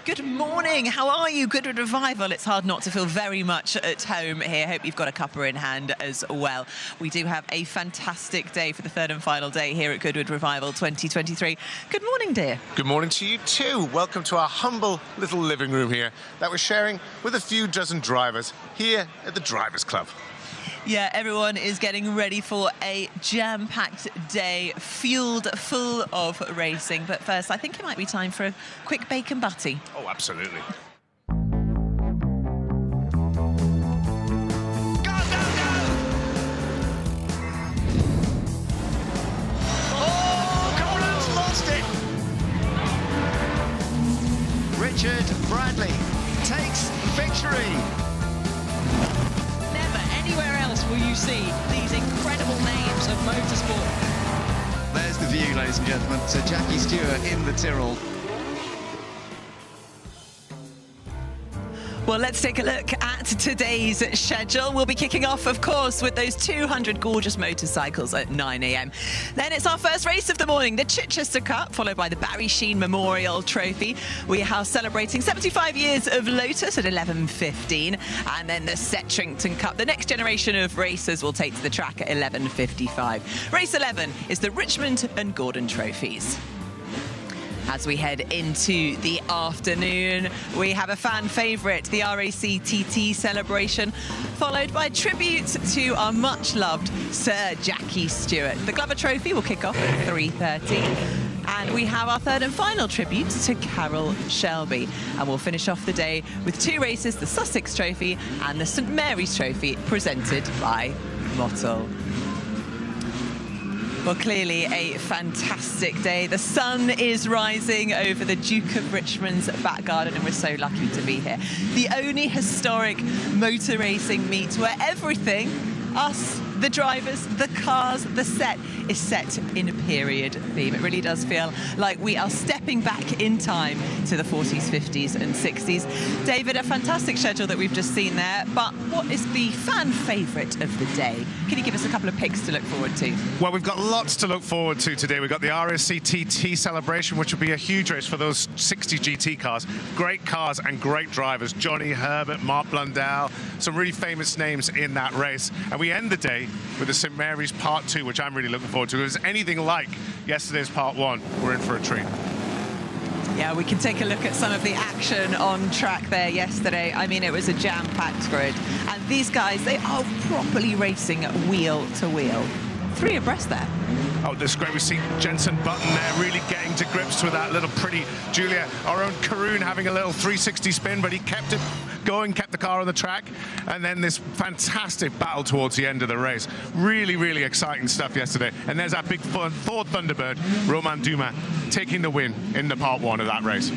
Good morning, how are you? Goodwood Revival. It's hard not to feel very much at home here. Hope you've got a cuppa in hand as well. We do have a fantastic day for the third and final day here at Goodwood Revival 2023. Good morning, dear. Good morning to you too. Welcome to our humble little living room here that we're sharing with a few dozen drivers here at the Drivers Club. Yeah, everyone is getting ready for a jam-packed day, fueled full of racing. But first, I think it might be time for a quick bacon butty. Oh, absolutely. Richard Bradley takes victory. Never anywhere else will you see these incredible names of motorsport. There's the view, ladies and gentlemen, to Jackie Stewart in the Tyrrell. Well, let's take a look at today's schedule. We'll be kicking off, of course, with those 200 gorgeous motorcycles at 9 a.m. Then it's our first race of the morning, the Chichester Cup, followed by the Sheene Memorial Trophy. We are celebrating 75 years of Lotus at 11:15. And then the Settrington Cup. The next generation of racers will take to the track at 11:55. Race 11 is the Richmond and Gordon Trophies. As we head into the afternoon, we have a fan favourite, the RAC TT Celebration, followed by tribute to our much-loved Sir Jackie Stewart. The Glover Trophy will kick off at 3:30. And we have our third and final tribute to Carroll, Shelby. And we'll finish off the day with two races, the Sussex Trophy and the St Mary's Trophy, presented by Mottle. Well, clearly a fantastic day. The sun is rising over the Duke of Richmond's back garden, and we're so lucky to be here. The only historic motor racing meet where everything, us, the drivers, the cars, the set, is set in a period theme. It really does feel like we are stepping back in time to the 40s, 50s and 60s. David, a fantastic schedule that we've just seen there, but what is the fan favourite of the day? Can you give us a couple of picks to look forward to? Well, we've got lots to look forward to today. We've got the RAC TT Celebration, which will be a huge race for those 60 GT cars. Great cars and great drivers. Johnny Herbert, Mark Blundell, some really famous names in that race. And we end the day with the St Mary's Part 2, which I'm really looking forward to. If it's anything like yesterday's Part 1, we're in for a treat. Yeah, we can take a look at some of the action on track there yesterday. I mean, it was a jam-packed grid. And these guys, they are properly racing wheel to wheel. 3 abreast there. Oh, this is great. We see Jensen Button there really getting to grips with that little pretty Julia. Our own Karoon having a little 360 spin, but he kept it going, kept the car on the track. And then this fantastic battle towards the end of the race. Really, really exciting stuff yesterday. And there's that big Ford Thunderbird, Romain Dumas, taking the win in the Part 1 of that race.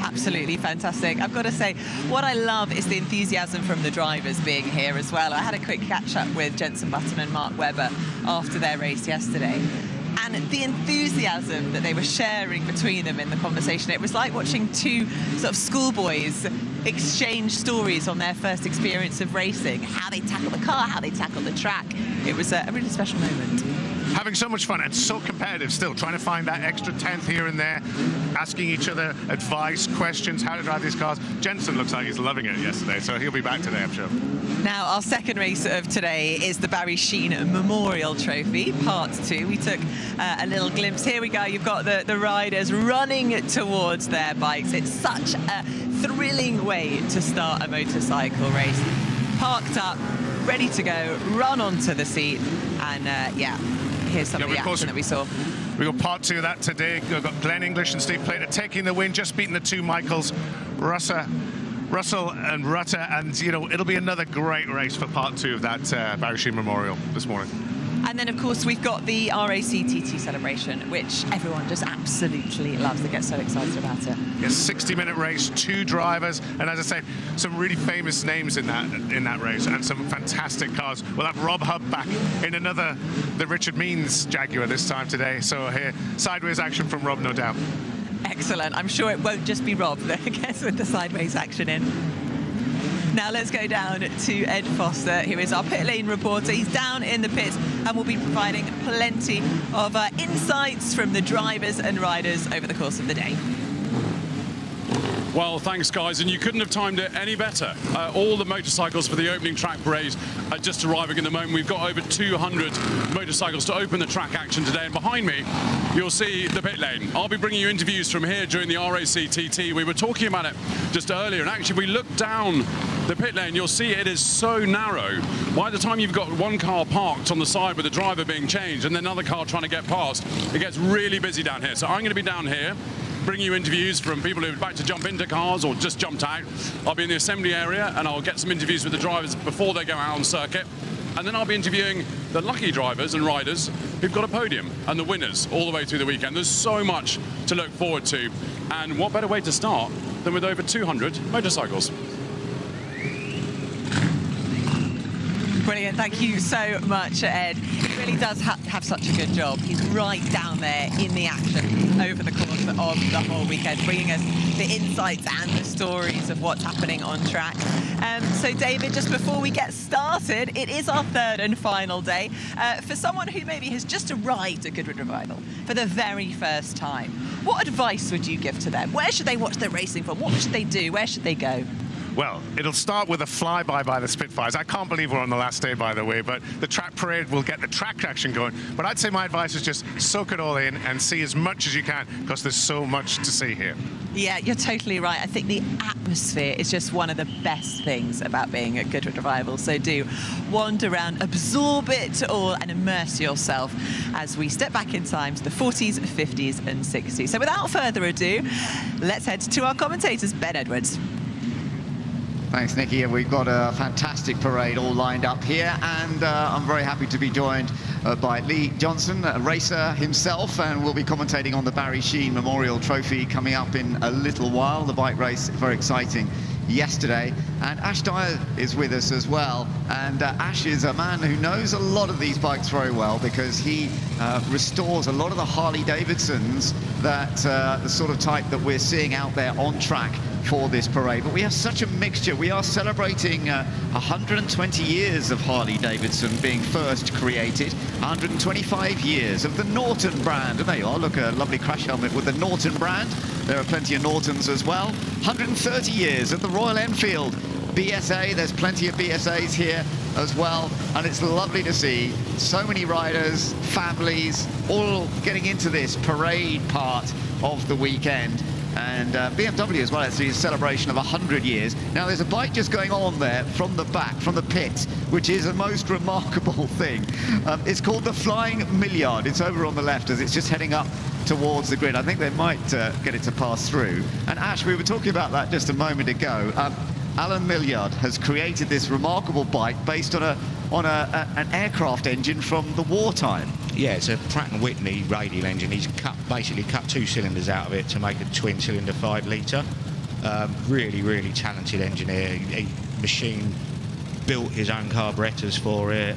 Absolutely fantastic. I've got to say, what I love is the enthusiasm from the drivers being here as well. I had a quick catch-up with Jensen Button and Mark Webber after their race yesterday. And the enthusiasm that they were sharing between them in the conversation, it was like watching two sort of schoolboys exchange stories on their first experience of racing, how they tackle the car, how they tackle the track. It was a really special moment. Having so much fun and so competitive still, trying to find that extra 10th here and there, asking each other advice, questions, how to drive these cars. Jensen looks like he's loving it yesterday, so he'll be back today, I'm sure. Now, our second race of today is the Sheene Memorial Trophy, Part 2. We took a little glimpse. Here we go. You've got the riders running towards their bikes. It's such a thrilling way to start a motorcycle race. Parked up, ready to go, run onto the seat, and yeah. Here's some of the action that we saw. We got Part 2 of that today. We've got Glenn English and Steve Plater taking the win, just beating the two Michaels, Russell and Rutter. And, you know, it'll be another great race for Part 2 of that Sheene Memorial this morning. And then, of course, we've got the RAC TT Celebration, which everyone just absolutely loves. They get so excited about it. Yes, 60-minute race, 2 drivers, and as I said, some really famous names in that race, and some fantastic cars. We'll have Rob Hubb back in the Richard Means Jaguar this time today. So here, sideways action from Rob, no doubt. Excellent. I'm sure it won't just be Rob that gets with the sideways action in. Now let's go down to Ed Foster, who is our pit lane reporter. He's down in the pits and will be providing plenty of insights from the drivers and riders over the course of the day. Well, thanks, guys, and you couldn't have timed it any better. All the motorcycles for the opening track parade are just arriving at the moment. We've got over 200 motorcycles to open the track action today, and behind me, you'll see the pit lane. I'll be bringing you interviews from here during the RAC TT. We were talking about it just earlier, and actually, we look down the pit lane, you'll see it is so narrow. By the time you've got one car parked on the side with the driver being changed and then another car trying to get past, it gets really busy down here. So I'm going to be down here, bring you interviews from people who are about to jump into cars or just jumped out. I'll be in the assembly area and I'll get some interviews with the drivers before they go out on circuit. And then I'll be interviewing the lucky drivers and riders who've got a podium and the winners all the way through the weekend. There's so much to look forward to. And what better way to start than with over 200 motorcycles. Brilliant, thank you so much, Ed. He really does have such a good job. He's right down there in the action over the course of the whole weekend, bringing us the insights and the stories of what's happening on track. So, David, just before we get started, it is our third and final day. For someone who maybe has just arrived at Goodwood Revival for the very first time, what advice would you give to them? Where should they watch their racing from? What should they do? Where should they go? Well, it'll start with a flyby by the Spitfires. I can't believe we're on the last day, by the way, but the track parade will get the track action going. But I'd say my advice is just soak it all in and see as much as you can, because there's so much to see here. Yeah, you're totally right. I think the atmosphere is just one of the best things about being at Goodwood Revival. So do wander around, absorb it all and immerse yourself as we step back in time to the 40s, 50s and 60s. So without further ado, let's head to our commentators, Ben Edwards. Thanks, Nikki. And we've got a fantastic parade all lined up here, and I'm very happy to be joined by Lee Johnson, a racer himself, and we'll be commentating on the Barry Sheene Memorial Trophy coming up in a little while. The bike race, very exciting yesterday, and Ash Dyer is with us as well, and Ash is a man who knows a lot of these bikes very well, because he restores a lot of the Harley Davidsons, that the sort of type that we're seeing out there on track for this parade. But we have such a mixture. We are celebrating 120 years of Harley Davidson being first created, 125 years of the Norton brand, and there you are, look, a lovely crash helmet with the Norton brand. There are plenty of Nortons as well. 130 years of the Royal Enfield BSA. There's plenty of BSAs here as well, and it's lovely to see so many riders, families, all getting into this parade part of the weekend. And BMW as well, it's a celebration of 100 years. Now there's a bike just going on there from the back, from the pit, which is a most remarkable thing. It's called the Flying Milliard. It's over on the left as it's just heading up towards the grid. I think they might get it to pass through. And Ash, we were talking about that just a moment ago. Alan Milliard has created this remarkable bike based on an aircraft engine from the wartime. Yeah, it's a Pratt & Whitney radial engine. He's basically cut 2 cylinders out of it to make a twin-cylinder 5-litre. Really, really talented engineer. He built his own carburetors for it.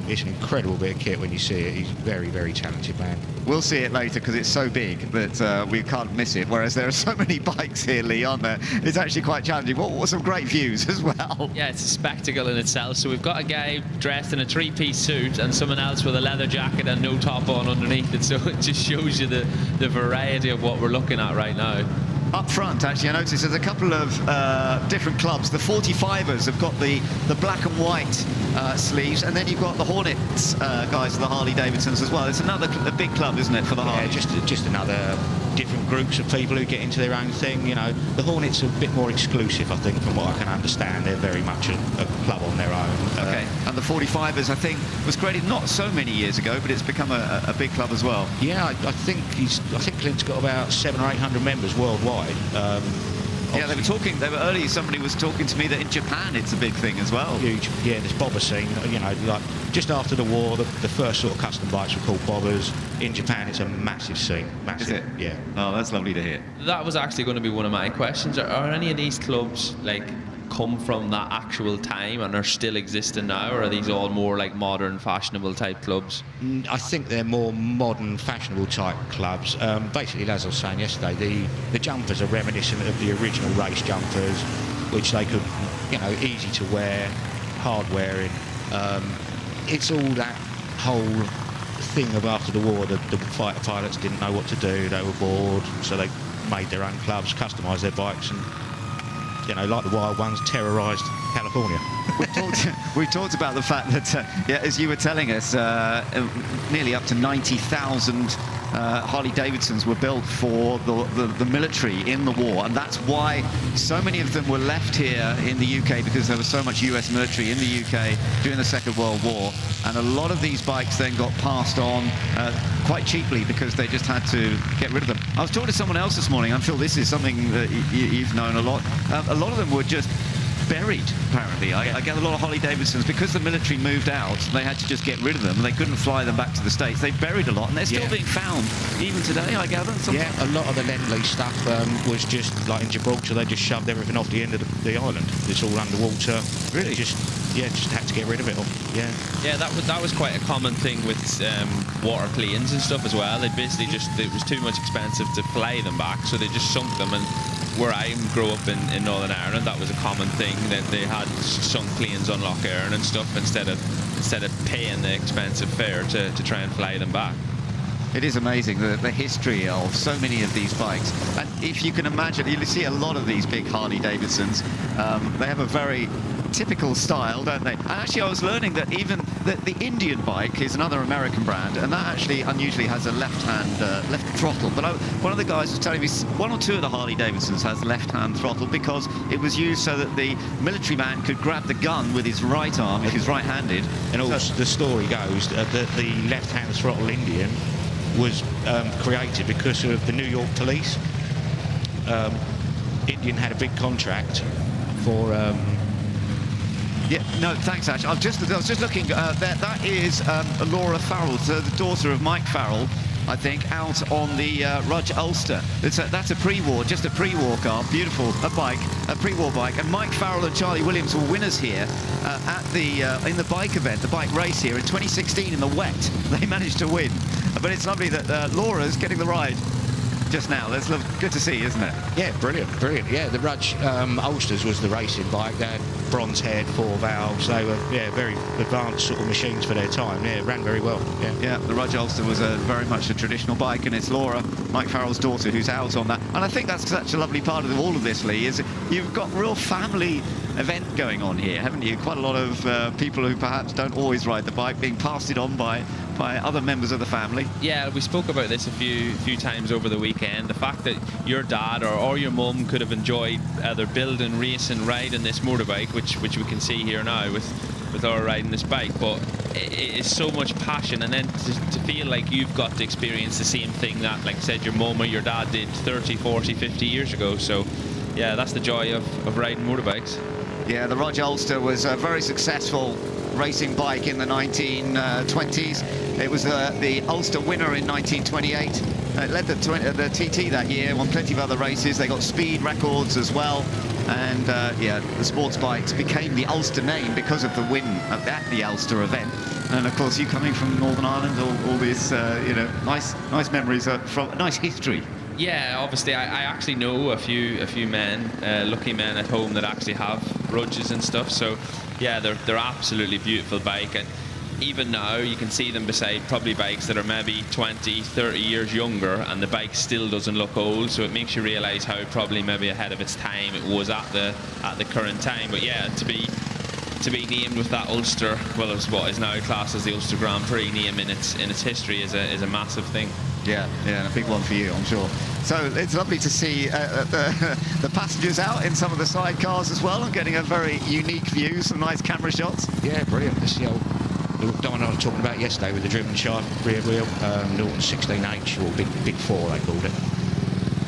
It's an incredible bit of kit when you see it. He's a very, very talented man. We'll see it later because it's so big that we can't miss it, whereas there are so many bikes here, Lee, aren't there? It's actually quite challenging. What some great views as well. Yeah, it's a spectacle in itself. So we've got a guy dressed in a 3-piece suit and someone else with a leather jacket and no top on underneath it, so it just shows you the variety of what we're looking at right now. Up front, actually, I noticed there's a couple of different clubs. The 45ers have got the black and white sleeves, and then you've got the Hornets guys of the Harley Davidsons as well. It's a big club, isn't it, for the Harley? Yeah, just another different groups of people who get into their own thing. You know, the Hornets are a bit more exclusive, I think, from what I can understand. They're very much a club on their own. Okay, and the 45ers, I think, was created not so many years ago, but it's become a big club as well. Yeah, I think Clint's got about 700 or 800 members worldwide. Yeah, they were early, somebody was talking to me that in Japan it's a big thing as well. Huge, yeah, this bobber scene, you know, like just after the war, the first sort of custom bikes were called bobbers. In Japan, it's a massive scene, massive. Is it? Yeah. Oh, that's lovely to hear. That was actually going to be one of my questions. Are any of these clubs, like, come from that actual time and are still existing now, or are these all more like modern, fashionable type clubs? I think they're more modern, fashionable type clubs. Basically, as I was saying yesterday, the jumpers are reminiscent of the original race jumpers, which they could, you know, easy to wear, hard wearing. It's all that whole thing of after the war, the fighter pilots didn't know what to do, they were bored, so they made their own clubs, customised their bikes, and you know, like the wild ones, terrorised California. We've talked about the fact that, yeah, as you were telling us, nearly up to 90,000 Harley-Davidsons were built for the military in the war, and that's why so many of them were left here in the UK, because there was so much US military in the UK during the Second World War, and a lot of these bikes then got passed on quite cheaply because they just had to get rid of them. I was talking to someone else this morning, I'm sure this is something that you've known a lot. A lot of them were just buried, apparently. I get a lot of Harley-Davidsons, because the military moved out, they had to just get rid of them. They couldn't fly them back to the States. They buried a lot, and they're still being found, even today, I gather. Yeah, a lot of the Lend-Lease stuff was just, like in Gibraltar, they just shoved everything off the end of the island. It's all underwater. Really? Just had to get rid of it all. Yeah. Yeah, that was quite a common thing with water planes and stuff as well. They basically it was too much expensive to fly them back, so they just sunk them. And where I grew up in Northern Ireland, that was a common thing, that they had sunk planes on Lough Erne and stuff instead of paying the expensive fare to try and fly them back. It is amazing, the history of so many of these bikes. And if you can imagine, you see a lot of these big Harley-Davidsons. They have a very typical style, don't they? And actually, I was learning that even the Indian bike is another American brand, and that actually unusually has a left-hand left throttle. But one of the guys was telling me one or two of the Harley-Davidsons has left-hand throttle because it was used so that the military man could grab the gun with his right arm if he's right-handed. And also, the story goes that the left-hand throttle Indian was created because of the New York police. Indian had a big contract for... Yeah, no, thanks, Ash. I was just looking. That is Laura Farrell, the daughter of Mike Farrell, I think, out on the Rudge Ulster. That's a pre-war, just a pre-war car, beautiful, a pre-war bike. And Mike Farrell and Charlie Williams were winners here at the in the bike event, the bike race here in 2016 in the wet. They managed to win, but it's lovely that Laura's getting the ride just now. That's good to see, isn't it? Yeah, brilliant. Yeah, the Rudge Ulsters was the racing bike. They had bronze head, 4 valves. They were, very advanced sort of machines for their time. Yeah, it ran very well. Yeah, the Rudge Ulster was very much a traditional bike, and it's Laura, Mike Farrell's daughter, who's out on that. And I think that's such a lovely part of all of this, Lee, is you've got real family event going on here, haven't you? Quite a lot of people who perhaps don't always ride the bike being passed it on by other members of the family. Yeah, we spoke about this a few times over the weekend. The fact that your dad or your mum could have enjoyed either building, racing, riding this motorbike, which we can see here now with our riding this bike, but it is so much passion, and then to feel like you've got to experience the same thing that, like I said, your mum or your dad did 30, 40, 50 years ago. So yeah, that's the joy of riding motorbikes. Yeah, the Rudge Ulster was a very successful racing bike in the 1920s. It was the Ulster winner in 1928. It led the TT that year, won plenty of other races. They got speed records as well. And yeah, the sports bikes became the Ulster name because of the win at the Ulster event. And of course, you coming from Northern Ireland, all this, nice memories from nice history. Yeah, obviously, I actually know a few men, lucky men at home that actually have Rudges and stuff. So yeah, they're absolutely beautiful bike, and even now you can see them beside probably bikes that are maybe 20, 30 years younger, and the bike still doesn't look old. So it makes you realise how probably maybe ahead of its time it was at the current time. But yeah, to be named with that Ulster, well, it's what is now classed as the Ulster Grand Prix name in its history is a massive thing. Yeah, a big one for you, I'm sure. So it's lovely to see the passengers out in some of the sidecars as well, and getting a very unique view, some nice camera shots. Yeah, brilliant. This is the one I was talking about yesterday with the driven shaft rear wheel, Norton 16H, or Big 4 they called it.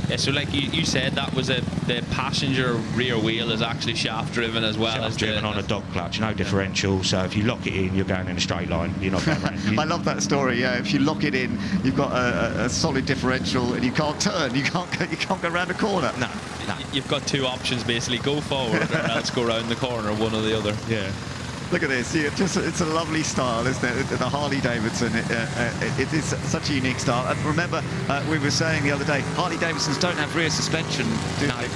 Yeah, so like you said, that was the passenger rear wheel is actually shaft driven as well. Shaft driven on a dog clutch, no differential. So if you lock it in, you're going in a straight line. You're not going around. I love that story. Yeah, if you lock it in, you've got a solid differential, and you can't turn. You can't go around a corner. No. You've got two options basically: go forward or else go around the corner, one or the other. Yeah. Look at this. It's a lovely style, isn't it? The Harley-Davidson. It is such a unique style. And remember, we were saying the other day, Harley-Davidsons don't have rear suspension,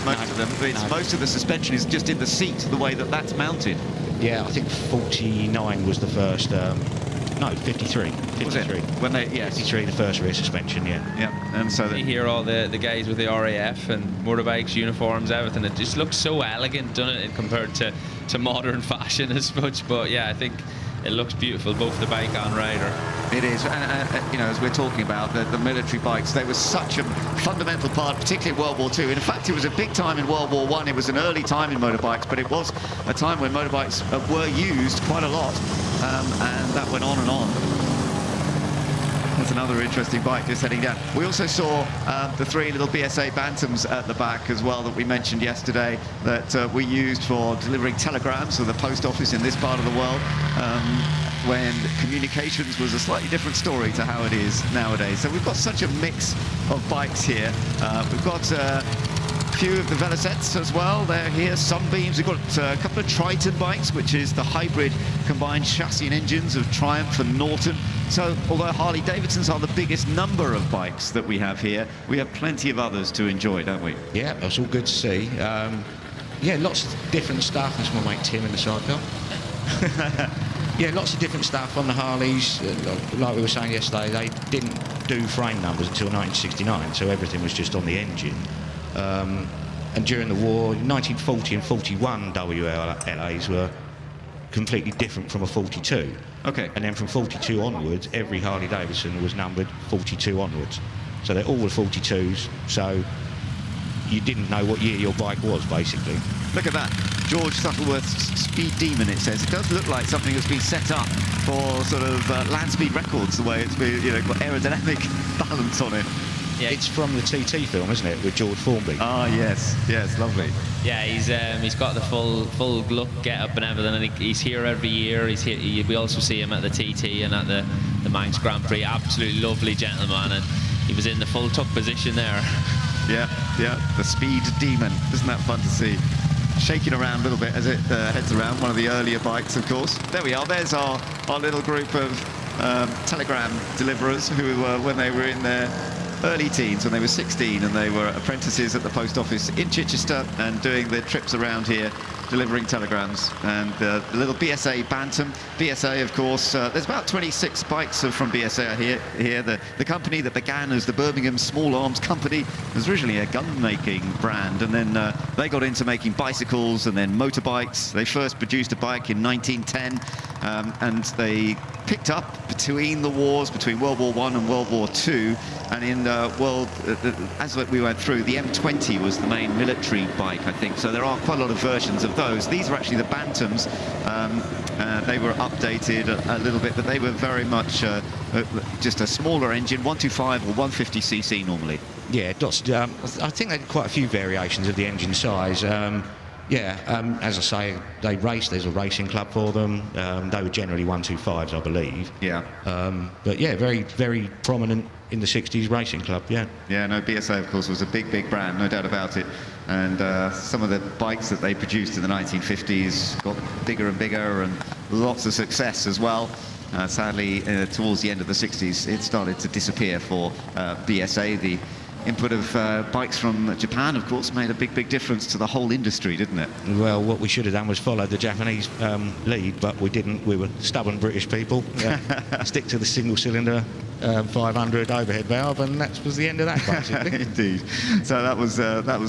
most of them. Most of the suspension is just in the seat, the way that's mounted. Yeah, I think 49 was the first no, 53. 53. Was it? When they, yes. 53, the first rear suspension, yeah. Yeah, and so... You hear all the guys with the RAF and motorbikes, uniforms, everything. It just looks so elegant, doesn't it, compared to modern fashion as much. But yeah, I think it looks beautiful, both the bike and rider. It is, and you know, as we're talking about the military bikes, they were such a fundamental part, particularly World War II. In fact, it was a big time in World War I. It was an early time in motorbikes, but it was a time when motorbikes were used quite a lot, and that went on and on. That's another interesting bike just heading down. We also saw the 3 little BSA Bantams at the back as well that we mentioned yesterday that we used for delivering telegrams to the post office in this part of the world when communications was a slightly different story to how it is nowadays. So we've got such a mix of bikes here. We've got a few of the Velocets as well. They're here, Sunbeams. We've got a couple of Triton bikes, which is the hybrid combined chassis and engines of Triumph and Norton. So although Harley Davidsons are the biggest number of bikes that we have here, we have plenty of others to enjoy, don't we? Yeah, that's all good to see. Yeah, lots of different stuff. That's my mate Tim in the sidecar. Yeah, lots of different stuff on the Harleys. Like we were saying yesterday, they didn't do frame numbers until 1969, so everything was just on the engine. And during the war, 1940 and 41 WLAs were completely different from a 42. Okay. And then from 42 onwards, every Harley Davidson was numbered 42 onwards. So they're all the 42s, so you didn't know what year your bike was, basically. Look at that. George Shuttleworth's Speed Demon, it says. It does look like something that's been set up for sort of land speed records, the way it's been, you know, got aerodynamic balance on it. Yeah, it's from the TT film, isn't it, with George Formby? Ah, yes, yes, lovely. Yeah, he's got the full look, get up and everything, and he's here every year. He's here. We also see him at the TT and at the Manx Grand Prix. Absolutely lovely gentleman, and he was in the full tuck position there. Yeah, yeah, the Speed Demon. Isn't that fun to see? Shaking around a little bit as it heads around, one of the earlier bikes, of course. There we are. There's our little group of telegram deliverers who, when they were in their early teens, when they were 16 and they were apprentices at the post office in Chichester and doing the trips around here delivering telegrams. And the little BSA Bantam. BSA, of course, there's about 26 bikes from BSA here. The company that began as the Birmingham Small Arms Company was originally a gun-making brand, and then they got into making bicycles and then motorbikes. They first produced a bike in 1910, and they picked up between the wars, between World War I and World War II, and in as we went through, the M20 was the main military bike, I think. So there are quite a lot of versions of those. These are actually the Bantams. They were updated a little bit, but they were very much just a smaller engine, 125 or 150cc normally. Yeah, I think they did quite a few variations of the engine size. As I say, they race. There's a racing club for them. They were generally 125s, I believe. Yeah. But yeah, very, very prominent in the 60s racing club, yeah. Yeah, no, BSA, of course, was a big, big brand, no doubt about it. And some of the bikes that they produced in the 1950s got bigger and bigger, and lots of success as well. Sadly, towards the end of the 60s, it started to disappear for BSA. The input of bikes from Japan, of course, made a big, big difference to the whole industry, didn't it? Well, what we should have done was follow the Japanese lead, but we didn't. We were stubborn British people. Stick to the single-cylinder 500 overhead valve, and that was the end of that, basically. Indeed. So that was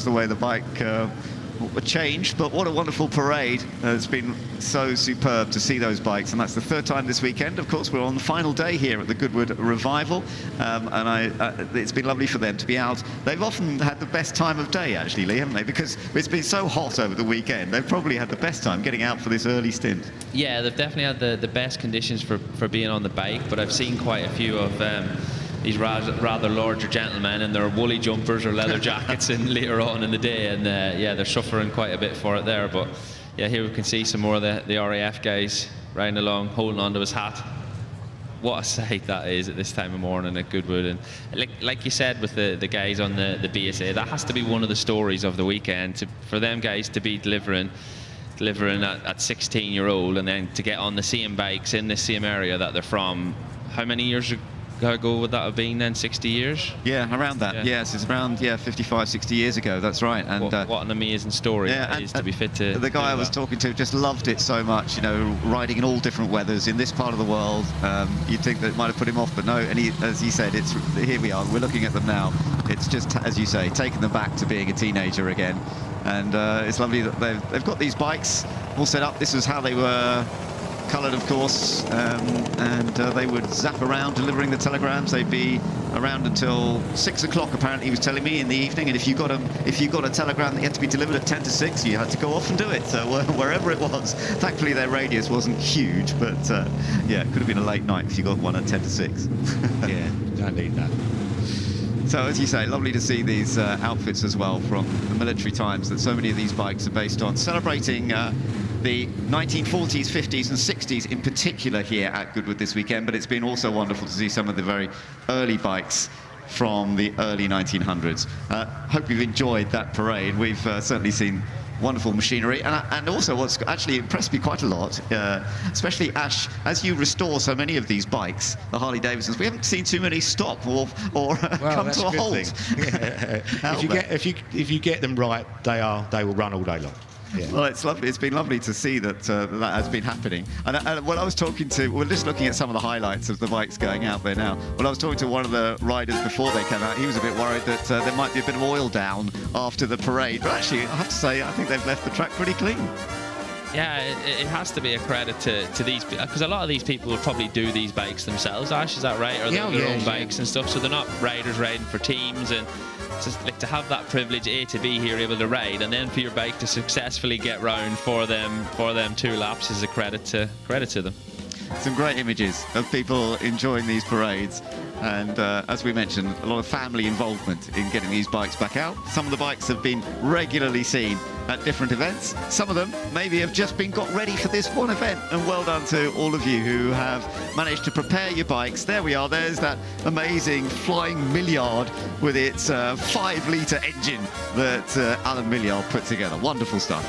the way the bike changed, but what a wonderful parade. It's been so superb to see those bikes, and that's the third time this weekend. Of course, we're on the final day here at the Goodwood Revival, and it's been lovely for them to be out. They've often had the best time of day, actually, Lee, haven't they? Because it's been so hot over the weekend. They've probably had the best time getting out for this early stint. Yeah, they've definitely had the best conditions for being on the bike, but I've seen quite a few of these rather larger gentlemen in their woolly jumpers or leather jackets in later on in the day, and yeah, they're suffering quite a bit for it there. But yeah, here we can see some more of the RAF guys riding along, holding onto his hat. What a sight that is at this time of morning at Goodwood. And like you said with the guys on the BSA, that has to be one of the stories of the weekend, for them guys to be delivering at 16-year-old, and then to get on the same bikes in the same area that they're from. How many years how ago would that have been then? 60 years? Yeah, around that. Yeah. Yes, it's around 55, 60 years ago. That's right. And what an amazing story it is to be fit to. The guy I was talking to just loved it so much. You know, riding in all different weathers in this part of the world. You'd think that it might have put him off, but no. And as he said, here we are. We're looking at them now. It's just, as you say, taking them back to being a teenager again. And it's lovely that they've got these bikes all set up. This is how they were coloured, of course, and they would zap around delivering the telegrams. They'd be around until 6 o'clock, apparently he was telling me, in the evening. And if you got a telegram that had to be delivered at 10 to 6, you had to go off and do it. So wherever it was, thankfully their radius wasn't huge, but yeah, it could have been a late night if you got one at 10 to 6. Yeah, don't need that. So, as you say, lovely to see these outfits as well from the military times that so many of these bikes are based on, celebrating the 1940s, 50s and 60s in particular here at Goodwood this weekend. But it's been also wonderful to see some of the very early bikes from the early 1900s. Hope you've enjoyed that parade. We've certainly seen wonderful machinery, and also what's actually impressed me quite a lot, especially Ash, as you restore so many of these bikes, the Harley Davidsons, we haven't seen too many stop or come to a halt. Yeah. if you get them right, they will run all day long. Yeah. Well, it's lovely. It's been lovely to see that that has been happening. And when I was talking to, we're just looking at some of the highlights of the bikes going out there now. When I was talking to one of the riders before they came out, he was a bit worried that there might be a bit of oil down after the parade. But actually, I have to say, I think they've left the track pretty clean. Yeah, it has to be a credit to these, because a lot of these people will probably do these bikes themselves, Ash, is that right? Or their own bikes and stuff, so they're not riders riding for teams, and just like to have that privilege, A, to be here able to ride, and then for your bike to successfully get round for them 2 laps is a credit to them. Some great images of people enjoying these parades, and as we mentioned, a lot of family involvement in getting these bikes back out. Some of the bikes have been regularly seen at different events. Some of them maybe have just been got ready for this one event, and well done to all of you who have managed to prepare your bikes. There we are. There's that amazing flying Milliard with its 5-litre engine that Alan Milliard put together. Wonderful stuff.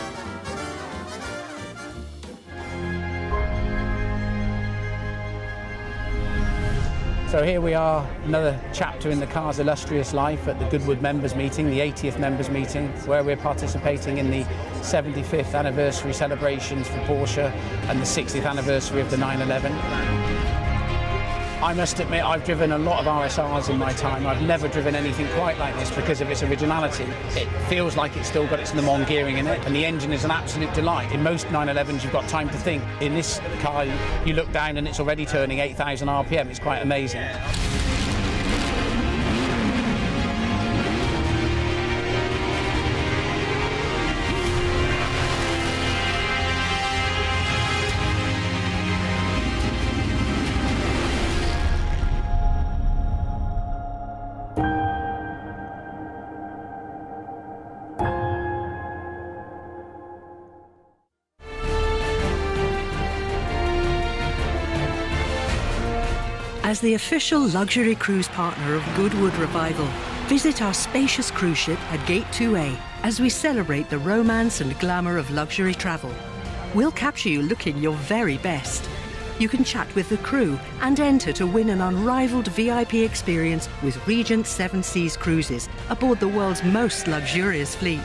So here we are, another chapter in the car's illustrious life at the Goodwood members meeting, the 80th members meeting, where we're participating in the 75th anniversary celebrations for Porsche and the 60th anniversary of the 911. I must admit, I've driven a lot of RSRs in my time. I've never driven anything quite like this because of its originality. It feels like it's still got its Le Mans gearing in it, and the engine is an absolute delight. In most 911s, you've got time to think. In this car, you look down and it's already turning 8,000 RPM. It's quite amazing. As the official luxury cruise partner of Goodwood Revival, visit our spacious cruise ship at Gate 2A as we celebrate the romance and glamour of luxury travel. We'll capture you looking your very best. You can chat with the crew and enter to win an unrivaled VIP experience with Regent 7 Seas Cruises aboard the world's most luxurious fleet.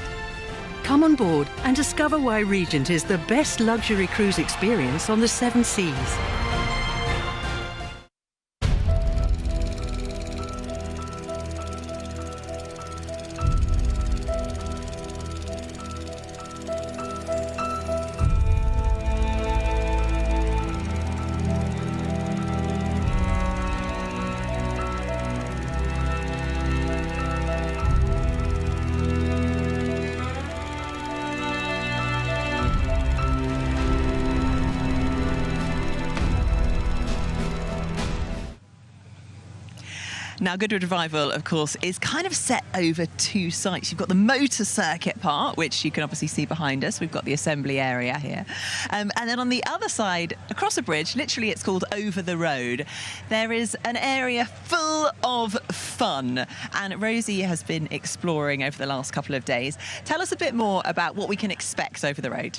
Come on board and discover why Regent is the best luxury cruise experience on the 7 Seas. Now, Goodwood Revival, of course, is kind of set over 2 sites. You've got the motor circuit part, which you can obviously see behind us. We've got the assembly area here. And then on the other side, across a bridge, literally it's called Over the Road, there is an area full of fun. And Rosie has been exploring over the last couple of days. Tell us a bit more about what we can expect over the road.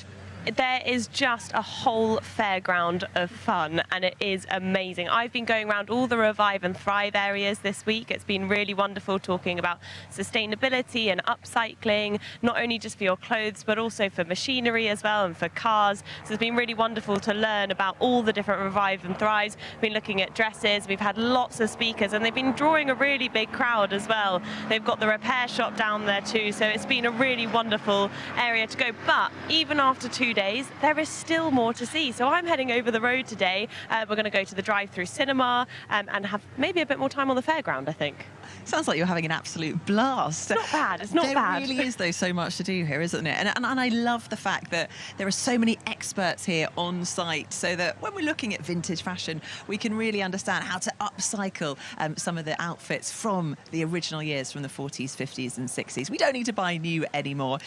there is just a whole fairground of fun, and it is amazing. I've been going around all the Revive and Thrive areas this week. It's been really wonderful talking about sustainability and upcycling, not only just for your clothes but also for machinery as well and for cars. So it's been really wonderful to learn about all the different Revive and Thrives. We've been looking at dresses, we've had lots of speakers, and they've been drawing a really big crowd as well. They've got the repair shop down there too, so it's been a really wonderful area to go. But even after 2 days, there is still more to see. So I'm heading over the road today. We're going to go to the drive-through cinema and have maybe a bit more time on the fairground, I think. Sounds like you're having an absolute blast. It's not bad. It's not bad. There really is, though, so much to do here, isn't it? And I love the fact that there are so many experts here on site, so that when we're looking at vintage fashion, we can really understand how to upcycle some of the outfits from the original years, from the 40s, 50s and 60s. We don't need to buy new anymore.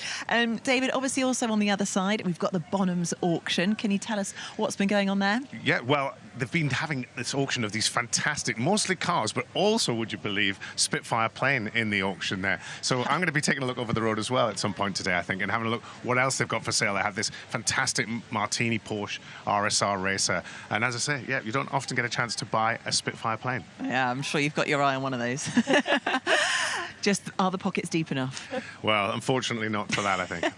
David, obviously also on the other side, we've got the Bonhams auction. Can you tell us what's been going on there? Yeah, well, they've been having this auction of these fantastic, mostly cars, but also, would you believe, Spitfire plane in the auction there. So I'm going to be taking a look over the road as well at some point today, I think, and having a look what else they've got for sale. They have this fantastic Martini Porsche RSR racer. And as I say, yeah, you don't often get a chance to buy a Spitfire plane. Yeah, I'm sure you've got your eye on one of those. Just, are the pockets deep enough? Well, unfortunately not for that, I think.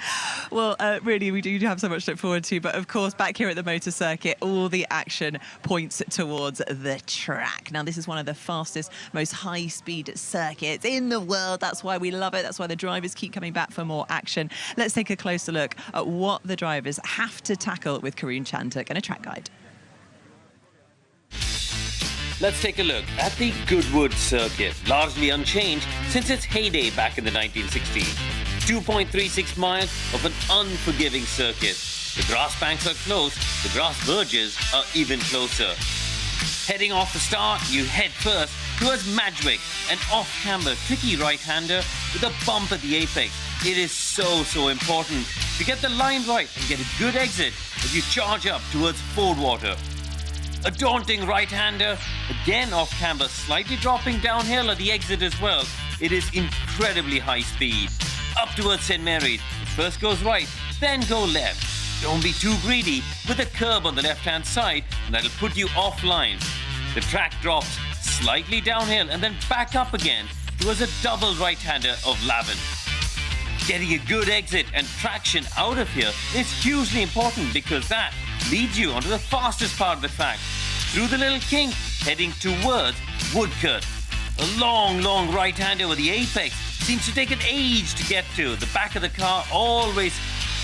Well, really, we do have so much to look forward to. But, of course, back here at the motor circuit, all the action points towards the track. Now, this is one of the fastest, most high-speed circuits in the world. That's why we love it. That's why the drivers keep coming back for more action. Let's take a closer look at what the drivers have to tackle with Karun Chantuk and a track guide. Let's take a look at the Goodwood circuit, largely unchanged since its heyday back in the 1960s. 2.36 miles of an unforgiving circuit. The grass banks are close, the grass verges are even closer. Heading off the start, you head first towards Madgwick, an off-camber, tricky right-hander with a bump at the apex. It is so important to get the line right and get a good exit as you charge up towards Fordwater. A daunting right-hander, again off-camber, slightly dropping downhill at the exit as well. It is incredibly high speed. Up towards St. Mary's, first goes right, then go left. Don't be too greedy with a curb on the left-hand side, and that'll put you offline. The track drops slightly downhill and then back up again towards a double right-hander of Lavin. Getting a good exit and traction out of here is hugely important because that leads you onto the fastest part of the track, through the little kink, heading towards Woodcote. A long right-hander with the apex seems to take an age to get to. The back of the car always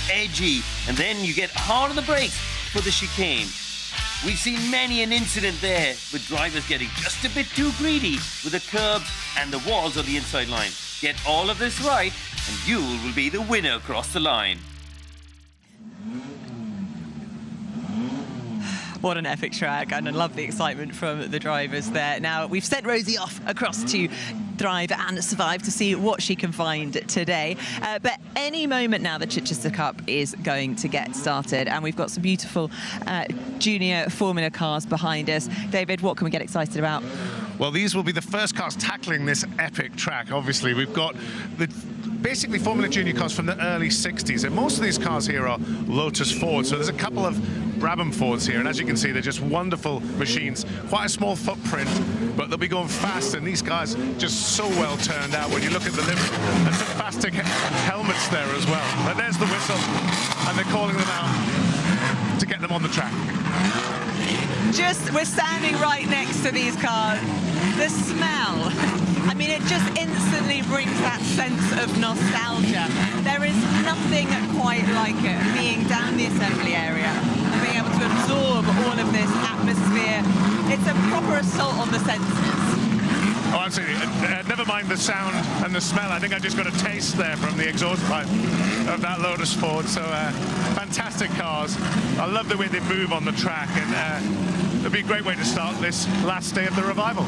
edgy, and then you get hard on the brakes for the chicane. We've seen many an incident there with drivers getting just a bit too greedy with the curbs and the walls on the inside line. Get all of this right, and you will be the winner across the line. What an epic track, and I love the excitement from the drivers there. Now, we've sent Rosie off across to Thrive and Survive to see what she can find today. But any moment now, the Chichester Cup is going to get started, and we've got some beautiful junior Formula cars behind us. David, what can we get excited about? Well, these will be the first cars tackling this epic track. Obviously, we've got basically Formula Junior cars from the early 60s, and most of these cars here are Lotus Fords. So there's a couple of Brabham Fords here, and as you can see, they're just wonderful machines. Quite a small footprint, but they'll be going fast, and these guys just so well turned out when you look at the livery. And some fantastic helmets there as well. But there's the whistle, and they're calling them out to get them on the track. We're standing right next to these cars. The smell, I mean, it just instantly brings that sense of nostalgia. There is nothing quite like it, being down the assembly area and being able to absorb all of this atmosphere. It's a proper assault on the senses. Oh, absolutely. Never mind the sound and the smell. I think I just got a taste there from the exhaust pipe of that Lotus Ford. So fantastic cars. I love the way they move on the track, and it'll be a great way to start this last day of the Revival.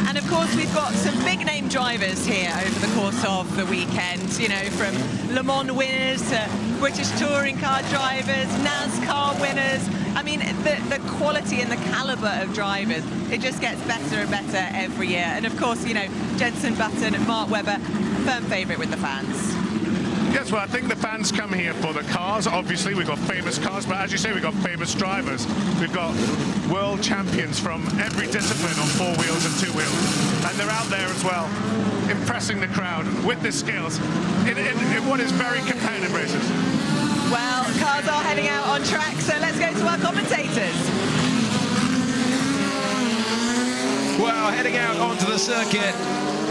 And of course, we've got some big name drivers here over the course of the weekend, you know, from Le Mans winners to British touring car drivers, NASCAR winners. I mean, the quality and the caliber of drivers, it just gets better and better every year. And of course, you know, Jenson Button and Mark Webber, firm favourite with the fans. Yeah, Yes, well, I think the fans come here for the cars. Obviously, we've got famous cars, but as you say, we've got famous drivers. We've got world champions from every discipline on 4 wheels and 2 wheels. And they're out there as well, impressing the crowd with their skills in what is very competitive races. Well, cars are heading out on track, so let's go to our commentators. Well, heading out onto the circuit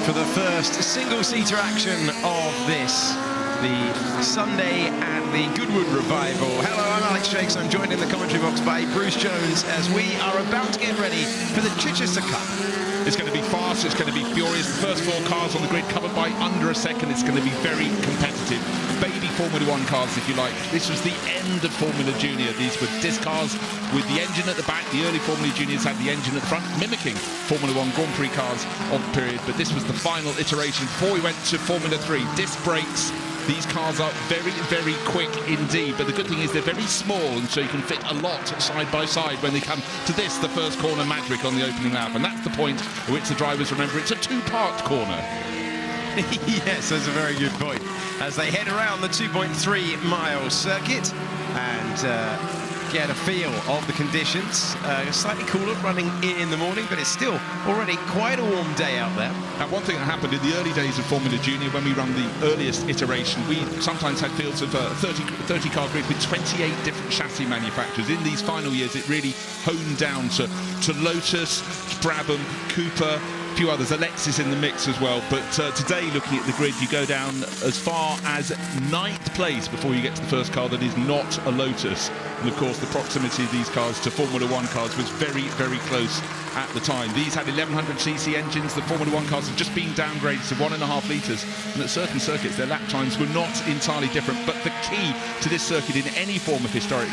for the first single-seater action of this, the Sunday at the Goodwood Revival. Hello, I'm Alex Shakes. I'm joined in the commentary box by Bruce Jones as we are about to get ready for the Chichester Cup. It's going to be fast, it's going to be furious. The first 4 cars on the grid covered by under a second. It's going to be very competitive. Baby Formula 1 cars, if you like. This was the end of Formula Junior. These were disc cars with the engine at the back. The early Formula Juniors had the engine at the front, mimicking Formula 1 Grand Prix cars of the period. But this was the final iteration before we went to Formula 3. Disc brakes. These cars are very, very quick indeed, but the good thing is they're very small, and so you can fit a lot side by side when they come to this, the first corner magic on the opening lap, and that's the point at which the drivers remember it's a 2-part corner. Yes, that's a very good point. As they head around the 2.3-mile circuit and get a feel of the conditions. Slightly cooler running in the morning, but it's still already quite a warm day out there. Now, one thing that happened in the early days of Formula Junior, when we ran the earliest iteration, we sometimes had fields of 30-car grid with 28 different chassis manufacturers. In these final years, it really honed down to Lotus, Brabham, Cooper, a few others, Alexis in the mix as well. But today, looking at the grid, you go down as far as 9th place before you get to the first car that is not a Lotus. And of course, the proximity of these cars to Formula 1 cars was very, very close at the time. These had 1100cc engines. The Formula 1 cars have just been downgraded to 1.5 litres. And at certain circuits, their lap times were not entirely different. But the key to this circuit in any form of historic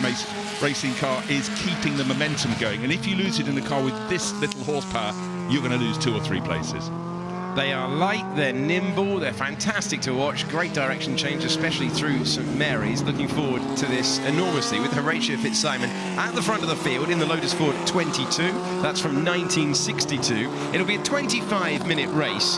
racing car is keeping the momentum going. And if you lose it in a car with this little horsepower, you're going to lose 2 or 3 places. They are light, they're nimble, they're fantastic to watch. Great direction change, especially through St Mary's. Looking forward to this enormously with Horatio Fitzsimon at the front of the field in the Lotus Ford 22. That's from 1962. It'll be a 25-minute race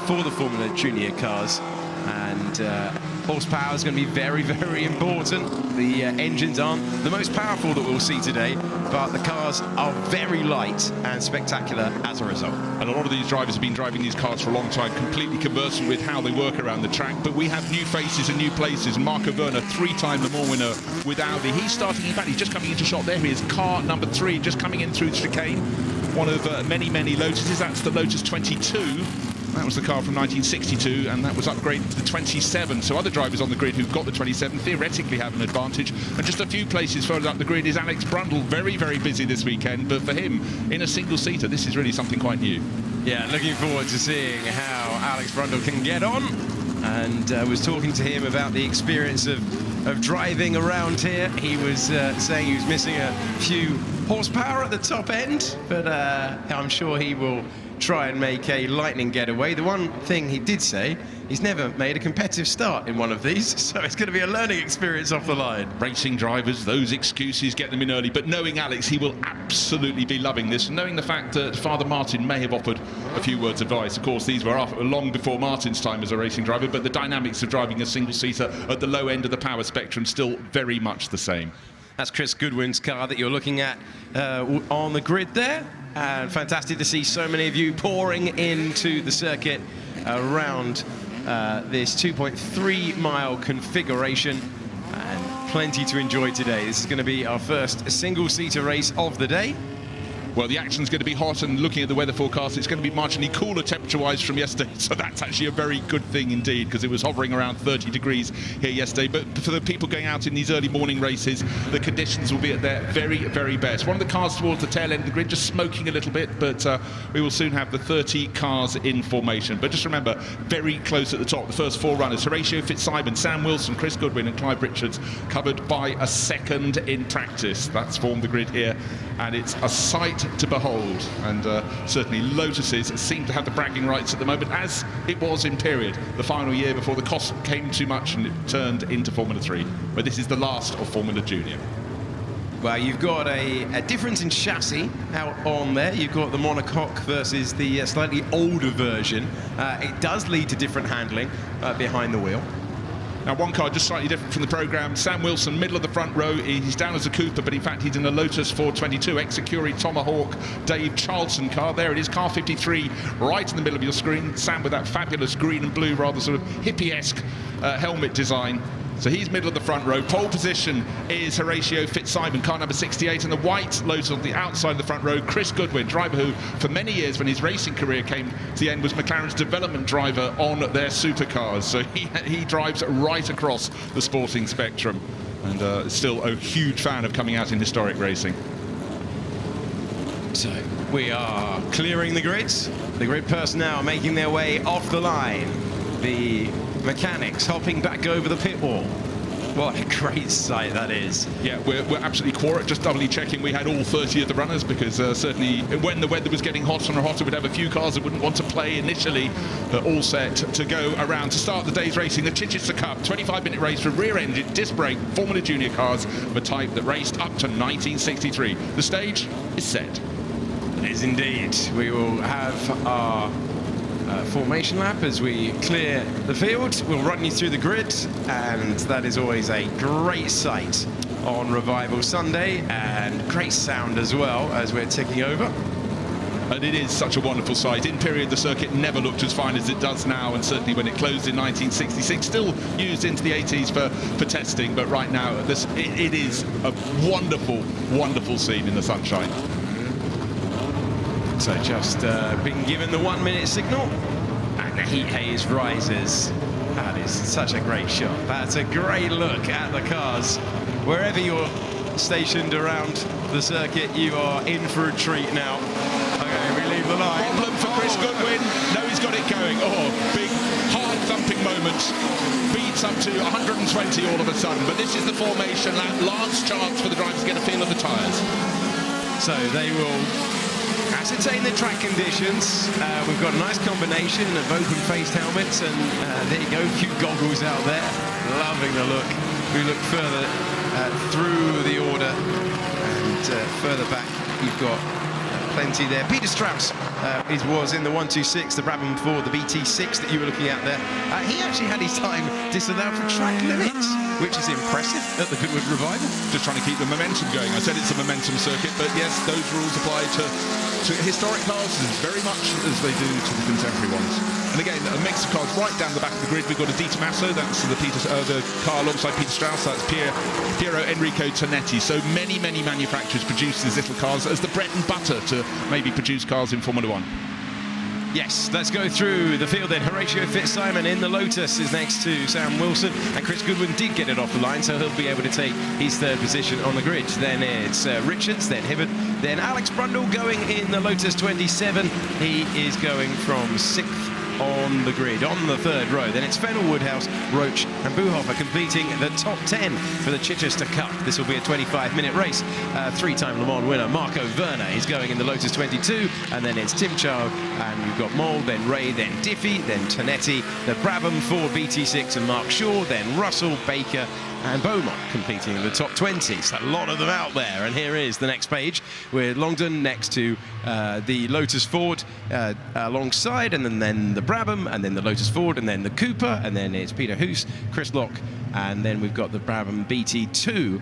for the Formula Junior cars. And horsepower is going to be very, very important. The engines aren't the most powerful that we'll see today, but the cars are very light and spectacular as a result. And a lot of these drivers have been driving these cars for a long time, completely conversant with how they work around the track. But we have new faces and new places. Marco Werner, 3-time Le Mans winner with Audi. He's starting in back. He's just coming into shot. There he is, car number 3, just coming in through the chicane. One of many, many Lotuses. That's the Lotus 22. That was the car from 1962, and that was upgraded to the 27. So other drivers on the grid who've got the 27 theoretically have an advantage. And just a few places further up the grid is Alex Brundle, very, very busy this weekend. But for him, in a single-seater, this is really something quite new. Yeah, looking forward to seeing how Alex Brundle can get on. And was talking to him about the experience of driving around here. He was saying he was missing a few horsepower at the top end, but I'm sure he will try and make a lightning getaway. The one thing he did say, he's never made a competitive start in one of these, so it's going to be a learning experience off the line. Racing drivers, those excuses get them in early, but knowing Alex, he will absolutely be loving this. Knowing the fact that Father Martin may have offered a few words of advice. Of course, these were long before Martin's time as a racing driver, but the dynamics of driving a single-seater at the low end of the power spectrum still very much the same. That's Chris Goodwin's car that you're looking at on the grid there. And fantastic to see so many of you pouring into the circuit around this 2.3-mile configuration. And plenty to enjoy today. This is going to be our first single-seater race of the day. Well, the action's going to be hot, and looking at the weather forecast, it's going to be marginally cooler temperature-wise from yesterday, so that's actually a very good thing indeed, because it was hovering around 30 degrees here yesterday. But for the people going out in these early morning races, the conditions will be at their very, very best. One of the cars towards the tail end of the grid just smoking a little bit, but we will soon have the 30 cars in formation. But just remember, very close at the top, the first 4 runners, Horatio Fitzsimon, Sam Wilson, Chris Goodwin and Clive Richards, covered by a second in practice. That's formed the grid here, and it's a sight to behold. And certainly Lotuses seem to have the bragging rights at the moment, as it was in period, the final year before the cost came too much and it turned into Formula 3, but this is the last of Formula Junior. Well, you've got a difference in chassis out on there. You've got the monocoque versus the slightly older version. It does lead to different handling behind the wheel. Now, one car just slightly different from the programme. Sam Wilson, middle of the front row. He's down as a Cooper, but in fact he's in a Lotus 422 Execuri Tomahawk Dave Charlson car. There it is, car 53, right in the middle of your screen. Sam with that fabulous green and blue, rather sort of hippie-esque helmet design. So he's middle of the front row. Pole position is Horatio Fitzsimon, car number 68, and the white Lotus on the outside of the front row, Chris Goodwin, driver who, for many years, when his racing career came to the end, was McLaren's development driver on their supercars. So he drives right across the sporting spectrum, and still a huge fan of coming out in historic racing. So we are clearing the grids. The grid personnel making their way off the line. The mechanics hopping back over the pit wall. What a great sight that is. Yeah, we're absolutely for it. Just doubly checking we had all 30 of the runners, because certainly when the weather was getting hotter and hotter, we'd have a few cars that wouldn't want to play initially, but all set to go around to start the day's racing. The Chichester Cup, 25-minute race for rear-engine, disc brake, Formula Junior cars of a type that raced up to 1963. The stage is set. It is indeed. We will have our formation lap as we clear the field. We'll run you through the grid, and that is always a great sight on Revival Sunday, and great sound as well as we're ticking over. And it is such a wonderful sight. In period, the circuit never looked as fine as it does now, and certainly when it closed in 1966, still used into the 80s for testing, but right now it is a wonderful, wonderful scene in the sunshine. So just been given the 1 minute signal, and the heat haze rises. That is such a great shot. That's a great look at the cars. Wherever you're stationed around the circuit, you are in for a treat now. Okay, we leave the line. Problem for Chris Goodwin. No, he's got it going. Oh, big, hard thumping moment. Beats up to 120 all of a sudden. But this is the formation lap. Last chance for the drivers to get a feel of the tyres. So they will ascertain the track conditions. We've got a nice combination of open-faced helmets, and there you go, cute goggles out there. Loving the look. We look further through the order, and further back you've got plenty there. Peter Strauss was in the 126, the Brabham 4, the BT6 that you were looking at there. He actually had his time disallowed for track limits, which is impressive at the Goodwood Revival. Just trying to keep the momentum going. I said it's a momentum circuit, but yes, those rules apply to historic cars as very much as they do to the contemporary ones. And again, a mix of cars right down the back of the grid. We've got a Di Tommaso, that's the car alongside Peter Strauss, that's Piero Enrico Tonetti. So many manufacturers produce these little cars as the bread and butter to maybe produce cars in Formula One. Yes, let's go through the field then. Horatio Fitzsimon in the Lotus is next to Sam Wilson, and Chris Goodwin did get it off the line, so he'll be able to take his third position on the grid. Then it's Richards, then Hibbert, then Alex Brundle going in the Lotus 27. He is going from 6th on the grid, on the third row. Then it's Fennell, Woodhouse, Roach and Buhofer completing the top 10 for the Chichester Cup. This will be a 25-minute race. Three-time Le Mans winner Marco Werner is going in the Lotus 22, and then it's Tim Chow, and you've got Moll, then Ray, then Diffie, then Tonetti, the Brabham 4 BT6 and Mark Shaw, then Russell, Baker and Beaumont completing the top 20. So a lot of them out there, and here is the next page with Longdon next to the Lotus Ford alongside, and then the Brabham, and then the Lotus Ford, and then the Cooper, and then it's Peter Hoos, Chris Locke, and then we've got the Brabham BT2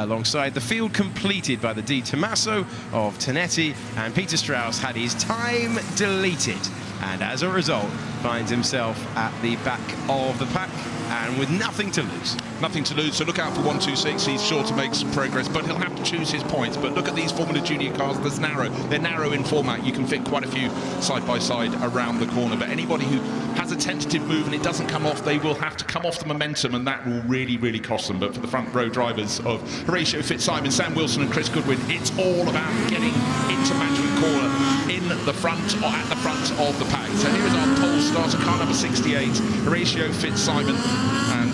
alongside. The field completed by the Di Tommaso of Tonetti, and Peter Strauss had his time deleted, and as a result finds himself at the back of the pack and with nothing to lose. Nothing to lose, so look out for 126. He's sure to make some progress, but he'll have to choose his points. But look at these Formula Junior cars, they're narrow in format. You can fit quite a few side by side around the corner, but anybody who has a tentative move and it doesn't come off, they will have to come off the momentum, and that will really cost them. But for the front row drivers of Horatio Fitzsimon, Sam Wilson and Chris Goodwin, it's all about getting into management corner in the front, or at the front of the pack. So here is our pole starter, car number 68, Horatio Fitzsimon, and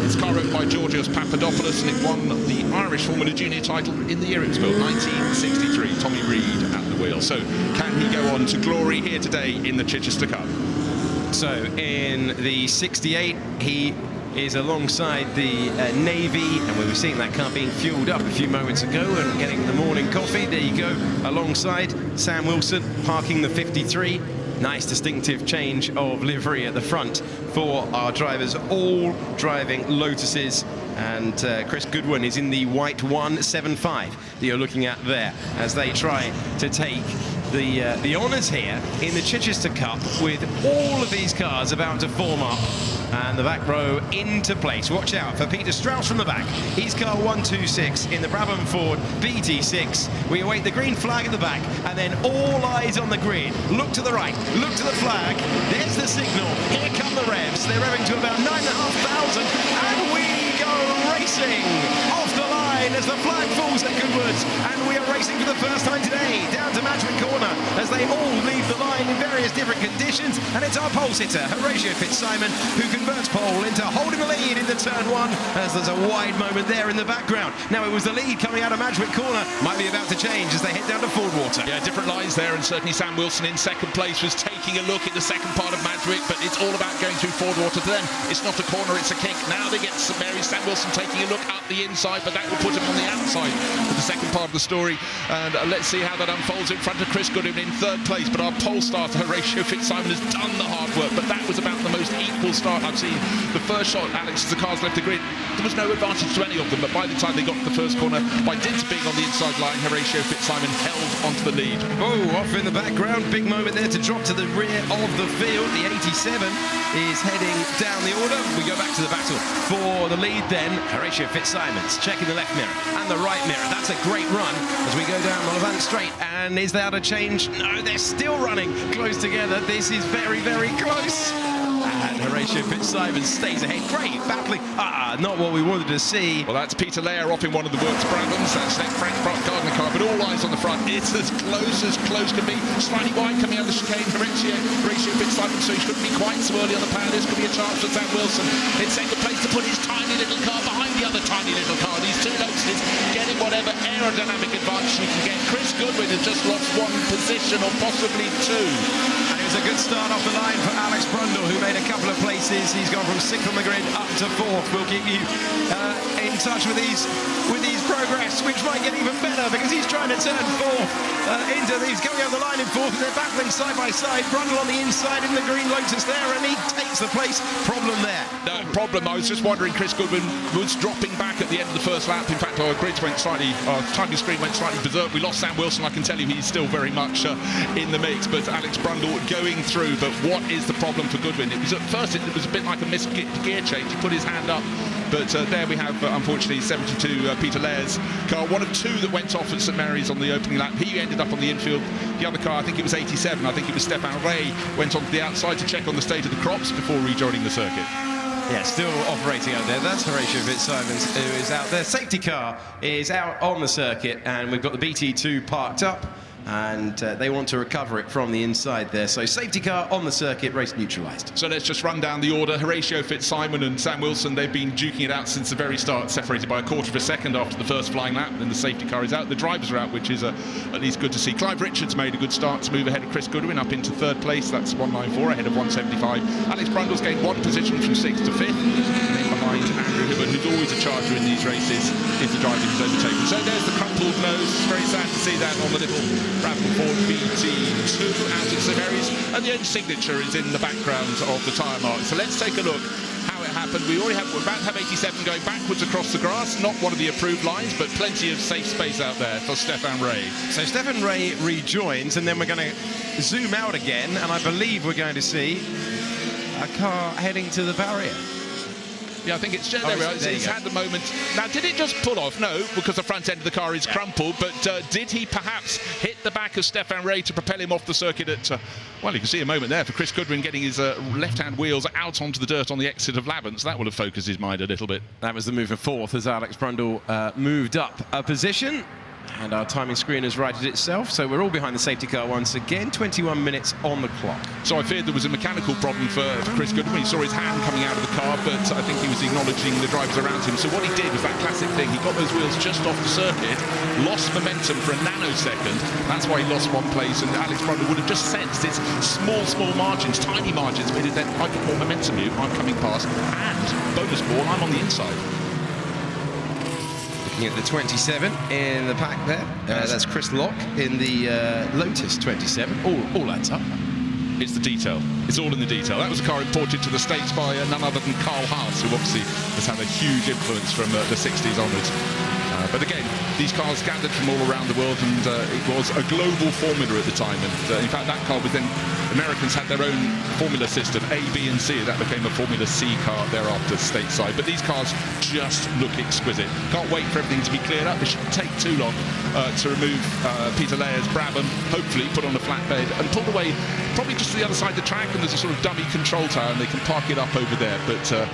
it's car owned by Georgios Papadopoulos, and it won the Irish Formula Junior title in the year it was built, 1963. Tommy Reed at the wheel. So can he go on to glory here today in the Chichester Cup? So in the 68, he is alongside the Navy, and we were seeing that car being fueled up a few moments ago and getting the morning coffee. There you go, alongside Sam Wilson, parking the 53. Nice distinctive change of livery at the front for our drivers, all driving Lotuses. And Chris Goodwin is in the white 175 that you're looking at there as they try to take the honours here in the Chichester Cup with all of these cars about to form up. And the back row into place. Watch out for Peter Strauss from the back. He's car 126 in the Brabham Ford BT6. We await the green flag at the back, and then all eyes on the grid. Look to the right, look to the flag. There's the signal. Here come the revs. They're revving to about 9,500, and we go racing off the line as the flag falls at Goodwood's, and we are racing for the first time today down to Madrid Corner as they all leave the line in various different conditions. And it's our pole sitter, Horatio Fitzsimon, who converts pole into holding the lead into turn 1 as there's a wide moment there in the background. Now it was the lead coming out of Madrid Corner, might be about to change as they head down to Fordwater. Yeah, different lines there, and certainly Sam Wilson in second place was taking a look at the second part of Madrid, but it's all about going through Fordwater to them. It's not a corner, it's a kick. Now they get St Mary's. Sam Wilson taking a look up the inside, but that will put him on the outside for the second part of the story. And let's see how that unfolds in front of Chris Goodwin in third place. But our pole starter, Horatio Fitzsimon, has done the hard work, but that was about the most equal start I've seen. The first shot, Alex, as the cars left the grid, there was no advantage to any of them, but by the time they got to the first corner, by dint of being on the inside line, Horatio Fitzsimon held onto the lead. Oh, off in the background, big moment there to drop to the rear of the field. The 87 is heading down the order. We go back to the battle for the lead then. Horatio Fitzsimon's checking the left mirror and the right mirror. That's a great run as we go down the Levant Straight. And is that a change? No, they're still running close together. This is very, very close. And Horatio Fitzsimon stays ahead. Great battling. Not what we wanted to see. Well, that's Peter Lair off in one of the works Brabhams. That's that Frank Gardner car, but all eyes on the front. It's as close can be. Slightly wide coming out of the chicane. Horatio Fitzsimon, so he shouldn't be quite so early on the power. This could be a chance for Sam Wilson in second place to put his tiny little car behind the other tiny little car. These two Lotuses getting whatever aerodynamic advantage he can get. Chris Goodwin has just lost one position, or possibly two. And it was a good start off the line for Alex Brundle, who made a couple of places. He's gone from 6th on the grid up to 4th. We'll keep you in touch with these progress, which might get even better because he's trying to turn 4th into these, going over the line in 4th, and they're battling side by side. Brundle on the inside in the green Lotus there, and he takes the place. Problem there. No problem. I was just wondering, Chris Goodwin was dropping back at the end of the first lap. In fact, our grids went slightly, our timing screen went slightly berserk. We lost Sam Wilson. I can tell you he's still very much in the mix, but Alex Brundle going through. But what is the problem for Goodwin? It was at first, it was a bit like a missed gear change. He put his hand up, but there we have, unfortunately, 72 Peter Lair's car, one of two that went off at St Mary's on the opening lap. He ended up on the infield. The other car, I think it was 87, I think it was Stefan Ray, went onto the outside to check on the state of the crops before rejoining the circuit. Yeah, still operating out there. That's Horatio Fitzsimon who is out there. Safety car is out on the circuit, and we've got the BT2 parked up, and they want to recover it from the inside there. So safety car on the circuit, race neutralised. So let's just run down the order. Horatio Fitzsimon and Sam Wilson, they've been duking it out since the very start, separated by a quarter of a second after the first flying lap. Then the safety car is out. The drivers are out, which is at least good to see. Clive Richards made a good start to move ahead of Chris Goodwin up into third place. That's 194 ahead of 175. Alex Brundle's gained one position from 6th to 5th. And then behind Andrew Hibbert, who's always a charger in these races if the driving is overtaken. So there's the crumpled nose. Very sad to see that on the little Brabham Ford BT2 out of St Mary's, and the own signature is in the background of the tyre mark. So let's take a look how it happened. We're about to have 87 going backwards across the grass, not one of the approved lines, but plenty of safe space out there for Stefan Ray. So Stefan Ray rejoins, and then we're going to zoom out again, and I believe we're going to see a car heading to the barrier. Yeah, I think it's he's had the moment. Now, did it just pull off? No, because the front end of the car is crumpled, but did he perhaps hit the back of Stefan Ray to propel him off the circuit at, well, you can see a moment there for Chris Goodwin getting his left-hand wheels out onto the dirt on the exit of Lavance. That will have focused his mind a little bit. That was the move for 4th as Alex Brundle moved up a position. And our timing screen has righted itself, so we're all behind the safety car once again. 21 minutes on the clock. So I feared there was a mechanical problem for Chris Goodwin. He saw his hand coming out of the car, but I think he was acknowledging the drivers around him. So what he did was that classic thing. He got those wheels just off the circuit, lost momentum for a nanosecond. That's why he lost one place, and Alex Brundle would have just sensed it's small margins, tiny margins, but then I got more momentum, I'm coming past, and bonus ball, I'm on the inside. At the 27 in the pack there. That's Chris Locke in the Lotus 27. All adds up. It's the detail. It's all in the detail. That was a car imported to the States by none other than Carl Haas, who obviously has had a huge influence from the 60s onwards. But again, these cars gathered from all around the world, and it was a global formula at the time. And in fact, that car was then, Americans had their own formula system, A, B, and C. That became a Formula C car thereafter stateside. But these cars just look exquisite. Can't wait for everything to be cleared up. It shouldn't take too long to remove Peter Layer's Brabham, hopefully put on a flatbed and pulled away probably just to the other side of the track, and there's a sort of dummy control tower, and they can park it up over there. But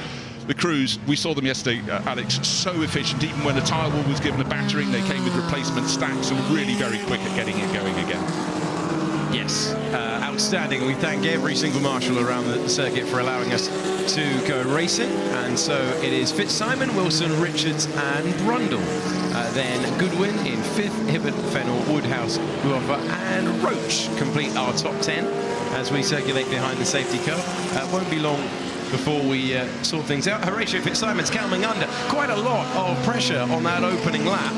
the crews, we saw them yesterday, Alex, so efficient. Even when the tyre wall was given a battering, they came with replacement stacks and really very quick at getting it going again. Yes, outstanding. We thank every single marshal around the circuit for allowing us to go racing. And so it is Fitzsimon, Wilson, Richards and Brundle. Then Goodwin in 5th, Hibbert, Fennell, Woodhouse, Guoffer and Roach complete our top 10 as we circulate behind the safety car. Won't be long before we sort things out. Horatio Fitzsimon's coming under quite a lot of pressure on that opening lap,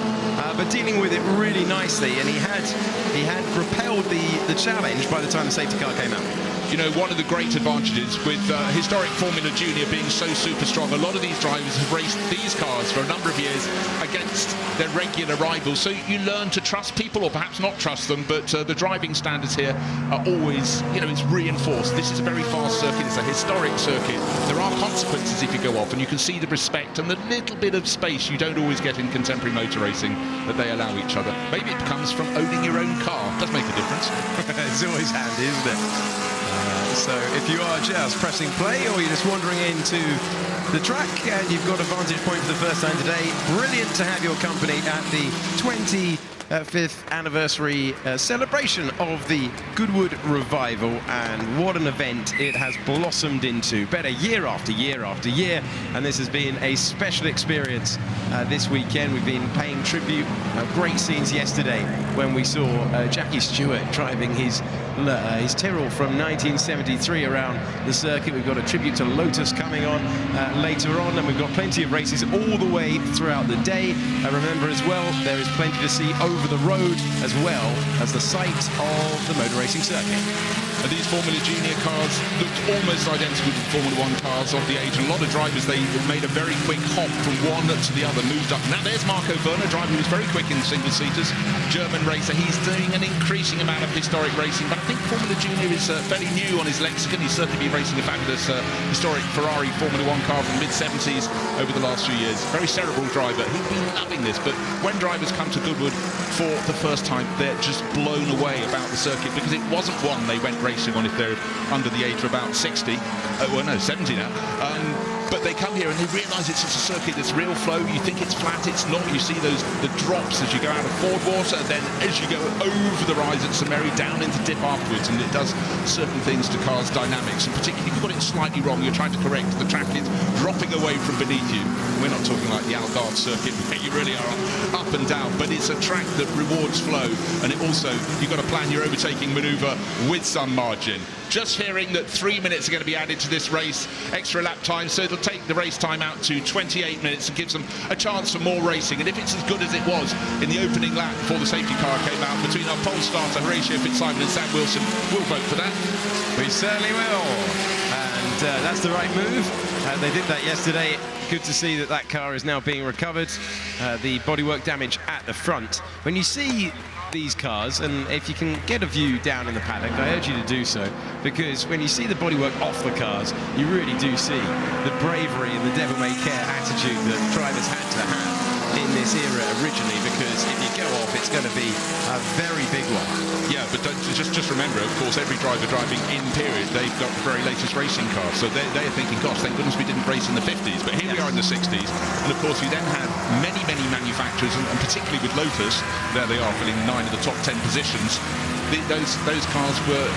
but dealing with it really nicely, and he had repelled the challenge by the time the safety car came out. You know, one of the great advantages with historic Formula Junior being so super strong, a lot of these drivers have raced these cars for a number of years against their regular rivals. So you learn to trust people, or perhaps not trust them, but the driving standards here are always, you know, it's reinforced. This is a very fast circuit. It's a historic circuit. There are consequences if you go off, and you can see the respect and the little bit of space you don't always get in contemporary motor racing that they allow each other. Maybe it comes from owning your own car. Does make a difference. It's always handy, isn't it? So if you are just pressing play, or you're just wandering into the track and you've got a vantage point for the first time today, brilliant to have your company at the 25th anniversary celebration of the Goodwood Revival, and what an event it has blossomed into. Better year after year after year, and this has been a special experience this weekend. We've been paying tribute. Great scenes yesterday when we saw Jackie Stewart driving his Tyrrell from 1973 around the circuit. We've got a tribute to Lotus coming on later on, and we've got plenty of races all the way throughout the day. Remember as well, there is plenty to see over the road as well as the site of the motor racing circuit. And these Formula Junior cars looked almost identical to Formula 1 cars of the age. And a lot of drivers, they made a very quick hop from one to the other, moved up. Now there's Marco Werner, driver who was very quick in single-seaters, German racer. He's doing an increasing amount of historic racing, but I think Formula Junior is fairly new on his lexicon. He's certainly been racing a fabulous historic Ferrari Formula 1 car from the mid-70s over the last few years. Very cerebral driver. He's been loving this, but when drivers come to Goodwood for the first time, they're just blown away about the circuit, because it wasn't one they went racing on if they're under the age of about 60. Well, no, 70 now. But they come here and they realise it's just a circuit that's real flow. You think it's flat, it's not. You see the drops as you go out of Ford water, then as you go over the rise at St Mary, down into dip afterwards, and it does certain things to cars' dynamics. And particularly if you've got it slightly wrong, you're trying to correct, the track is dropping away from beneath you. We're not talking like the Algarve circuit where you really are up and down, but it's a track that rewards flow, and it also, you've got to plan your overtaking manoeuvre with some margin. Just hearing that 3 minutes are going to be added to this race, extra lap time, so it'll take the race time out to 28 minutes and gives them a chance for more racing. And if it's as good as it was in the opening lap before the safety car came out between our pole starter Horatio Fitzsimon and Sam Wilson, we'll vote for that. We certainly will, and that's the right move. They did that yesterday. Good to see that that car is now being recovered. The bodywork damage at the front. When you see these cars, and if you can get a view down in the paddock, I urge you to do so, because when you see the bodywork off the cars, you really do see the bravery and the devil-may-care attitude that drivers had to have in this era originally, because if you go off, it's going to be a very big one. Yeah, but just remember, of course, every driver driving in period, they've got the very latest racing cars, so they're thinking, gosh, thank goodness we didn't race in the 50s, but here we are in the 60s, and of course you then had many manufacturers, and particularly with Lotus, there they are filling 9 of the top 10 positions. Those cars were,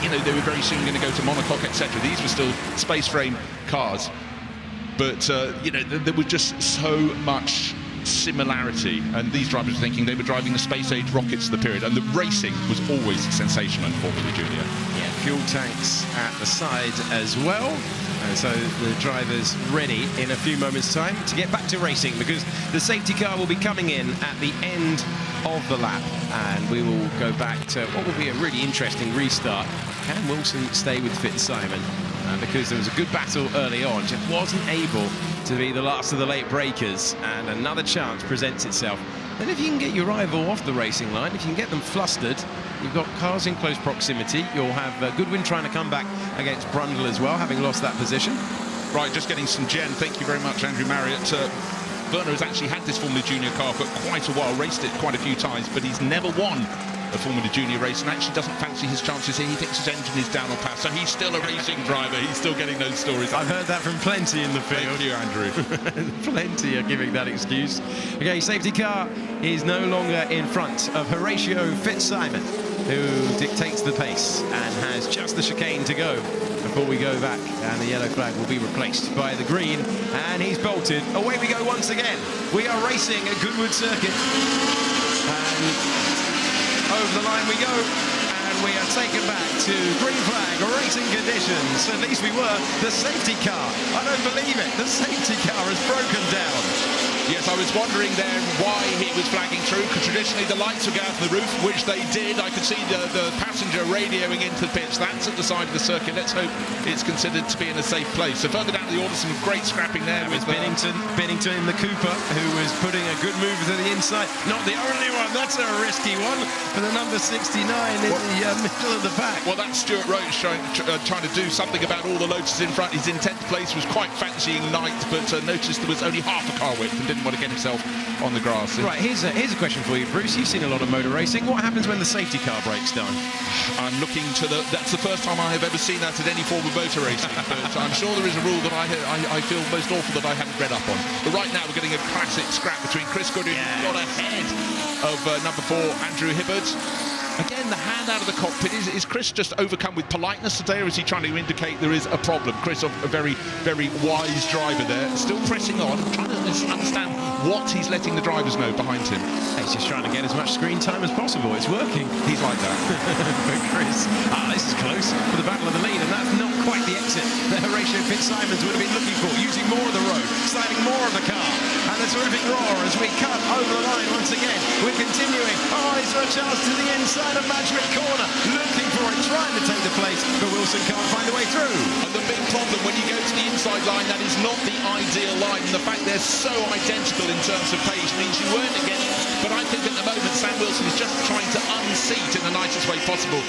you know, they were very soon going to go to monocoque, etc. These were still space frame cars, but you know, there was just so much similarity, and these drivers were thinking they were driving the space age rockets of the period, and the racing was always sensational in Formula Junior. Yeah, fuel tanks at the side as well, And so the driver's ready in a few moments' time to get back to racing, because the safety car will be coming in at the end of the lap, and we will go back to what will be a really interesting restart. Can Wilson stay with Fitzsimon? Because there was a good battle early on, just wasn't able to be the last of the late breakers, and another chance presents itself. And if you can get your rival off the racing line, if you can get them flustered, you've got cars in close proximity. You'll have Goodwin trying to come back against Brundle as well, having lost that position. Right, just getting some gen. Thank you very much, Andrew Marriott. Werner has actually had this Formula Junior car for quite a while, raced it quite a few times, but he's never won a Formula Junior race, and actually doesn't fancy his chances here. He thinks his engine is down on pass, so he's still a racing driver. He's still getting those stories. I've heard that from plenty in the field. Thank you, Andrew. Plenty are giving that excuse. Okay, safety car is no longer in front of Horatio Fitzsimon, who dictates the pace and has just the chicane to go before we go back, and the yellow flag will be replaced by the green, and he's bolted. Away we go once again. We are racing at Goodwood Circuit, and over the line we go, and we are taken back to green flag racing conditions. At least we were. The safety car, I don't believe it, the safety car has broken down. Yes, I was wondering there why he was flagging through, because traditionally the lights would go out of the roof, which they did. I could see the passenger radioing into the pits. That's at the side of the circuit. Let's hope it's considered to be in a safe place. So further down the order, some great scrapping there. With Bennington in the Cooper, who was putting a good move to the inside. Not the only one, that's a risky one for the number 69 in the middle of the pack. Well, that's Stewart Roach trying to do something about all the Lotuses in front. His intent place was quite fancying Knight, but noticed there was only half a car width and didn't want to get himself on the grass. Right, here's a question for you, Bruce. You've seen a lot of motor racing. What happens when the safety car breaks down? I'm looking to that's the first time I have ever seen that at any form of motor racing. But I'm sure there is a rule that I feel most awful that I haven't read up on. But right now we're getting a classic scrap between Chris Goodwin, who got ahead of number 4, Andrew Hibbert. Again, the hand out of the cockpit. Is Chris just overcome with politeness today, or is he trying to indicate there is a problem? Chris, a very, very wise driver there, still pressing on, trying to understand what he's letting the drivers know behind him. He's just trying to get as much screen time as possible. It's working. He's like that. But Chris, this is close for the battle of the lead, and that's not quite the exit that Horatio Fitzsimons would have been looking for, using more of the road, sliding more of the car, and a terrific roar as we cut over the line once again. We're continuing. Is there a chance to the inside of Madrid corner? Looking for it, trying to take the place, but Wilson can't find a way through. And the big problem when you go to the inside line, that is not the ideal line, and the fact they're so identical in terms of pace means you weren't getting. But I think at the moment Sam Wilson is just trying to unseat in the nicest way possible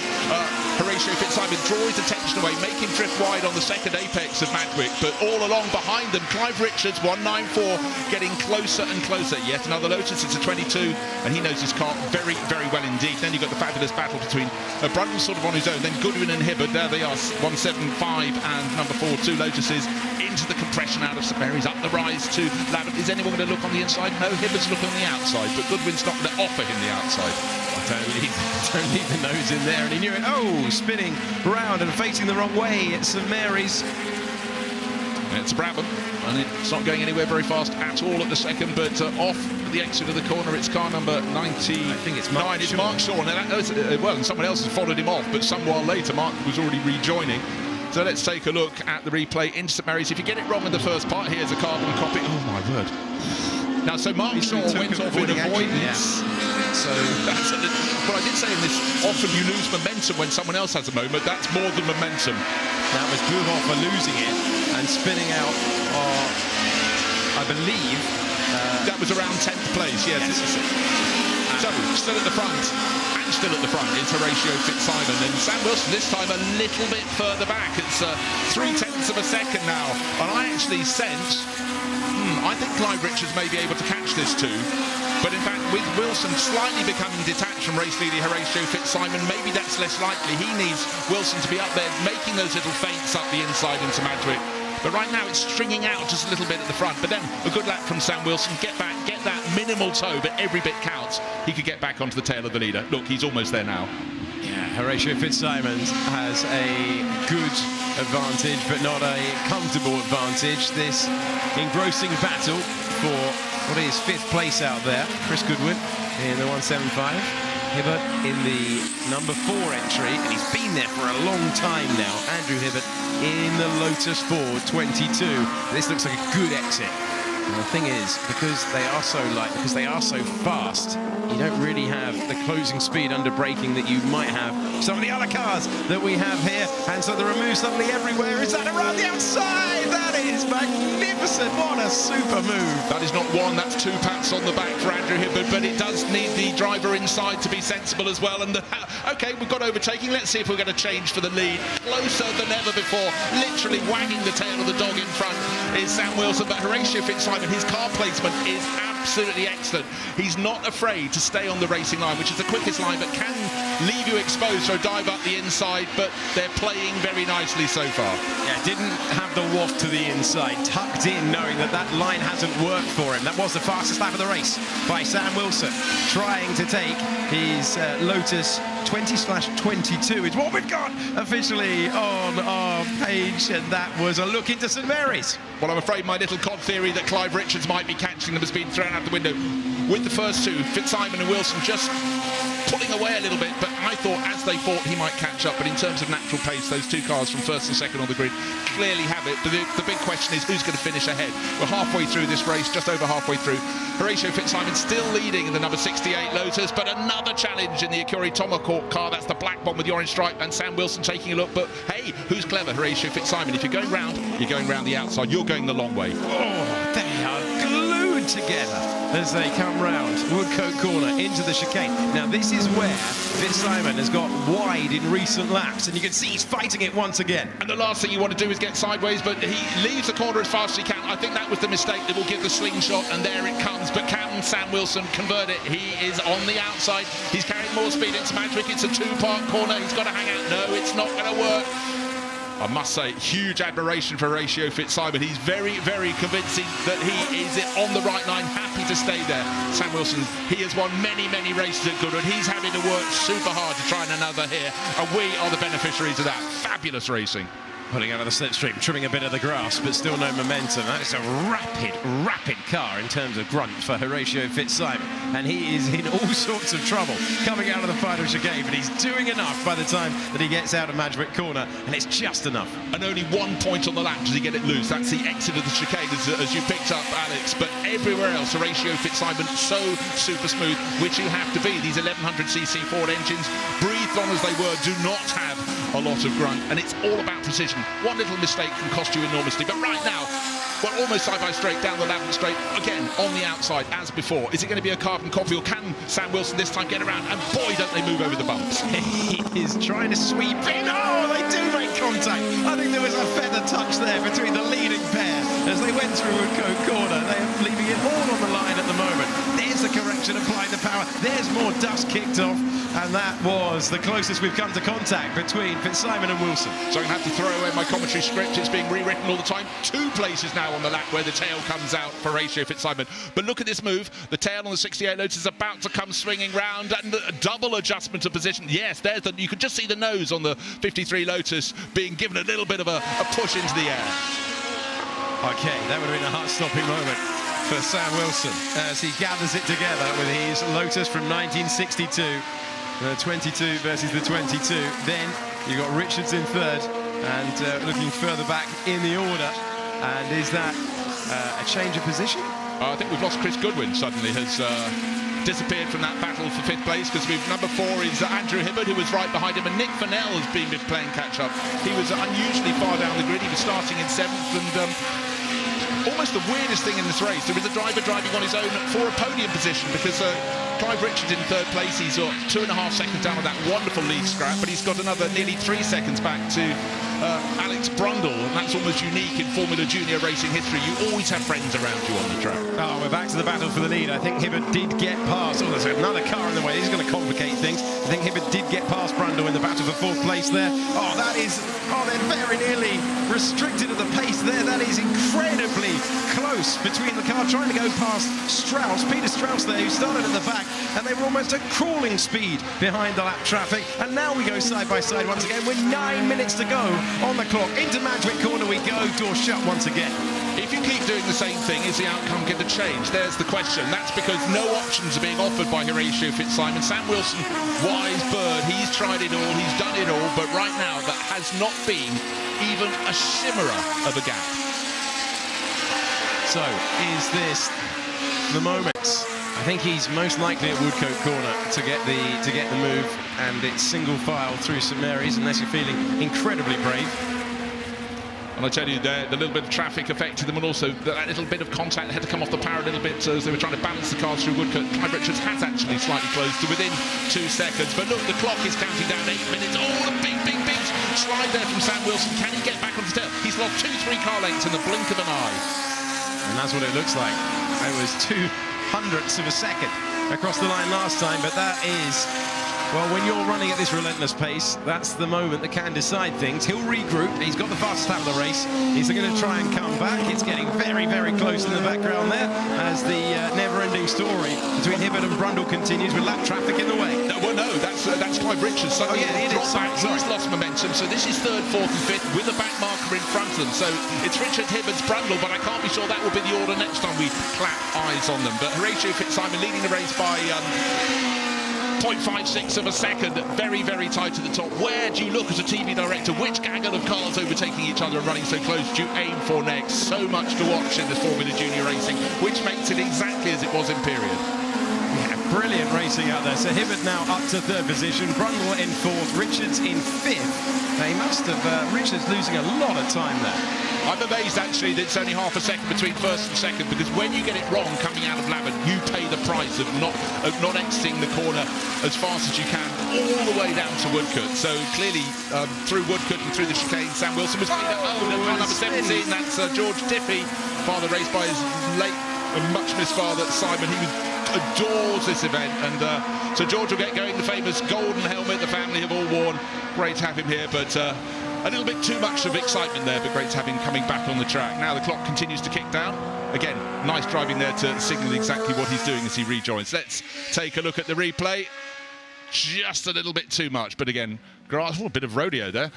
Horatio Fitzsimon, draw his attention away, make him drift wide on the second apex of Madwick, but all along behind them, Clive Richards, 194, getting closer and closer. Yet another Lotus, it's a 22, and he knows his car very, very well indeed. Then you've got the fabulous battle between Brundle sort of on his own, then Goodwin and Hibbert, there they are, 175 and number 4, 2 Lotuses, into the compression out of St Mary's, up the rise to Lavant. Is anyone going to look on the inside? No, Hibbert's looking on the outside, but Goodwin's not going to offer him the outside. Don't leave the nose in there, and he knew it. Spinning round and facing the wrong way at St Mary's. It's Brabham, and it's not going anywhere very fast at all at the second, but off at the exit of the corner, it's car number 90. I think it's Mark Shaw. Mark Shaw. Well, and someone else has followed him off, but some while later, Mark was already rejoining. So let's take a look at the replay into St Mary's. If you get it wrong in the first part, here's a carbon copy. Oh, my word. Now, so Mark Shaw went off in avoidance. So that's what I did say in this. Often you lose momentum when someone else has a moment. That's more than momentum. That was Buhofer losing it and spinning out, I believe. That was around 10th place, yes. So, still at the front. And still at the front is Horatio Fitzsimon. And Sam Wilson this time a little bit further back. It's 0.3 of a second now. And I actually sense... I think Clive Richards may be able to catch this too, but in fact with Wilson slightly becoming detached from race leader Horatio Fitzsimon, maybe that's less likely. He needs Wilson to be up there making those little feints up the inside into Madwick, but right now it's stringing out just a little bit at the front. But then a good lap from Sam Wilson, get back, get that minimal toe, but every bit counts. He could get back onto the tail of the leader. Look, he's almost there now. Yeah, Horatio Fitzsimon has a good advantage, but not a comfortable advantage. This engrossing battle for what is 5th place out there. Chris Goodwin in the 175. Hibbert in the number 4 entry, and he's been there for a long time now. Andrew Hibbert in the Lotus Ford 22. This looks like a good exit. And the thing is, because they are so light, because they are so fast, you don't really have the closing speed under braking that you might have some of the other cars that we have here. And so the remove suddenly everywhere. Is that around the outside? That is magnificent. What a super move. That is not one, that's 2 pats on the back for Andrew Hibbert, but it does need the driver inside to be sensible as well. And okay, we've got overtaking. Let's see if we're going to change for the lead. Closer than ever before, literally wagging the tail of the dog in front is Sam Wilson, but Horatio Fitzsimon, his car placement is absolutely excellent. He's not afraid to stay on the racing line, which is the quickest line, but can leave you exposed for a dive up the inside, but they're playing very nicely so far. Yeah, didn't have the waft to the inside, tucked in, knowing that that line hasn't worked for him. That was the fastest lap of the race by Sam Wilson, trying to take his Lotus 20/22 is what we've got officially on our page, and that was a look into St Mary's. Well, I'm afraid my little cod theory that Clive Richards might be catching them has been thrown out the window. With the first two, Fitzsimon and Wilson just pulling away a little bit, but I thought as they fought he might catch up. But in terms of natural pace, those two cars from first and second on the grid clearly have it. But the big question is who's going to finish ahead. We're halfway through this race, just over halfway through. Horatio Fitzsimon still leading in the number 68 Lotus, but another challenge in the Acuri Tomahawk car. That's the black one with the orange stripe, and Sam Wilson taking a look. But hey, who's clever? Horatio Fitzsimon. If you're going round, you're going round the outside. You're going the long way. Oh, they are glued together as they come round Woodcote Corner into the chicane. Now this is where Fitzsimon has got wide in recent laps, and you can see he's fighting it once again. And the last thing you want to do is get sideways, but he leaves the corner as fast as he can. I think that was the mistake that will give the slingshot, and there it comes. But can Sam Wilson convert it? He is on the outside. He's carrying more speed into Madrick. It's a two-part corner. He's got to hang out. No, it's not going to work. I must say, huge admiration for Horatio Fitzsimon. He's very, very convincing that he is on the right line, happy to stay there. Sam Wilson, he has won many, many races at Goodwood. He's having to work super hard to try and another here, and we are the beneficiaries of that. Fabulous racing. Pulling out of the slipstream, trimming a bit of the grass, but still no momentum. That is a rapid car in terms of grunt for Horatio Fitzsimon. And he is in all sorts of trouble coming out of the final chicane, but he's doing enough by the time that he gets out of Madrick Corner, and it's just enough. And only 1 point on the lap does he get it loose. That's the exit of the chicane, as you picked up, Alex. But everywhere else, Horatio Fitzsimon, so super smooth, which you have to be. These 1100cc Ford engines, breathed on as they were, do not have a lot of grunt, and it's all about precision. One little mistake can cost you enormously, but right now we're almost side by straight down the Lavender straight, again on the outside as before. Is it going to be a carbon copy, or can Sam Wilson this time get around? And boy, don't they move over the bumps. He is trying to sweep in. Oh, they do make contact. I think there was a feather touch there between the leading pair as they went through Woodcote Corner. They are leaving it all on the line at the moment. There's the correction, applying the power. There's more dust kicked off, and that was the closest we've come to contact between Fitzsimon and Wilson. So I'm going to have to throw away my commentary script. It's being rewritten all the time. 2 places now on the lap where the tail comes out for Horatio Fitzsimon. But look at this move. The tail on the 68 Lotus is about to come swinging round, and a double adjustment of position. Yes, there's you could just see the nose on the 53 Lotus being given a little bit of a push into the air. Okay, that would have been a heart-stopping moment for Sam Wilson as he gathers it together with his Lotus from 1962. The 22 versus the 22. Then you've got Richards in third, and looking further back in the order. And is that a change of position? I think we've lost Chris Goodwin. Suddenly has disappeared from that battle for 5th place, because number 4 is Andrew Hibbert, who was right behind him, and Nick Fennell has been playing catch-up. He was unusually far down the grid. He was starting in 7th, and almost the weirdest thing in this race, there is a driver driving on his own for a podium position, because Clive Richards in 3rd place. He's got 2.5 seconds down on that wonderful lead scrap, but he's got another nearly 3 seconds back to Alex Brundle, and that's almost unique in Formula Junior racing history. You always have friends around you on the track. Oh, we're back to the battle for the lead. I think Hibbert did get past. Oh, there's another car in the way. This is going to complicate things. I think Hibbert did get past Brundle in the battle for 4th place there. Oh, that is... Oh, they're very nearly restricted at the pace there. That is incredibly close between the car trying to go past Strauss, Peter Strauss there, who started at the back, and they were almost at crawling speed behind the lap traffic. And now we go side by side once again with 9 minutes to go on the clock. Into Madrick Corner we go, door shut once again. If you you keep doing the same thing, is the outcome going to change? There's the question. That's because no options are being offered by Horatio Fitzsimon. Sam Wilson, wise bird, he's tried it all, he's done it all, but right now that has not been even a shimmerer of a gap. So, is this the moment? I think he's most likely at Woodcote Corner to get the move, and it's single file through St Mary's unless you're feeling incredibly brave. And I tell you, the little bit of traffic affected them, and also that little bit of contact had to come off the power a little bit as they were trying to balance the cars through Woodcote. Clive Richards has actually slightly closed to within 2 seconds, but look, the clock is counting down 8 minutes. Oh, a big slide there from Sam Wilson. Can he get back on the tail? He's lost 2-3 car lengths in the blink of an eye. And that's what it looks like. It was 0.02 of a second across the line last time, but that is, well, when you're running at this relentless pace, that's the moment that can decide things. He'll regroup. He's got the fastest lap of the race. He's going to try and come back. It's getting very, very close in the background there as the never-ending story between Hibbert and Brundle continues with lap traffic in the way. Well, no, that's Clive Richards. Oh, yeah, it is. He's lost momentum, so this is 3rd, 4th and 5th with a back marker in front of them. So it's Richard, Hibbert's, Brundle, but I can't be sure that will be the order next time we clap eyes on them. But Horatio Fitzsimon leading the race by 0.56 of a second, very, very tight to the top. Where do you look as a TV director? Which gaggle of cars overtaking each other and running so close do you aim for next? So much to watch in this Formula Junior racing, which makes it exactly as it was in period. Brilliant racing out there. So Hibbert now up to 3rd position, Brundle in 4th, Richards in 5th. They must have, Richards losing a lot of time there. I'm amazed actually that it's only half a second between 1st and 2nd, because when you get it wrong coming out of Lavant, you pay the price of not exiting the corner as fast as you can all the way down to Woodcote. So clearly through Woodcote and through the chicane, Sam Wilson was clean up. Oh, number 17, that's George Diffie, father raced by his late and much missed father Simon. He adores this event, and so George will get going. The famous golden helmet the family have all worn. Great to have him here, but a little bit too much of excitement there, but great to have him coming back on the track. Now the clock continues to kick down. Again, nice driving there to signal exactly what he's doing as he rejoins. Let's take a look at the replay. Just a little bit too much, but again, a bit of rodeo there.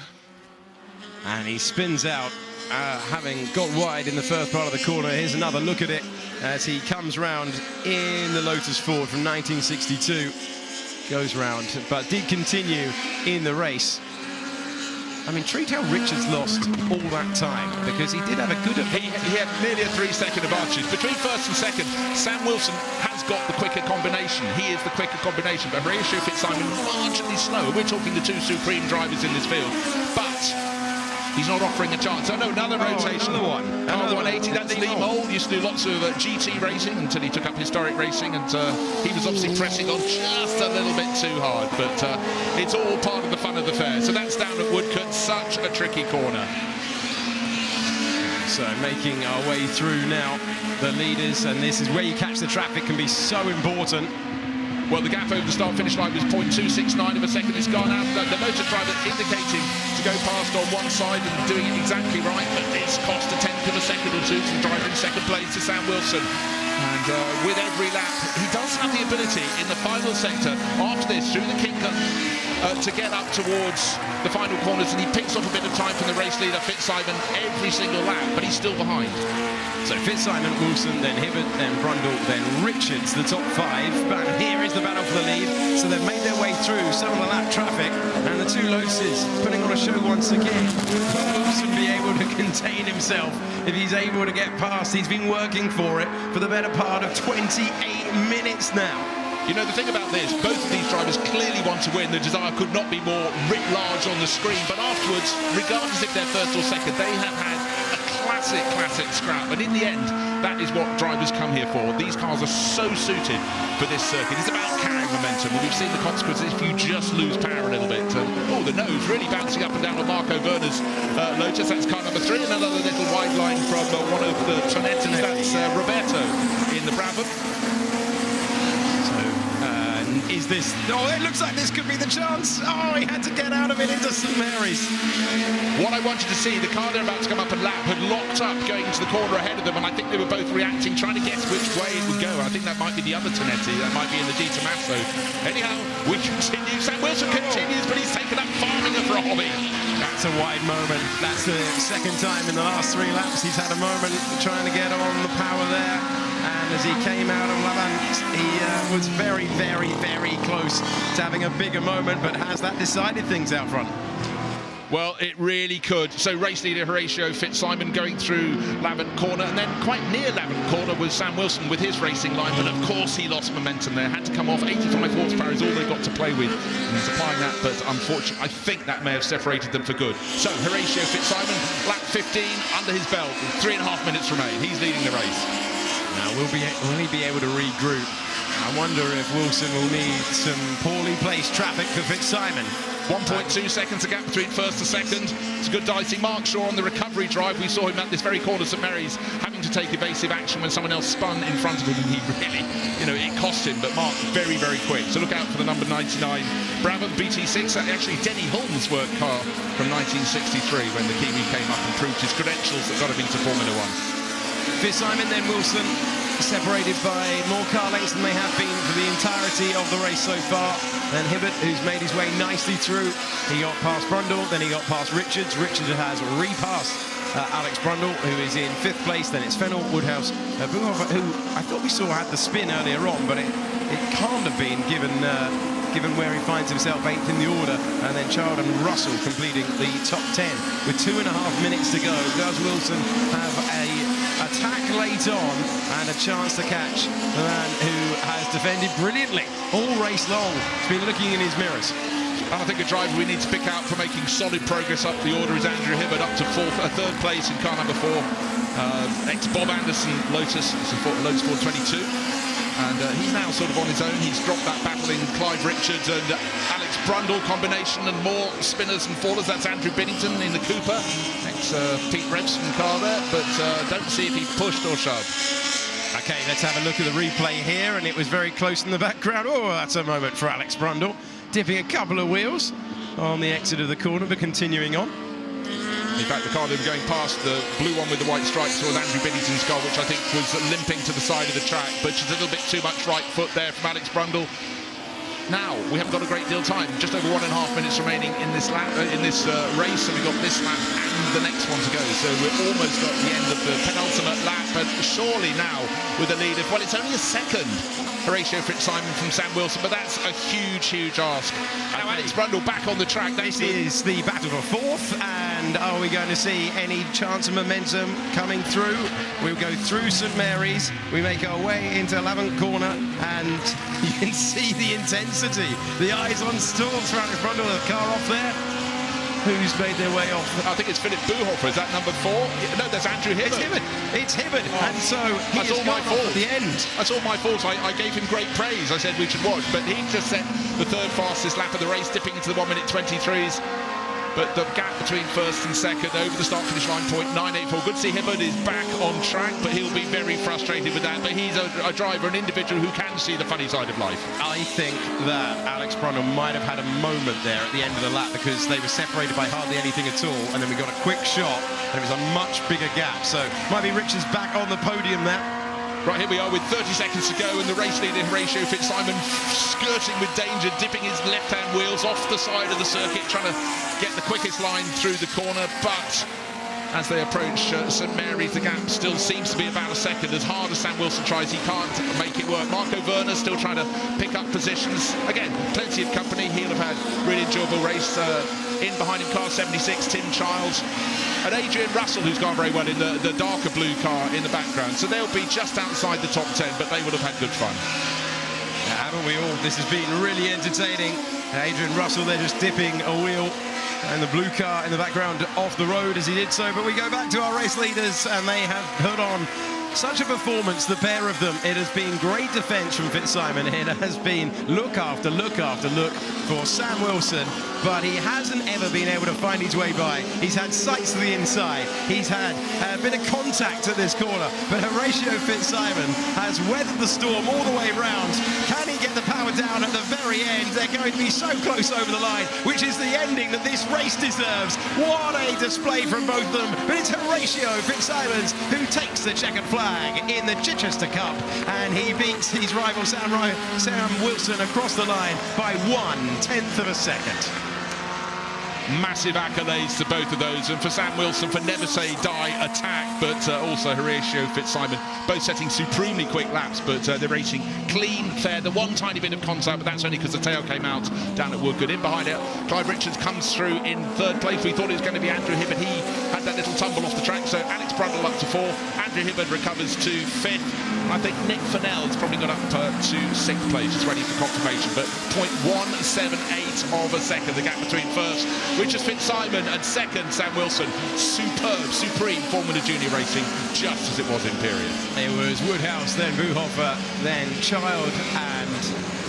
And he spins out, having got wide in the first part of the corner. Here's another look at it as he comes round in the Lotus Ford from 1962. Goes round, but did continue in the race. I'm intrigued how Richards lost all that time, because he did have a good... He had nearly a 3-second advantage. Between 1st and 2nd, Sam Wilson has got the quicker combination. He is the quicker combination, but Horatio Fitzsimon marginally slower. We're talking the 2 supreme drivers in this field, but he's not offering a chance. Oh no, another rotation. Another one. Another 180. That's Lee Mould. Used to do lots of GT racing until he took up historic racing, and he was obviously pressing on just a little bit too hard. But it's all part of the fun of the fair. So that's down at Woodcote. Such a tricky corner. So making our way through now, the leaders, and this is where you catch the traffic can be so important. Well, the gap over the start-finish line was 0.269 of a second. It's gone out. The motor driver indicating to go past on one side and doing it exactly right, but it's cost a 1/10 of a second or two from driving in 2nd place to Sam Wilson. And with every lap, he does have the ability in the final sector after this, through the kick to get up towards the final corners, and he picks off a bit of time from the race leader, Fitzsimon, every single lap, but he's still behind. So Fitzsimon, Wilson, then Hibbert, then Brundle, then Richards, the top 5. But here is the battle for the lead. So they've made their way through some of the lap traffic, and the 2 Lotuses putting on a show once again. Wilson be able to contain himself if he's able to get past. He's been working for it for the better part of 28 minutes now. You know, the thing about this, both of these drivers clearly want to win. The desire could not be more writ large on the screen. But afterwards, regardless if they're 1st or 2nd, they have had a classic scrap. And in the end, that is what drivers come here for. These cars are so suited for this circuit. It's about carrying momentum. And we've seen the consequences if you just lose power a little bit. The nose really bouncing up and down on Marco Werner's Lotus. That's car number 3. And another little wide line from one of the Tonettis. That's Roberto in the Brabham. Is this... Oh, it looks like this could be the chance. Oh, he had to get out of it into St Mary's. What I wanted to see, the car they're about to come up and lap had locked up going to the corner ahead of them, and I think they were both reacting, trying to guess which way it would go. I think that might be the other Tonetti. That might be in the Di Tommaso. Anyhow, we continue. Sam Wilson continues, but he's taken up farming for a hobby. That's a wide moment. That's the second time in the last 3 laps he's had a moment trying to get on the power there. And as he came out of Lavant, he was very, very, very close to having a bigger moment, but has that decided things out front? Well, it really could. So race leader Horatio Fitzsimon going through Lavant corner, and then quite near Lavant corner was Sam Wilson with his racing line, but of course he lost momentum there. Had to come off. 85 horsepower is all they got to play with. And he's applying that, but unfortunately, I think that may have separated them for good. So Horatio Fitzsimon, lap 15 under his belt, with 3.5 minutes remain. He's leading the race. Now, will he be able to regroup? I wonder if Wilson will need some poorly placed traffic for Fitzsimon. 1.2 seconds a gap between first and second. It's a good dicing. Mark Shaw on the recovery drive. We saw him at this very corner, St Mary's, having to take evasive action when someone else spun in front of him, and he really, it cost him. But Mark, very, very quick. So look out for the number 99 Brabham BT6. Actually, Denny Holmes' work car from 1963 when the Kiwi came up and proved his credentials that got him into Formula 1. Fitzsimon, then Wilson, separated by more car lengths than they have been for the entirety of the race so far. Then Hibbert, who's made his way nicely through. He got past Brundle, then he got past Richards. Richards has repassed Alex Brundle, who is in 5th place. Then it's Fennell, Woodhouse, Buhoff, who I thought we saw had the spin earlier on, but it can't have been given where he finds himself 8th in the order. And then Child and Russell completing the top 10 with 2.5 minutes to go. Does Wilson have a attack late on and a chance to catch the man who has defended brilliantly all race long? He's been looking in his mirrors. And I think a driver we need to pick out for making solid progress up the order is Andrew Hibbert, up to 3rd place in car number 4. Ex-Bob Anderson Lotus, it's a Lotus 422. And he's now sort of on his own. He's dropped that battle in Clive Richards and Alex Brundle combination, and more spinners and fallers. That's Andrew Binnington in the Cooper. Ex-Pete Revson car there, but don't see if he pushed or shoved. OK, let's have a look at the replay here, and it was very close in the background. Oh, that's a moment for Alex Brundle, dipping a couple of wheels on the exit of the corner, but continuing on. In fact, the car that was going past, the blue one with the white stripes, was Andrew Binnington's car, which I think was limping to the side of the track, but just a little bit too much right foot there from Alex Brundle. Now, we haven't got a great deal of time, just over 1.5 minutes remaining in this lap, race, so we've got this lap and the next one to go. So we're almost at the end of the penultimate lap, but surely now with the lead of, well, it's only a second, Horatio Fitzsimon from Sam Wilson, but that's a huge, huge ask. Now Alex Brundle back on the track. This is the battle for 4th, and are we going to see any chance of momentum coming through? We'll go through St Mary's, we make our way into Lavant corner, and you can see the intensity. The eyes on stalls for Alex Brundle, the car off there. Who's made their way off? I think it's Philip Buhofer. Is that number 4? No, there's Andrew Hibbert. It's Hibbert. Oh. And so that's all my fault. At the end. That's all my fault. I gave him great praise. I said we should watch, but he just set the 3rd fastest lap of the race, dipping into the 1:23s. But the gap between 1st and 2nd over the start-finish line point, 9.84. Good to see Hibbert is back on track, but he'll be very frustrated with that. But he's a driver, an individual who can see the funny side of life. I think that Alex Brundle might have had a moment there at the end of the lap because they were separated by hardly anything at all, and then we got a quick shot, and it was a much bigger gap. So might be Richards back on the podium there. Right, here we are with 30 seconds to go, and the race leader, Horatio Fitzsimon, skirting with danger, dipping his left-hand wheels off the side of the circuit, trying to get the quickest line through the corner, but as they approach St Mary's, the gap still seems to be about a second. As hard as Sam Wilson tries, he can't make it work. Marco Werner still trying to pick up positions. Again, plenty of company. He'll have had a really enjoyable race. In behind him, car 76, Tim Childs. And Adrian Russell, who's gone very well in the darker blue car in the background. So they'll be just outside the top 10, but they would have had good fun. Yeah, haven't we all? This has been really entertaining. Adrian Russell, they're just dipping a wheel, and the blue car in the background off the road as he did so. But we go back to our race leaders, and they have put on such a performance, the pair of them. It has been great defence from Fitzsimon. It has been look after look after look for Sam Wilson, but he hasn't ever been able to find his way by. He's had sights to the inside. He's had a bit of contact at this corner, but Horatio Fitzsimon has weathered the storm all the way round. Can he get the power down at the very end? They're going to be so close over the line, which is the ending that this race deserves. What a display from both of them, but it's Horatio Fitzsimon who takes the checkered flag in the Chichester Cup, and he beats his rival Sam Wilson across the line by 1/10 of a second. massive accolades to both of those, and for Sam Wilson for never say die attack, but also Horatio Fitzsimon, both setting supremely quick laps, but they're racing clean, fair. The one tiny bit of contact, but that's only because the tail came out down at Woodgood. In behind it, Clive Richards comes through in third place. We thought it was going to be Andrew Hibbard. He had that little tumble off the track, so Alex Brundle up to 4. Andrew Hibbard recovers to 5th. I think Nick Fennell's probably got up to 6th place, just ready for confirmation, but 0.178 of a second, the gap between first, which is Fitzsimon, and second, Sam Wilson. Superb, supreme Formula Junior racing, just as it was in period. It was Woodhouse, then Buhofer, then Child, and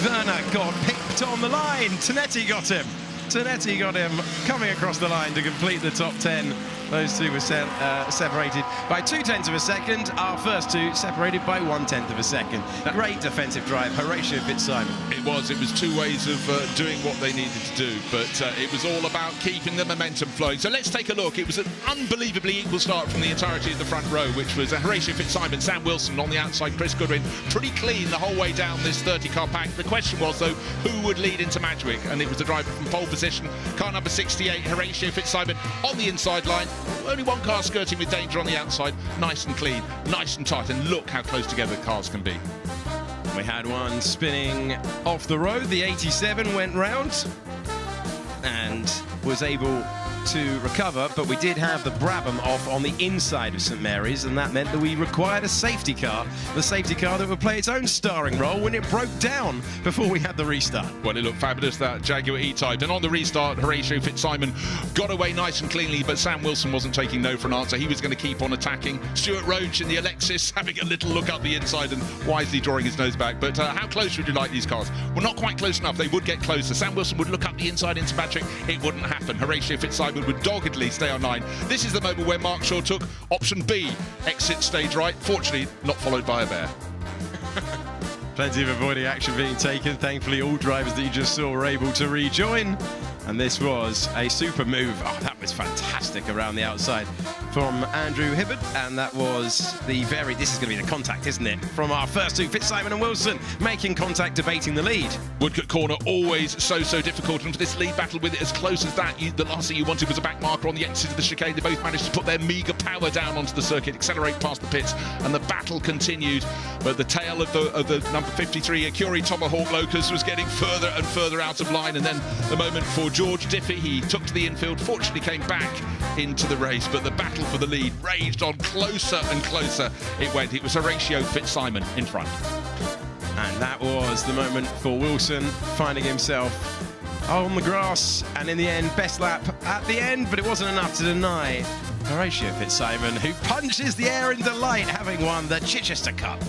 Werner got picked on the line. Tonetti got him. Tonetti got him coming across the line to complete the top 10. Those two were separated by 0.2 of a second. Our first two separated by 0.1 of a second. Great defensive drive, Horatio Fitzsimon. It was two ways of doing what they needed to do, but it was all about keeping the momentum flowing. So let's take a look. It was an unbelievably equal start from the entirety of the front row, which was Horatio Fitzsimon, Sam Wilson on the outside, Chris Goodwin, pretty clean the whole way down this 30-car pack. The question was, though, who would lead into Madgwick? And it was the driver from pole position, car number 68, Horatio Fitzsimon, on the inside line. Only one car skirting with danger on the outside. Nice and clean, nice and tight, and look how close together cars can be. We had one spinning off the road. The 87 went round and was able to recover, but we did have the Brabham off on the inside of St Mary's, and that meant that we required a safety car, the safety car that would play its own starring role when it broke down before we had the restart. Well, it looked fabulous, that Jaguar E-Type, and on the restart, Horatio Fitzsimon got away nice and cleanly, but Sam Wilson wasn't taking no for an answer. He was going to keep on attacking. Stuart Roach in the Alexis having a little look up the inside and wisely drawing his nose back. But how close would you like these cars? Well, not quite close enough. They would get closer. Sam Wilson would look up the inside into Patrick. It wouldn't happen. Horatio Fitzsimon would doggedly stay on 9. This is the moment where Mark Shaw took option B, exit stage right. Fortunately, not followed by a bear. Plenty of avoiding action being taken. Thankfully, all drivers that you just saw were able to rejoin. And this was a super move. Oh, that was fantastic around the outside from Andrew Hibbard. And that was this is going to be the contact, isn't it? From our first two, Fitzsimon and Wilson, making contact, debating the lead. Woodcote corner, always so difficult. And for this lead battle with it as close as that, the last thing you wanted was a back marker on the exit of the chicane. They both managed to put their meagre power down onto the circuit, accelerate past the pits, and the battle continued. But the tail of the number 53, Curie Tomahawk Locus, was getting further and further out of line. And then the moment for George Diffie, he took to the infield, fortunately came back into the race, but the battle for the lead raged on. Closer and closer it went. It was Horatio Fitzsimon in front. And that was the moment for Wilson, finding himself on the grass, and in the end, best lap at the end, but it wasn't enough to deny Horatio Fitzsimon, who punches the air in delight, having won the Chichester Cup.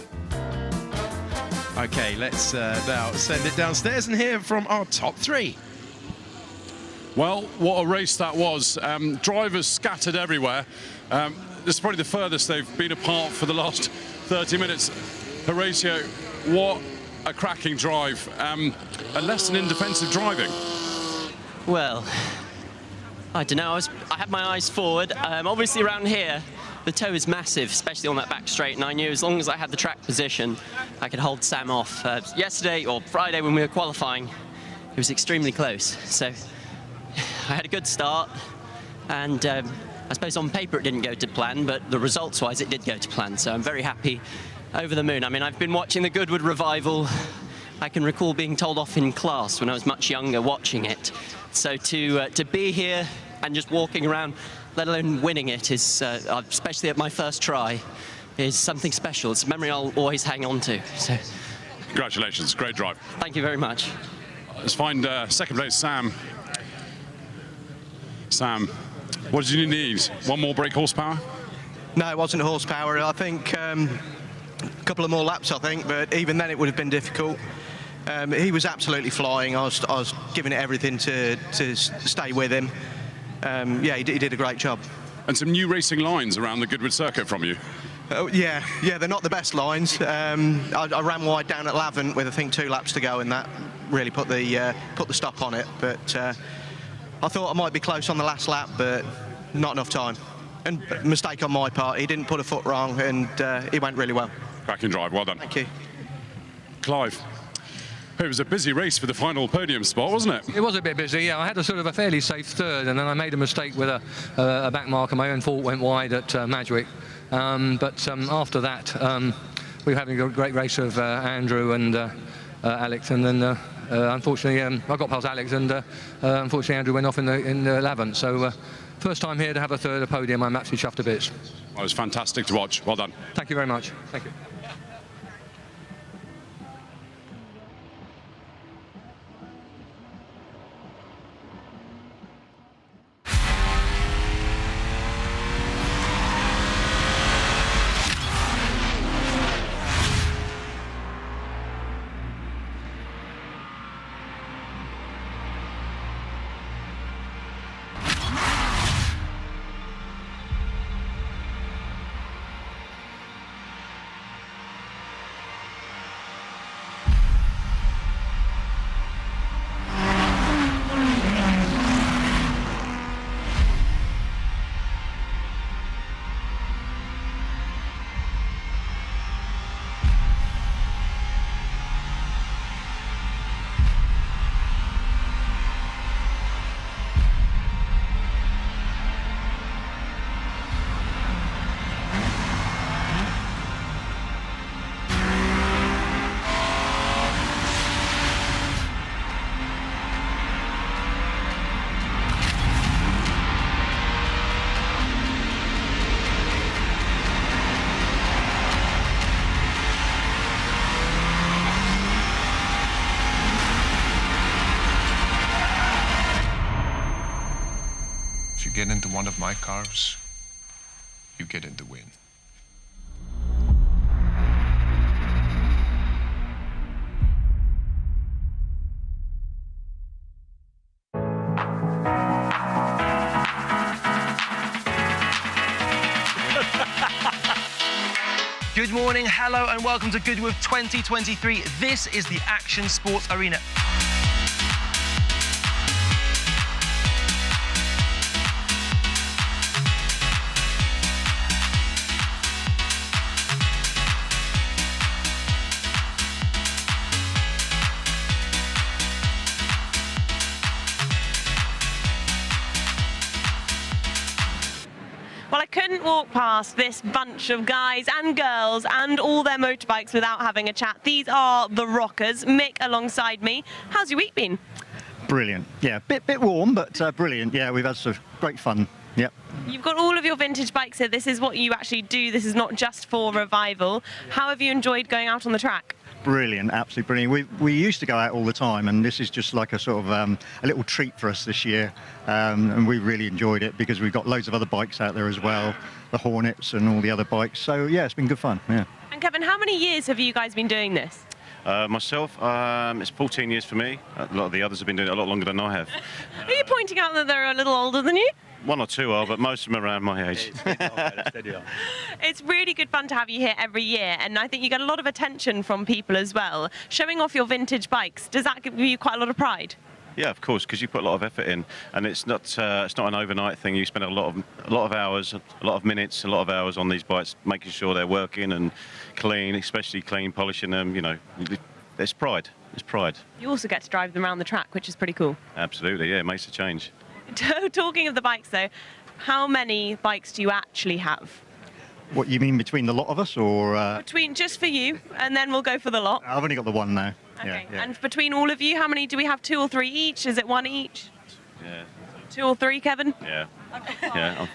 Okay, let's now send it downstairs and hear from our top 3. Well, what a race that was. Drivers scattered everywhere. This is probably the furthest they've been apart for the last 30 minutes. Horatio, what a cracking drive. And less than indefensive driving. Well, I don't know. I had my eyes forward. Obviously around here, the toe is massive, especially on that back straight, and I knew as long as I had the track position, I could hold Sam off. Yesterday, or Friday when we were qualifying, it was extremely close. So I had a good start, and I suppose on paper it didn't go to plan, but the results-wise it did go to plan, so I'm very happy, over the moon. I mean, I've been watching the Goodwood Revival. I can recall being told off in class when I was much younger watching it. So to be here and just walking around, let alone winning it, is, especially at my first try, is something special. It's a memory I'll always hang on to. So, congratulations, great drive. Thank you very much. Let's find second place, Sam. Sam, what did you need? One more brake horsepower? No, it wasn't horsepower. I think a couple of more laps, I think, but even then it would have been difficult. He was absolutely flying. I was giving it everything to stay with him. Yeah, he did a great job. And some new racing lines around the Goodwood circuit from you. Yeah, they're not the best lines. I ran wide down at Lavant with I think 2 laps to go, and that really put the stop on it. But I thought I might be close on the last lap, but not enough time. And mistake on my part. He didn't put a foot wrong, and he went really well. Cracking drive, well done. Thank you. Clive, It was a busy race for the final podium spot, wasn't it? It was a bit busy, yeah. I had a sort of a fairly safe third, and then I made a mistake with a back marker. My own fault, went wide at Madgwick. But after that, we were having a great race of Andrew and Alex, and then unfortunately I got past Alex, and unfortunately Andrew went off in the 11th. So first time here to have a third, a podium. I'm absolutely chuffed to bits. Well, it was fantastic to watch. Well done. Thank you very much. Thank you. Get into one of my cars, you get in the win. Good morning, hello, and welcome to Goodwood 2023. This is the Action Sports Arena. Well, I couldn't walk past this bunch of guys and girls and all their motorbikes without having a chat. These are the Rockers. Mick alongside me. How's your week been? Brilliant. Yeah, bit warm, but brilliant. Yeah, we've had some great fun. Yep. You've got all of your vintage bikes here. This is what you actually do. This is not just for Revival. How have you enjoyed going out on the track? Brilliant, absolutely brilliant. We used to go out all the time, and this is just like a sort of a little treat for us this year, and we really enjoyed it because we've got loads of other bikes out there as well, the Hornets and all the other bikes. So yeah, it's been good fun. Yeah. And Kevin, how many years have you guys been doing this? Myself, it's 14 years for me. A lot of the others have been doing it a lot longer than I have. Are you pointing out that they're a little older than you? One or two are, but most of them are around my age. It's really good fun to have you here every year, and I think you get a lot of attention from people as well. Showing off your vintage bikes, does that give you quite a lot of pride? Yeah, of course, because you put a lot of effort in, and it's not an overnight thing. You spend a lot of hours, a lot of minutes, a lot of hours on these bikes, making sure they're working and clean, especially clean, polishing them. You know, there's pride. There's pride. You also get to drive them around the track, which is pretty cool. Absolutely, yeah, it makes a change. Talking of the bikes, though, how many bikes do you actually have? What, you mean between the lot of us, or...? Between, just for you, and then we'll go for the lot. I've only got the one now. Okay, yeah. And between all of you, how many do we have? 2 or 3 each? Is it 1 each? Yeah. 2 or 3, Kevin? Yeah. Yeah.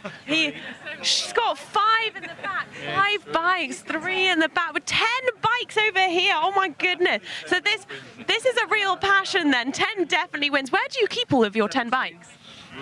She's got 5 in the back. 5 bikes, 3 in the back, with 10 bikes over here. Oh my goodness! So this is a real passion. Then 10 definitely wins. Where do you keep all of your 10 bikes?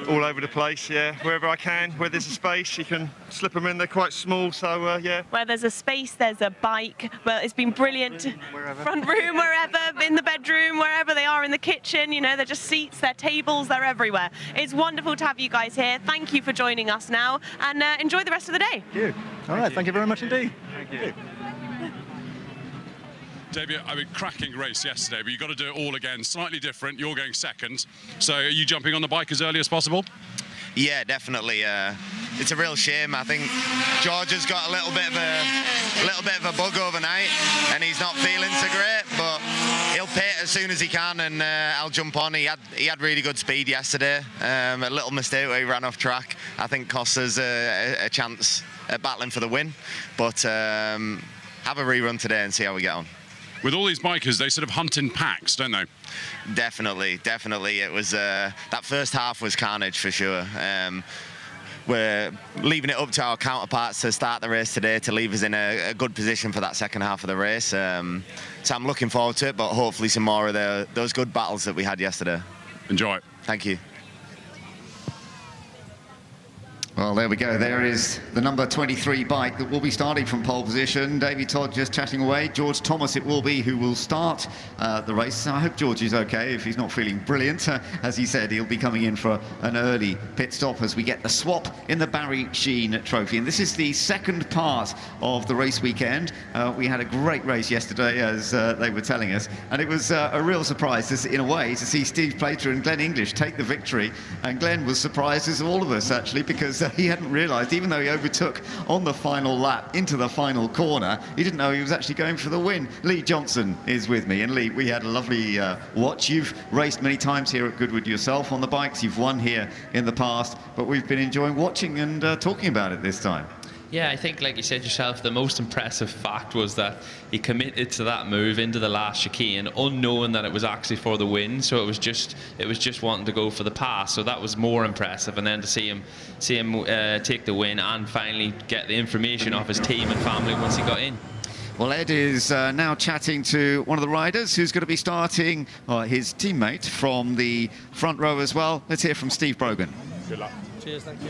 All over the place, yeah. Wherever I can, where there's a space, you can slip them in. They're quite small, so yeah. Where there's a space, there's a bike. Well, it's been brilliant. Front room, wherever, in the bedroom, wherever they are, in the kitchen. You know, they're just seats, they're tables, they're everywhere. It's wonderful to have you guys here. Thank you for joining us now, and enjoy the rest of the day. Thank you. All right, thank you very much indeed. Thank you. David, I mean, cracking race yesterday, but you've got to do it all again. Slightly different. You're going second. So are you jumping on the bike as early as possible? Yeah, definitely. It's a real shame. I think George has got a little bit of a bug overnight, and he's not feeling so great. But he'll pay as soon as he can, and I'll jump on. He had really good speed yesterday. A little mistake where he ran off track, I think, cost us a chance at battling for the win. But have a rerun today and see how we get on. With all these bikers, they sort of hunt in packs, don't they? Definitely. It was that first half was carnage for sure. We're leaving it up to our counterparts to start the race today to leave us in a good position for that second half of the race. So I'm looking forward to it, but hopefully some more of those good battles that we had yesterday. Enjoy it. Thank you. Well, there we go. There is the number 23 bike that will be starting from pole position. Davey Todd just chatting away. George Thomas it will be who will start the race. I hope George is okay if he's not feeling brilliant. As he said, he'll be coming in for an early pit stop as we get the swap in the Barry Sheene Trophy. And this is the second part of the race weekend. We had a great race yesterday, as they were telling us. And it was a real surprise, in a way, to see Steve Plater and Glenn English take the victory. And Glenn was surprised as all of us, actually, because he hadn't realised, even though he overtook on the final lap into the final corner, he didn't know he was actually going for the win. Lee Johnson is with me, and Lee, we had a lovely watch. You've raced many times here at Goodwood yourself on the bikes. You've won here in the past, but we've been enjoying watching and talking about it this time. Yeah, I think, like you said yourself, the most impressive fact was that he committed to that move into the last chicane, unknowing that it was actually for the win. So it was just wanting to go for the pass. So that was more impressive. And then to see him take the win and finally get the information off his team and family once he got in. Well, Ed is now chatting to one of the riders who's going to be starting, his teammate from the front row as well. Let's hear from Steve Brogan. Good luck. Cheers, thank you.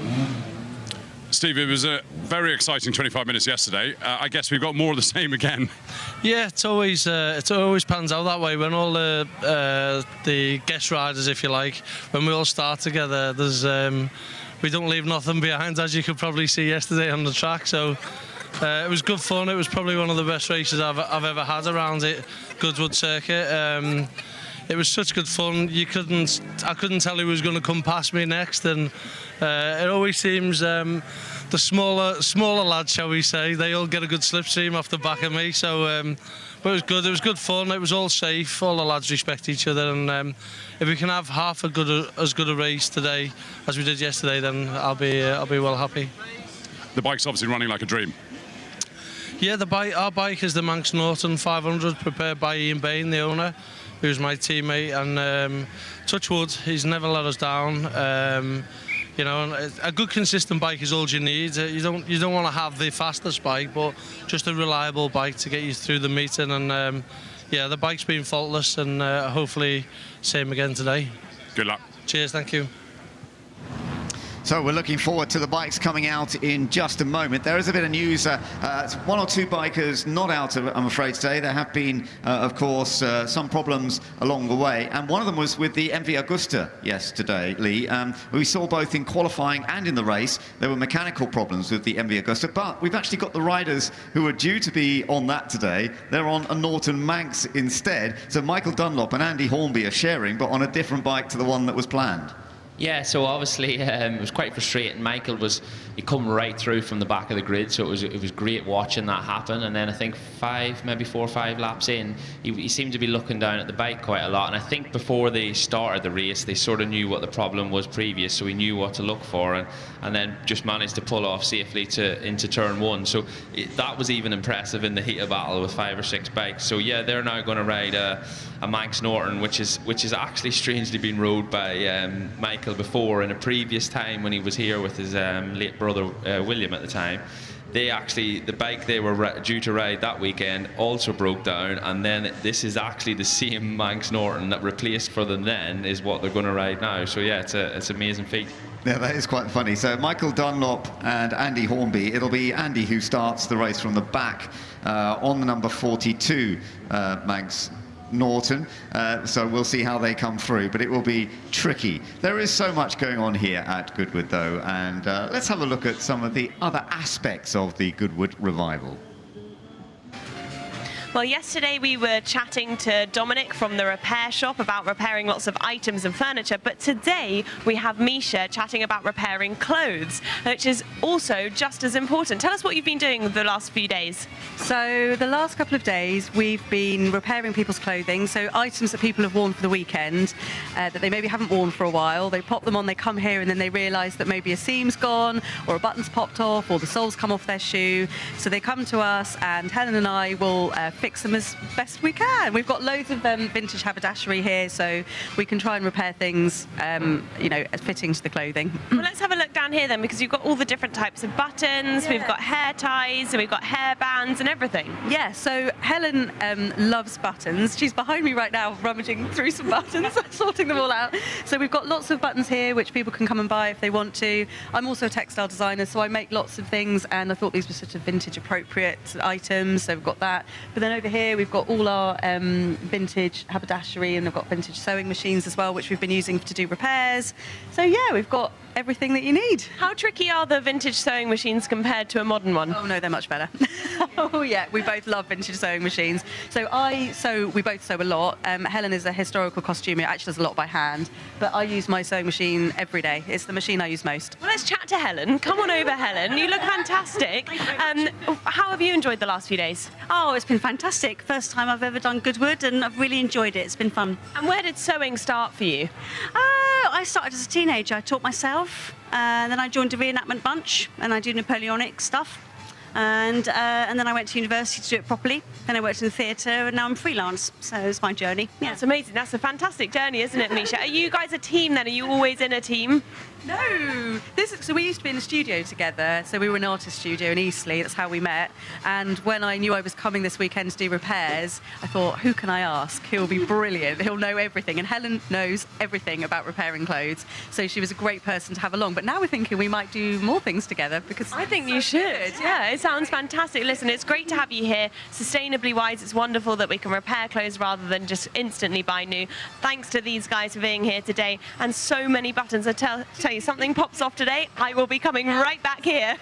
Steve, it was a very exciting 25 minutes yesterday. I guess we've got more of the same again. Yeah, it always pans out that way when all the guest riders, if you like, when we all start together. There's we don't leave nothing behind, as you could probably see yesterday on the track. So it was good fun. It was probably one of the best races I've ever had around it, Goodwood circuit. It was such good fun. I couldn't tell who was going to come past me next, and it always seems the smaller lads, shall we say, they all get a good slipstream off the back of me. So, but it was good. It was good fun. It was all safe. All the lads respect each other, and if we can have half as good a race today as we did yesterday, then I'll be well happy. The bike's obviously running like a dream. Yeah, our bike is the Manx Norton 500, prepared by Ian Bain, the owner, who's my teammate, and touch wood, he's never let us down. You know, a good consistent bike is all you need. You don't want to have the fastest bike, but just a reliable bike to get you through the meeting. And yeah, the bike's been faultless, and hopefully same again today. Good luck. Cheers, thank you. So we're looking forward to the bikes coming out in just a moment. There is a bit of news. One or two bikers not out, I'm afraid, today. There have been, of course, some problems along the way. And one of them was with the MV Augusta yesterday, Lee. We saw both in qualifying and in the race, there were mechanical problems with the MV Augusta. But we've actually got the riders who are due to be on that today. They're on a Norton Manx instead. So Michael Dunlop and Andy Hornby are sharing, but on a different bike to the one that was planned. Yeah, so obviously it was quite frustrating. Michael he come right through from the back of the grid, so it was great watching that happen. And then I think maybe 4 or 5 laps in, he seemed to be looking down at the bike quite a lot. And I think before they started the race, they sort of knew what the problem was previous, so he knew what to look for, and then just managed to pull off safely into turn 1. So that was even impressive in the heat of battle with 5 or 6 bikes. So yeah, they're now going to ride a Manx Norton, which is actually strangely been rode by Michael before in a previous time when he was here with his late brother William at the time. The bike they were due to ride that weekend also broke down, and then this is actually the same Manx Norton that replaced for them then is what they're going to ride now. So yeah, it's an amazing feat. Yeah, that is quite funny. So Michael Dunlop and Andy Hornby. It'll be Andy who starts the race from the back on the number 42 Manx Norton, so we'll see how they come through, but it will be tricky. There is so much going on here at Goodwood though, and let's have a look at some of the other aspects of the Goodwood Revival. Well, yesterday we were chatting to Dominic from the repair shop about repairing lots of items and furniture, but today we have Misha chatting about repairing clothes, which is also just as important. Tell us what you've been doing the last few days. So the last couple of days we've been repairing people's clothing, so items that people have worn for the weekend that they maybe haven't worn for a while. They pop them on, they come here, and then they realise that maybe a seam's gone or a button's popped off or the sole's come off their shoe. So they come to us, and Helen and I will fix them as best we can. We've got loads of vintage haberdashery here, so we can try and repair things, you know, fitting to the clothing. Well, let's have a look down here then, because you've got all the different types of buttons. We've got hair ties, and we've got hair bands and everything. Yeah, so Helen loves buttons. She's behind me right now, rummaging through some buttons, sorting them all out. So we've got lots of buttons here, which people can come and buy if they want to. I'm also a textile designer, so I make lots of things, and I thought these were sort of vintage appropriate items, so we've got that. But then over here we've got all our vintage haberdashery, and I've got vintage sewing machines as well, which we've been using to do repairs. So yeah, we've got everything that you need. How tricky are the vintage sewing machines compared to a modern one? Oh no, they're much better. Oh yeah, we both love vintage sewing machines. So we both sew a lot. Helen is a historical costumer, actually does a lot by hand, but I use my sewing machine every day. It's the machine I use most. Well, let's chat to Helen. Come on over, Helen. You look fantastic. How have you enjoyed the last few days? Oh, it's been fantastic. First time I've ever done Goodwood, and I've really enjoyed it. It's been fun. And where did sewing start for you? I started as a teenager. I taught myself, then I joined a reenactment bunch, and I do Napoleonic stuff. And then I went to university to do it properly. Then I worked in the theatre, and now I'm freelance. So it's my journey. Yeah, it's amazing. That's a fantastic journey, isn't it, Misha? Are you guys a team then? Are you always in a team? No, so we used to be in a studio together. So we were an artist studio in Eastleigh. That's how we met. And when I knew I was coming this weekend to do repairs, I thought, who can I ask? He'll be brilliant. He'll know everything. And Helen knows everything about repairing clothes. So she was a great person to have along. But now we're thinking we might do more things together, because I think you should. Yeah, it sounds fantastic. Listen, it's great to have you here. Sustainably wise, it's wonderful that we can repair clothes rather than just instantly buy new. Thanks to these guys for being here today, and so many buttons. I tell you, something pops off today, I will be coming right back here.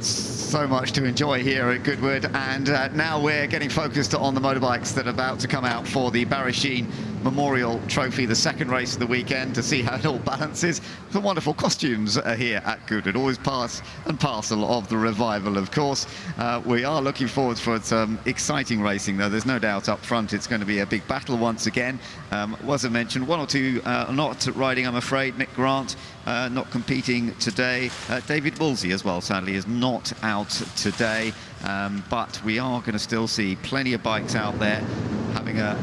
So much to enjoy here at Goodwood, and now we're getting focused on the motorbikes that are about to come out for the Barry Sheene Memorial Trophy, the second race of the weekend, to see how it all balances. Some wonderful costumes are here at Goodwood, always part and parcel of the revival, of course. We are looking forward for some exciting racing, though. There's no doubt up front it's going to be a big battle once again. Was I mentioned, one or two not riding, I'm afraid. Nick Grant not competing today. David Woolsey as well, sadly, is not out today. But we are going to still see plenty of bikes out there having a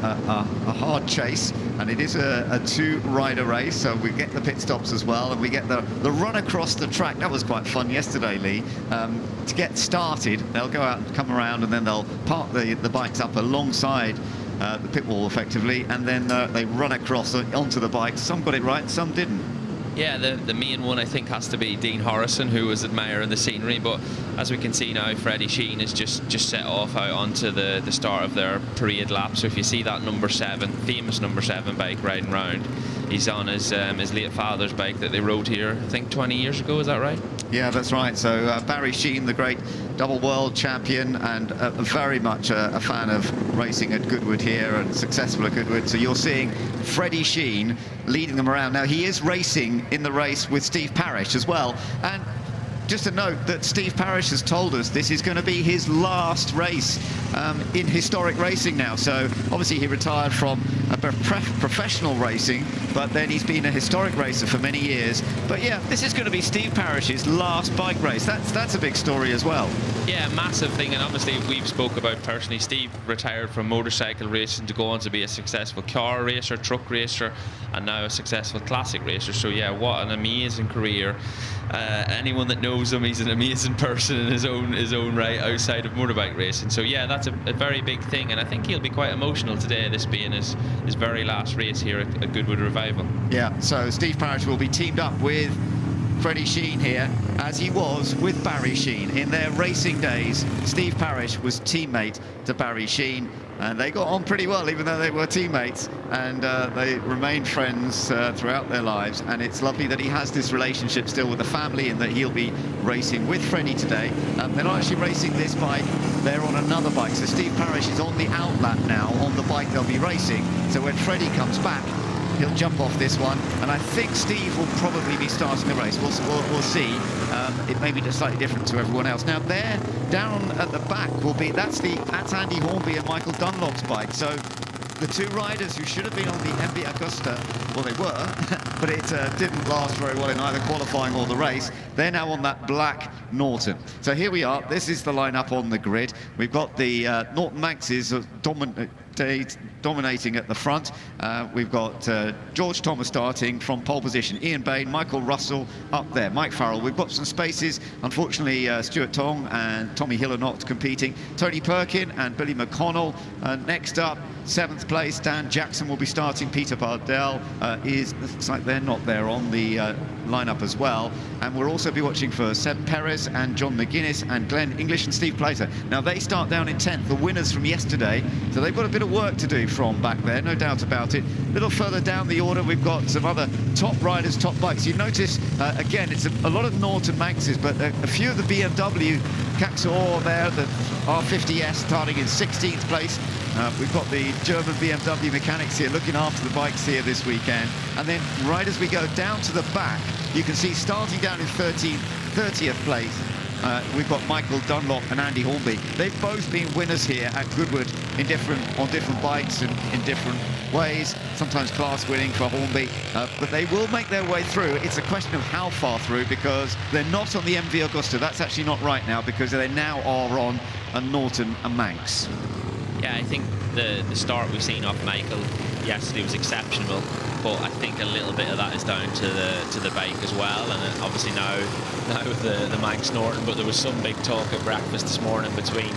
hard chase, and it is a two-rider race, so we get the pit stops as well, and we get the run across the track. That was quite fun yesterday, Lee. To get started, they'll go out and come around, and then they'll park the bikes up alongside the pit wall effectively, and then they run across onto the bikes. Some got it right, some didn't. Yeah, the main one I think has to be Dean Horrison, who was admiring the scenery, but as we can see now, Freddie Sheene has just set off out onto the start of their parade lap. So if you see that number 7, famous number 7 bike riding round, he's on his late father's bike that they rode here, I think 20 years ago, is that right? Yeah, that's right. So Barry Sheene, the great double world champion, and very much a fan of racing at Goodwood here, and successful at Goodwood. So you're seeing Freddie Sheene leading them around. Now, he is racing in the race with Steve Parish as well. And just a note that Steve Parish has told us this is going to be his last race in historic racing now. So obviously he retired from professional racing, but then he's been a historic racer for many years. But yeah, this is going to be Steve Parish's last bike race. That's a big story as well. Yeah, massive thing, and obviously we've spoke about personally. Steve retired from motorcycle racing to go on to be a successful car racer, truck racer, and now a successful classic racer. So yeah, what an amazing career. Anyone that knows him, he's an amazing person in his own right outside of motorbike racing. So yeah, that's a very big thing, and I think he'll be quite emotional today, this being his very last race here at Goodwood Revival. Yeah, so Steve Parish will be teamed up with Freddie Sheene here, as he was with Barry Sheene. In their racing days, Steve Parrish was teammate to Barry Sheene, and they got on pretty well, even though they were teammates, and they remained friends throughout their lives. And it's lovely that he has this relationship still with the family, and that he'll be racing with Freddie today. They're not actually racing this bike, they're on another bike. So Steve Parrish is on the outlap now on the bike they'll be racing. So when Freddie comes back, he'll jump off this one, and I think Steve will probably be starting the race. We'll see. It may be just slightly different to everyone else. Now there, down at the back will be, that's Andy Hornby and Michael Dunlop's bike. So the two riders who should have been on the MV Augusta, well, they were, but it didn't last very well in either qualifying or the race. They're now on that black Norton. So here we are. This is the lineup on the grid. We've got the Norton Manxes dominating at the front. We've got George Thomas starting from pole position, Ian Bain, Michael Russell up there, Mike Farrell. We've got some spaces. Unfortunately, Stuart Tong and Tommy Hill are not competing. Tony Perkin and Billy McConnell. Next up, 7th place, Dan Jackson will be starting. Peter Bardell looks like they're not there on the lineup as well. And we'll also be watching for Seb Perez and John McGuinness and Glenn English and Steve Plater. Now they start down in 10th, the winners from yesterday, so they've got a bit of work to do from back there, no doubt about it. A little further down the order, we've got some other top riders, top bikes. You notice, again, it's a lot of Norton Manxes, but a few of the BMW Caxor there, the R50S starting in 16th place. We've got the German BMW mechanics here looking after the bikes here this weekend. And then right as we go down to the back, you can see starting down in 30th place, we've got Michael Dunlop and Andy Hornby. They've both been winners here at Goodwood on different bikes and in different ways, sometimes class winning for Hornby, but they will make their way through. It's a question of how far through, because they're not on the MV Augusta. That's actually not right now, because they now are on a Norton and Manx. Yeah, I think the start we've seen off Michael yesterday was exceptional, but I think a little bit of that is down to the bike as well, and obviously now with the Manx Norton. But there was some big talk at breakfast this morning between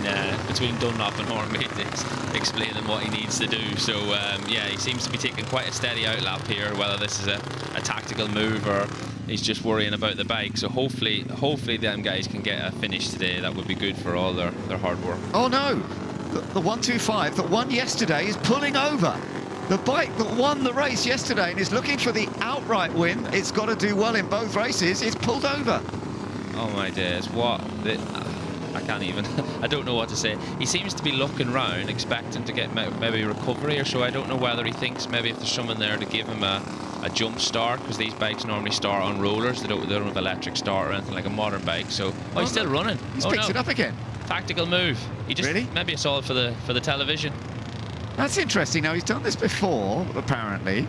Dunlop and Hornby explaining what he needs to do. So yeah, he seems to be taking quite a steady outlap here, whether this is a tactical move or he's just worrying about the bike. So hopefully them guys can get a finish today. That would be good for all their hard work. Oh no! The 125 that won yesterday is pulling over. The bike that won the race yesterday and is looking for the outright win, it's got to do well in both races, it's pulled over. Oh my days, I can't even, I don't know what to say. He seems to be looking round, expecting to get maybe recovery or so. I don't know whether he thinks maybe if there's someone there to give him a jump start, because these bikes normally start on rollers. They don't have electric start or anything like a modern bike. So, he's still running. He's picked it up again. Tactical move. He just maybe it's all for the television. That's interesting. Now he's done this before, apparently.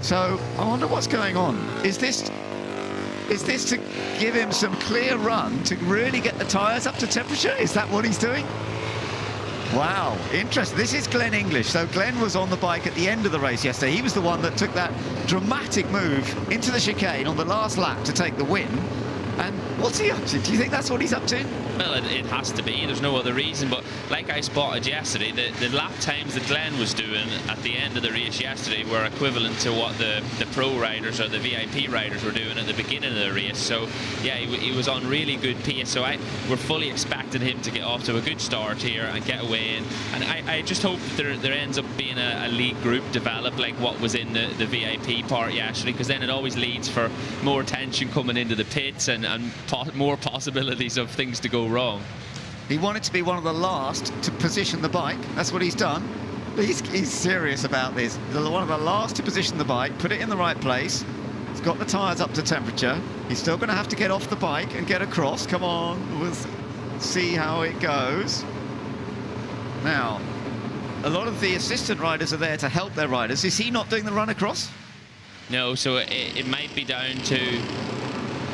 So I wonder what's going on. Is this to give him some clear run to really get the tyres up to temperature? Is that what he's doing? Wow, interesting. This is Glenn English. So Glenn was on the bike at the end of the race yesterday. He was the one that took that dramatic move into the chicane on the last lap to take the win. And what's he up to? Do you think that's what he's up to? Well, it has to be. There's no other reason. But like I spotted yesterday, the lap times that Glenn was doing at the end of the race yesterday were equivalent to what the pro riders or the VIP riders were doing at the beginning of the race. So yeah, he was on really good pace. So we're fully expecting him to get off to a good start here and get away in. And I just hope that there ends up being a league group developed like what was in the VIP part yesterday, because then it always leads for more tension coming into the pits and more possibilities of things to go wrong. He wanted to be one of the last to position the bike. That's what he's done. He's serious about this. One of the last to position the bike, put it in the right place. He's got the tyres up to temperature. He's still going to have to get off the bike and get across. Come on, we'll see how it goes. Now, a lot of the assistant riders are there to help their riders. Is he not doing the run across? No, so it might be down to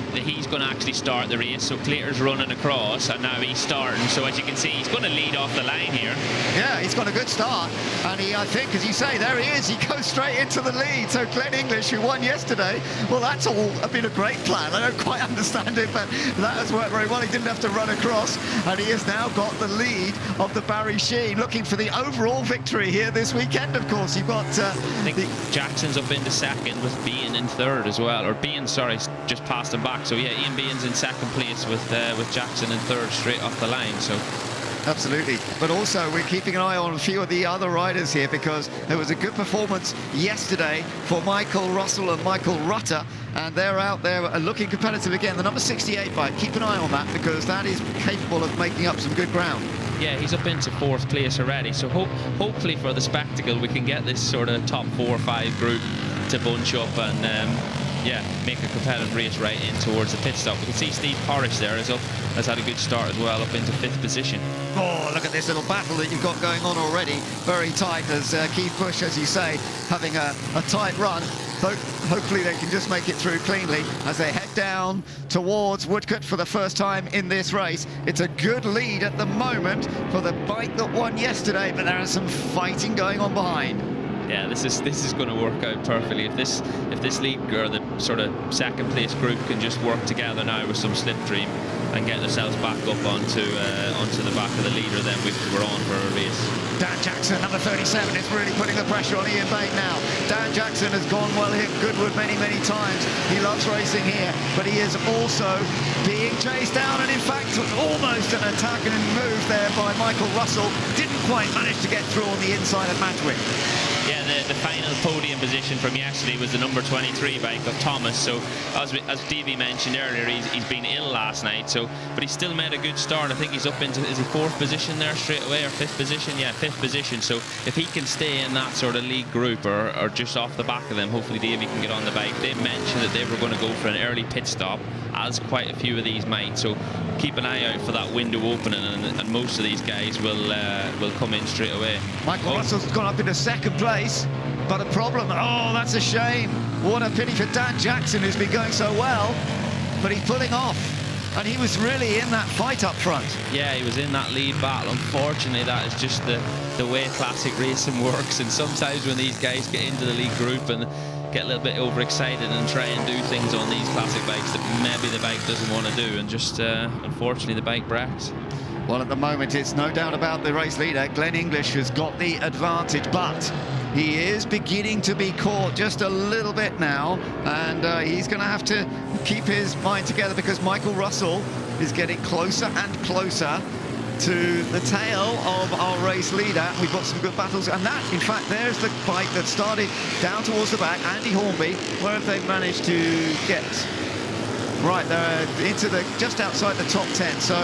that he's going to actually start the race. So Claytor's running across and now he's starting. So as you can see, he's going to lead off the line here. Yeah, he's got a good start. And I think, as you say, there he is. He goes straight into the lead. So Glenn English, who won yesterday, well, that's all been a great plan. I don't quite understand it, but that has worked very well. He didn't have to run across. And he has now got the lead of the Barry Sheene, looking for the overall victory here this weekend, of course. You've got... I think Jackson's up into second with Bean in third as well. Or Bean, sorry, just passed him back. So yeah, Ian Behan's in second place with Jackson in third straight off the line. So. Absolutely, but also we're keeping an eye on a few of the other riders here, because there was a good performance yesterday for Michael Russell and Michael Rutter, and they're out there looking competitive again. The number 68 bike, keep an eye on that, because that is capable of making up some good ground. Yeah, he's up into fourth place already, so hopefully for the spectacle we can get this sort of top 4 or 5 group to bunch up and yeah, make a competitive race right in towards the pit stop. We can see Steve Porish there has had a good start as well, up into 5th position. Oh, look at this little battle that you've got going on already. Very tight, as Keith Bush, as you say, having a tight run. Hopefully they can just make it through cleanly as they head down towards Woodcote for the first time in this race. It's a good lead at the moment for the bike that won yesterday, but there is some fighting going on behind. Yeah, this is going to work out perfectly. If this lead, or the sort of second place group, can just work together now with some slipstream and get themselves back up onto the back of the leader, then we're on for a race. Dan Jackson, number 37, is really putting the pressure on Ian Bain now. Dan Jackson has gone well here at Goodwood many times. He loves racing here, but he is also being chased down, and in fact almost an attack and move there by Michael Russell. Didn't quite manage to get through on the inside of Matwick. Yeah, the final podium position from yesterday was the number 23 bike of Thomas. So as Davey mentioned earlier, he's been ill last night. So, but he still made a good start. I think he's up into, is he 4th position there straight away, or 5th position? Yeah, 5th position. So if he can stay in that sort of league group or just off the back of them, hopefully Davey can get on the bike. They mentioned that they were going to go for an early pit stop, as quite a few of these might. So keep an eye out for that window opening, and most of these guys will come in straight away. Michael Russell's gone up into 2nd place, but a problem. Oh, that's a shame. What a pity for Dan Jackson, who's been going so well, but he's pulling off. And he was really in that fight up front. Yeah, he was in that lead battle. Unfortunately, that is just the way classic racing works. And sometimes when these guys get into the lead group and get a little bit overexcited and try and do things on these classic bikes that maybe the bike doesn't want to do, and just unfortunately the bike breaks. Well, at the moment it's no doubt about the race leader. Glenn English has got the advantage, but he is beginning to be caught just a little bit now, and he's going to have to keep his mind together, because Michael Russell is getting closer and closer to the tail of our race leader. We've got some good battles, and that, in fact, there's the bike that started down towards the back, Andy Hornby. Where have they managed to get? Right, they're into just outside the top 10, so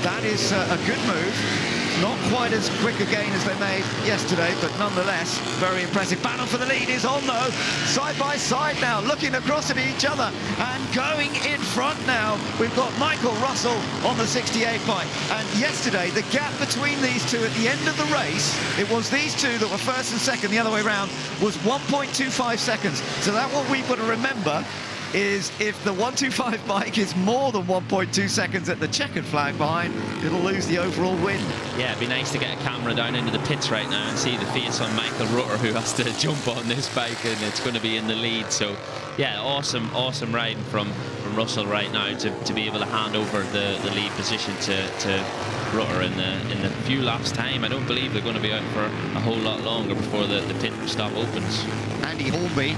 that is a good move. Not quite as quick a gain as they made yesterday, but nonetheless, very impressive. Battle for the lead is on, though. Side by side now, looking across at each other and going in front now. We've got Michael Russell on the 68 bike. And yesterday, the gap between these two at the end of the race, it was these two that were first and second, the other way around, was 1.25 seconds. So that's what we've got to remember, is if the 125 bike is more than 1.2 seconds at the checkered flag behind, it'll lose the overall win. Yeah, it'd be nice to get a camera down into the pits right now and see the face on Michael Rutter, who has to jump on this bike, and it's going to be in the lead. So yeah, awesome riding from Russell right now to be able to hand over the lead position to Rutter in the few laps time. I don't believe they're going to be out for a whole lot longer before the pit stop opens. Andy Hornby,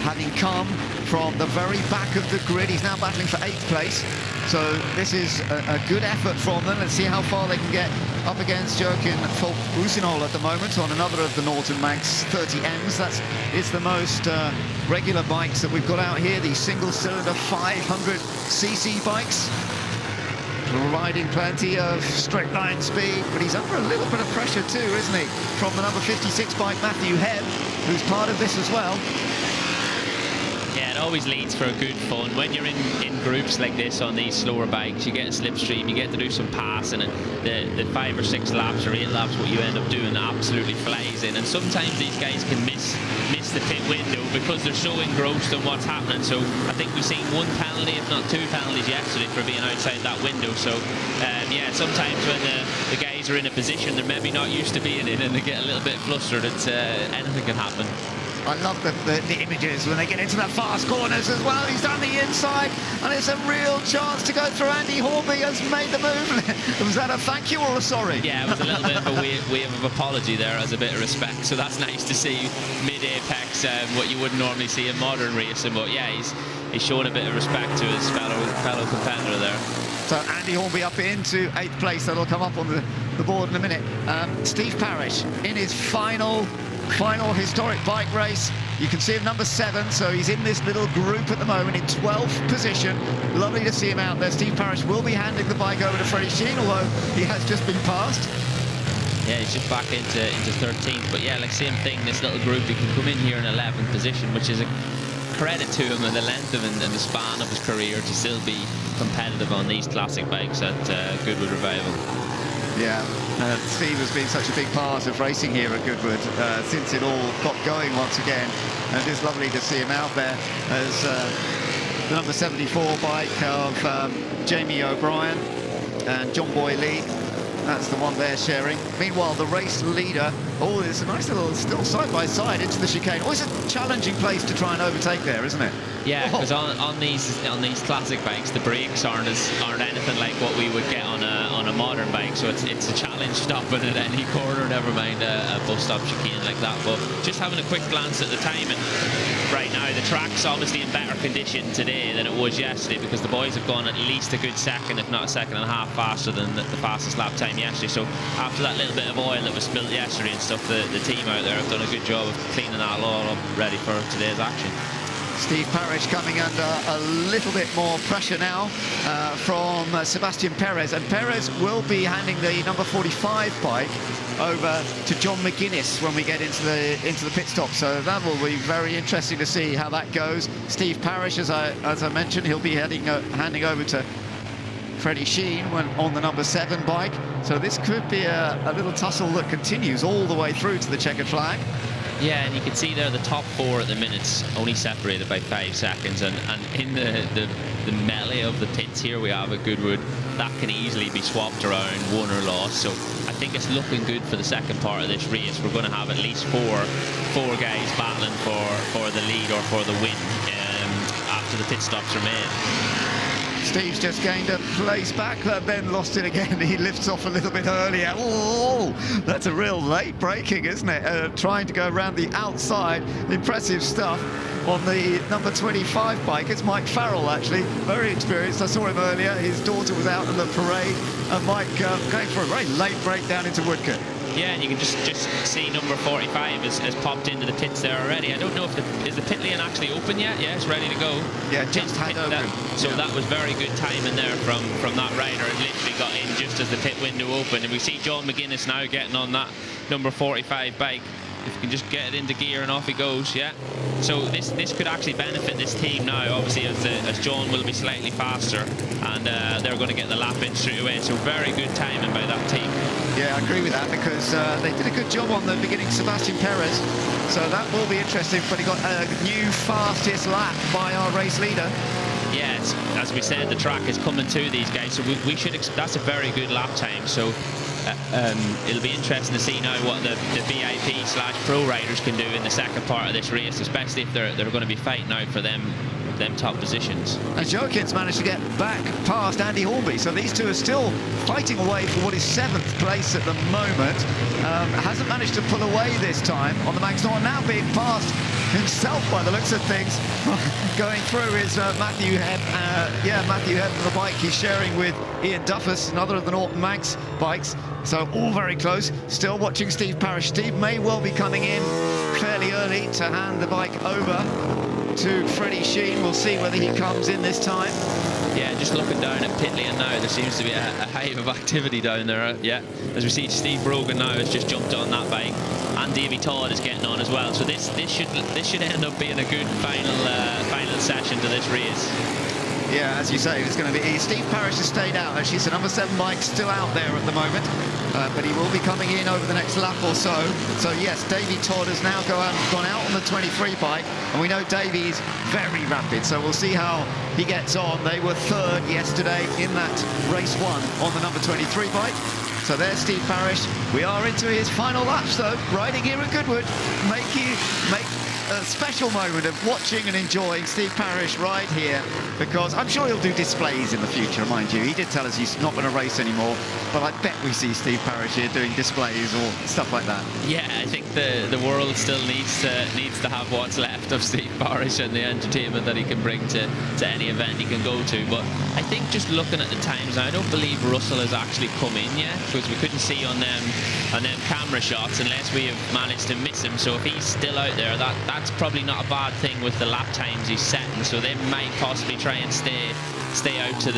having come from the very back of the grid, he's now battling for 8th place. So this is a good effort from them. Let's see how far they can get up against Joachim Volk-Rusinol at the moment on another of the Norton Manx 30Ms. That is the most regular bikes that we've got out here, the single-cylinder 500cc bikes. Providing plenty of straight line speed, but he's under a little bit of pressure too, isn't he? From the number 56 bike, Matthew Hebb, who's part of this as well. Yeah, it always leads for a good fun. When you're in groups like this on these slower bikes, you get a slipstream, you get to do some passing, and the 5 or 6 laps or 8 laps, what you end up doing absolutely flies in. And sometimes these guys can miss the pit window because they're so engrossed in what's happening. So I think we've seen 1 penalty, if not 2 penalties yesterday for being outside that window. So yeah, sometimes when the guys are in a position they're maybe not used to being in and they get a little bit flustered, anything can happen. I love the images when they get into the fast corners as well. He's down the inside, and it's a real chance to go through. Andy Hornby has made the move. Was that a thank you or a sorry? Yeah, it was a little bit of a wave of apology there as a bit of respect. So that's nice to see mid-apex, what you wouldn't normally see in modern racing. But yeah, he's showing a bit of respect to his fellow competitor there. So Andy Hornby up into 8th place. That'll come up on the board in a minute. Steve Parish in his final historic bike race. You can see him number 7, so he's in this little group at the moment in 12th position. Lovely to see him out there. Steve Parish will be handing the bike over to Freddie Sheene, although he has just been passed. Yeah, he's just back into 13th. But yeah, like same thing, this little group, he can come in here in 11th position, which is a credit to him and the length of and the span of his career to still be competitive on these classic bikes at Goodwood Revival. Yeah, Steve has been such a big part of racing here at Goodwood since it all got going once again, and it's lovely to see him out there as the number 74 bike of Jamie O'Brien and John Boy Lee. That's the one they're sharing. Meanwhile, the race leader, oh, it's a nice little still side by side into the chicane. Always a challenging place to try and overtake there, isn't it? Yeah, because on these classic bikes, the brakes aren't anything like what we would get on a modern bike. So it's a challenge stopping at any corner, never mind a bus stop chicane like that. But just having a quick glance at the timing right now, the track's obviously in better condition today than it was yesterday, because the boys have gone at least a good second, if not a second and a half faster than the fastest lap time yesterday. So after that little bit of oil that was spilled yesterday and stuff, the team out there have done a good job of cleaning that all up, ready for today's action. Steve Parish coming under a little bit more pressure now from Sebastian Perez, and Perez will be handing the number 45 bike over to John McGuinness when we get into the pit stop. So that will be very interesting to see how that goes. Steve Parish, as I mentioned, he'll be handing over to Freddie Sheene on the number 7 bike. So this could be a little tussle that continues all the way through to the checkered flag. Yeah, and you can see there the top 4 at the minute's only separated by 5 seconds, and in the melee of the pits here we have at Goodwood, that can easily be swapped around, won or lost. So I think it's looking good for the second part of this race. We're going to have at least four guys battling for the lead or for the win after the pit stops are made. Steve's just gained a place back, then lost it again. He lifts off a little bit earlier. Oh, that's a real late braking, isn't it? Trying to go around the outside. Impressive stuff on the number 25 bike. It's Mike Farrell, actually. Very experienced. I saw him earlier. His daughter was out in the parade. And Mike going for a very late breakdown into Woodcote. Yeah, and you can just see number 45 has popped into the pits there already. I don't know if is the pit lane actually open yet? Yeah, it's ready to go. Yeah, just had open. So that was very good timing there from that rider. It literally got in just as the pit window opened. And we see John McGuinness now getting on that number 45 bike. If you can just get it into gear and off he goes, yeah. So this could actually benefit this team now, obviously, as John will be slightly faster, and they're going to get the lap in straight away. So very good timing by that team. Yeah, I agree with that, because they did a good job on the beginning, Sebastian Perez. So that will be interesting, but he got a new fastest lap by our race leader. Yeah, as we said, the track is coming to these guys, so we should. That's a very good lap time. So it'll be interesting to see now what the VIP/pro riders can do in the second part of this race, especially if they're going to be fighting out for them top positions. And Jokin's managed to get back past Andy Hornby, so these two are still fighting away for what is 7th place at the moment. Hasn't managed to pull away this time on the Maxnor, now being passed himself by the looks of things. Going through is Matthew Hebb. Matthew Hebb on the bike he's sharing with Ian Duffus, another of the Norton Manx bikes. So all very close. Still watching Steve Parish. Steve may well be coming in fairly early to hand the bike over to Freddie Sheene. We'll see whether he comes in this time. Yeah, just looking down at pit lane now, there seems to be a hive of activity down there. Yeah, as we see, Steve Brogan now has just jumped on that bike, and Davey Todd is getting on as well. So this should end up being a good final session to this race. Yeah, as you say, it's going to be. Steve Parish has stayed out. Actually, the number 7 bike still out there at the moment, but he will be coming in over the next lap or so. So yes, Davey Todd has now gone out on the 23 bike, and we know Davey's very rapid. So we'll see how he gets on. They were 3rd yesterday in that race 1 on the number 23 bike. So there's Steve Parish. We are into his final laps, though, riding here at Goodwood. a special moment of watching and enjoying Steve Parish ride here, because I'm sure he'll do displays in the future, mind you. He did tell us he's not going to race anymore, but I bet we see Steve Parish here doing displays or stuff like that. Yeah, I think the world still needs to have what's left of Steve Parish and the entertainment that he can bring to any event he can go to. But I think just looking at the times, I don't believe Russell has actually come in yet, because we couldn't see on them camera shots unless we have managed to miss him. So if he's still out there, that's probably not a bad thing with the lap times he's setting. So they might possibly try and stay out to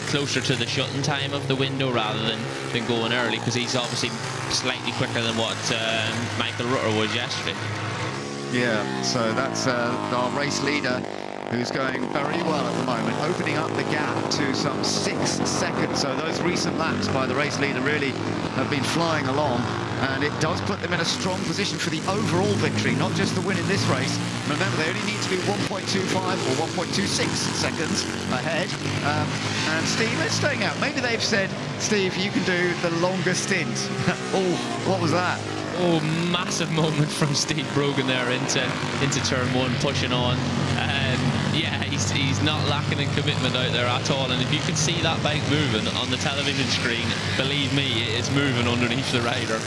closer to the shutting time of the window rather than going early, because he's obviously slightly quicker than what Michael Rutter was yesterday. Yeah, so that's our race leader, who's going very well at the moment, opening up the gap to some 6 seconds. So those recent laps by the race leader really have been flying along, and it does put them in a strong position for the overall victory, not just the win in this race. Remember, they only need to be 1.25 or 1.26 seconds ahead. And Steve is staying out. Maybe they've said, Steve, you can do the longest stint. Oh, what was that? Oh, massive moment from Steve Brogan there into turn 1, pushing on. Yeah, he's not lacking in commitment out there at all, and if you can see that bike moving on the television screen, believe me, it's moving underneath the rider.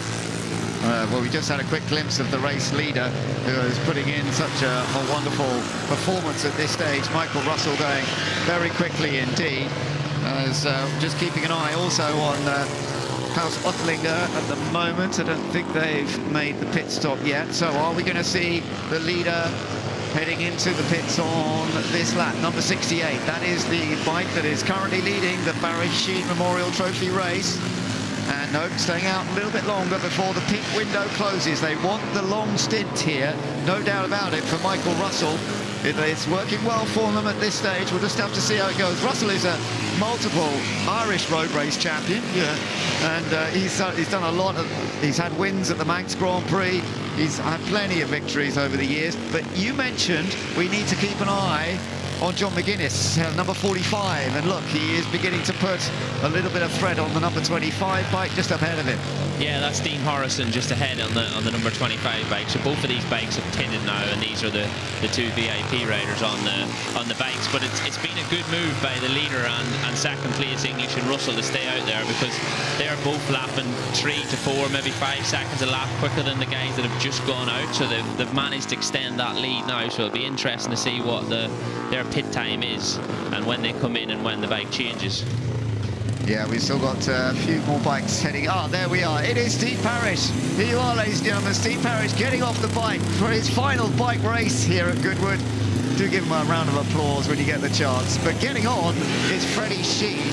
Well, we just had a quick glimpse of the race leader, who is putting in such a wonderful performance at this stage. Michael Russell going very quickly indeed. Just keeping an eye also on Klaus Ottlinger at the moment. I don't think they've made the pit stop yet. So are we going to see the leader heading into the pits on this lap, number 68? That is the bike that is currently leading the Barry Sheene Memorial Trophy race. And no, staying out a little bit longer before the pit window closes. They want the long stint here, no doubt about it, for Michael Russell. It's working well for them at this stage. We'll just have to see how it goes. Russell is a multiple Irish road race champion, and he's done a lot of. He's had wins at the Manx Grand Prix. He's had plenty of victories over the years. But you mentioned we need to keep an eye on John McGuinness, number 45, and look, he is beginning to put a little bit of thread on the number 25 bike just up ahead of him. Yeah, that's Dean Horrison just ahead on the number 25 bike. So both of these bikes have pitted now, and these are the two VIP riders on the bikes. But it's been a good move by the leader and second place English and Russell to stay out there, because they're both lapping 3 to 4, maybe 5 seconds a lap quicker than the guys that have just gone out. So they've managed to extend that lead now. So it'll be interesting to see what their pit time is and when they come in and when the bike changes. Yeah, we've still got a few more bikes heading. There we are. It is Steve Parish. Here you are, ladies and gentlemen. Steve Parish getting off the bike for his final bike race here at Goodwood. Do give him a round of applause when you get the chance. But getting on is Freddie Sheene,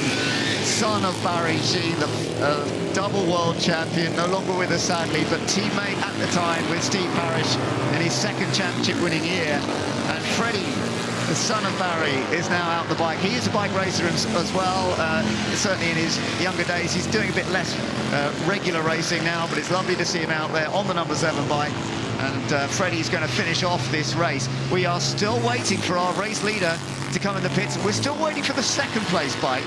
son of Barry Sheene, the double world champion, no longer with us sadly, but teammate at the time with Steve Parish in his second championship winning year. And Freddie, the son of Barry, is now out the bike. He is a bike racer as well, certainly in his younger days. He's doing a bit less regular racing now, but it's lovely to see him out there on the number 7 bike. And Freddie's going to finish off this race. We are still waiting for our race leader to come in the pits. We're still waiting for the second place bike,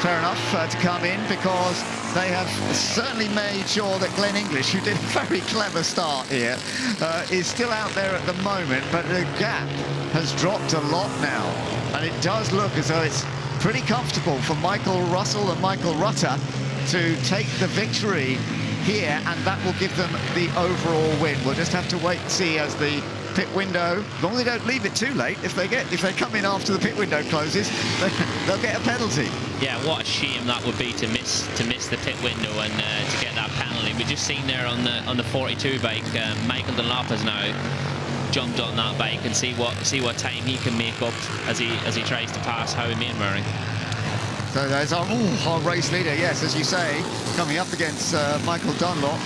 fair enough, to come in, because they have certainly made sure that Glenn English, who did a very clever start here, is still out there at the moment, but the gap has dropped a lot now, and it does look as though it's pretty comfortable for Michael Russell and Michael Rutter to take the victory here, and that will give them the overall win. We'll just have to wait and see as the pit window, as long as they don't leave it too late, if they come in after the pit window closes, they'll get a penalty. Yeah, what a shame that would be to miss the pit window and to get that penalty. We just seen there on the 42 bike, Michael Dunlop has now jumped on that bike, and see what time he can make up as he tries to pass Howie Mainwaring. So there's our race leader, yes, as you say, coming up against Michael Dunlop,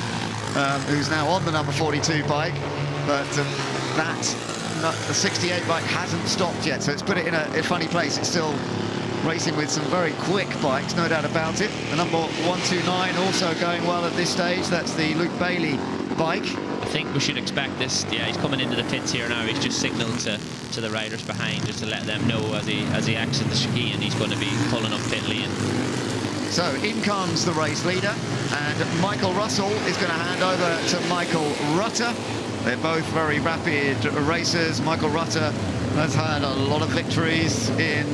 who's now on the number 42 bike, but the 68 bike hasn't stopped yet, so it's put it in a funny place. It's still racing with some very quick bikes, no doubt about it. The number 129 also going well at this stage. That's the Luke Bailey bike. I think we should expect this. Yeah, he's coming into the pits here now. He's just signalled to the riders behind just to let them know as he exits the chicane, he's going to be pulling up pit lane. So in comes the race leader, and Michael Russell is going to hand over to Michael Rutter. They're both very rapid racers. Michael Rutter has had a lot of victories in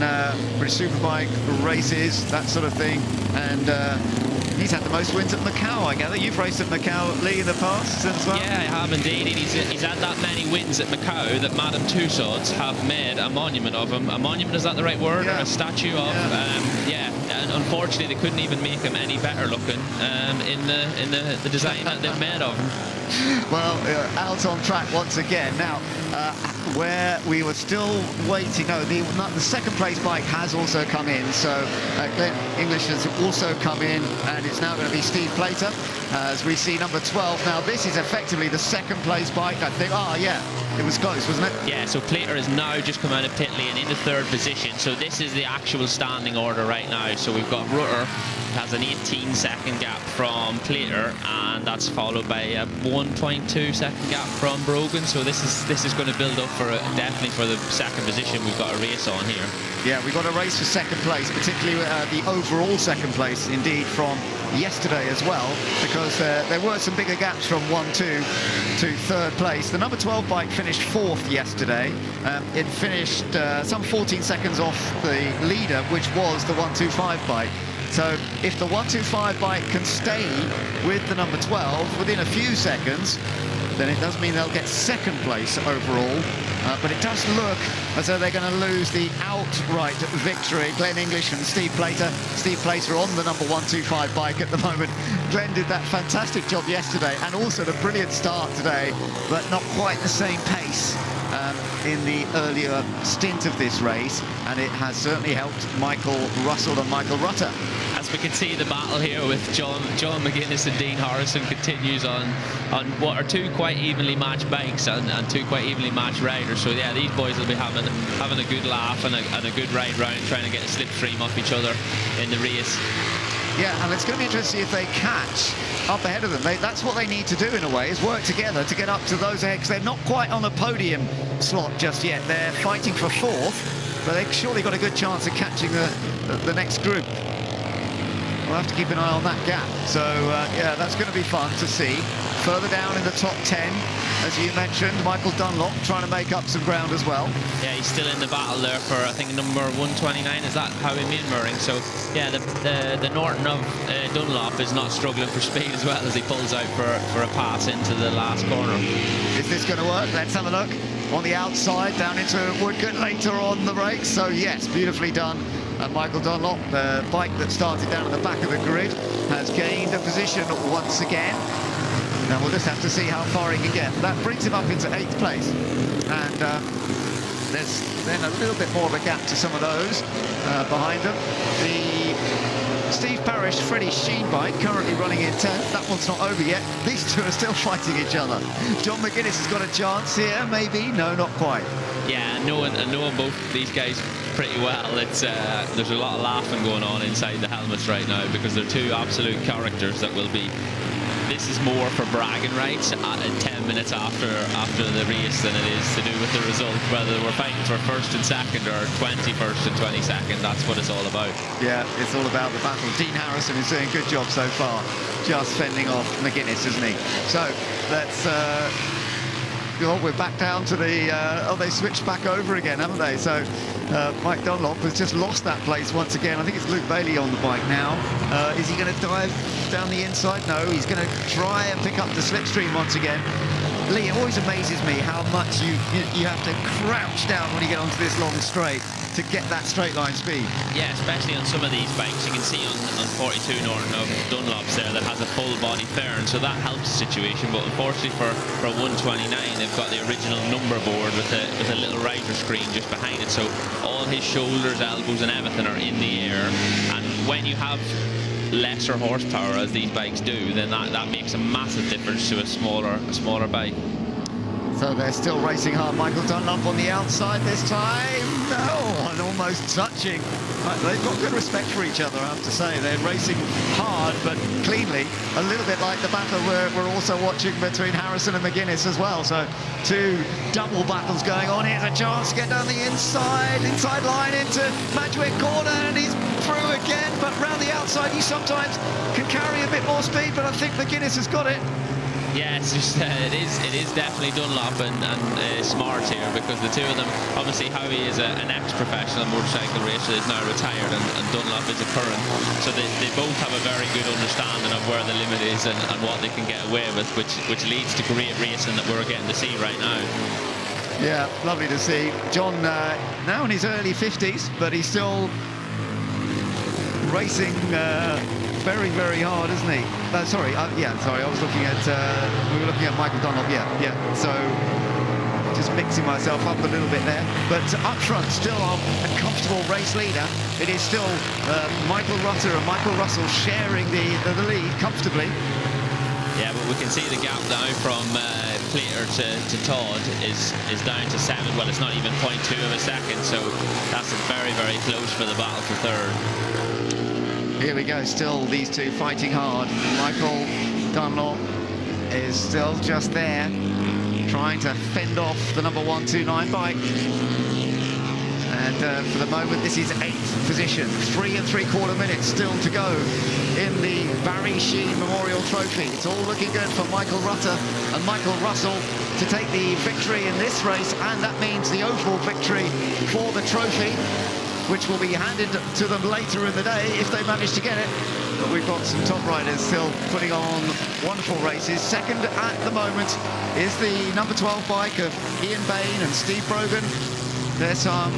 British Superbike races, that sort of thing, and he's had the most wins at Macau, I gather. You've raced at Macau, Lee, in the past as well? Yeah, I have indeed. He's had that many wins at Macau that Madame Tussauds have made a monument of him. A monument, is that the right word? Yeah. Or a statue of? Yeah. And unfortunately, they couldn't even make him any better looking in the design that they've made of him. Well, out on track once again. Now, where we were still waiting, no, the second place bike has also come in, so Glenn English has also come in, and it's now going to be Steve Plater as we see number 12. Now, this is effectively the second place bike, I think. Oh, yeah, it was close, wasn't it? Yeah, so Plater has now just come out of pit lane into third position, so this is the actual standing order right now. So we've got Rutter has an 18-second gap from Plater, and that's followed by a 1.2-second gap from Brogan. So this is going to build up for definitely for the second position we've got a race on here. Yeah, we've got a race for second place, particularly the overall second place, indeed, from yesterday as well, because there were some bigger gaps from 1-2 to third place. The number 12 bike finished fourth yesterday. It finished some 14 seconds off the leader, which was the 125 bike. So if the 125 bike can stay with the number 12 within a few seconds, then it does mean they'll get second place overall. But it does look as though they're going to lose the outright victory. Glenn English and Steve Plater. Steve Plater on the number 125 bike at the moment. Glenn did that fantastic job yesterday, and also the brilliant start today, but not quite the same pace in the earlier stint of this race, and it has certainly helped Michael Russell and Michael Rutter. As we can see, the battle here with John McGuinness and Dean Harrison continues on what are two quite evenly matched bikes and two quite evenly matched riders. So yeah, these boys will be having a good laugh and a good ride round, trying to get a slipstream off each other in the race. Yeah, and it's going to be interesting if they catch up ahead of them. That's what they need to do in a way, is work together to get up to those ahead, because they're not quite on the podium slot just yet. They're fighting for fourth, but they've surely got a good chance of catching the next group. We'll have to keep an eye on that gap. So, yeah, that's going to be fun to see. Further down in the top 10, as you mentioned, Michael Dunlop trying to make up some ground as well. Yeah, he's still in the battle there for, I think, number 129. Is that how he Murring? So, yeah, the Norton of Dunlop is not struggling for speed as well as he pulls out for a pass into the last corner. Is this going to work? Let's have a look. On the outside, down into Woodcote later on the race. So, yes, beautifully done. And Michael Dunlop, the bike that started down at the back of the grid, has gained a position once again. Now we'll just have to see how far he can get. That brings him up into 8th place. And there's then a little bit more of a gap to some of those behind them. The Steve Parrish, Freddie Sheene bike currently running in 10th. That one's not over yet. These two are still fighting each other. John McGuinness has got a chance here, maybe. No, not quite. Yeah, knowing both these guys pretty well, it's there's a lot of laughing going on inside the helmets right now, because they're two absolute characters that will be. This is more for bragging rights 10 minutes after the race than it is to do with the result. Whether we're fighting for first and second or 21st and 22nd, that's what it's all about. Yeah, it's all about the battle. Dean Harrison is doing a good job so far, just fending off McGuinness, isn't he? So let's. We're back down to the... they switched back over again, haven't they? So Mike Dunlop has just lost that place once again. I think it's Luke Bailey on the bike now. Is he going to dive down the inside? No, he's going to try and pick up the slipstream once again. Lee, it always amazes me how much you have to crouch down when you get onto this long straight to get that straight line speed. Yeah, especially on some of these bikes. You can see on 42 Norton of Dunlop's there that has a full body fairing, so that helps the situation. But unfortunately for 129, they've got the original number board with a little rider screen just behind it, so all his shoulders, elbows and everything are in the air. And when you have lesser horsepower, as these bikes do, then that makes a massive difference to a smaller bike. So they're still racing hard. Michael Dunlop on the outside this time. No, and almost touching. They've got good respect for each other, I have to say. They're racing hard, but cleanly. A little bit like the battle we're also watching between Harrison and McGuinness as well. So two double battles going on. Here's a chance to get down the inside line into Madgwick corner, and he's through again. But round the outside, he sometimes can carry a bit more speed, but I think McGuinness has got it. Yeah, it's just it is definitely Dunlop and Smart here, because the two of them, obviously Howie is an ex-professional motorcycle racer, is now retired, and Dunlop is a current. So they both have a very good understanding of where the limit is and what they can get away with, which leads to great racing that we're getting to see right now. Yeah, lovely to see. John now in his early 50s, but he's still racing very, very hard, isn't he? Sorry, I was looking at, we were looking at Michael Dunlop, yeah. So, just mixing myself up a little bit there. But up front, still a comfortable race leader. It is still Michael Rutter and Michael Russell sharing the lead comfortably. Yeah, but we can see the gap now from Plater to Todd is down to 7. Well, it's not even 0.2 of a second, so that's very, very close for the battle for third. Here we go, still these two fighting hard. Michael Dunlop is still just there, trying to fend off the number 129 bike. And for the moment, this is 8th position. 3 3/4 minutes still to go in the Barry Sheene Memorial Trophy. It's all looking good for Michael Rutter and Michael Russell to take the victory in this race, and that means the overall victory for the trophy, which will be handed to them later in the day if they manage to get it. But we've got some top riders still putting on wonderful races. Second at the moment is the number 12 bike of Ian Bain and Steve Brogan. There's some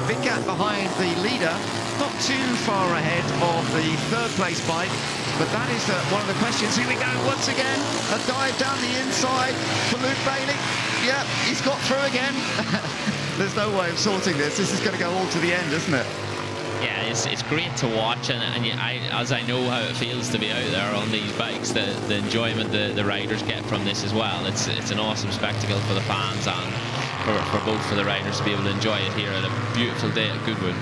big gap behind the leader, not too far ahead of the third place bike, but that is one of the questions. Here we go once again, a dive down the inside for Luke Bailey. Yep, he's got through again. There's no way of sorting this. This is going to go all to the end, isn't it? Yeah, it's great to watch, and as I know how it feels to be out there on these bikes, the enjoyment the riders get from this as well. It's an awesome spectacle for the fans and for the riders to be able to enjoy it here at a beautiful day at Goodwood.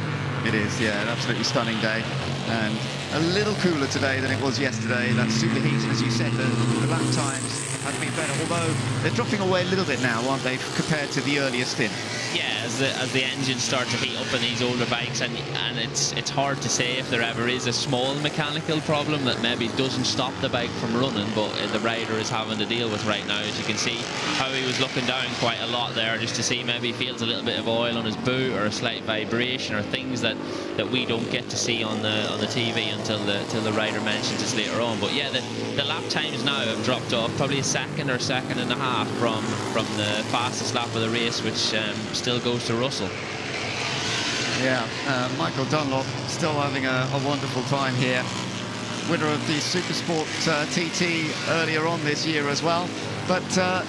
It is, yeah, an absolutely stunning day, and a little cooler today than it was yesterday. That superheat, and as you said, the lap times have been better, although they're dropping away a little bit now, aren't they, compared to the earlier stint? Yeah, as the engines start to heat up in these older bikes, and it's hard to say if there ever is a small mechanical problem that maybe doesn't stop the bike from running, but the rider is having to deal with right now. As you can see, how he was looking down quite a lot there, just to see maybe he feels a little bit of oil on his boot or a slight vibration or things that we don't get to see on the TV until the rider mentions this later on. But yeah, the lap times now have dropped off probably a second or second and a half from the fastest lap of the race, which still goes to Russell. Yeah, Michael Dunlop still having a wonderful time here. Winner of the Supersport TT earlier on this year as well. But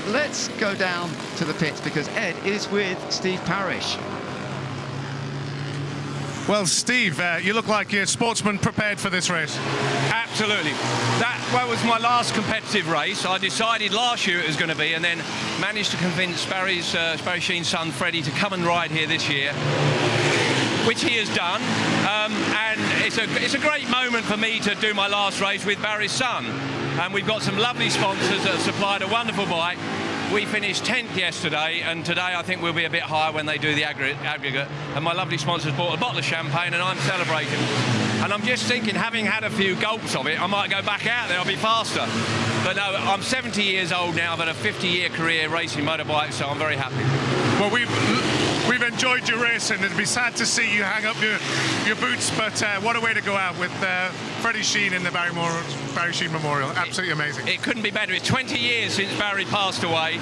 let's go down to the pits, because Ed is with Steve Parrish. Well, Steve, you look like you're a sportsman prepared for this race. Absolutely. That was my last competitive race. I decided last year it was going to be, and then managed to convince Barry Sheene's son, Freddie, to come and ride here this year, which he has done. And it's a great moment for me to do my last race with Barry's son. And we've got some lovely sponsors that have supplied a wonderful bike. We finished 10th yesterday, and today I think we'll be a bit higher when they do the aggregate. And my lovely sponsors bought a bottle of champagne, and I'm celebrating. And I'm just thinking, having had a few gulps of it, I might go back out there, I'll be faster. But no, I'm 70 years old now, but a 50-year career racing motorbikes, so I'm very happy. Well, we've enjoyed your race, and it'd be sad to see you hang up your boots, but what a way to go out with Freddie Sheene in the Barry Sheene Memorial. Absolutely amazing. It couldn't be better. It's 20 years since Barry passed away,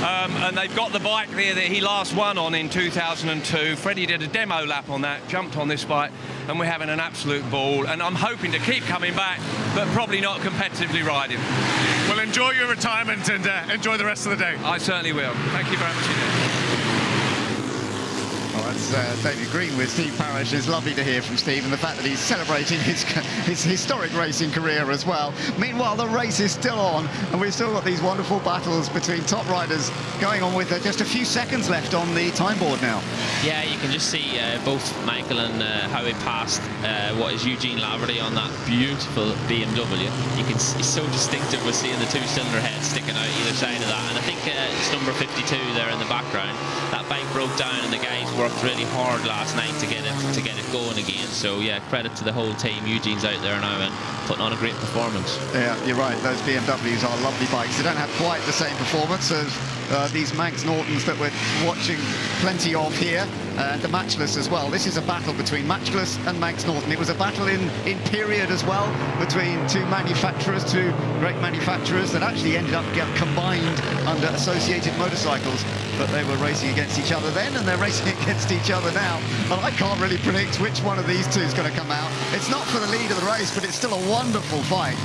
and they've got the bike there that he last won on in 2002. Freddie did a demo lap on that, jumped on this bike, and we're having an absolute ball, and I'm hoping to keep coming back, but probably not competitively riding. Well, enjoy your retirement and enjoy the rest of the day. I certainly will. Thank you very much indeed. Well, that's David Green with Steve Parrish. It's lovely to hear from Steve, and the fact that he's celebrating his historic racing career as well. Meanwhile, the race is still on, and we've still got these wonderful battles between top riders going on with just a few seconds left on the time board now. Yeah, you can just see both Michael and Howie passed what is Eugene Laverty on that beautiful BMW. You can it's so distinctive with seeing the two-cylinder head sticking out either side of that, and I think it's number 52 there in the background. That bike broke down, and the guys worked really hard last night to get it going again. So yeah, credit to the whole team. Eugene's out there now and putting on a great performance. Yeah, you're right. Those BMWs are lovely bikes. They don't have quite the same performance as these Manx Nortons that we're watching plenty of here, and the Matchless as well. This is a battle between Matchless and Manx Norton. It was a battle in period as well between two manufacturers, two great manufacturers that actually ended up getting combined under Associated Motorcycles, but they were racing against each other then and they're racing against each other now, and I can't really predict which one of these two is going to come out. It's not for the lead of the race, but it's still a wonderful fight.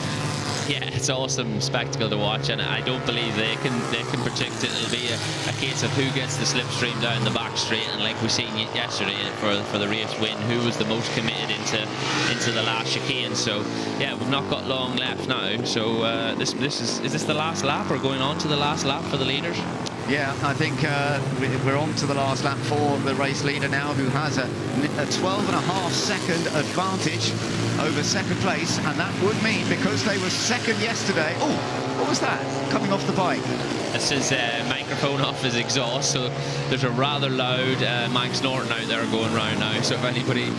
Yeah, it's awesome spectacle to watch, and I don't believe they can predict it. It'll be a case of who gets the slipstream down the back straight, and like we seen yesterday for the race win, who was the most committed into the last chicane. So yeah, we've not got long left now. So is this the last lap, or going on to the last lap for the leaders? Yeah, I think we're on to the last lap for the race leader now, who has a 12.5-second advantage over second place, and that would mean, because they were second yesterday. Oh, what was that coming off the bike? This is microphone off his exhaust, so there's a rather loud Manx Norton out there going round now. So if anybody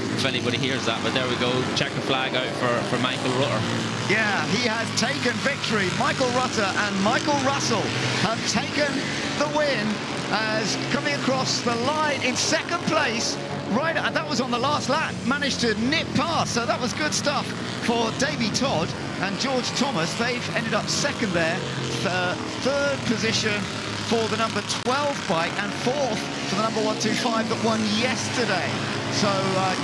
hears that, but there we go. Check the flag out for Michael Rutter. Yeah, he has taken victory. Michael Rutter and Michael Russell have taken the win as coming across the line in second place. Right, and that was on the last lap. Managed to nip past, so that was good stuff for Davey Todd and George Thomas. They've ended up second there, third position for the number 12 bike, and fourth for the number 125 that won yesterday. So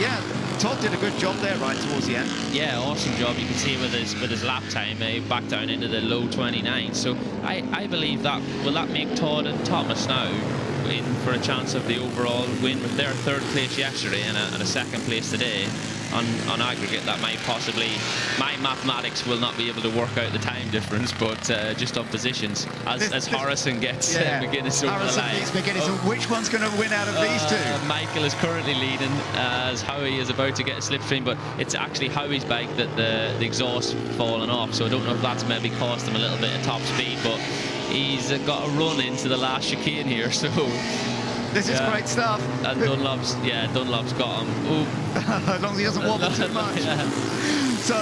yeah, Todd did a good job there right towards the end. Yeah, awesome job. You can see with his lap time, back down into the low 29. So I believe that will make Todd and Thomas now in for a chance of the overall win with their third place yesterday and a second place today. On aggregate, that might possibly, my mathematics will not be able to work out the time difference, but just on positions, as Harrison gets McGuinness over the line. Harrison beats McGuinness. Which one's going to win out of these two? Michael is currently leading as Howie is about to get a slipstream, but it's actually Howie's bike that the exhaust fallen off, so I don't know if that's maybe cost him a little bit of top speed, but he's got a run into the last chicane here, so this is great stuff. And Dunlop's got him. Ooh. As long as he doesn't wobble too much. Yeah. So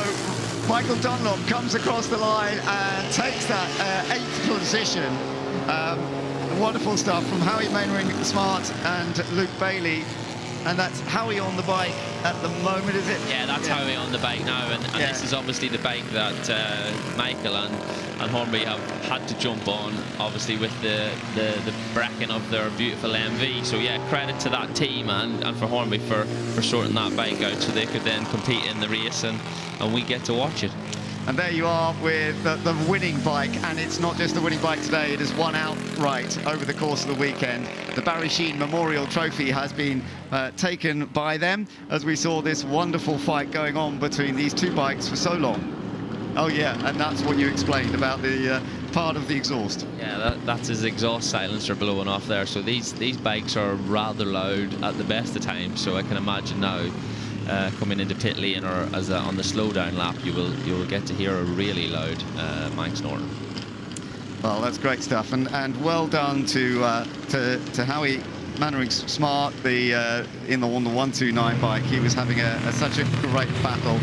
Michael Dunlop comes across the line and takes that 8th position. Wonderful stuff from Howie Mainwaring Smart and Luke Bailey. And that's Howie on the bike at the moment, is it? Yeah, that's Howie on the bike now, and this is obviously the bike that Michael and Hornby have had to jump on, obviously with the bracken of their beautiful MV. So yeah, credit to that team and for Hornby for sorting that bike out so they could then compete in the race, and we get to watch it. And there you are with the winning bike, and it's not just the winning bike today, it has won outright over the course of the weekend. The Barry Sheene Memorial Trophy has been taken by them, as we saw this wonderful fight going on between these two bikes for so long. Oh yeah, and that's what you explained about the part of the exhaust. Yeah, that's his exhaust silencer blowing off there. So these bikes are rather loud at the best of times, so I can imagine now coming into pit lane or on the slowdown lap, you will get to hear a really loud Manx Norton. Well, that's great stuff, and well done to Howie Mainwaring Smart, on the 129 bike. He was having such a great battle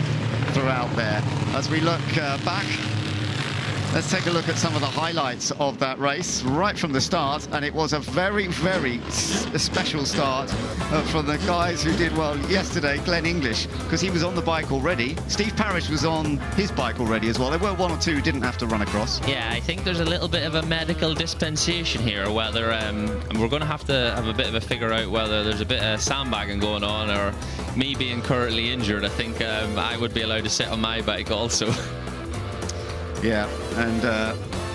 throughout there. As we look back, let's take a look at some of the highlights of that race right from the start, and it was a very, very special start for the guys who did well yesterday. Glenn English, because he was on the bike already. Steve Parrish was on his bike already as well. There were one or two who didn't have to run across. Yeah, I think there's a little bit of a medical dispensation here, whether and we're going to have a bit of a figure out whether there's a bit of sandbagging going on or me being currently injured. I think I would be allowed to sit on my bike also. Yeah, and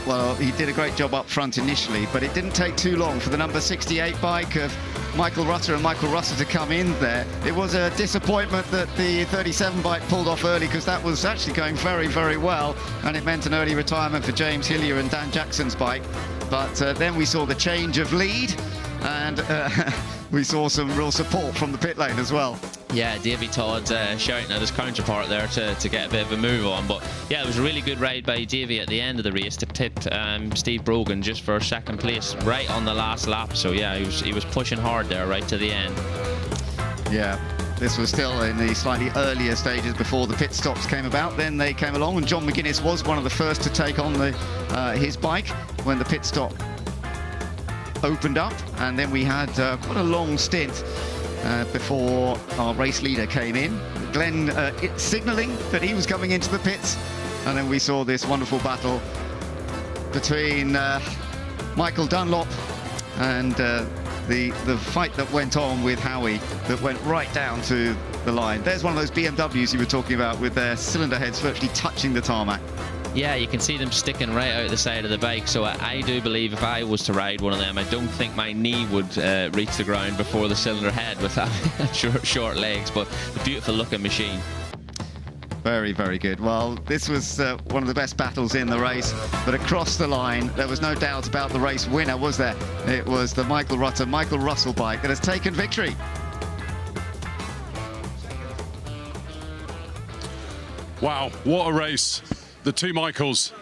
well, he did a great job up front initially, but it didn't take too long for the number 68 bike of Michael Rutter and Michael Russell to come in there. It was a disappointment that the 37 bike pulled off early, because that was actually going very, very well, and it meant an early retirement for James Hillier and Dan Jackson's bike. But then we saw the change of lead, and we saw some real support from the pit lane as well. Yeah, Davy Todd shouting at his counterpart there to get a bit of a move on. But yeah, it was a really good ride by Davy at the end of the race to pit Steve Brogan just for second place right on the last lap. So yeah, he was pushing hard there right to the end. Yeah, this was still in the slightly earlier stages before the pit stops came about. Then they came along, and John McGuinness was one of the first to take on his bike when the pit stop opened up. And then we had quite a long stint before our race leader came in. Glenn signalling that he was coming into the pits, and then we saw this wonderful battle between Michael Dunlop and the fight that went on with Howie that went right down to the line. There's one of those BMWs you were talking about with their cylinder heads virtually touching the tarmac. Yeah, you can see them sticking right out the side of the bike. So I do believe if I was to ride one of them, I don't think my knee would reach the ground before the cylinder head with that short legs. But a beautiful looking machine. Very, very good. Well, this was one of the best battles in the race, but across the line, there was no doubt about the race winner, was there? It was the Michael Russell bike that has taken victory. Wow, what a race. The two Michaels.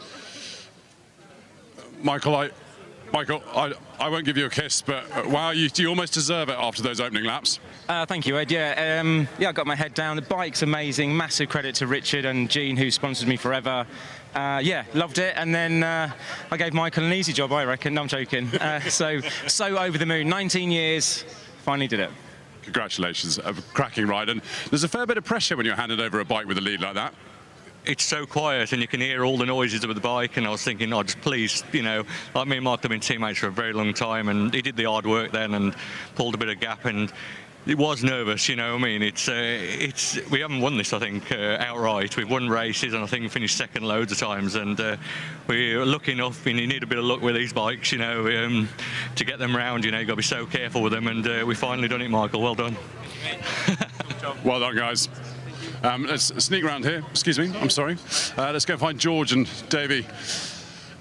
Michael, I won't give you a kiss, but wow, you almost deserve it after those opening laps. Thank you, Ed. Yeah, I got my head down. The bike's amazing. Massive credit to Richard and Jean, who sponsored me forever. Yeah, loved it. And then I gave Michael an easy job, I reckon. No, I'm joking. So over the moon. 19 years, finally did it. Congratulations, a cracking ride. And there's a fair bit of pressure when you're handed over a bike with a lead like that. It's so quiet and you can hear all the noises of the bike, and I was thinking, oh, just please, you know, like me and Mark have been teammates for a very long time, and he did the hard work then and pulled a bit of gap, and it was nervous, you know what I mean? It's we haven't won this, I think, outright. We've won races and I think we finished second loads of times, and we're lucky enough, and you need a bit of luck with these bikes, you know, to get them round, you know, you've got to be so careful with them, and we finally done it, Michael, well done. Well done, guys. Let's sneak around here. Excuse me, I'm sorry. Let's go find George and Davey.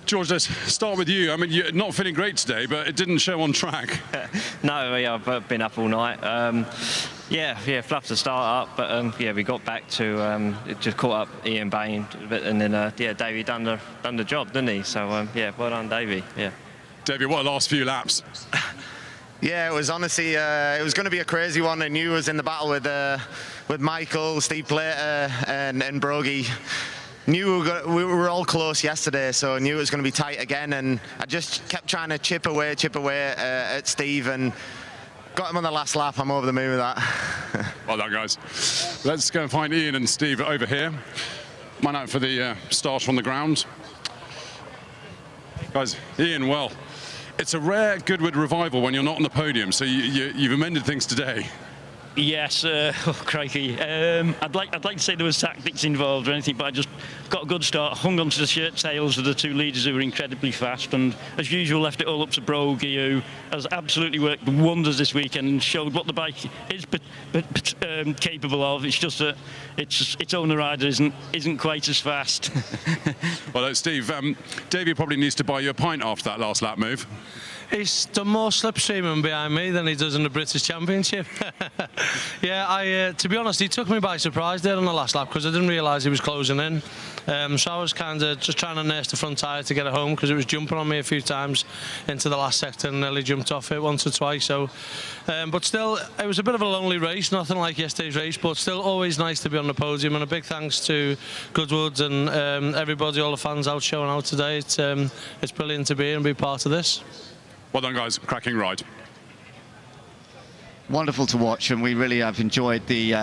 George, let's start with you. I mean, you're not feeling great today, but it didn't show on track. No, yeah, I've been up all night. Yeah, fluffed the start up, but yeah, we got back to it just caught up Ian Bain a bit, and then yeah, Davey done the job, didn't he? So yeah, well done, Davey. Yeah. Davey, what a last few laps. Yeah, it was honestly, it was going to be a crazy one. I knew I was in the battle with Michael, Steve Plater, and Brogy. Knew we were all close yesterday, so I knew it was going to be tight again. And I just kept trying to chip away at Steve, and got him on the last lap. I'm over the moon with that. Well done, guys. Let's go and find Ian and Steve over here. Man out for the start on the ground. Guys, Ian, well, it's a rare Goodwood Revival when you're not on the podium, so you've amended things today. Yes, oh crikey. I'd like to say there was tactics involved or anything, but I just got a good start, hung onto the shirt tails of the two leaders who were incredibly fast, and as usual left it all up to Brogy, who has absolutely worked wonders this weekend and showed what the bike is capable of. It's just that its owner rider isn't quite as fast. Well, Steve, Davey probably needs to buy you a pint after that last lap move. He's done more slipstreaming behind me than he does in the British Championship. Yeah, to be honest, he took me by surprise there on the last lap because I didn't realise he was closing in. So I was kind of just trying to nurse the front tyre to get it home because it was jumping on me a few times into the last sector and nearly jumped off it once or twice. So, but still, it was a bit of a lonely race, nothing like yesterday's race, but still always nice to be on the podium. And a big thanks to Goodwood and everybody, all the fans out showing out today. It's brilliant to be here and be part of this. Well done, guys. Cracking ride. Wonderful to watch, and we really have enjoyed the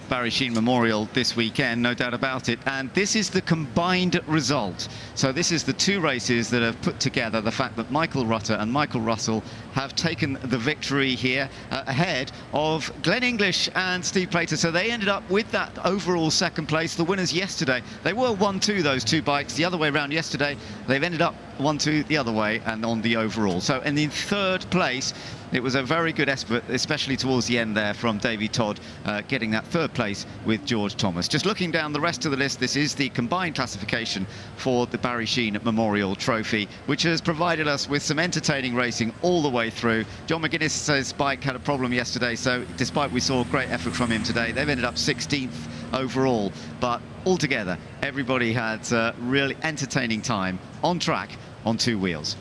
Barry Sheene Memorial this weekend, no doubt about it. And this is the combined result. So this is the two races that have put together the fact that Michael Rutter and Michael Russell have taken the victory here ahead of Glenn English and Steve Plater. So they ended up with that overall second place. The winners yesterday, they were 1-2, those two bikes. The other way around yesterday, they've ended up 1-2 the other way and on the overall. So in the third place, it was a very good effort, especially towards the end there from Davy Todd, getting that third place with George Thomas. Just looking down the rest of the list, this is the combined classification for the Barry Sheene Memorial Trophy, which has provided us with some entertaining racing all the way through. John McGuinness's bike had a problem yesterday, so despite we saw great effort from him today, they've ended up 16th overall. But altogether, everybody had a really entertaining time on track on two wheels.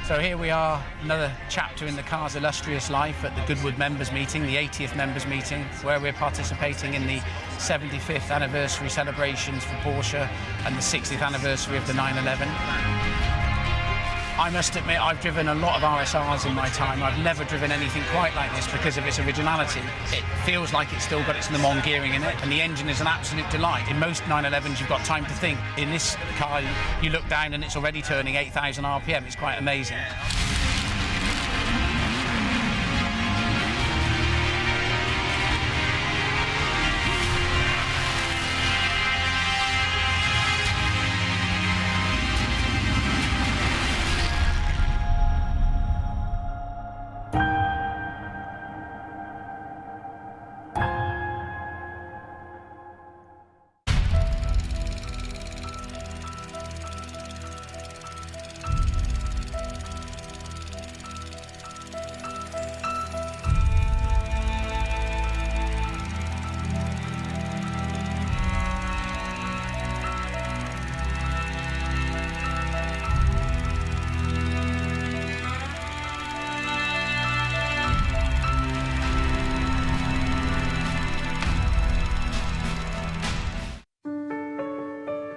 So here we are, another chapter in the car's illustrious life at the Goodwood members meeting, the 80th members meeting, where we're participating in the 75th anniversary celebrations for Porsche and the 60th anniversary of the 911. I must admit, I've driven a lot of RSRs in my time. I've never driven anything quite like this because of its originality. It feels like it's still got its Le Mans gearing in it, and the engine is an absolute delight. In most 911s, you've got time to think. In this car, you look down and it's already turning 8,000 RPM. It's quite amazing.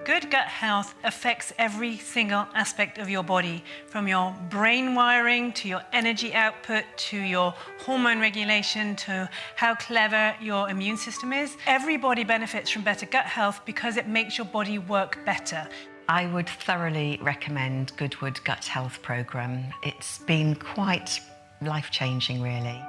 Good gut health affects every single aspect of your body, from your brain wiring to your energy output to your hormone regulation to how clever your immune system is. Everybody benefits from better gut health because it makes your body work better. I would thoroughly recommend Goodwood Gut Health Programme. It's been quite life-changing, really.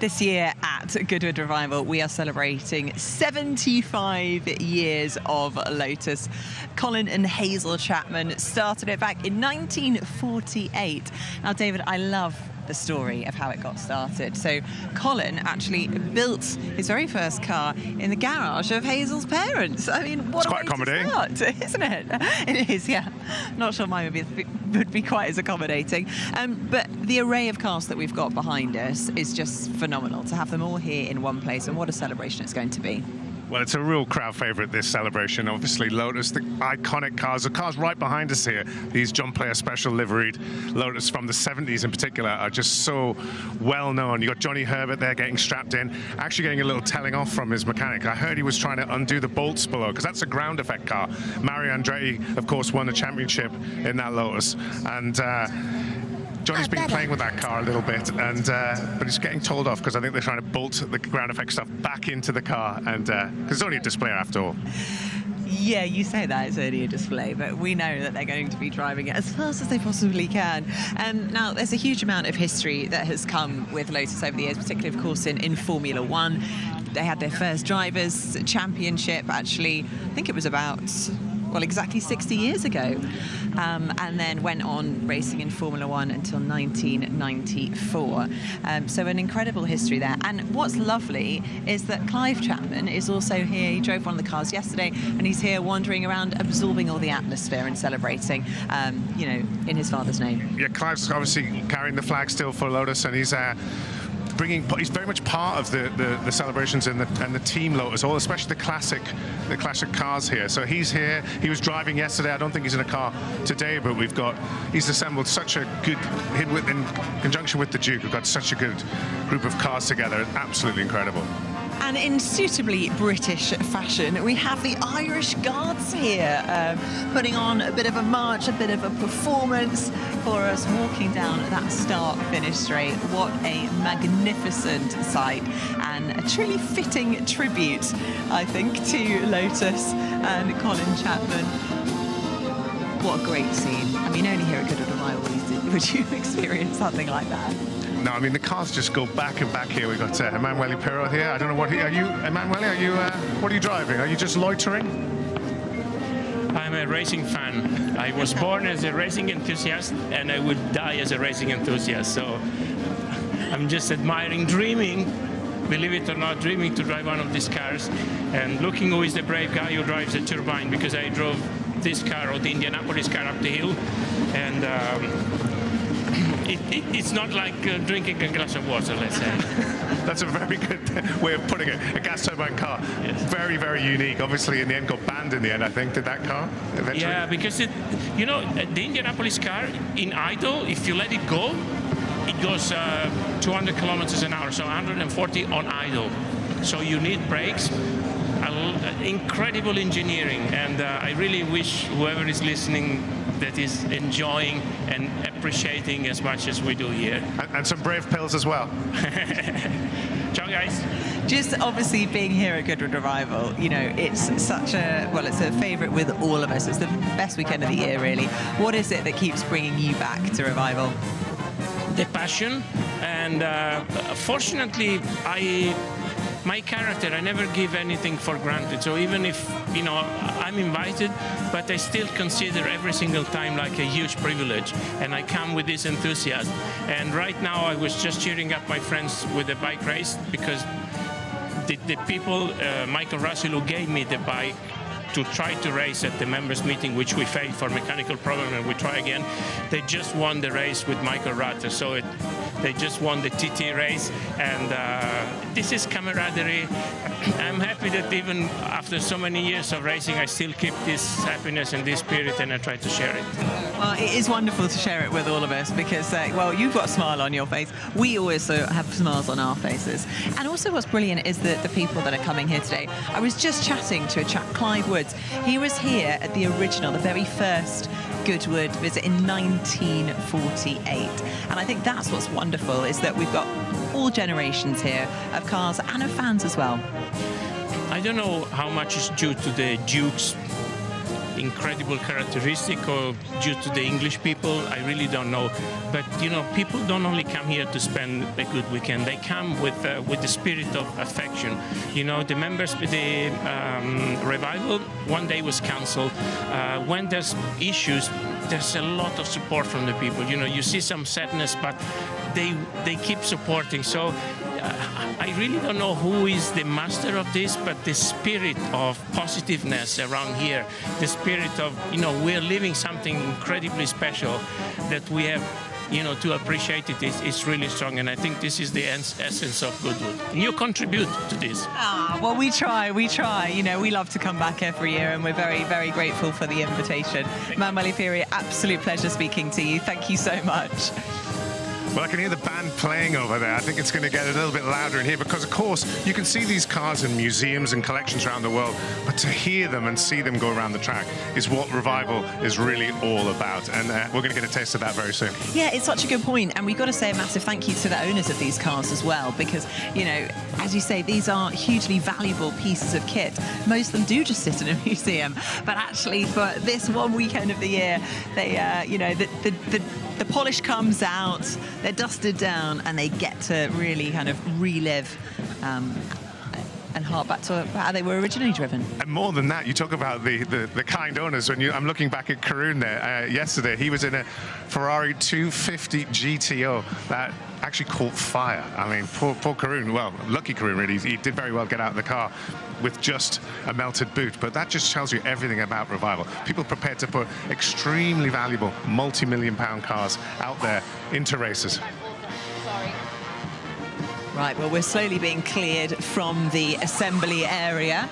This year at Goodwood Revival, we are celebrating 75 years of Lotus. Colin and Hazel Chapman started it back in 1948. Now, David, I love the story of how it got started. So Colin actually built his very first car in the garage of Hazel's parents. I mean, what it's quite accommodating, isn't it? It is, yeah. Not sure mine would be quite as accommodating. But the array of cars that we've got behind us is just phenomenal to have them all here in one place, and what a celebration it's going to be. Well, it's a real crowd favourite, this celebration. Obviously, Lotus, the iconic cars. The cars right behind us here, these John Player special liveried Lotus from the 70s in particular, are just so well known. You got Johnny Herbert there getting strapped in, actually getting a little telling off from his mechanic. I heard he was trying to undo the bolts below, because that's a ground effect car. Mario Andretti, of course, won the championship in that Lotus. And Johnny's been playing with that car a little bit, and but he's getting told off because I think they're trying to bolt the ground effect stuff back into the car, and because it's only a display after all. Yeah, you say that it's only a display, but we know that they're going to be driving it as fast as they possibly can. Now, there's a huge amount of history that has come with Lotus over the years, particularly, of course, in Formula One. They had their first drivers' championship, actually, I think it was about, well, exactly 60 years ago, and then went on racing in Formula One until 1994. So an incredible history there. And what's lovely is that Clive Chapman is also here. He drove one of the cars yesterday, and he's here wandering around, absorbing all the atmosphere and celebrating, you know, in his father's name. Yeah, Clive's obviously carrying the flag still for Lotus, and he's he's very much part of the celebrations and the team Lotus, all, especially the classic cars here. So he's here. He was driving yesterday. I don't think he's in a car today, but he's assembled such a good, in conjunction with the Duke, we've got such a good group of cars together. Absolutely incredible. And in suitably British fashion, we have the Irish Guards here, putting on a bit of a march, a bit of a performance for us walking down that start-finish straight. What a magnificent sight, and a truly fitting tribute, I think, to Lotus and Colin Chapman. What a great scene. I mean, only here at Goodwood Revival would you experience something like that. No, I mean, the cars just go back and back here. We've got Emanuele Pirro here. I don't know what are you, Emanuele, are you, what are you driving? Are you just loitering? I'm a racing fan. I was born as a racing enthusiast, and I would die as a racing enthusiast. So I'm just admiring, dreaming, believe it or not, dreaming to drive one of these cars, and looking who is the brave guy who drives the turbine, because I drove this car, or the Indianapolis car, up the hill, and it's not like drinking a glass of water, let's say. That's a very good way of putting it. A gas turbine car, yes. Very, very unique. Obviously, in the end, got banned in the end, I think, did that car eventually? Yeah, because you know, the Indianapolis car, in idle, if you let it go, it goes 200 kilometers an hour, so 140 on idle. So you need brakes. Incredible engineering, and I really wish whoever is listening that is enjoying and appreciating as much as we do here. And some brave pills as well. Ciao, guys. Just obviously being here at Goodwood Revival, you know, it's such a, well, it's a favourite with all of us. It's the best weekend of the year, really. What is it that keeps bringing you back to Revival? The passion, and fortunately, my character, I never give anything for granted. So even if, you know, I'm invited, but I still consider every single time like a huge privilege. And I come with this enthusiasm. And right now I was just cheering up my friends with the bike race, because the people, Michael Russell, who gave me the bike to try to race at the members meeting, which we failed for mechanical problem, and we try again. They just won the race with Michael Rutter, so they just won the TT race, and this is camaraderie. I'm happy that even after so many years of racing, I still keep this happiness and this spirit, and I try to share it. Well, it is wonderful to share it with all of us, because, well, you've got a smile on your face. We always have smiles on our faces. And also what's brilliant is the people that are coming here today. I was just chatting to a chap, Clive Woods. He was here at the original, the very first Goodwood visit in 1948. And I think that's what's wonderful, is that we've got all generations here of cars and of fans as well. I don't know how much is due to the Duke's incredible characteristic or due to the English people. I really don't know. But, you know, people don't only come here to spend a good weekend. They come with the spirit of affection. You know, the members, the Revival, one day was cancelled. When there's issues, there's a lot of support from the people. You know, you see some sadness, but they keep supporting. So I really don't know who is the master of this, but the spirit of positiveness around here, the spirit of, you know, we're living something incredibly special that we have, you know, to appreciate it is really strong. And I think this is the essence of Goodwood. And you contribute to this. Well, we try. You know, we love to come back every year, and we're very, very grateful for the invitation. Emanuele Pirro, absolute pleasure speaking to you. Thank you so much. Well, I can hear the band playing over there. I think it's going to get a little bit louder in here because, of course, you can see these cars in museums and collections around the world, but to hear them and see them go around the track is what Revival is really all about. And we're going to get a taste of that very soon. Yeah, it's such a good point. And we've got to say a massive thank you to the owners of these cars as well, because, you know, as you say, these are hugely valuable pieces of kit. Most of them do just sit in a museum, but actually for this one weekend of the year, they, you know, the polish comes out, they're dusted down, and they get to really kind of relive and hark back to how they were originally driven. And more than that, you talk about the kind owners. I'm looking back at Karun there yesterday. He was in a Ferrari 250 GTO that actually caught fire. I mean, poor Karun. Well, lucky Karun, really. He did very well get out of the car with just a melted boot, but that just tells you everything about Revival. People prepared to put extremely valuable multi-million-pound cars out there into races. Right, well, we're slowly being cleared from the assembly area.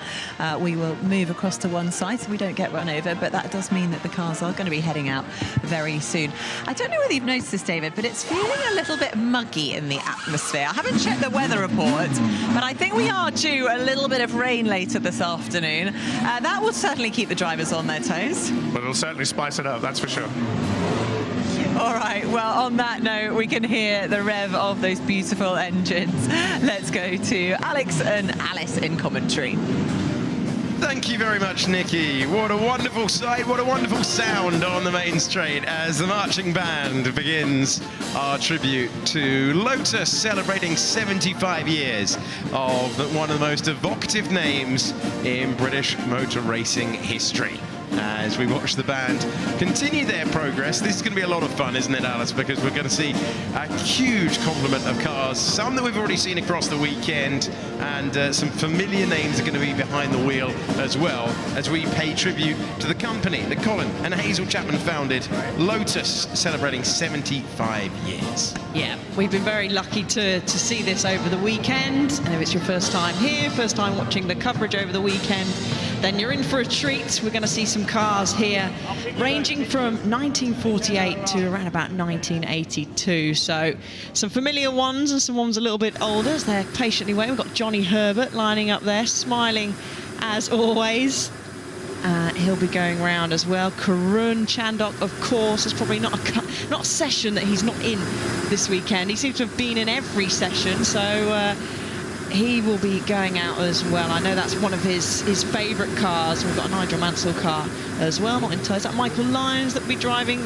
We will move across to one side so we don't get run over, but that does mean that the cars are going to be heading out very soon. I don't know whether you've noticed this, David, but it's feeling a little bit muggy in the atmosphere. I haven't checked the weather report, but I think we are due a little bit of rain later this afternoon. That will certainly keep the drivers on their toes. But it'll certainly spice it up, that's for sure. All right, well, on that note, we can hear the rev of those beautiful engines. Let's go to Alex and Alice in commentary. Thank you very much, Nikki. What a wonderful sight, what a wonderful sound on the main straight as the marching band begins our tribute to Lotus, celebrating 75 years of one of the most evocative names in British motor racing history. As we watch the band continue their progress, this is going to be a lot of fun, isn't it, Alice? Because we're going to see a huge complement of cars, some that we've already seen across the weekend, and some familiar names are going to be behind the wheel as well, as we pay tribute to the company that Colin and Hazel Chapman founded, Lotus, celebrating 75 years. Yeah, we've been very lucky to see this over the weekend, and if it's your first time here, first time watching the coverage over the weekend, then you're in for a treat. We're going to see some cars here ranging from 1948 to around about 1982. So some familiar ones and some ones a little bit older as they're patiently waiting. We've got Johnny Herbert lining up there, smiling as always. He'll be going around as well. Karun Chandok, of course, is probably not a session that he's not in this weekend. He seems to have been in every session, so he will be going out as well. I know that's one of his favourite cars. We've got a Nigel Mansell car as well, not in tow. Is that Michael Lyons that will be driving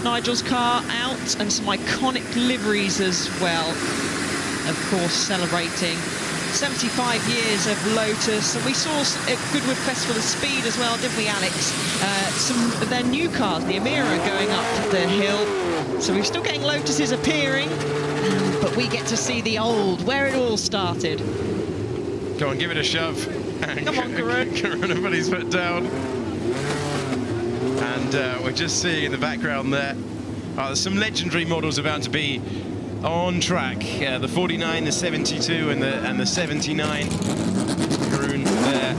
Nigel's car out? And some iconic liveries as well. Of course, celebrating 75 years of Lotus. And we saw at Goodwood Festival of Speed as well, didn't we, Alex? Some of their new cars, the Amira, going up the hill. So we're still getting Lotuses appearing, but we get to see the old, where it all started. Go on, give it a shove. Come on, Karun. Karun put his foot down. And we're just seeing in the background there, there's some legendary models about to be on track. The 49, the 72, and the 79. Karun there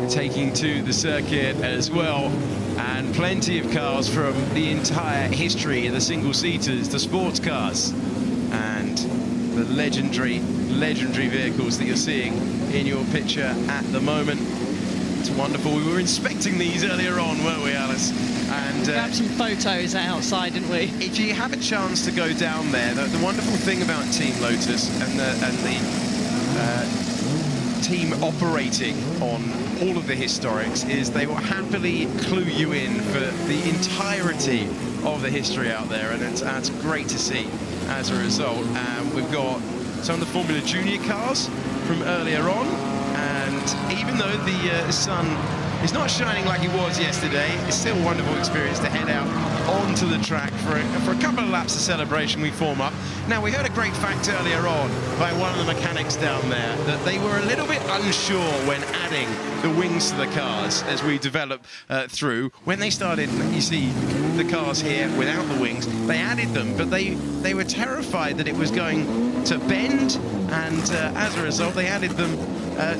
taking to the circuit as well. And plenty of cars from the entire history of the single-seaters, the sports cars, and the legendary vehicles that you're seeing in your picture at the moment. It's wonderful. We were inspecting these earlier on, weren't we, Alice? And we grabbed some photos outside, didn't we? If you have a chance to go down there, the wonderful thing about Team Lotus and the team operating on all of the historics is they will happily clue you in for the entirety of the history out there, and it's great to see as a result. We've got some of the Formula Junior cars from earlier on, and even though the sun is not shining like it was yesterday, it's still a wonderful experience to head out onto the track for a couple of laps of celebration. We form up. Now, we heard a great fact earlier on by one of the mechanics down there that they were a little bit unsure when adding the wings to the cars as we develop through. When they started, you see the cars here without the wings, they added them, but they were terrified that it was going to bend, and as a result, they added them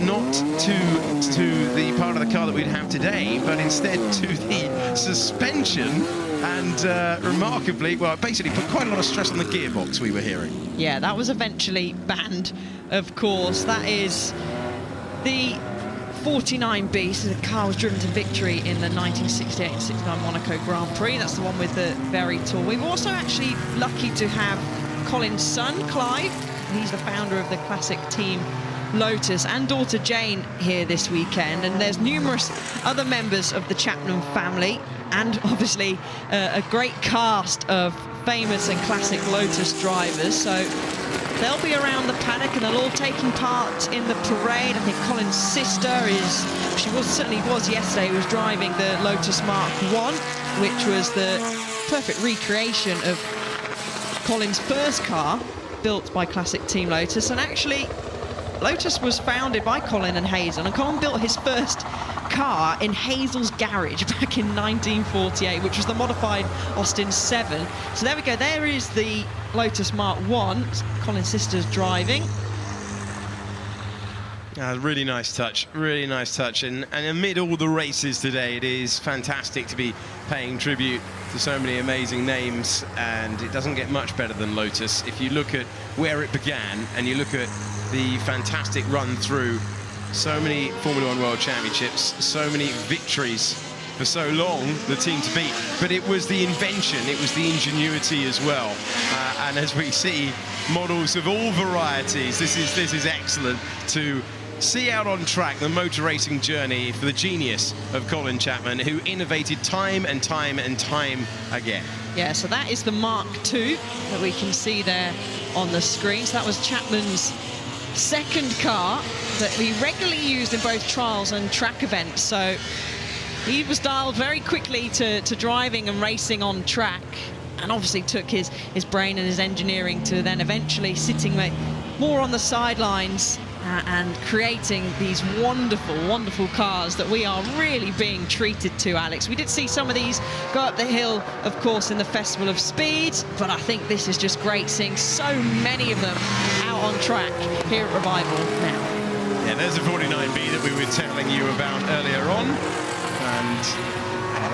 not to the part of the car that we'd have today, but instead to the suspension, and remarkably, well, basically put quite a lot of stress on the gearbox, we were hearing. Yeah, that was eventually banned, of course. That is the 49B, so the car was driven to victory in the 1968-69 Monaco Grand Prix. That's the one with the very tall. We were also actually lucky to have Colin's son, Clive. He's the founder of the classic team Lotus, and daughter Jane here this weekend, and there's numerous other members of the Chapman family, and obviously a great cast of famous and classic Lotus drivers. So they'll be around the paddock and they're all taking part in the parade. I think Colin's sister certainly was yesterday, was driving the Lotus Mark I, which was the perfect recreation of Colin's first car built by classic team Lotus. And actually Lotus was founded by Colin and Hazel, and Colin built his first car in Hazel's garage back in 1948, which was the modified Austin 7. So there we go. There is the Lotus Mark 1. Colin's sister's driving. Really nice touch, really nice touch. And amid all the races today, it is fantastic to be paying tribute to so many amazing names, and it doesn't get much better than Lotus. If you look at where it began and you look at the fantastic run through, so many Formula One World Championships, so many victories for so long, the team to beat. But it was the invention, it was the ingenuity as well. And as we see, models of all varieties, this is excellent to see out on track the motor racing journey for the genius of Colin Chapman, who innovated time and time and time again. Yeah, so that is the Mark II that we can see there on the screen. So that was Chapman's second car that he regularly used in both trials and track events. So he was dialed very quickly to driving and racing on track, and obviously took his brain and his engineering to then eventually sitting more on the sidelines and creating these wonderful, wonderful cars that we are really being treated to, Alex. We did see some of these go up the hill, of course, in the Festival of Speed, but I think this is just great seeing so many of them out on track here at Revival now. Yeah, there's a 49B that we were telling you about earlier on, and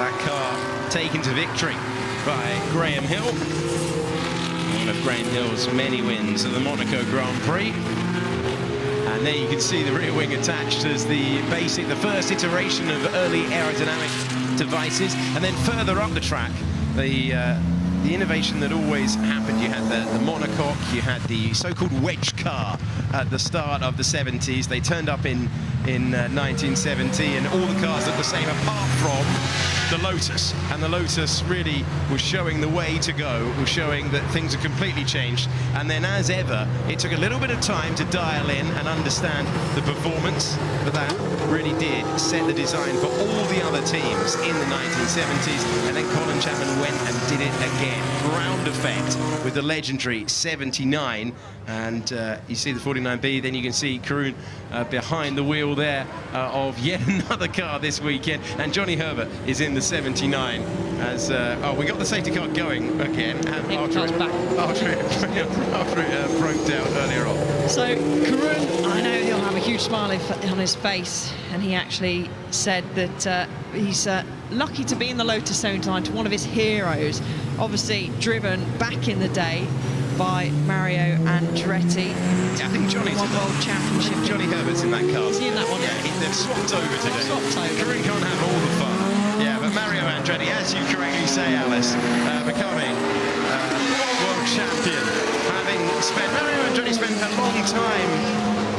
that car taken to victory by Graham Hill. One of Graham Hill's many wins at the Monaco Grand Prix. And there you can see the rear wing attached as the first iteration of early aerodynamic devices. And then further up the track, the innovation that always happened. You had the monocoque, you had the so-called wedge car at the start of the 70s. They turned up in 1970, and all the cars looked the same apart from the Lotus. And the Lotus really was showing the way to go, was showing that things had completely changed. And then, as ever, it took a little bit of time to dial in and understand the performance, but that really did set the design for all the other teams in the 1970s. And then Colin Chapman went and did it again. Ground effect with the legendary 79. And you see the 49B, then you can see Karun behind the wheel there of yet another car this weekend. And Johnny Herbert is in the 79 as we got the safety car going again after it broke down earlier on. So Karun, I know he'll have a huge smile on his face, and he actually said that he's lucky to be in the Lotus 79, to one of his heroes, obviously driven back in the day by Mario Andretti. Yeah, I think Johnny's in World Championship. Johnny Herbert's in that car. Is he in that one? Yeah, they've swapped over today. Karun can't have all the fun. Yeah, but Mario Andretti, as you correctly say, Alice, becoming world champion, having spent, Mario Andretti spent a long time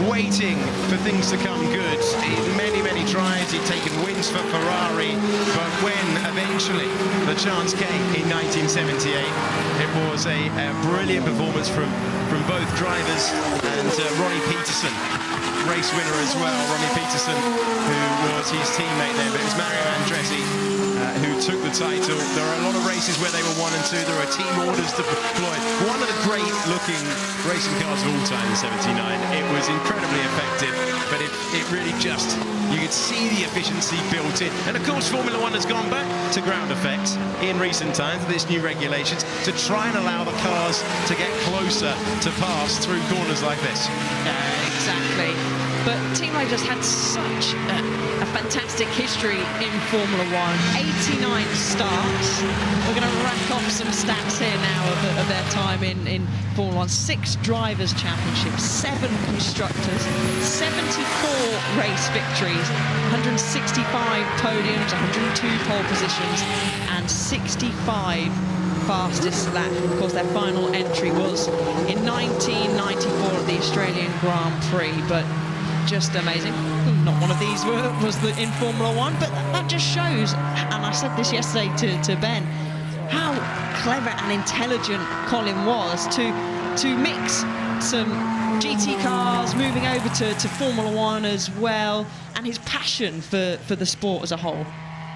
waiting for things to come good. In many tries, he'd taken wins for Ferrari, but when eventually the chance came in 1978, it was a brilliant performance from both drivers, and Ronnie Peterson, race winner as well. Ronnie Peterson, who was his teammate there, but it was Mario Andretti who took the title. There are a lot of races where they were 1 and 2. There are team orders deployed. One of the great looking racing cars of all time in 79. It was incredibly effective, but it really just, you could see the efficiency built in. And of course, Formula One has gone back to ground effects in recent times, this new regulations, to try and allow the cars to get closer to pass through corners like this. Exactly. But Team Lotus had such a fantastic history in Formula One. 89 starts. We're going to rack off some stats here now of their time in Formula One. 6 Drivers' Championships, 7 Constructors, 74 race victories, 165 podiums, 102 pole positions, and 65 fastest lap. Of course, their final entry was in 1994 at the Australian Grand Prix, but just amazing. Not one of these was in Formula One, but that just shows, and I said this yesterday to Ben, how clever and intelligent Colin was to mix some GT cars, moving over to Formula One as well, and his passion for the sport as a whole.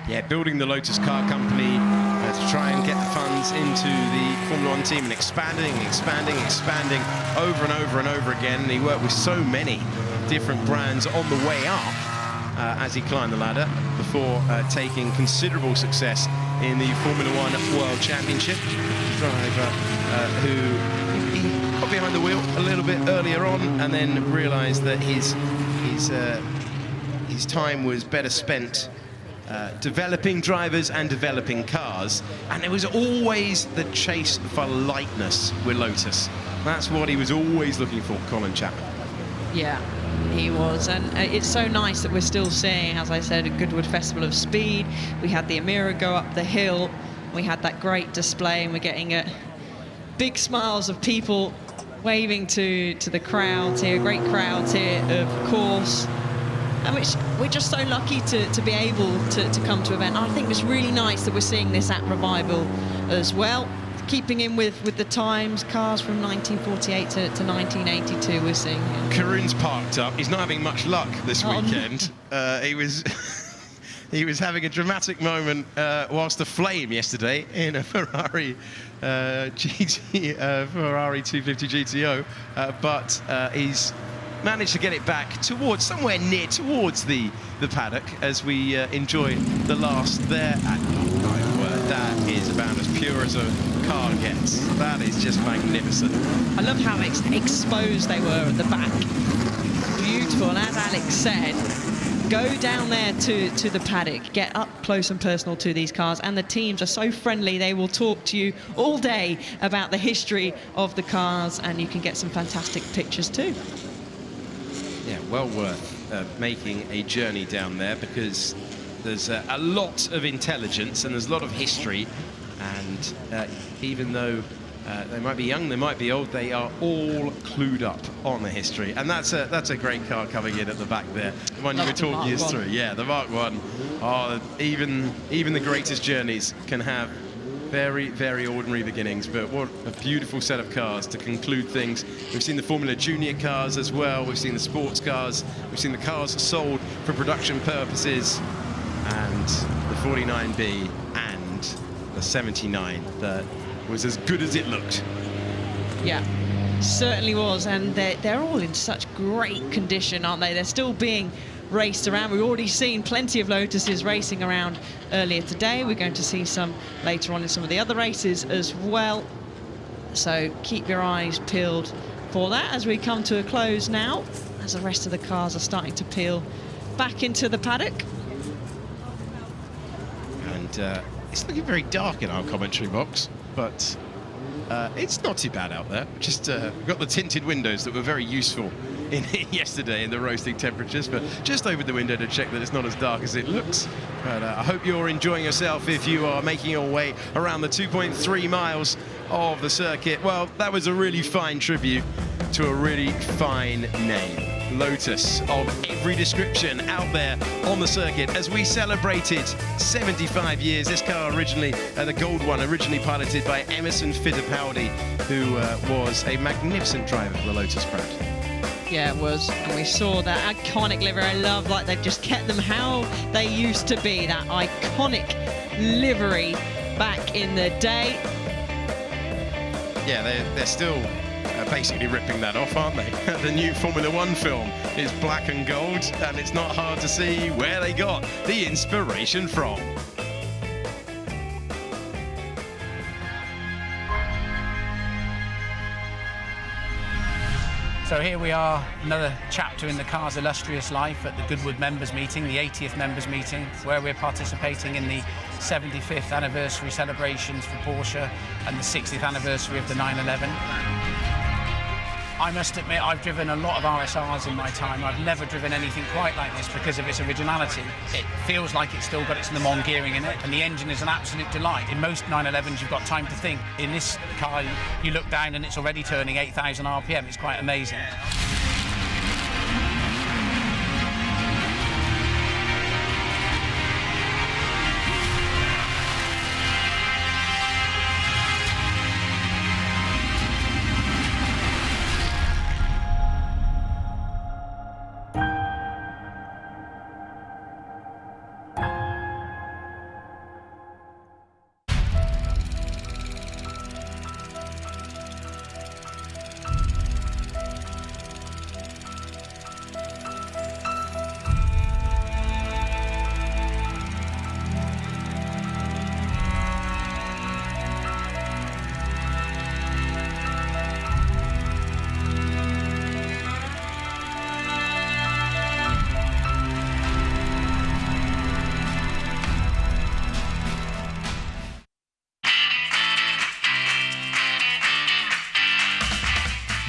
Yeah, building the Lotus car company to try and get the funds into the Formula One team, and expanding over and over and over again. And he worked with so many different brands on the way up. as he climbed the ladder before taking considerable success in the Formula One World Championship. Driver who he got behind the wheel a little bit earlier on and then realised that his time was better spent developing drivers and developing cars, and it was always the chase for lightness with Lotus. That's what he was always looking for, Colin Chapman. Yeah, he was, and it's so nice that we're still seeing, as I said, a Goodwood Festival of Speed. We had the Amira go up the hill, we had that great display, and we're getting big smiles of people waving to the crowds here, great crowds here, of course. And which we're just so lucky to be able to come to an event. I think it's really nice that we're seeing this at Revival as well. Keeping in with the times, cars from 1948 to 1982 we're seeing here. Karun's parked up. He's not having much luck this weekend. No. He was having a dramatic moment whilst aflame yesterday in a Ferrari Ferrari 250 GTO, but he's managed to get it back towards somewhere near towards the paddock as we enjoy the last there. And oh my word, that is about as pure as a car gets. That is just magnificent. I love how exposed they were at the back. Beautiful, and as Alex said, go down there to the paddock, get up close and personal to these cars, and the teams are so friendly. They will talk to you all day about the history of the cars, and you can get some fantastic pictures too. Yeah, well worth making a journey down there, because there's a lot of intelligence and there's a lot of history, and even though they might be young, they might be old, they are all clued up on the history. And that's a great car coming in at the back there, the one you were talking us through. Yeah, the Mark 1. Oh, even the greatest journeys can have very, very ordinary beginnings, but what a beautiful set of cars to conclude things. We've seen the Formula Junior cars as well, we've seen the sports cars, we've seen the cars sold for production purposes, and the 49B and the 79 that was as good as it looked. Yeah, certainly was, and they're all in such great condition, aren't they? They're still being raced around. We've already seen plenty of Lotuses racing around earlier today. We're going to see some later on in some of the other races as well. So keep your eyes peeled for that as we come to a close now, as the rest of the cars are starting to peel back into the paddock. And it's looking very dark in our commentary box, but it's not too bad out there. Just we've got the tinted windows that were very useful in yesterday in the roasting temperatures, but just opened the window to check that it's not as dark as it looks. But I hope you're enjoying yourself if you are making your way around the 2.3 miles of the circuit. Well, that was a really fine tribute to a really fine name. Lotus of every description out there on the circuit as we celebrated 75 years. This car originally, the gold one, originally piloted by Emerson Fittipaldi, who was a magnificent driver for the Lotus brand. Yeah, it was, and we saw that iconic livery. I love, like, they've just kept them how they used to be, that iconic livery back in the day. Yeah, they're still basically ripping that off, aren't they? The new Formula One film is black and gold, and it's not hard to see where they got the inspiration from. So here we are, another chapter in the car's illustrious life at the Goodwood members meeting, the 80th members meeting, where we're participating in the 75th anniversary celebrations for Porsche and the 60th anniversary of the 911. I must admit, I've driven a lot of RSRs in my time. I've never driven anything quite like this because of its originality. It feels like it's still got its Le Mans gearing in it, and the engine is an absolute delight. In most 911s, you've got time to think. In this car, you look down and it's already turning 8,000 RPM. It's quite amazing.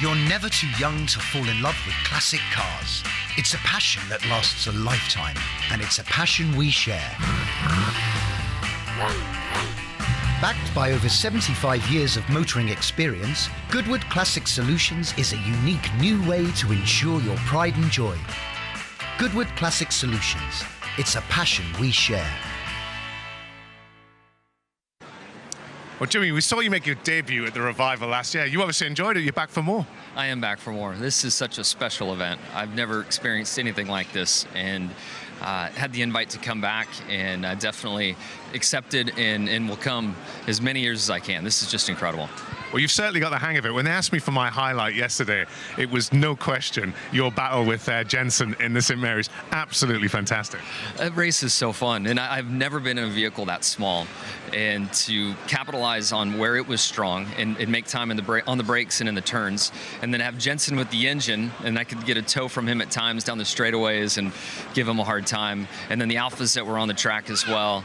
You're never too young to fall in love with classic cars. It's a passion that lasts a lifetime, and it's a passion we share. Backed by over 75 years of motoring experience, Goodwood Classic Solutions is a unique new way to ensure your pride and joy. Goodwood Classic Solutions. It's a passion we share. Well, Jimmy, we saw you make your debut at the Revival last year. You obviously enjoyed it. You're back for more. I am back for more. This is such a special event. I've never experienced anything like this, and had the invite to come back, and definitely accepted and will come as many years as I can. This is just incredible. Well, you've certainly got the hang of it. When they asked me for my highlight yesterday, it was no question your battle with Jensen in the St. Mary's. Absolutely fantastic. That race is so fun, and I've never been in a vehicle that small. And to capitalize on where it was strong and make time in on the brakes and in the turns, and then have Jensen with the engine, and I could get a tow from him at times down the straightaways and give him a hard time. And then the Alphas that were on the track as well.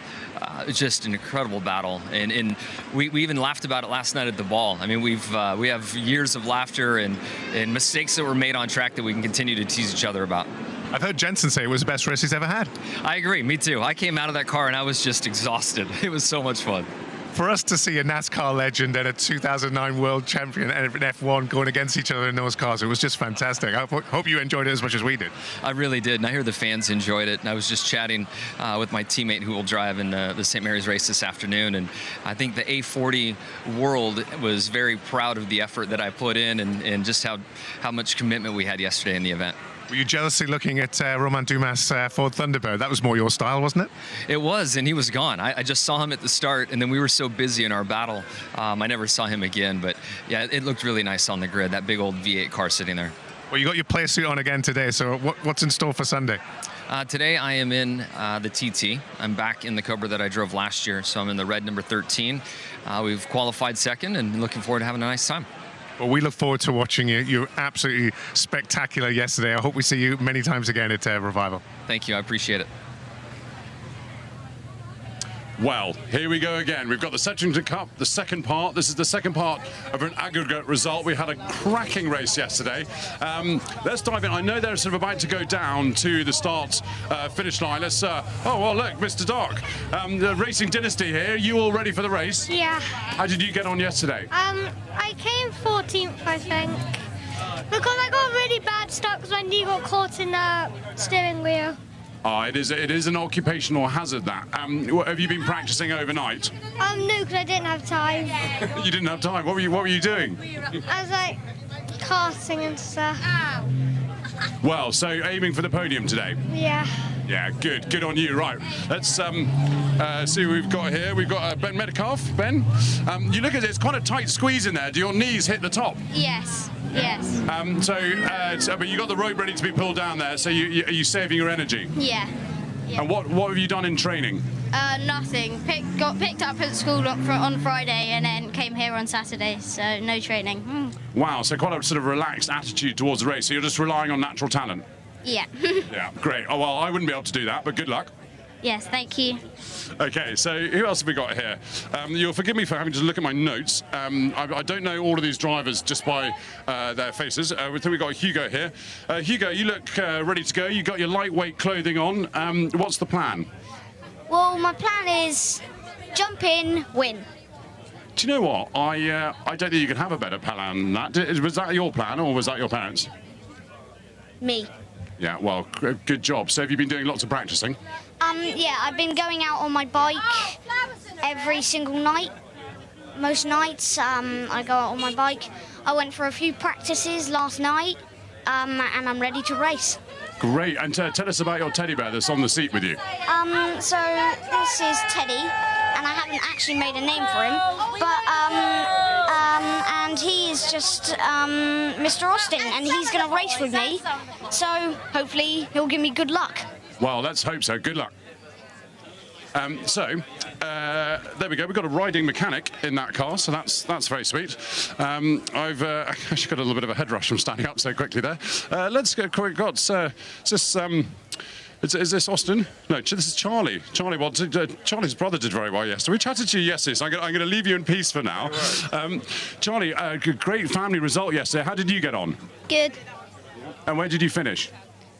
Just an incredible battle, and we even laughed about it last night at the ball. I mean, we have years of laughter and mistakes that were made on track that we can continue to tease each other about. I've heard Jensen say it was the best race he's ever had. I agree, me too. I came out of that car and I was just exhausted. It was so much fun. For us to see a NASCAR legend and a 2009 world champion and an F1 going against each other in those cars, it was just fantastic. I hope you enjoyed it as much as we did. I really did, and I hear the fans enjoyed it. And I was just chatting with my teammate who will drive in the St. Mary's race this afternoon, and I think the A40 world was very proud of the effort that I put in and just how much commitment we had yesterday in the event. Were you jealously looking at Romain Dumas' Ford Thunderbird? That was more your style, wasn't it? It was, and he was gone. I just saw him at the start, and then we were so busy in our battle, I never saw him again. But yeah, it looked really nice on the grid, that big old V8 car sitting there. Well, you got your play suit on again today, so what's in store for Sunday? Today I am in the TT. I'm back in the Cobra that I drove last year, so I'm in the red number 13. We've qualified second and looking forward to having a nice time. Well, we look forward to watching you. You were absolutely spectacular yesterday. I hope we see you many times again at Revival. Thank you. I appreciate it. Well, here we go again. We've got the Settrington Cup, the second part. This is the second part of an aggregate result. We had a cracking race yesterday. Let's dive in. I know they're sort of about to go down to the start-finish line. Let's. Oh, well, look, Mr. Doc, the Racing Dynasty here. You all ready for the race? Yeah. How did you get on yesterday? I came 14th, I think, because I got a really bad start because my knee got caught in the steering wheel. It is an occupational hazard, that. Have you been practicing overnight? No, because I didn't have time. You didn't have time? What were you doing? I was like karting and stuff. Well, so aiming for the podium today? Yeah. Yeah, good on you. Right, let's see what we've got here. We've got Ben Metcalf. Ben, you look at it, it's quite a tight squeeze in there. Do your knees hit the top? Yes. Yes. But you got the rope ready to be pulled down there, so are you saving your energy? Yeah. And what have you done in training? Nothing. Got picked up at school on Friday and then came here on Saturday, so no training. Wow, so quite a sort of relaxed attitude towards the race. So you're just relying on natural talent? Yeah. Yeah, great. Oh, well, I wouldn't be able to do that, but good luck. Yes, thank you. Okay, so who else have we got here? You'll forgive me for having to look at my notes. I don't know all of these drivers just by their faces. We've got Hugo here. Hugo, you look ready to go. You've got your lightweight clothing on. What's the plan? Well, my plan is jump in, win. Do you know what? I don't think you can have a better plan than that. Was that your plan, or was that your parents'? Me. Yeah, well, good job. So have you been doing lots of practicing? Yeah, I've been going out on my bike every single night. Most nights, I go out on my bike. I went for a few practices last night, and I'm ready to race. Great, and tell us about your teddy bear that's on the seat with you. So this is Teddy, and I haven't actually made a name for him, but and he is just Mr. Austin, and he's going to race with me, so hopefully he'll give me good luck. Well, let's hope so. Good luck. There we go. We've got a riding mechanic in that car, so that's very sweet. I've actually got a little bit of a head rush from standing up so quickly there. Let's go. We've got Is this Austin? No, this is Charlie. Charlie, well, Charlie's brother did very well yesterday. We chatted to you yesterday, so I'm going to leave you in peace for now. Charlie, great family result yesterday. How did you get on? Good. And where did you finish?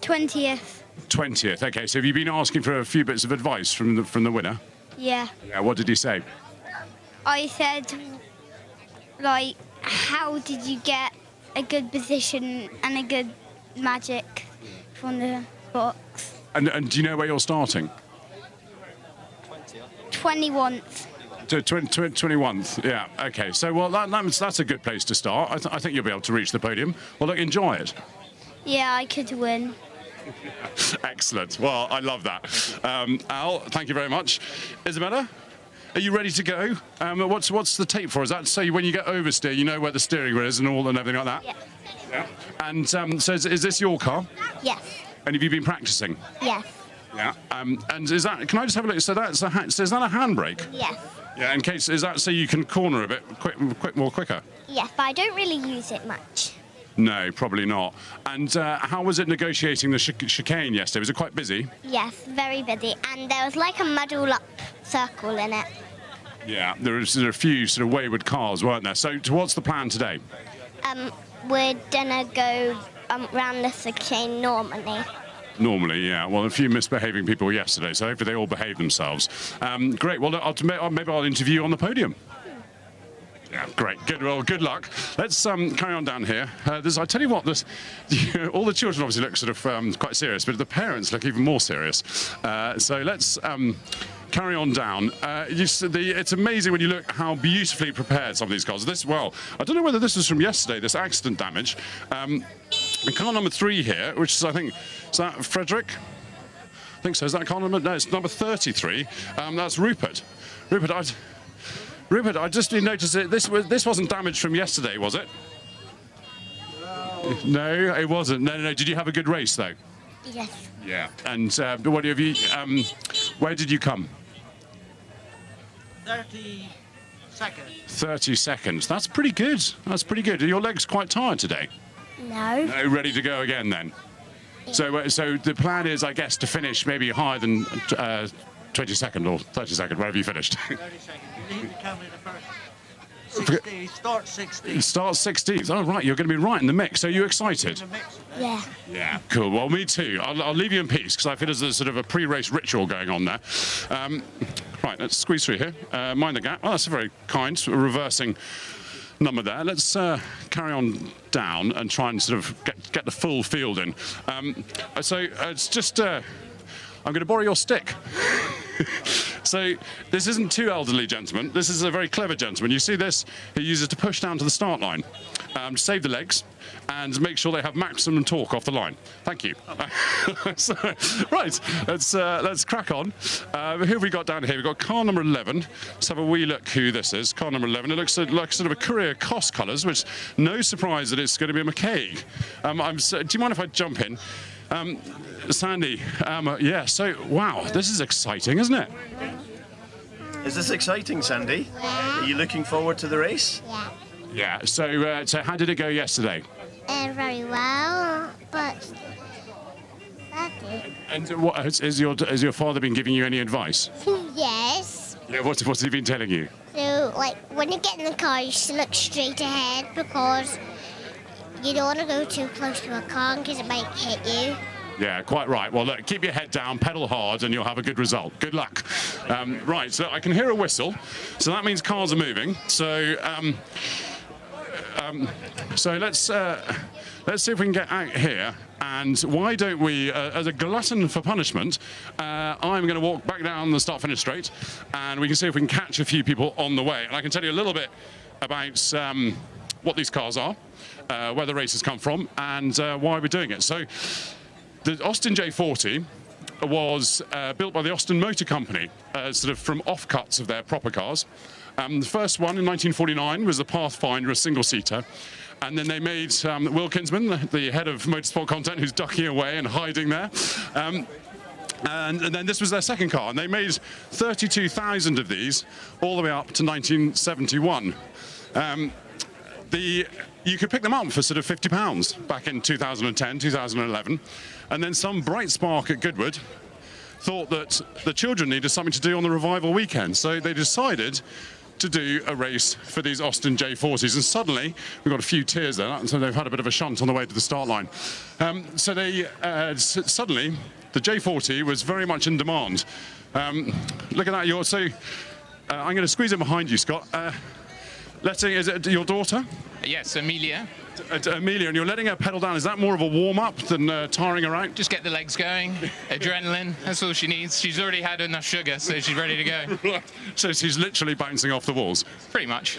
20th. 20th. Okay, so have you been asking for a few bits of advice from the winner? Yeah. Yeah. What did he say? I said, like, how did you get a good position and a good magic from the box? And do you know where you're starting? 21st. 21st, yeah. Okay, so well, that's a good place to start. I think you'll be able to reach the podium. Well, look, enjoy it. Yeah, I could win. Excellent. Well, I love that. Al, thank you very much. Isabella, are you ready to go? What's the tape for? Is that so when you get oversteer, you know where the steering wheel is and everything like that? Yeah. Yeah. And so is this your car? Yes. And have you been practicing? Yes. Yeah. And is that? Can I just have a look? So is that a handbrake? Yes. Yeah. In case is that so you can corner a bit more quicker? Yes, but I don't really use it much. No, probably not. And how was it negotiating the chicane yesterday? Was it quite busy? Yes, very busy. And there was like a muddle-up circle in it. Yeah, there are a few sort of wayward cars, weren't there? So what's the plan today? We're gonna go round the chicane normally. Normally, yeah. Well, a few misbehaving people yesterday, so hopefully they all behave themselves. Great. Well, maybe I'll interview you on the podium. Yeah, great. Good. Well, good luck. Let's carry on down here. I tell you what, all the children obviously look sort of quite serious, but the parents look even more serious. So let's carry on down. It's amazing when you look how beautifully prepared some of these cars are. I don't know whether this was from yesterday, this accident damage. The car number 3 here, which is, I think, is that Frederick? I think so. Is that car number? No, it's number 33. That's Rupert. Rupert, I just noticed that this wasn't damaged from yesterday, was it? No, it wasn't. No. Did you have a good race, though? Yes. Yeah. And what have you? Where did you come? 30 seconds. 30 seconds. That's pretty good. That's pretty good. Are your legs quite tired today? No. No, ready to go again then. Yeah. So the plan is, I guess, to finish maybe higher than 22nd or 32nd, wherever you finished. 30 seconds. You need to come in the first. 60, start 60. Start 16th. Oh, right, you're going to be right in the mix. Are you excited? Yeah. Yeah, cool. Well, me too. I'll leave you in peace because I feel there's sort of a pre-race ritual going on there. Right, let's squeeze through here. Mind the gap. Oh, that's a very kind reversing number there. Let's carry on down and try and sort of get the full field in. So it's just... I'm going to borrow your stick. So this isn't two elderly gentlemen. This is a very clever gentleman. You see this? He uses it to push down to the start line, save the legs, and make sure they have maximum torque off the line. Thank you. Right, let's crack on. Who have we got down here? We've got car number 11. Let's have a wee look who this is. Car number 11. It looks like sort of a Courier Cost colours, which no surprise that it's going to be a McCaig. Do you mind if I jump in? Sandy, yeah, so, wow, this is exciting, isn't it? Is this exciting, Sandy? Yeah. Are you looking forward to the race? Yeah. Yeah, so how did it go yesterday? Very well, but that's it. And what has your father been giving you any advice? Yes. Yeah, what's he been telling you? So, like, when you get in the car, you should look straight ahead because you don't want to go too close to a car because it might hit you. Yeah, quite right. Well, look, keep your head down, pedal hard, and you'll have a good result. Good luck. Right, so I can hear a whistle, so that means cars are moving. So, so let's see if we can get out here. And why don't we, as a glutton for punishment, I'm going to walk back down the start-finish straight, and we can see if we can catch a few people on the way. And I can tell you a little bit about what these cars are, where the races come from, and why we're doing it. So. The Austin J40 was built by the Austin Motor Company, sort of from offcuts of their proper cars. The first one in 1949 was the Pathfinder, a single-seater. And then they made Will Kinsman, the head of motorsport content, who's ducking away and hiding there. And then this was their second car, and they made 32,000 of these all the way up to 1971. you could pick them up for sort of £50 back in 2010, 2011, and then some bright spark at Goodwood thought that the children needed something to do on the revival weekend, so they decided to do a race for these Austin J40s, and suddenly we've got a few tears there, and so they've had a bit of a shunt on the way to the start line. So they suddenly the J40 was very much in demand. Look at that! I'm going to squeeze in behind you, Scott. Is it your daughter? Yes, Amelia. Amelia, and you're letting her pedal down. Is that more of a warm-up than tiring her out? Just get the legs going, adrenaline, that's all she needs. She's already had enough sugar, so she's ready to go. So she's literally bouncing off the walls? Pretty much.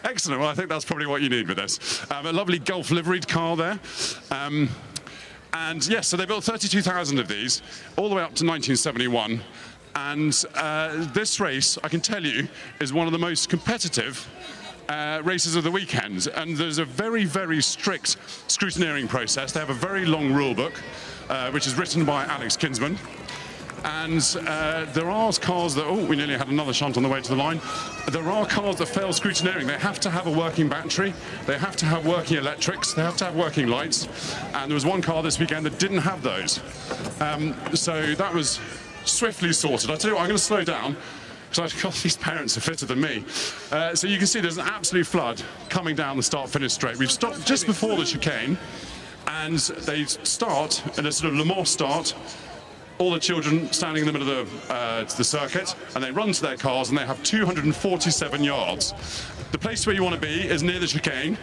Excellent. Well, I think that's probably what you need with this. A lovely Golf liveried car there. And yes, so they built 32,000 of these, all the way up to 1971. And this race, I can tell you, is one of the most competitive races of the weekend, and there's a very, very strict scrutineering process. They have a very long rule book, which is written by Alex Kinsman, and there are cars that, we nearly had another shunt on the way to the line. There are cars that fail scrutineering. They have to have a working battery, they have to have working electrics, they have to have working lights, and there was one car this weekend that didn't have those. So that was swiftly sorted. I tell you what, I'm going to slow down, because these parents are fitter than me. So you can see there's an absolute flood coming down the start-finish straight. We've stopped just before the chicane, and they start in a sort of Le Mans start, all the children standing in the middle of the circuit, and they run to their cars, and they have 247 yards. The place where you want to be is near the chicane,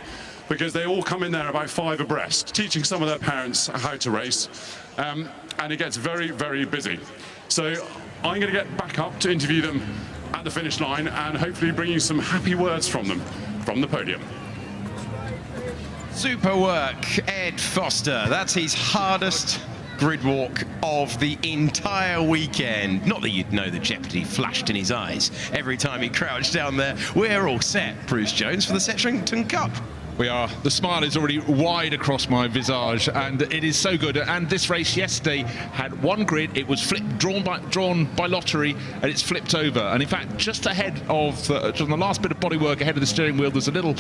because they all come in there about 5 abreast, teaching some of their parents how to race, and it gets very, very busy. So I'm going to get back up to interview them at the finish line and hopefully bring you some happy words from them from the podium. Super work, Ed Foster. That's his hardest grid walk of the entire weekend. Not that you'd know the jeopardy flashed in his eyes every time he crouched down there. We're all set, Bruce Jones, for the Settrington Cup. We are. The smile is already wide across my visage, and it is so good. And this race yesterday had one grid. It was drawn by lottery, and it's flipped over. And in fact, just ahead of just on the last bit of bodywork ahead of the steering wheel, there's a little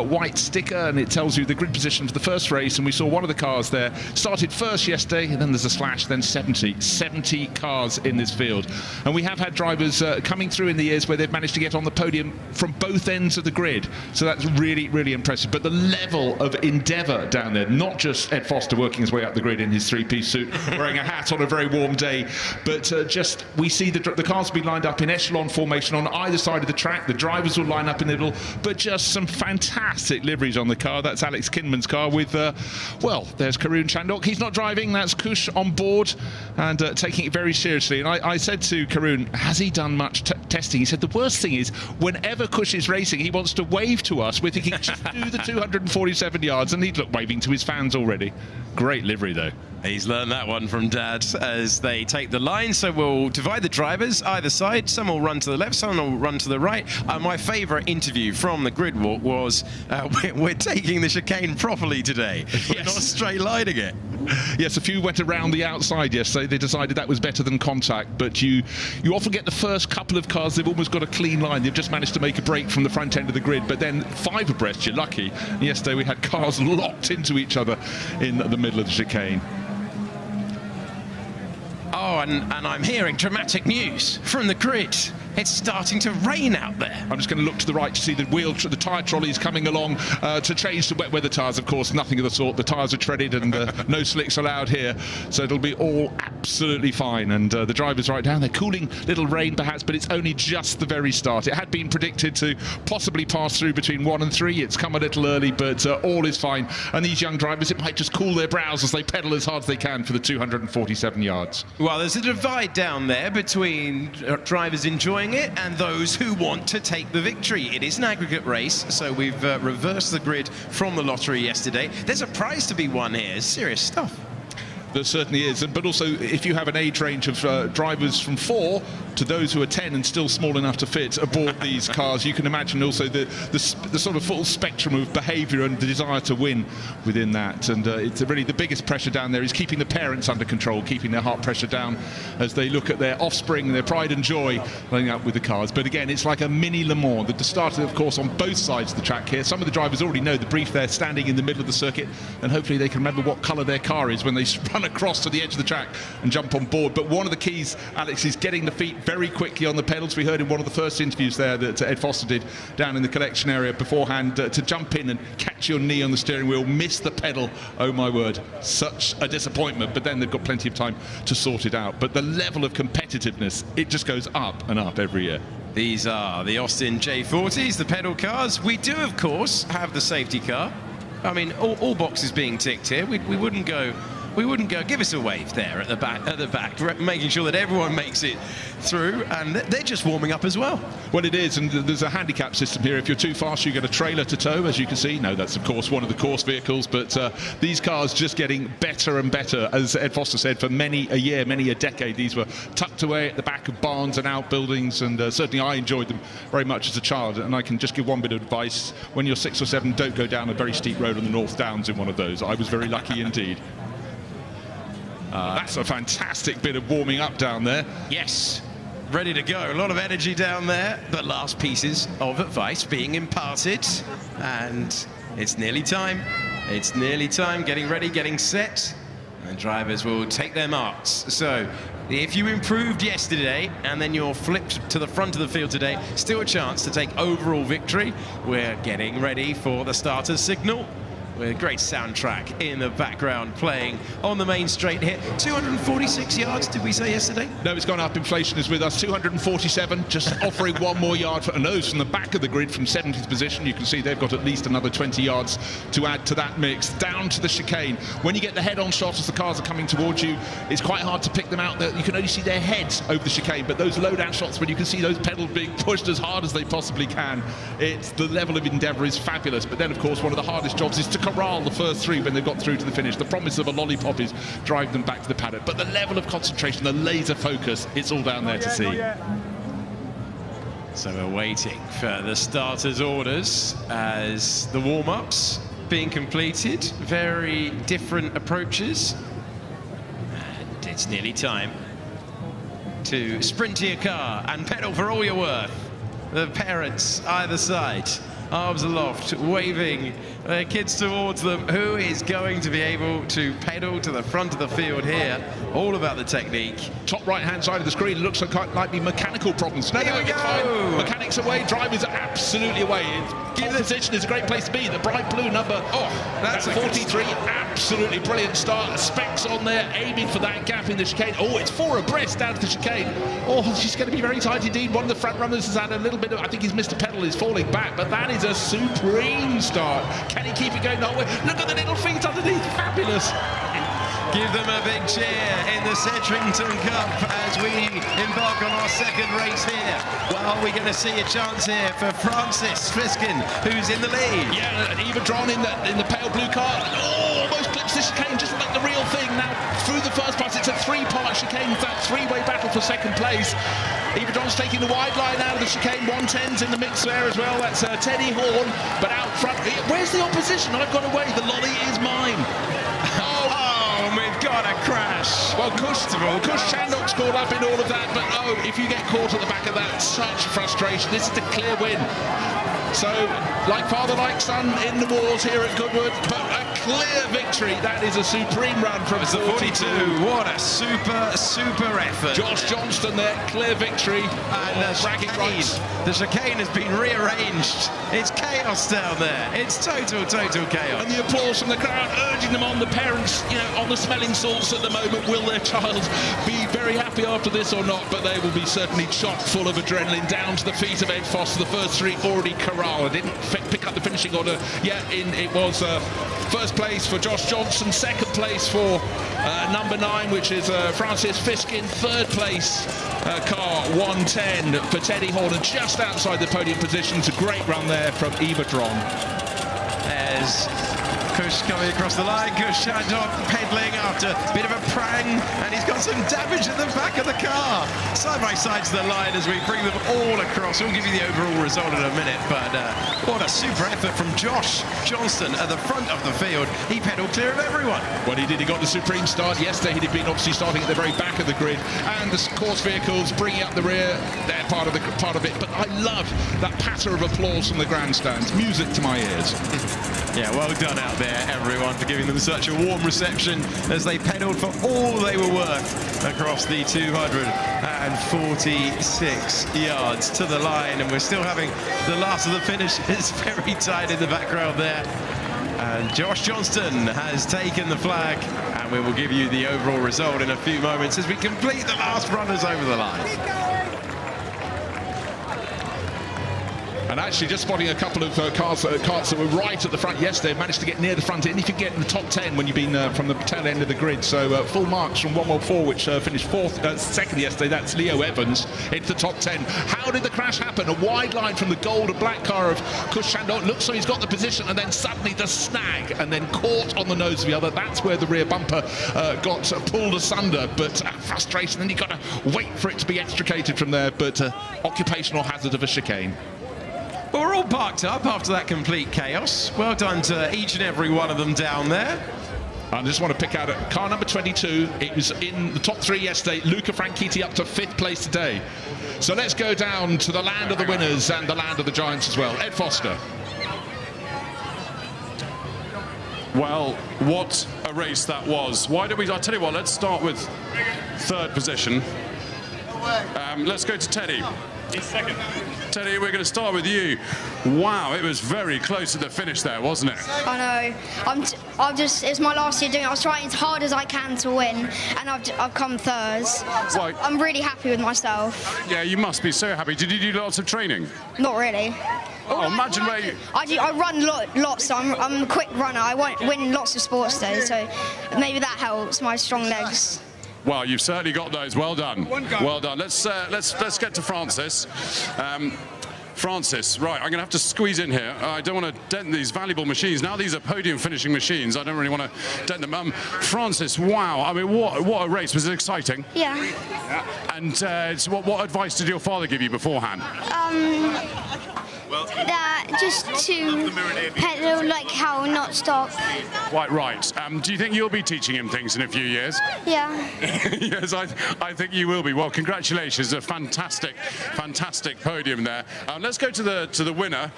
white sticker, and it tells you the grid position for the first race. And we saw one of the cars there started first yesterday, and then there's a slash, then 70 cars in this field. And we have had drivers coming through in the years where they've managed to get on the podium from both ends of the grid. So that's really, really impressive. But the level of endeavour down there, not just Ed Foster working his way up the grid in his three-piece suit, wearing a hat on a very warm day, but just we see the cars will be lined up in echelon formation on either side of the track. The drivers will line up in the middle, but just some fantastic liveries on the car. That's Alex Kinman's car with, well, there's Karun Chandok. He's not driving, that's Kush on board and taking it very seriously. And I said to Karun, has he done much testing? He said the worst thing is whenever Kush is racing, he wants to wave to us. We're thinking, just do the 247 yards, and he'd look waving to his fans already. Great livery though. He's learned that one from Dad as they take the line. So we'll divide the drivers either side. Some will run to the left, some will run to the right. My favourite interview from the grid walk was we're taking the chicane properly today. We're not straight lining it. Yes, a few went around the outside yesterday. They decided that was better than contact, but you often get the first couple of cars, they've almost got a clean line. They've just managed to make a break from the front end of the grid, but then 5 abreast, you're lucky. Yesterday we had cars locked into each other in the middle of the chicane. Oh, and I'm hearing dramatic news from the grid. It's starting to rain out there. I'm just going to look to the right to see the tyre trolleys coming along to change the wet weather tyres. Of course, nothing of the sort. The tyres are treaded and no slicks allowed here. So it'll be all absolutely fine. And the drivers right down there, cooling little rain perhaps, but it's only just the very start. It had been predicted to possibly pass through between 1 and 3. It's come a little early, but all is fine. And these young drivers, it might just cool their brows as they pedal as hard as they can for the 247 yards. Well, there's a divide down there between drivers enjoying it and those who want to take the victory. It is an aggregate race, so we've reversed the grid from the lottery yesterday. There's a prize to be won here. Serious stuff. There certainly is, but also if you have an age range of drivers from 4 to those who are 10 and still small enough to fit aboard these cars. You can imagine also the sort of full spectrum of behaviour and the desire to win within that. And it's really the biggest pressure down there is keeping the parents under control, keeping their heart pressure down as they look at their offspring, their pride and joy running up with the cars. But again, it's like a mini Le Mans. The starter, of course, on both sides of the track here. Some of the drivers already know the brief. They're standing in the middle of the circuit, and hopefully they can remember what colour their car is when they run across to the edge of the track and jump on board. But one of the keys, Alex, is getting the feet very quickly on the pedals. We heard in one of the first interviews there that Ed Foster did down in the collection area beforehand, to jump in and catch your knee on the steering wheel, miss the pedal. Oh my word, such a disappointment. But then they've got plenty of time to sort it out. But the level of competitiveness, it just goes up and up every year. These are the Austin J40s, the pedal cars. We do, of course, have the safety car. I mean, all boxes being ticked here. We wouldn't go. Give us a wave there at the back, making sure that everyone makes it through, and they're just warming up as well. Well, it is, and there's a handicap system here. If you're too fast, you get a trailer to tow, as you can see. No, that's of course one of the course vehicles, but these cars just getting better and better. As Ed Foster said, for many a year, many a decade, these were tucked away at the back of barns and outbuildings, and certainly I enjoyed them very much as a child. And I can just give one bit of advice: when you're 6 or 7, don't go down a very steep road on the North Downs in one of those. I was very lucky indeed. That's a fantastic bit of warming up down there. Yes, ready to go. A lot of energy down there. The last pieces of advice being imparted, and it's nearly time. It's nearly time. Getting ready, getting set, and drivers will take their marks. So if you improved yesterday and then you're flipped to the front of the field today, still a chance to take overall victory. We're getting ready for the starter's signal, with a great soundtrack in the background playing on the main straight here. 246 yards, did we say yesterday? No, it's gone up. Inflation is with us. 247, just offering one more yard. And those from the back of the grid from 70th position, you can see they've got at least another 20 yards to add to that mix. Down to the chicane. When you get the head-on shot as the cars are coming towards you, it's quite hard to pick them out. You can only see their heads over the chicane, but those low-down shots when you can see those pedals being pushed as hard as they possibly can, it's the level of endeavour is fabulous. But then, of course, one of the hardest jobs is to corral the first 3 when they've got through to the finish. The promise of a lollipop is drive them back to the paddock, but the level of concentration, the laser focus, it's all down there to see. So we're waiting for the starters' orders as the warm-ups being completed. Very different approaches, and it's nearly time to sprint to your car and pedal for all you're worth. The parents either side, arms aloft, waving their kids towards them. Who is going to be able to pedal to the front of the field here? All about the technique. Top right-hand side of the screen looks like be mechanical problems. No, here we go. Fine. Mechanics away, drivers are absolutely away. Pole position is a great place to be. The bright blue number, that's 43. Absolutely brilliant start. Specs on there, aiming for that gap in the chicane. Oh, it's 4 abreast down to the chicane. Oh, she's going to be very tight indeed. One of the front runners has had a little bit of, I think he's missed a pedal, is falling back, but that is a supreme start. Can he keep it going? No, look at the little feet underneath. Fabulous. Give them a big cheer in the Settrington Cup as we embark on our second race here. Well, we're going to see a chance here for Francis Fiskin, who's in the lead. Yeah, and Eva Dron in the pale blue car. Oh, almost clips the chicane, just like the real thing. Now, through the first pass, it's a 3-part chicane. It's that 3-way battle for second place. Eva Dron's taking the wide line out of the chicane. 110's in the mix there as well. That's Teddy Horn, but out front. Where's the opposition? I've got away. The lolly is mine. And we've got a crash. Well, Kush Chandok's caught up in all of that, but oh, if you get caught at the back of that, such frustration. This is the clear win. So, like father, like son in the wars here at Goodwood, but a clear victory. That is a supreme run from 42. What a super effort. Josh Johnston there, clear victory. And the chicane has been rearranged. It's chaos down there. It's total chaos. And the applause from the crowd urging them on. The parents, on the smelling salts at the moment. Will their child be very happy after this or not? But they will be certainly chock full of adrenaline. Down to the feet of Ed Foster. The first 3 already corralled. I didn't pick up the finishing order yet. It was first place for Josh Johnson, second place for number 9, which is Francis Fiskin, third place car 110 for Teddy Horner, just outside the podium positions. A great run there from Eva Dron. As Kush coming across the line, Kush pedaling after a bit of a prang, and he's got some damage at the back of the car. Side by side to the line as we bring them all across. We'll give you the overall result in a minute, but what a super effort from Josh Johnston at the front of the field. He pedalled clear of everyone. Well, he did. He got the supreme start. Yesterday, he'd been obviously starting at the very back of the grid, and the course vehicles bringing up the rear. They're part of it. But I love that patter of applause from the grandstands. Music to my ears. Yeah, well done out there, everyone, for giving them such a warm reception as they pedalled for all they were worth across the 246 yards to the line. And we're still having the last of the finishes very tight in the background there. And Josh Johnston has taken the flag, and we will give you the overall result in a few moments as we complete the last runners over the line. And actually, just spotting a couple of carts that were right at the front yesterday, managed to get near the front end. If you get in the top 10 when you've been from the tail end of the grid. So full marks from 114, which finished second yesterday. That's Leo Evans into the top 10. How did the crash happen? A wide line from the gold and black car of Kush Chandon. Looks like he's got the position, and then suddenly the snag, and then caught on the nose of the other. That's where the rear bumper got pulled asunder. But frustration, and you've got to wait for it to be extricated from there. But occupational hazard of a chicane. Well, we're all parked up after that complete chaos. Well done to each and every one of them down there. I just want to pick out car number 22. It was in the top 3 yesterday. Luca Franchitti up to 5th place today. So let's go down to the land of the winners and the land of the giants as well. Ed Foster. Well, what a race that was. Why don't we, I'll tell you what, let's start with 3rd position. Let's go to Teddy. He's second. Teddy, we're going to start with you. Wow, it was very close at the finish there, wasn't it? I know. It's my last year doing it. I was trying as hard as I can to win, and I've come 3rd. So Well, I'm really happy with myself. Yeah, you must be so happy. Did you do lots of training? Not really. Oh, imagine where you... I run lots, so I'm a quick runner. I win lots of sports days, so maybe that helps, my strong legs. Well, you've certainly got those. Well done. Well done. Let's get to Francis. Francis, right, I'm going to have to squeeze in here. I don't want to dent these valuable machines. Now these are podium finishing machines. I don't really want to dent them. Francis, wow. I mean, what a race. Was it exciting? Yeah. And so what advice did your father give you beforehand? That just to pedal like how, not stop. Quite right. Do you think you'll be teaching him things in a few years? Yeah. Yes, I think you will be. Well, congratulations. A fantastic podium there. Let's go to the winner,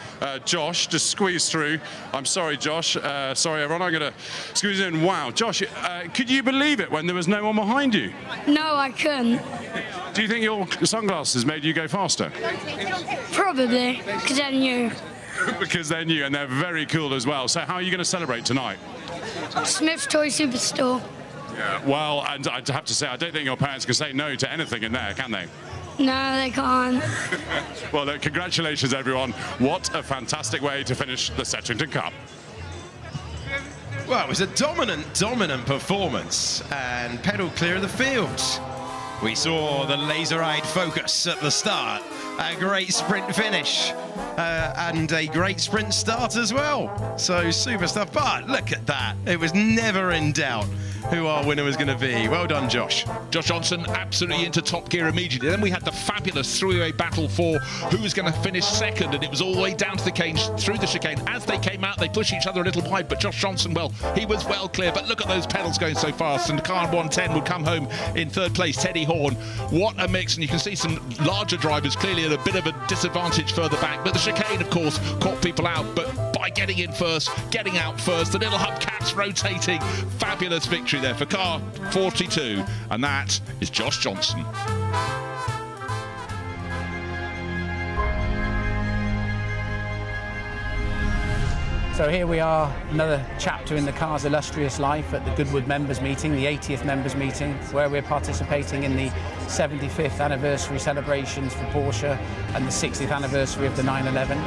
Josh. Just squeeze through. I'm sorry, Josh. Sorry, everyone. I'm going to squeeze in. Wow. Josh, could you believe it when there was no one behind you? No, I couldn't. Do you think your sunglasses made you go faster? Probably, because I knew. Because they're new and they're very cool as well. So how are you going to celebrate tonight? Smith's Toy Superstore. Yeah. Well, and I have to say, I don't think your parents can say no to anything in there, can they? No, they can't. Well, congratulations, everyone. What a fantastic way to finish the Settrington Cup. Well, it was a dominant performance and pedal clear of the field. We saw the laser-eyed focus at the start, a great sprint finish, and a great sprint start as well. So super stuff, but look at that. It was never in doubt who our winner was going to be. Well done, Josh. Josh Johnson absolutely into top gear immediately. Then we had the fabulous three-way battle for who was going to finish second, and it was all the way down to the cage, through the chicane. As they came out, they pushed each other a little wide, but Josh Johnson, well, he was well clear. But look at those pedals going so fast, and car 110 would come home in 3rd place, Teddy Horn. What a mix, and you can see some larger drivers clearly at a bit of a disadvantage further back, but the chicane, of course, caught people out. But by getting in first, getting out first, the little hubcaps rotating, fabulous victory there for car 42, and that is Josh Johnson. So here we are, another chapter in the car's illustrious life at the Goodwood members meeting, the 80th members meeting, where we're participating in the 75th anniversary celebrations for Porsche and the 60th anniversary of the 911.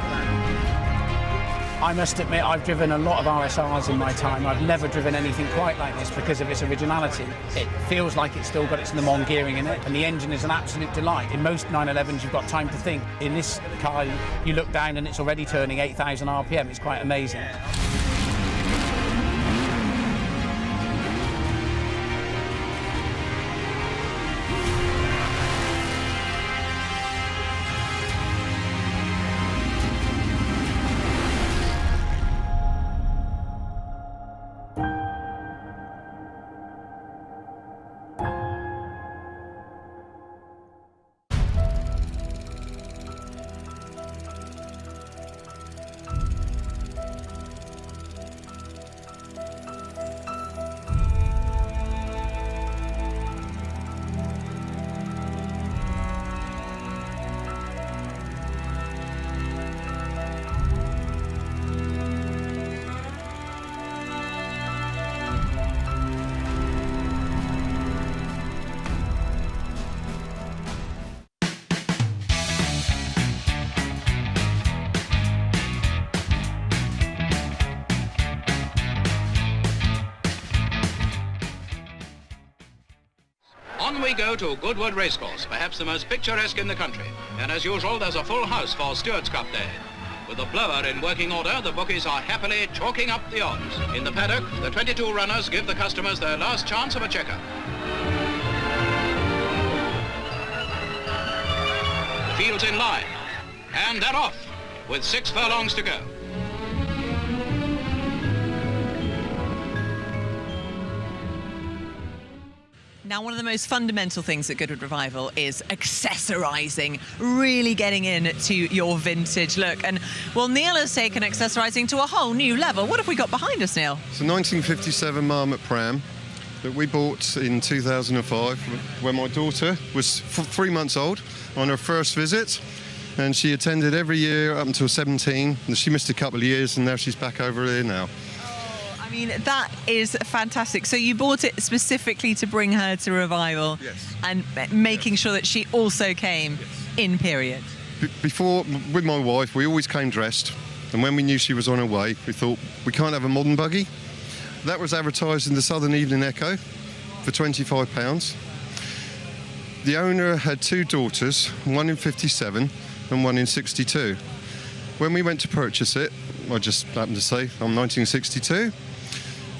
I must admit, I've driven a lot of RSRs in my time. I've never driven anything quite like this because of its originality. It feels like it's still got its Le Mans gearing in it, and the engine is an absolute delight. In most 911s, you've got time to think. In this car, you look down and it's already turning 8,000 RPM. It's quite amazing. On we go to Goodwood Racecourse, perhaps the most picturesque in the country. And as usual, there's a full house for Stewart's Cup Day. With the blower in working order, the bookies are happily chalking up the odds. In the paddock, the 22 runners give the customers their last chance of a checker. Fields in line. And they're off, with 6 furlongs to go. Now, one of the most fundamental things at Goodwood Revival is accessorising, really getting into your vintage look. And, well, Neil has taken accessorising to a whole new level. What have we got behind us, Neil? It's a 1957 Marmot pram that we bought in 2005 when my daughter was 3 months old on her first visit. And she attended every year up until 17. And she missed a couple of years, and now she's back over here now. I mean, that is fantastic. So you bought it specifically to bring her to Revival? Yes. And making sure that she also came in period? Before, with my wife, we always came dressed. And when we knew she was on her way, we thought, we can't have a modern buggy. That was advertised in the Southern Evening Echo for £25. The owner had 2 daughters, one in 57 and one in 62. When we went to purchase it, I just happened to say, I'm 1962.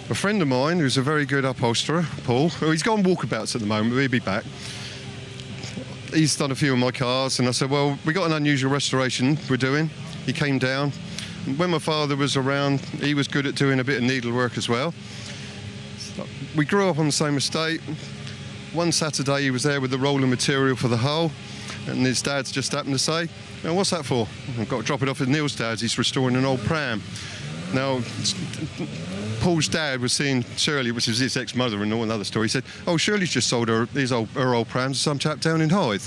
A friend of mine who's a very good upholsterer, Paul, he's gone walkabouts at the moment, but he'll be back. He's done a few of my cars, and I said, well, we got an unusual restoration we're doing. He came down. When my father was around, he was good at doing a bit of needlework as well. We grew up on the same estate. One Saturday he was there with the rolling material for the hull, and his dad's just happened to say, now what's that for? I've got to drop it off at Neil's dad's, he's restoring an old pram. Now, Paul's dad was seeing Shirley, which is his ex-mother-in-law, another story. He said, oh, Shirley's just sold her old prams to some chap down in Hythe.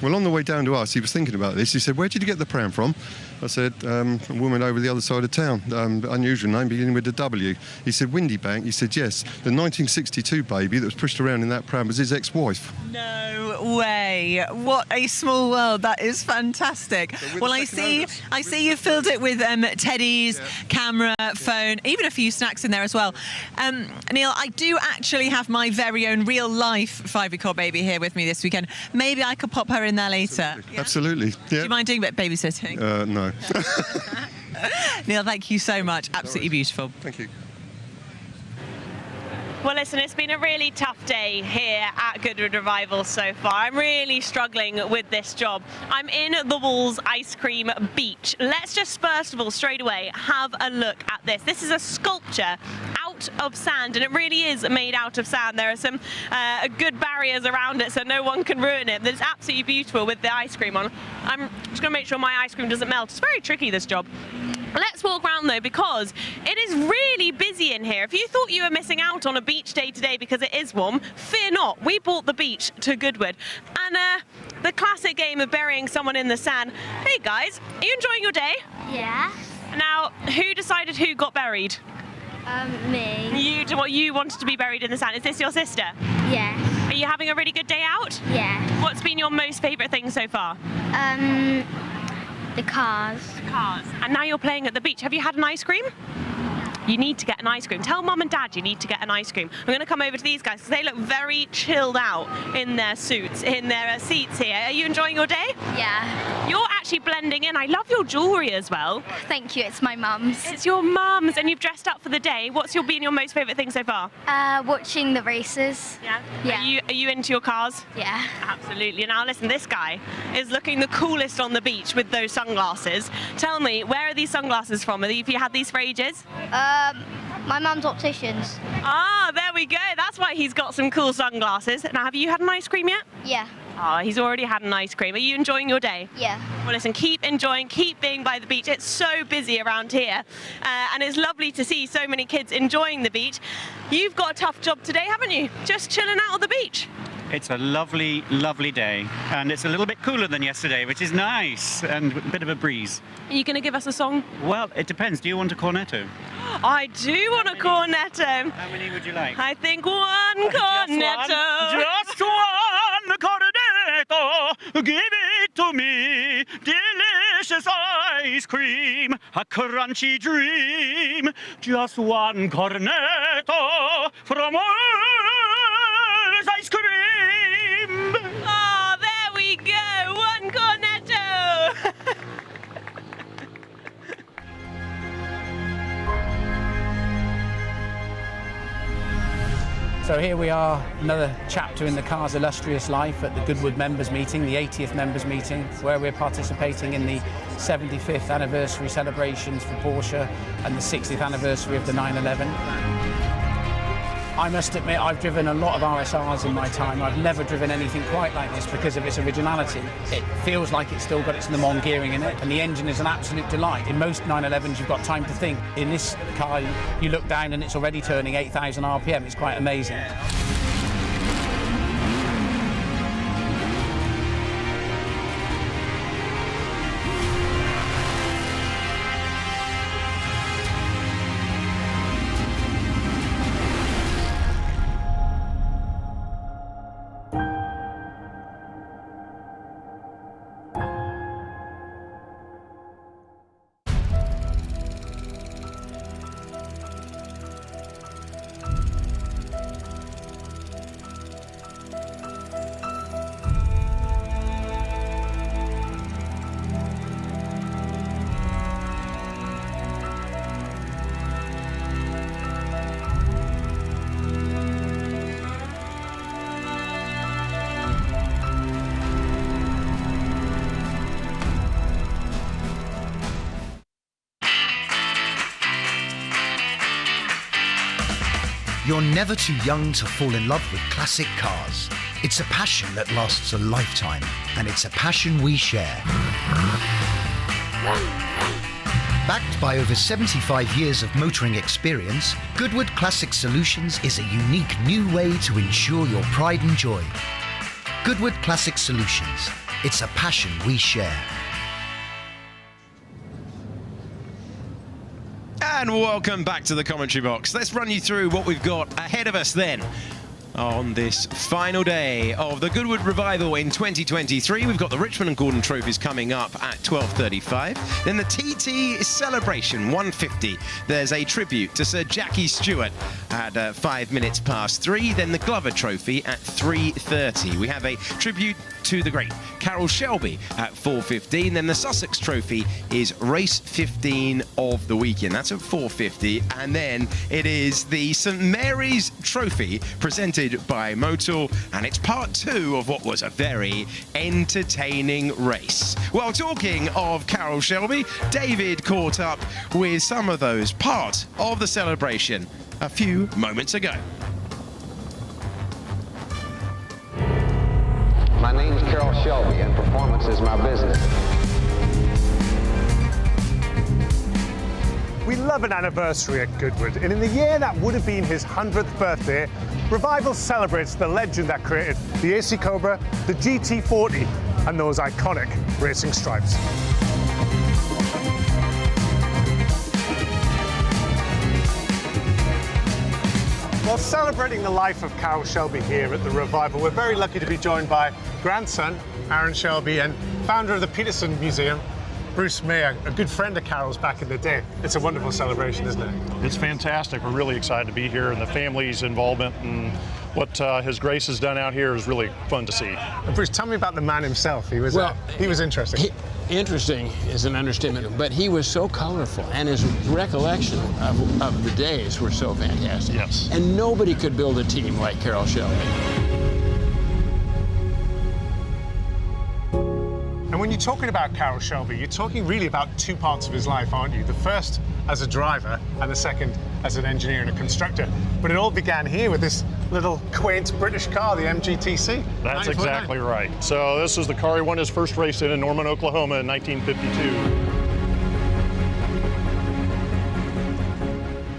Well, on the way down to us, he was thinking about this. He said, where did you get the pram from? I said, a woman over the other side of town, unusual name, beginning with a W. He said, Windy Bank. He said, yes, the 1962 baby that was pushed around in that pram was his ex-wife. No way. What a small world. That is fantastic. So well, I see you filled it with teddies, camera, phone, even a few snacks in there as well. Neil, I do actually have my very own real-life 5-week-old baby here with me this weekend. Maybe I could pop her in there later. Absolutely. Yeah? Absolutely. Yeah. Do you mind doing a bit of babysitting? No. Neil, thank you so much. Absolutely beautiful. Thank you. Well, listen, it's been a really tough day here at Goodwood Revival so far. I'm really struggling with this job. I'm in the Walls Ice Cream Beach. Let's just first of all, straight away, have a look at this. This is a sculpture out of sand, and it really is made out of sand. There are some good barriers around it so no one can ruin it. It's absolutely beautiful with the ice cream on. I'm just going to make sure my ice cream doesn't melt. It's very tricky, this job. Let's walk around though, because it is really busy in here. If you thought you were missing out on a beach day today because it is warm, fear not. We brought the beach to Goodwood. And the classic game of burying someone in the sand. Hey guys, are you enjoying your day? Yeah. Now, who decided who got buried? Me. You wanted to be buried in the sand. Is this your sister? Yeah. Are you having a really good day out? Yeah. What's been your most favourite thing so far? The cars. Cars. And now you're playing at the beach. Have you had an ice cream? You need to get an ice cream. Tell Mum and Dad you need to get an ice cream. I'm going to come over to these guys because they look very chilled out in their suits, in their seats here. Are you enjoying your day? Yeah. You're actually blending in. I love your jewellery as well. Thank you. It's my mum's. It's your mum's, and you've dressed up for the day. What's been your most favourite thing so far? Watching the races. Yeah? Yeah. Are you into your cars? Yeah. Absolutely. Now listen, this guy is looking the coolest on the beach with those sunglasses. Tell me, where are these sunglasses from? Have you had these for ages? My mum's opticians. Ah, there we go. That's why he's got some cool sunglasses. Now, have you had an ice cream yet? Yeah. Oh, he's already had an ice cream. Are you enjoying your day? Yeah. Well, listen, keep enjoying, keep being by the beach. It's so busy around here, and it's lovely to see so many kids enjoying the beach. You've got a tough job today, haven't you? Just chilling out on the beach. It's a lovely, lovely day, and it's a little bit cooler than yesterday, which is nice, and a bit of a breeze. Are you going to give us a song? Well, it depends. Do you want a cornetto? I do want a cornetto. How many would you like? I think one cornetto. Just one cornetto. Give it to me. Delicious ice cream. A crunchy dream. Just one cornetto from ice cream. So here we are, another chapter in the car's illustrious life at the Goodwood members meeting, the 80th members meeting, where we're participating in the 75th anniversary celebrations for Porsche and the 60th anniversary of the 911. I must admit, I've driven a lot of RSRs in my time. I've never driven anything quite like this because of its originality. It feels like it's still got its Le Mans gearing in it, and the engine is an absolute delight. In most 911s, you've got time to think. In this car, you look down and it's already turning 8,000 RPM. It's quite amazing. You're never too young to fall in love with classic cars. It's a passion that lasts a lifetime, and it's a passion we share. Backed by over 75 years of motoring experience, Goodwood Classic Solutions is a unique new way to ensure your pride and joy. Goodwood Classic Solutions. It's a passion we share. And welcome back to the commentary box. Let's run you through what we've got ahead of us then. On this final day of the Goodwood Revival in 2023, we've got the Richmond and Gordon trophies coming up at 12:35. Then the TT Celebration 150. There's a tribute to Sir Jackie Stewart at 5 minutes past 3. Then the Glover Trophy at 3:30. We have a tribute to the great Carroll Shelby at 4:15. Then the Sussex Trophy is race 15 of the weekend. That's at 4:50. And then it is the St Mary's Trophy presented by Motul, and it's part 2 of what was a very entertaining race. Well, talking of Carroll Shelby, David caught up with some of those part of the celebration a few moments ago. My name's Carroll Shelby, and performance is my business. We love an anniversary at Goodwood, and in the year that would have been his 100th birthday, Revival celebrates the legend that created the AC Cobra, the GT40, and those iconic racing stripes. While celebrating the life of Carroll Shelby here at the Revival, we're very lucky to be joined by grandson, Aaron Shelby, and founder of the Peterson Museum, Bruce Mayer, a good friend of Carroll's back in the day. It's a wonderful celebration, isn't it? It's fantastic. We're really excited to be here, and the family's involvement and what His Grace has done out here is really fun to see. And Bruce, tell me about the man himself. He was interesting. Interesting is an understatement, but he was so colorful, and his recollection of the days were so fantastic. Yes. And nobody could build a team like Carroll Shelby. And when you're talking about Carroll Shelby, you're talking really about 2 parts of his life, aren't you? The first as a driver, and the second as an engineer and a constructor. But it all began here with this little quaint British car, the MGTC. That's exactly right. So this is the car he won his first race in Norman, Oklahoma in 1952.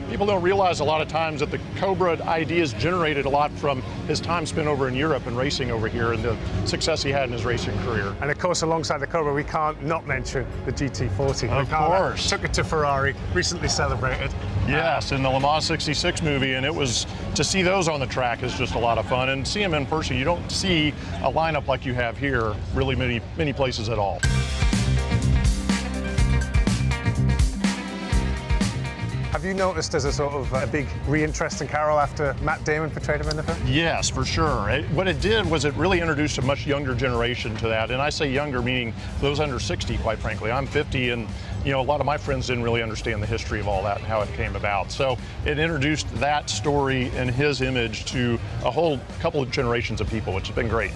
People don't realize a lot of times that the Cobra ideas generated a lot from his time spent over in Europe and racing over here and the success he had in his racing career. And of course, alongside the Cobra, we can't not mention the GT40. Of course. Took it to Ferrari, recently celebrated. Yes, in the Le Mans 66 movie, and it was, to see those on the track is just a lot of fun. And see them in person, you don't see a lineup like you have here really many places at all. Have you noticed there's a sort of a big reinterest in Carroll after Matt Damon portrayed him in the film? Yes, for sure. What it did was it really introduced a much younger generation to that. And I say younger, meaning those under 60, quite frankly. I'm 50, and you know, a lot of my friends didn't really understand the history of all that and how it came about. So it introduced that story and his image to a whole couple of generations of people, which has been great.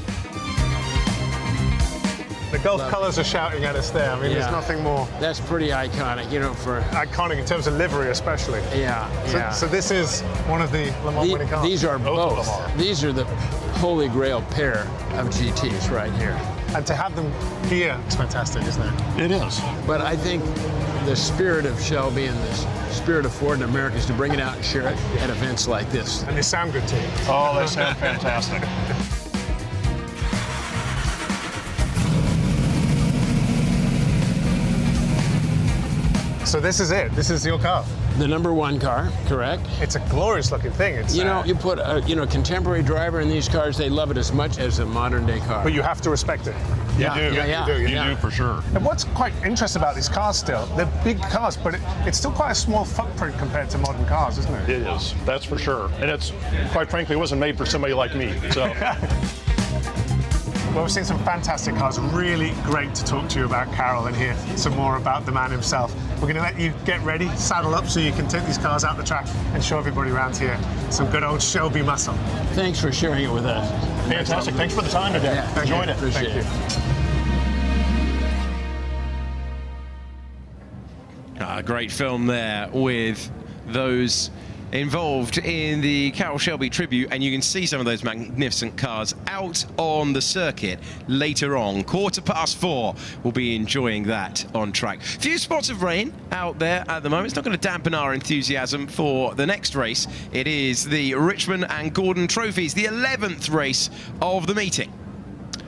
The Gulf colours are shouting at us there. I mean, there's nothing more. That's pretty iconic, you know, for... Iconic in terms of livery, especially. Yeah, So this is one of the Le Mans winning cars. These are both. These are the holy grail pair of GTs right here. And to have them here, it's fantastic, isn't it? It is. But I think the spirit of Shelby and the spirit of Ford in America is to bring it out and share it at events like this. And they sound good too. Oh, they sound fantastic. So this is it. This is your car. The #1 car, correct? It's a glorious looking thing. It's, you know, you put a contemporary driver in these cars, they love it as much as a modern day car. But you have to respect it. You do for sure. And what's quite interesting about these cars still, they're big cars, but it's still quite a small footprint compared to modern cars, isn't it? It is, that's for sure. And it's, quite frankly, it wasn't made for somebody like me, so. Well, we've seen some fantastic cars. Really great to talk to you about Carroll and hear some more about the man himself. We're going to let you get ready, saddle up so you can take these cars out the track and show everybody around here some good old Shelby muscle. Thanks for sharing it with us. Fantastic. Thanks for the time today. Yeah, enjoyed it. Appreciate it. Great film there with those involved in the Carroll Shelby tribute, and you can see some of those magnificent cars out on the circuit later on. 4:15, we'll be enjoying that on track. Few spots of rain out there at the moment. It's not going to dampen our enthusiasm for the next race. It is the Richmond and Gordon Trophies, the 11th race of the meeting.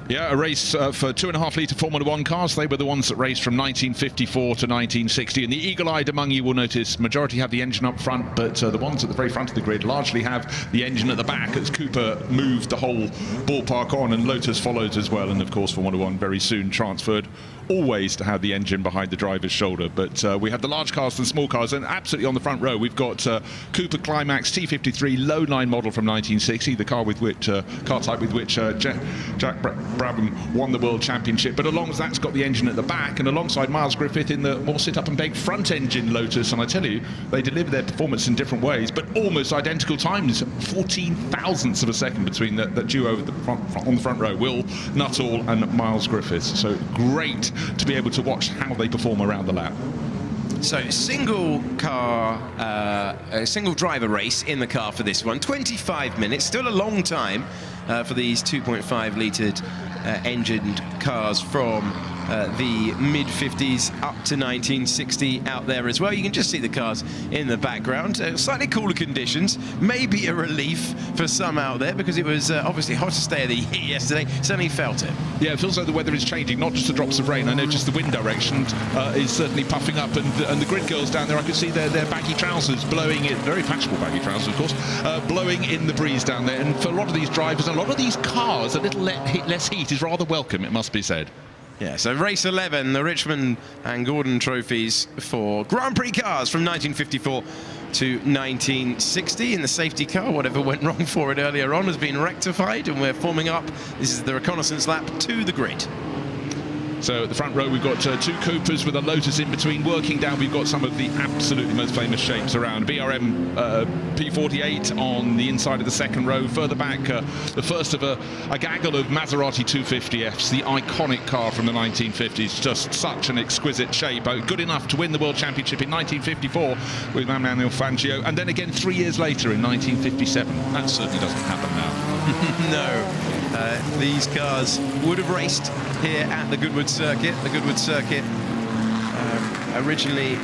Yeah, a race for 2.5 litre Formula 1 cars. They were the ones that raced from 1954 to 1960. And the eagle-eyed among you will notice majority have the engine up front, but the ones at the very front of the grid largely have the engine at the back, as Cooper moved the whole ballpark on, and Lotus followed as well. And of course, Formula 1 very soon transferred always to have the engine behind the driver's shoulder. But we have the large cars and small cars, and absolutely on the front row we've got Cooper Climax T53 low line model from 1960, the car with which car type with which Jack Brabham won the World Championship. But along with that's got the engine at the back, and alongside Miles Griffith in the more sit-up-and-beg front-engine Lotus. And I tell you, they deliver their performance in different ways, but almost identical times, 14 thousandths of a second between that duo at the on the front row, Will Nuttall and Miles Griffith. So great to be able to watch how they perform around the lap. So single car, a single driver race in the car for this one. 25 minutes, still a long time for these 2.5 litre engined cars from the mid-50s up to 1960 out there as well. You can just see the cars in the background. Slightly cooler conditions, maybe a relief for some out there, because it was obviously hottest day of the year yesterday. Certainly felt it. Yeah, it feels like the weather is changing, not just the drops of rain. I noticed the wind direction is certainly puffing up, and the grid girls down there, I could see their baggy trousers blowing in, very fashionable baggy trousers, of course, blowing in the breeze down there. And for a lot of these drivers, a lot of these cars, a little less heat is rather welcome, it must be said. Yeah, so race 11, the Richmond and Gordon trophies for Grand Prix cars from 1954 to 1960. In the safety car, whatever went wrong for it earlier on has been rectified, and we're forming up. This is the reconnaissance lap to the grid. So at the front row we've got two Coopers with a Lotus in between. Working down we've got some of the absolutely most famous shapes around. BRM P48 on the inside of the second row. Further back, the first of a gaggle of Maserati 250Fs, the iconic car from the 1950s. Just such an exquisite shape. Good enough to win the World Championship in 1954 with Manuel Fangio. And then again 3 years later in 1957. That certainly doesn't happen now. No. These cars would have raced here at the Goodwood circuit. The Goodwood circuit originally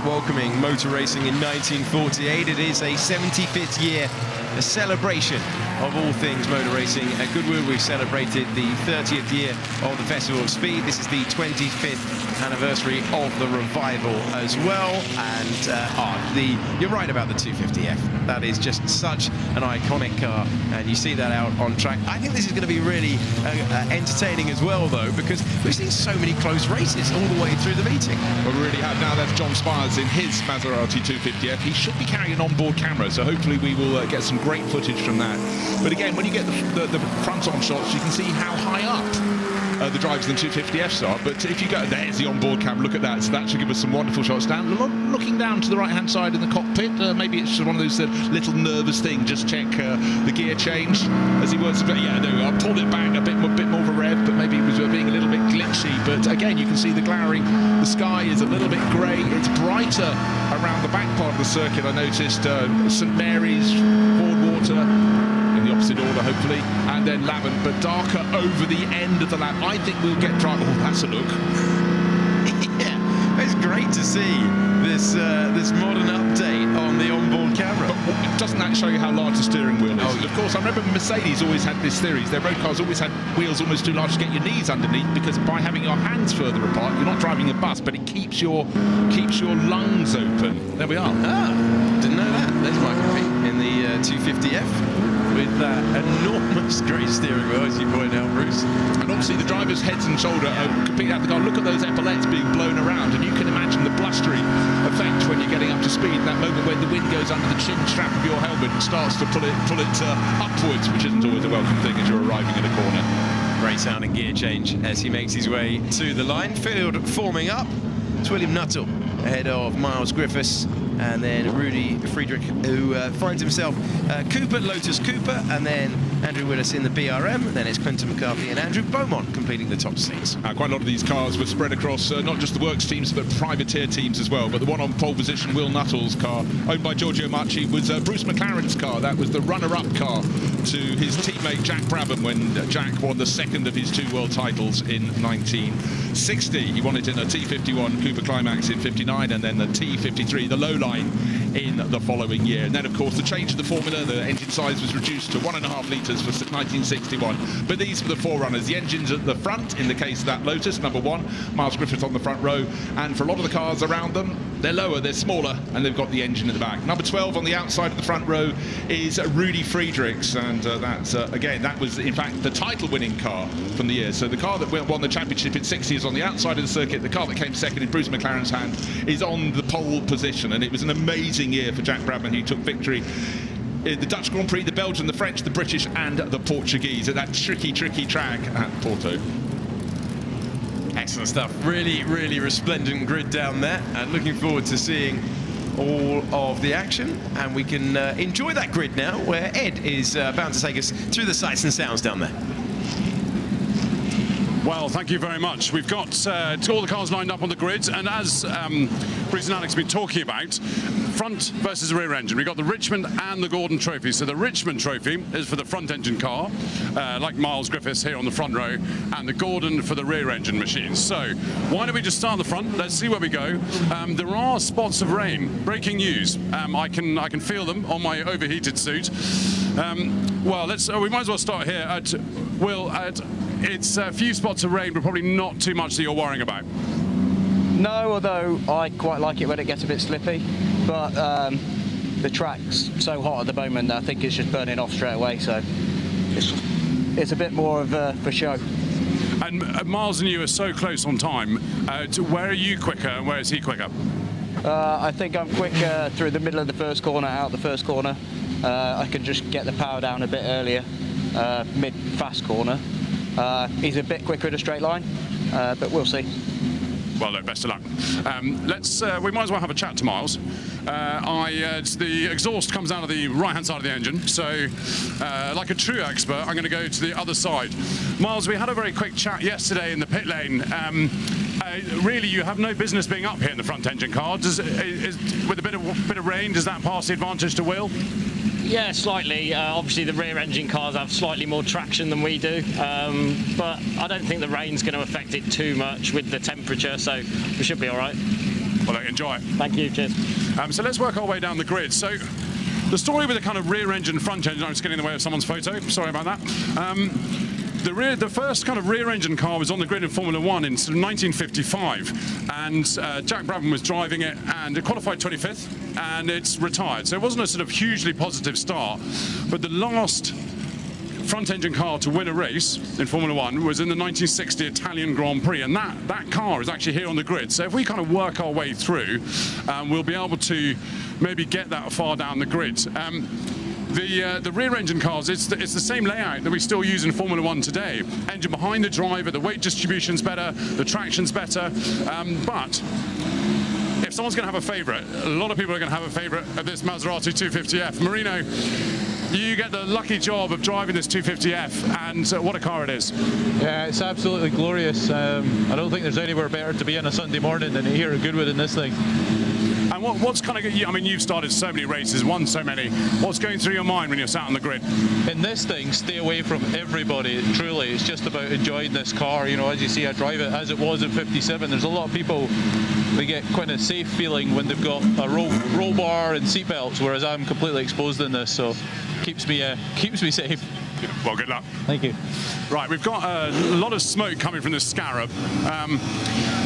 welcoming motor racing in 1948. It is a 75th year celebration of all things motor racing. At Goodwood, we've celebrated the 30th year of the Festival of Speed. This is the 25th anniversary of the revival as well. And you're right about the 250F. That is just such an iconic car, and you see that out on track. I think this is going to be really entertaining as well, though, because we've seen so many close races all the way through the meeting. Well, we really have. Now that's John Spires in his Maserati 250F. He should be carrying an onboard camera, so hopefully we will get some great footage from that. But again, when you get the front-on shots, you can see how high up the drivers than 250Fs are. But if you go, there's the onboard cam, look at that. So that should give us some wonderful shots down. Looking down to the right-hand side in the cockpit, maybe it's just one of those little nervous things. Just check the gear change as he works. But yeah, there we are. Pulled it back a bit more of a rev, but maybe it was being a little bit glitchy. But again, you can see the glowering. The sky is a little bit grey. It's brighter around the back part of the circuit. I noticed St Mary's, Fordwater, in the opposite order, hopefully, and then Lavant, but darker over the end of the lap. I think we'll get dry. Oh, that's a look. Yeah, it's great to see this modern update on the onboard camera. But doesn't that show you how large the steering wheel is? Oh, of course, I remember Mercedes always had this theory. Their road cars always had wheels almost too large to get your knees underneath, because by having your hands further apart, you're not driving a bus, but it keeps your lungs open. There we are. Didn't know that. There's my compete in the 250F. With that enormous great steering wheel, as you point out, Bruce. And obviously the driver's heads and shoulder are completely out of the car. Look at those epaulets being blown around, and you can imagine the blustery effect when you're getting up to speed. That moment when the wind goes under the chin strap of your helmet and starts to pull it upwards, which isn't always a welcome thing as you're arriving in a corner. Great sounding gear change as he makes his way to the line. Field forming up. It's William Nuttall ahead of Miles Griffiths, and then Rudy Friedrich, who finds himself Cooper, Lotus Cooper, and then Andrew Willis in the BRM. Then it's Clinton McCarthy and Andrew Beaumont completing the top six. Quite a lot of these cars were spread across not just the works teams, but privateer teams as well. But the one on pole position, Will Nuttall's car, owned by Giorgio Marchi, was Bruce McLaren's car. That was the runner-up car to his teammate Jack Brabham when Jack won the second of his 2 world titles in 1960. He won it in a T51 Cooper Climax in 59, and then the T53, the low line, in the following year. And then, of course, the change of the formula, the engine size was reduced to 1.5 litres for 1961. But these were the forerunners. The engines at the front, in the case of that Lotus, number 1, Miles Griffith on the front row. And for a lot of the cars around them, they're lower, they're smaller, and they've got the engine at the back. Number 12 on the outside of the front row is Rudy Friedrichs, and that's, again, that was, in fact, the title-winning car from the year. So the car that won the championship in 60 is on the outside of the circuit. The car that came second in Bruce McLaren's hand is on the pole position, and it was an amazing year for Jack Brabham, who took victory in the Dutch Grand Prix, the Belgian, the French, the British, and the Portuguese at that tricky track at Porto. Excellent stuff. Really, really resplendent grid down there, and looking forward to seeing all of the action. And we can enjoy that grid now, where Ed is bound to take us through the sights and sounds down there. Well, thank you very much. We've got all the cars lined up on the grids, and as Bruce and Alex have been talking about, front versus rear engine. We've got the Richmond and the Gordon Trophy. So the Richmond Trophy is for the front engine car, like Miles Griffiths here on the front row, and the Gordon for the rear engine machines. So why don't we just start at the front? Let's see where we go. There are spots of rain. Breaking news. I can feel them on my overheated suit. Well, we might as well start here at it's a few spots of rain, but probably not too much that you're worrying about. No, although I quite like it when it gets a bit slippy, but the track's so hot at the moment that I think it's just burning off straight away, so it's a bit more of for show. And Miles and you are so close on time. Where are you quicker and where is he quicker? I think I'm quicker through the middle of the first corner, out the first corner. I can just get the power down a bit earlier, mid-fast corner. He's a bit quicker in a straight line, but we'll see. Well, look, best of luck. We might as well have a chat to Miles. The exhaust comes out of the right-hand side of the engine, so like a true expert, I'm going to go to the other side. Miles, we had a very quick chat yesterday in the pit lane. Really, you have no business being up here in the front engine car. With a bit of rain, does that pass the advantage to Will? Yeah, slightly. Obviously, the rear engine cars have slightly more traction than we do, but I don't think the rain's going to affect it too much with the temperature, so we should be all right. Well, enjoy. Thank you, cheers. So let's work our way down the grid. So the story with the kind of rear engine, front engine, I'm just getting in the way of someone's photo, sorry about that. The first kind of rear engine car was on the grid in Formula 1 in 1955, and Jack Brabham was driving it, and it qualified 25th, and it's retired. So it wasn't a sort of hugely positive start, but the last front engine car to win a race in Formula 1 was in the 1960 Italian Grand Prix, and that car is actually here on the grid. So if we kind of work our way through, we'll be able to maybe get that far down the grid. the rear engine cars, it's the same layout that we still use in Formula 1 today. Engine behind the driver, the weight distribution's better, the traction's better, but if someone's going to have a favourite, a lot of people are going to have a favourite of this Maserati 250F. Marino, you get the lucky job of driving this 250F, and what a car it is. Yeah, it's absolutely glorious. I don't think there's anywhere better to be on a Sunday morning than here at Goodwood in this thing. And what's kind of, I mean, you've started so many races, won so many. What's going through your mind when you're sat on the grid? In this thing, stay away from everybody, truly. It's just about enjoying this car. You know, as you see, I drive it as it was in 57. There's a lot of people, they get quite a safe feeling when they've got a roll bar and seat belts, whereas I'm completely exposed in this, so keeps me safe. Well, good luck. Thank you. Right, we've got a lot of smoke coming from this Scarab.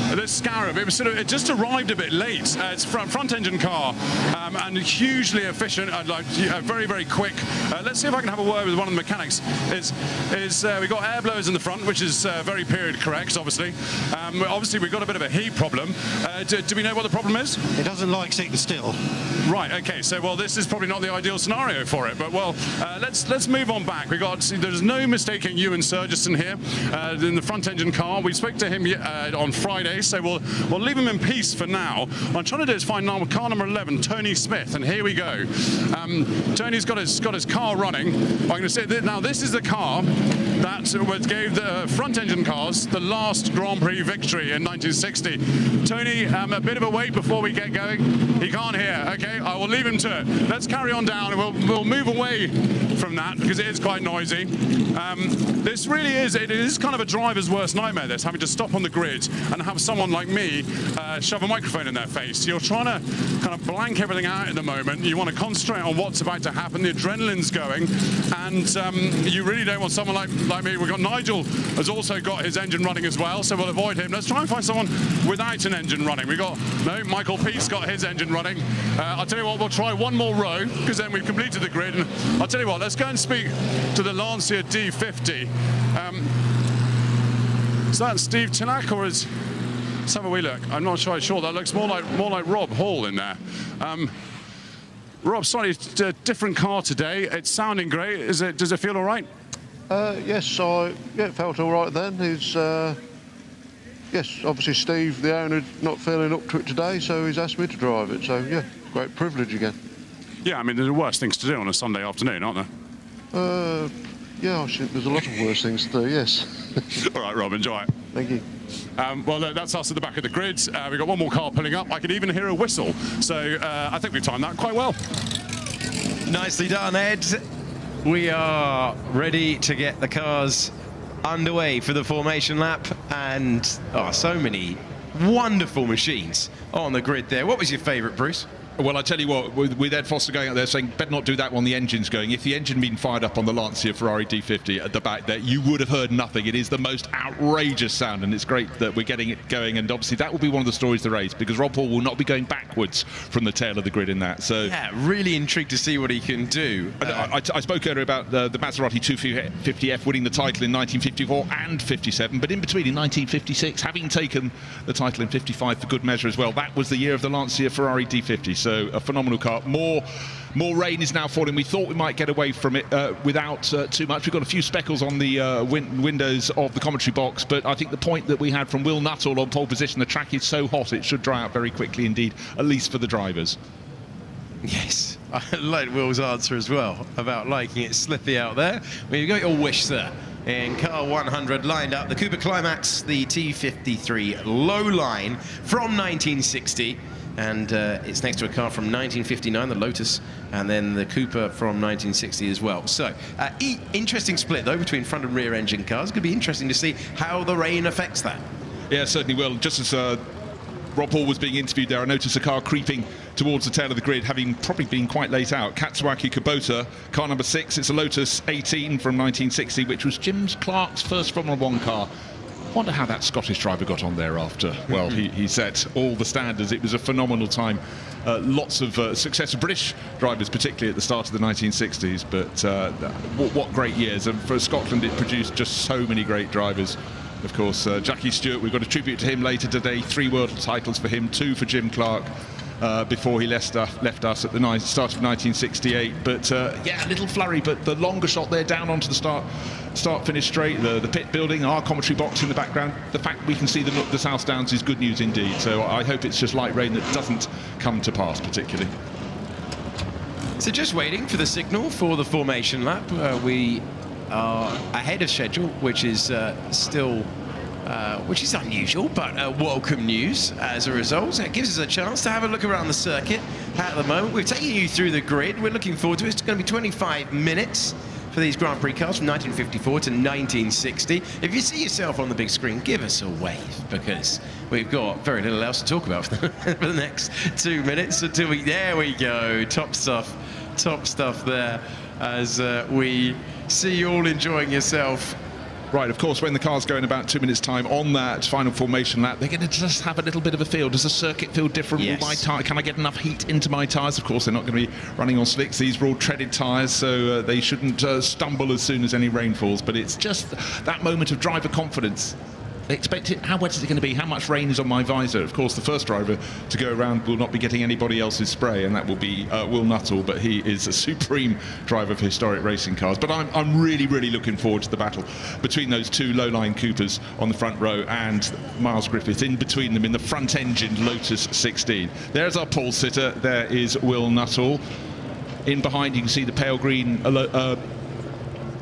This Scarab, it just arrived a bit late. It's front engine car and hugely efficient, very, very quick. Let's see if I can have a word with one of the mechanics. We've got air blowers in the front, which is very period correct, obviously. Obviously, we've got a bit of a heat problem. Do we know what the problem is? It doesn't like sitting still. Right, okay, so, well, this is probably not the ideal scenario for it, but, well, let's move on back. There's no mistaking Ewan Surgiston here in the front engine car. We spoke to him on Friday, so we'll leave him in peace for now. What I'm trying to do is find car number 11, Tony Smith, and here we go. Tony's got his car running. I'm going to say that now this is the car that gave the front engine cars the last Grand Prix victory in 1960. Tony, a bit of a wait before we get going. He can't hear. Okay, I will leave him to it. Let's carry on down, and we'll move away from that because it is quite noisy. This really is kind of a driver's worst nightmare, this, having to stop on the grid and have someone like me shove a microphone in their face. You're trying to kind of blank everything out at the moment. You want to concentrate on what's about to happen. The adrenaline's going, and you really don't want someone like me. We've got Nigel has also got his engine running as well, so we'll avoid him. Let's try and find someone without an engine running. Michael Peace got his engine running. I'll tell you what, we'll try one more row because then we've completed the grid. And I'll tell you what, let's go and speak to the Lancia D50. Is that Steve Tillack or is? Let's have a wee look. I'm not sure. That looks more like Rob Hall in there. Rob, slightly different car today. It's sounding great. Does it feel all right? Yes, it felt all right then. Yes, obviously Steve, the owner, not feeling up to it today, so he's asked me to drive it. So yeah, great privilege again. Yeah, I mean, there are worse things to do on a Sunday afternoon, aren't there? Yeah, there's a lot of worse things to do, yes. All right, Rob, enjoy it. Thank you. Well, that's us at the back of the grid. We've got one more car pulling up. I could even hear a whistle. So I think we've timed that quite well. Nicely done, Ed. We are ready to get the cars underway for the formation lap, and so many wonderful machines on the grid there. What was your favourite, Bruce? Well, I tell you what, with Ed Foster going out there saying, better not do that when the engine's going. If the engine had been fired up on the Lancia Ferrari D50 at the back there, you would have heard nothing. It is the most outrageous sound, and it's great that we're getting it going. And obviously, that will be one of the stories of the race, because Rob Hall will not be going backwards from the tail of the grid in that. So yeah, really intrigued to see what he can do. I spoke earlier about the Maserati 250F winning the title in 1954 and 57, but in between, in 1956, having taken the title in 55 for good measure as well, that was the year of the Lancia Ferrari D50. So a phenomenal car. More rain is now falling. We thought we might get away from it without too much. We've got a few speckles on the windows of the commentary box, but I think the point that we had from Will Nuttall on pole position, the track is so hot it should dry out very quickly indeed, at least for the drivers. Yes, I like Will's answer as well about liking it slippy out there. We've got your wish, sir. In car 100 lined up, the Cooper Climax, the T53 low line from 1960. And it's next to a car from 1959, the Lotus, and then the Cooper from 1960 as well. So, interesting split, though, between front and rear engine cars. It's going to be interesting to see how the rain affects that. Yeah, certainly will. Just as Rob Hall was being interviewed there, I noticed a car creeping towards the tail of the grid, having probably been quite late out. Katsuaki Kubota, car number 6. It's a Lotus 18 from 1960, which was Jim Clark's first Formula 1 car. Wonder how that Scottish driver got on there after. Well, he set all the standards. It was a phenomenal time. Lots of successful British drivers, particularly at the start of the 1960s. But what great years. And for Scotland, it produced just so many great drivers. Of course, Jackie Stewart, we've got a tribute to him later today. 3 world titles for him, 2 for Jim Clark. before he left us at the start of 1968. But yeah, a little flurry, but the longer shot there down onto the start-finish straight, the pit building, our commentary box in the background, the fact we can see the South Downs is good news indeed. So I hope it's just light rain that doesn't come to pass particularly. So just waiting for the signal for the formation lap. We are ahead of schedule, which is which is unusual, but welcome news as a result. So it gives us a chance to have a look around the circuit at the moment. We've taken you through the grid. We're looking forward to it. It's going to be 25 minutes for these Grand Prix cars from 1954 to 1960. If you see yourself on the big screen, give us a wave, because we've got very little else to talk about for the next 2 minutes until there we go. Top stuff there as we see you all enjoying yourself. Right, of course, when the car's go in about 2 minutes' time on that final formation lap, they're going to just have a little bit of a feel. Does the circuit feel different? Yes. Can I get enough heat into my tyres? Of course, they're not going to be running on slicks. These are all treaded tyres, so they shouldn't stumble as soon as any rain falls. But it's just that moment of driver confidence. They expect it. How wet is it going to be? How much rain is on my visor? Of course, the first driver to go around will not be getting anybody else's spray, and that will be Will Nuttall, but he is a supreme driver of historic racing cars. But I'm really, really looking forward to the battle between those two low-line Coopers on the front row and Miles Griffith in between them in the front-engined Lotus 16. There's our pole sitter. There is Will Nuttall. In behind, you can see the pale green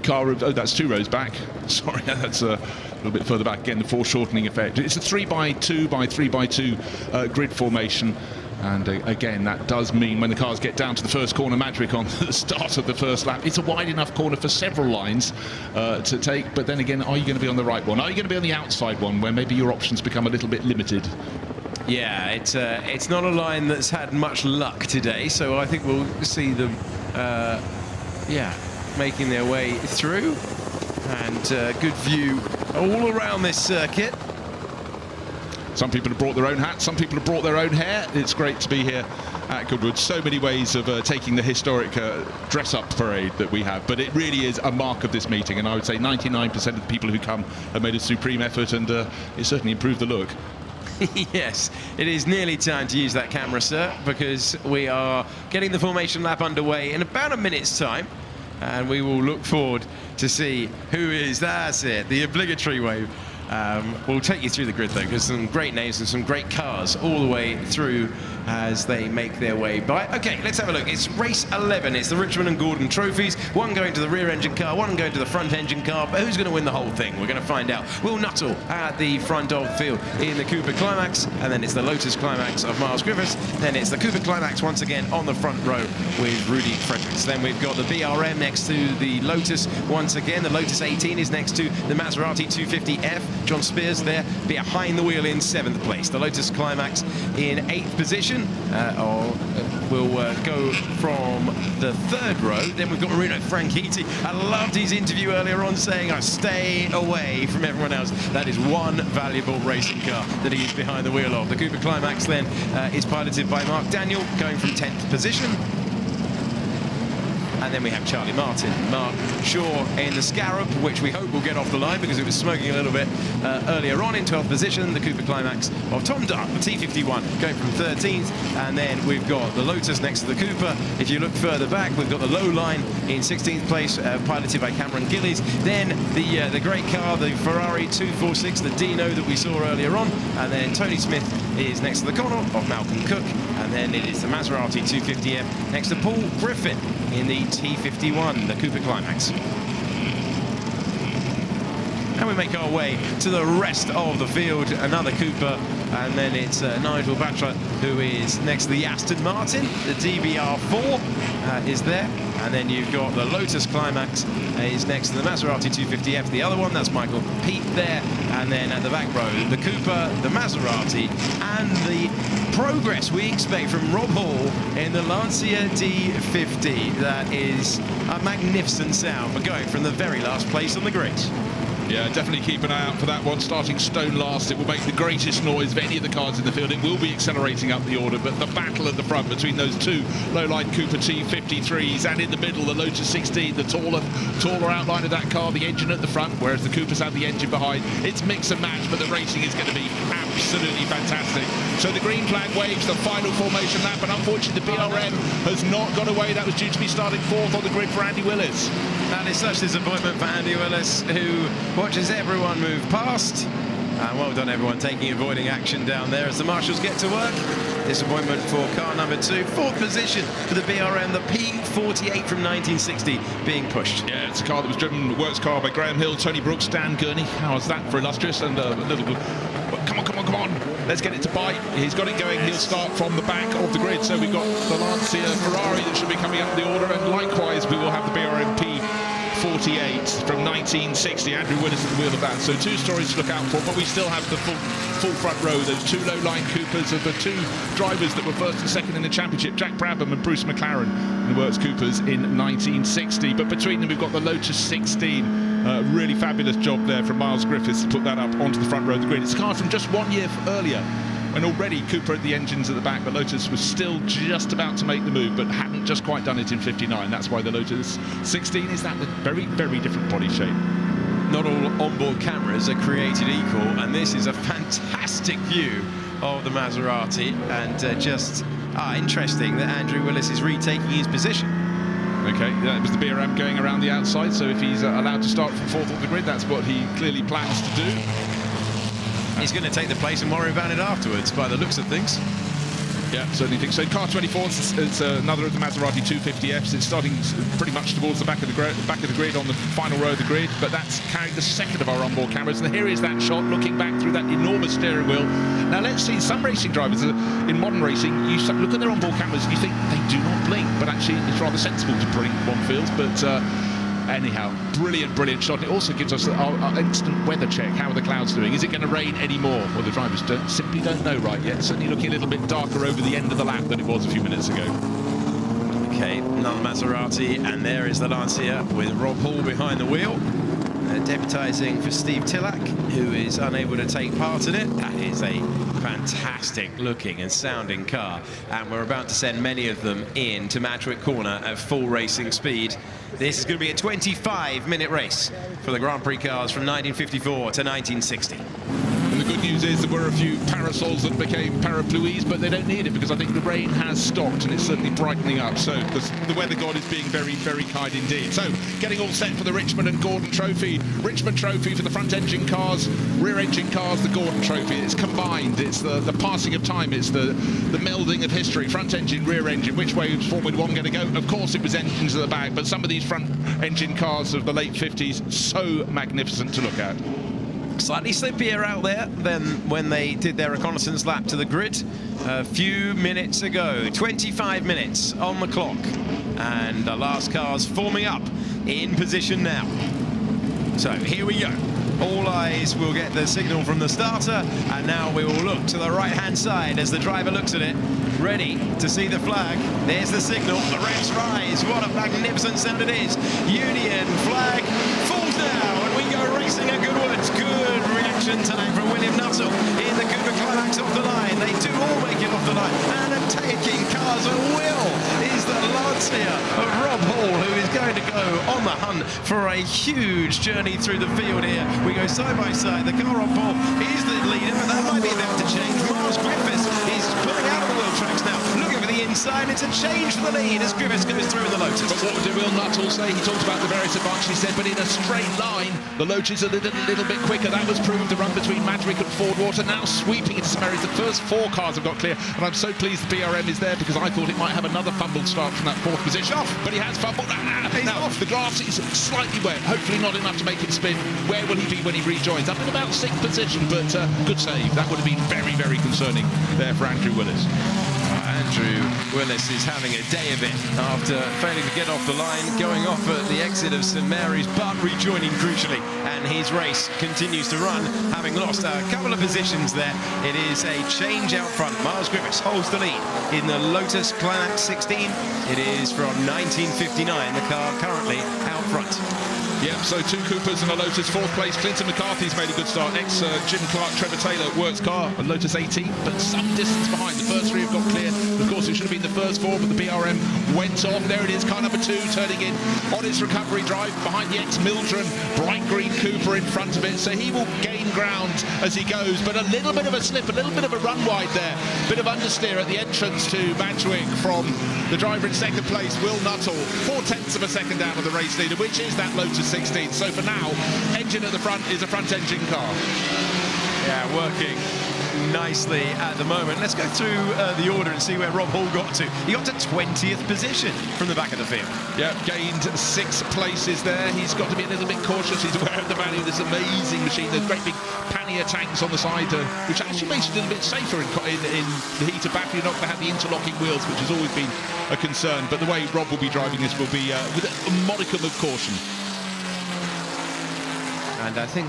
car. Oh, that's 2 rows back. Sorry, that's a little bit further back. Again, the foreshortening effect. It's a 3x2 by 3x2 grid formation. And again, that does mean when the cars get down to the first corner, Madrick on the start of the first lap, it's a wide enough corner for several lines to take. But then again, are you going to be on the right one? Are you going to be on the outside one, where maybe your options become a little bit limited? Yeah, it's not a line that's had much luck today, so I think we'll see them, making their way through. And good view all around this circuit. Some people have brought their own hats, some people have brought their own hair. It's great to be here at Goodwood. So many ways of taking the historic dress-up parade that we have, but it really is a mark of this meeting, and I would say 99% of the people who come have made a supreme effort, and it certainly improved the look. Yes, it is nearly time to use that camera, sir, because we are getting the formation lap underway in about a minute's time, and we will look forward to see who is, that's it, the obligatory wave. We'll take you through the grid though, because some great names and some great cars all the way through as they make their way by. Okay, let's have a look. It's race 11. It's the Richmond and Gordon trophies. One going to the rear engine car, one going to the front engine car. But who's going to win the whole thing? We're going to find out. Will Nuttall at the front of the field in the Cooper Climax, and then it's the Lotus Climax of Miles Griffiths. Then it's the Cooper Climax once again on the front row with Rudy Fredericks. Then we've got the BRM next to the Lotus once again. The Lotus 18 is next to the Maserati 250F. John Spears there behind the wheel in 7th place. The Lotus Climax in 8th position. Will go from the 3rd row. Then we've got Marino Franchitti. I loved his interview earlier on saying, I stay away from everyone else. That is one valuable racing car that he's behind the wheel of. The Cooper Climax then is piloted by Mark Daniel, going from 10th position. And then we have Charlie Martin, Mark Shaw in the Scarab, which we hope will get off the line because it was smoking a little bit earlier on in 12th position. The Cooper Climax of Tom Dart, the T51, going from 13th. And then we've got the Lotus next to the Cooper. If you look further back, we've got the Low Line in 16th place, piloted by Cameron Gillies. Then the great car, the Ferrari 246, the Dino that we saw earlier on. And then Tony Smith is next to the corner of Malcolm Cook. And then it is the Maserati 250M next to Paul Griffin in the T51, the Cooper Climax. And we make our way to the rest of the field, another Cooper, and then it's Nigel Batchelor who is next to the Aston Martin. The DBR4 is there, and then you've got the Lotus Climax is next to the Maserati 250F, the other one, that's Michael Peet there, and then at the back row, the Cooper, the Maserati, and the progress we expect from Rob Hall in the Lancia D50. That is a magnificent sound for going from the very last place on the grid. Yeah, definitely keep an eye out for that one. Starting stone last, it will make the greatest noise of any of the cars in the field. It will be accelerating up the order, but the battle at the front between those two low-line Cooper T53s, and in the middle, the Lotus 16, the taller outline of that car, the engine at the front, whereas the Coopers have the engine behind. It's mix and match, but the racing is going to be absolutely fantastic. So the green flag waves, the final formation lap, and unfortunately the BRM has not got away. That was due to be starting fourth on the grid for Andy Willis. That is such disappointment for Andy Willis, who watches everyone move past. And well done everyone avoiding action down there as the marshals get to work. Disappointment for car number 2. Fourth position for the BRM, the P48 from 1960 being pushed. Yeah, it's a car that was driven, works car by Graham Hill, Tony Brooks, Dan Gurney. How's that for illustrious? And a little bit. Come on. Let's get it to bite. He's got it going. He'll start from the back of the grid. So we've got the Lancia Ferrari that should be coming up the order. And likewise, we will have the BRM P48 from 1960. Andrew Willis at the wheel of that. So 2 stories to look out for. But we still have the full front row. Those 2 low-line Coopers of the 2 drivers that were first and second in the championship. Jack Brabham and Bruce McLaren in the Works Coopers in 1960. But between them, we've got the Lotus 16. Really fabulous job there from Miles Griffiths to put that up onto the front row of the grid. It's a car from just 1 year earlier, and already Cooper had the engines at the back, but Lotus was still just about to make the move, but hadn't just quite done it in 59. That's why the Lotus 16 is that very, very different body shape. Not all onboard cameras are created equal, and this is a fantastic view of the Maserati, and just interesting that Andrew Willis is retaking his position. Okay, that was the BRM going around the outside, so if he's allowed to start from fourth on the grid, that's what he clearly plans to do. He's going to take the place and worry about it afterwards, by the looks of things. Yeah, certainly think so. Car 24 is another of the Maserati 250Fs. It's starting pretty much towards the back of the grid on the final row of the grid, but that's carried the second of our onboard cameras. And here is that shot looking back through that enormous steering wheel. Now let's see, some racing drivers in modern racing, you look at their onboard cameras and you think they do not blink, but actually it's rather sensible to blink, one feels. But anyhow, brilliant shot. It also gives us our instant weather check. How are the clouds doing? Is it going to rain anymore? Well, the drivers simply don't know right yet. Certainly looking a little bit darker over the end of the lap than it was a few minutes ago. Okay, another Maserati, and there is the Lancia with Rob Hall behind the wheel. Deputising for Steve Tillack, who is unable to take part in it. That is a fantastic looking and sounding car, and we're about to send many of them in to Matchwick Corner at full racing speed. This is going to be a 25-minute race for the Grand Prix cars from 1954 to 1960. And the good news is there were a few parasols that became parapluies, but they don't need it because I think the rain has stopped and it's certainly brightening up. So the weather god is being very, very kind indeed. So getting all set for the Richmond and Gordon Trophy. Richmond Trophy for the front engine cars, rear engine cars, the Gordon Trophy. It's combined. It's the passing of time. It's the melding of history. Front engine, rear engine. Which way was Formula 1 going to go? Of course it was engines at the back, but some of these front engine cars of the late 50s, so magnificent to look at. Slightly slippier out there than when they did their reconnaissance lap to the grid a few minutes ago. 25 minutes on the clock, and the last car's forming up in position now. So here we go. All eyes will get the signal from the starter, and now we will look to the right-hand side as the driver looks at it, ready to see the flag. There's the signal, the revs rise. What a magnificent sound it is. Union flag falls now, and we go racing at Goodwood. Good reaction time from William Nuttall in the Cooper climax off the line. They do all make it off the line, and taking cars at will is the Lancia of Rob Hall, who is going to go on the hunt for a huge journey through the field here. We go side by side. The car on Paul is the leader, but that might be about to change. Miles Griffiths is pulling out of the wheel tracks now, looking for the inside. It's a change for the lead as Griffiths goes through in the Lotus. But what did Will Nuttall say? He talked about the various advantages, he said, but in a straight line, the Lotus a little bit quicker. That was proved the run between Madrick and Fordwater, now sweeping into some areas. The first 4 cars have got clear, and I'm so pleased the BRM is there because I thought it might have another fumbled start from that 4th position. But he has fumbled. Now, the grass is slightly wet, hopefully not enough to make him spin. Where will he be when he rejoins? Up in about 6th position, but good save. That would have been very, very concerning there for Andrew Willis. Andrew Willis is having a day of it after failing to get off the line, going off at the exit of St Mary's, but rejoining crucially, and his race continues to run, having lost a couple of positions there. It is a change out front. Miles Griffiths holds the lead in the Lotus Climax 16. It is from 1959, the car currently out front. Yep, so 2 Coopers and a Lotus. 4th place, Clinton McCarthy's made a good start. Jim Clark, Trevor Taylor, works car, a Lotus 18, but some distance behind. The first 3 have got clear. Of course, it should have been the first 4, but the BRM went on. There it is, car number 2 turning in on its recovery drive behind the ex-Mildren bright green Cooper in front of it, so he will gain ground as he goes, but a little bit of a slip, a little bit of a run wide there. Bit of understeer at the entrance to Madgwick from the driver in 2nd place, Will Nuttall. 4/10 of a second down of the race leader, which is that Lotus 16. So for now, engine at the front is a front engine car. Yeah, working nicely at the moment. Let's go through the order and see where Rob Hall got to. He got to 20th position from the back of the field. Yeah, gained 6 places there. He's got to be a little bit cautious. He's aware of the value of this amazing machine. There's great big pannier tanks on the side, which actually makes it a little bit safer in the heated battery. You're not going to have the interlocking wheels, which has always been a concern. But the way Rob will be driving this will be with a modicum of caution. And I think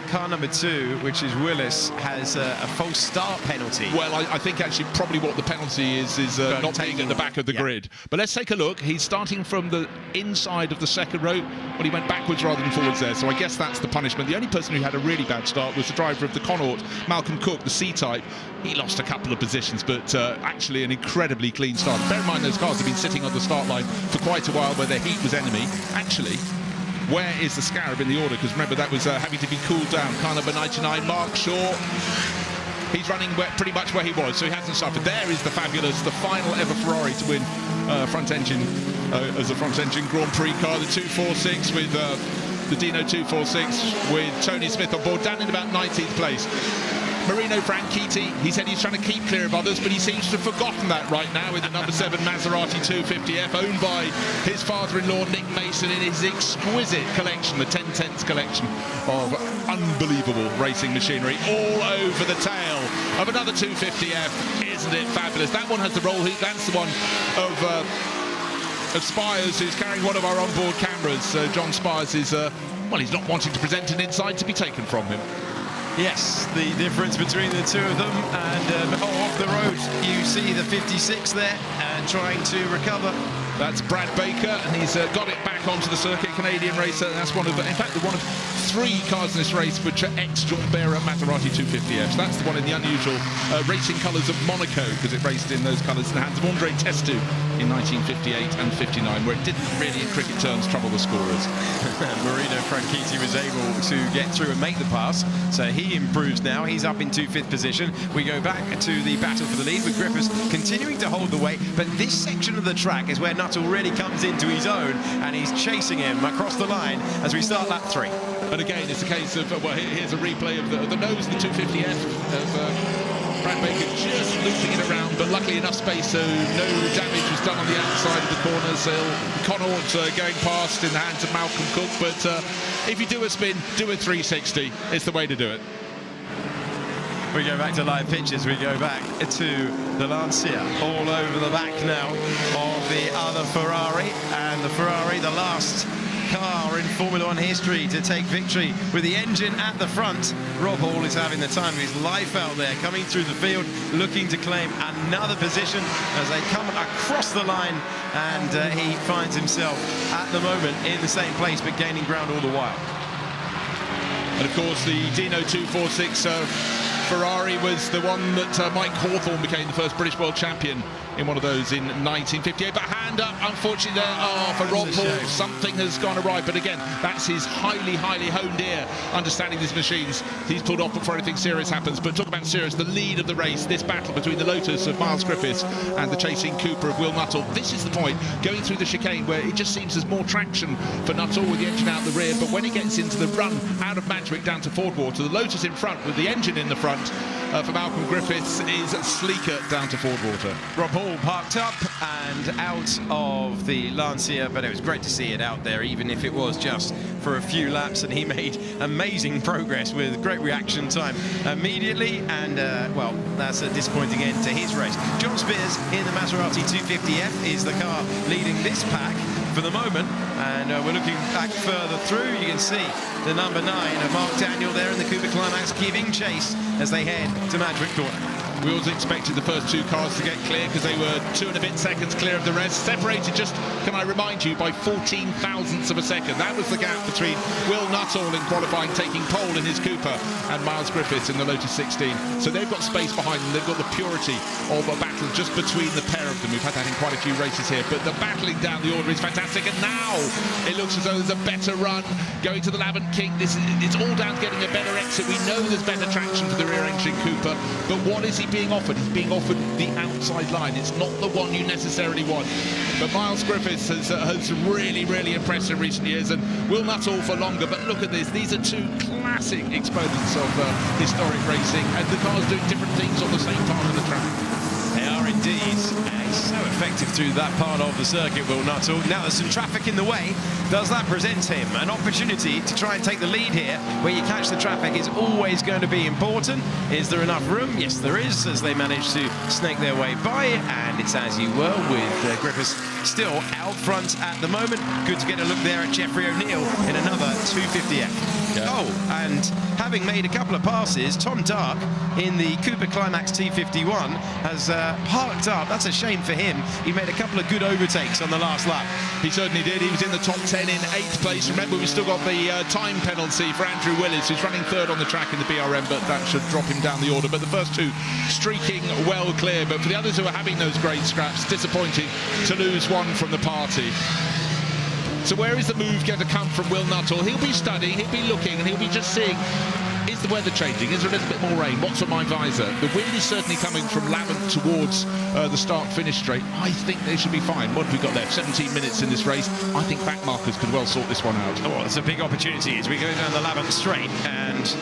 car number 2, which is Willis, has a false start penalty. Well, I think actually probably what the penalty is not being at the back of the grid. But let's take a look. He's starting from the inside of the 2nd row. Well, he went backwards rather than forwards there, so I guess that's the punishment. The only person who had a really bad start was the driver of the Connaught, Malcolm Cook, the C-Type. He lost a couple of positions, but actually an incredibly clean start. Bear in mind those cars have been sitting on the start line for quite a while where their heat was enemy. Actually, where is the Scarab in the order? Because remember, that was having to be cooled down. Car number 99, Mark Shaw. He's running pretty much where he was, so he hasn't suffered. There is the fabulous, the final ever Ferrari to win front engine as a front engine Grand Prix car, the 246 with the Dino 246 with Tony Smith on board, down in about 19th place. Marino Franchitti, he said he's trying to keep clear of others, but he seems to have forgotten that right now with the number 7 Maserati 250F, owned by his father-in-law Nick Mason in his exquisite collection, the 1010s collection of unbelievable racing machinery, all over the tail of another 250F. Isn't it fabulous? That one has the roll hoop. That's the one of Spires, who's carrying one of our onboard cameras. John Spires is, well, he's not wanting to present an inside to be taken from him. Yes, the difference between the 2 of them, and off the road you see the 56 there and trying to recover. That's Brad Baker, and he's got it back onto the circuit, Canadian racer. That's one of, in fact, one of 3 cars in this race which are ex-John Bearer Maserati 250Fs. That's the one in the unusual racing colours of Monaco, because it raced in those colours in the hands of André Testu in 1958 and 59, where it didn't really, in cricket terms, trouble the scorers. Marino Franchitti was able to get through and make the pass, so he improves now. He's up into 5th position. We go back to the battle for the lead with Griffiths continuing to hold the way, but this section of the track is where Nuttall really comes into his own, and he's chasing him across the line as we start lap 3. And again, it's a case of, well, here's a replay of the nose of the 250F of Brad Baker just looping it around, but luckily enough space, so no damage was done on the outside of the corner. So Connaught going past in the hands of Malcolm Cook, but if you do a spin, do a 360. It's the way to do it. We go back to live pictures. We go back to the Lancia, all over the back now of the other Ferrari, and the Ferrari, the last car in Formula 1 history to take victory with the engine at the front. Rob Hall is having the time of his life out there, coming through the field, looking to claim another position as they come across the line, and he finds himself at the moment in the same place but gaining ground all the while. And of course the Dino 246 Ferrari was the one that Mike Hawthorne became the first British world champion in one of those in 1958. But hand up, unfortunately, there for Rob Hall. Something has gone awry. But again, that's his highly, highly honed ear, understanding these machines. He's pulled off before anything serious happens. But talk about serious, the lead of the race, this battle between the Lotus of Miles Griffiths and the chasing Cooper of Will Nuttall. This is the point, going through the chicane, where it just seems there's more traction for Nuttall with the engine out the rear. But when he gets into the run out of Madgwick down to Fordwater, the Lotus in front with the engine in the front for Malcolm Griffiths is sleeker down to Fordwater. Rob Hall parked up and out of the Lancia, but it was great to see it out there, even if it was just for a few laps, and he made amazing progress with great reaction time immediately, and well, that's a disappointing end to his race. John Spears in the Maserati 250F is the car leading this pack for the moment, and we're looking back further through. You can see the number 9 of Mark Daniel there in the Cooper Climax giving chase as they head to Madgwick Corner. We always expected the first two cars to get clear because they were 2 and a bit seconds clear of the rest. Separated just, can I remind you, by 14 thousandths of a second. That was the gap between Will Nuttall in qualifying, taking pole in his Cooper, and Miles Griffiths in the Lotus 16. So they've got space behind them. They've got the purity of a battle just between the pair of them. We've had that in quite a few races here, but the battling down the order is fantastic. And now it looks as though there's a better run going to the Lavant King. It's all down to getting a better exit. We know there's better traction for the rear engine Cooper, but what is he being offered? He's being offered the outside line. It's not the one you necessarily want. But Miles Griffiths has really, really impressed in recent years, and Will Nuttall for longer. But look at this. These are two classic exponents of historic racing, and the cars doing different things on the same part of the track. They are indeed. He's so effective through that part of the circuit, Will Nuttall. Now there's some traffic in the way. Does that present him an opportunity to try and take the lead here? Where you catch the traffic is always going to be important. Is there enough room? Yes, there is, as they manage to snake their way by it. And it's as you were, with Griffiths still out front at the moment. Good to get a look there at Jeffrey O'Neill in another 250F. Yeah. Oh, and having made a couple of passes, Tom Dark in the Cooper Climax T51 has parked up. That's a shame for him. He made a couple of good overtakes on the last lap. He certainly did. He was in the top 10 in 8th place. Remember, we've still got the time penalty for Andrew Willis, who's running 3rd on the track in the BRM, but that should drop him down the order. But the first two streaking well clear. But for the others who are having those great scraps, disappointing to lose one from the party. So where is the move going to come from Will Nuttall? He'll be studying, he'll be looking, and he'll be just seeing, is the weather changing? Is there a little bit more rain? What's on my visor? The wind is certainly coming from Lavant towards the start-finish straight. I think they should be fine. What have we got left? 17 minutes in this race. I think back markers could well sort this one out. Oh, it's a big opportunity as we go down the Lavant straight, and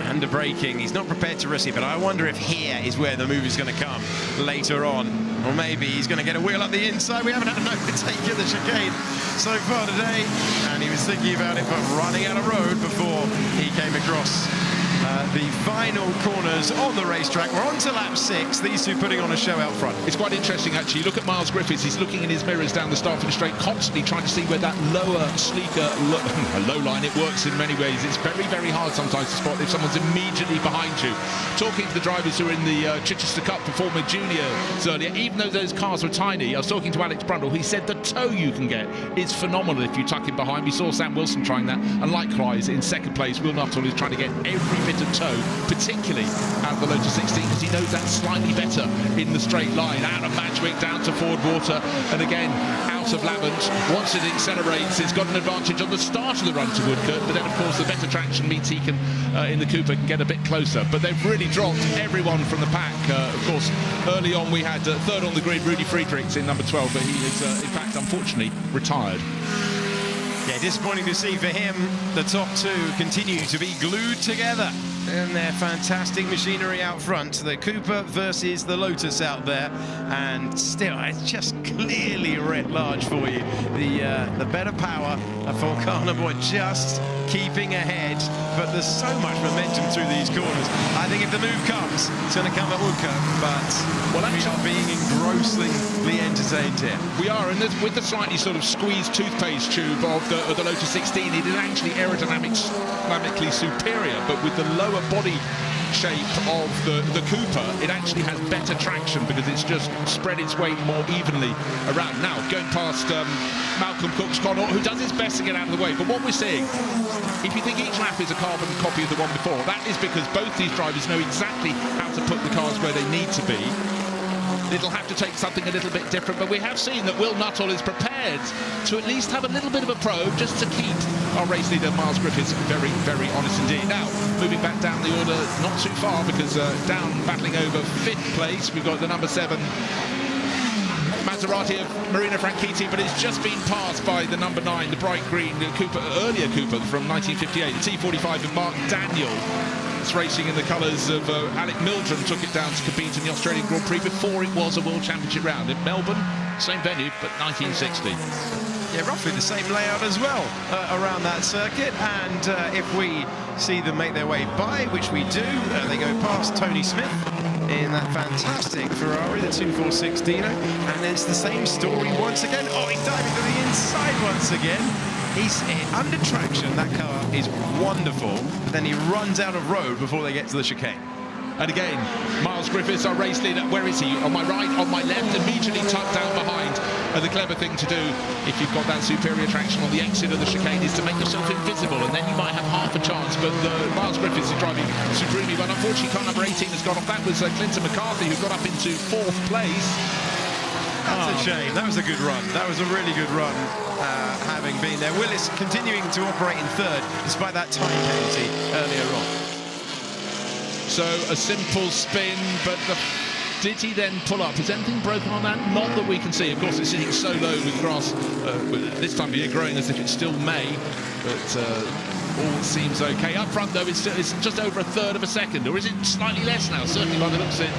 under braking, he's not prepared to risk it, but I wonder if here is where the move is going to come later on. Or maybe he's going to get a wheel up the inside. We haven't had an overtake at the chicane so far today, and he was thinking about it, but running out of road before he came across the final corners on the racetrack. We're on to lap 6. These two putting on a show out front. It's quite interesting, actually. Look at Miles Griffiths. He's looking in his mirrors down the start finish straight, constantly trying to see where that lower, sleeker, low line, it works in many ways. It's very, very hard sometimes to spot if someone's immediately behind you. Talking to the drivers who are in the Chichester Cup Performer Juniors earlier, even though those cars were tiny, I was talking to Alex Brundle, he said the toe you can get is phenomenal if you tuck him behind. We saw Sam Wilson trying that, and likewise in second place, Will Nuttall is trying to get every bit of toe, particularly out of the Lotus 16, because he knows that's slightly better in the straight line. Out of Matchwick, down to Ford Water, and again out of Lavant. Once it accelerates, it's got an advantage on the start of the run to Woodcote, but then of course the better traction means he can, in the Cooper, can get a bit closer. But they've really dropped everyone from the pack. Of course, early on we had 3rd on the grid, Rudy Friedrichs in number 12, but he is, in fact, unfortunately, retired. Yeah, disappointing to see for him. The top two continue to be glued together in their fantastic machinery out front. The Cooper versus the Lotus out there, and still, it's just clearly writ large for you. The better power for Carnarvon just keeping ahead, but there's so much momentum through these corners. I think if the move comes, it's going to come at Woodcote, but we are being engrossingly entertained here. We are, and with the slightly sort of squeezed toothpaste tube of the Lotus 16, it is actually aerodynamically superior, but with the lower body shape of the Cooper, it actually has better traction because it's just spread its weight more evenly around. Now, going past Malcolm Cook's Connaught, who does his best to get out of the way, but what we're seeing, if you think each lap is a carbon copy of the one before, that is because both these drivers know exactly how to put the cars where they need to be. It'll have to take something a little bit different, but we have seen that Will Nuttall is prepared to at least have a little bit of a probe just to keep our race leader Miles Griffiths very, very honest indeed. Now, moving back down the order, not too far, because down battling over 5th place, we've got the number 7 Maserati of Marina Franchitti, but it's just been passed by the number 9, the bright green Cooper, earlier Cooper from 1958, the T45 of Mark Daniel. Racing in the colours of Alec Mildren, took it down to compete in the Australian Grand Prix before it was a World Championship round. In Melbourne, same venue, but 1960. Yeah, roughly the same layout as well around that circuit, and if we see them make their way by, which we do, they go past Tony Smith in that fantastic Ferrari, the 246 Dino, and it's the same story once again. Oh, he's diving to the inside once again. He's under traction. That car is wonderful, but then he runs out of road before they get to the chicane. And again, Miles Griffiths, our race leader. Where is he? On my right, on my left, immediately tucked down behind. And the clever thing to do, if you've got that superior traction on the exit of the chicane, is to make yourself invisible, and then you might have half a chance. But Miles Griffiths is driving supremely well. Unfortunately, car number 18 has gone off. That was Clinton McCarthy, who got up into 4th place. That's a shame. That was a good run. That was a really good run, having been there. Willis continuing to operate in 3rd, despite that time penalty earlier on. So a simple spin, but did he then pull up? Is anything broken on that? Not that we can see. Of course, it's sitting so low with grass this time of year growing as if it's still May, but all seems okay. Up front, though, it's just over 1/3 of a second, or is it slightly less now? Certainly by the looks of it.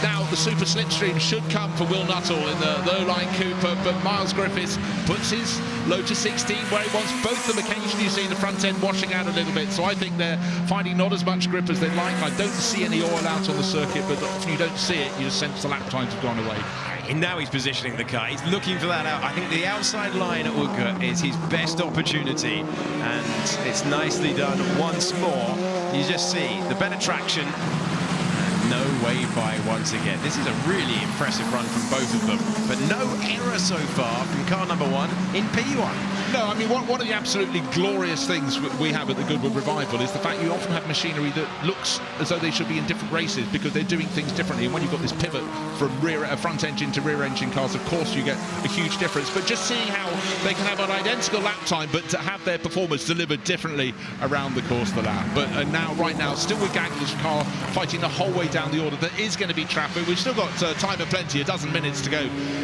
Now the super slipstream should come for Will Nuttall in the low-line Cooper, but Miles Griffiths puts his Lotus 16 where he wants. Both of them occasionally you see the front end washing out a little bit, so I think they're finding not as much grip as they'd like. I don't see any oil out on the circuit, but often you don't see it, you just sense the lap times have gone away. And now he's positioning the car, he's looking for that out. I think the outside line at Woodcote is his best opportunity, and it's nicely done once more. You just see the better traction. No way by once again. This is a really impressive run from both of them, but no error so far from car number 1 in P1. No, I mean, one of the absolutely glorious things we have at the Goodwood Revival is the fact you often have machinery that looks as though they should be in different races because they're doing things differently. And when you've got this pivot from front engine to rear engine cars, of course you get a huge difference. But just seeing how they can have an identical lap time, but to have their performance delivered differently around the course of the lap. But right now, still with Gangler's car fighting the whole way down the order. There is going to be traffic. We've still got time and plenty, a dozen minutes to go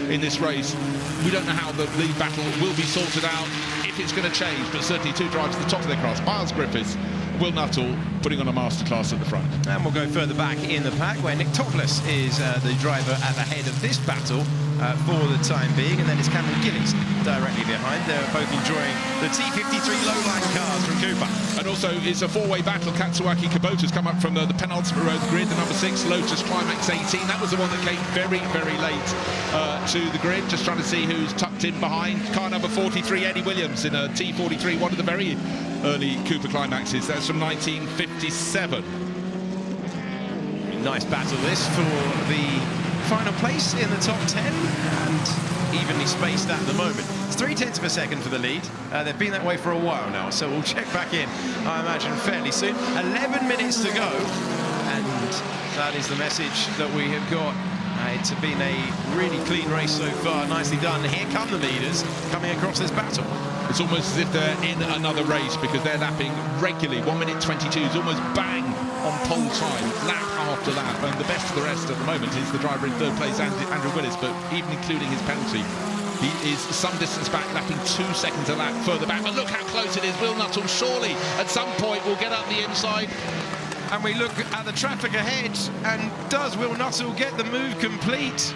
in this race. We don't know how the lead battle will be sorted out, if it's going to change, but certainly 2 drivers at the top of their class. Miles Griffiths, Will Nuttall putting on a masterclass at the front. And we'll go further back in the pack where Nick Topless is the driver at the head of this battle for the time being, and then it's Cameron Gillies directly behind. They're both enjoying the T53 lowline cars from Cooper. And also it's a 4-way battle. Katsuaki Kubota's come up from the penultimate row of the grid, the number 6 Lotus Climax 18. That was the one that came very, very late to the grid, just trying to see who's tucked in behind. Car number 43, Eddie Williams in a T43, one of the very early Cooper Climaxes. That's from 1957. Nice battle this for the final place in the top 10, and evenly spaced at the moment. It's 0.3 of a second for the lead. They've been that way for a while now, so we'll check back in, I imagine, fairly soon. 11 minutes to go, and that is the message that we have got. It's been a really clean race so far, nicely done. Here come the leaders coming across this battle. It's almost as if they're in another race because they're lapping regularly. 1:22 is almost bang on pole time, lap after lap, and the best of the rest at the moment is the driver in 3rd place, Andrew Willis, but even including his penalty, he is some distance back, lapping 2 seconds a lap further back. But look how close it is. Will Nuttall surely at some point will get up the inside. And we look at the traffic ahead, and does Will Nuttall get the move complete?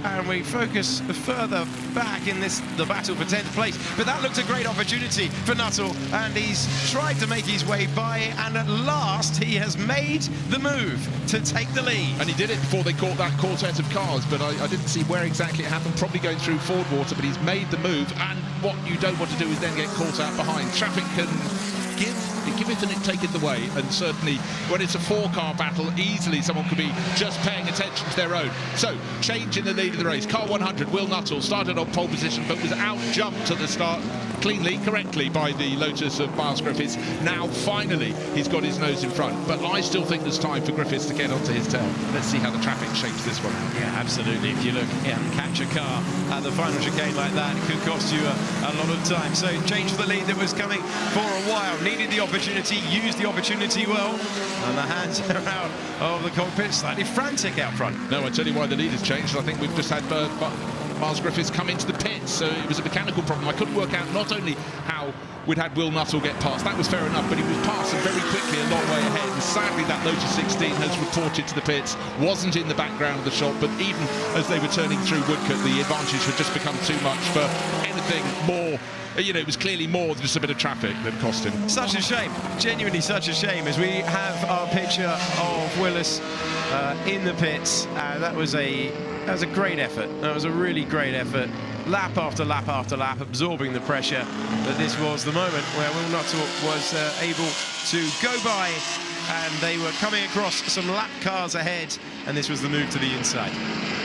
And we focus further back in the battle for 10th place. But that looked a great opportunity for Nuttall, and he's tried to make his way by, and at last he has made the move to take the lead. And he did it before they caught that quartet of cars, but I didn't see where exactly it happened, probably going through Ford water, but he's made the move, and what you don't want to do is then get caught out behind. Traffic can give it and it taketh away, and certainly when it's a 4-car battle, easily someone could be just paying attention to their own. So, change in the lead of the race. Car 100, Will Nuttall, started on pole position but was out-jumped at the start cleanly, correctly by the Lotus of Miles Griffiths. Now, finally, he's got his nose in front, but I still think there's time for Griffiths to get onto his tail. Let's see how the traffic shapes this one. Yeah, absolutely. If you look and catch a car at the final chicane like that, it could cost you a lot of time. So, change for the lead that was coming for a while. Needed the opportunity, used the opportunity well, and the hands are out of the cockpit, slightly frantic out front. No, I tell you why the lead has changed. I think we've just had Miles Griffiths come into the pits, so it was a mechanical problem. I couldn't work out not only how we'd had Will Nuttall get past, that was fair enough, but he was passed very quickly, a long way ahead, and sadly that Lotus 16 has reported to the pits, wasn't in the background of the shot, but even as they were turning through Woodcote, the advantage had just become too much for anything more. You know, it was clearly more than just a bit of traffic that cost him. Such a shame, genuinely such a shame, as we have our picture of Willis in the pits. That was a great effort. That was a really great effort. Lap after lap after lap, absorbing the pressure. But this was the moment where Will Nuttall was able to go by and they were coming across some lap cars ahead, and this was the move to the inside.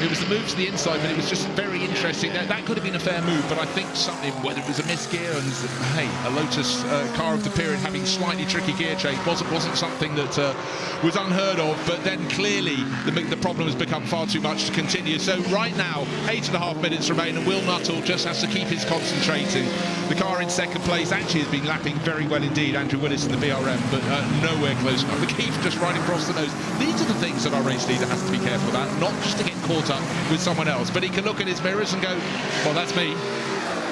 It was the move to the inside, but it was just very interesting. That could have been a fair move, but I think something, whether it was a misgear and, hey, a Lotus car of the period having slightly tricky gear change wasn't something that was unheard of, but then clearly the problem has become far too much to continue. So right now, 8.5 minutes remain, and Will Nuttall just has to keep his concentrating. The car in second place actually has been lapping very well indeed, Andrew Willis in the BRM, but nowhere close enough. The Keith just right across the nose. These are the things that our race leader has to be careful about, not just to get caught up with someone else, but he can look in his mirrors and go, well, that's me.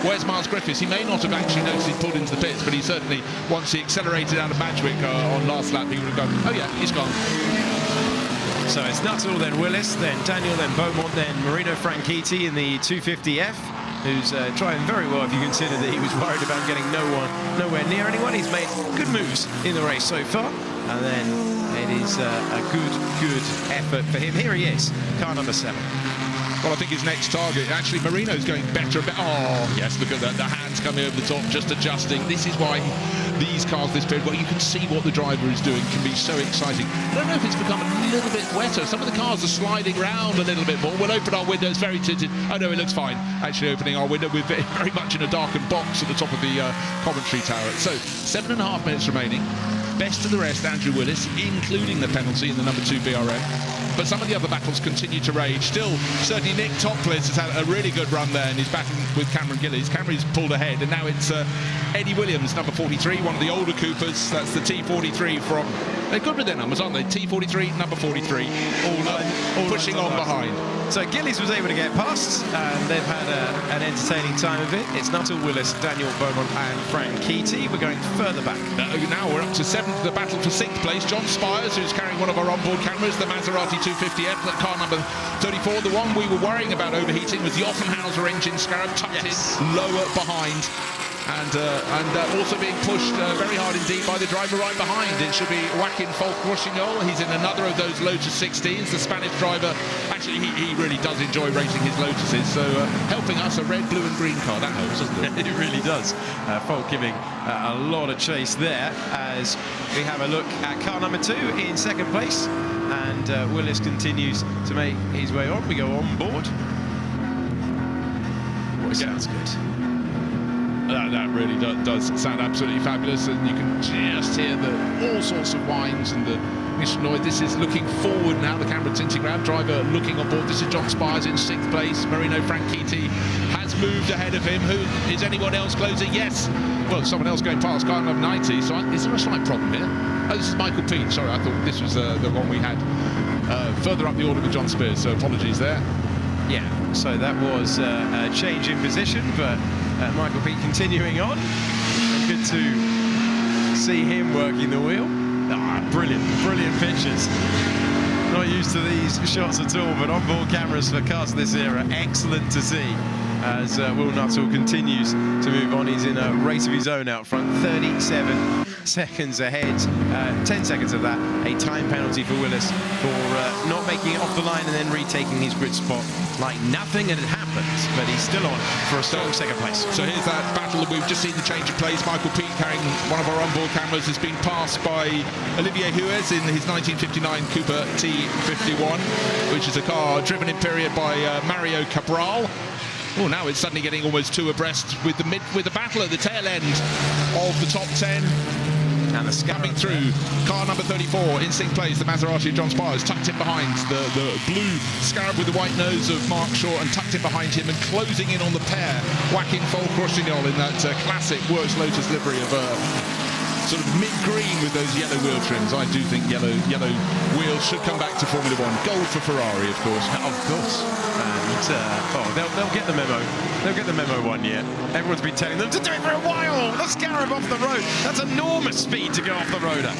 Where's Miles Griffiths? He may not have actually noticed he'd pulled into the pits, but he certainly, once he accelerated out of Madgwick on last lap, he would have gone, oh yeah, he's gone. So it's Nuttall, then Willis, then Daniel, then Beaumont, then Marino Franchitti in the 250F, who's trying very well if you consider that he was worried about getting nowhere near anyone. He's made good moves in the race so far, and then it is a good effort for him. Here he is, car number 7. Well, I think his next target, actually, Marino's going better and better. Oh, yes, look at that. The hands coming over the top, just adjusting. This is why these cars this period, where you can see what the driver is doing, can be so exciting. I don't know if it's become a little bit wetter. Some of the cars are sliding round a little bit more. We'll open our windows, very tinted. Oh, no, it looks fine. Actually, opening our window, we're very much in a darkened box at the top of the commentary tower. So, 7.5 minutes remaining. Best of the rest, Andrew Willis, including the penalty in the number 2 BRM. But some of the other battles continue to rage. Still, certainly Nick Topless has had a really good run there, and he's battling with Cameron Gillies. Cameron's pulled ahead, and now it's Eddie Williams, number 43, one of the older Coopers. That's the T43 from... They're good with their numbers, aren't they? T43, number 43, all pushing on behind. So Gillies was able to get past, and they've had an entertaining time of it. It's Nuttall, Willis, Daniel, Beaumont, and Franchitti. We're going further back. Now we're up to 7th, the battle for 6th place. John Spires, who's carrying one of our onboard cameras, the Maserati 250F, that car number 34. The one we were worrying about overheating was the Offenhauser engine scarab, tucked in lower behind. And also being pushed very hard indeed by the driver right behind. It should be Joaquin Folk-Rossignol. He's in another of those Lotus 16s. The Spanish driver, actually, he really does enjoy racing his Lotuses. So helping us, a red, blue and green car. That helps, doesn't it? It really does. Folk giving a lot of chase there as we have a look at car number 2 in second place. And Willis continues to make his way on. We go on board. Boy, sounds good. That really does sound absolutely fabulous, and you can just hear all sorts of whines and the noise. This is looking forward now, the camera tinting around, driver looking on board. This is John Spires in 6th place. Marino Franchitti has moved ahead of him. Who is anyone else closer? Yes. Well, someone else going past, car number 90. So is there a slight problem here? Oh, this is Michael Pete. Sorry, I thought this was the one we had further up the order with John Spears, so apologies there. Yeah, so that was a change in position, but Michael Pete continuing on. And good to see him working the wheel. Brilliant pictures. Not used to these shots at all, but onboard cameras for cars of this era, excellent to see as Will Nuttall continues to move on. He's in a race of his own out front, 37 seconds ahead. 10 seconds of that, a time penalty for Willis for not making it off the line and then retaking his grid spot like nothing had happened, but he's still on for a strong second place. So here's that battle that we've just seen, the change of place. Michael Pete carrying one of our onboard cameras has been passed by Olivier Huez in his 1959 Cooper T51, which is a car driven in period by Mario Cabral. Oh, now it's suddenly getting almost 2 abreast with the battle at the tail end of the top 10. And the coming through, car number 34 in 6th place, the Maserati of John Spires, tucked in behind the blue Scarab with the white nose of Mark Shaw, and tucked in behind him and closing in on the pair, Joaquin Folk-Rossignol in that classic Works Lotus livery of sort of mid-green with those yellow wheel trims. I do think yellow wheels should come back to Formula One. Gold for Ferrari, of course. Of course. And they'll get the memo. They'll get the memo one year. Everyone's been telling them to do it for a while. The Scarab off the road. That's enormous speed to go off the road at.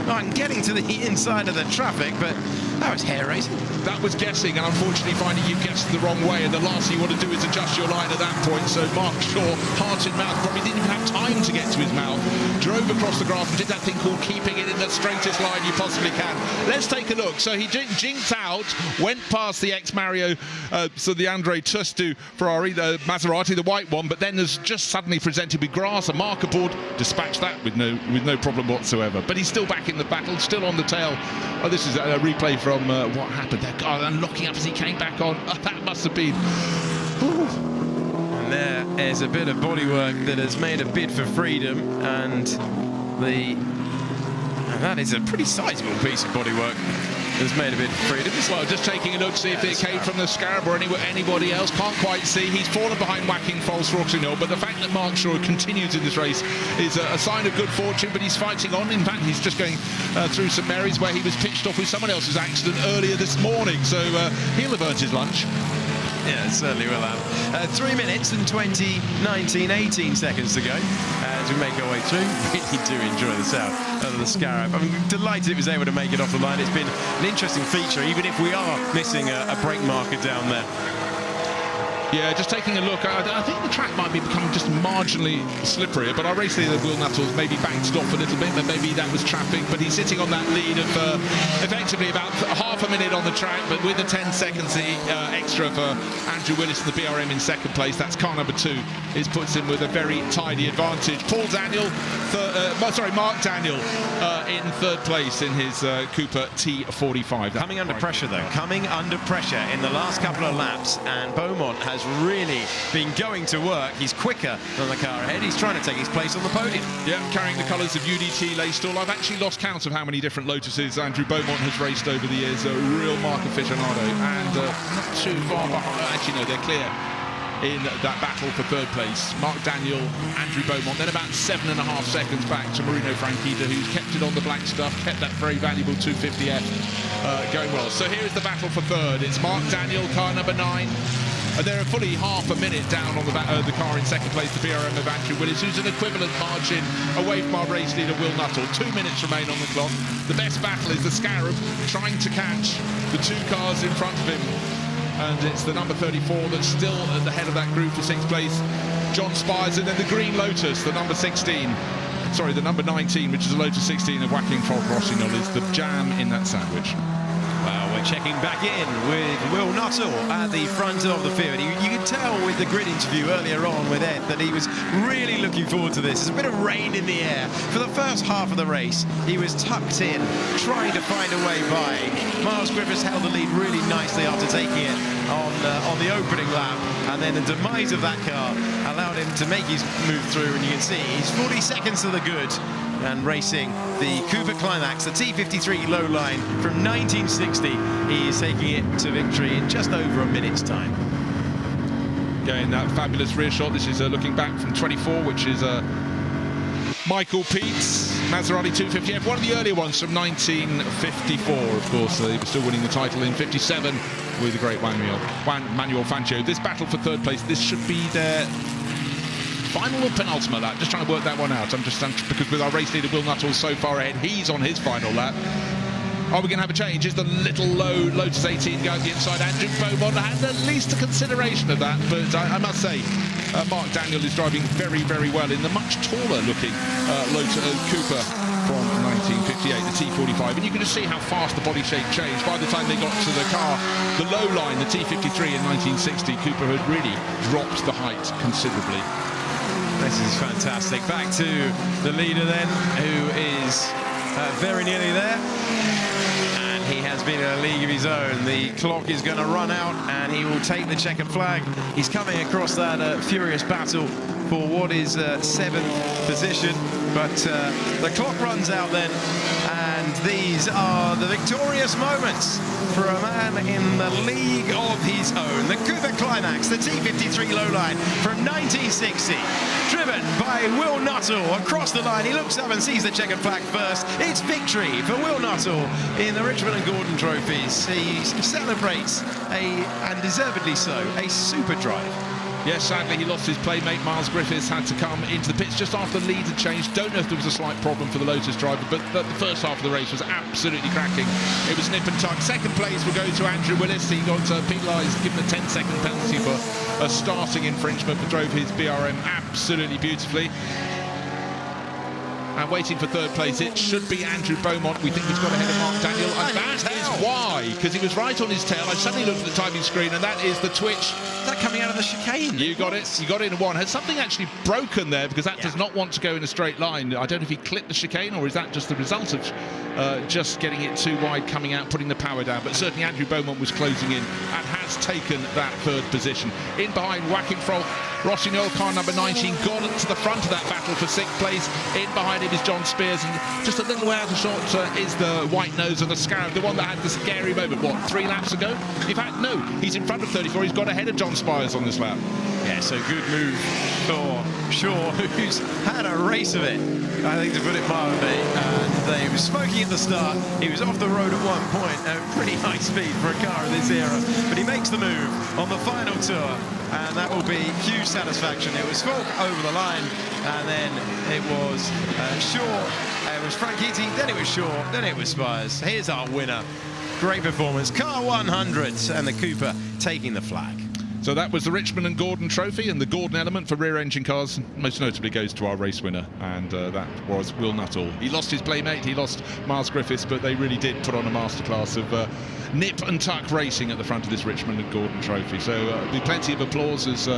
Oh, and getting to the inside of the traffic, but That was hair raising. That was guessing, and unfortunately finding you guessed the wrong way, and the last thing you want to do is adjust your line at that point. So Mark Shaw, heart in mouth, probably didn't even have time to get to his mouth, drove across the grass and did that thing called keeping it in the straightest line you possibly can. Let's take a look. So he jinked out, went past the ex-Mario, so the Andre Tustu Ferrari, the Maserati, the white one, but then has just suddenly presented with grass, a marker board, dispatched that with no problem whatsoever. But he's still back in the battle, still on the tail. Oh, this is a replay from what happened there. God, unlocking up as he came back on. Oh, that must have been... Ooh. And there is a bit of bodywork that has made a bid for freedom, and that is a pretty sizable piece of bodywork that's made a bid for freedom. Well, just taking a look, see if it came from the Scarab or anybody else. Can't quite see. He's fallen behind Whacking Falls Roxinol, but the fact that Mark Shaw continues in this race is a sign of good fortune, but he's fighting on. In fact, he's just going through St Mary's, where he was pitched off with someone else's accident earlier this morning, so he'll have earned his lunch. Yeah, it certainly will have. 3 minutes and 18 seconds to go as we make our way through. Really do enjoy the sound of the Scarab. I'm delighted it was able to make it off the line. It's been an interesting feature, even if we are missing a brake marker down there. Yeah, just taking a look, I think the track might be becoming just marginally slipperier, but our race leader, Will Nuttall's, maybe backed it off a little bit, but maybe that was traffic, but he's sitting on that lead of effectively about half a minute on the track, but with the 10 seconds extra for Andrew Willis in the BRM in second place. That's car number 2. It puts him with a very tidy advantage. Mark Daniel in third place in his Cooper T45. Coming under pressure, though. Coming under pressure in the last couple of laps, and Beaumont has really been going to work. He's quicker than the car ahead. He's trying to take his place on the podium. Yeah, carrying the colours of UDT Laystall. I've actually lost count of how many different Lotuses Andrew Beaumont has raced over the years. A real mark aficionado, and not too far behind. Actually, no, they're clear in that battle for third place. Mark Daniel, Andrew Beaumont, then about 7.5 seconds back to Marino Franchitta, who's kept it on the black stuff, kept that very valuable 250F going well. So here is the battle for third. It's Mark Daniel, car number 9. And they're fully half a minute down on the car in second place, the BRM of Andrew Willis, who's an equivalent margin away from our race leader, Will Nuttall. 2 minutes remain on the clock. The best battle is the Scarab trying to catch the 2 cars in front of him. And it's the number 34 that's still at the head of that group for 6th place, John Spires, and then the green Lotus, the number 16. Sorry, the number 19, which is the Lotus 16 of Whacking Falls Roxinol, is the jam in that sandwich. Well, we're checking back in with Will Nuttall at the front of the field. You could tell with the grid interview earlier on with Ed that he was really looking forward to this. There's a bit of rain in the air. For the first half of the race, he was tucked in, trying to find a way by. Miles Griffiths held the lead really nicely after taking it on the opening lap, and then the demise of that car allowed him to make his move through, and you can see he's 40 seconds to the good. And racing the Cooper Climax, the T53 low line from 1960. He is taking it to victory in just over a minute's time. Getting that fabulous rear shot. This is looking back from 24, which is Michael Peets, Maserati 250F, one of the earlier ones from 1954, of course. They were still winning the title in 57 with the great Manuel Fangio. This battle for third place, this should be their final or penultimate lap. Just trying to work that one out. Because with our race leader Will Nuttall so far ahead, he's on his final lap. Are we going to have a change? Is the little low Lotus 18 going the inside? Andrew Beaumont had at least a consideration of that, but I must say Mark Daniel is driving very, very well in the much taller looking Lotus Cooper from 1958, the T45, and you can just see how fast the body shape changed. By the time they got to the car, the low line, the T53 in 1960, Cooper had really dropped the height considerably. This is fantastic. Back to the leader then, who is very nearly there. And he has been in a league of his own. The clock is going to run out, and he will take the checkered flag. He's coming across that furious battle for what is 7th position. But the clock runs out then, and these are the victorious moments for a man in the league of his own. The Cooper Climax, the T53 lowline from 1960, driven by Will Nuttall across the line. He looks up and sees the checkered flag first. It's victory for Will Nuttall in the Richmond and Gordon trophies. He celebrates, and deservedly so, a super drive. Yes, sadly he lost his playmate. Miles Griffiths had to come into the pits just after the lead had changed. Don't know if there was a slight problem for the Lotus driver, but the first half of the race was absolutely cracking. It was nip and tuck. Second place will go to Andrew Willis. He got penalised, given a 10-second penalty for a starting infringement, but drove his BRM absolutely beautifully. And waiting for third place, it should be Andrew Beaumont. We think he's got ahead of Mark Daniel, and that is why, because he was right on his tail. I suddenly looked at the timing screen, and that is the twitch. Is that coming out of the chicane? You got it. You got it in one. Has something actually broken there? Because that does not want to go in a straight line. I don't know if he clipped the chicane, or is that just the result of just getting it too wide, coming out, putting the power down. But certainly Andrew Beaumont was closing in and has taken that third position. In behind, whacking Frolf, Rossignol, car number 19, got to the front of that battle for 6th place. In behind him is John Spears, and just a little way out of shot is the white nose of the Scarab, the one that had the scary moment, what, 3 laps ago? In fact, no, he's in front of 34. He's got ahead of John Spears on this lap. Yeah, so good move for Shaw, who's had a race of it, I think, to put it mildly. And he was smoking at the start. He was off the road at one point at pretty high speed for a car of this era. But he makes the move on the final tour, and that will be huge satisfaction. It was Falk over the line, and then it was Shaw, it was Franchitti, then it was Shaw, then it was Spears. Here's our winner. Great performance. Car 100, and the Cooper taking the flag. So that was the Richmond and Gordon Trophy, and the Gordon element for rear-engine cars most notably goes to our race winner, and that was Will Nuttall. He lost his playmate, he lost Miles Griffiths, but they really did put on a masterclass of nip and tuck racing at the front of this Richmond and Gordon Trophy. So there'll be plenty of applause as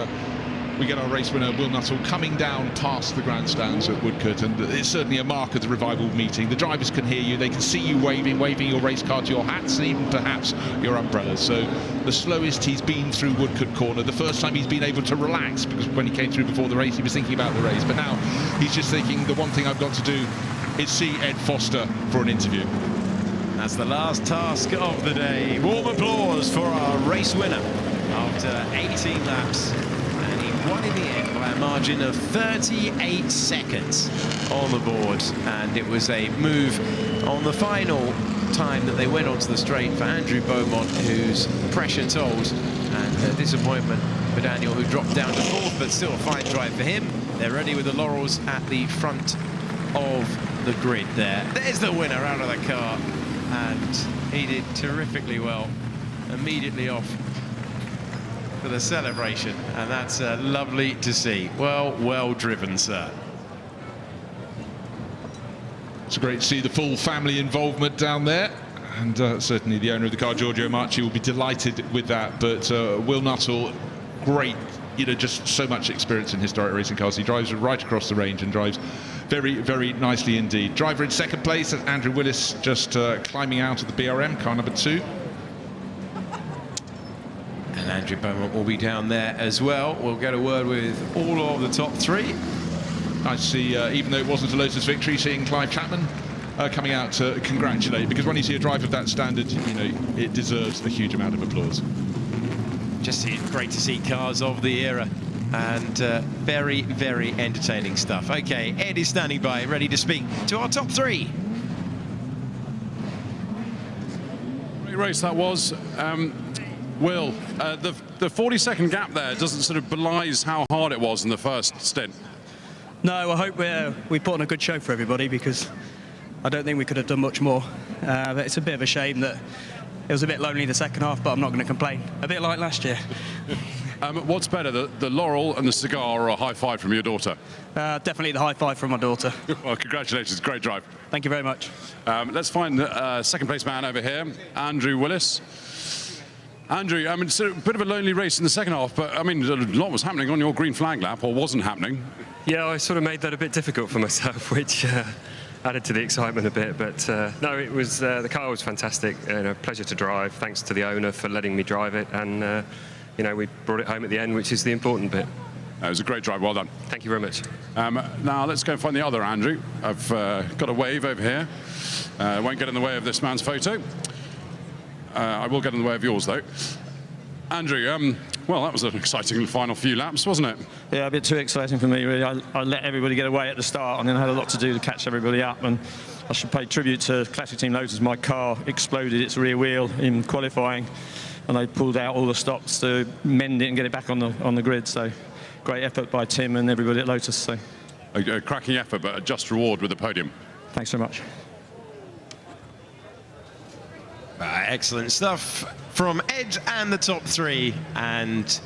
we get our race winner, Will Nuttall, coming down past the grandstands at Woodcote, and it's certainly a mark of the Revival meeting. The drivers can hear you, they can see you waving your race card to your hats, and even perhaps your umbrellas. So the slowest he's been through Woodcote Corner, the first time he's been able to relax, because when he came through before the race, he was thinking about the race, but now he's just thinking, the one thing I've got to do is see Ed Foster for an interview. That's the last task of the day. Warm applause for our race winner after 18 laps. Won in the end by a margin of 38 seconds on the board, and it was a move on the final time that they went onto the straight for Andrew Beaumont, whose pressure told, and disappointment for Daniel, who dropped down to 4th, but still a fine drive for him. They're ready with the laurels at the front of the grid there. There's the winner out of the car, and he did terrifically well immediately off for the celebration, and that's lovely to see. Well driven, sir. It's great to see the full family involvement down there, and certainly the owner of the car, Giorgio Marchi, will be delighted with that. But Will Nuttall, great, just so much experience in historic racing cars. He drives right across the range and drives very nicely indeed. Driver in 2nd place, Andrew Willis, just climbing out of the BRM, car number 2. And Andrew Beaumont will be down there as well. We'll get a word with all of the top 3. I see, even though it wasn't a Lotus victory, seeing Clive Chapman coming out to congratulate, because when you see a drive of that standard, it deserves a huge amount of applause. Just great to see cars of the era, and very entertaining stuff. Okay, Ed is standing by, ready to speak to our top 3. Great race that was. Will, the 40-second gap there doesn't sort of belies how hard it was in the first stint. No, I hope we put on a good show for everybody, because I don't think we could have done much more. But it's a bit of a shame that it was a bit lonely the second half, but I'm not going to complain. A bit like last year. What's better, the laurel and the cigar, or a high five from your daughter? Definitely the high five from my daughter. Well, congratulations, great drive. Thank you very much. Let's find the 2nd place man over here, Andrew Willis. Andrew, I mean, it's a bit of a lonely race in the second half, but I mean, a lot was happening on your green flag lap, or wasn't happening. Yeah, I sort of made that a bit difficult for myself, which added to the excitement a bit. But no, it was the car was fantastic. Pleasure to drive. Thanks to the owner for letting me drive it, and we brought it home at the end, which is the important bit. It was a great drive. Well done. Thank you very much. Now let's go and find the other Andrew. I've got a wave over here. Won't get in the way of this man's photo. I will get in the way of yours, though. Andrew, well, that was an exciting final few laps, wasn't it? Yeah, a bit too exciting for me, really. I let everybody get away at the start, and then I had a lot to do to catch everybody up. And I should pay tribute to Classic Team Lotus. My car exploded its rear wheel in qualifying, and they pulled out all the stops to mend it and get it back on the grid. So great effort by Tim and everybody at Lotus. So a cracking effort, but a just reward with the podium. Thanks very much. Excellent stuff from Ed and the top three, and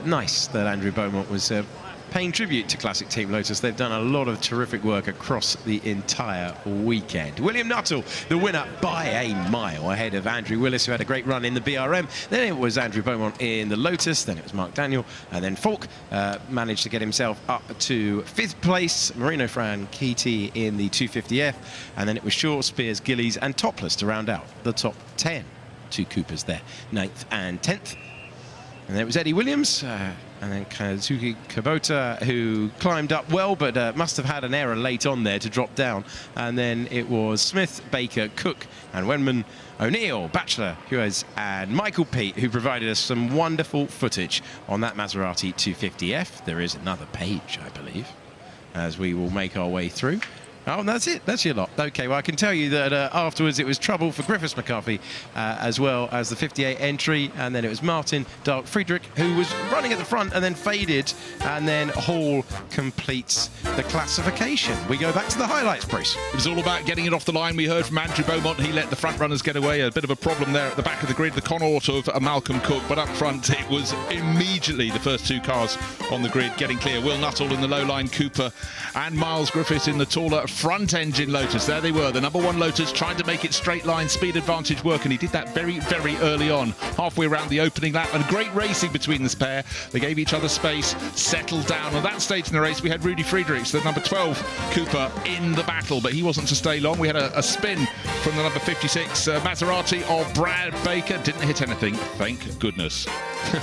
nice that Andrew Beaumont was paying tribute to Classic Team Lotus. They've done a lot of terrific work across the entire weekend. William Nuttall, the winner by a mile, ahead of Andrew Willis, who had a great run in the BRM. Then it was Andrew Beaumont in the Lotus, then it was Mark Daniel, and then Falk managed to get himself up to 5th place. Marino Franchitti in the 250F, and then it was Shaw, Spears, Gillies and Topless to round out the top 10. 2 Coopers there, 9th and 10th. And then it was Eddie Williams, and then Kazuki Kubota, who climbed up well, but must have had an error late on there to drop down. And then it was Smith, Baker, Cook, and Wenman, O'Neill, Batchelor, Hughes, and Michael Pete, who provided us some wonderful footage on that Maserati 250F. There is another page, I believe, as we will make our way through. Oh, and that's it. That's your lot. OK, well, I can tell you that afterwards it was trouble for Griffiths McCarthy, as well as the 58 entry. And then it was Martin Dark Friedrich, who was running at the front and then faded. And then Hall completes the classification. We go back to the highlights, Bruce. It was all about getting it off the line. We heard from Andrew Beaumont. He let the front runners get away. A bit of a problem there at the back of the grid. The Connaught of Malcolm Cook. But up front, it was immediately the first 2 cars on the grid getting clear. Will Nuttall in the low-line Cooper and Miles Griffiths in the taller front engine Lotus. There they were, the number 1 Lotus, trying to make it straight line speed advantage work, and he did that very, very early on, halfway around the opening lap, and great racing between this pair. They gave each other space, settled down. On that stage in the race, we had Rudy Friedrichs, the number 12 Cooper, in the battle, but he wasn't to stay long. We had a spin from the number 56 Maserati of Brad Baker. Didn't hit anything, thank goodness.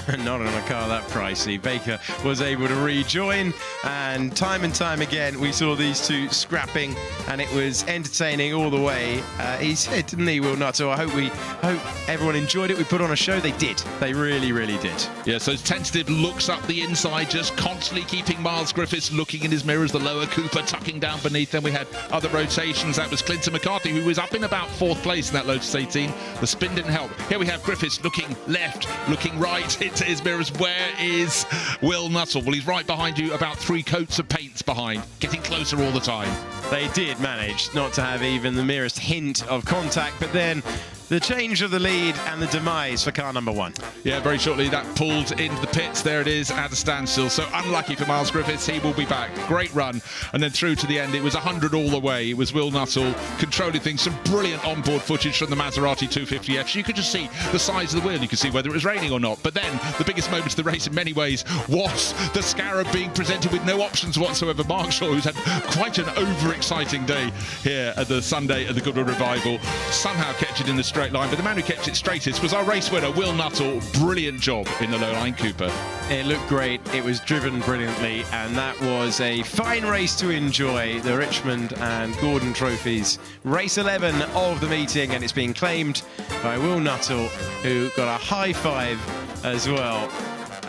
Not on a car that pricey. Baker was able to rejoin, and time again we saw these two scrapping, and it was entertaining all the way. He said, didn't he, Will Nuttall, I hope everyone enjoyed it. We put on a show. They did. They really, really did. Yeah, so tentative looks up the inside, just constantly keeping Miles Griffiths looking in his mirrors, the lower Cooper tucking down beneath. Then we had other rotations. That was Clinton McCarthy, who was up in about 4th place in that Lotus 18. The spin didn't help. Here we have Griffiths looking left, looking right into his mirrors. Where is Will Nuttall? Well, he's right behind you, about 3 coats of paints behind, getting closer all the time. They did manage not to have even the merest hint of contact, but then the change of the lead and the demise for car number 1. Yeah, very shortly that pulled into the pits. There it is at a standstill. So unlucky for Miles Griffiths. He will be back. Great run. And then through to the end, it was 100 all the way. It was Will Nuttall controlling things. Some brilliant onboard footage from the Maserati 250F. So you could just see the size of the wheel. You could see whether it was raining or not. But then the biggest moment of the race in many ways was the Scarab being presented with no options whatsoever. Mark Shaw, who's had quite an overexciting day here at the Sunday at the Goodwood Revival, somehow kept it in the straight line, but the man who kept it straightest was our race winner, Will Nuttall. Brilliant job in the low-line Cooper. It looked great, it was driven brilliantly, and that was a fine race to enjoy. The Richmond and Gordon trophies, race 11 of the meeting, and it's been claimed by Will Nuttall, who got a high five as well,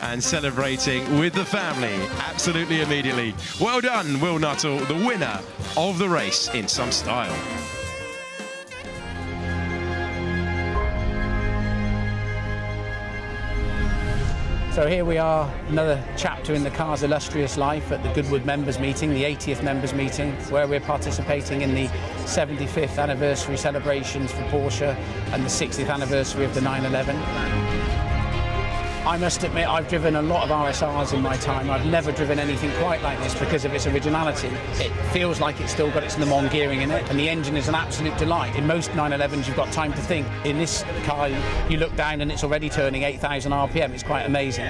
and celebrating with the family absolutely immediately. Well done, Will Nuttall, the winner of the race in some style. So here we are, another chapter in the car's illustrious life at the Goodwood members meeting, the 80th members meeting, where we're participating in the 75th anniversary celebrations for Porsche and the 60th anniversary of the 911. I must admit, I've driven a lot of RSRs in my time. I've never driven anything quite like this because of its originality. It feels like it's still got its Le Mans gearing in it, and the engine is an absolute delight. In most 911s, you've got time to think. In this car, you look down and it's already turning 8,000 RPM. It's quite amazing.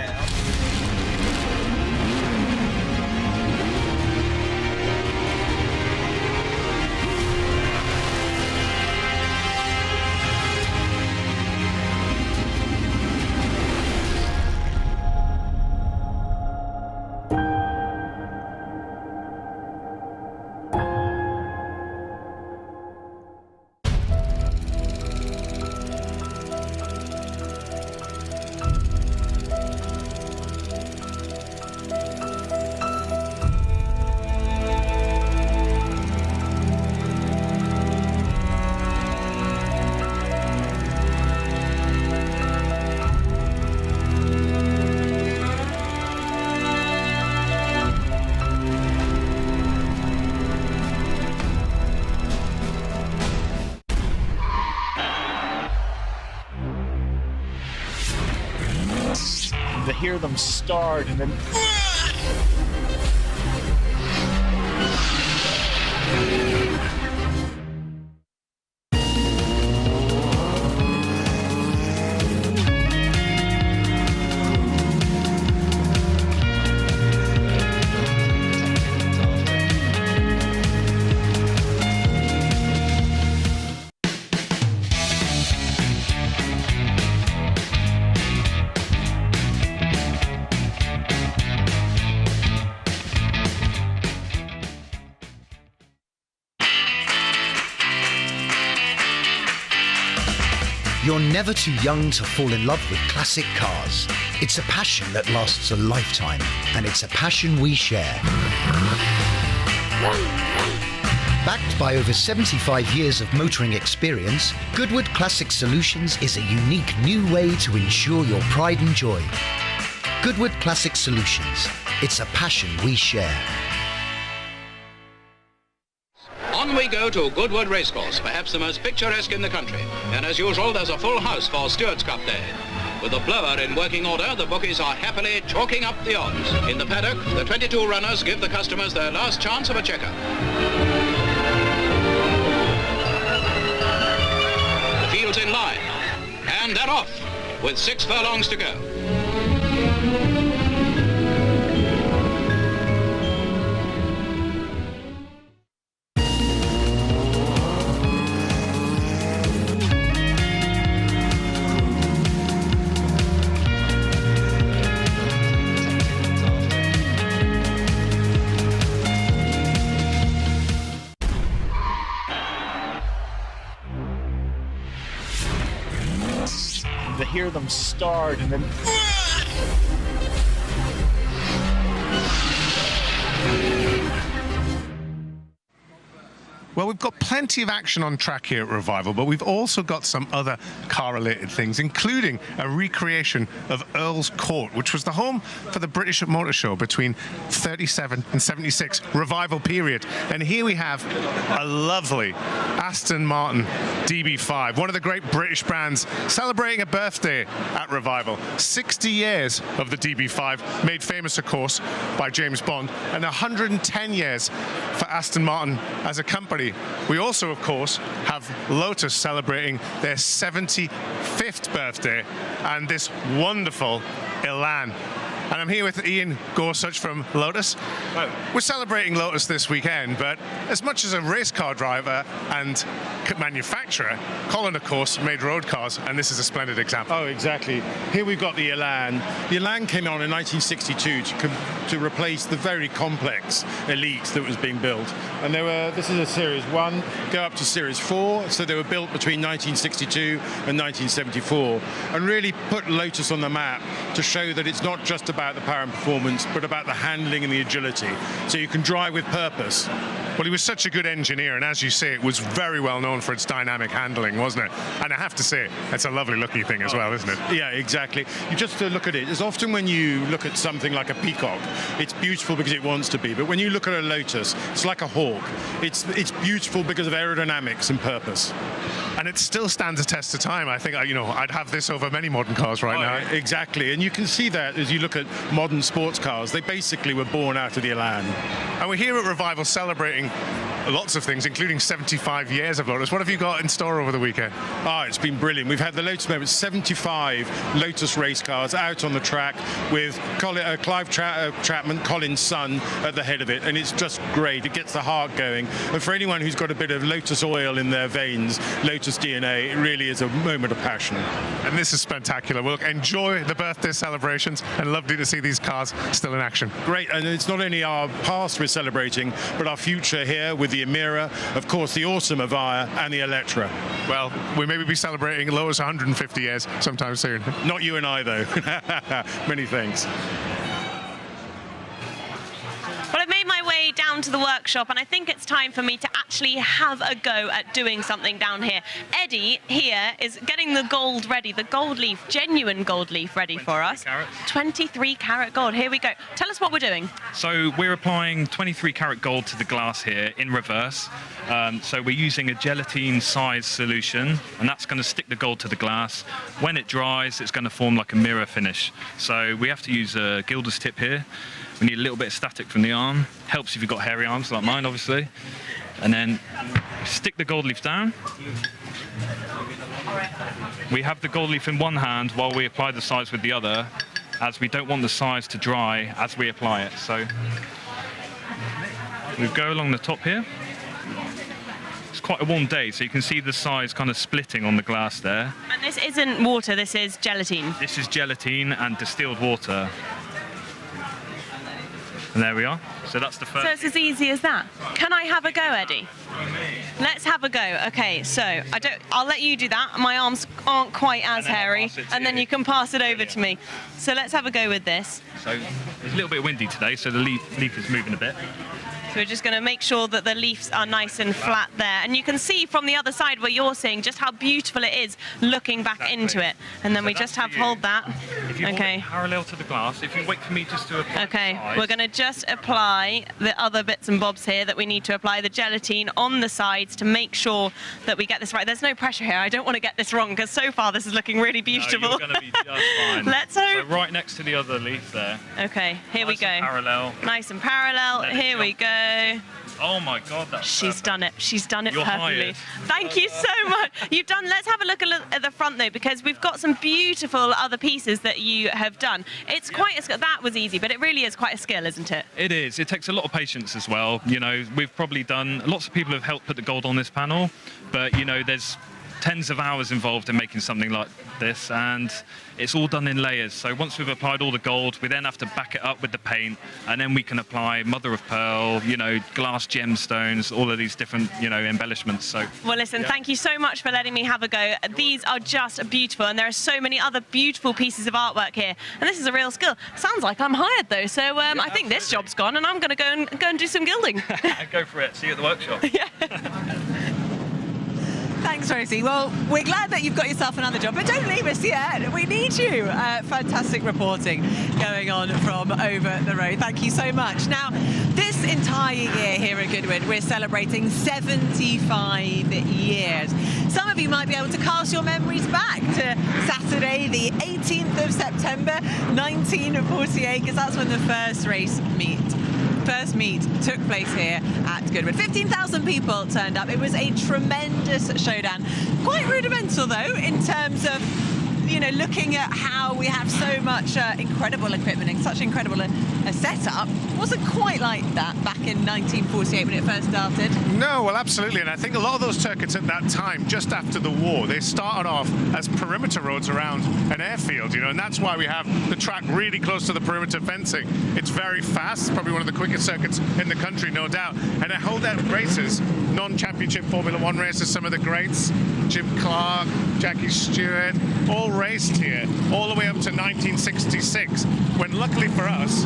to hear them start and then... You're never too young to fall in love with classic cars. It's a passion that lasts a lifetime, and it's a passion we share. Backed by over 75 years of motoring experience, Goodwood Classic Solutions is a unique new way to ensure your pride and joy. Goodwood Classic Solutions. It's a passion we share. On we go to Goodwood Racecourse, perhaps the most picturesque in the country. And as usual, there's a full house for Stewart's Cup Day. With the blower in working order, the bookies are happily chalking up the odds. In the paddock, the 22 runners give the customers their last chance of a checker. The field's in line, and they're off, with 6 furlongs to go. To hear them start and then... Well, we've got plenty of action on track here at Revival, but we've also got some other car-related things, including a recreation of Earl's Court, which was the home for the British Motor Show between 37 and 76 Revival period. And here we have a lovely Aston Martin DB5, one of the great British brands, celebrating a birthday at Revival. 60 years of the DB5, made famous, of course, by James Bond, and 110 years for Aston Martin as a company. We also, of course, have Lotus celebrating their 75th birthday and this wonderful Elan. And I'm here with Ian Gorsuch from Lotus. Hello. We're celebrating Lotus this weekend, but as much as a race car driver and manufacturer, Colin, of course, made road cars, and this is a splendid example. Oh, exactly. Here we've got the Elan. The Elan came on in 1962 to replace the very complex Elite that was being built. And this is a Series 1, go up to Series 4, so they were built between 1962 and 1974, and really put Lotus on the map to show that it's not just about the power and performance, but about the handling and the agility, so you can drive with purpose. Well, he was such a good engineer, and as you say, it was very well known for its dynamic handling, wasn't it? And I have to say, it's a lovely looking thing as well, isn't it? Yeah, exactly. You just look at it. As often when you look at something like a peacock, it's beautiful because it wants to be. But when you look at a Lotus, it's like a hawk. It's beautiful because of aerodynamics and purpose. And it still stands a test of time. I think, I'd have this over many modern cars right now. Exactly. And you can see that as you look at modern sports cars. They basically were born out of the Elan. And we're here at Revival celebrating lots of things, including 75 years of Lotus. What have you got in store over the weekend? It's been brilliant. We've had the Lotus Moment, 75 Lotus race cars out on the track with Clive Chapman, Colin's son, at the head of it. And it's just great. It gets the heart going. And for anyone who's got a bit of Lotus oil in their veins, Lotus DNA, it really is a moment of passion. And this is spectacular. Well, look, enjoy the birthday celebrations, and lovely to see these cars still in action. Great. And it's not only our past we're celebrating, but our future here with the Emira, of course, the awesome Avaya and the Electra. Well, we maybe be celebrating Lotus 150 years sometime soon. Not you and I, though. Many thanks. Well, I've made my way down down to the workshop, and I think it's time for me to actually have a go at doing something down here. Eddie here is getting the gold ready, the gold leaf, genuine gold leaf ready for us. 23 karat gold. Here we go. Tell us what we're doing. So we're applying 23 karat gold to the glass here in reverse. So we're using a gelatine size solution, and that's going to stick the gold to the glass. When it dries, it's going to form like a mirror finish. So we have to use a gilder's tip here. We need a little bit of static from the arm. Helps if you've got hairy arms like mine, obviously. And then stick the gold leaf down. We have the gold leaf in one hand while we apply the size with the other, as we don't want the size to dry as we apply it. So we go along the top here. It's quite a warm day, so you can see the size kind of splitting on the glass there. And this isn't water, this is gelatine. This is gelatine and distilled water. And there we are. So that's the first. So it's as easy as that. Can I have a go, Eddie? Let's have a go. Okay, so I'll let you do that. My arms aren't quite as hairy, and then you can pass it over to me. So let's have a go with this. So it's a little bit windy today, so the leaf is moving a bit. So we're just going to make sure that the leaves are nice and flat there. And you can see from the other side where you're seeing just how beautiful it is looking back into it. And then we just have hold that. If you hold it parallel to the glass, if you wait for me just to apply we're going to just apply the other bits and bobs here that we need to apply the gelatine on the sides to make sure that we get this right. There's no pressure here. I don't want to get this wrong because so far this is looking really beautiful. No, you're going to be just fine. Let's hope. So right next to the other leaf there. Okay, here we go. Parallel. Nice and parallel. Here we go. Oh my God, that's She's done it. She's done it You're perfectly. hired. Thank you so much. You've done. Let's have a look at the front though, because we've got some beautiful other pieces that you have done. It's quite a skill. That was easy, but it really is quite a skill, isn't it? It is. It takes a lot of patience as well. You know, we've probably done. Lots of people have helped put the gold on this panel, but you know, there's tens of hours involved in making something like this, and it's all done in layers. So once we've applied all the gold, we then have to back it up with the paint, and then we can apply mother of pearl, you know, glass gemstones, all of these different, you know, embellishments. So well, listen, thank you so much for letting me have a go. These are just beautiful, and there are so many other beautiful pieces of artwork here, and this is a real skill. Sounds like I'm hired though, so I think this job's gone, and I'm going to go and do some gilding. Go for it. See you at the workshop. Thanks, Rosie. Well, we're glad that you've got yourself another job, but don't leave us yet. We need you. Fantastic reporting going on from over the road. Thank you so much. Now, this entire year here at Goodwood, we're celebrating 75 years. Some of you might be able to cast your memories back to Saturday, the 18th of September, 1948, because that's when the first meet took place here at Goodwood. 15,000 people turned up. It was a tremendous showdown. Quite rudimental though, in terms of, you know, looking at how we have so much incredible equipment and such incredible a setup. Wasn't quite like that back in 1948 when it first started. No, well, absolutely. And I think a lot of those circuits at that time, just after the war, they started off as perimeter roads around an airfield, you know, and that's why we have the track really close to the perimeter fencing. It's very fast, probably one of the quickest circuits in the country, no doubt. And I hold out races, non-championship Formula One races, some of the greats, Jim Clark, Jackie Stewart, all raced here all the way up to 1966, when luckily for us,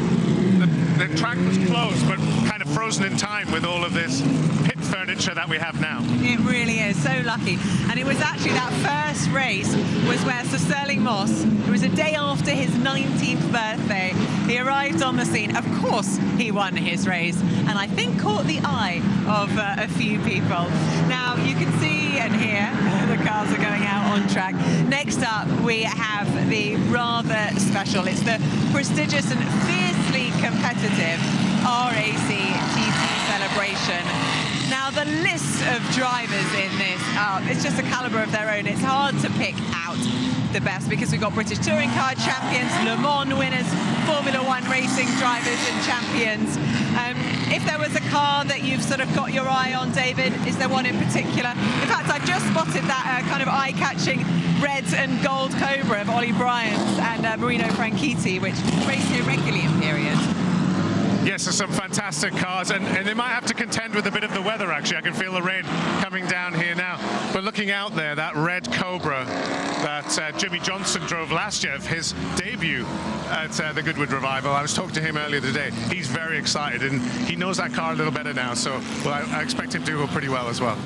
the track was closed but kind of frozen in time with all of this pit furniture that we have now. It really is, so lucky. And it was actually that first race was where Sir Stirling Moss, it was a day after his 19th birthday, he arrived on the scene. Of course he won his race, and I think caught the eye of a few people. Now you can see and hear the cars are going out on track. Next up we have the rather special, it's the prestigious and fiercely competitive RAC TT Celebration. Now the list of drivers in this, it's just a calibre of their own. It's hard to pick out the best because we've got British Touring Car champions, Le Mans winners, Formula One racing drivers and champions. If there was a car that you've sort of got your eye on, David, is there one in particular? In fact, I just spotted that kind of eye-catching red and gold Cobra of Ollie Bryant's and Marino Franchitti, which race here regularly in periods. Yes, there's some fantastic cars, and they might have to contend with a bit of the weather, actually. I can feel the rain coming down here now. But looking out there, that red Cobra that Jimmy Johnson drove last year, his debut at the Goodwood Revival. I was talking to him earlier today. He's very excited, and he knows that car a little better now. So I expect him to go pretty well as well.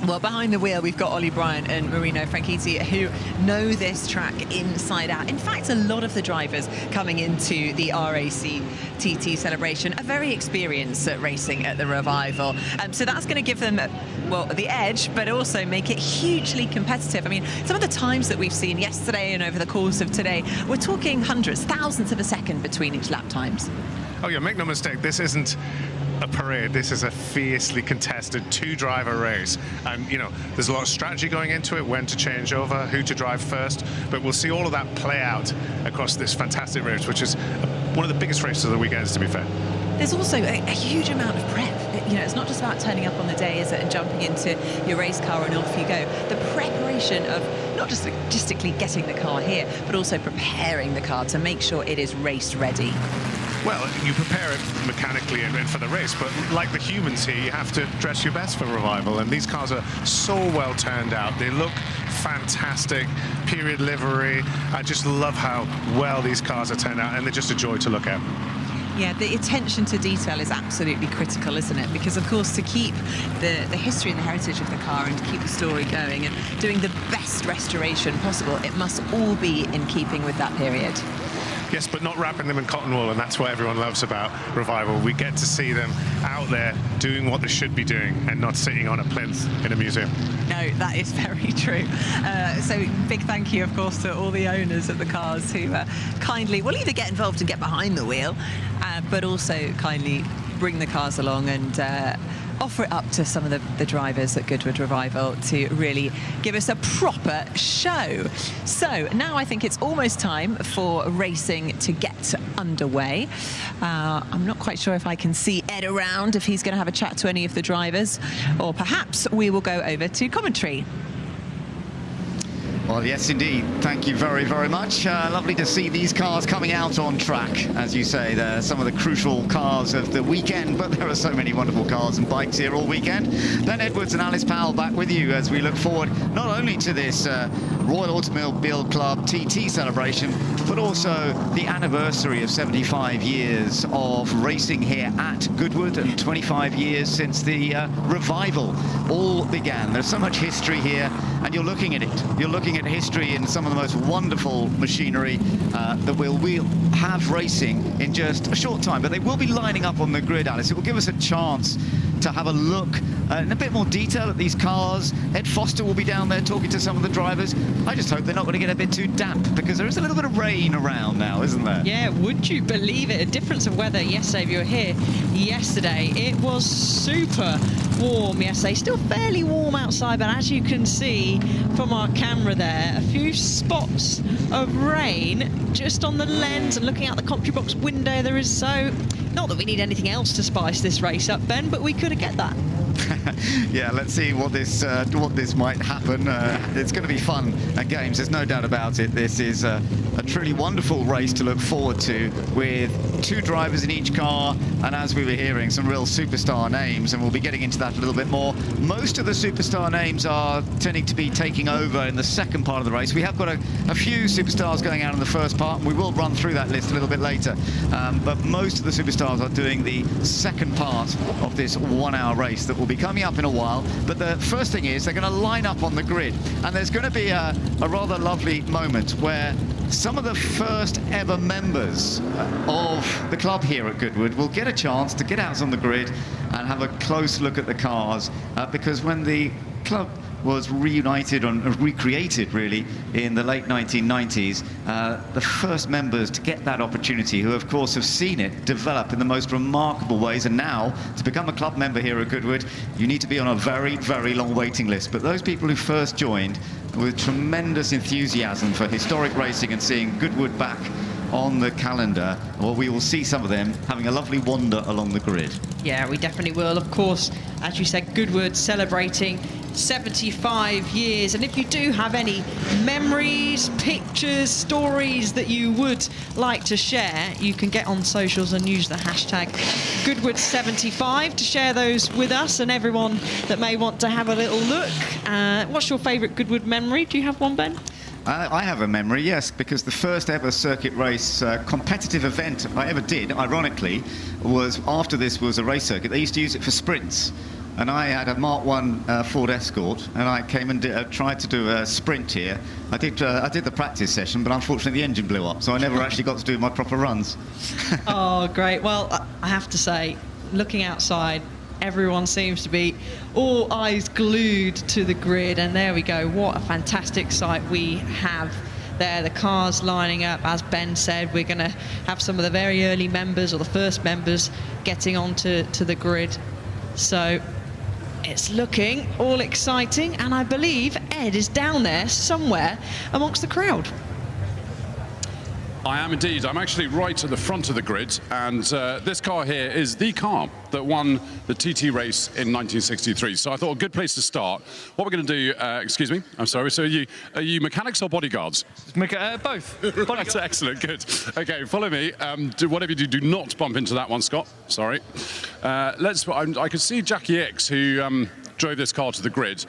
Well, behind the wheel, we've got Ollie Bryant and Marino Franchitti, who know this track inside out. In fact, a lot of the drivers coming into the RAC TT Celebration are very experienced at racing at the Revival. So that's going to give them, well, the edge, but also make it hugely competitive. I mean, some of the times that we've seen yesterday and over the course of today, we're talking hundreds, thousands of a second between each lap times. Oh, yeah, make no mistake, this isn't a parade. This is a fiercely contested two-driver race, and you know there's a lot of strategy going into it, when to change over, who to drive first, but we'll see all of that play out across this fantastic race, which is one of the biggest races of the weekends, to be fair. There's also a huge amount of prep. You know, it's not just about turning up on the day, is it, and jumping into your race car and off you go. The preparation of not just logistically getting the car here, but also preparing the car to make sure it is race ready. Well, you prepare it mechanically and for the race, but like the humans here, you have to dress your best for Revival, and these cars are so well turned out. They look fantastic, period livery. I just love how well these cars are turned out, and they're just a joy to look at. Yeah, the attention to detail is absolutely critical, isn't it? Because, of course, to keep the history and the heritage of the car and to keep the story going and doing the best restoration possible, it must all be in keeping with that period. Yes, but not wrapping them in cotton wool, and that's what everyone loves about Revival. We get to see them out there doing what they should be doing and not sitting on a plinth in a museum. No, that is very true. So big thank you, of course, to all the owners of the cars who kindly will either get involved and get behind the wheel, but also kindly bring the cars along and offer it up to some of the drivers at Goodwood Revival to really give us a proper show. So now I think it's almost time for racing to get underway. I'm not quite sure if I can see Ed around, if he's going to have a chat to any of the drivers, or perhaps we will go over to commentary. Well, yes, indeed. Thank you very, very much. Lovely to see these cars coming out on track. As you say, they're some of the crucial cars of the weekend, but there are so many wonderful cars and bikes here all weekend. Ben Edwards and Alice Powell back with you as we look forward not only to this Royal Automobile Club TT celebration, but also the anniversary of 75 years of racing here at Goodwood and 25 years since the Revival all began. There's so much history here, and you're looking at it. You're looking at history in some of the most wonderful machinery that we'll have racing in just a short time, but they will be lining up on the grid, Alice. It will give us a chance to have a look in a bit more detail at these cars. Ed Foster will be down there talking to some of the drivers. I just hope they're not going to get a bit too damp, because there is a little bit of rain around now, isn't there? Yeah, would you believe it? A difference of weather yesterday. If you were here yesterday, it was super warm yesterday. Still fairly warm outside, but as you can see from our camera there, a few spots of rain just on the lens, and looking out the CompuBox window, there is so... Not that we need anything else to spice this race up, Ben, but we could get that. Yeah, let's see what this might happen. It's going to be fun and games, there's no doubt about it. This is a truly wonderful race to look forward to, with two drivers in each car, and as we were hearing, some real superstar names, and we'll be getting into that a little bit more. Most of the superstar names are tending to be taking over in the second part of the race. We have got a few superstars going out in the first part, and we will run through that list a little bit later, but most of the superstars are doing the second part of this 1 hour race that will be coming up in a while. But the first thing is they're going to line up on the grid, and there's going to be a rather lovely moment where some of the first ever members of the club here at Goodwood will get a chance to get out on the grid and have a close look at the cars, because when the club was reunited and recreated really in the late 1990s, the first members to get that opportunity, who of course have seen it develop in the most remarkable ways, and now to become a club member here at Goodwood you need to be on a very, very long waiting list. But those people who first joined with tremendous enthusiasm for historic racing and seeing Goodwood back on the calendar, well, we will see some of them having a lovely wander along the grid. Yeah, we definitely will. Of course, as you said, Goodwood celebrating 75 years. And if you do have any memories, pictures, stories that you would like to share, you can get on socials and use the hashtag Goodwood75 to share those with us and everyone that may want to have a little look. What's your favourite Goodwood memory? Do you have one, Ben? I have a memory, yes, because the first ever circuit race competitive event I ever did, ironically, was after this was a race circuit. They used to use it for sprints. And I had a Mark 1 Ford Escort, and I came and tried to do a sprint here. I did the practice session, but unfortunately the engine blew up, so I never actually got to do my proper runs. Oh, great. Well, I have to say, looking outside, everyone seems to be all eyes glued to the grid, and there we go. What a fantastic sight we have there. The cars lining up. As Ben said, we're going to have some of the very early members, or the first members, getting onto the grid. So it's looking all exciting, and I believe Ed is down there somewhere amongst the crowd. I am indeed. I'm actually right at the front of the grid, and this car here is the car that won the TT race in 1963. So I thought a good place to start. What we're going to do, excuse me, I'm sorry, so are you mechanics or bodyguards? Both. That's excellent, good. Okay, follow me. Whatever you do not bump into that one, Scott. Sorry. I could see Jackie X, who drove this car to the grid.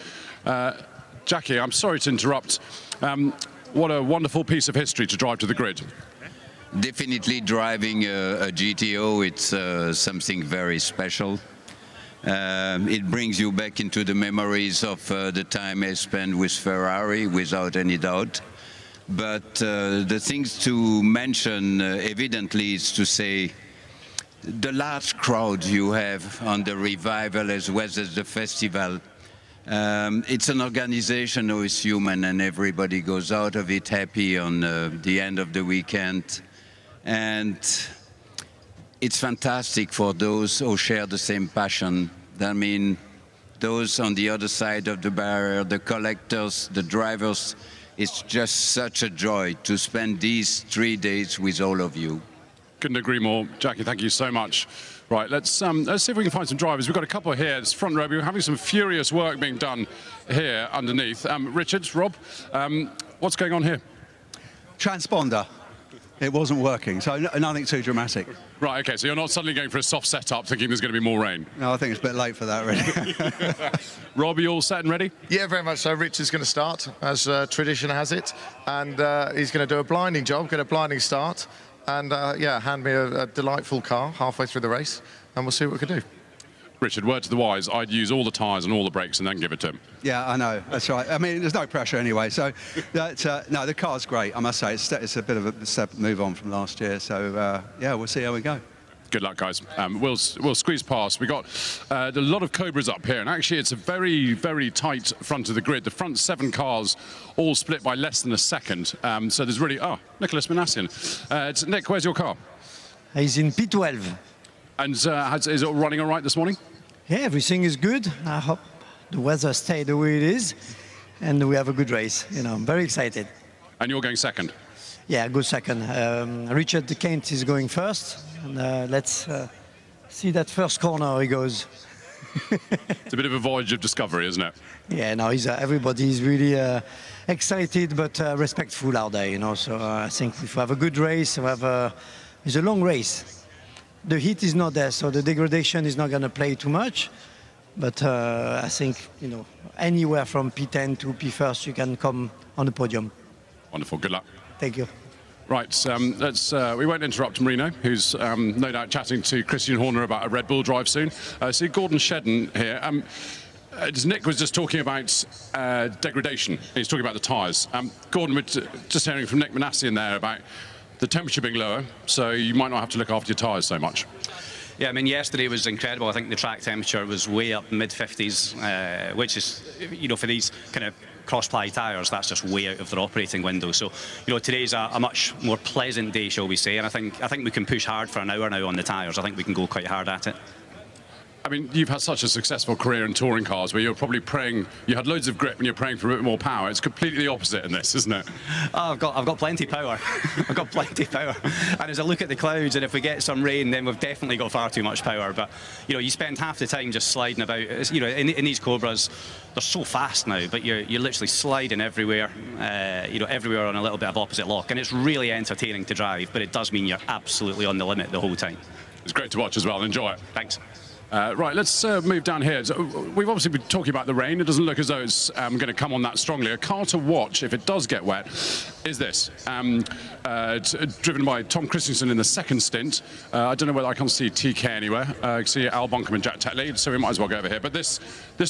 Jackie, I'm sorry to interrupt. What a wonderful piece of history to drive to the grid. Definitely driving a GTO, it's something very special. It brings you back into the memories of the time I spent with Ferrari, without any doubt. But the things to mention, evidently, is to say the large crowd you have on the revival as well as the festival. It's an organization who is human, and everybody goes out of it happy on the end of the weekend. And it's fantastic for those who share the same passion. I mean, those on the other side of the barrier, the collectors, the drivers, it's just such a joy to spend these 3 days with all of you. Couldn't agree more. Jackie, thank you so much. Right, let's see if we can find some drivers. We've got a couple here. It's front row. We're having some furious work being done here underneath. Richard, Rob, what's going on here? Transponder. It wasn't working, so nothing too dramatic. Right, okay, so you're not suddenly going for a soft setup thinking there's going to be more rain? No, I think it's a bit late for that, really. Rob, are you all set and ready? Yeah, very much so. Richard's going to start, as tradition has it, and he's going to do a blinding job, get a blinding start, and yeah, hand me a delightful car halfway through the race, and we'll see what we can do. Richard, word to the wise, I'd use all the tyres and all the brakes and then give it to him. Yeah, I know, that's right. I mean, there's no pressure anyway, so no, the car's great, I must say. It's a bit of a step move on from last year, so yeah, we'll see how we go. Good luck, guys. We'll squeeze past. We got a lot of Cobras up here, and actually it's a very, very tight front of the grid. The front 7 cars all split by less than a second. So there's really... Oh, Nicholas Manassian. Nick, where's your car? He's in P12. And is it running all right this morning? Yeah, everything is good. I hope the weather stays the way it is, and we have a good race. You know, I'm very excited. And you're going second? Yeah, good second. Richard Kent is going first, and let's see that first corner how he goes. It's a bit of a voyage of discovery, isn't it? Yeah, no, everybody is really excited but respectful out there, you know. So I think if we have a good race, it's a long race. The heat is not there, so the degradation is not going to play too much. But I think, you know, anywhere from P10 to P1st, you can come on the podium. Wonderful. Good luck. Thank you. Right, we won't interrupt Marino, who's no doubt chatting to Christian Horner about a Red Bull drive soon. See Gordon Shedden here. Nick was just talking about degradation. He's talking about the tyres. Gordon, we're just hearing from Nick Manassian there about the temperature being lower, so you might not have to look after your tyres so much. Yeah, I mean, yesterday was incredible. I think the track temperature was way up mid-50s, which is, you know, for these kind of cross-ply tyres, that's just way out of their operating window. So, you know, today's a much more pleasant day, shall we say, and I think we can push hard for an hour now on the tyres. I think we can go quite hard at it. I mean, you've had such a successful career in touring cars where you're probably praying, you had loads of grip and you're praying for a bit more power. It's completely the opposite in this, isn't it? Oh, I've got plenty of power. I've got plenty of power. And as I look at the clouds, and if we get some rain, then we've definitely got far too much power. But, you know, you spend half the time just sliding about. You know, in these Cobras, they're so fast now, but you're literally sliding everywhere, you know, everywhere on a little bit of opposite lock. And it's really entertaining to drive, but it does mean you're absolutely on the limit the whole time. It's great to watch as well. Enjoy it. Thanks. Right, let's move down here. So we've obviously been talking about the rain. It doesn't look as though it's going to come on that strongly. A car to watch, if it does get wet, is this. Driven by Tom Christensen in the second stint. I don't know whether I can see TK anywhere. I can see Al Bonkum and Jack Tetley, so we might as well go over here. But this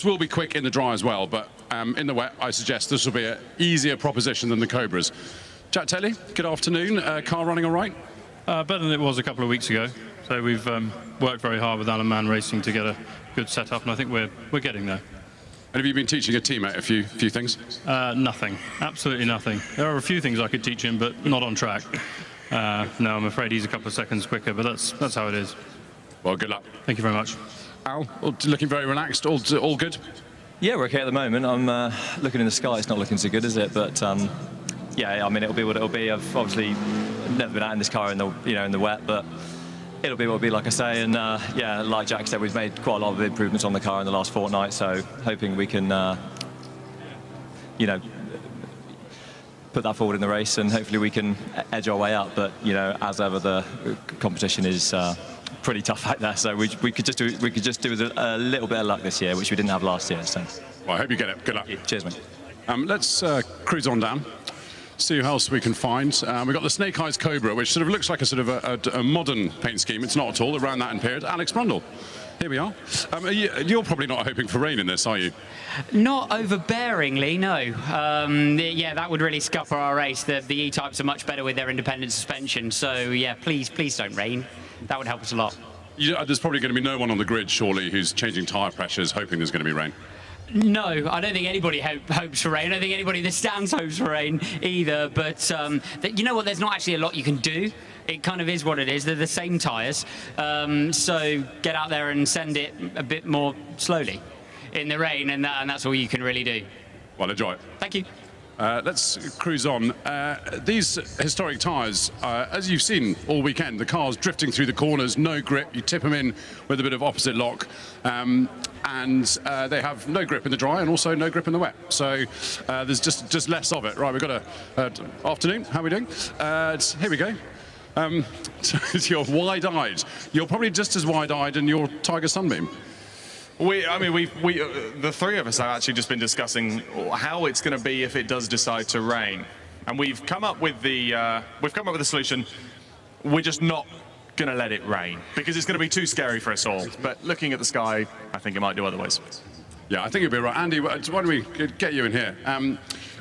will be quick in the dry as well. But in the wet, I suggest this will be an easier proposition than the Cobras. Jack Tetley, good afternoon. Car running all right? Better than it was a couple of weeks ago. So we've worked very hard with Alan Mann Racing to get a good setup, and I think we're getting there. And have you been teaching a teammate a few things? Nothing, absolutely nothing. There are a few things I could teach him, but not on track. No, I'm afraid he's a couple of seconds quicker, but that's how it is. Well, good luck. Thank you very much. Al, looking very relaxed. All good? Yeah, we're okay at the moment. I'm looking in the sky. It's not looking so good, is it? But yeah, I mean, it'll be what it'll be. I've obviously never been out in this car in the wet, but it'll be what it'll be, like I say. And yeah, like Jack said, we've made quite a lot of improvements on the car in the last fortnight. So hoping we can, you know, put that forward in the race, and hopefully we can edge our way up. But you know, as ever, the competition is pretty tough out there. So we could just do with a little bit of luck this year, which we didn't have last year. So well, I hope you get it. Good luck. Cheers, mate. Let's cruise on down. See who else we can find. We've got the Snake Eyes Cobra, which sort of looks like a sort of a modern paint scheme. It's not at all. Around that in period. Alex Brundle. Here we are. You're probably not hoping for rain in this, are you? Not overbearingly, no. Yeah, that would really scupper our race. The E-types are much better with their independent suspension. So yeah, please don't rain. That would help us a lot. There's probably going to be no one on the grid, surely, who's changing tyre pressures, hoping there's going to be rain. No, I don't think anybody hopes for rain. I don't think anybody in the stands hopes for rain either. But you know what? There's not actually a lot you can do. It kind of is what it is. They're the same tyres. So get out there and send it a bit more slowly in the rain, and that's all you can really do. Well, enjoy it. Thank you. Let's cruise on. These historic tyres, as you've seen all weekend, the cars drifting through the corners, no grip. You tip them in with a bit of opposite lock. And they have no grip in the dry and also no grip in the wet. So there's just less of it. Right, we've got afternoon. How are we doing? Here we go. You're wide-eyed. You're probably just as wide-eyed in your Tiger Sunbeam. I mean, the three of us have actually just been discussing how it's going to be if it does decide to rain, and we've come up with the solution. We're just not going to let it rain because it's going to be too scary for us all. But looking at the sky, I think it might do otherwise. Yeah, I think you'll be right. Andy, why don't we get you in here?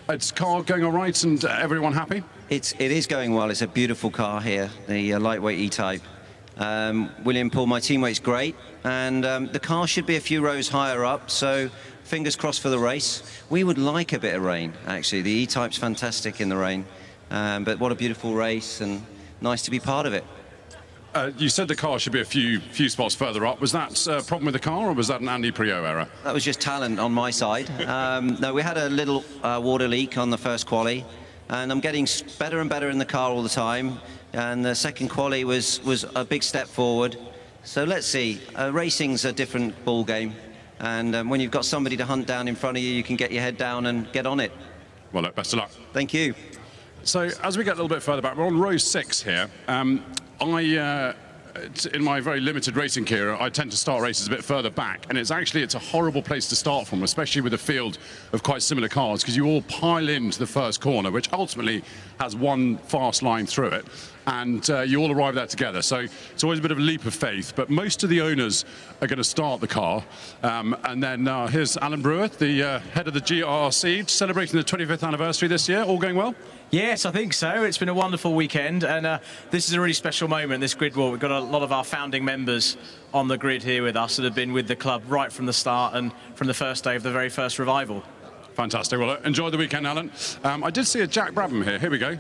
It's car going all right and everyone happy? It is going well. It's a beautiful car here, the lightweight E-Type. William Paul, my teammate's great, and the car should be a few rows higher up, so fingers crossed for the race. We would like a bit of rain, actually. The E-Type's fantastic in the rain, but what a beautiful race, and nice to be part of it. You said the car should be a few spots further up. Was that a problem with the car, or was that an Andy Priaulx error? That was just talent on my side. No, we had a little water leak on the first quali, and I'm getting better and better in the car all the time. And the second quali was a big step forward. So let's see. Racing's a different ball game, and when you've got somebody to hunt down in front of you, you can get your head down and get on it. Well, look, best of luck. Thank you. So as we get a little bit further back, we're on row 6 here. In my very limited racing career, I tend to start races a bit further back, and it's a horrible place to start from, especially with a field of quite similar cars, because you all pile into the first corner, which ultimately has one fast line through it, and you all arrive there together. So it's always a bit of a leap of faith, but most of the owners are going to start the car. And then here's Alan Brewer, the head of the GRC, celebrating the 25th anniversary this year. All going well? Yes, I think so. It's been a wonderful weekend, and this is a really special moment, this grid walk. We've got a lot of our founding members on the grid here with us that have been with the club right from the start and from the first day of the very first revival. Fantastic. Well, enjoy the weekend, Alan. I did see a Jack Brabham here. Here we go.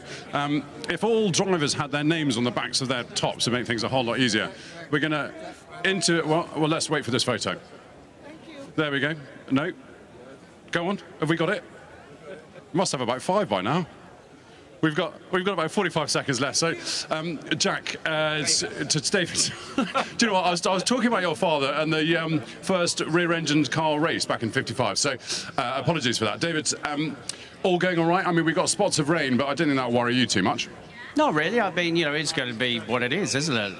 If all drivers had their names on the backs of their tops to make things a whole lot easier, we're going to into, well, let's wait for this photo. There we go. No. Go on. Have we got it? Must have about 5 by now. We've got about 45 seconds left. So, Jack, to David, do you know what? I was talking about your father and the first rear-engined car race back in '55. So, apologies for that, David. All going all right? I mean, we've got spots of rain, but I don't think that'll worry you too much. Not really. I mean, you know, it's going to be what it is, isn't it?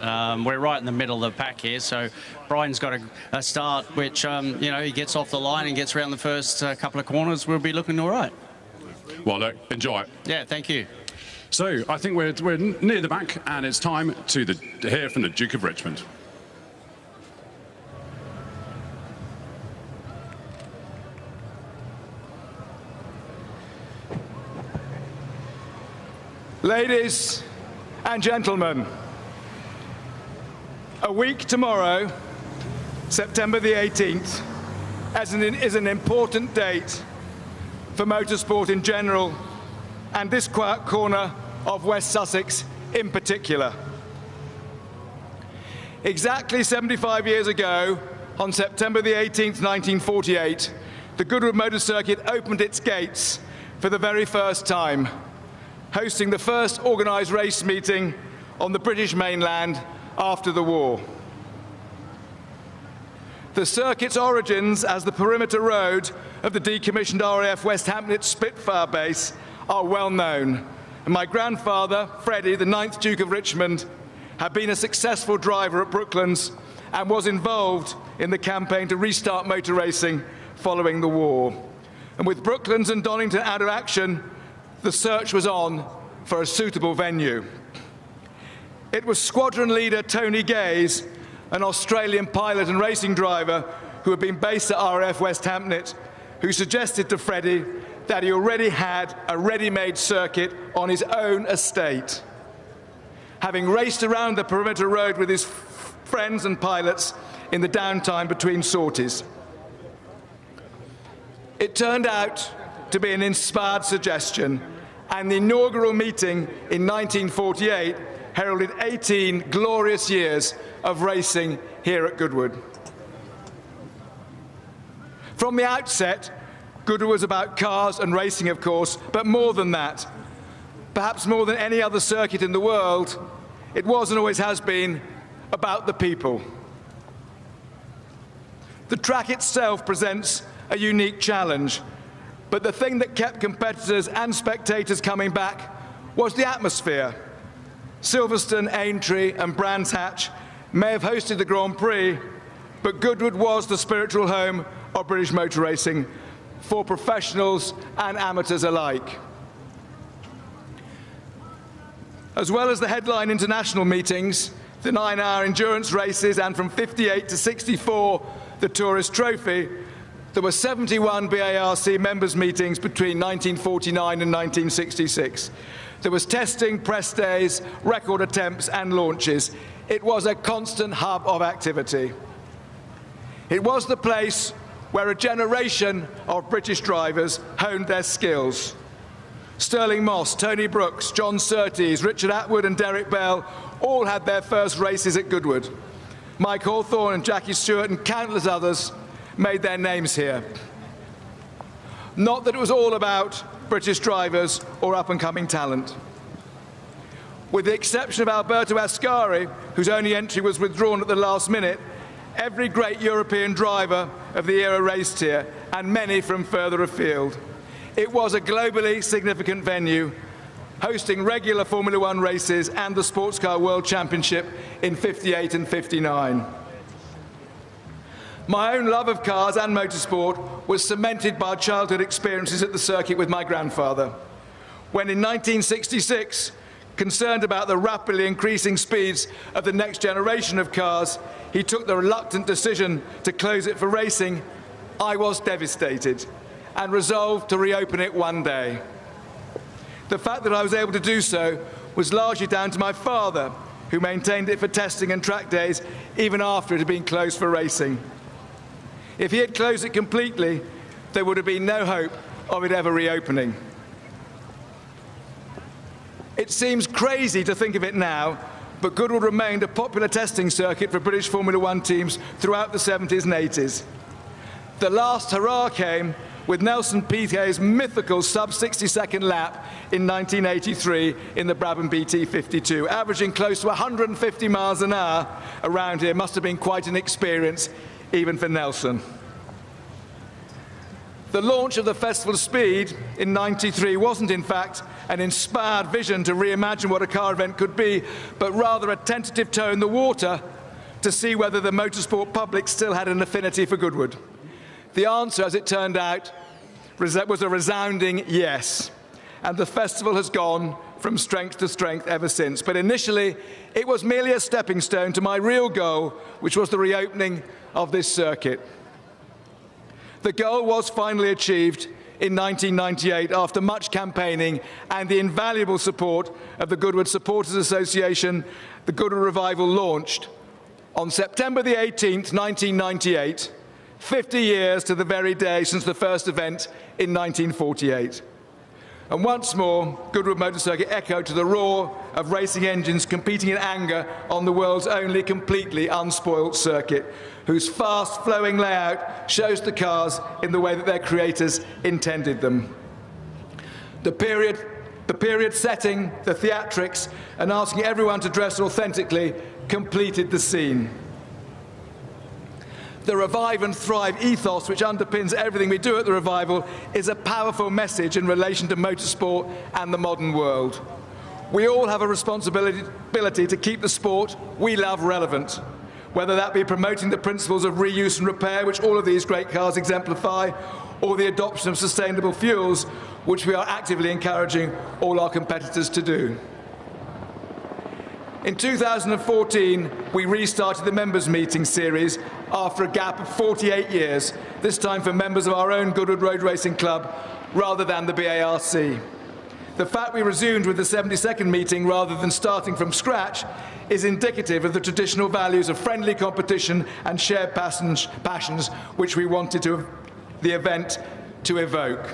We're right in the middle of the pack here, so Brian's got a start which, you know, he gets off the line and gets around the first couple of corners. We'll be looking all right. Well, look, enjoy it. Yeah, thank you. So, I think we're near the back, and it's time to hear from the Duke of Richmond. Ladies and gentlemen, a week tomorrow, September the 18th, is an important date for motorsport in general and this quiet corner of West Sussex in particular. Exactly 75 years ago, on September the 18th, 1948, the Goodwood Motor Circuit opened its gates for the very first time, hosting the first organised race meeting on the British mainland after the war. The circuit's origins as the perimeter road of the decommissioned RAF West Hampnett Spitfire base are well known, and my grandfather, Freddie, the 9th Duke of Richmond, had been a successful driver at Brooklands and was involved in the campaign to restart motor racing following the war. And with Brooklands and Donington out of action, the search was on for a suitable venue. It was squadron leader Tony Gaze, an Australian pilot and racing driver who had been based at RAF West Hampnett, who suggested to Freddie that he already had a ready-made circuit on his own estate. Having raced around the perimeter road with his friends and pilots in the downtime between sorties. It turned out to be an inspired suggestion, and the inaugural meeting in 1948 heralded 18 glorious years of racing here at Goodwood. From the outset, Goodwood was about cars and racing, of course, but more than that. Perhaps more than any other circuit in the world, it was and always has been about the people. The track itself presents a unique challenge, but the thing that kept competitors and spectators coming back was the atmosphere. Silverstone, Aintree and Brands Hatch may have hosted the Grand Prix, but Goodwood was the spiritual home of British motor racing for professionals and amateurs alike. As well as the headline international meetings, the 9-hour endurance races, and from 58 to 64, the Tourist Trophy, there were 71 BARC members' meetings between 1949 and 1966. There was testing, press days, record attempts and launches. It was a constant hub of activity. It was the place where a generation of British drivers honed their skills. Sterling Moss, Tony Brooks, John Surtees, Richard Atwood and Derek Bell all had their first races at Goodwood. Mike Hawthorne and Jackie Stewart and countless others made their names here. Not that it was all about British drivers or up-and-coming talent. With the exception of Alberto Ascari, whose only entry was withdrawn at the last minute, every great European driver of the era raced here, and many from further afield. It was a globally significant venue, hosting regular Formula One races and the Sports Car World Championship in 58 and 59. My own love of cars and motorsport was cemented by childhood experiences at the circuit with my grandfather, when in 1966, concerned about the rapidly increasing speeds of the next generation of cars, he took the reluctant decision to close it for racing. I was devastated and resolved to reopen it one day. The fact that I was able to do so was largely down to my father, who maintained it for testing and track days even after it had been closed for racing. If he had closed it completely, there would have been no hope of it ever reopening. It seems crazy to think of it now, but Goodwood remained a popular testing circuit for British Formula One teams throughout the 70s and 80s. The last hurrah came with Nelson Piquet's mythical sub-60-second lap in 1983 in the Brabham BT52, averaging close to 150 miles an hour around here. Must have been quite an experience, even for Nelson. The launch of the Festival of Speed in '93 wasn't, in fact, an inspired vision to reimagine what a car event could be, but rather a tentative toe in the water to see whether the motorsport public still had an affinity for Goodwood. The answer, as it turned out, was a resounding yes, and the festival has gone from strength to strength ever since. But initially, it was merely a stepping stone to my real goal, which was the reopening of this circuit. The goal was finally achieved in 1998 after much campaigning and the invaluable support of the Goodwood Supporters Association. The Goodwood Revival launched on September the 18th, 1998, 50 years to the very day since the first event in 1948. And once more, Goodwood Motor Circuit echoed to the roar of racing engines competing in anger on the world's only completely unspoilt circuit, whose fast-flowing layout shows the cars in the way that their creators intended them. The period setting, the theatrics, and asking everyone to dress authentically completed the scene. The revive and thrive ethos which underpins everything we do at the Revival is a powerful message in relation to motorsport and the modern world. We all have a responsibility to keep the sport we love relevant, whether that be promoting the principles of reuse and repair, which all of these great cars exemplify, or the adoption of sustainable fuels, which we are actively encouraging all our competitors to do. In 2014, we restarted the members' meeting series after a gap of 48 years, this time for members of our own Goodwood Road Racing Club rather than the BARC. The fact we resumed with the 72nd meeting rather than starting from scratch is indicative of the traditional values of friendly competition and shared passions which we wanted the event to evoke.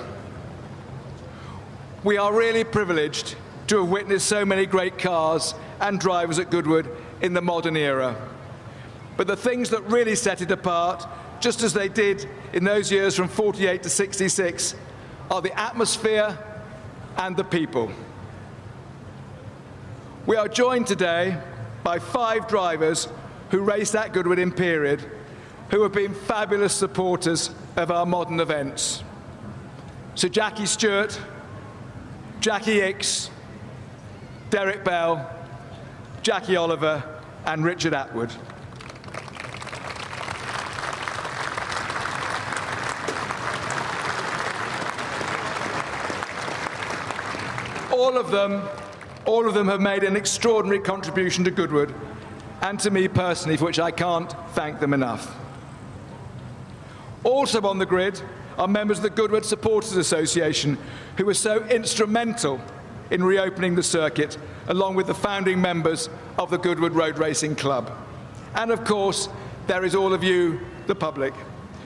We are really privileged to have witnessed so many great cars and drivers at Goodwood in the modern era. But the things that really set it apart, just as they did in those years from 48 to 66, are the atmosphere and the people. We are joined today by 5 drivers who raced at Goodwood in period, who have been fabulous supporters of our modern events. So Jackie Stewart, Jackie Hicks, Derek Bell, Jackie Oliver and Richard Atwood. All of them have made an extraordinary contribution to Goodwood and to me personally, for which I can't thank them enough. Also on the grid are members of the Goodwood Supporters Association, who were so instrumental in reopening the circuit, along with the founding members of the Goodwood Road Racing Club. And of course, there is all of you, the public.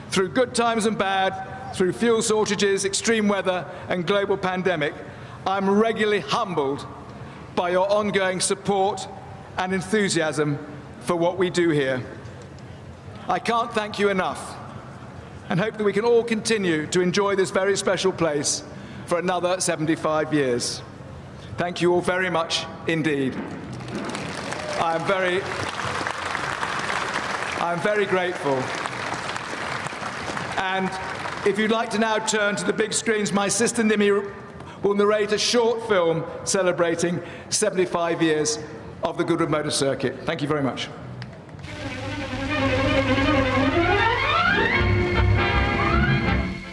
Through good times and bad, through fuel shortages, extreme weather, and global pandemic, I'm regularly humbled by your ongoing support and enthusiasm for what we do here. I can't thank you enough, and hope that we can all continue to enjoy this very special place for another 75 years. Thank you all very much indeed. I'm very grateful. And if you'd like to now turn to the big screens, my sister Nimi will narrate a short film celebrating 75 years of the Goodwood Motor Circuit. Thank you very much.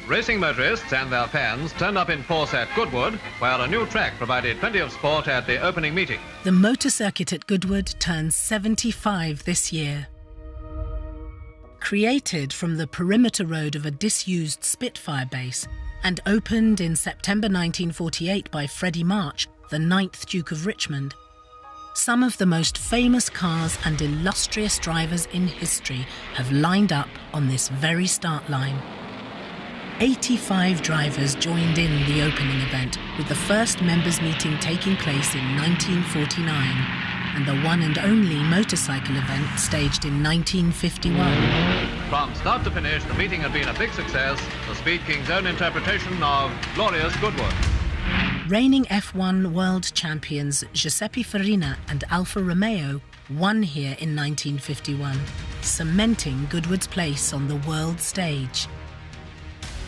Racing motorists and their fans turned up in force at Goodwood, where a new track provided plenty of sport at the opening meeting. The motor circuit at Goodwood turns 75 this year. Created from the perimeter road of a disused Spitfire base and opened in September 1948 by Freddie March, the 9th Duke of Richmond, some of the most famous cars and illustrious drivers in history have lined up on this very start line. 85 drivers joined in the opening event, with the first members' meeting taking place in 1949, and the one and only motorcycle event staged in 1951. From start to finish, the meeting had been a big success, the Speed King's own interpretation of glorious Goodwood. Reigning F1 world champions Giuseppe Farina and Alfa Romeo won here in 1951, cementing Goodwood's place on the world stage.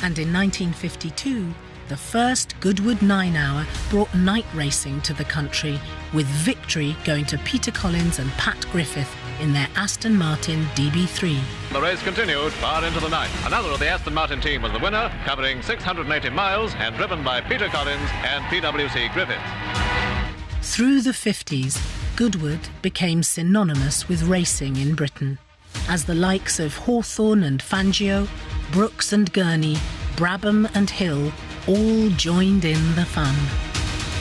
And in 1952, the first Goodwood 9-hour brought night racing to the country, with victory going to Peter Collins and Pat Griffith in their Aston Martin DB3. The race continued far into the night. Another of the Aston Martin team was the winner, covering 680 miles and driven by Peter Collins and PwC Griffith. Through the 50s, Goodwood became synonymous with racing in Britain, as the likes of Hawthorne and Fangio, Brooks and Gurney, Brabham and Hill all joined in the fun.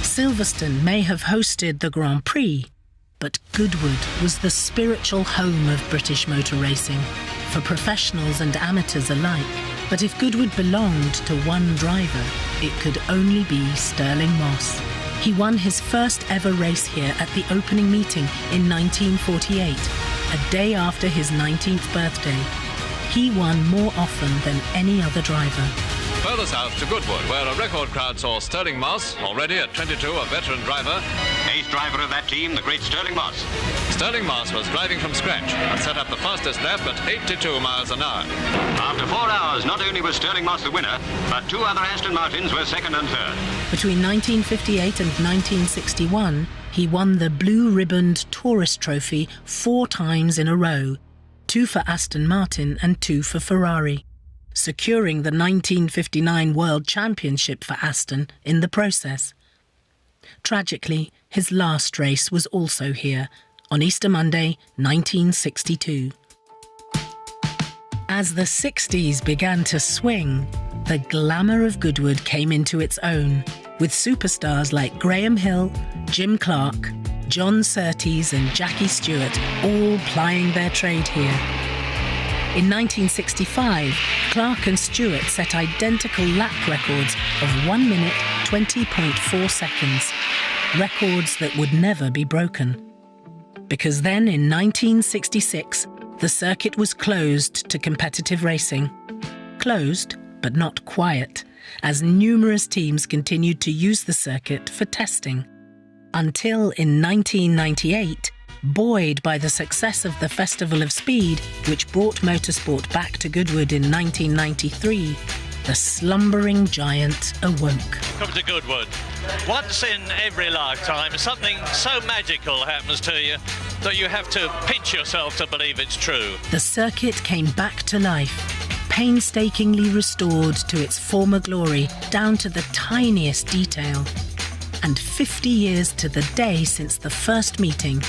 Silverstone may have hosted the Grand Prix, but Goodwood was the spiritual home of British motor racing, for professionals and amateurs alike. But if Goodwood belonged to one driver, it could only be Stirling Moss. He won his first ever race here at the opening meeting in 1948, a day after his 19th birthday. He won more often than any other driver. Further south to Goodwood, where a record crowd saw Stirling Moss, already at 22 a veteran driver. Ace driver of that team, the great Stirling Moss. Stirling Moss was driving from scratch and set up the fastest lap at 82 miles an hour. After 4 hours, not only was Stirling Moss the winner, but 2 other Aston Martins were second and third. Between 1958 and 1961, he won the blue-ribboned Tourist Trophy 4 times in a row, 2 for Aston Martin and 2 for Ferrari, securing the 1959 World Championship for Aston in the process. Tragically, his last race was also here, on Easter Monday, 1962. As the 60s began to swing, the glamour of Goodwood came into its own, with superstars like Graham Hill, Jim Clark, John Surtees and Jackie Stewart all plying their trade here. In 1965, Clark and Stewart set identical lap records of 1 minute 20.4 seconds, records that would never be broken. Because then in 1966, the circuit was closed to competitive racing. Closed, but not quiet, as numerous teams continued to use the circuit for testing. Until in 1998, buoyed by the success of the Festival of Speed, which brought motorsport back to Goodwood in 1993, the slumbering giant awoke. Come to Goodwood. Once in every lifetime, something so magical happens to you that you have to pinch yourself to believe it's true. The circuit came back to life, painstakingly restored to its former glory, down to the tiniest detail. And 50 years to the day since the first meeting,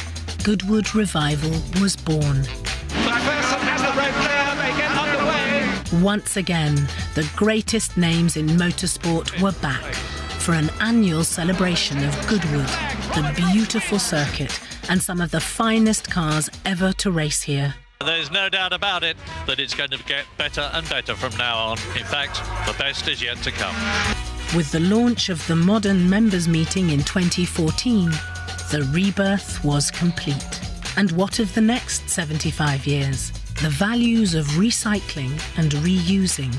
Goodwood Revival was born. Once again, the greatest names in motorsport were back for an annual celebration of Goodwood, the beautiful circuit, and some of the finest cars ever to race here. There's no doubt about it that it's going to get better and better from now on. In fact, the best is yet to come. With the launch of the modern members meeting in 2014, the rebirth was complete. And what of the next 75 years? The values of recycling and reusing,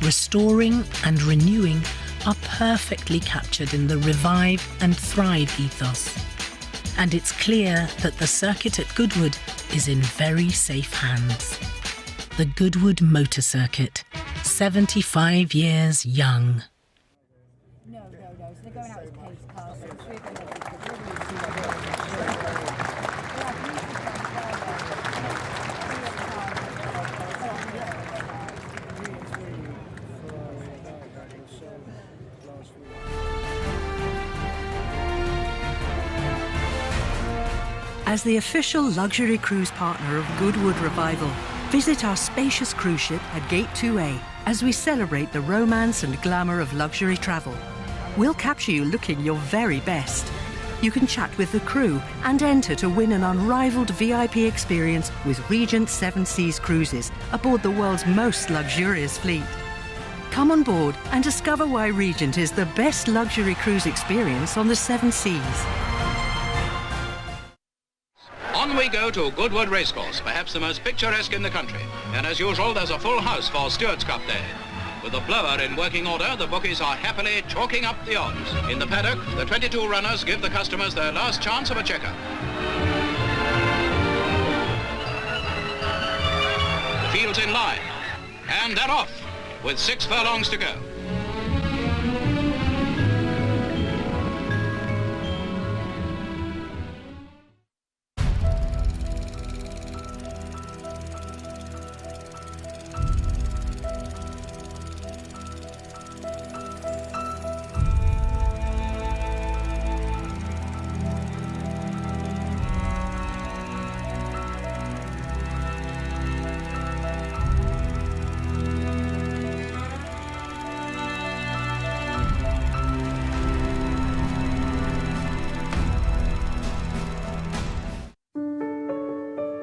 restoring and renewing are perfectly captured in the Revive and Thrive ethos. And it's clear that the circuit at Goodwood is in very safe hands. The Goodwood Motor Circuit, 75 years young. As the official luxury cruise partner of Goodwood Revival, visit our spacious cruise ship at Gate 2A as we celebrate the romance and glamour of luxury travel. We'll capture you looking your very best. You can chat with the crew and enter to win an unrivaled VIP experience with Regent 7 Seas Cruises aboard the world's most luxurious fleet. Come on board and discover why Regent is the best luxury cruise experience on the 7 Seas. On we go to Goodwood Racecourse, perhaps the most picturesque in the country. And as usual, there's a full house for Stewart's Cup Day. With the blower in working order, the bookies are happily chalking up the odds. In the paddock, the 22 runners give the customers their last chance of a checker. The field's in line. And they're off, with 6 furlongs to go.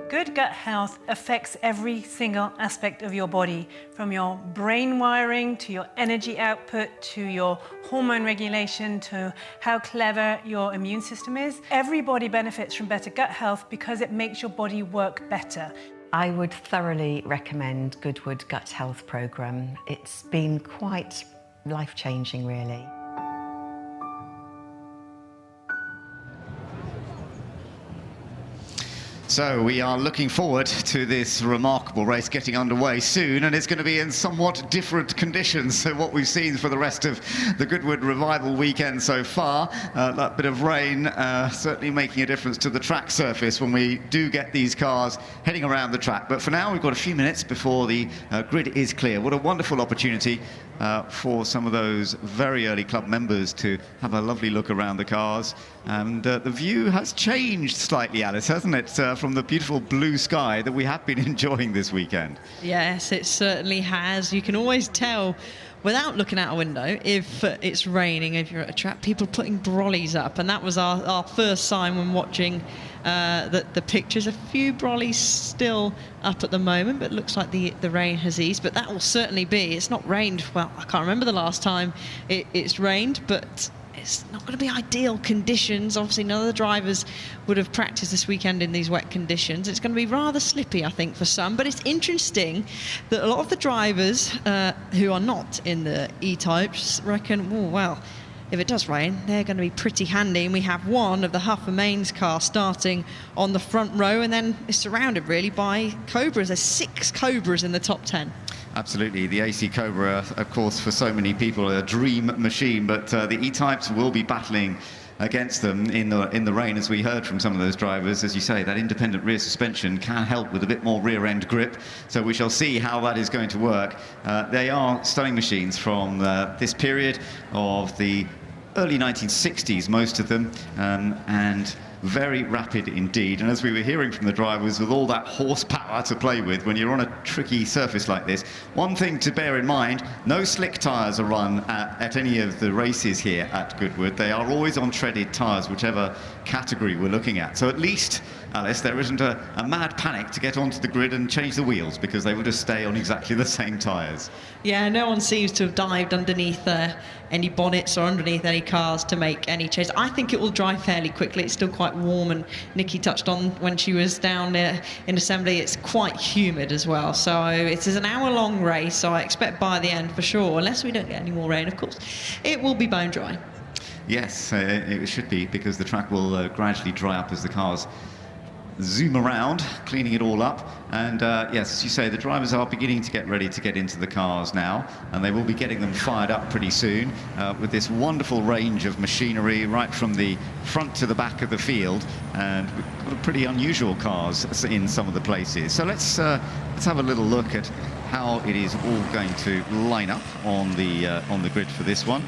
Good gut health affects every single aspect of your body, from your brain wiring to your energy output to your hormone regulation to how clever your immune system is. Everybody benefits from better gut health because it makes your body work better. I would thoroughly recommend Goodwood Gut Health Programme. It's been quite life-changing, really. So we are looking forward to this remarkable race getting underway soon, and it's going to be in somewhat different conditions to what we've seen for the rest of the Goodwood Revival weekend so far. That bit of rain certainly making a difference to the track surface when we do get these cars heading around the track. But for now, we've got a few minutes before the grid is clear. What a wonderful opportunity for some of those very early club members to have a lovely look around the cars. And the view has changed slightly, Alice, hasn't it, from the beautiful blue sky that we have been enjoying this weekend? Yes, it certainly has. You can always tell without looking out a window if it's raining, if you're at a track. People putting brollies up, and that was our first sign when watching the pictures. A few brollies still up at the moment, but it looks like the rain has eased. But that will certainly be, it's not rained, well, I can't remember the last time it's rained, but it's not going to be ideal conditions. Obviously, none of the drivers would have practiced this weekend in these wet conditions. It's going to be rather slippy, I think, for some. But it's interesting that a lot of the drivers who are not in the E-types reckon, oh, well, if it does rain, they're going to be pretty handy. And we have one of the Huff and Mains cars starting on the front row, and then it's surrounded really by Cobras. There's 6 Cobras in the top 10. Absolutely. The AC Cobra, of course, for so many people, a dream machine, but the E-types will be battling against them in the rain, as we heard from some of those drivers. As you say, that independent rear suspension can help with a bit more rear-end grip, so we shall see how that is going to work. They are stunning machines from this period of the early 1960s, most of them, and very rapid indeed. And as we were hearing from the drivers, with all that horsepower to play with when you're on a tricky surface like this, one thing to bear in mind, no slick tyres are run at any of the races here at Goodwood. They are always on treaded tyres, whichever category we're looking at. So at least, Alice, there isn't a mad panic to get onto the grid and change the wheels, because they will just stay on exactly the same tyres. Yeah, no one seems to have dived underneath any bonnets or underneath any cars to make any changes. I think it will dry fairly quickly. It's still quite warm, and Nikki touched on when she was down there in assembly, it's quite humid as well. So it is an hour-long race, so I expect by the end for sure, unless we don't get any more rain, of course, it will be bone dry. Yes, it should be, because the track will gradually dry up as the cars zoom around, cleaning it all up. And yes, as you say, the drivers are beginning to get ready to get into the cars now, and they will be getting them fired up pretty soon with this wonderful range of machinery right from the front to the back of the field. And we've got pretty unusual cars in some of the places. So let's have a little look at how it is all going to line up on the grid for this one.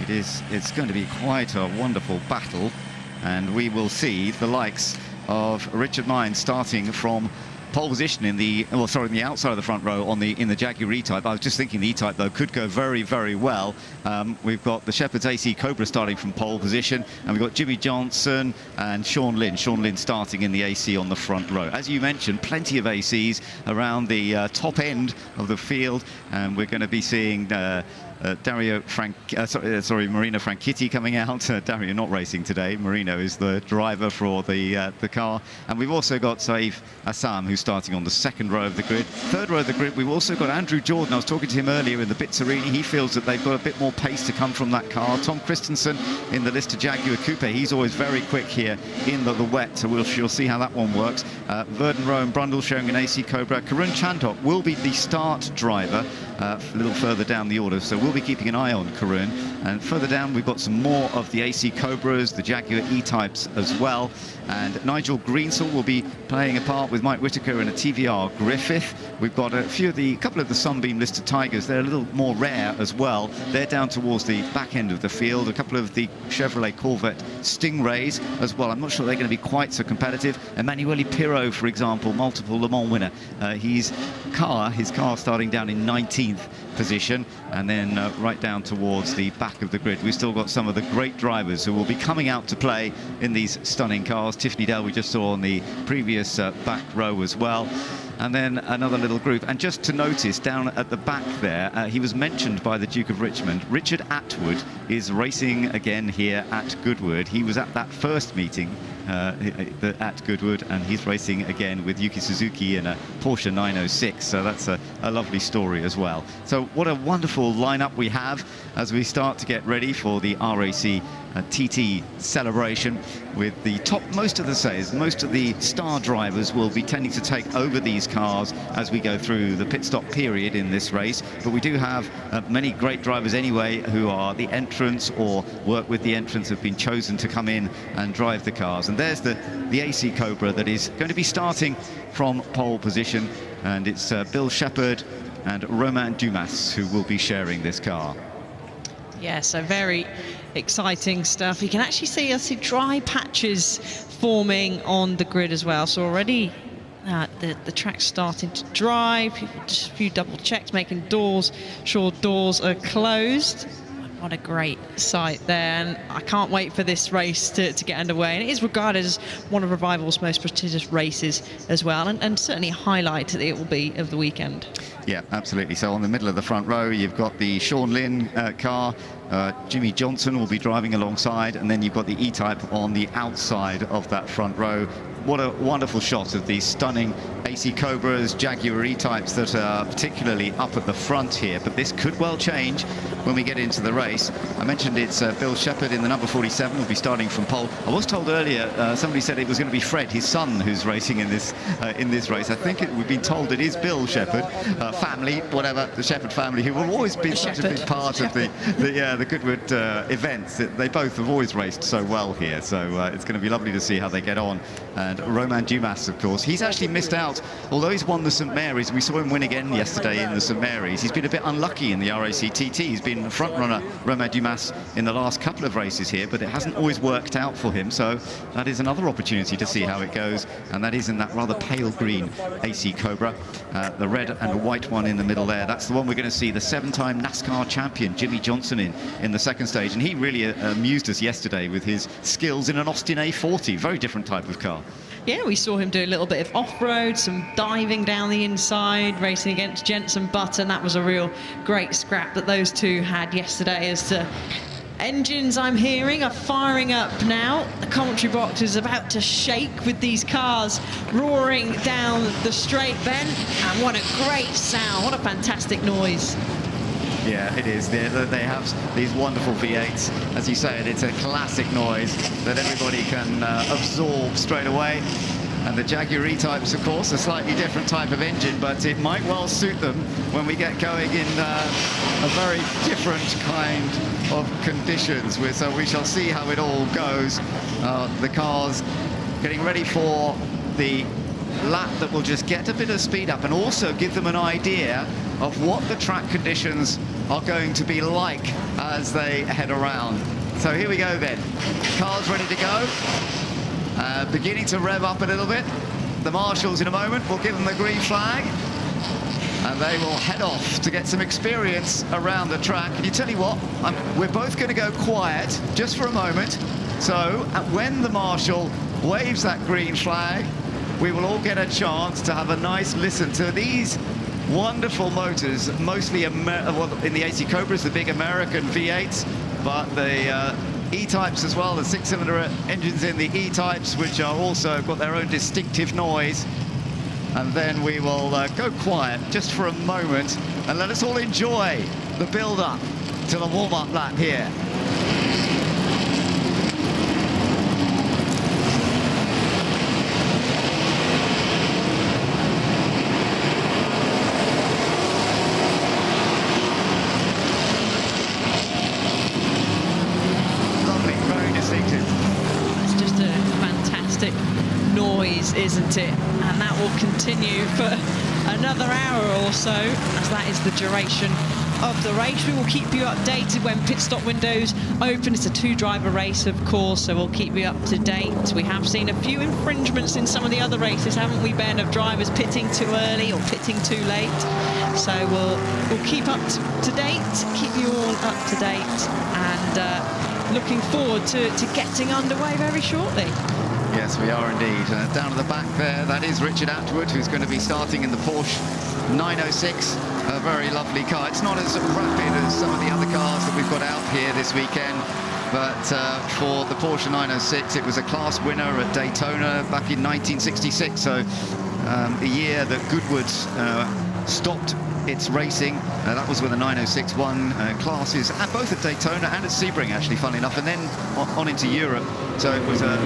It's going to be quite a wonderful battle, and we will see the likes of Richard Mines starting from pole position in the outside of the front row in the Jaguar E-type. I was just thinking the E-type though could go very, very well. We've got the Shepherd's AC Cobra starting from pole position, and we've got Jimmy Johnson and Sean Lynn starting in the AC on the front row. As you mentioned, plenty of ACs around the top end of the field, and we're going to be seeing Marino Franchitti coming out. Dario not racing today. Marino is the driver for the car. And we've also got Saif Assam, who's starting on the second row of the grid. Third row of the grid, we've also got Andrew Jordan. I was talking to him earlier in the Bizzarini. He feels that they've got a bit more pace to come from that car. Tom Christensen in the Lister Jaguar Coupe. He's always very quick here in the wet, so we'll see how that one works. Verden Rowan Brundle showing an AC Cobra. Karun Chandhok will be the start driver a little further down the order, so we'll be keeping an eye on Karun. And further down, we've got some more of the AC Cobras, the Jaguar E-Types as well. And Nigel Greensall will be playing a part with Mike Whitaker in a TVR Griffith. We've got a couple of the Sunbeam listed Tigers. They're a little more rare as well. They're down towards the back end of the field. A couple of the Chevrolet Corvette Stingrays as well. I'm not sure they're going to be quite so competitive. Emanuele Pirro, for example, multiple Le Mans winner. His car starting down in 19th position, and then right down towards the back of the grid. We've still got some of the great drivers who will be coming out to play in these stunning cars. Tiffany Dell we just saw on the previous back row as well. And then another little group. And just to notice, down at the back there, he was mentioned by the Duke of Richmond. Richard Atwood is racing again here at Goodwood. He was at that first meeting at Goodwood, and he's racing again with Yuki Suzuki in a Porsche 906. So that's a lovely story as well. So what a wonderful lineup we have as we start to get ready for the RAC TT Celebration, with the most of the star drivers will be tending to take over these cars as we go through the pit stop period in this race. But we do have many great drivers anyway who are the entrants or work with the entrants, have been chosen to come in and drive the cars. And there's the AC Cobra that is going to be starting from pole position, and it's Bill Shepherd and Romain Dumas who will be sharing this car. Yeah, so very exciting stuff. You can actually see dry patches forming on the grid as well. So already the track's starting to dry. People just a few double checks, making sure doors are closed. What a great sight there, and I can't wait for this race to get underway. And it is regarded as one of Revival's most prestigious races as well, and certainly a highlight that it will be of the weekend. Yeah, absolutely. So on the middle of the front row, you've got the Sean Lynn car. Jimmy Johnson will be driving alongside, and then you've got the E-Type on the outside of that front row. What a wonderful shot of these stunning AC Cobras, Jaguar E-Types that are particularly up at the front here. But this could well change when we get into the race. I mentioned it's Bill Shepherd in the number 47 will be starting from pole. I was told earlier, somebody said it was going to be Fred, his son, who's racing in this race. I think we've been told it is Bill Shepherd, family, whatever, the Shepherd family, who have always been such a big part of the Goodwood events. They both have always raced so well here, so it's going to be lovely to see how they get on. And Romain Dumas, of course, he's actually missed out. Although he's won the St Mary's, we saw him win again yesterday in the St Mary's. He's been a bit unlucky in the RAC TT. He's been front runner, Romain Dumas, in the last couple of races here, but it hasn't always worked out for him. So that is another opportunity to see how it goes, and that is in that rather pale green AC Cobra. The red and the white one in the middle there, that's the one we're going to see the 7-time NASCAR champion Jimmy Johnson in the second stage, and he really amused us yesterday with his skills in an Austin A40, very different type of car. Yeah, we saw him do a little bit of off-road, some diving down the inside, racing against Jenson Button. That was a real great scrap that those two had yesterday. As engines, I'm hearing, are firing up now. The commentary box is about to shake with these cars roaring down the straight, Ben. And what a great sound, what a fantastic noise. Yeah, it is. They have these wonderful V8s. As you said, it's a classic noise that everybody can absorb straight away. And the Jaguar E-Types, of course, a slightly different type of engine, but it might well suit them when we get going in a very different kind of conditions. So we shall see how it all goes. The cars getting ready for the lap that will just get a bit of speed up and also give them an idea of what the track conditions are going to be like as they head around. So here we go then. Cars ready to go. Beginning to rev up a little bit. The marshals in a moment will give them the green flag, and they will head off to get some experience around the track. And you tell you what, we're both going to go quiet just for a moment. So when the marshal waves that green flag, we will all get a chance to have a nice listen to these Wonderful motors, mostly well, in the AC Cobras, the big American V8s, but the E-types as well, the 6-cylinder engines in the E-types, which are also got their own distinctive noise. And then we will go quiet just for a moment and let us all enjoy the build-up to the warm-up lap here. Isn't it? And that will continue for another hour or so, as that is the duration of the race. We will keep you updated when pit stop windows open. It's a two-driver race, of course, so we'll keep you up to date. We have seen a few infringements in some of the other races, haven't we, Ben, of drivers pitting too early or pitting too late. So we'll keep up to date, keep you all up to date, and looking forward to getting underway very shortly. Yes, we are indeed. Down at the back there, that is Richard Atwood, who's going to be starting in the Porsche 906. A very lovely car. It's not as rapid as some of the other cars that we've got out here this weekend, but for the Porsche 906, it was a class winner at Daytona back in 1966, so the year that Goodwood stopped its racing. That was when the 906 won classes, and both at Daytona and at Sebring, actually, funnily enough, and then on into Europe. So it was a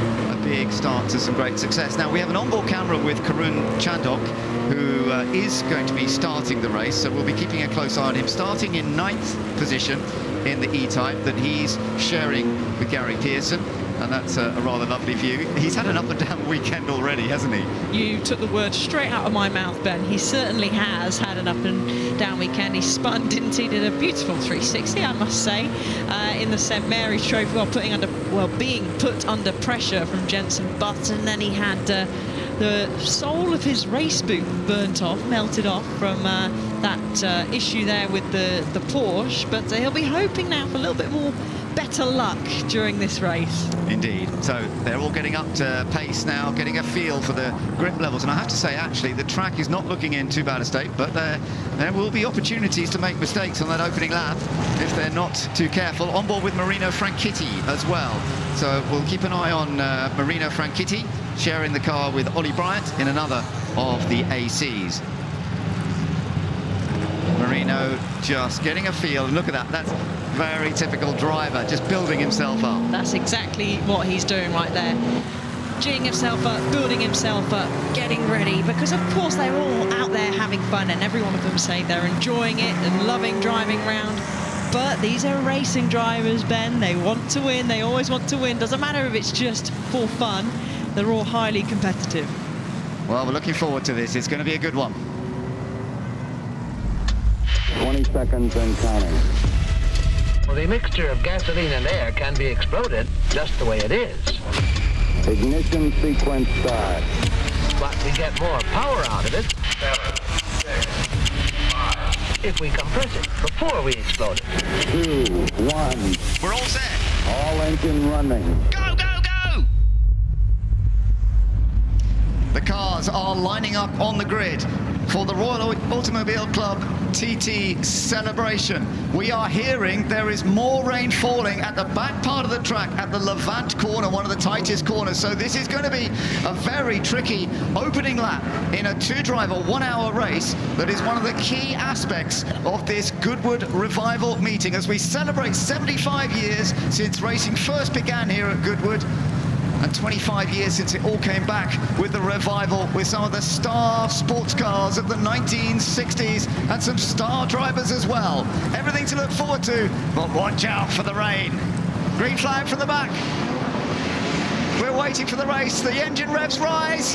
big start to some great success. Now, we have an onboard camera with Karun Chandok, who is going to be starting the race, so we'll be keeping a close eye on him, starting in 9th position in the E-Type that he's sharing with Gary Pearson. And that's a rather lovely view. He's had an up and down weekend already, hasn't he? You took the words straight out of my mouth, Ben. He certainly has had an up and down weekend. He spun, didn't he? Did a beautiful 360, I must say, in the St Mary's Trophy, while being put under pressure from Jenson Button. Then he had the sole of his race boot burnt off, melted off from that issue there with the Porsche. But he'll be hoping now for a little bit more better luck during this race. Indeed. So they're all getting up to pace now, getting a feel for the grip levels. And I have to say, actually, the track is not looking in too bad a state, but there will be opportunities to make mistakes on that opening lap if they're not too careful. On board with Marino Franchitti as well. So we'll keep an eye on Marino Franchitti, sharing the car with Ollie Bryant in another of the ACs. Marino just getting a feel. Look at that. That's very typical driver, just building himself up. That's exactly what he's doing right there. Geeing himself up, building himself up, getting ready, because of course they're all out there having fun, and every one of them say they're enjoying it and loving driving around. But these are racing drivers, Ben. They want to win. They always want to win. Doesn't matter if it's just for fun. They're all highly competitive. Well, we're looking forward to this. It's going to be a good one. 20 seconds and counting. Well, the mixture of gasoline and air can be exploded just the way it is. Ignition sequence start. But we get more power out of it 7, 6, 5. if we compress it before we explode it. 2, 1. We're all set. All engine running. Go, go, go! The cars are lining up on the grid for the Royal Automobile Club TT Celebration. We are hearing there is more rain falling at the back part of the track, at the Levant corner, one of the tightest corners. So this is going to be a very tricky opening lap in a two-driver, 1-hour race that is one of the key aspects of this Goodwood Revival meeting as we celebrate 75 years since racing first began here at Goodwood, and 25 years since it all came back with the revival, with some of the star sports cars of the 1960s and some star drivers as well. Everything to look forward to, but watch out for the rain. Green flag from the back. We're waiting for the race. The engine revs rise.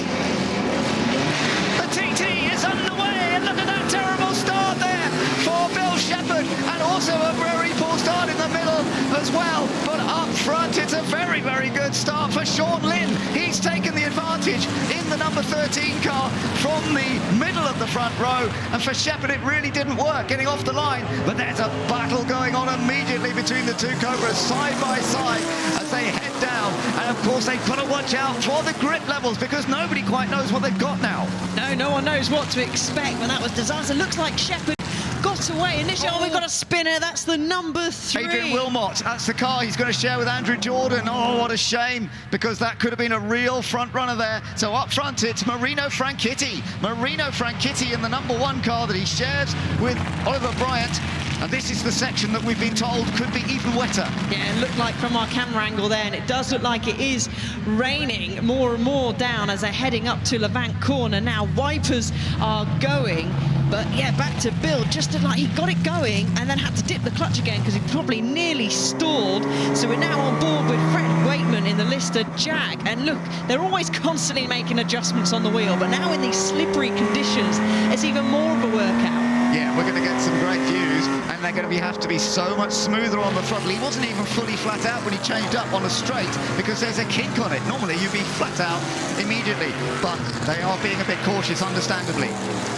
The TT is underway, and look at that terrible start there for Bill Shepherd, and also a very poor start in the middle as well. But up front, it's a very, very good start for Sean Lynn. He's taken the advantage in the number 13 car from the middle of the front row, and for Shepherd it really didn't work getting off the line. But there's a battle going on immediately between the two Cobras side by side as they head down. And of course, they've got to watch out for the grip levels because nobody quite knows what they've got now. No one knows what to expect, but that was disaster. Looks like Shepherd got away initially. Oh, we've got a spinner. That's the number 3. Adrian Wilmot, that's the car he's going to share with Andrew Jordan. Oh, what a shame, because that could have been a real front runner there. So up front, it's Marino Franchitti. Marino Franchitti in the number 1 car that he shares with Oliver Bryant. And this is the section that we've been told could be even wetter. Yeah, it looked like from our camera angle there, and it does look like it is raining more and more down as they're heading up to Levant Corner. Now, wipers are going, but yeah, back to Bill, just like he got it going and then had to dip the clutch again because he probably nearly stalled. So we're now on board with Fred Waitman in the Lister Jag. And look, they're always constantly making adjustments on the wheel, but now in these slippery conditions, it's even more of a workout. Yeah, we're going to get some great views, and they're going to have to be so much smoother on the throttle. He wasn't even fully flat out when he changed up on a straight because there's a kink on it. Normally you'd be flat out immediately, but they are being a bit cautious, understandably.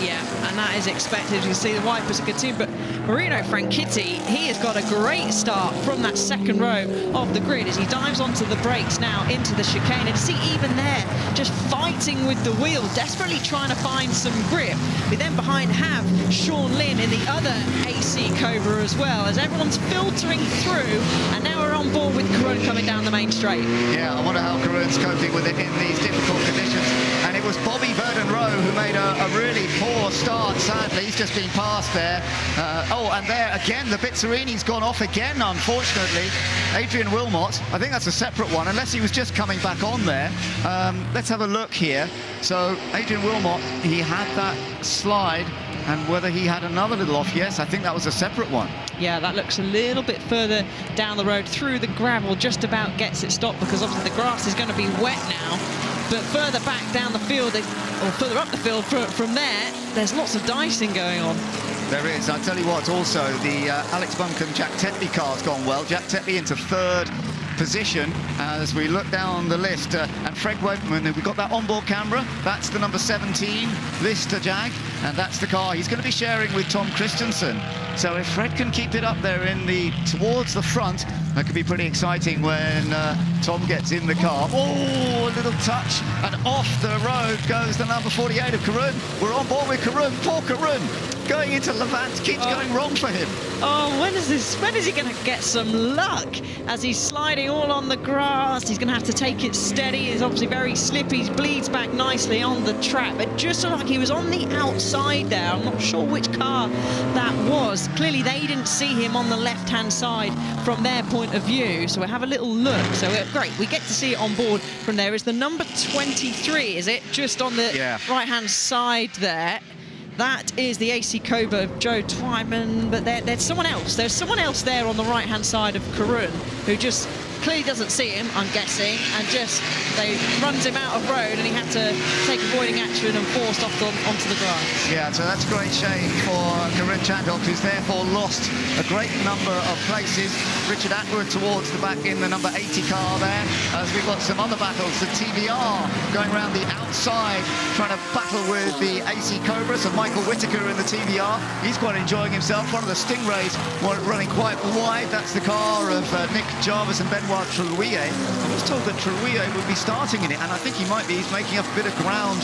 Yeah, and that is expected. You see the wipers are good too, but Marino Franchitti, he has got a great start from that second row of the grid as he dives onto the brakes now into the chicane. And see, even there, just fighting with the wheel, desperately trying to find some grip. We then behind have Sean Lynn in the other AC Cobra as well, as everyone's filtering through, and now we're on board with Karun coming down the main straight. Yeah, I wonder how Karun's coping with it in these difficult conditions. And it was Bobby Verdon-Rowe who made a really poor start, sadly. He's just been passed there. Oh, and there again, the Bizzarini's gone off again, unfortunately. Adrian Wilmot, I think that's a separate one, unless he was just coming back on there. Let's have a look here. So Adrian Wilmot, he had that slide, and whether he had another little off, yes, I think that was a separate one. Yeah, that looks a little bit further down the road through the gravel, just about gets it stopped because obviously the grass is going to be wet now. But further back down the field, or further up the field from there, there's lots of dicing going on. There is. I'll tell you what, also, the Alex Buncombe Jack Tetley car's gone well. Jack Tetley into 3rd position as we look down the list. And Fred Waitman, we've got that onboard camera. That's the number 17 Lister Jag, and that's the car he's going to be sharing with Tom Christensen. So if Fred can keep it up there towards the front, that could be pretty exciting when Tom gets in the car. Oh, a little touch, and off the road goes the number 48 of Karun. We're on board with Karun. Poor Karun, going into Levant, keeps going wrong for him. Oh, when is he going to get some luck as he's sliding all on the grass? He's going to have to take it steady. He's obviously very slippy. He bleeds back nicely on the track, but just looked like he was on the outside there. I'm not sure which car that was. Clearly, they didn't see him on the left-hand side from their point of view, so we'll have a little look. So great, we get to see it on board from there. Is the number 23, is it? Just on the right-hand side there. That is the AC Cobra of Joe Twyman, but there's someone else. There's someone else there on the right-hand side of Karun who just clearly doesn't see him, I'm guessing, and just they runs him out of road, and he had to take avoiding action and forced off onto the grass. Yeah, so that's a great shame for Karun Chandhok, who's therefore lost a great number of places. Richard Atwood towards the back in the number 80 car there, as we've got some other battles. The TVR going around the outside, trying to battle with the AC Cobra. So Michael Whittaker in the TVR, he's quite enjoying himself. One of the Stingrays running quite wide. That's the car of Nick Jarvis and Benoit Trelouillet. I was told that Trelouillet would be starting in it, and I think he might be. He's making up a bit of ground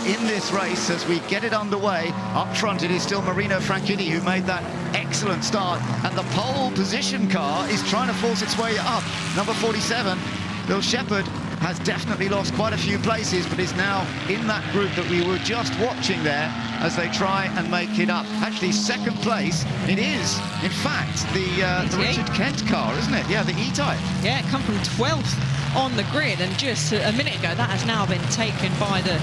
in this race as we get it underway. Up front, it is still Marino Franchitti who made that excellent start, and the pole position car is trying to force its way up. Number 47, Bill Shepherd, has definitely lost quite a few places, but is now in that group that we were just watching there as they try and make it up. Actually, 2nd place, it is, in fact, the Richard Kent car, isn't it? Yeah, the E-Type. Yeah, it come from 12th on the grid, and just a minute ago, that has now been taken by the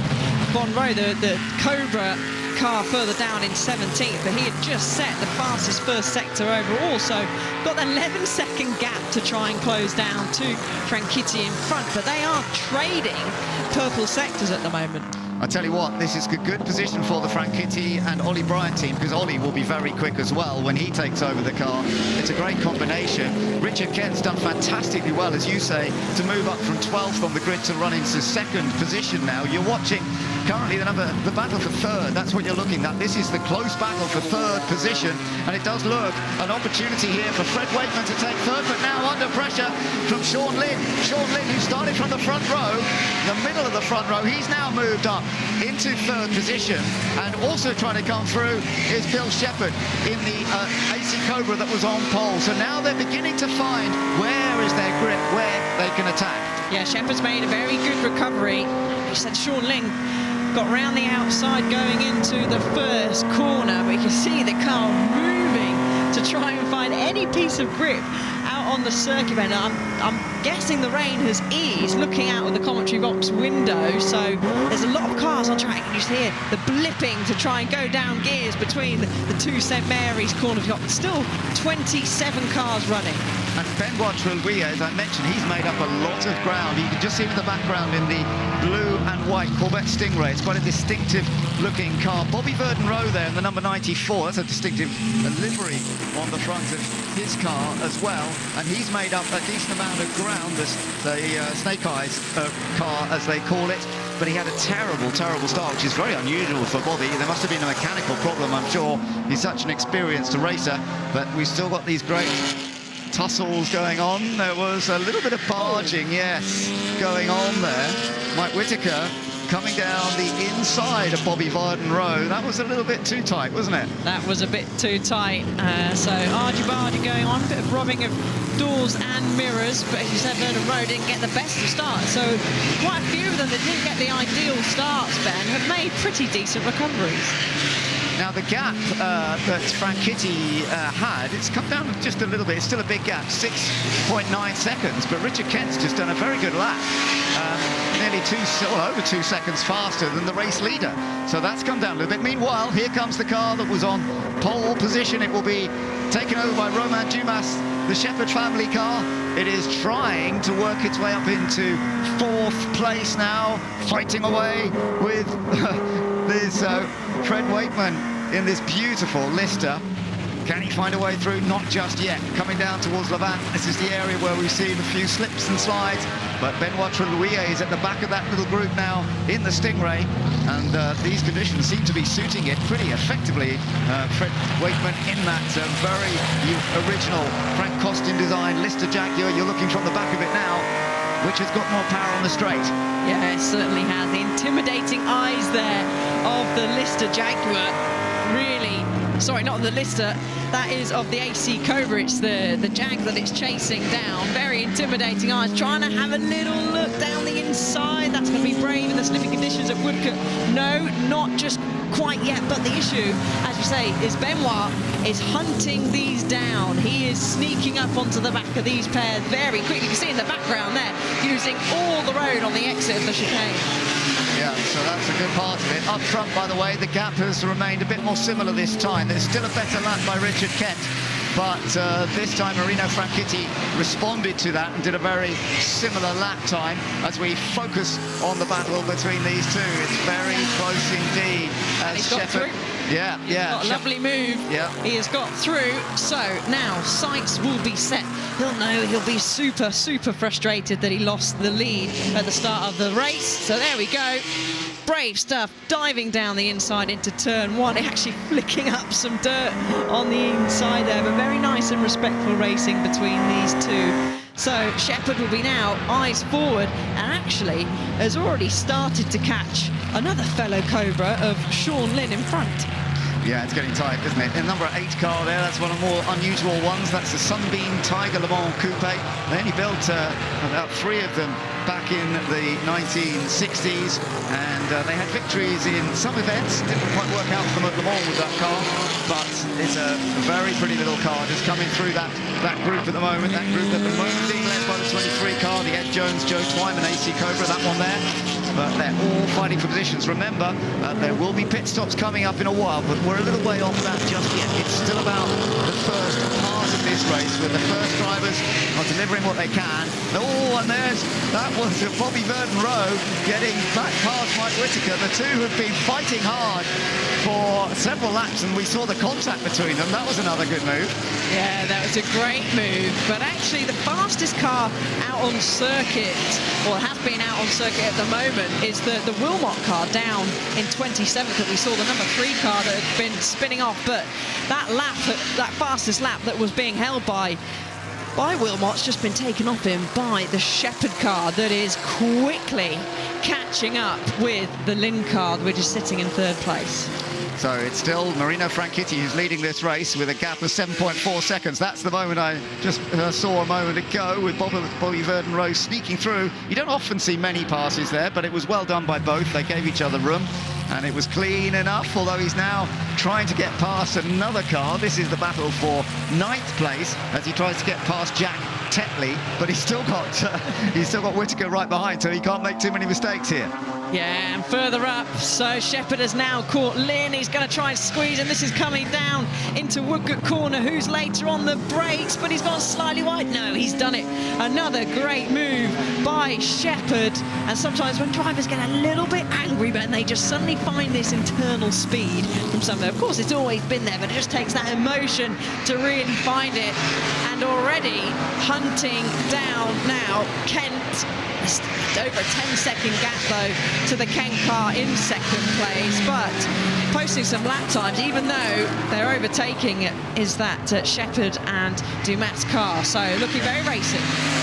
Von Rowe, the Cobra car further down in 17th, but he had just set the fastest first sector overall, so got an 11-second gap to try and close down to Franchitti in front, but they are trading purple sectors at the moment. I tell you what, this is a good position for the Franchitti and Ollie Bryant team, because Ollie will be very quick as well when he takes over the car. It's a great combination. Richard Kent's done fantastically well, as you say, to move up from 12th on the grid to run into 2nd position now. You're watching currently the battle for third. That's what you're looking at. This is the close battle for third position, and it does look an opportunity here for Fred Wakeman to take third, but now under pressure from Sean Lynn. Sean Lynn, who started from the front row, the middle of the front row, he's now moved up into third position, and also trying to come through is Bill Shepherd in the AC Cobra that was on pole. So now they're beginning to find where is their grip, where they can attack. Yeah, Shepherd's made a very good recovery. You said Sean Lynn got round the outside going into the first corner, but you can see the car moving to try and find any piece of grip out on the circuit bend. I'm guessing the rain has eased looking out of the commentary box window, so there's a lot of cars on track. You just hear the blipping to try and go down gears between the two St Mary's corners. You've got still 27 cars running. And Benoit Trulwier, as I mentioned, he's made up a lot of ground. You can just see in the background in the blue and white Corvette Stingray. It's quite a distinctive looking car. Bobby Verdon Rowe there in the number 94. That's a distinctive livery on the front of his car as well. And he's made up a decent amount of ground, the Snake Eyes car, as they call it. But he had a terrible, terrible start, which is very unusual for Bobby. There must have been a mechanical problem, I'm sure. He's such an experienced racer, but we've still got these great tussles going on. There was a little bit of barging, yes, going on there. Mike Whitaker coming down the inside of Bobby Verdon Rowe. That was a little bit too tight, wasn't it? That was a bit too tight. So argy-bargy going on, a bit of robbing of doors and mirrors, but as you said, Verdon Rowe didn't get the best of starts. So quite a few of them that didn't get the ideal starts, Ben, have made pretty decent recoveries. Now the gap that Franchitti had, it's come down just a little bit. It's still a big gap, 6.9 seconds, but Richard Kent's just done a very good lap. Nearly over 2 seconds faster than the race leader. So that's come down a little bit. Meanwhile, here comes the car that was on pole position. It will be taken over by Romain Dumas, the Shepherd family car. It is trying to work its way up into fourth place now, fighting away with this Fred Wakeman in this beautiful Lister. Can he find a way through? Not just yet. Coming down towards Levant, this is the area where we've seen a few slips and slides, but Benoit Trulwier is at the back of that little group now in the Stingray, and these conditions seem to be suiting it pretty effectively. Fred Wakeman in that very original Frank Costin design Lister Jaguar. You're looking from the back of it now, which has got more power on the straight. Yeah, it certainly has. The intimidating eyes there of the Lister Jaguar. Really, sorry, not the Lister, that is of the AC Cobra. It's the Jag that it's chasing down. Very intimidating eyes, trying to have a little look down the inside. That's going to be brave in the slipping conditions at Woodcote. No, not just quite yet, but the issue, as you say, is Benoit is hunting these down. He is sneaking up onto the back of these pairs very quickly. You can see in the background there, using all the road on the exit of the chicane. Yeah, so that's a good part of it. Up front, by the way, the gap has remained a bit more similar this time. There's still a better lap by Richard Kent, but this time Marino Franchitti responded to that and did a very similar lap time. As we focus on the battle between these two, it's very close indeed. As Shepherd, yeah, got a lovely move. Yeah, he has got through. So now sights will be set. He'll know he'll be super frustrated that he lost the lead at the start of the race. So there we go. Brave stuff, diving down the inside into turn one, actually flicking up some dirt on the inside there, but very nice and respectful racing between these two. So Shepherd will be now eyes forward, and actually has already started to catch another fellow Cobra of Sean Lynn in front. Yeah, it's getting tight, isn't it? The number 8 car there, that's one of the more unusual ones. That's the Sunbeam Tiger Le Mans Coupe. They only built about 3 of them back in the 1960s, and they had victories in some events. Didn't quite work out for them at Le Mans with that car, but it's a very pretty little car just coming through that group at the moment. That group at the moment being led by the 23 car, the Ed Jones, Joe Twyman AC Cobra, that one there. But they're all fighting for positions. Remember, there will be pit stops coming up in a while, but we're a little way off that just yet. It's still about the first part of this race, where the first drivers are delivering what they can. Oh, and that was Bobby Verdon Rowe getting back past Mike Whitaker. The two have been fighting hard for several laps, and we saw the contact between them. That was another good move. Yeah, that was a great move. But actually, the fastest car out on circuit, or has been out on circuit at the moment, is the Wilmot car down in 27th that we saw, the number 3 car that had been spinning off. But that fastest lap that was being held by Wilmot's just been taken off him by the Shepherd car that is quickly catching up with the Lynn car, which is sitting in 3rd place. So it's still Marino Franchitti who's leading this race with a gap of 7.4 seconds. That's the moment I just saw a moment ago, with Bobby Verden-Rose sneaking through. You don't often see many passes there, but it was well done by both. They gave each other room, and it was clean enough, although he's now trying to get past another car. This is the battle for 9th place as he tries to get past Jack Tetley, but he's still got Whittaker right behind, so he can't make too many mistakes here. Yeah, and further up, so Shepherd has now caught Lynn. He's going to try and squeeze, and this is coming down into Woodcote Corner, who's later on the brakes, but he's gone slightly wide. No, he's done it. Another great move by Shepherd. And sometimes when drivers get a little bit angry, but they just suddenly find this internal speed from somewhere. Of course, it's always been there, but it just takes that emotion to really find it. And already hunting down now Kent. Over a 10-second gap, though, to the Kent car in 2nd place, but posting some lap times, even though they're overtaking is that Shepherd and Dumas car. So looking very racy.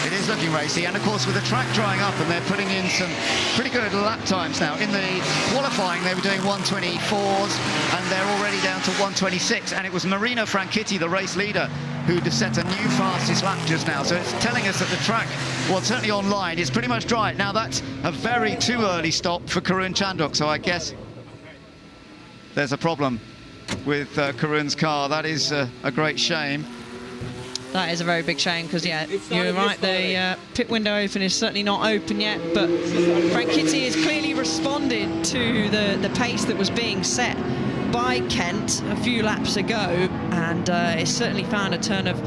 It is looking racy, and of course with the track drying up, and they're putting in some pretty good lap times now. In the qualifying, they were doing 124s, and they're already down to 126, and it was Marino Franchitti, the race leader, who'd set a new fastest lap just now. So it's telling us that the track, well, certainly online, is pretty much dry. Now that's a very too early stop for Karun Chandok, so I guess there's a problem with Karun's car. That is a great shame. That is a very big shame, because, yeah, you're right, the pit window open is certainly not open yet, but Franchitti has clearly responded to the pace that was being set by Kent a few laps ago, and it's certainly found a turn of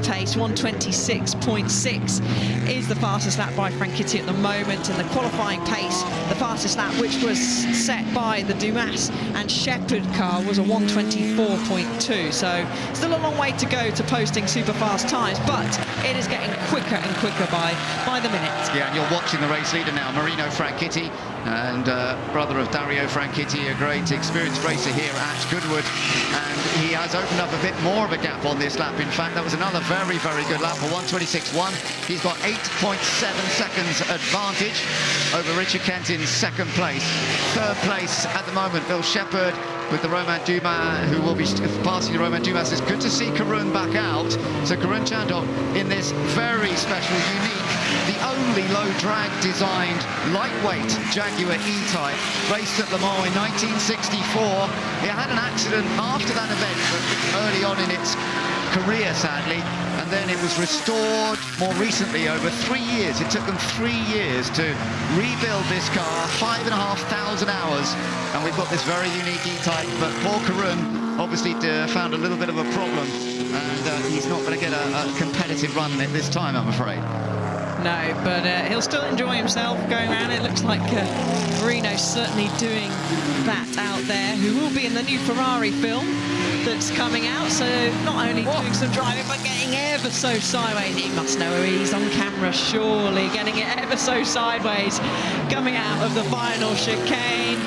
pace. 126.6 is the fastest lap by Franchitti at the moment, and the qualifying pace, the fastest lap, which was set by the Dumas and Shepherd car, was a 124.2. So still a long way to go to posting super fast times, but it is getting quicker and quicker by the minute. Yeah, and you're watching the race leader now, Marino Franchitti, and brother of Dario Franchitti, a great experienced racer here at Goodwood, and he has opened up a bit more of a gap on this lap. In fact, that was another very, very good lap for 126.1. He's got 8.7 seconds advantage over Richard Kent in 2nd place. 3rd place at the moment, Bill Shepherd with the Romain Dumas, who will be passing the Romain Dumas. It's good to see Karun back out. So Karun Chandok in this very special, unique, the only low-drag designed lightweight Jaguar E-Type, raced at Le Mans in 1964. It had an accident after that event, but early on in its career, sadly, and then it was restored more recently over 3 years. It took them 3 years to rebuild this car, 5,500 hours, and we've got this very unique E-Type. But Paul Karun obviously found a little bit of a problem, and he's not going to get a competitive run in it this time, I'm afraid. No, but he'll still enjoy himself going around. It looks like Marino's certainly doing that out there, who will be in the new Ferrari film that's coming out. So not only doing some driving, but getting ever so sideways. He must know he's on camera, surely, getting it ever so sideways, coming out of the final chicane.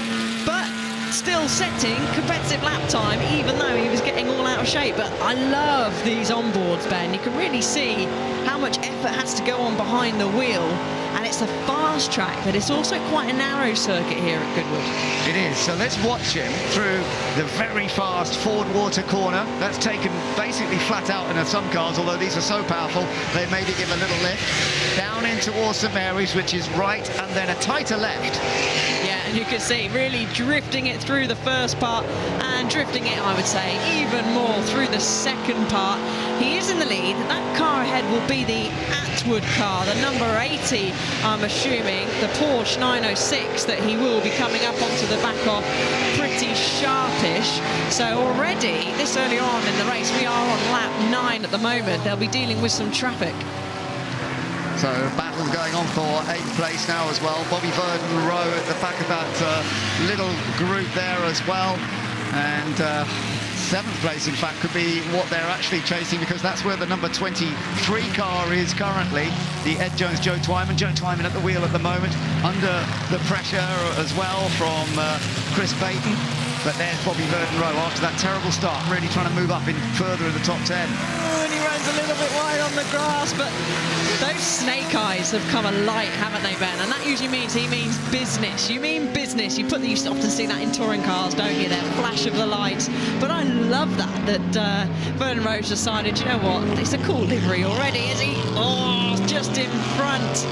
But still setting competitive lap time, even though he was getting all out of shape. But I love these onboards, Ben. You can really see how much effort has to go on behind the wheel, and it's a fast track, but it's also quite a narrow circuit here at Goodwood. It is. So let's watch him through the very fast Ford Water corner. That's taken basically flat out in some cars, although these are so powerful they maybe give a little lift down into St Mary's, which is right, and then a tighter left. Yeah, and you can see really drifting it through the first part, and drifting it, I would say, even more through the second part. He is in the lead. That car ahead will be the Atwood car, the number 80, I'm assuming, the Porsche 906 that he will be coming up onto the back of, pretty sharpish. So already, this early on in the race, we are on lap 9 at the moment. They'll be dealing with some traffic. So battle's going on for 8th place now as well. Bobby Verden-Rowe at the back of that little group there as well. And 7th place, in fact, could be what they're actually chasing, because that's where the number 23 car is currently. The Ed Jones, Joe Twyman. Joe Twyman at the wheel at the moment, under the pressure as well from Chris Payton. But there's Bobby Verdon-Roe after that terrible start, really trying to move up in further in the top 10. Oh, and he runs a little bit wide on the grass, but those snake eyes have come alight, haven't they, Ben? And that usually means he means business. You mean business. You often see that in touring cars, don't you? That flash of the lights. But I love that Verdon-Roe's decided, you know what, it's a cool livery already, is he? Oh, just in front.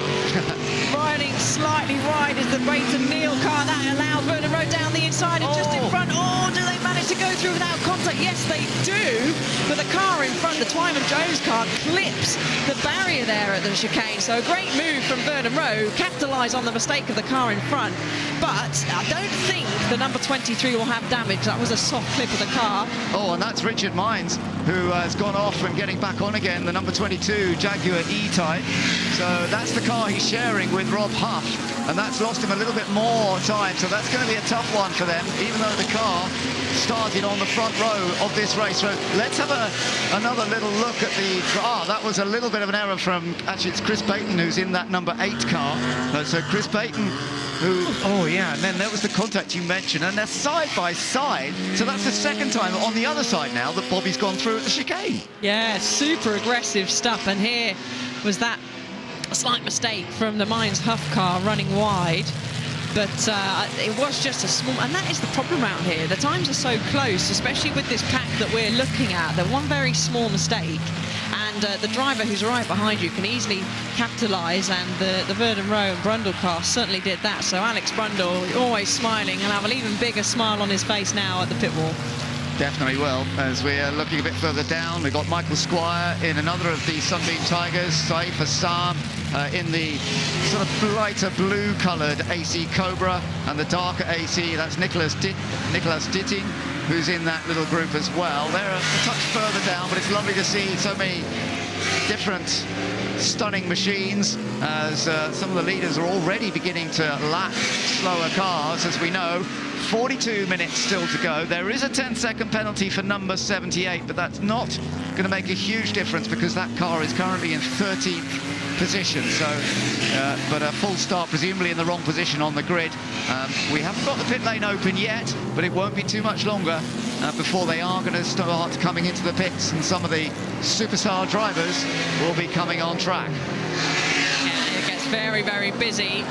Riding slightly wide is the Brayton Neal car. That allows Verdon-Roe down the inside and just in front. Oh, do they manage to go through without contact? Yes, they do. But the car in front, the Twyman Jones car, clips the barrier there at the chicane. So a great move from Verdon-Roe, capitalise on the mistake of the car in front. But I don't think the number 23 will have damage. That was a soft clip of the car. Oh, and that's Richard Mines, who has gone off and getting back on again, the number 22 Jaguar E-Type. So that's the car he's sharing with Rob Huff, and that's lost him a little bit more time. So that's going to be a tough one for them, even though the car started on the front row of this race. So let's have another little look at the... that was a little bit of an error from... Actually, it's Chris Payton who's in that number 8 car. So Chris Payton, who... Oh, yeah, and then there was the contact you mentioned, and they're side by side. So that's the second time on the other side now that Bobby's gone through at the chicane. Yeah, super aggressive stuff. And here was that slight mistake from the Mines Huff car running wide. But it was just a small... And that is the problem around here. The times are so close, especially with this pack that we're looking at. That one very small mistake, and the driver who's right behind you can easily capitalise, and the Verdon-Roe and Brundle car certainly did that. So Alex Brundle, always smiling, and have an even bigger smile on his face now at the pit wall. Definitely will. As we're looking a bit further down, we've got Michael Squire in another of the Sunbeam Tigers, Saif Assam in the sort of lighter blue-coloured AC Cobra, and the darker AC, that's Nicholas Ditting, who's in that little group as well. They're a touch further down, but it's lovely to see so many different stunning machines, as some of the leaders are already beginning to lap slower cars, as we know. 42 minutes still to go. There is a 10-second penalty for number 78, but that's not going to make a huge difference because that car is currently in 13th position. So, but a full start, presumably in the wrong position on the grid. We haven't got the pit lane open yet, but it won't be too much longer before they are going to start coming into the pits, and some of the superstar drivers will be coming on track. Yeah, it gets very, very busy.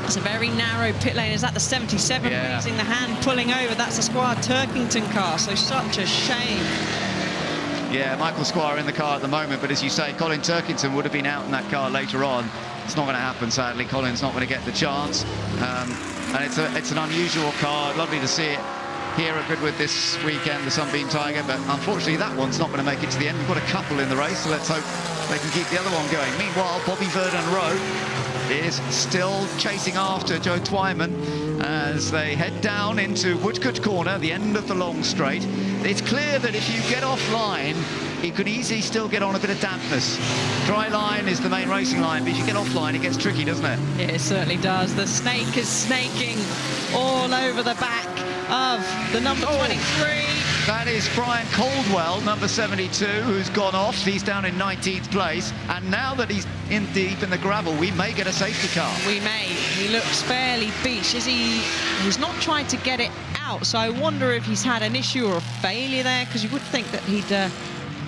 It's a very narrow pit lane. Is that the 77 raising the hand, pulling over? That's the Squire Turkington car, so such a shame. Yeah, Michael Squire in the car at the moment, but as you say, Colin Turkington would have been out in that car later on. It's not going to happen, sadly. Colin's not going to get the chance. And it's an unusual car. Lovely to see it here at Goodwood this weekend, the Sunbeam Tiger, but unfortunately that one's not going to make it to the end. We've got a couple in the race, so let's hope they can keep the other one going. Meanwhile, Bobby Verdon-Roe is still chasing after Joe Twyman as they head down into Woodcote Corner, the end of the long straight. It's clear that if you get offline, you could easily still get on a bit of dampness. Dry line is the main racing line, but if you get offline, it gets tricky, doesn't it? Yeah, it certainly does. The snake is snaking all over the back of the number 23. That is Brian Caldwell, number 72, who's gone off. He's down in 19th place. And now that he's in deep in the gravel, we may get a safety car. We may. He looks fairly beached. He's not trying to get it out, so I wonder if he's had an issue or a failure there, because you would think that he'd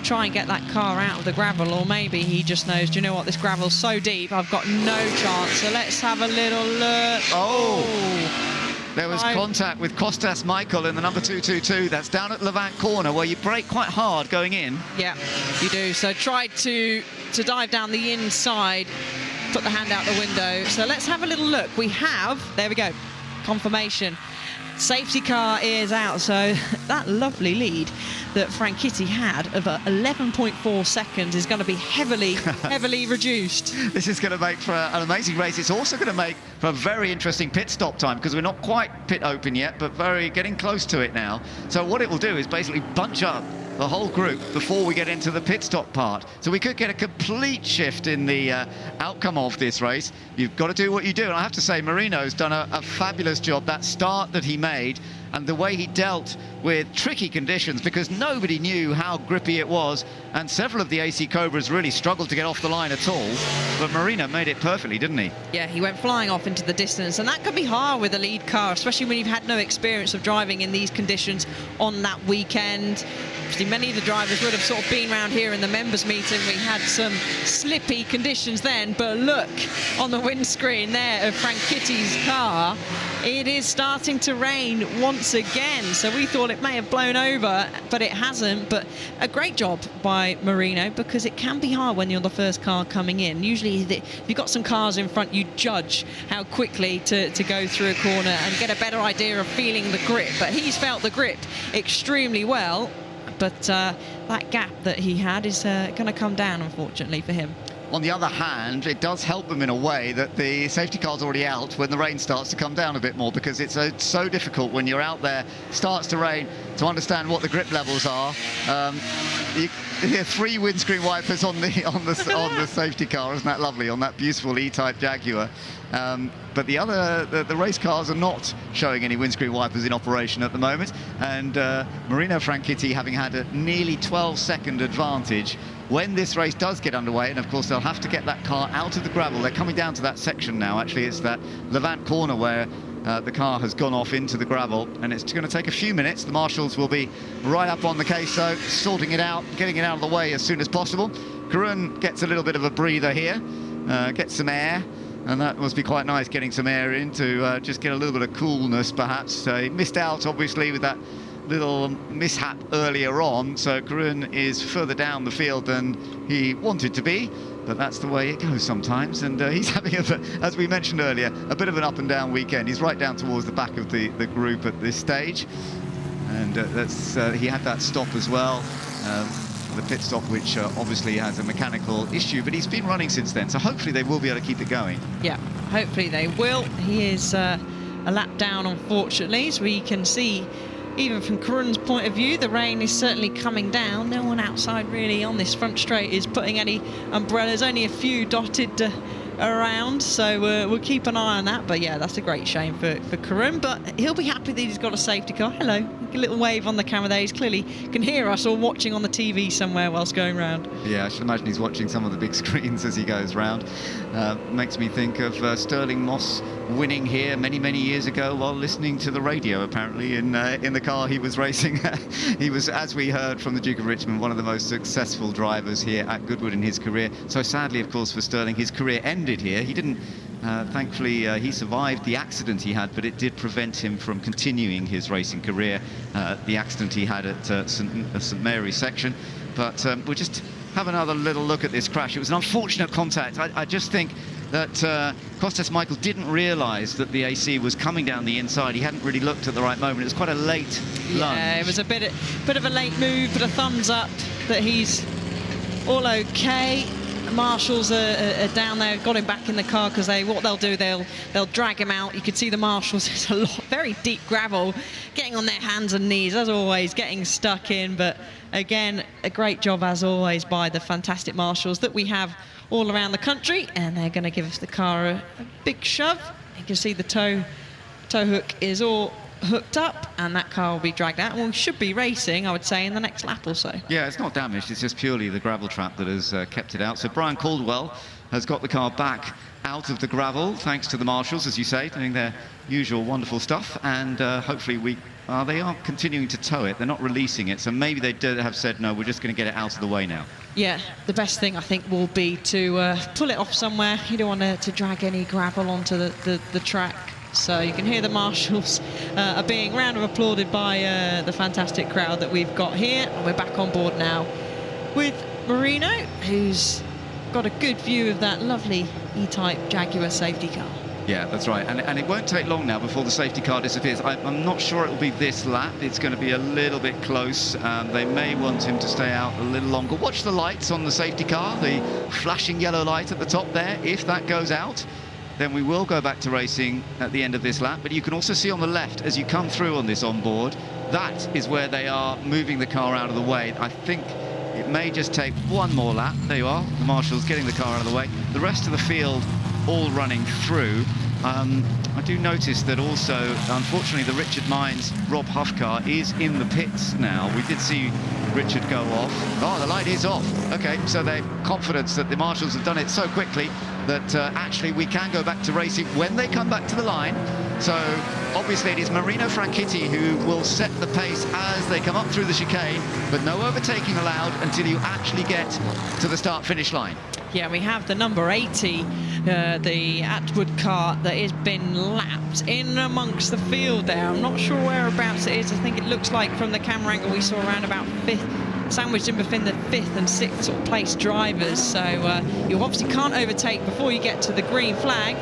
try and get that car out of the gravel, or maybe he just knows, do you know what, this gravel's so deep, I've got no chance. So let's have a little look. Oh! There was contact with Kostas Michael in the number 222. That's down at Levant Corner, where you brake quite hard going in. Yeah, you do. So tried to dive down the inside, put the hand out the window. So let's have a little look. We have, there we go, confirmation. Safety car is out, so that lovely lead that Franchitti had of 11.4 seconds is going to be heavily reduced. This is going to make for an amazing race. It's also going to make for a very interesting pit stop time, because we're not quite pit open yet, but getting close to it now. So what it will do is basically bunch up the whole group before we get into the pit stop part. So we could get a complete shift in the outcome of this race. You've got to do what you do. And I have to say, Marino's done a fabulous job. That start that he made and the way he dealt with tricky conditions, because nobody knew how grippy it was, and several of the AC Cobras really struggled to get off the line at all. But Marino made it perfectly, didn't he? Yeah, he went flying off into the distance, and that can be hard with a lead car, especially when you've had no experience of driving in these conditions on that weekend. Obviously, many of the drivers would have sort of been around here in the members' meeting. We had some slippy conditions then, but look on the windscreen there of Frankitti's car. It is starting to rain once again, so we thought it may have blown over, but it hasn't. But a great job by Marino, because it can be hard when you're the first car coming in. Usually, if you've got some cars in front, you judge how quickly to go through a corner and get a better idea of feeling the grip. But he's felt the grip extremely well. But that gap that he had is going to come down, unfortunately, for him. On the other hand, it does help them in a way that the safety car's already out when the rain starts to come down a bit more, because it's so difficult when you're out there, starts to rain, to understand what the grip levels are. You hear 3 windscreen wipers on the safety car. Isn't that lovely, on that beautiful E-Type Jaguar? But the race cars are not showing any windscreen wipers in operation at the moment, and Marino Franchitti, having had a nearly 12-second advantage when this race does get underway, and of course they'll have to get that car out of the gravel. They're coming down to that section now. Actually, it's that Levant corner where the car has gone off into the gravel, and it's going to take a few minutes. The marshals will be right up on the case, so sorting it out, getting it out of the way as soon as possible. Karun gets a little bit of a breather here, gets some air, and that must be quite nice, getting some air in to just get a little bit of coolness, perhaps. He missed out, obviously, with that little mishap earlier on, so Karun is further down the field than he wanted to be, but that's the way it goes sometimes. And he's having, as we mentioned earlier, a bit of an up and down weekend. He's right down towards the back of the group at this stage, and he had that stop as well, the pit stop, which obviously has a mechanical issue, but he's been running since then, so hopefully they will be able to keep it going. Yeah, hopefully they will. He is a lap down, unfortunately, as we can see. Even from Karun's point of view, the rain is certainly coming down. No one outside really on this front straight is putting any umbrellas, only a few dotted around, so we'll keep an eye on that. But yeah, that's a great shame for Karun, but he'll be happy that he's got a safety car. Hello, a little wave on the camera there. He's clearly can hear us or watching on the TV somewhere whilst going round. Yeah, I should imagine he's watching some of the big screens as he goes round. Makes me think of Sterling Moss winning here many years ago while listening to the radio, apparently, in the car he was racing. He was, as we heard from the Duke of Richmond, one of the most successful drivers here at Goodwood in his career. So sadly, of course, for Sterling, his career ended here. He didn't, thankfully, he survived the accident he had, but it did prevent him from continuing his racing career, the accident he had at St Mary's section. But we'll just have another little look at this crash. It was an unfortunate contact. I just think that Costas Michael didn't realise that the AC was coming down the inside. He hadn't really looked at the right moment. It was quite a late lunge. Yeah, it was a bit of a late move, but a thumbs up that he's all okay. The marshals are down there, got him back in the car, because what they'll do, they'll drag him out. You could see the marshals, it's a lot, very deep gravel, getting on their hands and knees, as always, getting stuck in. But again, a great job, as always, by the fantastic marshals that we have all around the country, and they're going to give the car a big shove. You can see the tow hook is all hooked up, and that car will be dragged out, and we should be racing, I would say, in the next lap or so. Yeah, it's not damaged, it's just purely the gravel trap that has kept it out. So Brian Caldwell has got the car back out of the gravel, thanks to the marshals, as you say, doing their usual wonderful stuff, and hopefully they are continuing to tow it. They're not releasing it, so maybe they did have said, no, we're just going to get it out of the way now. Yeah, the best thing, I think, will be to pull it off somewhere. You don't want to drag any gravel onto the track. So you can hear the marshals are being round of applauded by the fantastic crowd that we've got here. And we're back on board now with Marino, who's got a good view of that lovely E-Type Jaguar safety car. Yeah, that's right. And it won't take long now before the safety car disappears. I'm not sure it will be this lap. It's going to be a little bit close. They may want him to stay out a little longer. Watch the lights on the safety car, the flashing yellow light at the top there. If that goes out, then we will go back to racing at the end of this lap. But you can also see on the left, as you come through on this onboard, that is where they are moving the car out of the way. I think it may just take one more lap. There you are, the marshals getting the car out of the way. The rest of the field all running through. I do notice that also, unfortunately, the Richard Mines Rob Huff car is in the pits now. We did see Richard go off. Oh, the light is off. Okay, so they're confident that the marshals have done it so quickly that actually we can go back to racing when they come back to the line. So obviously it is Marino Franchitti who will set the pace as they come up through the chicane, but no overtaking allowed until you actually get to the start-finish line. Yeah, we have the number 80, the Atwood car that has been lapped in amongst the field there. I'm not sure whereabouts it is. I think it looks like from the camera angle we saw around about 5th, sandwiched in between the 5th and 6th sort of place drivers. So you obviously can't overtake before you get to the green flag.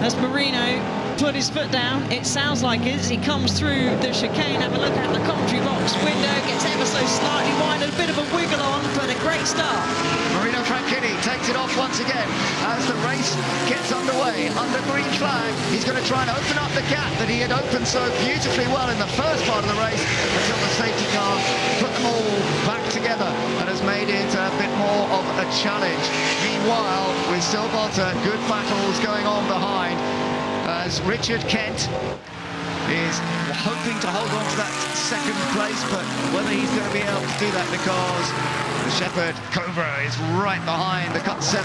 As Marino put his foot down, it sounds like as he comes through the chicane. Have a look at the commentary box window, gets ever so slightly wide, a bit of a wiggle on, but a great start. Marino Franchitti takes it off once again as the race gets underway under green flag. He's going to try and open up the gap that he had opened so beautifully well in the first part of the race until the safety car put them all back together and has made it a bit more of a challenge. Meanwhile, we've still got good battles going on behind, as Richard Kent is hoping to hold on to that second place, but whether he's going to be able to do that because the Shepherd Cobra is right behind the Cut 7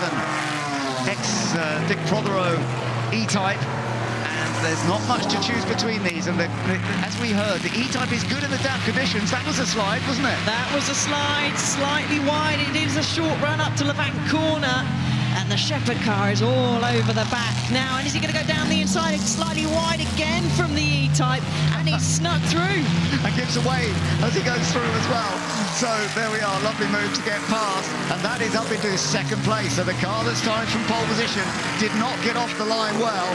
ex-Dick Prothero E-Type, and there's not much to choose between these. And as we heard, the E-Type is good in the damp conditions. That was a slide, wasn't it? That was a slide, slightly wide. It is a short run up to the back corner. And the Shepherd car is all over the back now. And is he going to go down the inside? It's slightly wide again from the E-Type. And he's snuck through. And gives away as he goes through as well. So there we are, lovely move to get past. And that is up into second place. So the car that started from pole position did not get off the line well.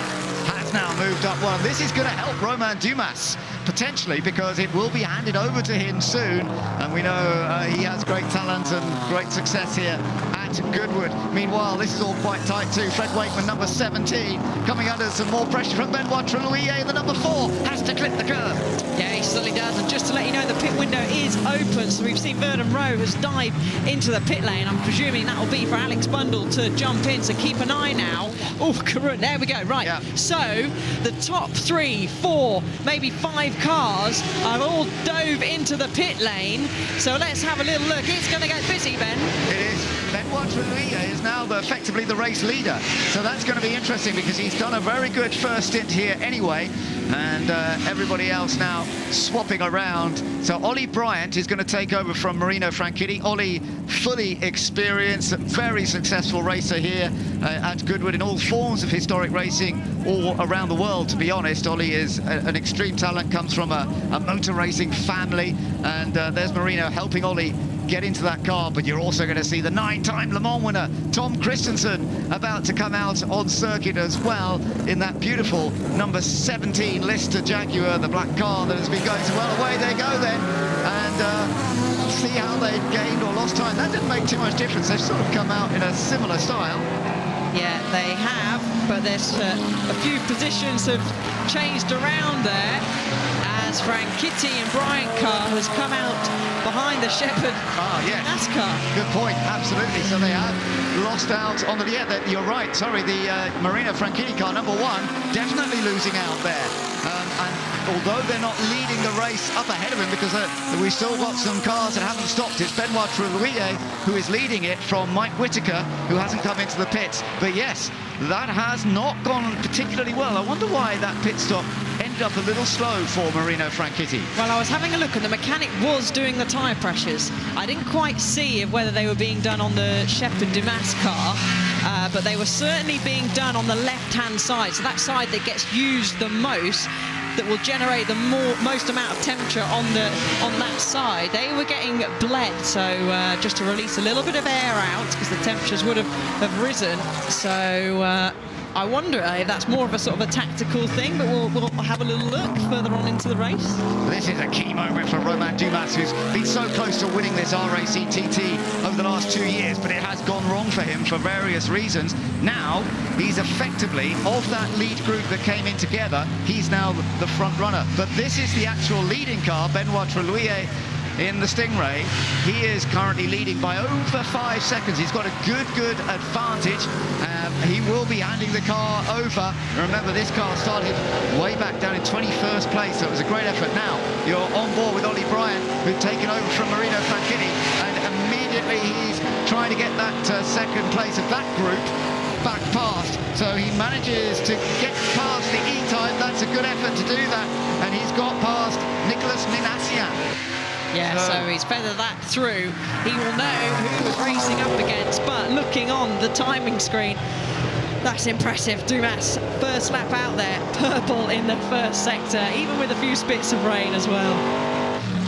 Has now moved up well. This is going to help Romain Dumas, potentially, because it will be handed over to him soon. And we know he has great talent and great success here at Goodwood. Meanwhile, this is all quite tight too. Fred Wakeman, number 17, coming under some more pressure from Benoit Trellouillet, the number 4, has to clip the curve. Yeah, he certainly does. And just to let you know, the pit window is open. So we've seen Vernon Rowe has dived into the pit lane. I'm presuming that will be for Alex Bundle to jump in. So keep an eye now. Oh, there we go. Right. Yeah. So the top 3, 4, maybe 5 cars have all dove into the pit lane. So let's have a little look. It's going to get busy, Ben. It is. Benoit Trellouillet is now effectively the race leader. So that's going to be interesting because he's done a very good first stint here anyway. And everybody else now swapping around. So Ollie Bryant is going to take over from Marino Franchitti. Ollie, fully experienced, very successful racer here at Goodwood in all forms of historic racing all around the world, to be honest. Ollie is an extreme talent, comes from a motor racing family. And there's Marino helping Ollie get into that car, but you're also going to see the 9-time Le Mans winner Tom Christensen about to come out on circuit as well in that beautiful number 17 Lister Jaguar, the black car that has been going so well. Away they go then, and see how they gained or lost time. That didn't make too much difference. They've sort of come out in a similar style. Yeah, they have, but there's a few positions have changed around there as Franchitti and Bryant car has come out behind the Shepherd NASCAR. Good point, absolutely. So they have lost out on the, you're right, sorry, the Marino Franchitti car, number 1, definitely losing out there. And although they're not leading the race up ahead of him, because we've still got some cars that haven't stopped, it's Benoit Trellouillet who is leading it from Mike Whitaker, who hasn't come into the pits. But yes, that has not gone particularly well. I wonder why that pit stop ended up a little slow for Marino Franchitti. Well, I was having a look and the mechanic was doing the tyre pressures. I didn't quite see whether they were being done on the Shepherd Dumas car, but they were certainly being done on the left-hand side. So that side that gets used the most, that will generate the most amount of temperature on that side. They were getting bled, so just to release a little bit of air out because the temperatures would have risen. So I wonder if that's more of a sort of a tactical thing, but we'll have a little look further on into the race. This is a key moment for Romain Dumas, who's been so close to winning this RAC TT over the last 2 years, but it has gone wrong for him for various reasons. Now, he's effectively, of that lead group that came in together, he's now the front runner. But this is the actual leading car, Benoit Trellouillet, in the Stingray. He is currently leading by over 5 seconds. He's got a good advantage. he will be handing the car over. Remember, this car started way back down in 21st place, so it was a great effort. Now you're on board with Ollie Bryant, who's taken over from Marino Franchitti, and immediately he's trying to get that second place of that group back past. So he manages to get past the E-Type. That's a good effort to do that, and he's got past Nicholas Minassian. Yeah, so he's feathered that through. He will know who he was racing up against, but looking on the timing screen, that's impressive. Dumas, first lap out there, purple in the first sector, even with a few spits of rain as well.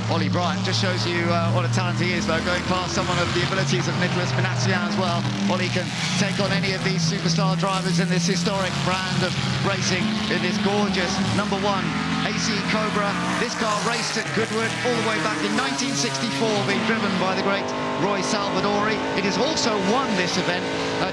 Ollie Bryant just shows you what a talent he is, though, going past someone of the abilities of Nicholas Minassian as well. Ollie can take on any of these superstar drivers in this historic brand of racing in this gorgeous #1 AC Cobra. This car raced at Goodwood all the way back in 1964, being driven by the great Roy Salvadori. It has also won this event.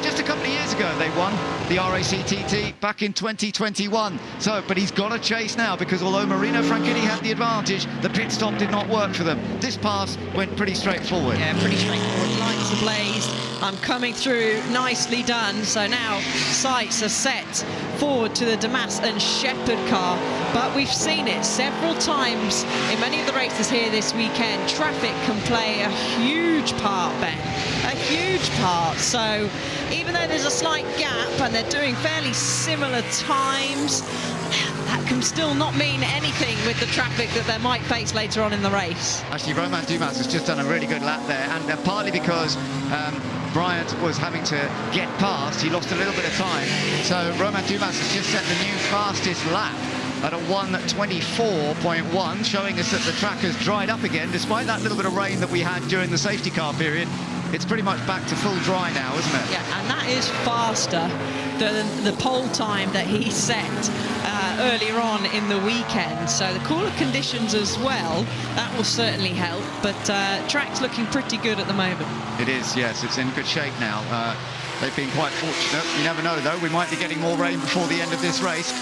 Just a couple of years ago, they won the RAC TT back in 2021. So, but he's got a chase now, because although Marino Franchitti had the advantage, the pit stop did not work for them. This pass went pretty straightforward. Yeah, pretty straightforward. Lights ablaze. I'm coming through, nicely done. So now sights are set forward to the Damas and Shepherd car, but we've seen it several times in many of the races here this weekend. Traffic can play a huge part, Ben, a huge part. So even though there's a slight gap and they're doing fairly similar times, that can still not mean anything with the traffic that they might face later on in the race. Actually, Romain Dumas has just done a really good lap there, and partly because Bryant was having to get past, he lost a little bit of time. So Romain Dumas has just set the new fastest lap at a 1:24.1, showing us that the track has dried up again, despite that little bit of rain that we had during the safety car period. It's pretty much back to full dry now, isn't it? Yeah, and that is faster than the pole time that he set earlier on in the weekend. So the cooler conditions as well, that will certainly help. But track's looking pretty good at the moment. It is, yes. It's in good shape now. They've been quite fortunate. You never know, though. We might be getting more rain before the end of this race.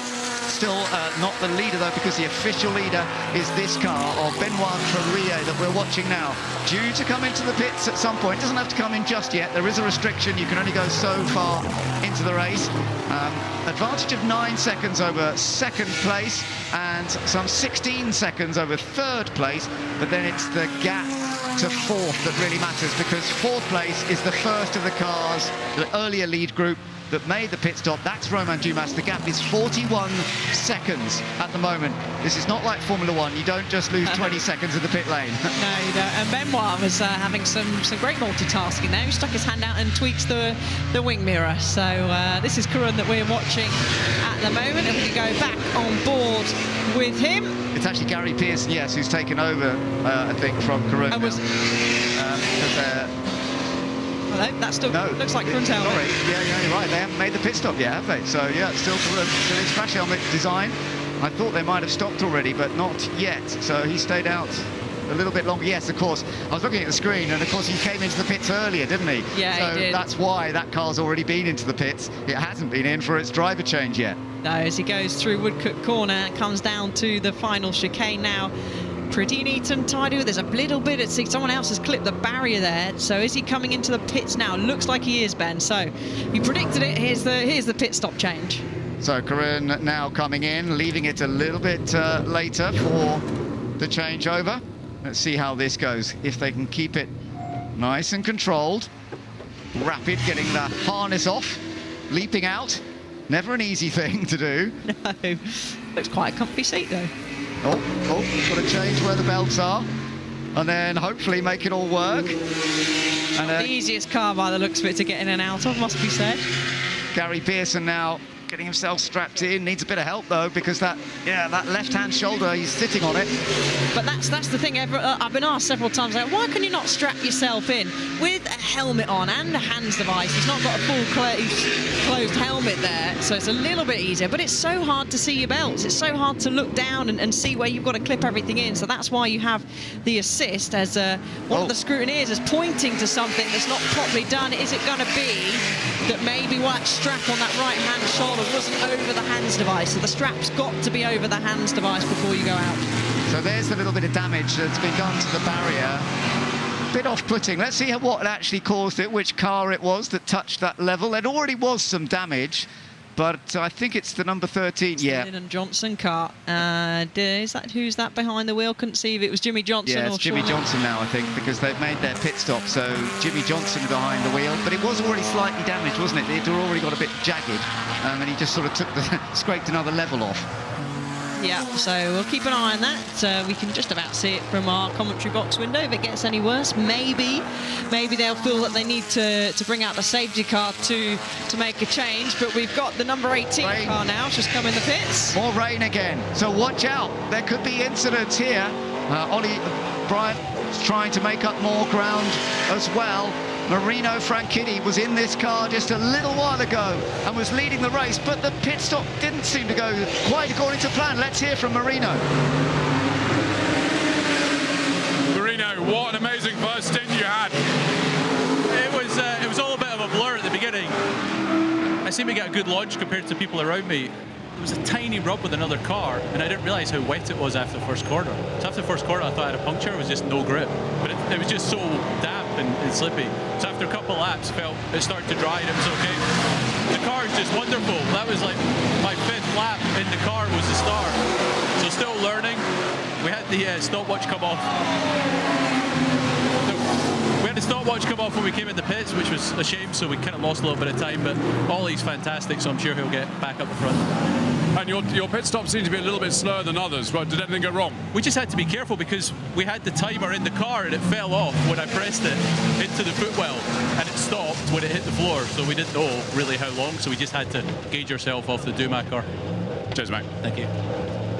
Still not the leader, though, because the official leader is this car of Benoit Trarier that we're watching now. Due to come into the pits at some point. Doesn't have to come in just yet. There is a restriction. You can only go so far into the race. Advantage of 9 seconds over second place and some 16 seconds over third place. But then it's the gap to fourth that really matters, because fourth place is the first of the cars, the earlier lead group, that made the pit stop. That's Romain Dumas. The gap is 41 seconds at the moment. This is not like Formula One. You don't just lose 20 seconds in the pit lane. No, you don't. And Benoit was having some great multitasking there. He stuck his hand out and tweaks the wing mirror. So this is Karun that we're watching at the moment, and we can go back on board with him. It's actually Gary Pearson, yes, who's taken over, I think, from Karun. No, that still looks like Karun's helmet. Sorry, yeah, you're right. They haven't made the pit stop yet, have they? So, yeah, still Karun. So his crash helmet design, I thought they might have stopped already, but not yet. So he stayed out a little bit longer. Yes, of course. I was looking at the screen, and, of course, he came into the pits earlier, didn't he? Yeah, so he did. That's why that car's already been into the pits. It hasn't been in for its driver change yet. No, as he goes through Woodcote Corner and comes down to the final chicane now. Pretty neat and tidy. There's a little bit at sea. Someone else has clipped the barrier there. So is he coming into the pits now? Looks like he is, Ben. So you predicted it. Here's the pit stop change. So Karun now coming in, leaving it a little bit later for the changeover. Let's see how this goes. If they can keep it nice and controlled. Rapid, getting the harness off, leaping out. Never an easy thing to do. No, looks quite a comfy seat though. Oh, got to change where the belts are, and then hopefully make it all work. And the easiest car by the looks of it to get in and out of, must be said. Gary Pearson now getting himself strapped in. Needs a bit of help though, because that left-hand shoulder, he's sitting on it. But that's the thing. I've been asked several times, like, why can you not strap yourself in with a helmet on and a hands device? He's not got a full closed helmet there, so it's a little bit easier. But it's so hard to see your belts. It's so hard to look down and see where you've got to clip everything in. So that's why you have the assist, as one of the scrutineers is pointing to something that's not properly done. Is it going to be that maybe that strap on that right-hand shoulder wasn't over the hands device? So the strap's got to be over the hands device before you go out. So there's the little bit of damage that's been done to the barrier. bit off-putting. Let's see what actually caused it, which car it was that touched that level. There already was some damage, but I think it's the number 13. Yeah. And Johnson car. Who's that behind the wheel? Couldn't see if it was Jimmy Johnson or it's Jimmy Johnson now, I think, because they've made their pit stop. So Jimmy Johnson behind the wheel, but it was already slightly damaged, wasn't it? It had already got a bit jagged, and he just sort of scraped another level off. Yeah, so we'll keep an eye on that. We can just about see it from our commentary box window. If it gets any worse, maybe they'll feel that they need to bring out the safety car to make a change. But we've got the number 18 car now, just come in the pits. More rain again, so watch out. There could be incidents here. Ollie Bryant is trying to make up more ground as well. Marino Franchitti was in this car just a little while ago and was leading the race, but the pit stop didn't seem to go quite according to plan. Let's hear from Marino. Marino, what an amazing first stint you had. It was all a bit of a blur at the beginning. I seemed to get a good launch compared to people around me. There was a tiny rub with another car, and I didn't realise how wet it was after the first corner. So after the first corner, I thought I had a puncture. It was just no grip, but it was just so damp and slippy. So after a couple of laps, it started to dry, and it was okay. The car is just wonderful. That was like my 5th lap in the car was the start. So still learning. We had the stopwatch come off. We had the stopwatch come off when we came in the pits, which was a shame, so we kind of lost a little bit of time, but Ollie's fantastic, so I'm sure he'll get back up the front. And your pit stop seemed to be a little bit slower than others, but did anything go wrong? We just had to be careful because we had the timer in the car and it fell off when I pressed it into the footwell, and it stopped when it hit the floor, so we didn't know really how long, so we just had to gauge ourselves off the Dumac car. Cheers, mate. Thank you.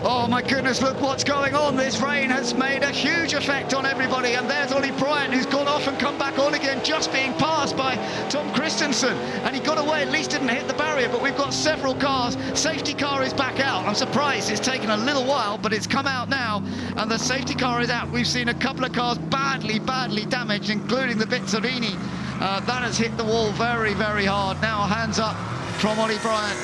Oh my goodness, look what's going on. This rain has made a huge effect on everybody, and there's Ollie Bryant, who's gone off and come back on again, just being passed by Tom Christensen, and he got away, at least didn't hit the barrier. But we've got several cars. Safety car is back out. I'm surprised it's taken a little while, but it's come out now, and the safety car is out. We've seen a couple of cars badly damaged, including the Bizzarini. That has hit the wall very, very hard. Now hands up from Ollie Bryant.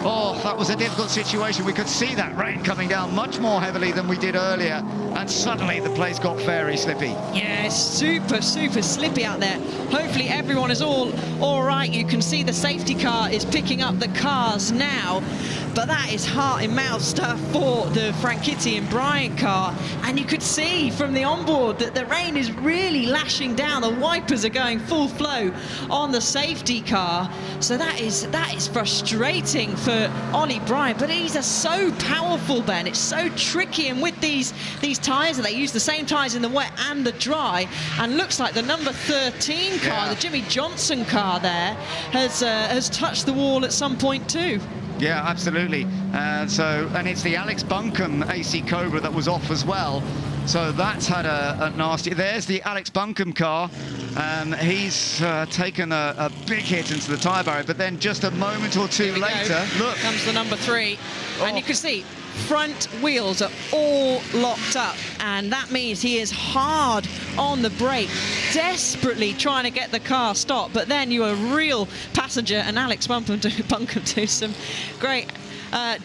Oh, that was a difficult situation. We could see that rain coming down much more heavily than we did earlier, and suddenly the place got very slippy. Yeah, it's super slippy out there. Hopefully everyone is all right. You can see the safety car is picking up the cars now, but that is heart and mouth stuff for the Franchitti and Bryant car, and you could see from the onboard that the rain is really lashing down. The wipers are going full flow on the safety car, so that is frustrating for Ollie Bryant, but he's so powerful, Ben. It's so tricky, and with these tyres, they use the same tyres in the wet and the dry, and looks like the number 13 car, the Jimmy Johnson car there, has touched the wall at some point too. Yeah, absolutely. And it's the Alex Buncombe AC Cobra that was off as well. So that's had a nasty... There's the Alex Buncombe car. He's taken a big hit into the tyre barrier, but then just a moment or two later... Look, comes the number 3. And you can see front wheels are all locked up, and that means he is hard on the brake, desperately trying to get the car stopped. But then you're a real passenger, and Alex Buncombe do some great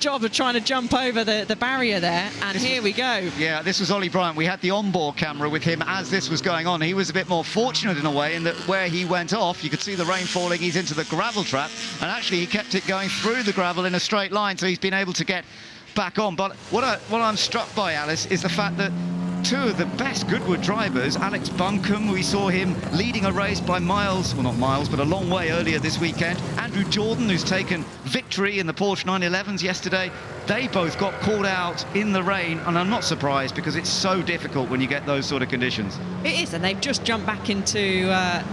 job of trying to jump over the barrier there, and here we go. Yeah, this was Ollie Bryant. We had the onboard camera with him as this was going on. He was a bit more fortunate in a way in that where he went off, you could see the rain falling, he's into the gravel trap, and actually he kept it going through the gravel in a straight line, so he's been able to get back on. But what I'm struck by, Alice, is the fact that two of the best Goodwood drivers, Alex Buncombe, we saw him leading a race by miles, well not miles, but a long way earlier this weekend. Andrew Jordan, who's taken victory in the Porsche 911s yesterday, they both got caught out in the rain, and I'm not surprised because it's so difficult when you get those sort of conditions. It is, and they've just jumped back into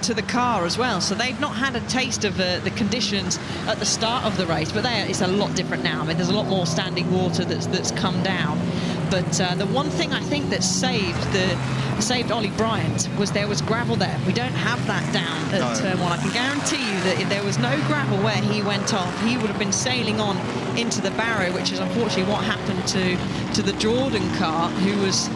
to the car as well, so they've not had a taste of the conditions at the start of the race, but it's a lot different now. I mean, there's a lot more standing water that's come down. But the one thing I think that saved Ollie Bryant was there was gravel there. We don't have that down at turn 1. I can guarantee you that if there was no gravel where he went off, he would have been sailing on into the barrier, which is unfortunately what happened to the Jordan car, who was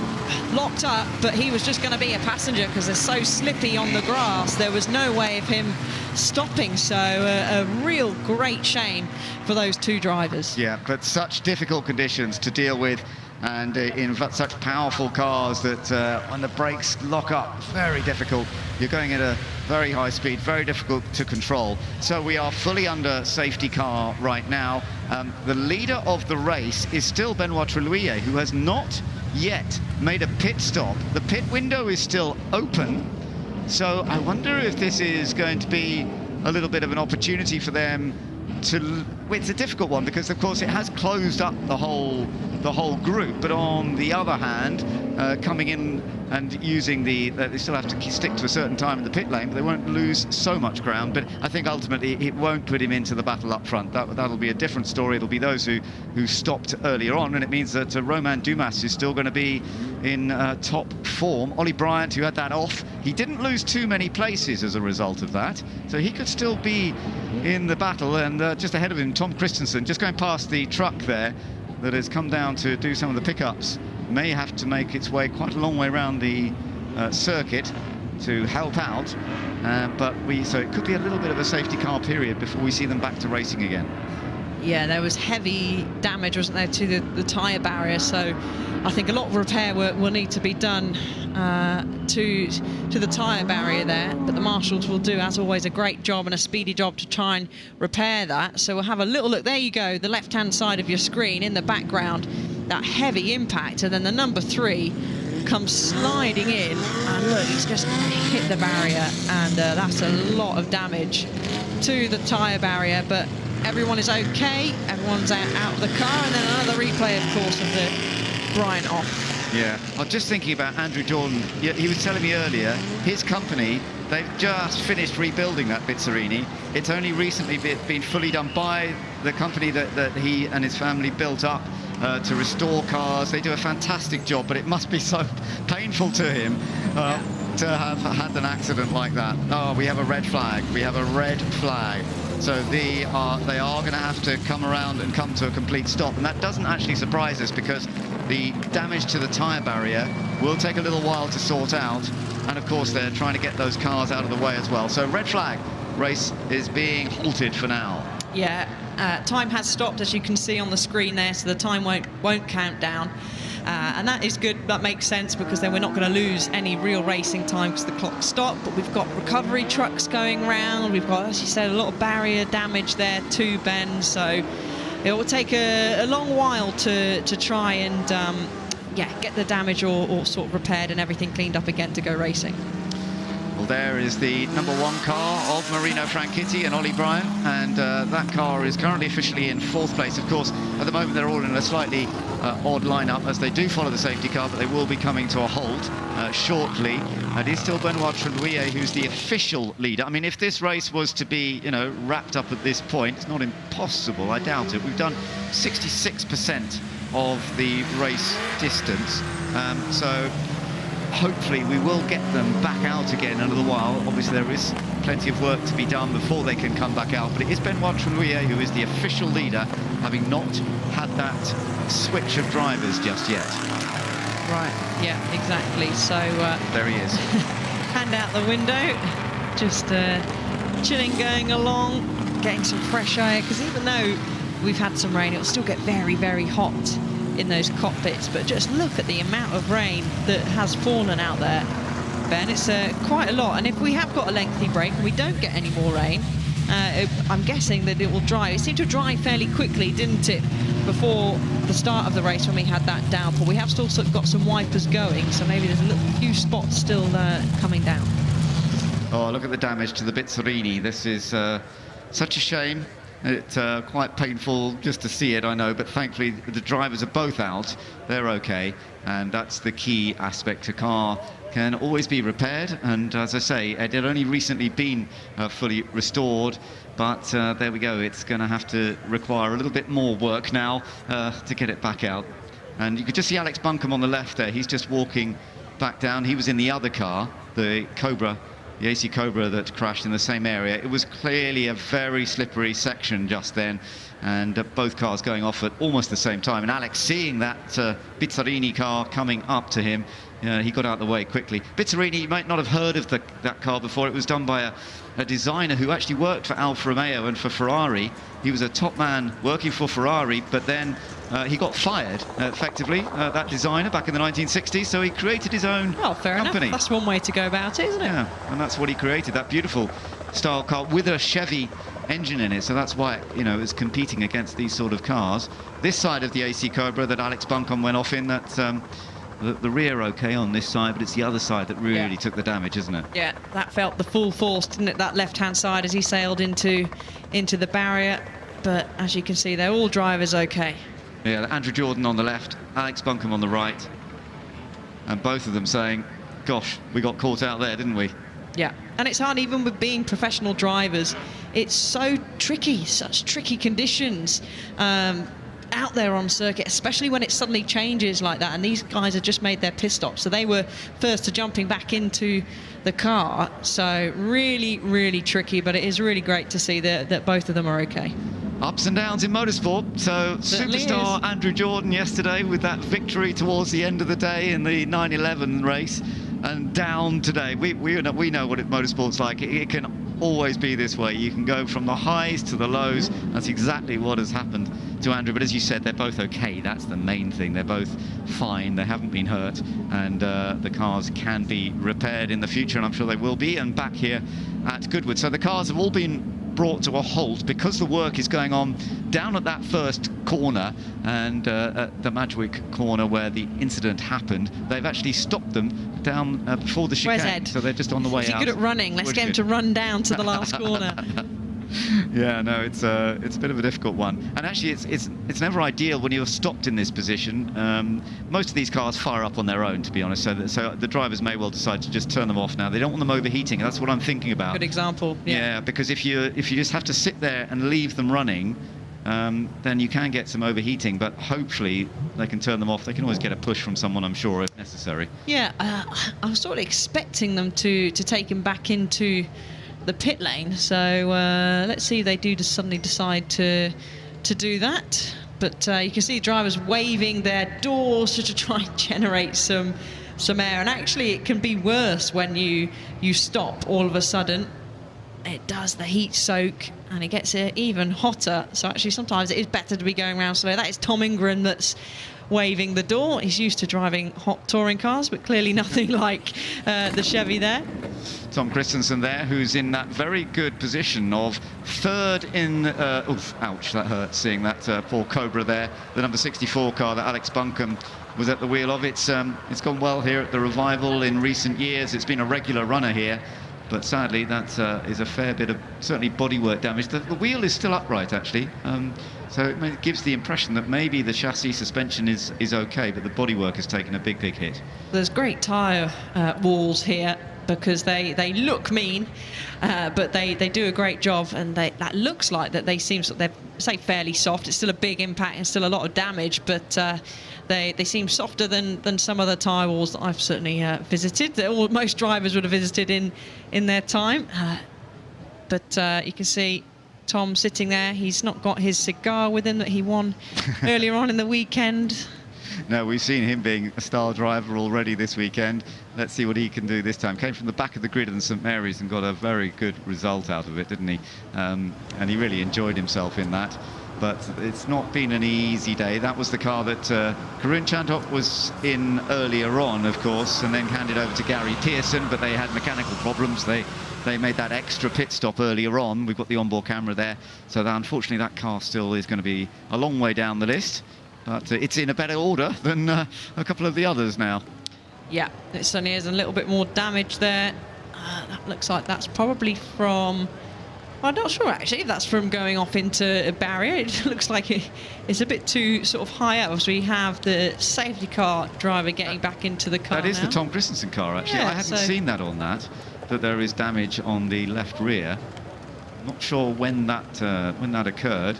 locked up, but he was just going to be a passenger because they're so slippy on the grass. There was no way of him stopping, so a real great shame for those two drivers. Yeah, but such difficult conditions to deal with. and in such powerful cars that when the brakes lock up, very difficult. You're going at a very high speed, very difficult to control. So we are fully under safety car right now. The leader of the race is still Benoit Trelouillet, who has not yet made a pit stop. The pit window is still open, so I wonder if this is going to be a little bit of an opportunity for them to... Well, it's a difficult one because, of course, it has closed up the whole group, but on the other hand, coming in and using they still have to stick to a certain time in the pit lane, but they won't lose so much ground. But I think ultimately it won't put him into the battle up front. That'll be a different story. It'll be those who stopped earlier on, and it means that Romain Dumas is still going to be in top form. Ollie Bryant, who had that off, he didn't lose too many places as a result of that, so he could still be in the battle. And just ahead of him, Tom Christensen, just going past the truck there that has come down to do some of the pickups, may have to make its way quite a long way around the circuit to help out, so it could be a little bit of a safety car period before we see them back to racing again. Yeah, there was heavy damage, wasn't there, to the tyre barrier, so I think a lot of repair work will need to be done to the tyre barrier there, but the marshals will do, as always, a great job and a speedy job to try and repair that. So we'll have a little look. There you go, the left-hand side of your screen in the background, that heavy impact, and then the number 3 comes sliding in, and look, he's just hit the barrier, and that's a lot of damage to the tyre barrier, but everyone is okay, everyone's out of the car, and then another replay, of course, of the Bryant off. Yeah, I'm just thinking about Andrew Jordan. He was telling me earlier, his company, they've just finished rebuilding that Bizzarini. It's only recently been fully done by the company that he and his family built up to restore cars. They do a fantastic job, but it must be so painful to him to have had an accident like that. Oh, we have a red flag. We have a red flag. So they are going to have to come around and come to a complete stop, and that doesn't actually surprise us because the damage to the tyre barrier will take a little while to sort out, and of course they're trying to get those cars out of the way as well. So red flag, race is being halted for now. Yeah, time has stopped, as you can see on the screen there, so the time won't count down. And that is good, that makes sense, because then we're not going to lose any real racing time because the clock stopped. But we've got recovery trucks going round, we've got, as you said, a lot of barrier damage there too, Ben, so it will take a long while to try and get the damage or sort of repaired and everything cleaned up again to go racing. Well, there is the number 1 car of Marino Franchitti and Ollie Bryant, and that car is currently officially in 4th place. Of course, at the moment they're all in a slightly odd lineup as they do follow the safety car, but they will be coming to a halt shortly. It is still Benoit Trelouillet who's the official leader. I mean, if this race was to be, wrapped up at this point, it's not impossible, I doubt it. We've done 66% of the race distance, so hopefully we will get them back out again in a little while. Obviously there is plenty of work to be done before they can come back out, but it is Benoit Trelouillet who is the official leader, having not had that switch of drivers just yet. Right, yeah, exactly. So there he is. Hand out the window, just chilling, going along, getting some fresh air, because even though we've had some rain, it'll still get very, very hot in those cockpits. But just look at the amount of rain that has fallen out there, Ben. It's quite a lot, and if we have got a lengthy break and we don't get any more rain, I'm guessing that it will dry. It seemed to dry fairly quickly, didn't it, before the start of the race when we had that downpour. We have still got some wipers going, so maybe there's a few spots still coming down. Oh, look at the damage to the Bizzarini. This is such a shame. It's quite painful just to see it, I know, but thankfully the drivers are both out. They're okay, and that's the key aspect. A car can always be repaired, and as I say, it had only recently been fully restored, but there we go. It's going to have to require a little bit more work now to get it back out. And you could just see Alex Buncombe on the left there. He's just walking back down. He was in the other car, the Cobra, the AC Cobra that crashed in the same area. It was clearly a very slippery section just then, and both cars going off at almost the same time. And Alex, seeing that Bizzarini car coming up to him, he got out of the way quickly. Bizzarini, you might not have heard of that car before. It was done by a designer who actually worked for Alfa Romeo and for Ferrari. He was a top man working for Ferrari, but then he got fired, effectively, that designer, back in the 1960s, so he created his own company. That's one way to go about it, isn't it? Yeah, and that's what he created, that beautiful style car with a Chevy engine in it, so that's why, you know, it's competing against these sort of cars. This side of the AC Cobra that Alex Buncombe went off in, that's the rear okay on this side, but it's the other side that really took the damage, isn't it? Yeah, that felt the full force, didn't it, that left-hand side as he sailed into the barrier. But as you can see, they're all drivers okay. Yeah, Andrew Jordan on the left, Alex Buncombe on the right, and both of them saying, gosh, we got caught out there, didn't we? Yeah, and it's hard even with being professional drivers. It's so tricky, such tricky conditions out there on circuit, especially when it suddenly changes like that. And these guys have just made their pit stop, so they were first to jumping back into the car. So really, really tricky, but it is really great to see that both of them are okay. Ups and downs in motorsport. So Certainly superstar is. Andrew Jordan yesterday with that victory towards the end of the day in the 9/11 race, and down today. We know what motorsport's like. It can always be this way. You can go from the highs to the lows. That's exactly what has happened to Andrew. But as you said, they're both okay. That's the main thing. They're both fine. They haven't been hurt, and the cars can be repaired in the future, and I'm sure they will be. And back here at Goodwood, so the cars have all been brought to a halt because the work is going on down at that first corner, and at the Madgwick corner where the incident happened. They've actually stopped them down before the chicane. Where's Ed? So they're just on the way Is he out. good at running? Let's get him to run down to the last corner. Yeah, no, it's a bit of a difficult one, and actually it's never ideal when you're stopped in this position. Most of these cars fire up on their own, to be honest, so the drivers may well decide to just turn them off now. They don't want them overheating. That's what I'm thinking about. Good example. Yeah, because if you just have to sit there and leave them running, then you can get some overheating, but hopefully they can turn them off. They can always get a push from someone, I'm sure, if necessary. Yeah, I was sort of expecting them to take him back into the pit lane, so let's see if they do just suddenly decide to do that. But you can see drivers waving their doors to try and generate some air, and actually it can be worse when you stop all of a sudden. It does the heat soak and it gets even hotter, so actually sometimes it is better to be going around slow. That is Tom Ingram that's waving the door. He's used to driving hot touring cars, but clearly nothing like the Chevy there. Tom Christensen there, who's in that very good position of third in... oof, ouch, that hurt, seeing that poor Cobra there. The number 64 car that Alex Buncombe was at the wheel of. It's gone well here at the Revival in recent years. It's been a regular runner here, but sadly that is a fair bit of certainly bodywork damage. The wheel is still upright, actually. So it gives the impression that maybe the chassis suspension is okay, but the bodywork has taken a big hit. There's great tyre walls here because they look mean, but they do a great job, and that looks like that they seem they're fairly soft. It's still a big impact and still a lot of damage, but they seem softer than some of the tyre walls that I've certainly visited. Most drivers would have visited in their time, but you can see Tom sitting there. He's not got his cigar with him that he won earlier on in the weekend. No, we've seen him being a star driver already this weekend. Let's see what he can do this time. Came from the back of the grid in St Mary's and got a very good result out of it, didn't he? And he really enjoyed himself in that. But it's not been an easy day. That was the car that Karun Chandhok was in earlier on, of course, and then handed over to Gary Pearson, but they had mechanical problems. They made that extra pit stop earlier on. We've got the onboard camera there. So unfortunately, that car still is going to be a long way down the list. But it's in a better order than a couple of the others now. Yeah, it certainly is. A little bit more damage there. That looks like that's probably from... I'm not sure, actually, if that's from going off into a barrier. It looks like it's a bit too sort of high up. So we have the safety car driver getting back into the car. That is now. the Tom Christensen car, actually. Yeah, I hadn't seen that on that there is damage on the left rear. Not sure when that occurred.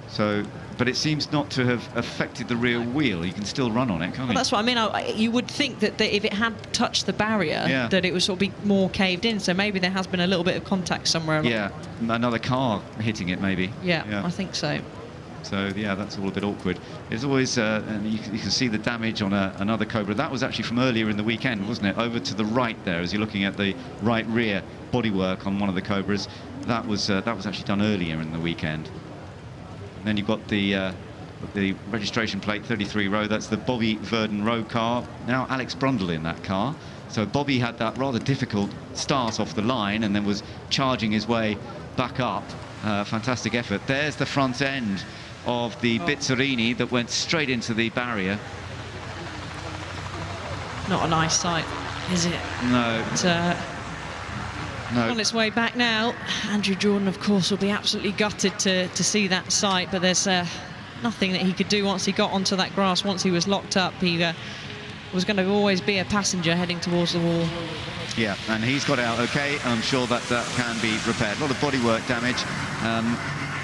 So, but it seems not to have affected the rear wheel. You can still run on it, can't you? Well, that's what I mean. You would think that if it had touched the barrier, that it would sort of be more caved in. So maybe there has been a little bit of contact somewhere along. Yeah, another car hitting it, maybe. Yeah, I think so. So, yeah, that's all a bit awkward. There's always, and you can see the damage on another Cobra. That was actually from earlier in the weekend, wasn't it? Over to the right there, as you're looking at the right rear bodywork on one of the Cobras. That was actually done earlier in the weekend. And then you've got the the registration plate 33 Row. That's the Bobby Verdon Row car. Now Alex Brundle in that car. So Bobby had that rather difficult start off the line and then was charging his way back up. Fantastic effort. There's the front end of the Bizzarini that went straight into the barrier. Not a nice sight, is it? No. But, no. On its way back now. Andrew Jordan, of course, will be absolutely gutted to see that sight, but there's nothing that he could do once he got onto that grass. Once he was locked up, he was going to always be a passenger heading towards the wall. Yeah, and he's got out okay, and I'm sure that can be repaired. A lot of bodywork damage.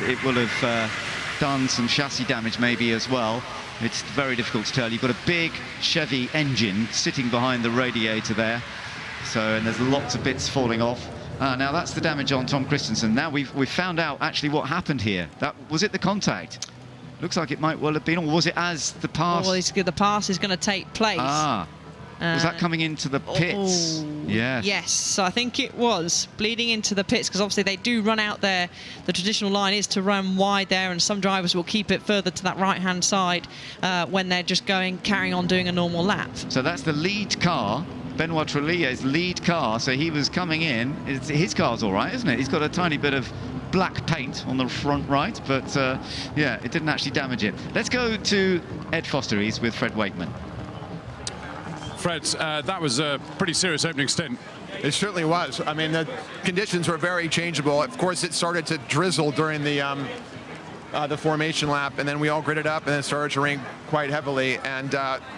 It will have done some chassis damage maybe as well. It's very difficult to tell. You've got a big Chevy engine sitting behind the radiator there. So, and there's lots of bits falling off. Now that's the damage on Tom Christensen. Now we've found out actually what happened here. Was it the contact? Looks like it might well have been, or was it as the pass? Well, the pass is going to take place. Was that coming into the pits? Yes. Yes, so I think it was bleeding into the pits, because obviously they do run out there. The traditional line is to run wide there, and some drivers will keep it further to that right-hand side when they're just carrying on doing a normal lap. So that's the lead car, Benoit Trellier's lead car. So he was coming in. His car's all right, isn't it? He's got a tiny bit of black paint on the front right, but yeah, it didn't actually damage it. Let's go to Ed Foster. He's with Fred Wakeman. Fred, that was a pretty serious opening stint. It certainly was. I mean, the conditions were very changeable. Of course, it started to drizzle during the formation lap, and then we all gridded up, and then it started to rain quite heavily. And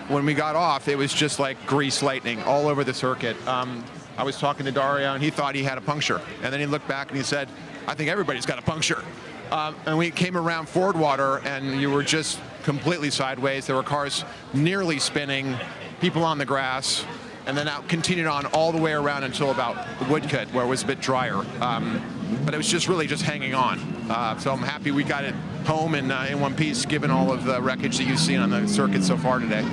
when we got off, it was just like grease lightning all over the circuit. I was talking to Dario, and he thought he had a puncture. And then he looked back and he said, I think everybody's got a puncture. And we came around Fordwater, and you were just completely sideways. There were cars nearly spinning, people on the grass, and then out continued on all the way around until about Woodcut, where it was a bit drier. But it was just really just hanging on. So I'm happy we got it home in one piece, given all of the wreckage that you've seen on the circuit so far today.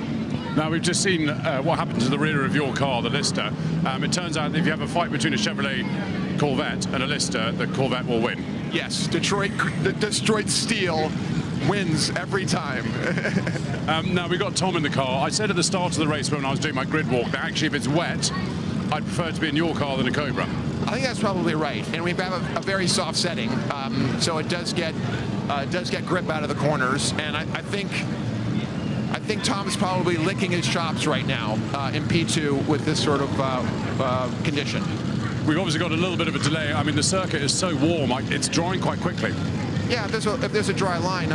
Now, we've just seen what happened to the rear of your car, the Lister. It turns out that if you have a fight between a Chevrolet Corvette and a Lister, the Corvette will win. Yes, Detroit Steel wins every time. Now, we got Tom in the car. I said at the start of the race when I was doing my grid walk that actually if it's wet, I'd prefer to be in your car than a Cobra. I think that's probably right, and we have a very soft setting, so it does get grip out of the corners, and I think Tom's probably licking his chops right now in P2 with this sort of condition. We've obviously got a little bit of a delay. I mean, the circuit is so warm, it's drying quite quickly. Yeah, if there's a dry line,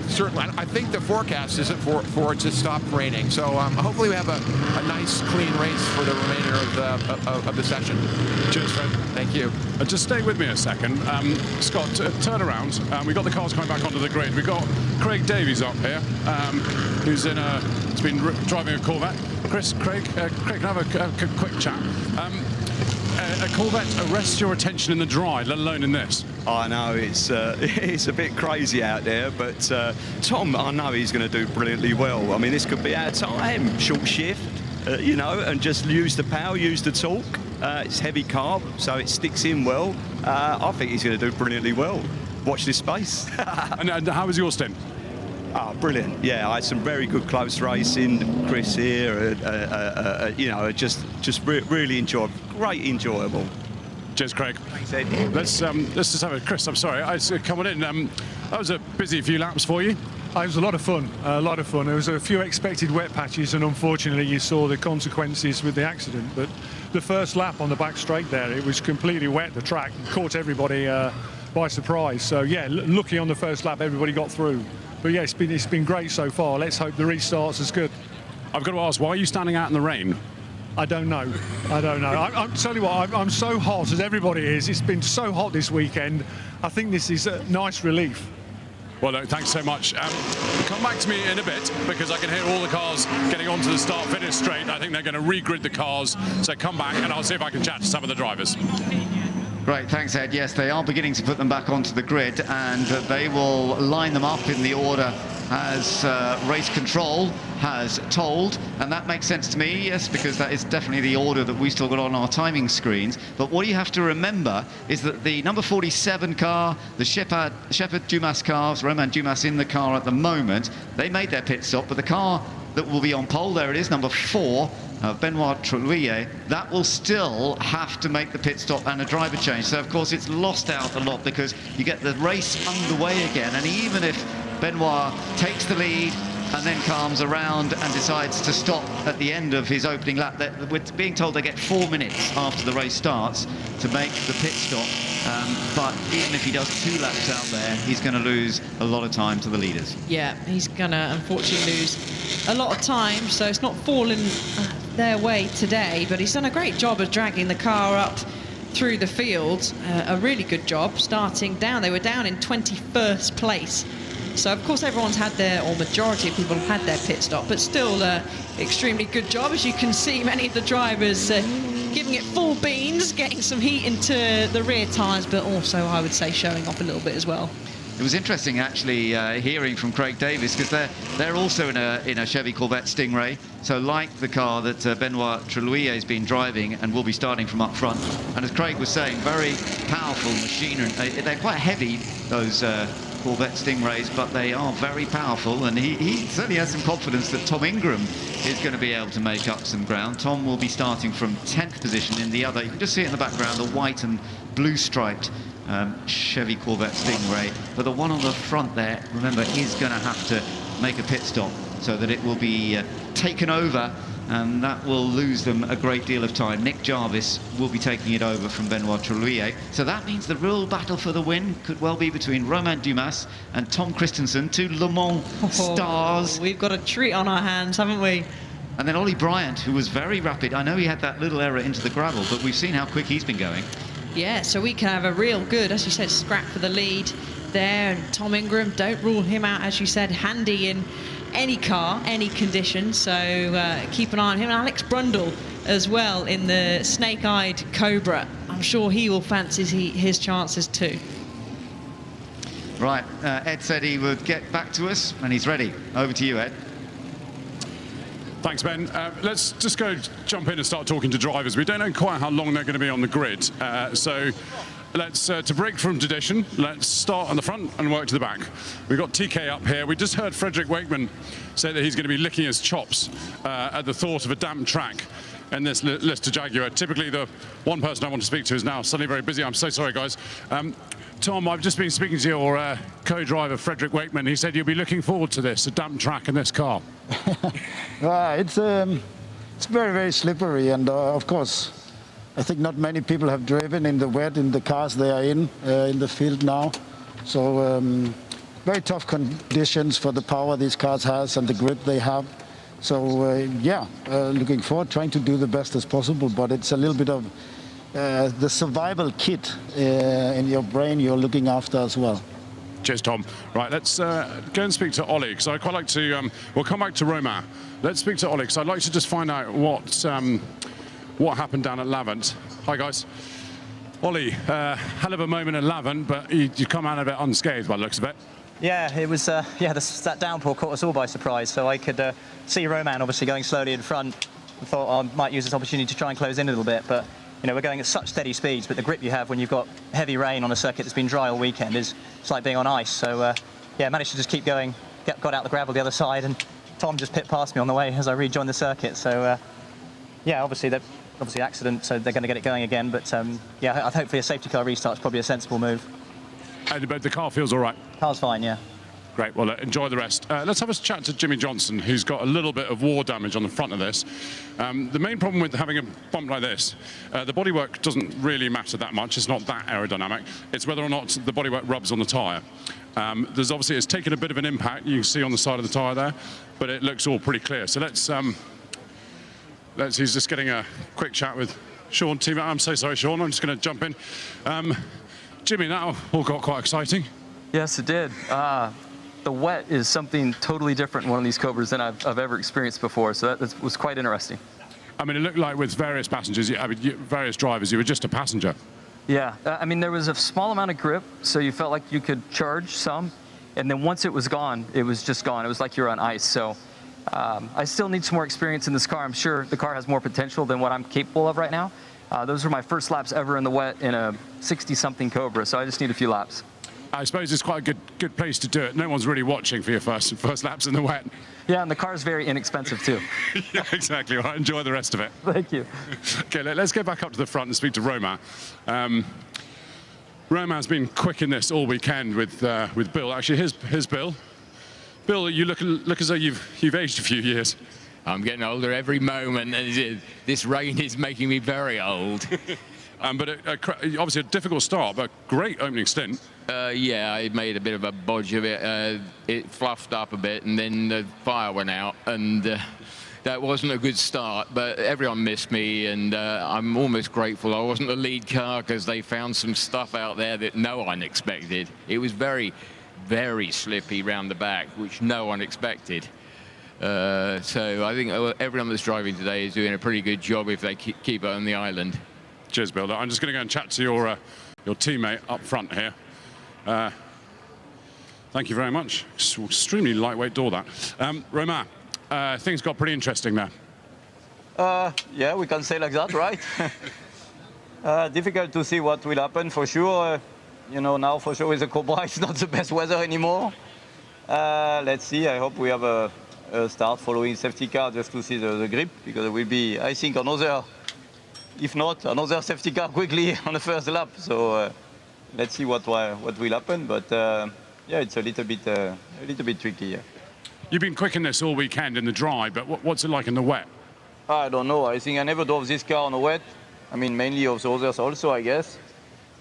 certainly. I think the forecast is for it to stop raining. So hopefully we have a nice, clean race for the remainder of the session. Cheers, Fred. Thank you. Just stay with me a second. Scott, turn around. We've got the cars coming back onto the grid. We've got Craig Davies up here, who's he's been driving a Corvette. Craig, can I have a quick chat? A Corvette arrests your attention in the dry, let alone in this. I know, it's a bit crazy out there, but Tom, I know he's going to do brilliantly well. I mean, this could be our time, short shift, you know, and just use the power, use the torque. It's heavy carb, so it sticks in well. I think he's going to do brilliantly well. Watch this space. And how was your stint? Oh, brilliant. Yeah, I had some very good close racing. Chris here, you know, just really enjoyable. Great enjoyable. Cheers, Craig. Let's just have a... Chris, I'm sorry. Coming in, that was a busy few laps for you. It was a lot of fun, There was a few expected wet patches, and unfortunately you saw the consequences with the accident. But the first lap on the back straight there, it was completely wet, the track. Caught everybody by surprise. So, yeah, lucky on the first lap, everybody got through. But yeah, it's been great so far. Let's hope the restart's as good. I've got to ask, why are you standing out in the rain? I don't know. I'm tell you what, I'm so hot as everybody is. It's been so hot this weekend. I think this is a nice relief. Well, no, thanks so much. Come back to me in a bit, because I can hear all the cars getting onto the start-finish straight. I think they're going to regrid the cars. So come back and I'll see if I can chat to some of the drivers. Great, thanks, Ed. Yes, they are beginning to put them back onto the grid, and they will line them up in the order as race control has told, and that makes sense to me, yes, because that is definitely the order that we still got on our timing screens. But what you have to remember is that the number 47 car, the Shepherd Dumas cars, Romain Dumas in the car at the moment, they made their pit stop, but the car that will be on pole, there it is, number 4, Benoit Trelouillet, that will still have to make the pit stop and a driver change. So, of course, it's lost out a lot because you get the race underway again, and even if Benoit takes the lead and then comes around and decides to stop at the end of his opening lap, we're being told they get 4 minutes after the race starts to make the pit stop. But even if he does 2 laps out there, he's going to lose a lot of time to the leaders. Yeah, he's going to unfortunately lose a lot of time, so it's not fallen their way today, but he's done a great job of dragging the car up through the field. A really good job, starting down. They were down in 21st place. So, of course, everyone's had their, or majority of people have had their pit stop, but still extremely good job. As you can see, many of the drivers giving it full beans, getting some heat into the rear tyres, but also, I would say, showing off a little bit as well. It was interesting, actually, hearing from Craig Davis, because they're also in a Chevy Corvette Stingray. So, like the car that Benoit Trelouillet has been driving and will be starting from up front. And as Craig was saying, very powerful machinery. They're quite heavy, those Corvette Stingrays, but they are very powerful. And he certainly has some confidence that Tom Ingram is going to be able to make up some ground. Tom will be starting from 10th position in the other. You can just see it in the background, the white and blue striped Chevy Corvette Stingray, but the one on the front there, remember, is going to have to make a pit stop so that it will be taken over, and that will lose them a great deal of time. Nick Jarvis will be taking it over from Benoit Trelouillet, so that means the real battle for the win could well be between Romain Dumas and Tom Christensen, 2 Le Mans stars. We've got a treat on our hands, haven't we? And then Ollie Bryant, who was very rapid. I know he had that little error into the gravel, but we've seen how quick he's been going. Yeah, so we can have a real good, as you said, scrap for the lead there. And Tom Ingram, don't rule him out, as you said, handy in any car, any condition. So keep an eye on him. And Alex Brundle as well in the snake-eyed Cobra. I'm sure he will fancy his chances too. Right, Ed said he would get back to us, and he's ready. Over to you, Ed. Thanks, Ben. Let's just go jump in and start talking to drivers. We don't know quite how long they're going to be on the grid. So let's, to break from tradition, let's start on the front and work to the back. We've got TK up here. We just heard Frederick Wakeman say that he's going to be licking his chops at the thought of a damp track in this Lister Jaguar. Typically, the one person I want to speak to is now suddenly very busy. I'm so sorry, guys. Tom, I've just been speaking to your co-driver, Frederick Wakeman. He said you'll be looking forward to this, a damp track in this car. It's very, very slippery, and of course, I think not many people have driven in the wet in the cars they are in the field now. So very tough conditions for the power these cars has and the grip they have. So yeah, looking forward, trying to do the best as possible, but it's a little bit of the survival kit in your brain you're looking after as well. Cheers, Tom. Right, let's go and speak to Ollie, because I'd quite like to, we'll come back to Romain. Let's speak to Ollie, because I'd like to just find out what happened down at Lavant. Hi, guys. Ollie, hell of a moment at Lavant, but you come out of it unscathed by the looks of it. Yeah, it was, that downpour caught us all by surprise, so I could see Romain obviously going slowly in front. I thought I might use this opportunity to try and close in a little bit, but you know, we're going at such steady speeds, but the grip you have when you've got heavy rain on a circuit that's been dry all weekend it's like being on ice. So, yeah, managed to just keep going, got out the gravel the other side, and Tom just pit past me on the way as I rejoined the circuit. So, yeah, obviously accident, so they're going to get it going again. But, yeah, hopefully a safety car restart's probably a sensible move. But the car feels all right? Car's fine, yeah. Great, well, enjoy the rest. Let's have a chat to Jimmy Johnson, who's got a little bit of war damage on the front of this. The main problem with having a bump like this, the bodywork doesn't really matter that much. It's not that aerodynamic. It's whether or not the bodywork rubs on the tyre. There's obviously, it's taken a bit of an impact, you can see on the side of the tyre there, but it looks all pretty clear. So let's he's just getting a quick chat with Sean, teammate. I'm so sorry, Sean, I'm just going to jump in. Jimmy, that all got quite exciting. Yes, it did. The wet is something totally different in one of these Cobras than I've ever experienced before, so that was quite interesting. I mean, it looked like with various passengers, various drivers, you were just a passenger. Yeah, I mean, there was a small amount of grip, so you felt like you could charge some, and then once it was gone, it was just gone. It was like you're on ice. So I still need some more experience in this car. I'm sure the car has more potential than what I'm capable of right now. Those were my first laps ever in the wet in a 60-something Cobra, so I just need a few laps. I suppose it's quite a good place to do it. No one's really watching for your first laps in the wet. Yeah, and the car's very inexpensive too. Yeah, exactly. Well, enjoy the rest of it. Thank you. Okay, let's go back up to the front and speak to Romain. Romain's been quick in this all weekend with Bill. Actually, here's Bill. Bill, you look as though you've aged a few years. I'm getting older every moment, and this rain is making me very old. But obviously a difficult start, but great opening stint. Yeah, I made a bit of a bodge of it. It fluffed up a bit, and then the fire went out, and that wasn't a good start. But everyone missed me, and I'm almost grateful I wasn't the lead car, because they found some stuff out there that no one expected. It was very, very slippy round the back, which no one expected. So I think everyone that's driving today is doing a pretty good job if they keep it on the island. Cheers, Bill. I'm just going to go and chat to your teammate up front here. Thank you very much. Extremely lightweight door, that. Romain, things got pretty interesting there. Yeah, we can say like that, right? Difficult to see what will happen for sure. You know, now for sure with the Cobra, it's not the best weather anymore. Let's see. I hope we have a start following safety car just to see the grip, because it will be, I think, another, if not, another safety car quickly on the first lap. So let's see what will happen. But yeah, it's a little bit tricky. Yeah. You've been quick in this all weekend in the dry, but what's it like in the wet? I don't know. I think I never drove this car on the wet. I mean, mainly of the others also, I guess.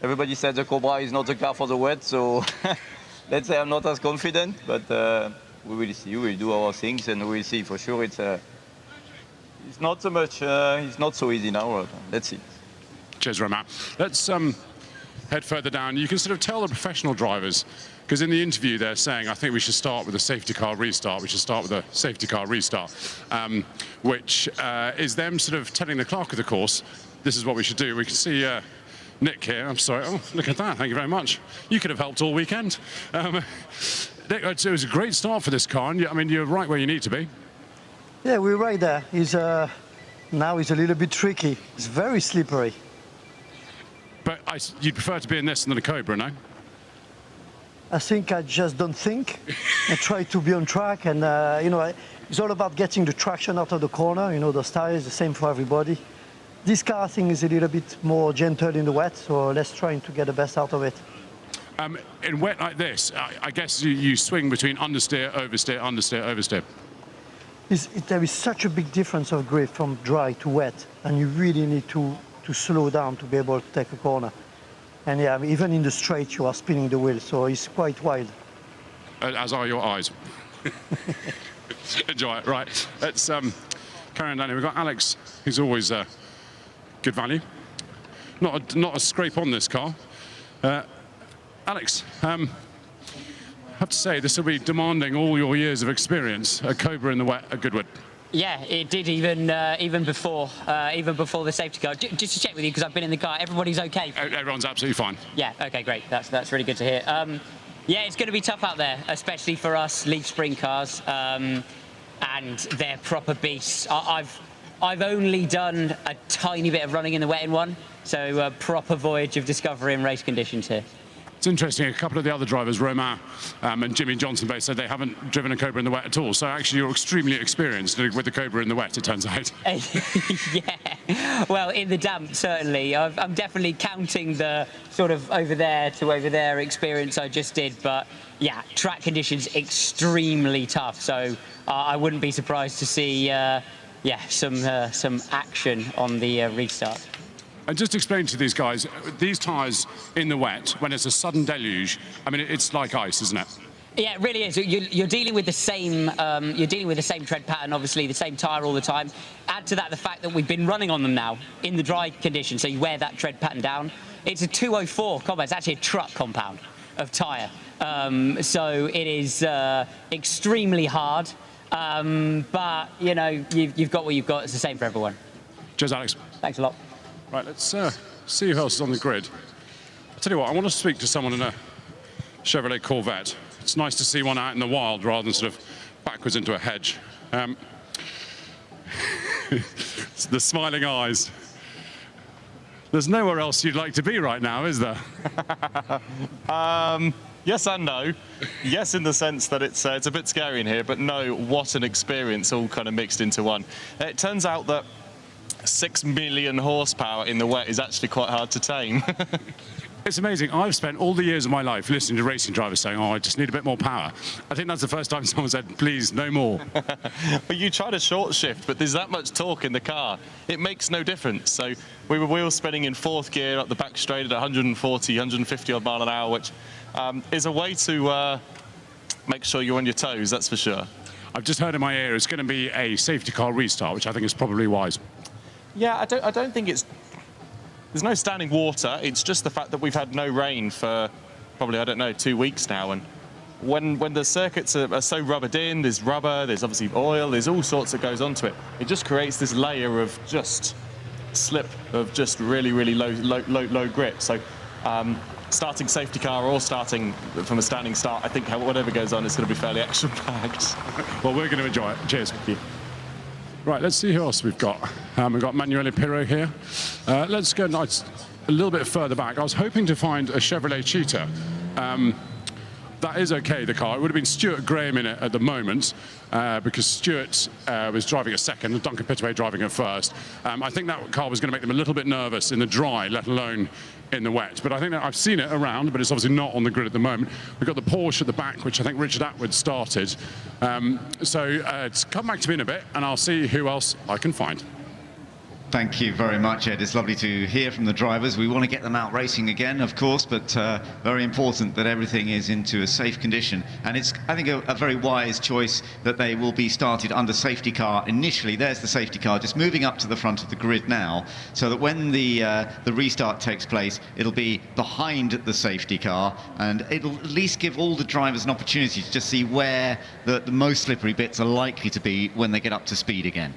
Everybody said the Cobra is not the car for the wet, so let's say I'm not as confident, but we will see. We'll do our things, and we'll see. For sure, it's not so much. It's not so easy now. Let's see. Cheers, Romain. Let's head further down. You can sort of tell the professional drivers, because in the interview they're saying, I think we should start with a safety car restart. We should start with a safety car restart, which is them sort of telling the clerk of the course, this is what we should do. We can see Nick here. I'm sorry. Oh, look at that. Thank you very much. You could have helped all weekend. Nick, it was a great start for this car. And I mean, you're right where you need to be. Yeah, we're right there. Now it's a little bit tricky. It's very slippery. But you'd prefer to be in this than the Cobra, no? I think I just don't think. I try to be on track, and you know, it's all about getting the traction out of the corner. You know, the style is the same for everybody. This car, I think, is a little bit more gentle in the wet, so let's try to get the best out of it. In wet like this, I guess you swing between understeer, oversteer, understeer, oversteer. There is such a big difference of grip from dry to wet, and you really need to slow down to be able to take a corner. And yeah, even in the straight, you are spinning the wheel, so it's quite wild. As are your eyes. Enjoy it. Right, let's carry on down here. We've got Alex, who's always good value. Not a scrape on this car. Alex, I have to say, this will be demanding all your years of experience. A Cobra in the wet at Goodwood. Yeah, it did even before the safety car. Just to check with you, because I've been in the car, everybody's okay? Everyone's absolutely fine. Yeah, okay, great. That's really good to hear. Yeah, it's going to be tough out there, especially for us leaf spring cars, and they're proper beasts. I've only done a tiny bit of running in the wet in one, so a proper voyage of discovery in race conditions here. It's interesting, a couple of the other drivers, Romain and Jimmy Johnson, both said they haven't driven a Cobra in the wet at all. So actually you're extremely experienced with the Cobra in the wet, it turns out. Yeah, well, in the damp, certainly. I'm definitely counting the sort of over there to over there experience I just did. But yeah, track conditions extremely tough. So I wouldn't be surprised to see, some action on the restart. And just explain to these guys, these tyres in the wet, when it's a sudden deluge, I mean, it's like ice, isn't it? Yeah, it really is. You're dealing with the same. You're dealing with the same tread pattern, obviously, the same tyre all the time. Add to that the fact that we've been running on them now in the dry condition, so you wear that tread pattern down. It's a 204 compound. It's actually a truck compound of tyre, so it is extremely hard. But you know, you've got what you've got. It's the same for everyone. Cheers, Alex. Thanks a lot. Right, let's see who else is on the grid. Tell you what, I want to speak to someone in a Chevrolet Corvette. It's nice to see one out in the wild rather than sort of backwards into a hedge. The smiling eyes. There's nowhere else you'd like to be right now, is there? Yes and no. Yes, in the sense that it's a bit scary in here, but no, what an experience, all kind of mixed into one. It turns out that 6 million horsepower in the wet is actually quite hard to tame. It's amazing. I've spent all the years of my life listening to racing drivers saying, oh, I just need a bit more power. I think that's the first time someone said, please, no more. But you try to short shift, but there's that much torque in the car. It makes no difference. So we were wheel spinning in 4th gear up the back straight at 140, 150 odd mile an hour, which is a way to make sure you're on your toes, that's for sure. I've just heard in my ear it's going to be a safety car restart, which I think is probably wise. Yeah, I don't think it's... There's no standing water. It's just the fact that we've had no rain for probably, I don't know, 2 weeks now. And when the circuits are so rubbered in, there's rubber, there's obviously oil, there's all sorts that goes onto it. It just creates this layer of just slip, of just really, really low grip. So starting safety car or starting from a standing start, I think whatever goes on is going to be fairly action-packed. Well, we're going to enjoy it. Cheers. Thank you. Right, let's see who else we've got. We've got Manuele Pirro here. Let's go a little bit further back. I was hoping to find a Chevrolet Cheetah. That is okay, the car. It would have been Stuart Graham in it at the moment because Stewart was driving a second, and Duncan Pittaway driving a first. I think that car was going to make them a little bit nervous in the dry, let alone in the wet. But I think that I've seen it around, but it's obviously not on the grid at the moment. We've got the Porsche at the back, which I think Richard Atwood started. So come back to me in a bit, and I'll see who else I can find. Thank you very much, Ed. It's lovely to hear from the drivers. We want to get them out racing again, of course, but very important that everything is into a safe condition. And it's, I think, a very wise choice that they will be started under safety car initially. There's the safety car just moving up to the front of the grid now, so that when the restart takes place, it'll be behind the safety car, and it'll at least give all the drivers an opportunity to just see where the most slippery bits are likely to be when they get up to speed again.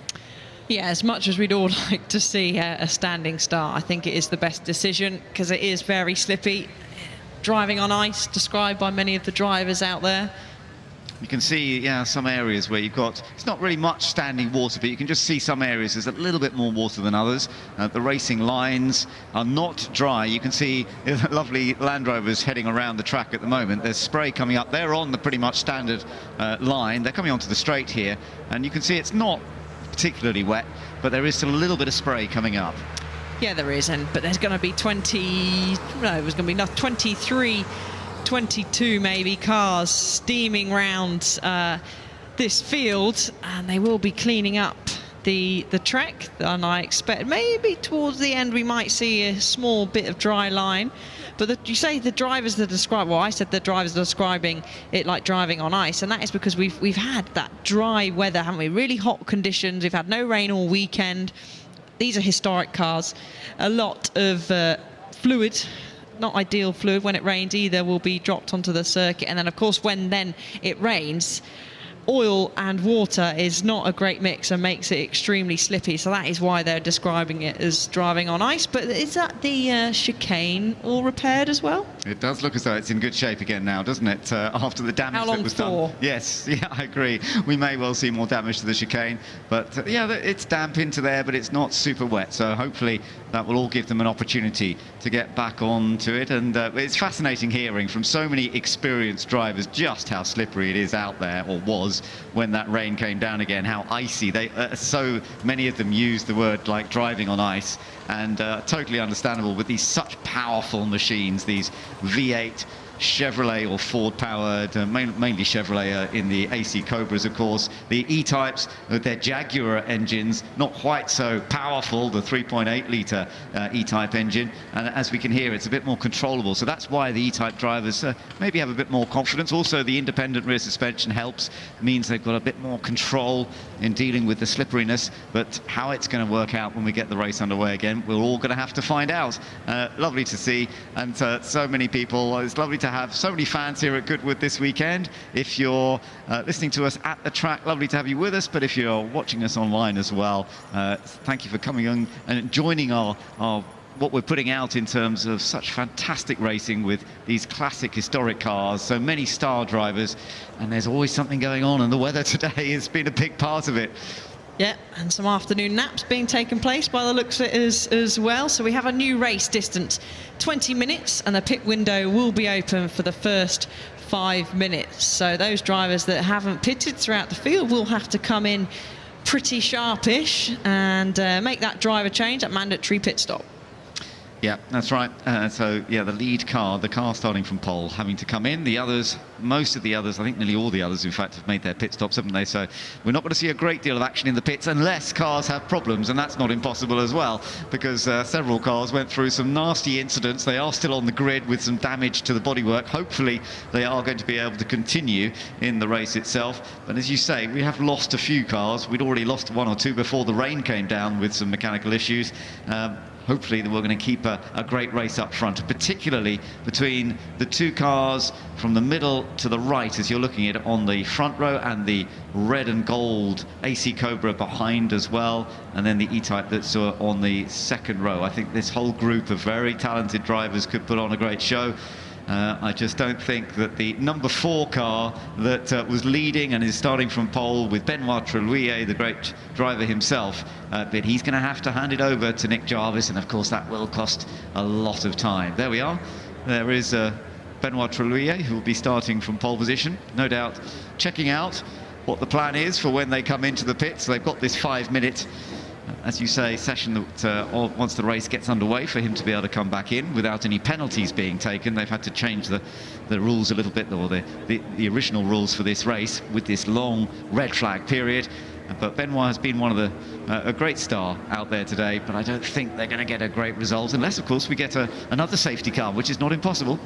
Yeah, as much as we'd all like to see a standing start, I think it is the best decision because it is very slippy. Driving on ice, described by many of the drivers out there. You can see, yeah, some areas where you've got, it's not really much standing water, but you can just see some areas there's a little bit more water than others. The racing lines are not dry. You can see lovely Land Rovers heading around the track at the moment. There's spray coming up. They're on the pretty much standard line. They're coming onto the straight here, and you can see it's not particularly wet, but there is still a little bit of spray coming up. Yeah, there is, but there's going to be 23, 22 maybe cars steaming round this field, and they will be cleaning up the track, and I expect maybe towards the end we might see a small bit of dry line. But you say the drivers that describe, well, I said the drivers are describing it like driving on ice, and that is because we've had that dry weather, haven't we? Really hot conditions. We've had no rain all weekend. These are historic cars. A lot of fluid, not ideal fluid. When it rains, either will be dropped onto the circuit, and then of course when then it rains, oil and water is not a great mix and makes it extremely slippy, so that is why they're describing it as driving on ice. But is that the chicane all repaired as well? It does look as though it's in good shape again now, doesn't it, after the damage that was done? Yes, yeah, I agree. We may well see more damage to the chicane, but yeah, it's damp into there, but it's not super wet, so hopefully that will all give them an opportunity to get back onto it. And it's fascinating hearing from so many experienced drivers just how slippery it is out there, or was, when that rain came down again, how icy. So many of them use the word like driving on ice, and totally understandable with these such powerful machines, these V8 Chevrolet or Ford powered, mainly Chevrolet in the AC Cobras, of course. The E-Types with their Jaguar engines, not quite so powerful, the 3.8 litre E-Type engine, and as we can hear, it's a bit more controllable, so that's why the E-Type drivers maybe have a bit more confidence. Also, the independent rear suspension helps, means they've got a bit more control in dealing with the slipperiness, but how it's going to work out when we get the race underway again, we're all going to have to find out. Lovely to see, and so many people. It's lovely to have so many fans here at Goodwood this weekend. If you're listening to us at the track, lovely to have you with us, but if you're watching us online as well, thank you for coming on and joining our what we're putting out in terms of such fantastic racing with these classic historic cars, so many star drivers, and there's always something going on, and the weather today has been a big part of it. Yeah, and some afternoon naps being taken place by the looks of it as well. So we have a new race distance, 20 minutes, and the pit window will be open for the first 5 minutes. So those drivers that haven't pitted throughout the field will have to come in pretty sharpish and make that driver change, that mandatory pit stop. Yeah, that's right. So, yeah, the lead car, the car starting from pole, having to come in. The others, most of the others, I think nearly all the others, in fact, have made their pit stops, haven't they? So we're not going to see a great deal of action in the pits unless cars have problems, and that's not impossible as well, because several cars went through some nasty incidents. They are still on the grid with some damage to the bodywork. Hopefully, they are going to be able to continue in the race itself. But as you say, we have lost a few cars. We'd already lost 1 or 2 before the rain came down with some mechanical issues. Hopefully we're going to keep a great race up front, particularly between the 2 cars from the middle to the right, as you're looking at it on the front row, and the red and gold AC Cobra behind as well, and then the E-Type that's on the second row. I think this whole group of very talented drivers could put on a great show. I just don't think that the number 4 car that was leading and is starting from pole with Benoit Trelouillet, the great driver himself, that he's going to have to hand it over to Nick Jarvis, and of course that will cost a lot of time. There we are. There is Benoit Trelouillet, who will be starting from pole position, no doubt checking out what the plan is for when they come into the pits. They've got this 5-minute, as you say, session that once the race gets underway, for him to be able to come back in without any penalties being taken. They've had to change the rules a little bit, or the original rules for this race with this long red flag period. But Benoit has been one of a great star out there today, but I don't think they're going to get a great result unless, of course, we get another safety car, which is not impossible.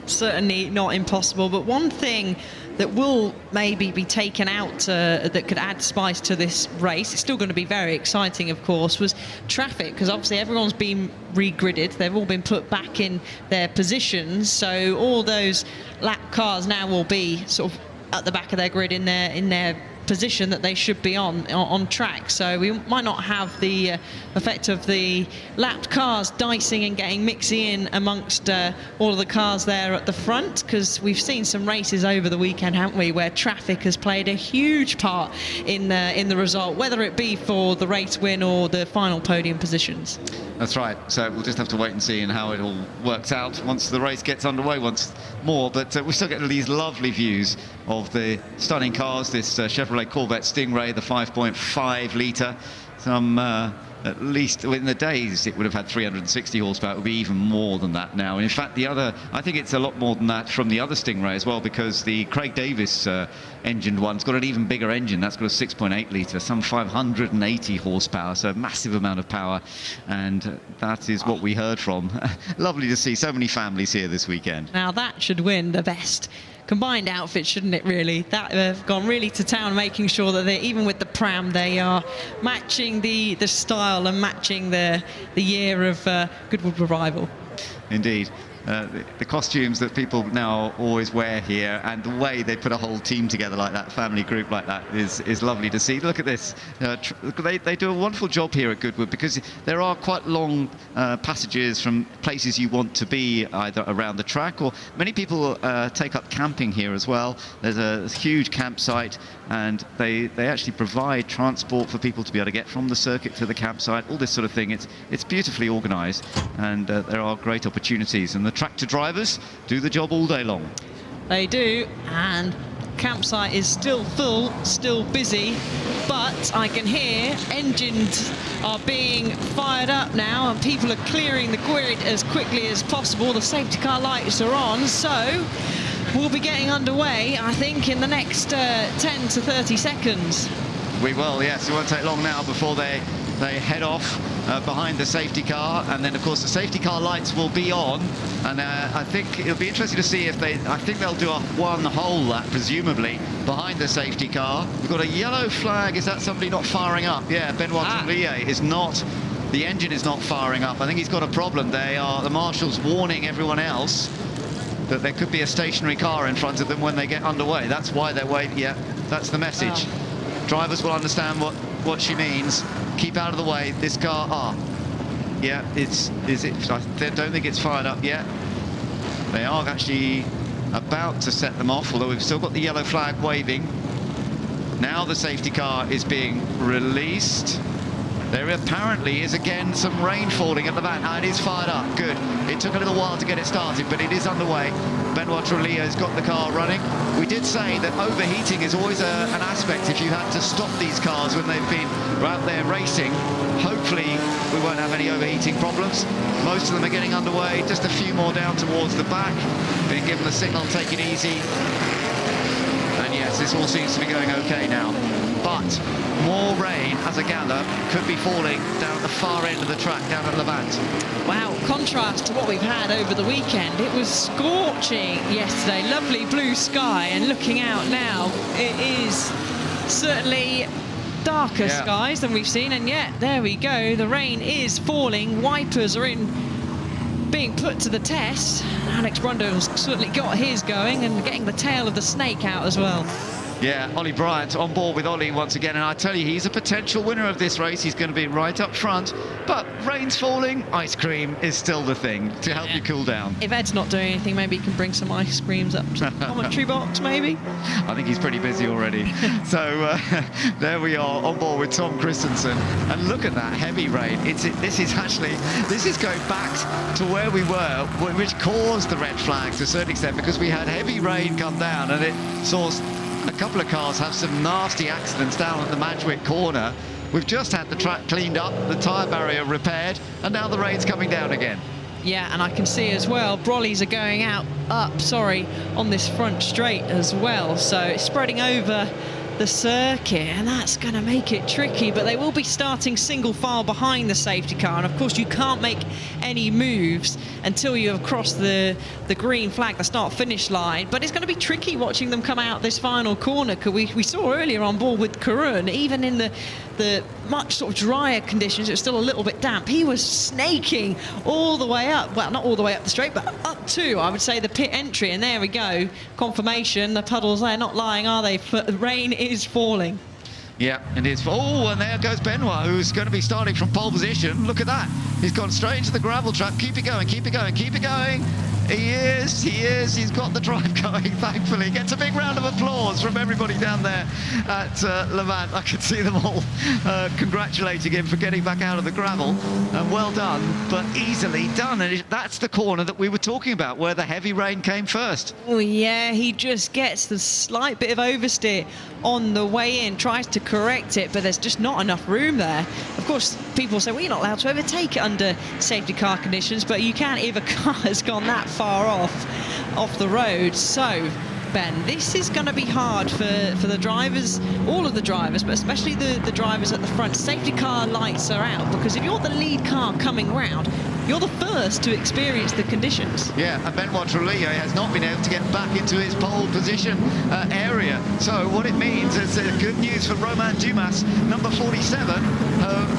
Certainly not impossible, but one thing that will maybe be taken out that could add spice to this race, it's still going to be very exciting, of course, was traffic, because obviously everyone's been regridded, they've all been put back in their positions, so all those lap cars now will be sort of at the back of their grid in their position that they should be on track. So we might not have the effect of the lapped cars dicing and getting mixing in amongst all of the cars there at the front, because we've seen some races over the weekend, haven't we, where traffic has played a huge part in the result, whether it be for the race win or the final podium positions. That's right. So we'll just have to wait and see how it all works out once the race gets underway once more. But we're still getting these lovely views of the stunning cars, this Chevrolet Corvette Stingray, the 5.5 litre. Some at least in the days it would have had 360 horsepower. It would be even more than that now. And in fact, the other, I think it's a lot more than that from the other Stingray as well, because the Craig Davis engined one's got an even bigger engine. That's got a 6.8 litre, some 580 horsepower, so a massive amount of power. And that is what we heard from. Lovely to see so many families here this weekend. Now that should win the best combined outfit, shouldn't it, really? That have gone really to town, making sure that they, even with the pram, they are matching the style and matching the year of Goodwood Revival. Indeed. The costumes that people now always wear here, and the way they put a whole team together like that, family group like that, is lovely to see. Look at this. They do a wonderful job here at Goodwood, because there are quite long passages from places you want to be, either around the track, or many people take up camping here as well. There's a huge campsite, and they actually provide transport for people to be able to get from the circuit to the campsite, all this sort of thing. It's beautifully organised, and there are great opportunities, and the tractor drivers do the job all day long. They do, and campsite is still full, still busy, but I can hear engines are being fired up now, and people are clearing the grid as quickly as possible. The safety car lights are on, so we'll be getting underway, I think, in the next 10 to 30 seconds. We will, yes. It won't take long now before they head off behind the safety car, and then of course the safety car lights will be on, and I think it'll be interesting to see if I think they'll do one whole lap presumably behind the safety car. We've got a yellow flag. Is that somebody not firing up? Yeah, Benoit Trelouillet is not. The engine is not firing up. I think he's got a problem. The marshals warning everyone else that there could be a stationary car in front of them when they get underway. That's why they're waiting. Yeah, that's the message. Drivers will understand what she means. Keep out of the way. This car, Yeah, is it? I don't think it's fired up yet. They are actually about to set them off, although we've still got the yellow flag waving. Now the safety car is being released. There apparently is again some rain falling at the van. It is fired up. Good. It took a little while to get it started, but it is underway. Benoit Trujillo's got the car running. We did say that overheating is always an aspect if you had to stop these cars when they've been out there racing. Hopefully we won't have any overheating problems. Most of them are getting underway. Just a few more down towards the back. Being given the signal, take it easy. And yes, this all seems to be going okay now. But more rain, as I gather, could be falling down at the far end of the track, down at Levant. Wow, contrast to what we've had over the weekend. It was scorching yesterday, lovely blue sky, and looking out now, it is certainly darker skies than we've seen, and yet, there we go, the rain is falling, wipers are being put to the test. Alex Brundle's certainly got his going and getting the tail of the snake out as well. Yeah, Ollie Bryant on board with Ollie once again, and I tell you, he's a potential winner of this race. He's going to be right up front, but rain's falling, ice cream is still the thing to help you cool down. If Ed's not doing anything, maybe he can bring some ice creams up to the commentary box, maybe? I think he's pretty busy already. So there we are on board with Tom Christensen, and look at that heavy rain. This is going back to where we were, which caused the red flag to a certain extent, because we had heavy rain come down, and it saw a couple of cars have some nasty accidents down at the Madgwick corner. We've just had the track cleaned up, the tyre barrier repaired, and now the rain's coming down again. Yeah, and I can see as well, brollies are going on this front straight as well. So it's spreading over the circuit, and that's going to make it tricky, but they will be starting single file behind the safety car, and of course you can't make any moves until you have crossed the green flag, the start-finish line. But it's going to be tricky watching them come out this final corner, because we saw earlier on board with Karun, even in the much sort of drier conditions, it was still a little bit damp, he was snaking all the way up, well, not all the way up the straight, but up to, I would say, the pit entry. And there we go, confirmation, the puddles, they're not lying, are they? The rain is falling. Yeah, it is. Oh, and there goes Benoit, who's going to be starting from pole position. Look at that. He's gone straight into the gravel trap. Keep it going, keep it going, keep it going. He is. He's got the drive going, thankfully. Gets a big round of applause from everybody down there at Levant. I could see them all congratulating him for getting back out of the gravel. Well done, but easily done. And that's the corner that we were talking about, where the heavy rain came first. Oh, yeah, he just gets the slight bit of oversteer on the way in, tries to correct it, but there's just not enough room there. Of course, people say, well, you're not allowed to overtake it under safety car conditions, but you can if a car has gone that far off the road. So, Ben, this is going to be hard for the drivers, all of the drivers, but especially the drivers at the front. Safety car lights are out, because if you're the lead car coming round, you're the first to experience the conditions. Yeah, and Benoit Trujillo has not been able to get back into his pole position area. So what it means is good news for Romain Dumas, number 47,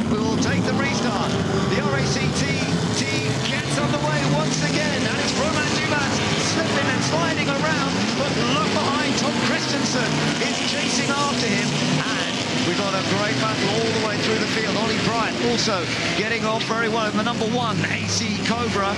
who will take the restart. The RAC TT gets underway once again, and it's Romain Dumas slipping and sliding around, but look behind, Tom Christensen is chasing after him, and we've got a great battle all the way through the field. Ollie Bryant also getting off very well in the number 1 AC Cobra.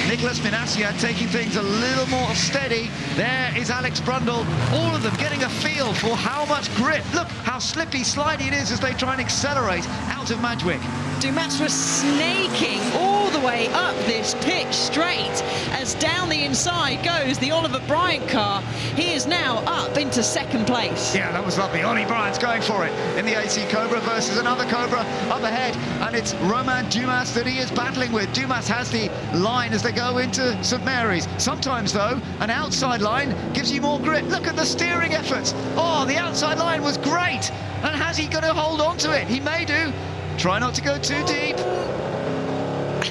Nicholas Minasia taking things a little more steady. There is Alex Brundle. All of them getting a feel for how much grip. Look how slippy, slidey it is as they try and accelerate out of Madgwick. Dumas was snaking all the way up this pitch straight as down the inside goes the Oliver Bryant car. He is now up into second place. Yeah, that was lovely. Ollie Bryant's going for it in the AC Cobra versus another Cobra up ahead, and it's Romain Dumas that he is battling with. Dumas has the line as they go into St Mary's. Sometimes, though, an outside line gives you more grip. Look at the steering efforts. Oh, the outside line was great. And has he got to hold on to it? He may do. Try not to go too deep.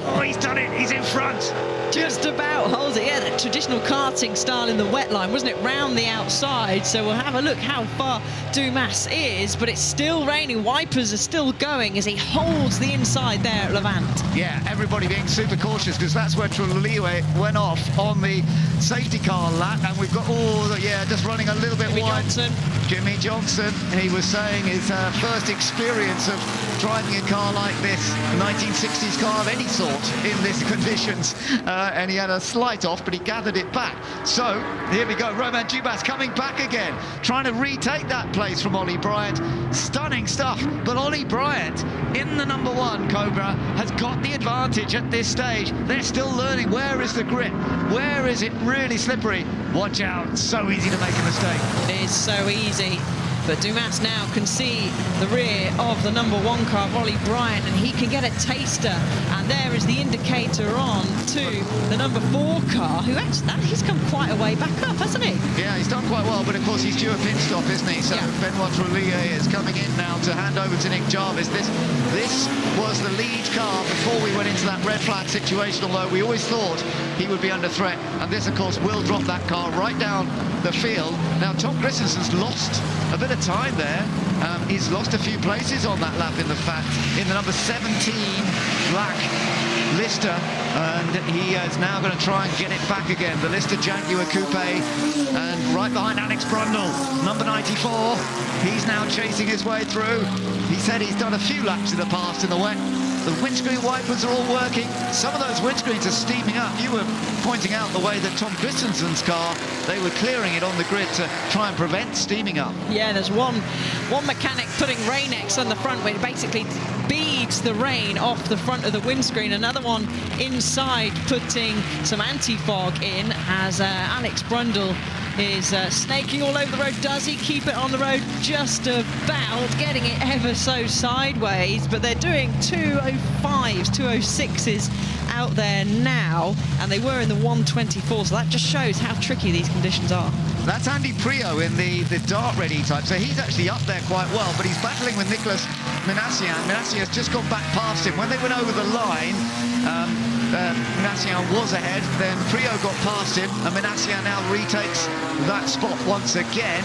Oh, he's done it. He's in front. Just about holds it. Yeah, the traditional karting style in the wet line, wasn't it? Round the outside. So we'll have a look how far Dumas is, but it's still raining. Wipers are still going as he holds the inside there at Levant. Yeah, everybody being super cautious, because that's where Trujillo went off on the safety car lap, and we've got, just running a little bit wide. Jimmy Johnson, he was saying his first experience of driving a car like this, a 1960s car of any sort, in these conditions. And he had a slight off, but he gathered it back. So, here we go, Romain Dumas coming back again, trying to retake that place from Ollie Bryant. Stunning stuff, but Ollie Bryant, in the number 1 Cobra, has got the advantage at this stage. They're still learning, where is the grip? Where is it really slippery? Watch out, so easy to make a mistake. It is so easy. But Dumas now can see the rear of the number 1 car of Ollie Bryant, and he can get a taster. And there is the indicator on to the number 4 car, who actually, he's come quite a way back up, hasn't he? Yeah, he's done quite well, but of course he's due a pit stop, isn't he? So yeah. Benoit Trullier is coming in now to hand over to Nick Jarvis. This was the lead car before we went into that red flag situation, although we always thought he would be under threat. And this, of course, will drop that car right down the field. Now, Tom Christensen's lost a bit of time there. He's lost a few places on that lap, in the number 17 black Lister, and he is now going to try and get it back again. The Lister Jaguar Coupe, and right behind Alex Brundle, number 94. He's now chasing his way through. He said he's done a few laps in the past in the wet. The windscreen wipers are all working. Some of those windscreens are steaming up. You were pointing out the way that Tom Christensen's car, they were clearing it on the grid to try and prevent steaming up. Yeah, there's one mechanic putting Rain-X on the front, where it basically beads the rain off the front of the windscreen. Another one inside putting some anti-fog in, as Alex Brundle is snaking all over the road. Does he keep it on the road? Just about getting it ever so sideways, but they're doing 205s, 206s out there now, and they were in the 124, so that just shows how tricky these conditions are. That's Andy Prio in the dart ready type, so he's actually up there quite well, but he's battling with Nicolas Minassian. Minassian's just gone back past him. When they went over the line, Minassian was ahead, then Prio got past him, and Minassian now retakes that spot once again.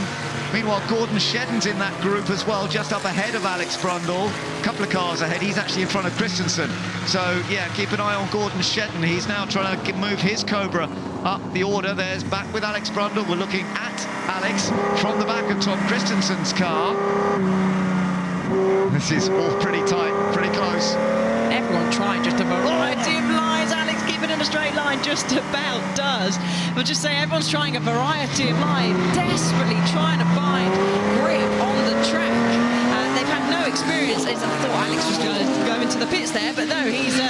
Meanwhile, Gordon Shedden's in that group as well, just up ahead of Alex Brundle. A couple of cars ahead. He's actually in front of Christensen. So, yeah, keep an eye on Gordon Shedden. He's now trying to move his Cobra up the order. There's back with Alex Brundle. We're looking at Alex from the back of Tom Christensen's car. This is all pretty tight, pretty close. Everyone trying just a variety of lines. Alex keeping in a straight line, just about does. We'll just say everyone's trying a variety of lines, desperately trying to find grip on the track. They've had no experience. I thought Alex was going to go into the pits there, but no, he's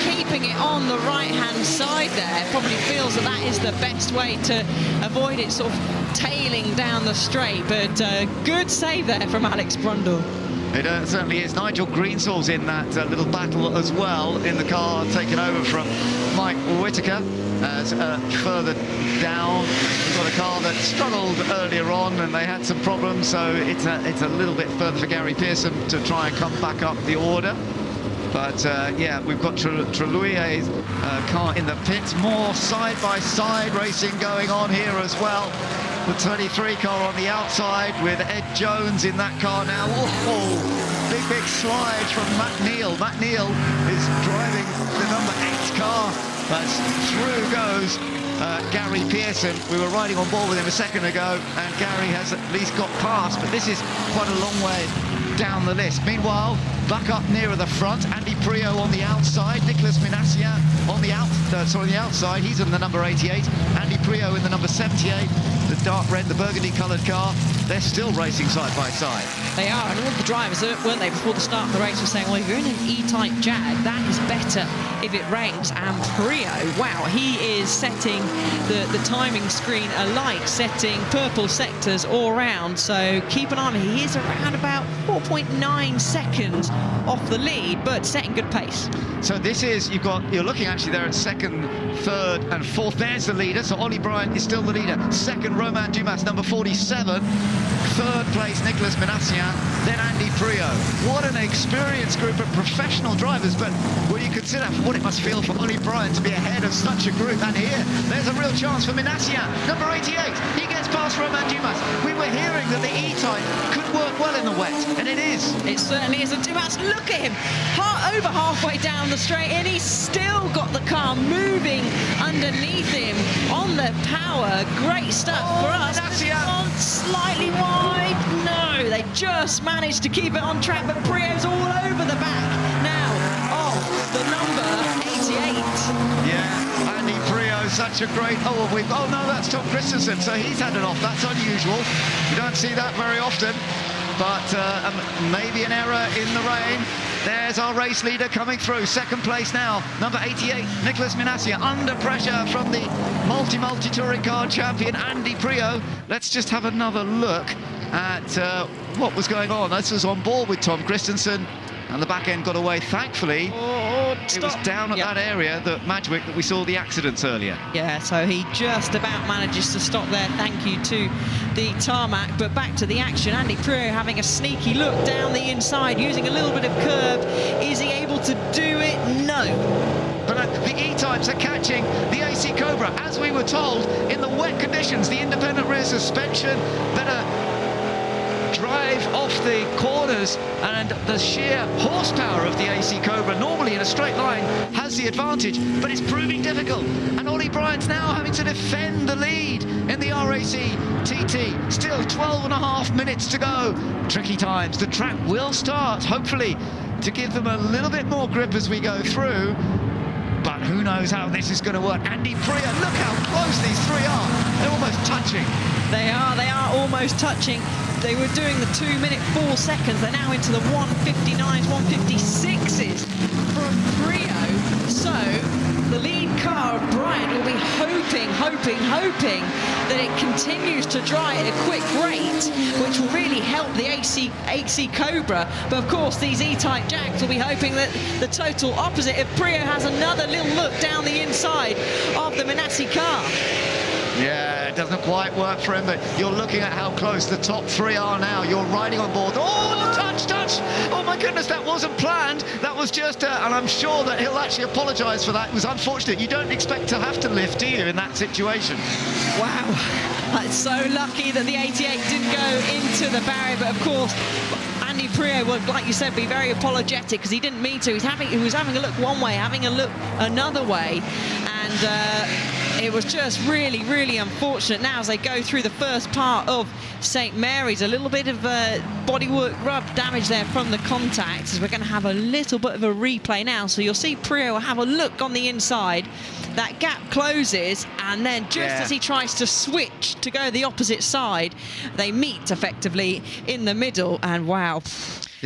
keeping it on the right-hand side there. Probably feels that that is the best way to avoid it sort of tailing down the straight, but good save there from Alex Brundle. It certainly is. Nigel Greensall's in that little battle as well, in the car taken over from Mike Whitaker. As further down, we've got a car that struggled earlier on and they had some problems, so it's a little bit further for Gary Pearson to try and come back up the order. But yeah, we've got Treluyer's car in the pits. More side-by-side racing going on here as well. The 23 car on the outside with Ed Jones in that car now. Oh, big slide from Matt Neal. Matt Neal is driving the number 8 car. That's through goes Gary Pearson. We were riding on board with him a second ago, and Gary has at least got past, but this is quite a long way down the list. Meanwhile, back up nearer the front, Andy Prio on the outside, Nicolas Minassian on the outside. He's in the number 88. Andy Prio in the number 78. The dark red, the burgundy-coloured car. They're still racing side by side. They are, and all the drivers, weren't they, before the start of the race, were saying, well, if you're in an E-type Jag, that is better if it rains. And Prio, wow, he is setting the timing screen alight, setting purple sectors all round. So keep an eye on him. He is around about 4.9 seconds off the lead, but setting good pace. So this is, you're looking actually there at second, third and fourth. There's the leader, so Ollie Bryant is still the leader. Second, Romain Dumas, number 47. Third place, Nicolas Minassian, then Andy Prio. What an experienced group of professional drivers, but when you consider what it must feel for Ollie Bryant to be ahead of such a group, and here, there's a real chance for Minassian, number 88. He gets past Romain Dumas. We were hearing that the E-type could work well in the wet, and it is. It certainly is. And Dumas, look at him, over halfway down the straight, and he's still got the car moving underneath him on the power. Great stuff for us. On slightly wide. No, they just managed to keep it on track, but Prio's all over the back now of the number 88. Yeah, Andy Prio, such a great... Oh, no, that's Tom Christensen, so he's had it off. That's unusual. You don't see that very often, but maybe an error in the rain. There's our race leader coming through. Second place now, number 88, Nicholas Minassia, under pressure from the multi-touring car champion, Andy Prio. Let's just have another look at what was going on. This was on board with Tom Christensen, and the back end got away. Thankfully, it was down at that area, that Madgwick, that we saw the accidents earlier. Yeah, so he just about manages to stop there. Thank you to the tarmac. But back to the action. Andy Prio having a sneaky look down the inside, using a little bit of curb. Is he able to do it? No. But the E-types are catching the AC Cobra, as we were told, in the wet conditions. The independent rear suspension, better drive off the corners, and the sheer horsepower of the AC Cobra, normally in a straight line, has the advantage, but it's proving difficult. And Ollie Bryant's now having to defend the lead in the RAC TT. Still 12.5 minutes to go. Tricky times. The track will start, hopefully, to give them a little bit more grip as we go through. But who knows how this is going to work. Andy Prio, look how close these three are. They're almost touching. They are almost touching. They were doing the 2 minute 4 seconds. They're now into the 1:59s, 1:56s from Prio. So the lead car of Bryant will be hoping that it continues to dry at a quick rate, which will really help the AC Cobra. But of course, these E-type Jags will be hoping that the total opposite, if Prio has another little look down the inside of the Minassi car. Yeah, it doesn't quite work for him, but you're looking at how close the top three are now. You're riding on board. Oh, touch! Oh my goodness, that wasn't planned. That was just, and I'm sure that he'll actually apologise for that. It was unfortunate. You don't expect to have to lift, do you, in that situation? Wow, that's so lucky that the 88 didn't go into the barrier, but of course, Andy Prio would, like you said, be very apologetic because he didn't mean to. He was having a look one way, having a look another way, and it was just really, really unfortunate. Now, as they go through the first part of St Mary's, a little bit of bodywork rub damage there from the contact, as we're going to have a little bit of a replay now. So you'll see Prio have a look on the inside. That gap closes, and then just as he tries to switch to go the opposite side, they meet effectively in the middle, and wow.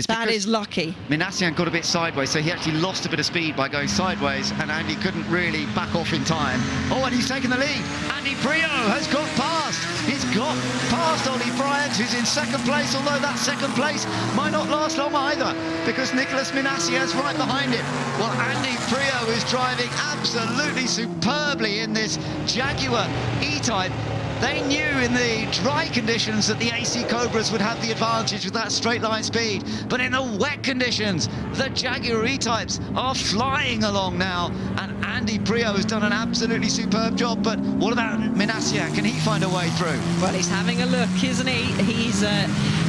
That is lucky. Minassian got a bit sideways, so he actually lost a bit of speed by going sideways, and Andy couldn't really back off in time. Oh, and he's taken the lead. Andy Prio has got past. He's got past Ollie Bryant, who's in second place, although that second place might not last long either, because Nicholas Minassia is right behind him. Well, Andy Prio is driving absolutely superbly in this Jaguar E-Type. They knew in the dry conditions that the AC Cobras would have the advantage with that straight line speed. But in the wet conditions, the Jaguar E-Types are flying along now. And Andy Prio has done an absolutely superb job. But what about Minassia? Can he find a way through? Well, he's having a look, isn't he? He's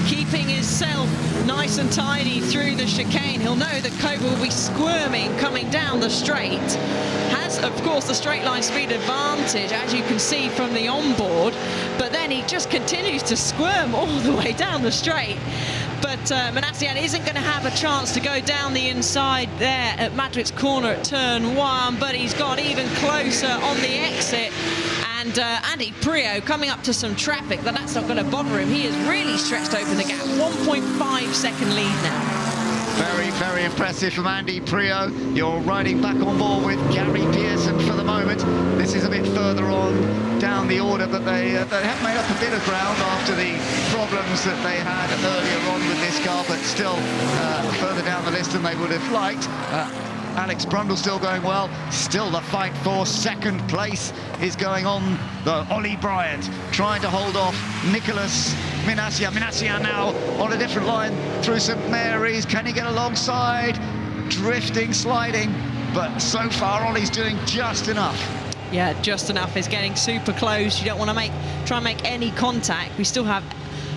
keeping himself nice and tidy through the chicane. He'll know that Cobra will be squirming coming down the straight. Has, of course, the straight line speed advantage, as you can see from the onboard, but then he just continues to squirm all the way down the straight. But Manassian isn't going to have a chance to go down the inside there at Madrid's corner at turn 1, but he's got even closer on the exit. And Andy Prio coming up to some traffic, but that's not going to bother him. He has really stretched open the gap. 1.5 second lead now. Very, very impressive from Andy Prio. You're riding back on board with Gary Pearson for the moment. This is a bit further on down the order, but they have made up a bit of ground after the problems that they had earlier on with this car, but still further down the list than they would have liked. Alex Brundle still going well. Still the fight for second place is going on. The Ollie Bryant trying to hold off Nicholas Minassia. Minassia now on a different line through St Mary's. Can he get alongside? Drifting, sliding, but so far Ollie's doing just enough. Yeah, just enough. It's getting super close. You don't want to try and make any contact. We still have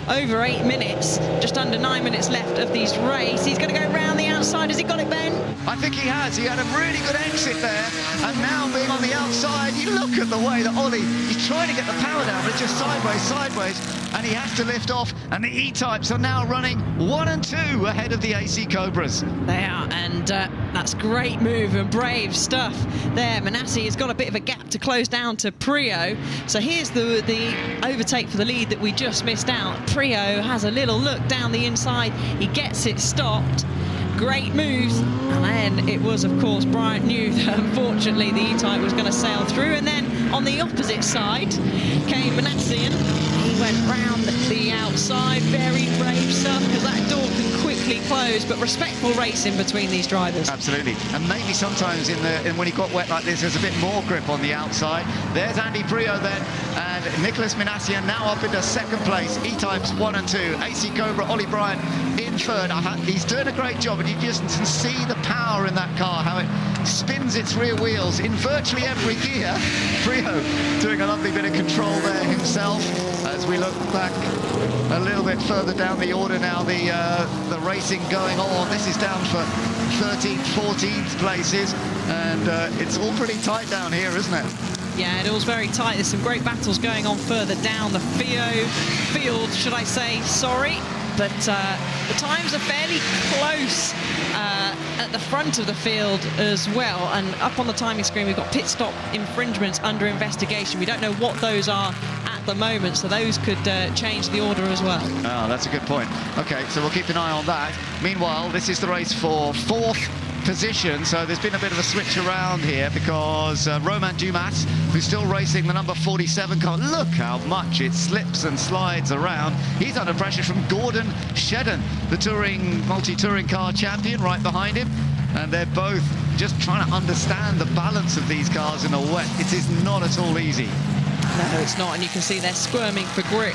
over 8 minutes, just under 9 minutes left of these race. He's going to go round the outside. Has he got it, Ben? I think he has. He had a really good exit there, and now being on the outside, he look at the way that Ollie, he's trying to get the power down, but it's just sideways, and he has to lift off, and the E-Types are now running 1 and 2 ahead of the AC Cobras. They are, and that's great move and brave stuff there. Manassi has got a bit of a gap to close down to Prio, so here's the overtake for the lead that we just missed out. Prio has a little look down the inside, he gets it stopped. Great moves, and then it was, of course, Bryant knew that unfortunately the E-Type was going to sail through, and then on the opposite side came Manassian. He went round the outside, very brave stuff, because that door can quickly close, but respectful racing between these drivers. Absolutely, and maybe sometimes when he got wet like this, there's a bit more grip on the outside. There's Andy Prio then, and Nicholas Manassian now up into second place. E-Types 1 and 2. AC Cobra, Ollie Bryant in third. He's doing a great job, and you just can see the power in that car, how it spins its rear wheels in virtually every gear. Prio doing a lovely bit of control there himself. As we look back a little bit further down the order now, the racing going on. This is down for 13th, 14th places, and it's all pretty tight down here, isn't it? Yeah, it was very tight. There's some great battles going on further down the field, should I say, sorry. But the times are fairly close at the front of the field as well. And up on the timing screen, we've got pit stop infringements under investigation. We don't know what those are at the moment, so those could change the order as well. Oh, that's a good point. OK, so we'll keep an eye on that. Meanwhile, this is the race for 4th position, so there's been a bit of a switch around here because Romain Dumas, who's still racing the number 47 car, look how much it slips and slides around. He's under pressure from Gordon Shedden, the multi-touring car champion, right behind him, and they're both just trying to understand the balance of these cars in the wet. It is not at all easy. No, it's not, and you can see they're squirming for grip.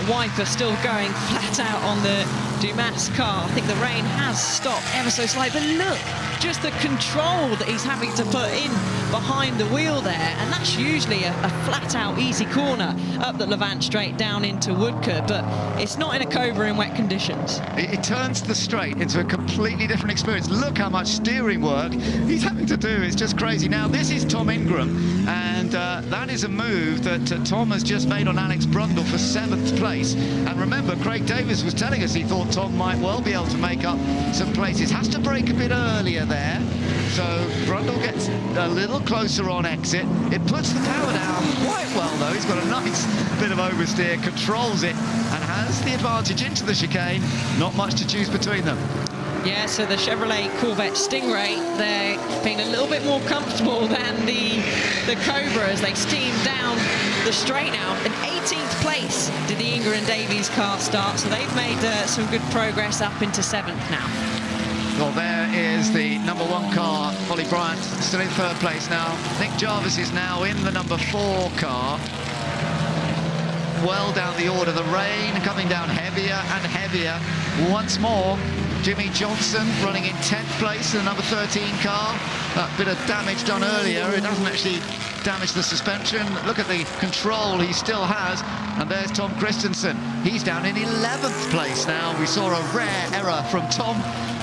Wiper still going flat out on the Dumas car. I think the rain has stopped ever so slightly, but look, just the control that he's having to put in behind the wheel there, and that's usually a flat-out easy corner up the Levant straight down into Woodcote, but it's not in a Cobra in wet conditions. It turns the straight into a completely different experience. Look how much steering work he's having to do. It's just crazy. Now, this is Tom Ingram, and that is a move that Tom has just made on Alex Brundle for 7th place. And remember, Craig Davis was telling us he thought Tom might well be able to make up some places. Has to brake a bit earlier there. So Brundle gets a little closer on exit. It puts the power down quite well, though. He's got a nice bit of oversteer, controls it, and has the advantage into the chicane. Not much to choose between them. Yeah, so the Chevrolet Corvette Stingray, they're being a little bit more comfortable than the Cobra as they steam down the straight now. An 18th place did the Inger and Davies car start, so they've made some good progress up into 7th now. Well, there is the number 1 car, Ollie Bryant, still in 3rd place now. Nick Jarvis is now in the number 4 car. Well down the order, the rain coming down heavier and heavier once more. Jimmy Johnson running in 10th place in the number 13 car. That bit of damage done earlier, it doesn't actually damage the suspension. Look at the control he still has. And there's Tom Christensen. He's down in 11th place now. We saw a rare error from Tom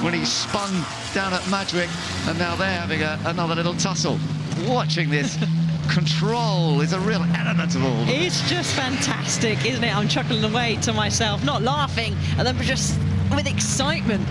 when he spun down at Madrick, and now they're having another little tussle. Watching this control is a real element of all. It's just fantastic, isn't it? I'm chuckling away to myself, not laughing, and then just with excitement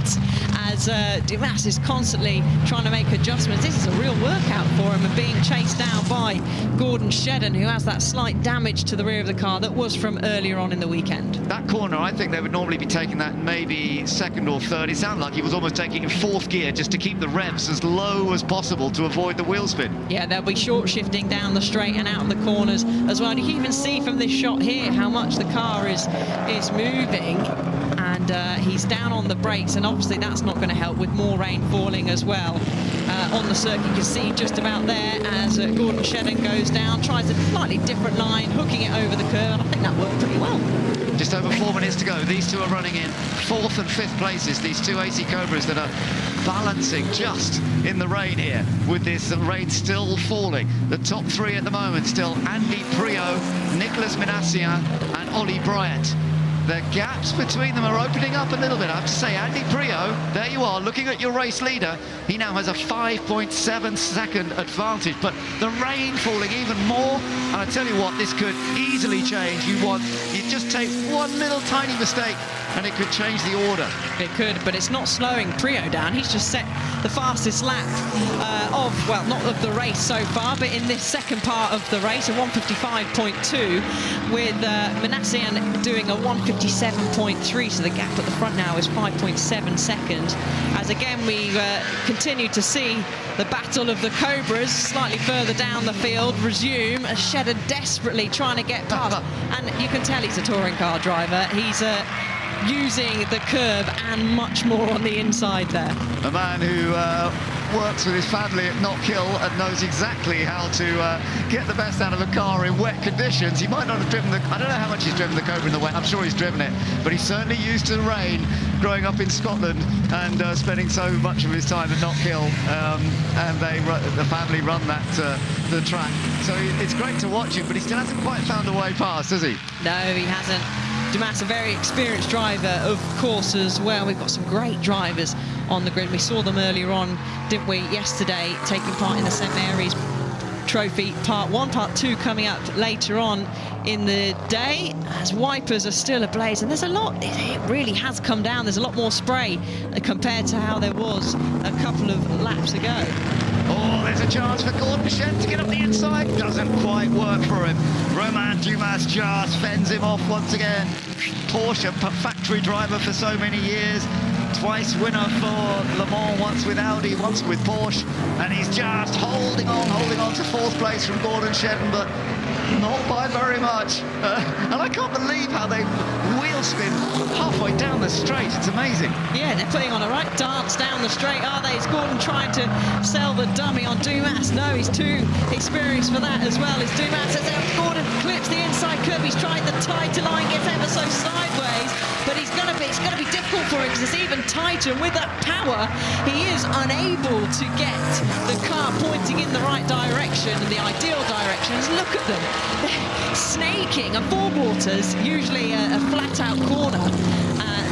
as Dumas is constantly trying to make adjustments. This is a real workout for him, and being chased down by Gordon Shedden, who has that slight damage to the rear of the car that was from earlier on in the weekend. That corner, I think they would normally be taking that maybe 2nd or 3rd. It sounded like he was almost taking it in 4th gear just to keep the revs as low as possible to avoid the wheel spin. Yeah, they'll be short shifting down the straight and out of the corners as well. You can even see from this shot here how much the car is moving. And he's down on the brakes, and obviously that's not going to help with more rain falling as well. On the circuit, you can see just about there as Gordon Shedden goes down, tries a slightly different line, hooking it over the curve, and I think that worked pretty well. Just over 4 minutes to go. These two are running in 4th and 5th places, these two AC Cobras that are balancing just in the rain here, with this rain still falling. The top 3 at the moment still Andy Prio, Nicholas Minassian and Ollie Bryant. the gaps between them are opening up a little bit. I have to say, Andy Prio, there you are, looking at your race leader. He now has a 5.7 second advantage, but the rain falling even more. And I tell you what, this could easily change. You just take one little tiny mistake and it could change the order. It could, but it's not slowing Prio down. He's just set the fastest lap well, not of the race so far, but in this second part of the race, a 155.2, with Manassian doing a 157.3, so the gap at the front now is 5.7 seconds. As again, we continue to see the battle of the Cobras slightly further down the field resume, as Shedder desperately trying to get past. And you can tell he's a touring car driver. He's using the curb and much more on the inside there. A man who works with his family at Knockhill and knows exactly how to get the best out of a car in wet conditions. He might not have driven I don't know how much he's driven the Cobra in the wet. I'm sure he's driven it, but he's certainly used to the rain growing up in Scotland and spending so much of his time at Knockhill. And the family run the track. So it's great to watch him, but he still hasn't quite found a way past, has he? No, he hasn't. Dumas, a very experienced driver, of course, as well. We've got some great drivers on the grid. We saw them earlier on, didn't we, yesterday, taking part in the St Mary's Trophy Part 1. Part 2 coming up later on in the day, as wipers are still ablaze. And there's a lot, it really has come down. There's a lot more spray compared to how there was a couple of laps ago. Oh, there's a chance for Gordon Shen to get up the inside. Doesn't quite work for him. Romain Dumas just fends him off once again. Porsche, factory driver for so many years. Twice winner for Le Mans, once with Audi, once with Porsche. And he's just holding on to fourth place from Gordon Shedden, but not by very much. And I can't believe how they wheel spin halfway down the straight. It's amazing. Yeah, they're putting on a right dance down the straight, are they? Is Gordon trying to sell the dummy on Dumas? No, he's too experienced for that as well. As Dumas, as Gordon clips the inside curve, he's tried the tighter line, gets ever so sideways, but it's going to be difficult for him because it's even tighter, and with that power, he is unable to get the car pointing in the right direction, and the ideal direction. Look at them. They're snaking. And Four Waters, usually a flat-out corner,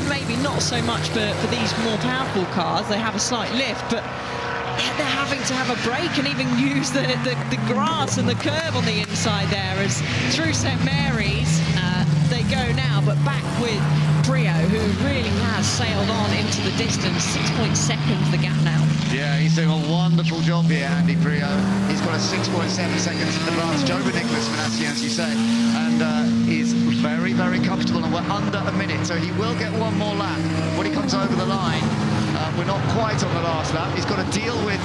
maybe not so much for these more powerful cars. They have a slight lift, but they're having to have a break and even use the grass and the curb on the inside there, as through St Mary's they go now, but back with Prio, who really has sailed on into the distance. 6.2 seconds the gap now. Yeah, he's doing a wonderful job here, Andy Prio. He's got a 6.7 seconds advantage over Nicholas Manasseh, as you say, and he's very, very comfortable, and we're under a minute, so he will get one more lap when he comes over the line. We're not quite on the last lap. He's got to deal with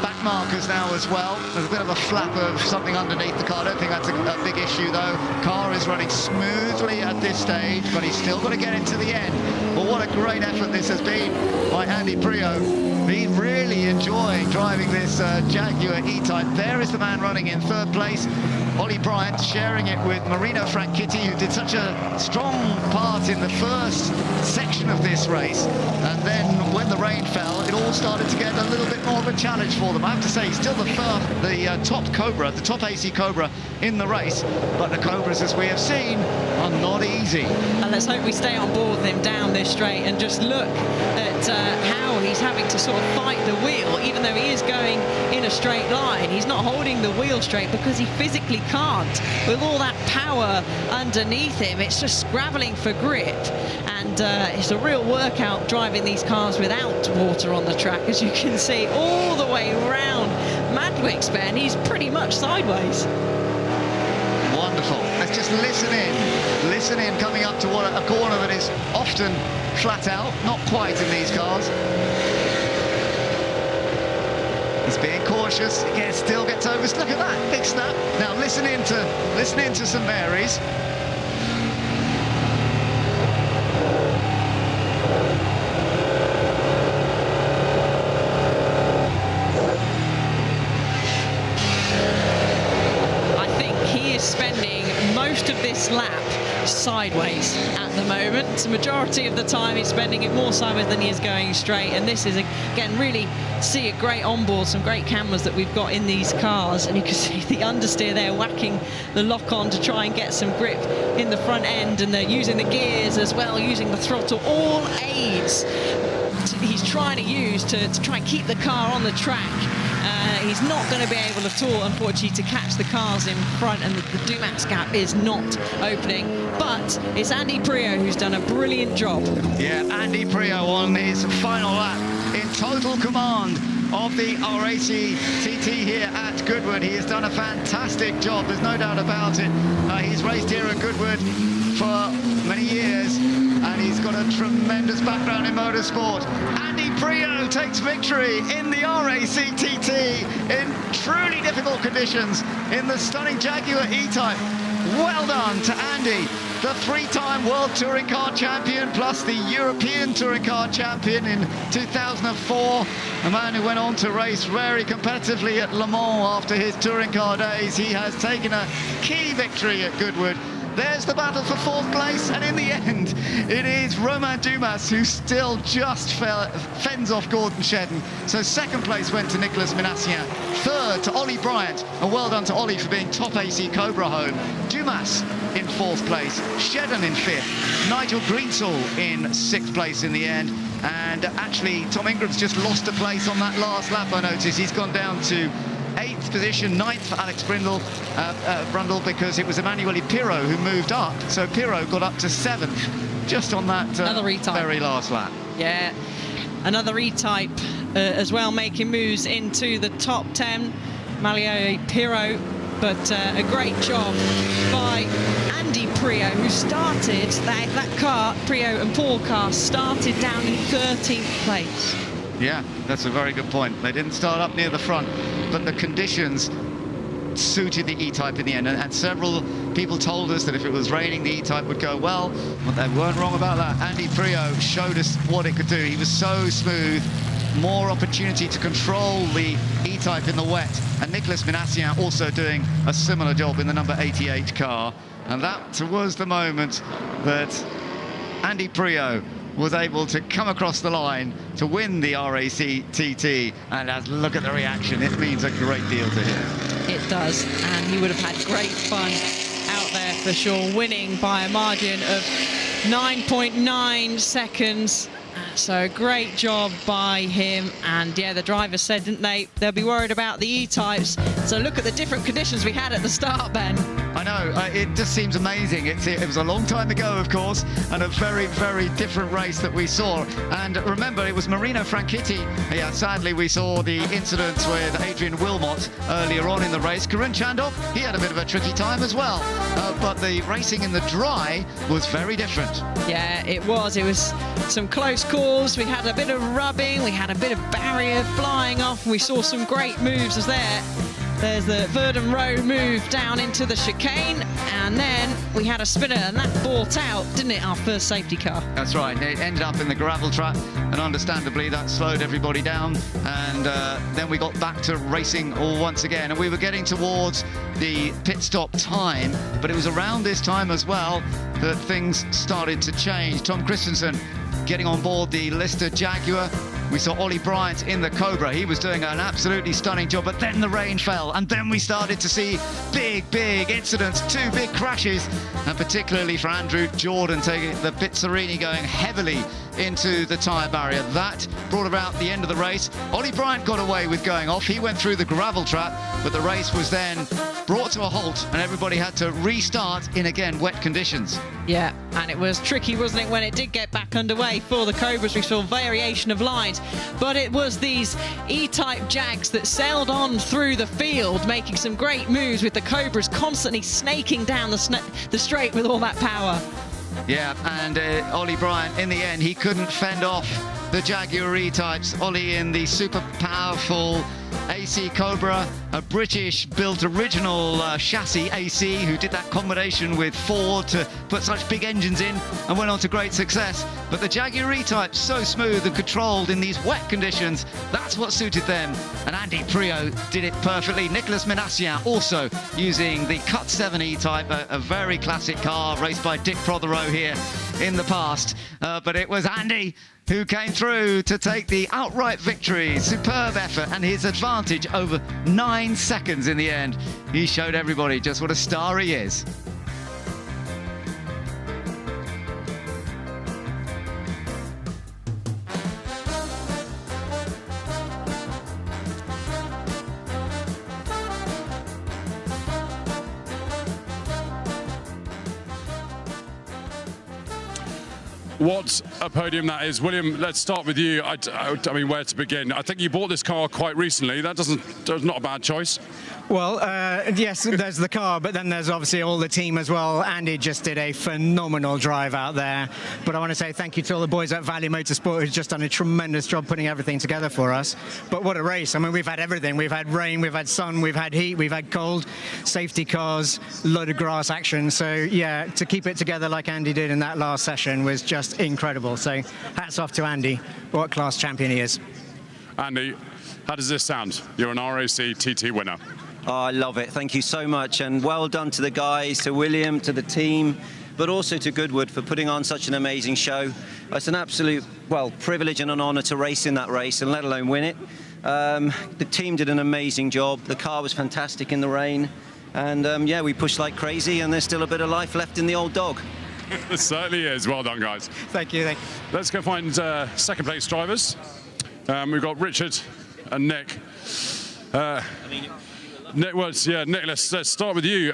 back markers now as well. There's a bit of a flap of something underneath the car. I don't think that's a big issue, though. Car is running smoothly at this stage, but he's still got to get into the end. But what a great effort this has been by Andy Prio. He's really enjoying driving this Jaguar E-Type. There is the man running in third place. Ollie Bryant sharing it with Marino Franchitti, who did such a strong part in the first section of this race. And then when the rain fell, it all started to get a little bit more of a challenge for them. I have to say, he's still the top Cobra, the top AC Cobra in the race. But the Cobras, as we have seen, are not easy. And let's hope we stay on board with him down this straight and just look at how he's having to sort of fight the wheel, even though he is going in a straight line. He's not holding the wheel straight because he physically can't. With all that power underneath him, it's just scrabbling for grip. And it's a real workout driving these cars without water on the track, as you can see all the way around Madwick's bend. He's pretty much sideways. Wonderful. Let's just listen in coming up to a corner that is often flat out, not quite in these cars. He's being cautious. Again, still gets over. Look at that big snap. Now listen into St Mary's. I think he is spending most of this lap sideways at the moment. The majority of the time he's spending it more sideways than he is going straight, and this is, again, really see a great onboard, some great cameras that we've got in these cars, and you can see the understeer there whacking the lock on to try and get some grip in the front end, and they're using the gears as well, using the throttle, all aids he's trying to use to try and keep the car on the track. He's not going to be able at all, unfortunately, to catch the cars in front, and the Dumas gap is not opening. But it's Andy Priaulx who's done a brilliant job. Yeah, Andy Priaulx on his final lap in total command of the RAC TT here at Goodwood. He has done a fantastic job, there's no doubt about it. He's raced here at Goodwood for many years, and he's got a tremendous background in motorsport. Andy Priaulx takes victory in the RAC TT in truly difficult conditions in the stunning Jaguar E-Type. Well done to Andy, the three-time World Touring Car Champion, plus the European Touring Car Champion in 2004. A man who went on to race very competitively at Le Mans after his touring car days. He has taken a key victory at Goodwood. There's the battle for fourth place, and in the end, it is Romain Dumas who still just fends off Gordon Shedden. So second place went to Nicolas Minassian, third to Ollie Bryant, and well done to Ollie for being top AC Cobra home. Dumas in fourth place, Shedden in fifth, Nigel Greensall in sixth place in the end. And actually, Tom Ingram's just lost a place on that last lap, I noticed. He's gone down to 8th position, 9th for Alex Brundle, because it was Emanuele Pirro who moved up. So Pirro got up to 7th just on that very last lap. Yeah, another E-Type as well, making moves into the top 10. Emanuele Pirro, but a great job by Andy Priaulx, who started that car, Priaulx and Paul car, started down in 13th place. Yeah, that's a very good point. They didn't start up near the front, but the conditions suited the E-Type in the end, and several people told us that if it was raining, the E-Type would go well. Well, they weren't wrong about that. Andy Priaulx showed us what it could do. He was so smooth, more opportunity to control the E-Type in the wet, and Nicolas Minassian also doing a similar job in the number 88 car. And that was the moment that Andy Priaulx was able to come across the line to win the RAC TT, and look at the reaction. It means a great deal to him. It does, and he would have had great fun out there for sure, winning by a margin of 9.9 seconds. So great job by him, and yeah, the drivers said, didn't they, they'll be worried about the E-Types. So look at the different conditions we had at the start, Ben. I know, it just seems amazing. It was a long time ago, of course, and a very, very different race that we saw. And remember, it was Marino Franchitti. Yeah, sadly, we saw the incidents with Adrian Wilmot earlier on in the race. Karun Chandok, he had a bit of a tricky time as well. But the racing in the dry was very different. Yeah, it was. It was some close calls. We had a bit of rubbing. We had a bit of barrier flying off. We saw some great moves as There's the Verdun Road move down into the chicane, and then we had a spinner, and that bought out, didn't it, our first safety car? That's right. It ended up in the gravel trap, and understandably that slowed everybody down, and then we got back to racing all once again, and we were getting towards the pit stop time, but it was around this time as well that things started to change. Tom Christensen getting on board the Lister Jaguar. We saw Ollie Bryant in the Cobra. He was doing an absolutely stunning job, but then the rain fell, and then we started to see big incidents, 2 big crashes, and particularly for Andrew Jordan taking the Pizzarini going heavily into the tyre barrier. That brought about the end of the race. Ollie Bryant got away with going off. He went through the gravel trap, but the race was then brought to a halt, and everybody had to restart in, again, wet conditions. Yeah, and it was tricky, wasn't it, when it did get back underway for the Cobras. We saw variation of lines, but it was these E-Type Jags that sailed on through the field, making some great moves, with the Cobras constantly snaking down the straight with all that power. Yeah, and Ollie Bryant, in the end, he couldn't fend off the Jaguar E-Types. Ollie in the super powerful AC Cobra, a British-built original chassis AC who did that combination with Ford to put such big engines in and went on to great success. But the Jaguar E-Type, so smooth and controlled in these wet conditions, that's what suited them. And Andy Priaulx did it perfectly. Nicolas Minassian also using the Cut 7 E-Type, a very classic car raced by Dick Prothero here in the past. But it was Andy who came through to take the outright victory. Superb effort, and his advantage over 9 seconds in the end. He showed everybody just what a star he is. What a podium that is. William, let's start with you. I mean, where to begin? I think you bought this car quite recently. That's not a bad choice. Well, yes, there's the car, but then there's obviously all the team as well. Andy just did a phenomenal drive out there. But I want to say thank you to all the boys at Valley Motorsport who've just done a tremendous job putting everything together for us. But what a race. I mean, we've had everything. We've had rain, we've had sun, we've had heat, we've had cold, safety cars, a load of grass action. So, yeah, to keep it together like Andy did in that last session was just incredible. So, hats off to Andy. What class champion he is. Andy, how does this sound? You're an RAC TT winner. Oh, I love it. Thank you so much. And well done to the guys, to William, to the team, but also to Goodwood for putting on such an amazing show. It's an absolute, well, privilege and an honour to race in that race and let alone win it. The team did an amazing job. The car was fantastic in the rain. And, yeah, we pushed like crazy, and there's still a bit of life left in the old dog. It certainly is. Well done, guys. Thank you. Thank you. Let's go find second place drivers. We've got Richard and Nick. Nicholas, let's start with you.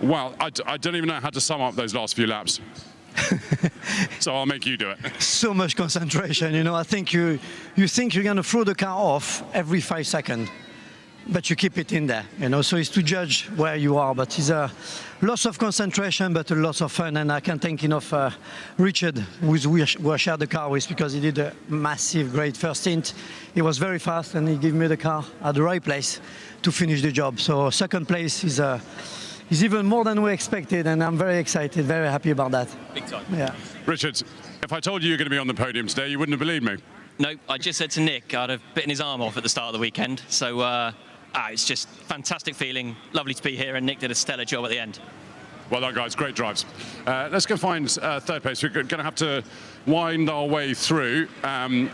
Well, I don't even know how to sum up those last few laps. So I'll make you do it. So much concentration, you know. I think you think you're going to throw the car off every 5 seconds, but you keep it in there, you know. So it's to judge where you are, but it's lots of concentration, but a lot of fun. And I can't thank enough Richard, who I shared the car with, because he did a massive, great first stint. He was very fast, and he gave me the car at the right place to finish the job. So second place is even more than we expected, and I'm very excited, very happy about that. Big time. Yeah. Richard, if I told you you're going to be on the podium today, you wouldn't have believed me. No, I just said to Nick I'd have bitten his arm off at the start of the weekend. So it's just fantastic feeling, lovely to be here, and Nick did a stellar job at the end. Well done, guys. Great drives. Let's go find third place. We're going to have to wind our way through, and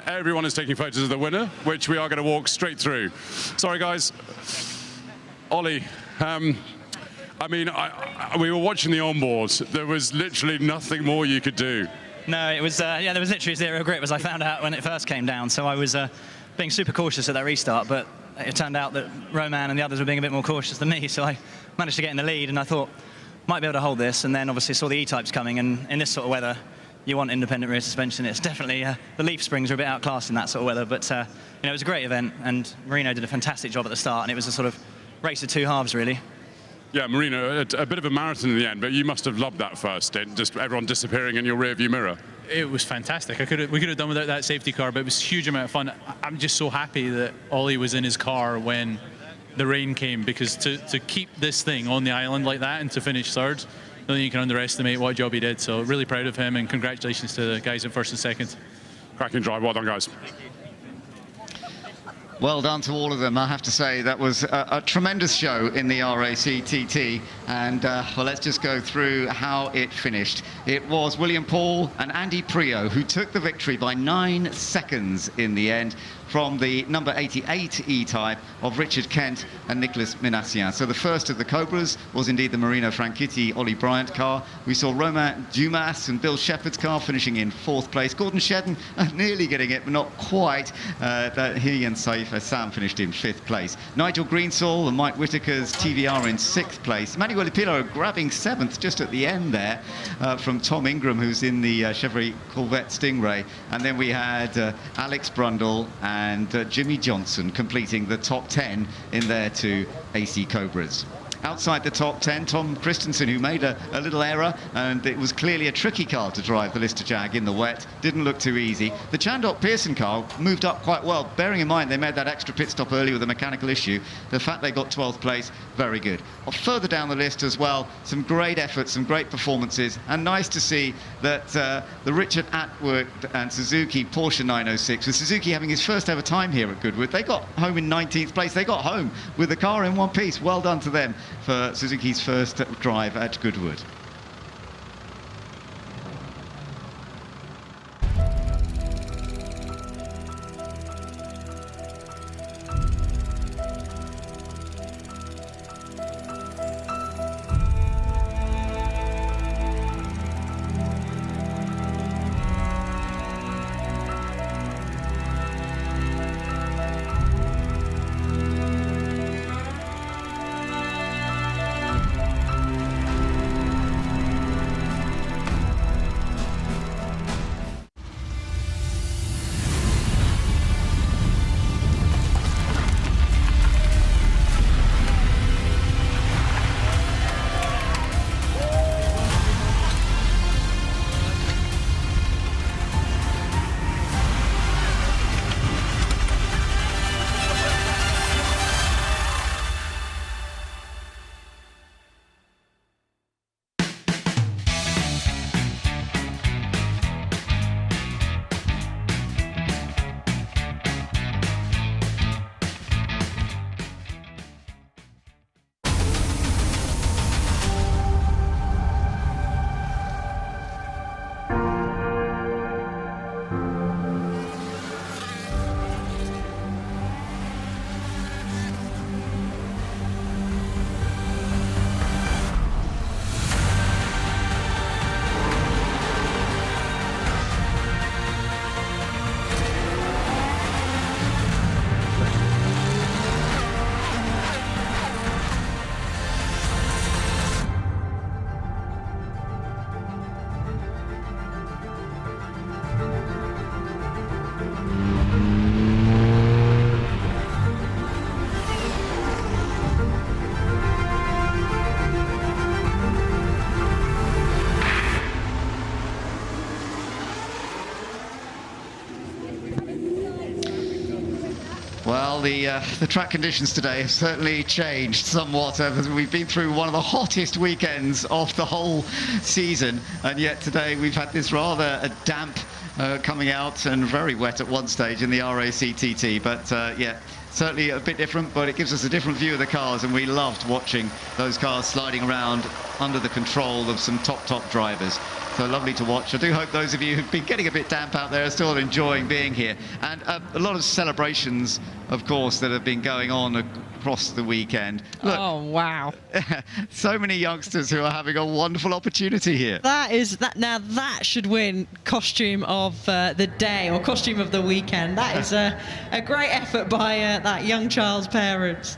everyone is taking photos of the winner, which we are going to walk straight through. Sorry, guys. Ollie, I mean, we were watching the onboards. There was literally nothing more you could do. No, it was, yeah, there was literally zero grip, as I found out when it first came down. So I was being super cautious at that restart, but it turned out that Roman and the others were being a bit more cautious than me. So I managed to get in the lead, and I thought, might be able to hold this. And then obviously saw the E-Types coming, and in this sort of weather, you want independent rear suspension. It's definitely, the leaf springs are a bit outclassed in that sort of weather, but you know, it was a great event, and Marino did a fantastic job at the start, and it was a sort of race of two halves, really. Yeah, Marino, a bit of a marathon in the end, but you must have loved that first stint, just everyone disappearing in your rear-view mirror. It was fantastic. We could have done without that safety car, but it was a huge amount of fun. I'm just so happy that Ollie was in his car when the rain came, because to keep this thing on the island like that and to finish third, I don't think you can underestimate what job he did. So really proud of him, and congratulations to the guys in first and second. Cracking drive. Well done, guys. Well done to all of them. I have to say that was a tremendous show in the RAC TT, and well, let's just go through how it finished. It was William Paul and Andy Priaulx who took the victory by 9 seconds in the end, from the number 88 E-Type of Richard Kent and Nicolas Minassian. So the first of the Cobras was indeed the Marino Franchitti Ollie Bryant car. We saw Romain Dumas and Bill Shepherd's car finishing in 4th place. Gordon Shedden nearly getting it, but not quite. He and Saif Sam finished in 5th place. Nigel Greensall and Mike Whitaker's TVR in 6th place. Manuel Pilo grabbing 7th just at the end there from Tom Ingram, who's in the Chevrolet Corvette Stingray. And then we had Alex Brundle and Jimmy Johnson completing the top 10 in their 2 AC Cobras. outside the top 10. Tom Christensen, who made a little error, and it was clearly a tricky car to drive, the Lister Jag, in the wet. Didn't look too easy. The Chandok Pearson car moved up quite well, bearing in mind they made that extra pit stop early with a mechanical issue. The fact they got 12th place, very good. Further down the list as well, some great efforts, some great performances, and nice to see that the Richard Atwood and Suzuki Porsche 906, with Suzuki having his first ever time here at Goodwood, they got home in 19th place. They got home with the car in one piece. Well done to them for Suzuki's first drive at Goodwood. Well, the track conditions today have certainly changed somewhat. We've been through one of the hottest weekends of the whole season, and yet today we've had this rather damp coming out and very wet at one stage in the RAC TT. But yeah, certainly a bit different, but it gives us a different view of the cars, and we loved watching those cars sliding around under the control of some top drivers. So lovely to watch. I do hope those of you who've been getting a bit damp out there are still enjoying being here. And a lot of celebrations, of course, that have been going on across the weekend. Look, oh, wow. So many youngsters who are having a wonderful opportunity here. Now that should win costume of the day or costume of the weekend. That is a great effort by that young child's parents.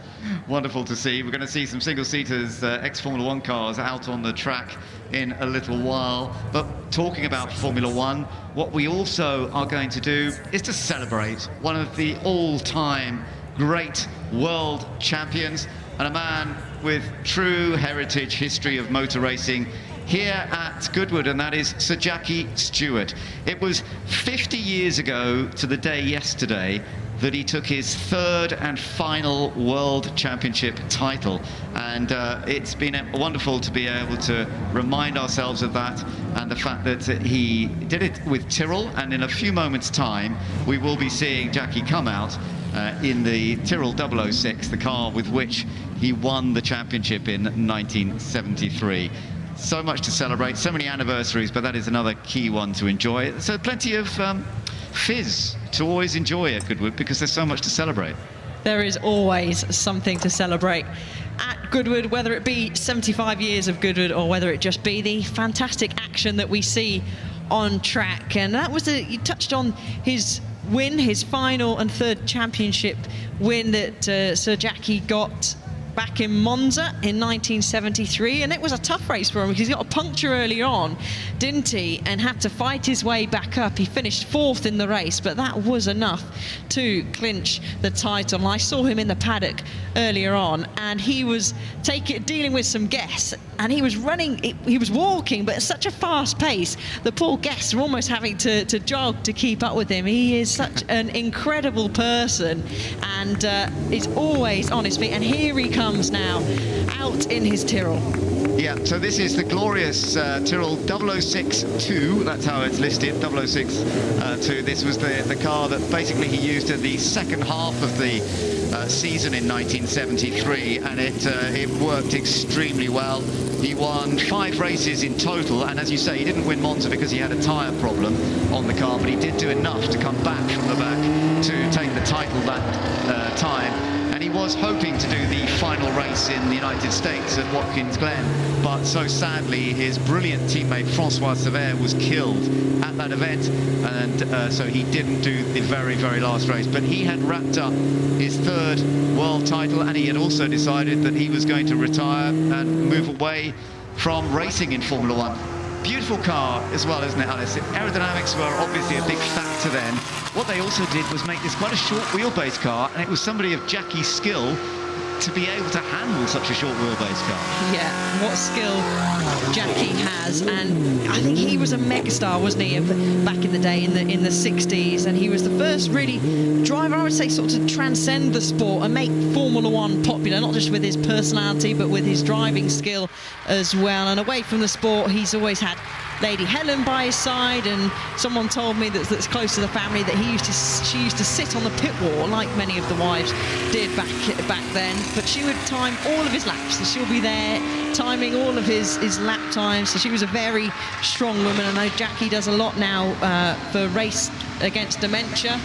Wonderful to see. We're going to see some single-seaters, ex-Formula One cars out on the track in a little while. But talking about Formula One, what we also are going to do is to celebrate one of the all-time great world champions and a man with true heritage history of motor racing here at Goodwood, and that is Sir Jackie Stewart. It was 50 years ago to the day yesterday that he took his third and final World Championship title, and it's been wonderful to be able to remind ourselves of that and the fact that he did it with Tyrrell, and in a few moments' time we will be seeing Jackie come out in the Tyrrell 006, the car with which he won the championship in 1973. So much to celebrate, so many anniversaries, but that is another key one to enjoy. So plenty of fizz to always enjoy at Goodwood because there's so much to celebrate. There is always something to celebrate at Goodwood, whether it be 75 years of Goodwood or whether it just be the fantastic action that we see on track. And that was you touched on his win, his final and third championship win that Sir Jackie got back in Monza in 1973, and it was a tough race for him because he got a puncture early on, didn't he, and had to fight his way back up. He finished 4th in the race, but that was enough to clinch the title. I saw him in the paddock earlier on, and he was dealing with some guests, and he was running, he was walking, but at such a fast pace, the poor guests were almost having to jog to keep up with him. He is such an incredible person, and is always on his feet, and here he comes now out in his Tyrrell. Yeah, so this is the glorious Tyrrell 006-2, that's how it's listed, 006-2. This was the car that basically he used in the second half of the season in 1973, and it worked extremely well. He won 5 races in total, and as you say, he didn't win Monza because he had a tyre problem on the car, but he did do enough to come back from the back to take the title that time. And he was hoping to do the final race in the United States at Watkins Glen, but so sadly his brilliant teammate Francois Sever was killed at that event, and so he didn't do the very, very last race. But he had wrapped up his 3rd world title, and he had also decided that he was going to retire and move away from racing in Formula One. Beautiful car as well, isn't it, Alice? Aerodynamics were obviously a big factor then. What they also did was make this quite a short wheelbase car, and it was somebody of Jackie's skill to be able to handle such a short wheelbase car. Yeah, what skill Jackie has, and I think he was a megastar, wasn't he, back in the day in the 60s, and he was the first really driver, I would say, sort of to transcend the sport and make Formula One popular, not just with his personality but with his driving skill as well. And away from the sport, he's always had Lady Helen by his side, and someone told me that's close to the family that she used to sit on the pit wall like many of the wives did back then, but she would time all of his laps, so she'll be there timing all of his lap times. So she was a very strong woman. I know Jackie does a lot now for Race Against Dementia,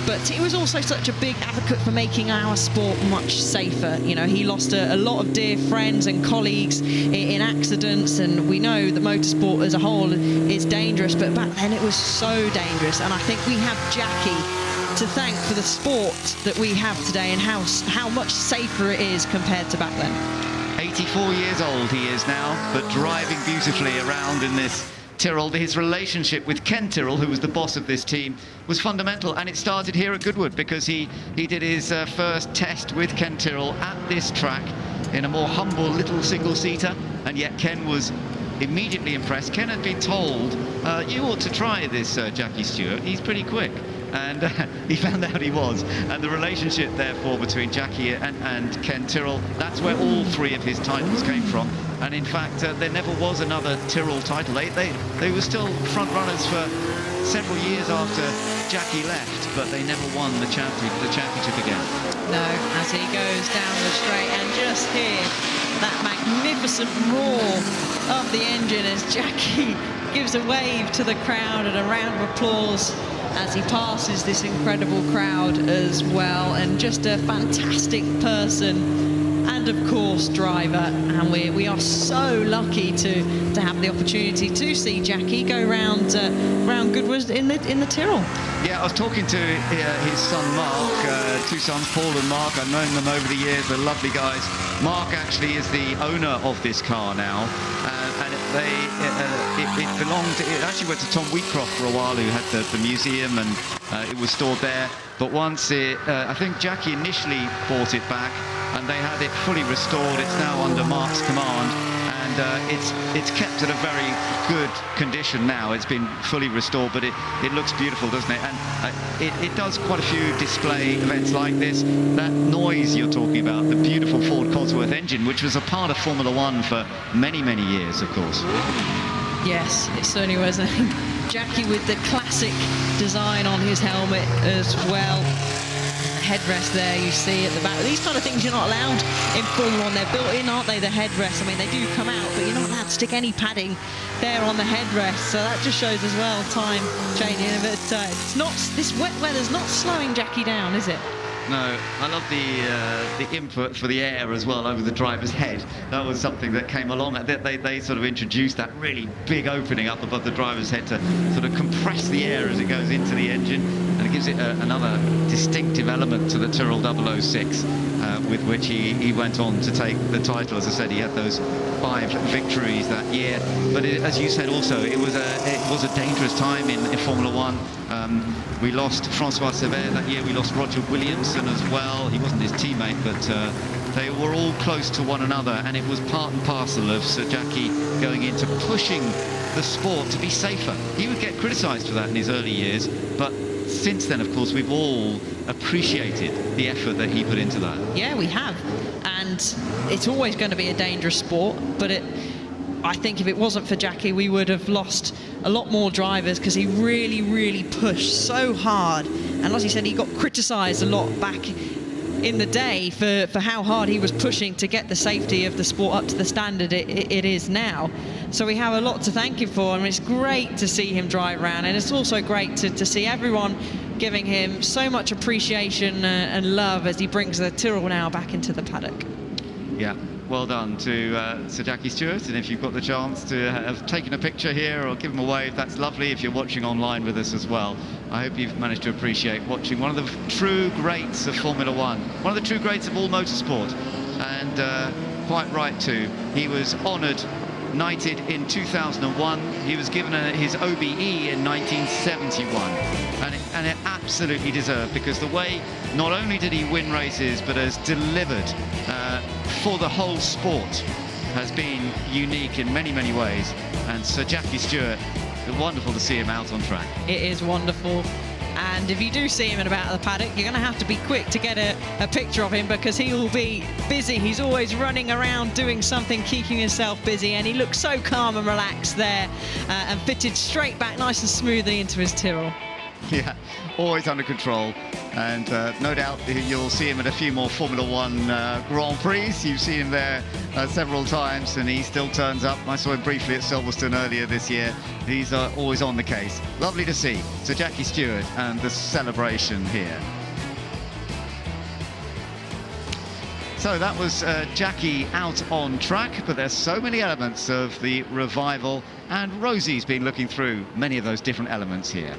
but he was also such a big advocate for making our sport much safer. You know, he lost a lot of dear friends and colleagues in accidents, and we know that motorsport as a whole is dangerous, but back then it was so dangerous. And I think we have Jackie to thank for the sport that we have today and how much safer it is compared to back then. 84 years old he is now, but driving beautifully around in this Tyrrell. His relationship with Ken Tyrrell, who was the boss of this team, was fundamental, and it started here at Goodwood because he did his first test with Ken Tyrrell at this track in a more humble little single-seater, and yet Ken was immediately impressed. Ken had been told, you ought to try this Jackie Stewart, he's pretty quick. And he found out he was. And the relationship, therefore, between Jackie and Ken Tyrrell, that's where all 3 of his titles came from. And in fact, there never was another Tyrrell title. They were still front runners for several years after Jackie left, but they never won the championship again. No, as he goes down the straight, and just hear that magnificent roar of the engine as Jackie gives a wave to the crowd and a round of applause as he passes this incredible crowd as well, and just a fantastic person and of course driver. And we are so lucky to have the opportunity to see Jackie go round Goodwood in the Tyrrell. Yeah, I was talking to his son Mark, 2 sons, Paul and Mark. I've known them over the years, they're lovely guys. Mark actually is the owner of this car now, and it belonged, it actually went to Tom Wheatcroft for a while, who had the museum, and it was stored there. But once I think Jackie initially bought it back, and they had it fully restored. It's now under Mark's command, and it's kept in a very good condition now. It's been fully restored, but it looks beautiful, doesn't it? And it does quite a few display events like this. That noise you're talking about, the beautiful Ford Cosworth engine, which was a part of Formula One for many, many years, of course. Yes, it certainly was. Jackie with the classic design on his helmet as well. Headrest there you see at the back. These kind of things you're not allowed in Formula One. They're built in, aren't they, the headrests? I mean, they do come out, but you're not allowed to stick any padding there on the headrest. So that just shows as well time changing. But it's not, this wet weather's not slowing Jackie down, is it? No, I love the input for the air as well over the driver's head. That was something that came along. They sort of introduced that really big opening up above the driver's head to sort of compress the air as it goes into the engine. And gives it another distinctive element to the Tyrrell 006, with which he went on to take the title. As I said, he had those 5 victories that year. But as you said also, it was a dangerous time in Formula One. We lost Francois Sever that year. We lost Roger Williamson as well. He wasn't his teammate, but they were all close to one another, and it was part and parcel of Sir Jackie going into pushing the sport to be safer. He would get criticised for that in his early years, but since then, of course, we've all appreciated the effort that he put into that. Yeah, we have. And it's always going to be a dangerous sport, but I think if it wasn't for Jackie, we would have lost a lot more drivers, because he really, really pushed so hard. And as he said, he got criticised a lot back in the day for how hard he was pushing to get the safety of the sport up to the standard it is now. So we have a lot to thank him for, and it's great to see him drive around, and it's also great to see everyone giving him so much appreciation and love as he brings the Tyrrell now back into the paddock. Yeah, well done to Sir Jackie Stewart, and if you've got the chance to have taken a picture here or give him a wave, that's lovely. If you're watching online with us as well, I hope you've managed to appreciate watching one of the true greats of Formula One, one of the true greats of all motorsport, and quite right too. He was honoured, knighted in 2001. He was given his OBE in 1971, and it absolutely deserved, because the way not only did he win races but has delivered for the whole sport has been unique in many, many ways. And Sir Jackie Stewart, it's wonderful to see him out on track. It is wonderful. And if you do see him in about the paddock, you're going to have to be quick to get a picture of him, because he will be busy. He's always running around doing something, keeping himself busy, and he looks so calm and relaxed there, and fitted straight back nice and smoothly into his Tyrrell. Yeah, always under control, and no doubt you'll see him at a few more Formula One Grand Prix. You've seen him there several times, and he still turns up. I saw him briefly at Silverstone earlier this year. He's always on the case. Lovely to see. So Jackie Stewart and the celebration here. So that was Jackie out on track, but there's so many elements of the revival, and Rosie's been looking through many of those different elements here.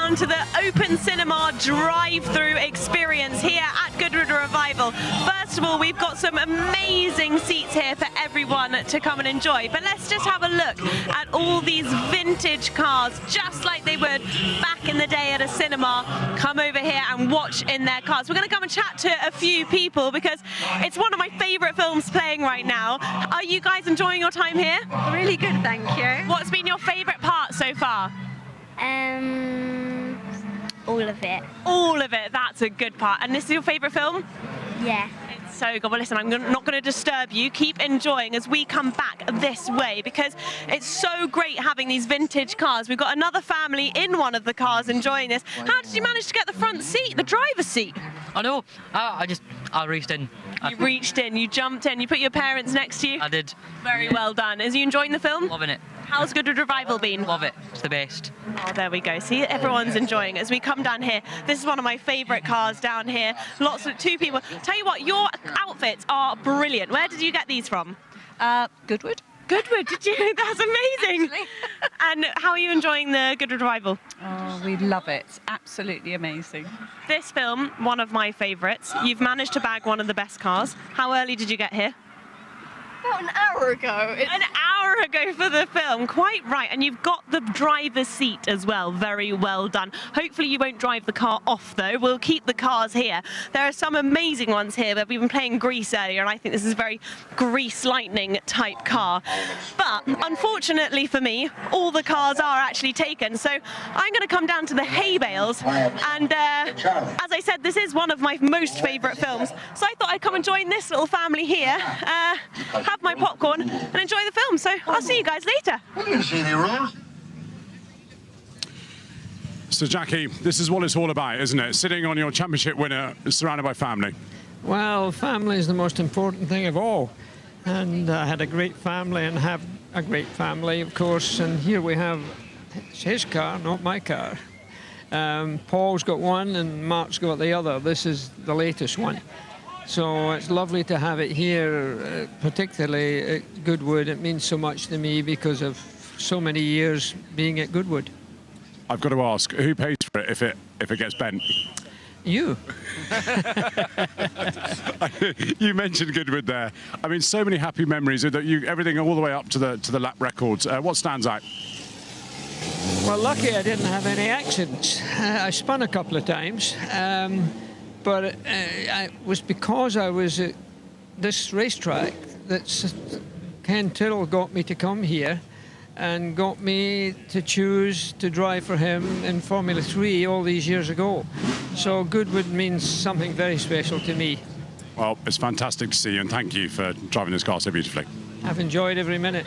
To the open cinema drive-through experience here at Goodwood Revival. First of all, we've got some amazing seats here for everyone to come and enjoy, but let's just have a look at all these vintage cars, just like they would back in the day at a cinema. Come over here and watch in their cars. We're going to come and chat to a few people, because it's one of my favourite films playing right now. Are you guys enjoying your time here? Really good, thank you. What's been your favourite part so far? All of it. All of it, that's a good part. And this is your favourite film? Yeah. It's so good. Well, listen, I'm not going to disturb you. Keep enjoying as we come back this way, because it's so great having these vintage cars. We've got another family in one of the cars enjoying this. How did you manage to get the front seat, the driver's seat? I know. I reached in. You reached in, you jumped in, you put your parents next to you? I did. Very well done. Is you enjoying the film? Loving it. How's Goodwood Revival been? Love it. It's the best. Oh, there we go. See, everyone's enjoying it. As we come down here, this is one of my favourite cars down here. Lots of two people. Tell you what, your outfits are brilliant. Where did you get these from? Goodwood. Goodwood, did you? That's amazing. And how are you enjoying the Goodwood Revival? Oh, we love it. It's absolutely amazing. This film, one of my favourites. You've managed to bag one of the best cars. How early did you get here? About an hour ago. An hour ago for the film, quite right. And you've got the driver's seat as well. Very well done. Hopefully you won't drive the car off, though. We'll keep the cars here. There are some amazing ones here. We've been playing Grease earlier, and I think this is a very Grease Lightning type car. But unfortunately for me, all the cars are actually taken. So I'm going to come down to the hay bales. And as I said, this is one of my most favourite films. So I thought I'd come and join this little family here. Have my popcorn and enjoy the film. So I'll see you guys later. So, Jackie, this is what it's all about, isn't it? Sitting on your championship winner, surrounded by family. Well, family is the most important thing of all. And I had a great family and have a great family, of course. And here we have his car, not my car. Paul's got one and Mark's got the other. This is the latest one. So it's lovely to have it here, particularly at Goodwood. It means so much to me because of so many years being at Goodwood. I've got to ask, who pays for it if it gets bent? You. You mentioned Goodwood there. I mean, so many happy memories. That everything all the way up to the lap records. What stands out? Well, lucky I didn't have any accidents. I spun a couple of times, but it was because I was at this racetrack that Ken Tyrrell got me to come here and got me to choose to drive for him in Formula 3 all these years ago. So Goodwood means something very special to me. Well, it's fantastic to see you, and thank you for driving this car so beautifully. I've enjoyed every minute.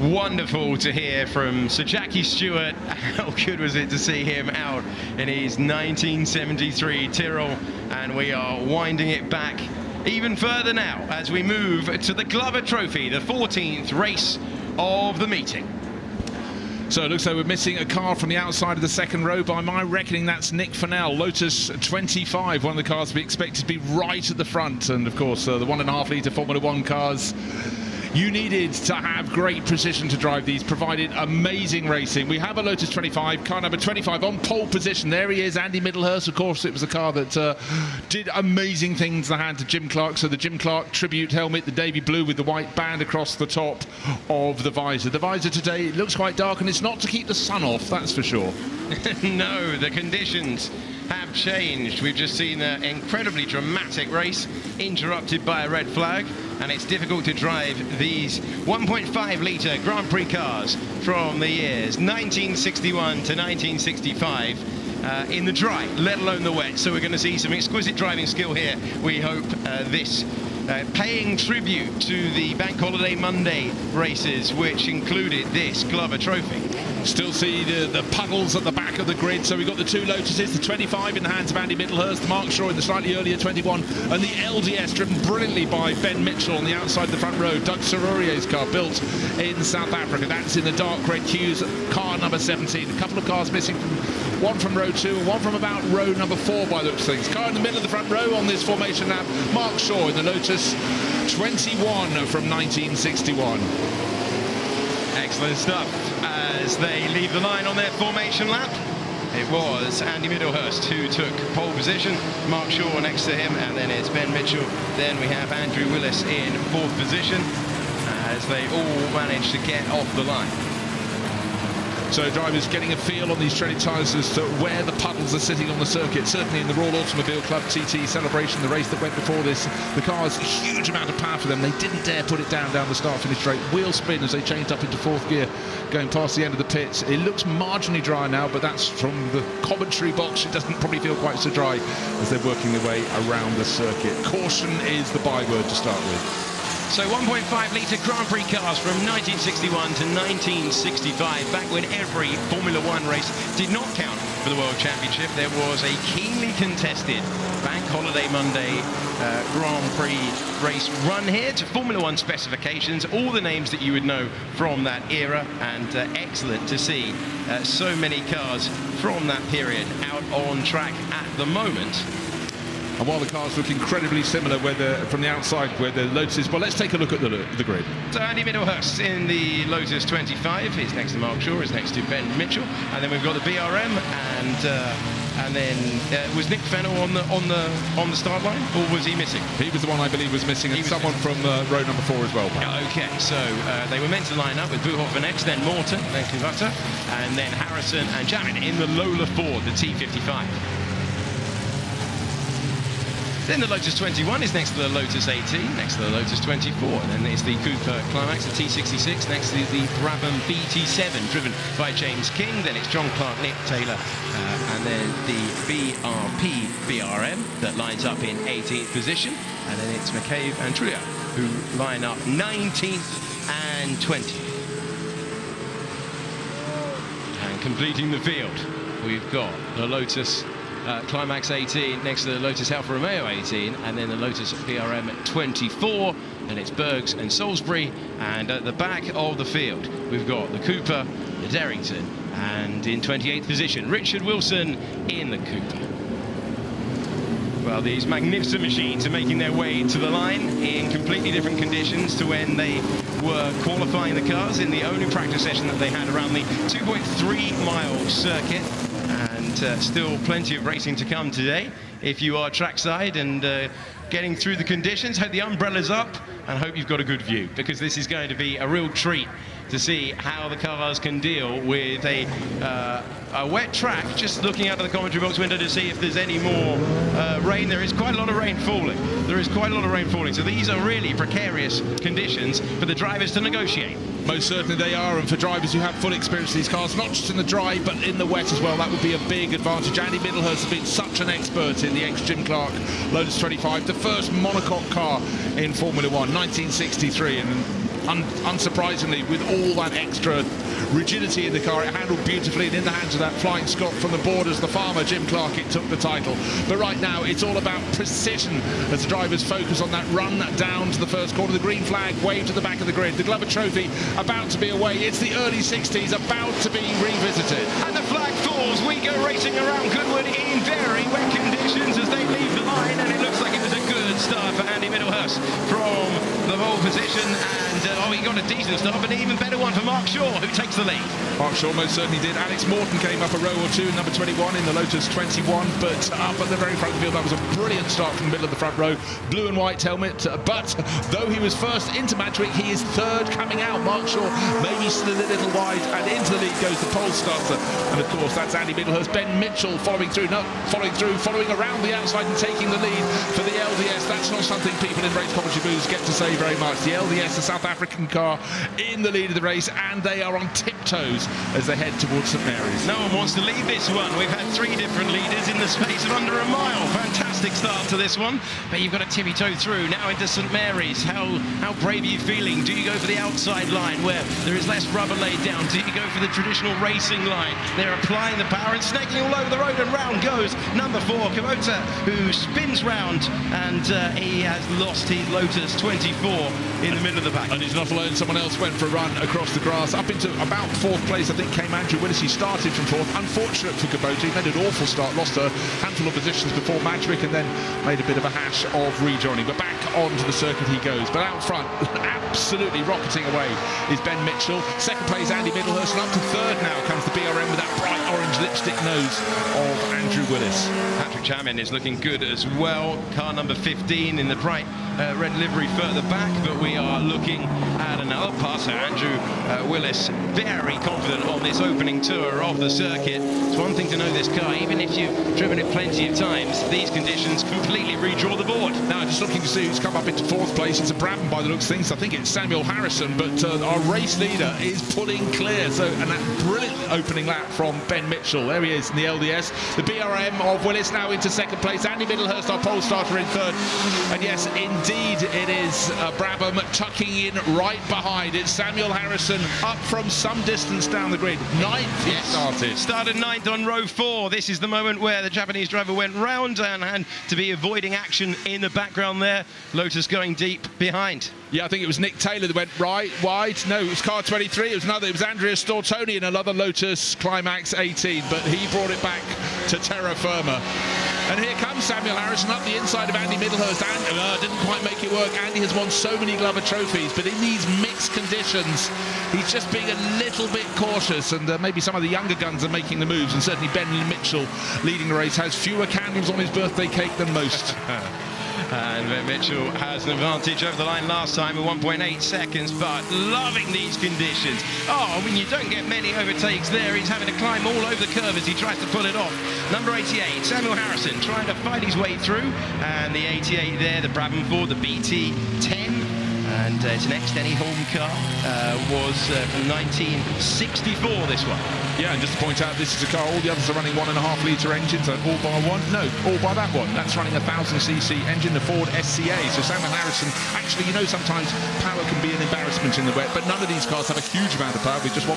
Wonderful to hear from Sir Jackie Stewart. How good was it to see him out in his 1973 Tyrrell, and we are winding it back even further now as we move to the Glover Trophy, the 14th race of the meeting. So it looks like we're missing a car from the outside of the second row. By my reckoning, that's Nick Fennell, Lotus 25, one of the cars we expected to be right at the front. And of course, the 1.5 litre Formula 1 cars. You needed to have great precision to drive these, provided amazing racing. We have a Lotus 25, car number 25 on pole position. There he is, Andy Middlehurst. Of course, it was a car that did amazing things in the hand to Jim Clark. So the Jim Clark tribute helmet, the navy blue with the white band across the top of the visor. The visor today looks quite dark, and it's not to keep the sun off, that's for sure. No, the conditions have changed. We've just seen an incredibly dramatic race interrupted by a red flag, and it's difficult to drive these 1.5 litre Grand Prix cars from the years 1961 to 1965 in the dry, let alone the wet. So we're going to see some exquisite driving skill here. We hope this paying tribute to the Bank Holiday Monday races, which included this Glover Trophy. Still see the puddles at the back of the grid. So we've got the two Lotuses, the 25 in the hands of Andy Middlehurst, Mark Shaw in the slightly earlier 21, and the LDS driven brilliantly by Ben Mitchell on the outside of the front row. Doug Serorier's car built in South Africa. That's in the dark red hues, car number 17. A couple of cars missing, one from row 2 and one from about row number 4 by the looks of things. Car in the middle of the front row on this formation lap, Mark Shaw in the Lotus 21 from 1961. Excellent stuff as they leave the line on their formation lap. It was Andy Middlehurst who took pole position, Mark Shaw next to him, and then it's Ben Mitchell. Then we have Andrew Willis in 4th position as they all managed to get off the line. So drivers getting a feel on these treaded tyres as to where the puddles are sitting on the circuit. Certainly in the Royal Automobile Club TT Celebration, the race that went before this, the cars, a huge amount of power for them. They didn't dare put it down the start-finish straight. Wheel spin as they changed up into 4th gear, going past the end of the pits. It looks marginally dry now, but that's from the commentary box. It doesn't probably feel quite so dry as they're working their way around the circuit. Caution is the byword to start with. So 1.5 litre Grand Prix cars from 1961 to 1965, back when every Formula 1 race did not count for the World Championship. There was a keenly contested Bank Holiday Monday Grand Prix race run here to Formula 1 specifications, all the names that you would know from that era, and excellent to see so many cars from that period out on track at the moment. And while the cars look incredibly similar from the outside where the Lotus is, well, let's take a look at the grid. So Andy Middlehurst in the Lotus 25 is next to Mark Shaw, is next to Ben Mitchell, and then we've got the BRM, and then was Nick Fennell on the start line, or was he missing? He was the one I believe was missing, and someone from row number 4 as well. Okay, so they were meant to line up with Buhoff next, then Morton, then Kuvata, and then Harrison and Jamin in the Lola Ford, the T55. Then the Lotus 21 is next to the Lotus 18, next to the Lotus 24, and then it's the Cooper Climax, the T66, next to the Brabham BT7, driven by James King. Then it's John Clark, Nick Taylor, and then the BRP BRM that lines up in 18th position, and then it's McCabe and Trio who line up 19th and 20th. completing the field, we've got the Lotus Climax 18 next to the Lotus Alfa Romeo 18, and then the Lotus BRM 24, and it's Bergs and Salisbury. And at the back of the field, we've got the Cooper, the Derrington, and in 28th position, Richard Wilson in the Cooper. Well, these magnificent machines are making their way to the line in completely different conditions to when they were qualifying the cars in the only practice session that they had around the 2.3-mile circuit. And still plenty of racing to come today. If you are trackside and getting through the conditions, hope the umbrella's up and hope you've got a good view, because this is going to be a real treat to see how the cars can deal with a wet track. Just looking out of the commentary box window to see if there's any more rain. There is quite a lot of rain falling. So these are really precarious conditions for the drivers to negotiate. Most certainly they are, and for drivers who have full experience of these cars, not just in the dry but in the wet as well, that would be a big advantage. Andy Middlehurst has been such an expert in the ex-Jim Clark Lotus 25, the first monocoque car in Formula 1, 1963, and unsurprisingly, with all that extra rigidity in the car, it handled beautifully, and in the hands of that flying Scot from the borders, the farmer Jim Clark, it took the title. But right now it's all about precision as the drivers focus on that run down to the first corner. The green flag waved to the back of the grid, the Glover Trophy about to be away. It's the early 60s about to be revisited, and the flag falls. We go racing around Goodwood in very wet conditions as they leave the line, and it looks like it was a good start for Andy Middlehurst from the pole position, and he got a decent start, but an even better one for Mark Shaw, who takes the lead. Mark Shaw most certainly did. Alex Morton came up a row or two, number 21 in the Lotus 21, but up at the very front of the field, that was a brilliant start from the middle of the front row. Blue and white helmet, but though he was first into Matchwick, he is third coming out. Mark Shaw maybe slid a little wide, and into the lead goes the pole starter, and of course that's Andy Middlehurst. Ben Mitchell following around the outside and taking the lead for the LDS. That's not something people in race commentary booths get to say very much. The LDS, the South African car, in the lead of the race, and they are on tiptoes as they head towards St Mary's. No one wants to leave this one. We've had three different leaders in the space of under a mile. Fantastic start to this one, but you've got to tippy-toe through now into St Mary's. How brave are you feeling? Do you go for the outside line where there is less rubber laid down? Do you go for the traditional racing line? They're applying the power and snaking all over the road, and round goes number 4, Kubota, who spins round, and he has lost his Lotus 24 in the middle of the pack. And he's not alone. Someone else went for a run across the grass up into about 4th place. I think came Andrew Willis. He started from 4th. Unfortunate for Kubota. He made an awful start, lost a handful of positions before Matchwick, and then made a bit of a hash of rejoining. But back onto the circuit he goes. But out front, absolutely rocketing away, is Ben Mitchell. 2nd place Andy Middlehurst, and up to 3rd now comes the BRM with that bright orange lipstick nose of Andrew Willis. Patrick Chamin is looking good as well. Car number 15 in the bright red livery further back, but we are looking at another passer. Andrew Willis, very confident on this opening tour of the circuit. It's one thing to know this car, even if you've driven it plenty of times, these conditions completely redraw the board. Now just looking to see who's come up into 4th place. It's a Brabham by the looks of things. I think it's Samuel Harrison, but our race leader is pulling clear. So, and that brilliant opening lap from Ben Mitchell. There he is in the LDS. The BRM of Willis now into 2nd place. Andy Middlehurst, our pole starter, in 3rd. And yes, indeed, it is Brabham tucking in right behind. It's Samuel Harrison up from some distance down the grid. 9th he started 9th on row 4. This is the moment where the Japanese driver went round and had to be avoiding action in the background there. Lotus going deep behind. Yeah, I think it was Nick Taylor that went wide. No, it was car 23. It was Andrea Stortoni in another Lotus Climax 18, but he brought it back to terra firma. And here comes Samuel Harrison up the inside of Andy Middlehurst. And didn't quite make it work. Andy has won so many Glover trophies, but in these mixed conditions, he's just being a little bit cautious, and maybe some of the younger guns are making the moves, and certainly Ben Mitchell, leading the race, has fewer candles on his birthday cake than most. And Ben Mitchell has an advantage over the line last time with 1.8 seconds, but loving these conditions. Oh, when you don't get many overtakes there, he's having to climb all over the curve as he tries to pull it off. Number 88, Samuel Harrison, trying to fight his way through, and the 88 there, the Brabham Ford, the BT 10. and it's an ex-Denny Holm car, was from 1964, this one. Yeah, and just to point out, this is a car, all the others are running 1.5 litre engines, all by one. No, all by that one. That's running a 1000cc engine, the Ford SCA. So Samuel Harrison, actually, you know, sometimes power can be an embarrassment in the wet, but none of these cars have a huge amount of power with just 1.5.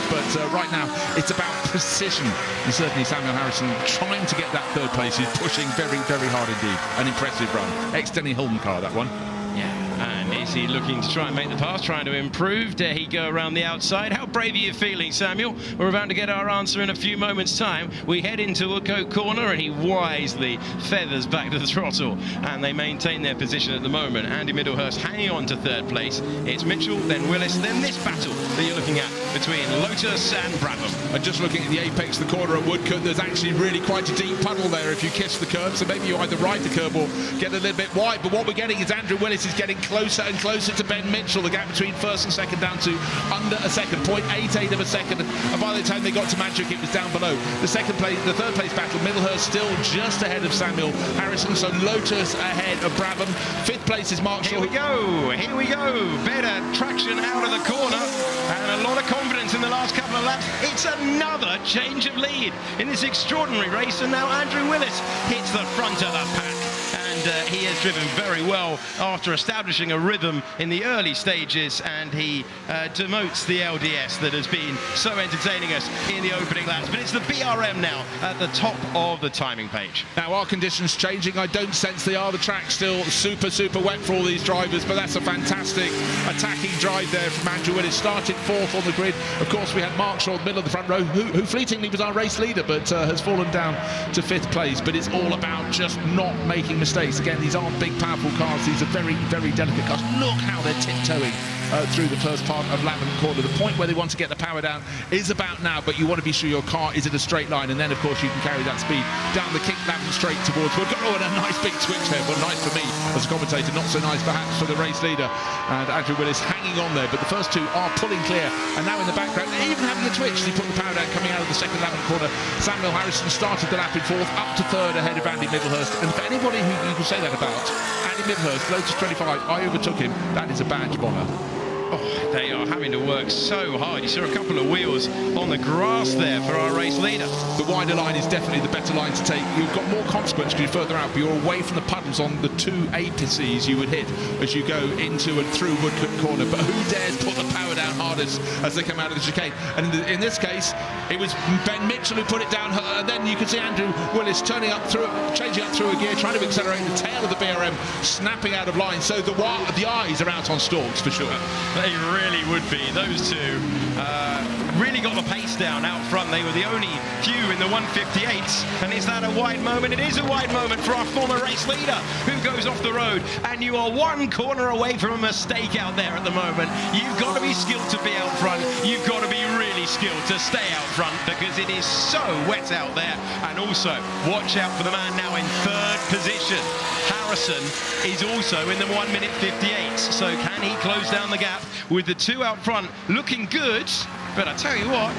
But right now, it's about precision. And certainly Samuel Harrison, trying to get that third place, is pushing very, very hard indeed. An impressive run. Ex-Denny Holm car, that one. Yeah, and is he looking to try and make the pass, trying to improve? Dare he go around the outside? How brave are you feeling, Samuel? We're about to get our answer in a few moments' time. We head into Woodcote corner, and he wisely feathers back to the throttle, and they maintain their position at the moment. Andy Middlehurst hanging on to third place. It's Mitchell, then Willis, then this battle that you're looking at between Lotus and Brabham. And just looking at the apex, the corner at Woodcote, there's actually really quite a deep puddle there if you kiss the curb, so maybe you either ride the curb or get a little bit wide. But what we're getting is Andrew Willis is getting closer and closer to Ben Mitchell. The gap between first and second down to under a second, 0.88 of a second. And by the time they got to Magic, it was down below. The third place battle, Middlehurst still just ahead of Samuel Harrison, so Lotus ahead of Brabham. Fifth place is Mark Shaw. Here we go. Better traction out of the corner and a lot of confidence in the last couple of laps. It's another change of lead in this extraordinary race, and now Andrew Willis hits the front of the pack. And he has driven very well after establishing a rhythm in the early stages, and he demotes the LDS that has been so entertaining us in the opening laps. But it's the BRM now at the top of the timing page. Now, are conditions changing? I don't sense they are. The track's still super, super wet for all these drivers, but that's a fantastic attacking drive there from Andrew Willis. Started fourth on the grid. Of course, we had Mark Shaw in the middle of the front row, who fleetingly was our race leader, but has fallen down to fifth place. But it's all about just not making mistakes. Again, these aren't big, powerful cars. These are very, very delicate cars. Look how they're tiptoeing through the first part of Lavin corner. The point where they want to get the power down is about now, but you want to be sure your car is in a straight line, and then, of course, you can carry that speed down the kick Lavin straight towards Woodcote. Oh, and a nice big twitch there. Well, nice for me as a commentator, not so nice perhaps for the race leader. And Andrew Willis hanging on there, but the first two are pulling clear. And now in the background, even having a twitch, he put the power down coming out of the second Lavin corner. Samuel Harrison started the lap in fourth, up to third ahead of Andy Middlehurst. And for anybody who you can say that about, Andy Middlehurst, Lotus 25, I overtook him. That is a badge of honour. Oh, they are having to work so hard. You saw a couple of wheels on the grass there for our race leader. The wider line is definitely the better line to take. You've got more consequence because you're further out, but you're away from the puddles on the two apeces you would hit as you go into and through Woodcote corner. But who dares put the power down hardest as they come out of the chicane? And in this case, it was Ben Mitchell who put it down, and then you can see Andrew Willis turning up through, changing up through a gear, trying to accelerate. The tail of the BRM snapping out of line, so the eyes are out on stalks for sure. They really would be. Those two really got the pace down out front. They were the only few in the 158s. And is that a wide moment? It is a wide moment for our former race leader, who goes off the road. And you are one corner away from a mistake out there at the moment. You've got to be skilled to be out front. You've got to be really skilled to stay out front, because it is so wet out there. And also, watch out for the man now in third position. Harrison is also in the 1 minute 58. So can he close down the gap with the two out front looking good? But I tell you what,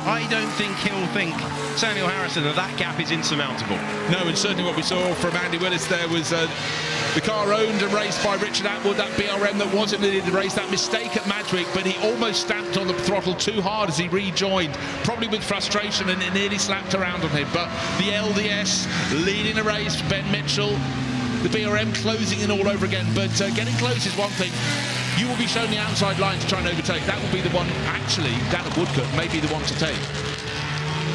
I don't think he'll think, Samuel Harrison, that gap is insurmountable. No, and certainly what we saw from Andy Willis there was the car owned and raced by Richard Atwood, that BRM that was in the race, that mistake at Madwick, but he almost stamped on the throttle too hard as he rejoined, probably with frustration, and it nearly slapped around on him. But the LDS leading the race for Ben Mitchell, the BRM closing in all over again, but getting close is one thing. You will be shown the outside line to try and overtake. That will be the one, actually, down at Woodcote, may be the one to take.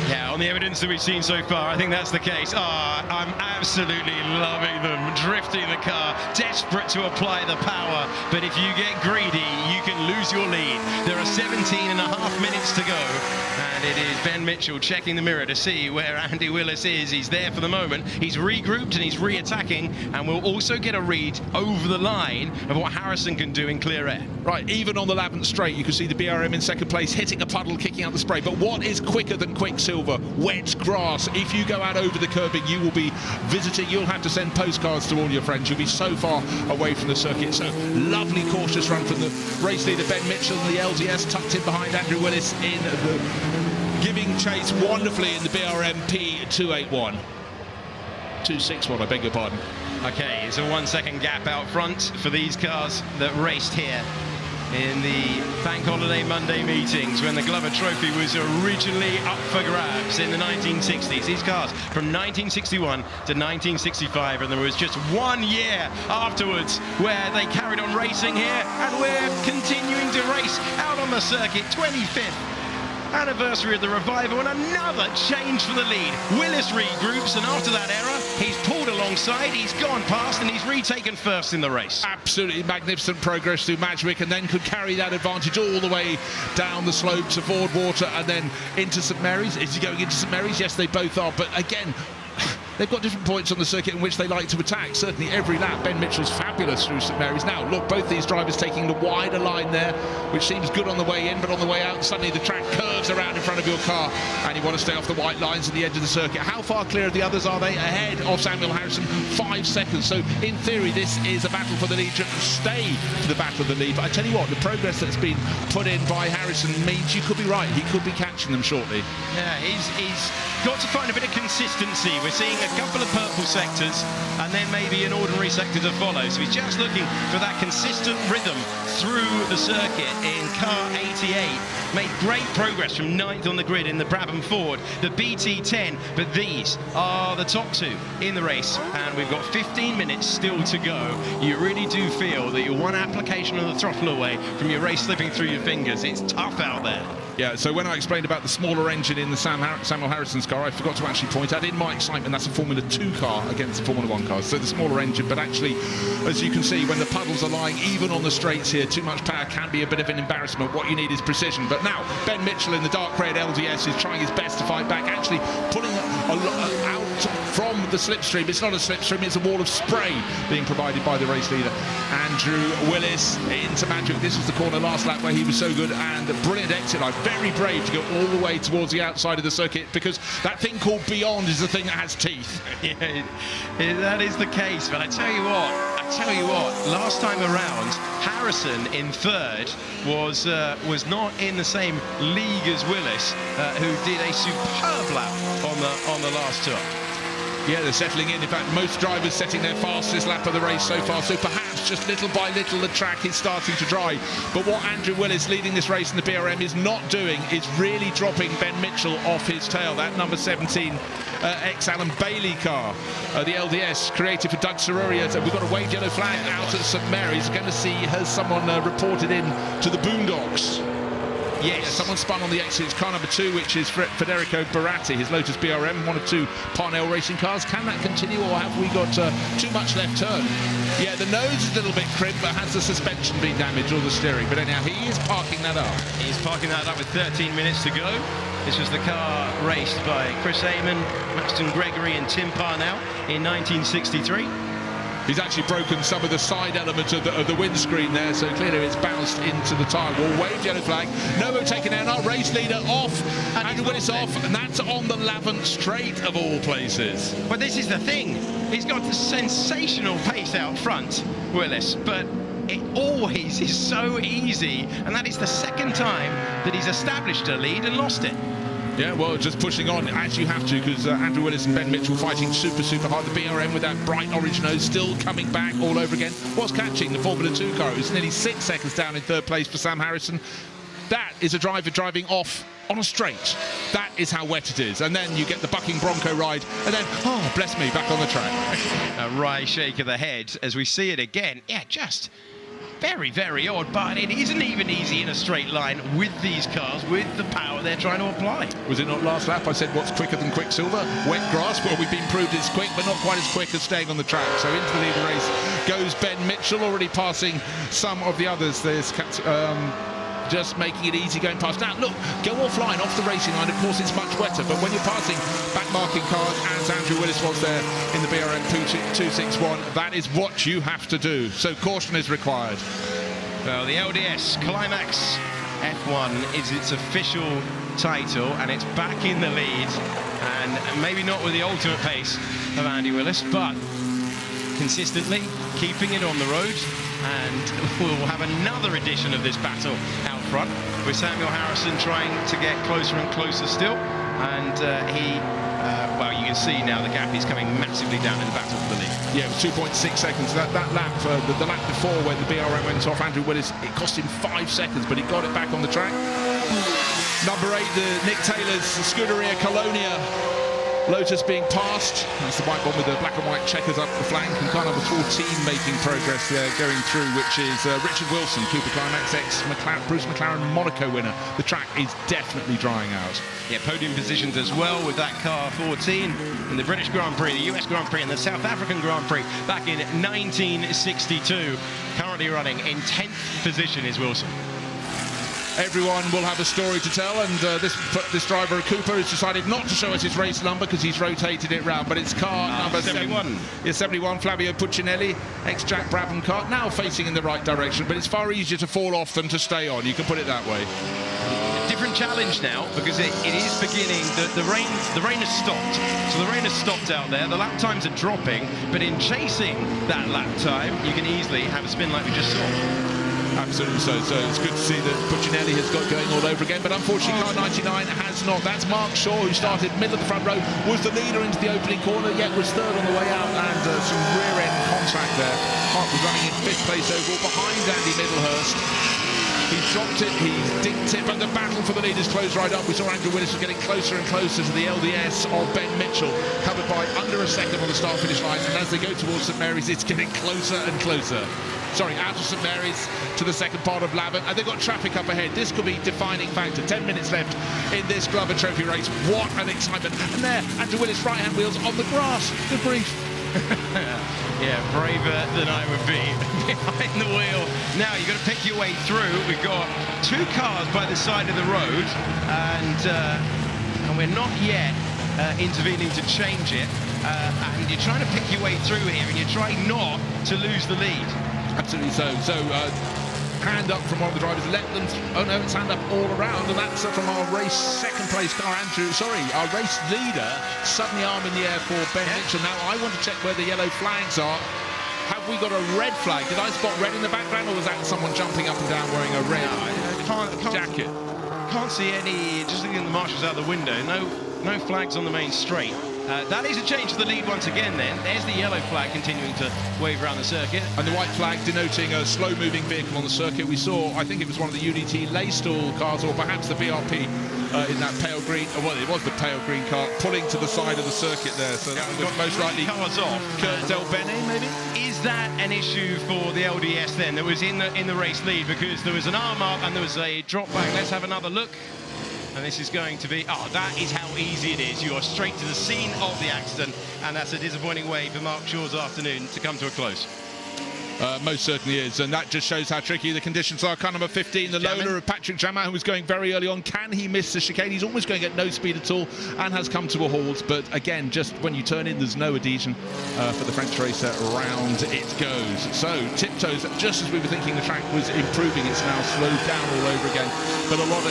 Yeah, on the evidence that we've seen so far, I think that's the case. I'm absolutely loving them, drifting the car, desperate to apply the power. But if you get greedy, you can lose your lead. There are 17.5 minutes to go. And it is Ben Mitchell checking the mirror to see where Andy Willis is. He's there for the moment. He's regrouped and he's re-attacking. And we'll also get a read over the line of what Harrison can do in clear air. Right, even on the Lavant straight, you can see the BRM in second place, hitting a puddle, kicking out the spray. But what is quicker than Quicksilver? Wet grass. If you go out over the curbing, you will be visiting. You'll have to send postcards to all your friends. You'll be so far away from the circuit. So lovely, cautious run from the race leader, Ben Mitchell, and the LDS tucked in behind Andrew Willis in the giving chase wonderfully in the BRM P281. 261, I beg your pardon. Okay, it's a 1 second gap out front for these cars that raced here in the Bank Holiday Monday meetings when the Glover Trophy was originally up for grabs in the 1960s. These cars from 1961 to 1965, and there was just 1 year afterwards where they carried on racing here, and we're continuing to race out on the circuit. 25th anniversary of the revival, and another change for the lead. Willis regroups, and after that error, he's pulled alongside, he's gone past, and he's retaken first in the race. Absolutely magnificent progress through Madgwick, and then could carry that advantage all the way down the slope to Ford Water and then into St Mary's. Is he going into St Mary's? Yes, they both are, but again, they've got different points on the circuit in which they like to attack. Certainly every lap, Ben Mitchell's fabulous through St Mary's. Now, look, both these drivers taking the wider line there, which seems good on the way in, but on the way out, suddenly the track curves around in front of your car, and you want to stay off the white lines at the edge of the circuit. How far clear of the others are they? Ahead of Samuel Harrison, 5 seconds. So, in theory, this is a battle for the lead. To stay for the battle of the lead. But I tell you what, the progress that's been put in by Harrison means you could be right. He could be catching them shortly. Yeah, he's got to find a bit of consistency. We're seeing a couple of purple sectors and then maybe an ordinary sector to follow. So he's just looking for that consistent rhythm through the circuit in car 88. Made great progress from 9th on the grid in the Brabham Ford, the BT10, but these are the top 2 in the race, and we've got 15 minutes still to go. You really do feel that you're 1 application of the throttle away from your race slipping through your fingers. It's tough out there. Yeah, so when I explained about the smaller engine in the Samuel Harrison's car, I forgot to actually point out, in my excitement, that's a Formula 2 car against the Formula 1 cars. So the smaller engine, but actually, as you can see, when the puddles are lying even on the straights here, too much power can be a bit of an embarrassment. What you need is precision. But now, Ben Mitchell in the dark red LDS is trying his best to fight back, actually pulling out from the slipstream. It's not a slipstream, it's a wall of spray being provided by the race leader. Andrew Willis into Madgwick. This was the corner last lap where he was so good, and a brilliant exit line. Very brave to go all the way towards the outside of the circuit, because that thing called Beyond is the thing that has teeth. Yeah, that is the case, but I tell you what, last time around, Harrison in 3rd was not in the same league as Willis, who did a superb lap on the last tour. Yeah, they're settling in. In fact, most drivers setting their fastest lap of the race so far. So perhaps just little by little the track is starting to dry. But what Andrew Willis leading this race in the BRM is not doing is really dropping Ben Mitchell off his tail. That number 17 ex-Alan Bailey car, the LDS, created for Doug Serurier. So we've got a waved yellow flag out at St Mary's. Going to see, has someone reported in to the Boondocks? Yes, yeah, someone spun on the exit. It's car number 2, which is Federico Baratti, his Lotus BRM, 1 of 2 Parnell racing cars. Can that continue, or have we got too much left turn? Yeah, the nose is a little bit crimped, but has the suspension been damaged or the steering? But anyhow, he is parking that up. He's parking that up with 13 minutes to go. This was the car raced by Chris Amon, Maxton Gregory and Tim Parnell in 1963. He's actually broken some of the side element of the windscreen there, so clearly it's bounced into the tyre wall. Waved yellow flag. Novo taken out. Our race leader off. Andrew Willis off, and that's on the Lavant Straight of all places. But this is the thing. He's got the sensational pace out front, Willis, but it always is so easy, and that is the 2nd time that he's established a lead and lost it. Yeah, well, just pushing on as you have to, because Andrew Willis and Ben Mitchell fighting super hard. The BRM with that bright orange nose still coming back all over again. Was catching the Formula 2 car. It was nearly 6 seconds down in 3rd place for Sam Harrison. That is a driver driving off on a straight. That is how wet it is. And then you get the bucking Bronco ride, and then, oh, bless me, back on the track. A wry shake of the head as we see it again. Yeah, just very, very odd, but it isn't even easy in a straight line with these cars, with the power they're trying to apply. Was it not last lap I said what's quicker than Quicksilver? Wet grass. Well, we've been proved it's quick, but not quite as quick as staying on the track. So into the lead of the race goes Ben Mitchell, already passing some of the others. There's just making it easy going past. Now, look, go offline, off the racing line. Of course, it's much wetter, but when you're passing back-marking cars, as Andrew Willis was there in the BRM 261, that is what you have to do. So caution is required. Well, the LDS Climax F1 is its official title, and it's back in the lead, and maybe not with the ultimate pace of Andy Willis, but consistently keeping it on the road. And we'll have another edition of this battle out front, with Samuel Harrison trying to get closer and closer still and well, you can see now the gap is coming massively down in the battle for the lead. Yeah, it was 2.6 seconds. That lap, the lap before when the BRM went off Andrew Willis, it cost him 5 seconds, but he got it back on the track. Number 8, the Nick Taylor's Scuderia Colonia Lotus being passed. That's the white one with the black and white checkers up the flank, and kind of a full team making progress there going through, which is Richard Wilson, Cooper Climax ex Bruce McLaren Monaco winner. The track is definitely drying out. Yeah, podium positions as well with that car 14 in the British Grand Prix, the US Grand Prix and the South African Grand Prix back in 1962. Currently running in 10th position is Wilson. Everyone will have a story to tell, and this driver, Cooper, has decided not to show us his race number because he's rotated it round, but it's car number 71. 71, Flavio Puccinelli, ex-Jack Brabham car, now facing in the right direction, but it's far easier to fall off than to stay on, you can put it that way. Different challenge now because it is beginning, the rain has stopped, so the rain has stopped out there, the lap times are dropping, but in chasing that lap time, you can easily have a spin like we just saw. Absolutely so. So it's good to see that Puccinelli has got going all over again, but unfortunately car 99 has not. That's Mark Shaw, who started middle of the front row, was the leader into the opening corner, yet was third on the way out, and some rear-end contact there. Hart was running in 5th place overall behind Andy Middlehurst. He's dropped it, he's dinked it, but the battle for the lead is closed right up. We saw Andrew Willis was getting closer and closer to the LDS of Ben Mitchell, covered by under a second on the start-finish line, and as they go towards St Mary's, it's getting closer and closer. Sorry, out of St Mary's to the second part of Lavant, and they've got traffic up ahead. This could be defining factor. 10 minutes left in this Glover Trophy race. What an excitement. And there, Andrew Willis, right-hand wheels on the grass. Good brief. Yeah, braver than I would be behind the wheel. Now you've got to pick your way through. We've got 2 cars by the side of the road, and we're not yet intervening to change it. And you're trying to pick your way through here, and you're trying not to lose the lead. Absolutely so. So, hand up from one of the drivers. Let them. Oh no, it's hand up all around, and that's from our race second place car, our race leader. Suddenly arm in the air for Ben Mitchell. Now I want to check where the yellow flags are. Have we got a red flag? Did I spot red in the background, or was that someone jumping up and down wearing a red jacket? Can't see any. Just looking at the marshals out the window. No flags on the main straight. That is a change to the lead once again then. There's the yellow flag continuing to wave around the circuit. And the white flag denoting a slow-moving vehicle on the circuit. We saw, I think it was one of the UDT Laystall cars, or perhaps the BRP in that pale green, well, it was the pale green car, pulling to the side of the circuit there. So that was most likely cars off. Kurt Del Bene, maybe? Is that an issue for the LDS then, that was in the race lead? Because there was an arm up and there was a drop back. Let's have another look. And this is going to be, that is how easy it is. You are straight to the scene of the accident, and that's a disappointing way for Mark Shaw's afternoon to come to a close. Most certainly is, and that just shows how tricky the conditions are. Car number 15, the Lola of Patrick Jamin, who was going very early on. Can he miss the chicane? He's almost going at no speed at all and has come to a halt, but again, just when you turn in, there's no adhesion for the French racer. Round it goes. So, tiptoes, just as we were thinking the track was improving, it's now slowed down all over again, but a lot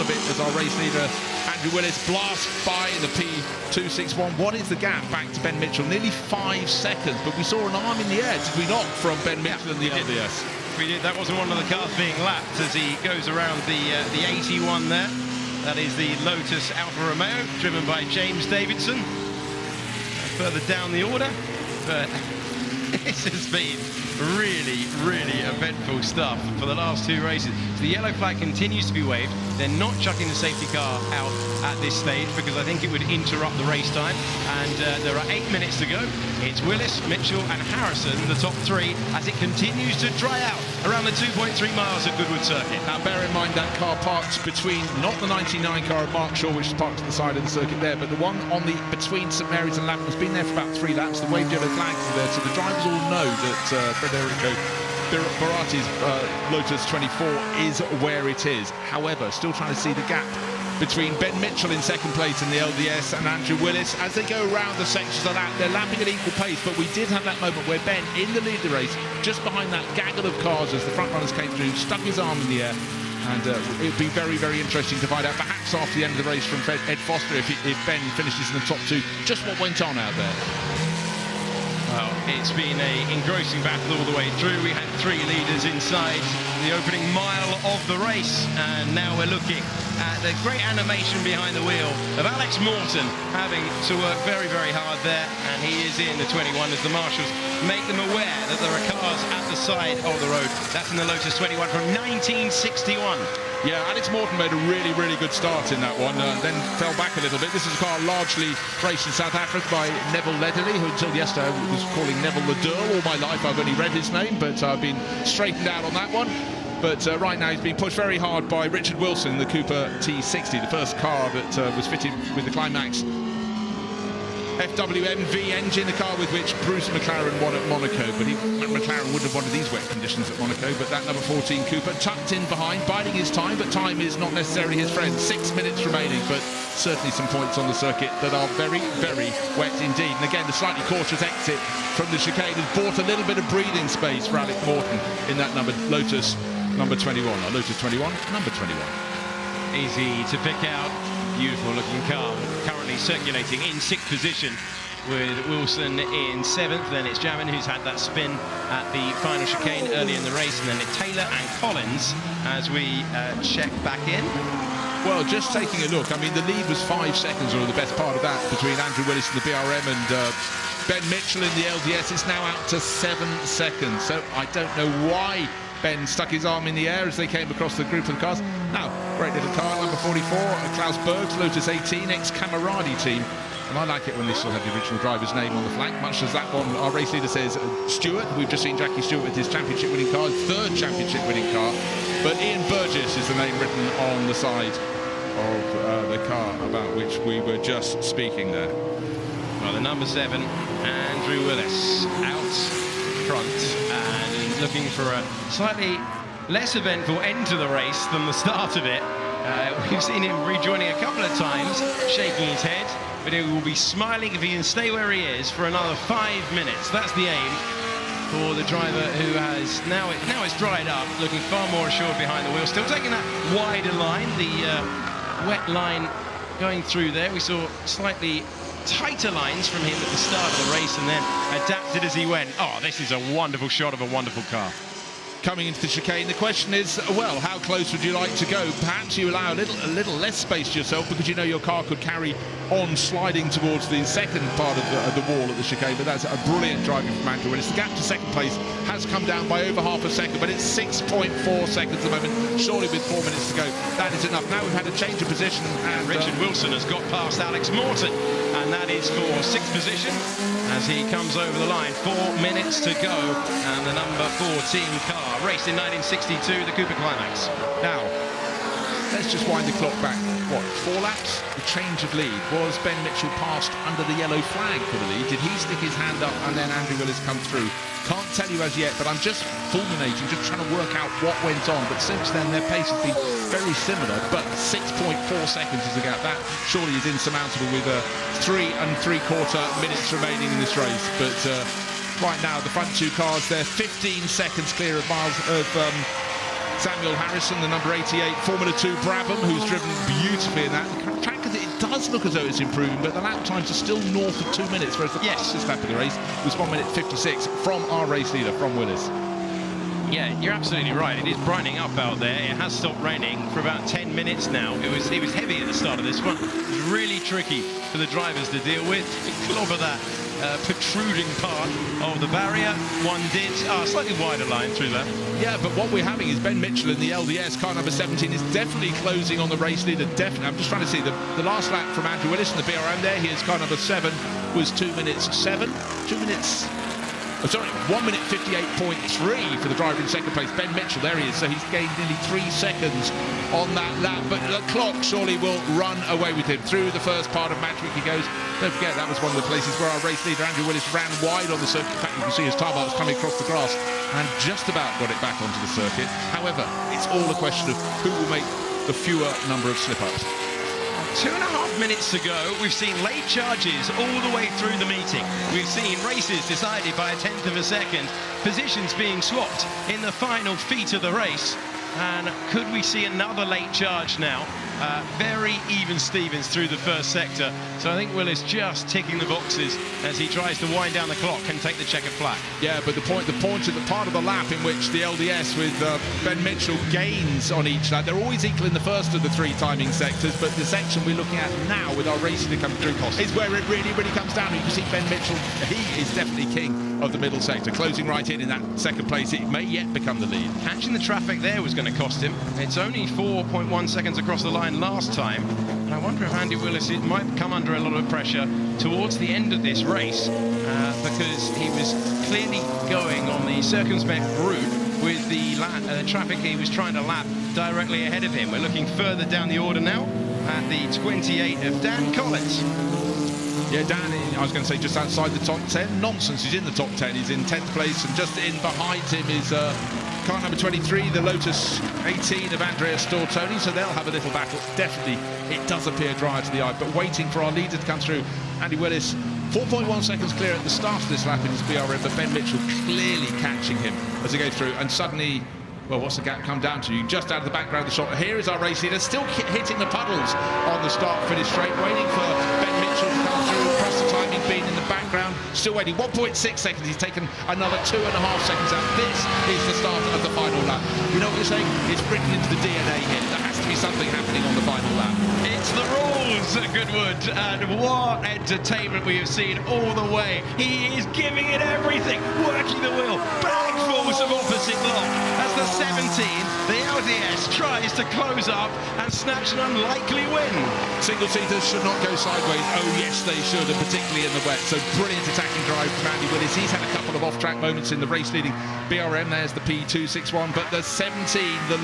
of it as our race leader, Andrew Willis, blasts by the P261. What is the gap back to Ben Mitchell? Nearly 5 seconds, but we saw an arm in the air, did we not, from Ben Mitchell and the LDS? We did. That wasn't one of the cars being lapped as he goes around the 81 there. That is the Lotus Alfa Romeo, driven by James Davidson. Further down the order, but this has been really, really eventful stuff for the last 2 races. So the yellow flag continues to be waved. They're not chucking the safety car out at this stage because I think it would interrupt the race time. And there are 8 minutes to go. It's Willis, Mitchell and Harrison, the top 3, as it continues to dry out around the 2.3 miles at Goodwood Circuit. Now bear in mind that car parked between, not the 99 car of Mark Shaw, which is parked to the side of the circuit there, but the one on the between St Mary's and Lavant has been there for about 3 laps. The waved yellow flags are there, so the drivers all know that Federico Barati's Lotus 24 is where it is. However, still trying to see the gap between Ben Mitchell in second place in the LDS and Andrew Willis as they go around the sections of lap. They're lapping at equal pace, but we did have that moment where Ben, in the lead of the race, just behind that gaggle of cars as the front runners came through, stuck his arm in the air. And it would be very, very interesting to find out, perhaps after the end of the race from Ed Foster, if Ben finishes in the top 2, just what went on out there. Well, it's been an engrossing battle all the way through. We had 3 leaders inside the opening mile of the race. And now we're looking at the great animation behind the wheel of Alex Morton, having to work very, very hard there. And he is in the 21 as the marshals make them aware that there are cars at the side of the road. That's in the Lotus 21 from 1961. Yeah, Alex Morton made a really, really good start in that one, then fell back a little bit. This is a car largely raced in South Africa by Neville Ledderly, who until yesterday was calling Neville Ledurl. All my life I've only read his name, but I've been straightened out on that one. But right now he's being pushed very hard by Richard Wilson in the Cooper T60, the first car that was fitted with the Climax FWMV engine, the car with which Bruce McLaren won at Monaco, but McLaren wouldn't have wanted these wet conditions at Monaco. But that number 14 Cooper tucked in behind, biding his time, but time is not necessarily his friend. 6 minutes remaining, but certainly some points on the circuit that are very, very wet indeed. And again, the slightly cautious exit from the chicane has bought a little bit of breathing space for Alex Morton in that Lotus number 21, or Lotus 21, number 21. Easy to pick out. Beautiful looking car, currently circulating in 6th position with Wilson in 7th. Then it's Jamin who's had that spin at the final chicane early in the race, and then it's Taylor and Collins as we check back in. Well, just taking a look, I mean, the lead was 5 seconds, or the best part of that, between Andrew Willis in the BRM and Ben Mitchell in the LDS. It's now out to 7 seconds, so I don't know why Ben stuck his arm in the air as they came across the group of cars. Now, great little car, number 44, Klaus Berg's Lotus 18, ex-Cameradi team. And I like it when they still have the original driver's name on the flank, much as that one, our race leader says, Stewart. We've just seen Jackie Stewart with his championship-winning car, his 3rd championship-winning car. But Ian Burgess is the name written on the side of the car about which we were just speaking there. Well, the number 7, Andrew Willis, out front and looking for a slightly less eventful end to the race than the start of it. We've seen him rejoining a couple of times, shaking his head, but he will be smiling if he can stay where he is for another 5 minutes. That's the aim for the driver who has now it's dried up, looking far more assured behind the wheel, still taking that wider line, the wet line going through there. We saw slightly tighter lines from him at the start of the race and then adapted as he went. Oh, this is a wonderful shot of a wonderful car. Coming into the chicane, the question is, well, how close would you like to go? Perhaps you allow a little less space to yourself because you know your car could carry on sliding towards the second part of the wall at the chicane, but that's a brilliant driving from Andrew Willis. The gap to second place has come down by over half a second, but it's 6.4 seconds at the moment, surely with 4 minutes to go. That is enough. Now we've had a change of position. And Richard Wilson has got past Alex Morton, and that is for 6th position as he comes over the line. 4 minutes to go, and the number 14 car raced in 1962, the Cooper Climax. Now, let's just wind the clock back, what, 4 laps? The change of lead. Was Ben Mitchell passed under the yellow flag for the lead? Did he stick his hand up and then Andrew Willis come through? Can't tell you as yet, but I'm just fulminating, just trying to work out what went on. But since then, their pace has been very similar, but 6.4 seconds is the gap. That surely is insurmountable with 3 3/4 minutes remaining in this race. But right now, the front 2 cars, they're 15 seconds clear of Samuel Harrison, the number 88 Formula 2 Brabham, who's driven beautifully in that. The track, it does look as though it's improving, but the lap times are still north of 2 minutes, whereas the fastest lap of the race was 1 minute 56 from our race leader, from Willis. Yeah, you're absolutely right. It is brightening up out there. It has stopped raining for about 10 minutes now. It was heavy at the start of this one. It was really tricky for the drivers to deal with. Clobber that protruding part of the barrier. One did slightly wider line through that. Yeah, but what we're having is Ben Mitchell in the LDS, car number 17, is definitely closing on the race leader. Definitely. I'm just trying to see the last lap from Andrew Willis in the BRM there. Here's car number 7 was 2 minutes 7. 2 minutes. Oh, sorry, 1 minute 58.3 for the driver in second place, Ben Mitchell. There he is. So he's gained nearly 3 seconds on that lap. But the clock surely will run away with him. Through the first part of Matchwick he goes. Don't forget, that was one of the places where our race leader, Andrew Willis, ran wide on the circuit. In fact, you can see his tyre marks coming across the grass and just about got it back onto the circuit. However, it's all a question of who will make the fewer number of slip-ups. 2.5 minutes to go. We've seen late charges all the way through the meeting. We've seen races decided by a tenth of a second, positions being swapped in the final feet of the race. And could we see another late charge now? Very even Stevens through the first sector. So I think Willis just ticking the boxes as he tries to wind down the clock and take the checkered flag. Yeah, but the part of the lap in which the LDS with Ben Mitchell gains on each lap, they're always equal in the first of the 3 timing sectors, but the section we're looking at now with our racing to come through is where it really comes down. You can see Ben Mitchell, he is definitely king of the middle sector, closing right in that second place. It may yet become the lead. Catching the traffic there was going to cost him. It's only 4.1 seconds across the line last time, and I wonder if Andy Willis might come under a lot of pressure towards the end of this race because he was clearly going on the circumspect route with the traffic he was trying to lap directly ahead of him. We're looking further down the order now at the 28 of Dan Collins. Yeah, Dan, I was going to say just outside the top 10. Nonsense, he's in the top 10. He's in 10th place, and just in behind him is car number 23, the Lotus 18 of Andrea Stortoni, so they'll have a little battle. Definitely, it does appear drier to the eye, but waiting for our leader to come through. Andy Willis, 4.1 seconds clear at the start of this lap in his BRM, but Ben Mitchell clearly catching him as he goes through, and suddenly, well, what's the gap come down to? Just out of the background of the shot. Here is our race leader, still hitting the puddles on the start-finish straight, waiting for Ben Mitchell to come through across the timing beam in the background. Still waiting, 1.6 seconds. He's taken another 2.5 seconds out. This is the start of the final lap. You know what you're saying? It's written into the DNA here. There has to be something happening on the final lap. It's the rules at Goodwood, and what entertainment we have seen all the way. He is giving it everything, working the wheel, bagfuls of opposite lock. As the 17, the LDS tries to close up and snatch an unlikely win. Single-seaters should not go sideways. Oh, yes, they should, and particularly in the wet. So brilliant attacking drive from Andy Willis. He's had a couple of off-track moments in the race-leading BRM. There's the P261, but the 17, the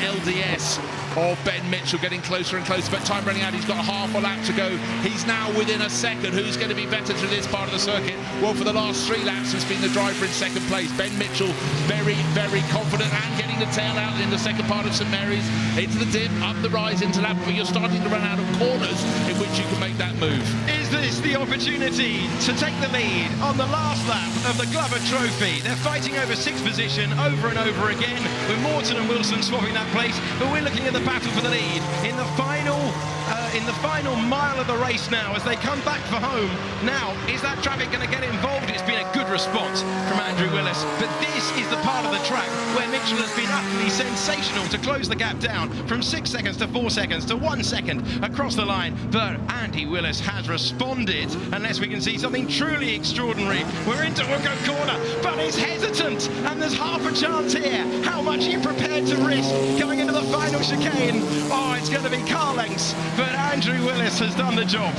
LDS of Ben Mitchell getting closer and closer, but time running out. He's got half a lap to go. He's now within a second. Who's going to be better through this part of the circuit? Well, for the last 3 laps, it's been the driver in second place. Ben Mitchell, very, very confident and getting the tail out in the second part of St Mary's. Into the dip, up the rise into lap, but you're starting to run out of corners in which you can make that move. Is this the opportunity to take the lead on the last lap of the Glover Trophy? They're fighting over 6th position over and over again, with Morton and Wilson swapping that place, but we're looking at the battle for the lead in the final mile of the race now as they come back for home. Now, is that traffic going to get involved? It's been a good response from Andrew Willis, but this is the part of the track where Mitchell has been utterly sensational to close the gap down from 6 seconds to 4 seconds to 1 second across the line. But Andy Willis has responded, unless we can see something truly extraordinary. We're into Woodcote Corner, but he's hesitant, and there's half a chance here. How much are you prepared to risk going into the final chicane? Oh, it's going to be car lengths, but Andrew Willis has done the job.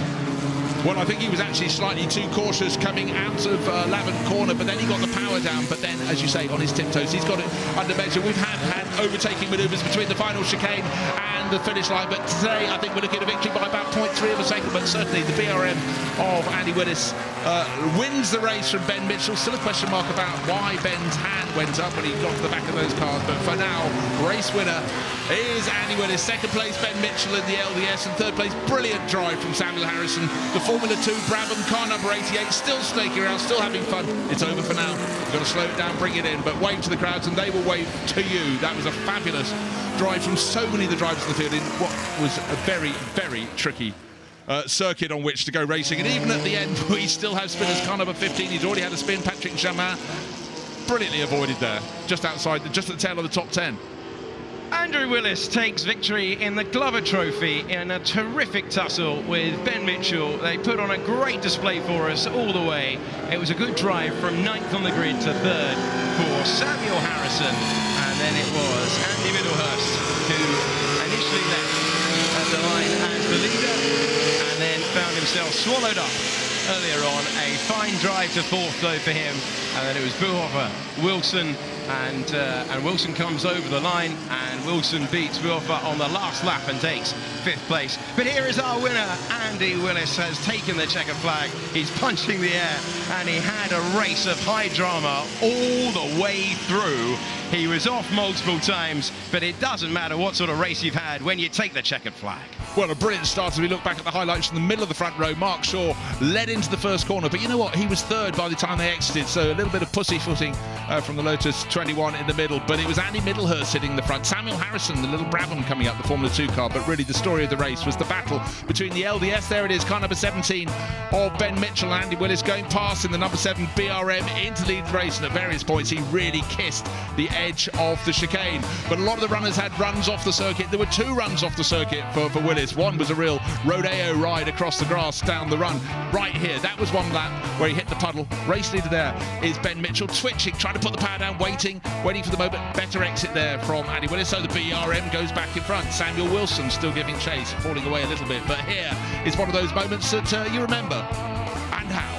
Well, I think he was actually slightly too cautious coming out of Lavant Corner, but then he got the power down. But then, as you say, on his tiptoes, he's got it under measure. We've had overtaking manoeuvres between the final chicane and the finish line, but today I think we're looking at a victory by about 0.3 of a second. But certainly the BRM of Andy Willis wins the race from Ben Mitchell. Still a question mark about why Ben's hand went up when he got to the back of those cars, but for now, race winner is Andy Willis. Second place, Ben Mitchell in the LDS, and third place, brilliant drive from Samuel Harrison. The Formula 2 Brabham car number 88, still snaking around, still having fun. It's over for now. We've got to slow it down, bring it in, but wave to the crowds, and they will wave to you. That was a fabulous drive from so many of the drivers in the field in what was a very, very tricky circuit on which to go racing. And even at the end, we still have spinners. Car number 15, he's already had a spin. Patrick Jamin, brilliantly avoided there, just outside, just at the tail of the top 10. Andrew Willis takes victory in the Glover Trophy in a terrific tussle with Ben Mitchell. They put on a great display for us all the way. It was a good drive from 9th on the grid to 3rd for Samuel Harrison, and then it was Andy Middlehurst who initially left at the line as the leader and then found himself swallowed up earlier on. A fine drive to 4th though for him, and then it was Buhofer, Wilson, and Wilson comes over the line, and Wilson beats Buhofer on the last lap and takes 5th place. But here is our winner. Andy Willis has taken the checkered flag. He's punching the air, and he had a race of high drama all the way through. He was off multiple times, but it doesn't matter what sort of race you've had when you take the checkered flag. Well, a brilliant start as we look back at the highlights from the middle of the front row. Mark Shaw led into the first corner, but you know what? He was 3rd by the time they exited, so a little bit of pussyfooting from the Lotus 21 in the middle, but it was Andy Middlehurst sitting in the front. Samuel Harrison, the little Brabham coming up, the Formula 2 car, but really the story of the race was the battle between the LDS, there it is, car number 17 of Ben Mitchell and Andy Willis going past in the number 7 BRM into the race, and at various points he really kissed the edge of the chicane. But a lot of the runners had runs off the circuit. There were 2 runs off the circuit for Willis. One was a real rodeo ride across the grass down the run. Right here, that was one lap where he hit the puddle. Race leader there is Ben Mitchell, twitching, trying to put the power down, waiting for the moment. Better exit there from Andy Willis, so the BRM goes back in front. Samuel Wilson still giving chase, falling away a little bit, but here is one of those moments that you remember. And how?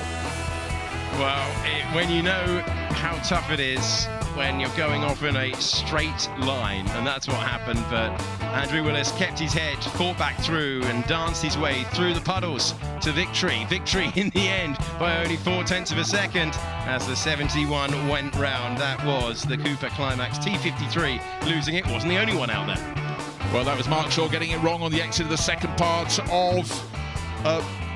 Well, when you know how tough it is when you're going off in a straight line, and that's what happened, but Andrew Willis kept his head, fought back through and danced his way through the puddles to victory. Victory in the end by only 0.4 of a second as the 71 went round. That was the Cooper Climax T53 losing it. Wasn't the only one out there. Well, that was Mark Shaw getting it wrong on the exit of the second part of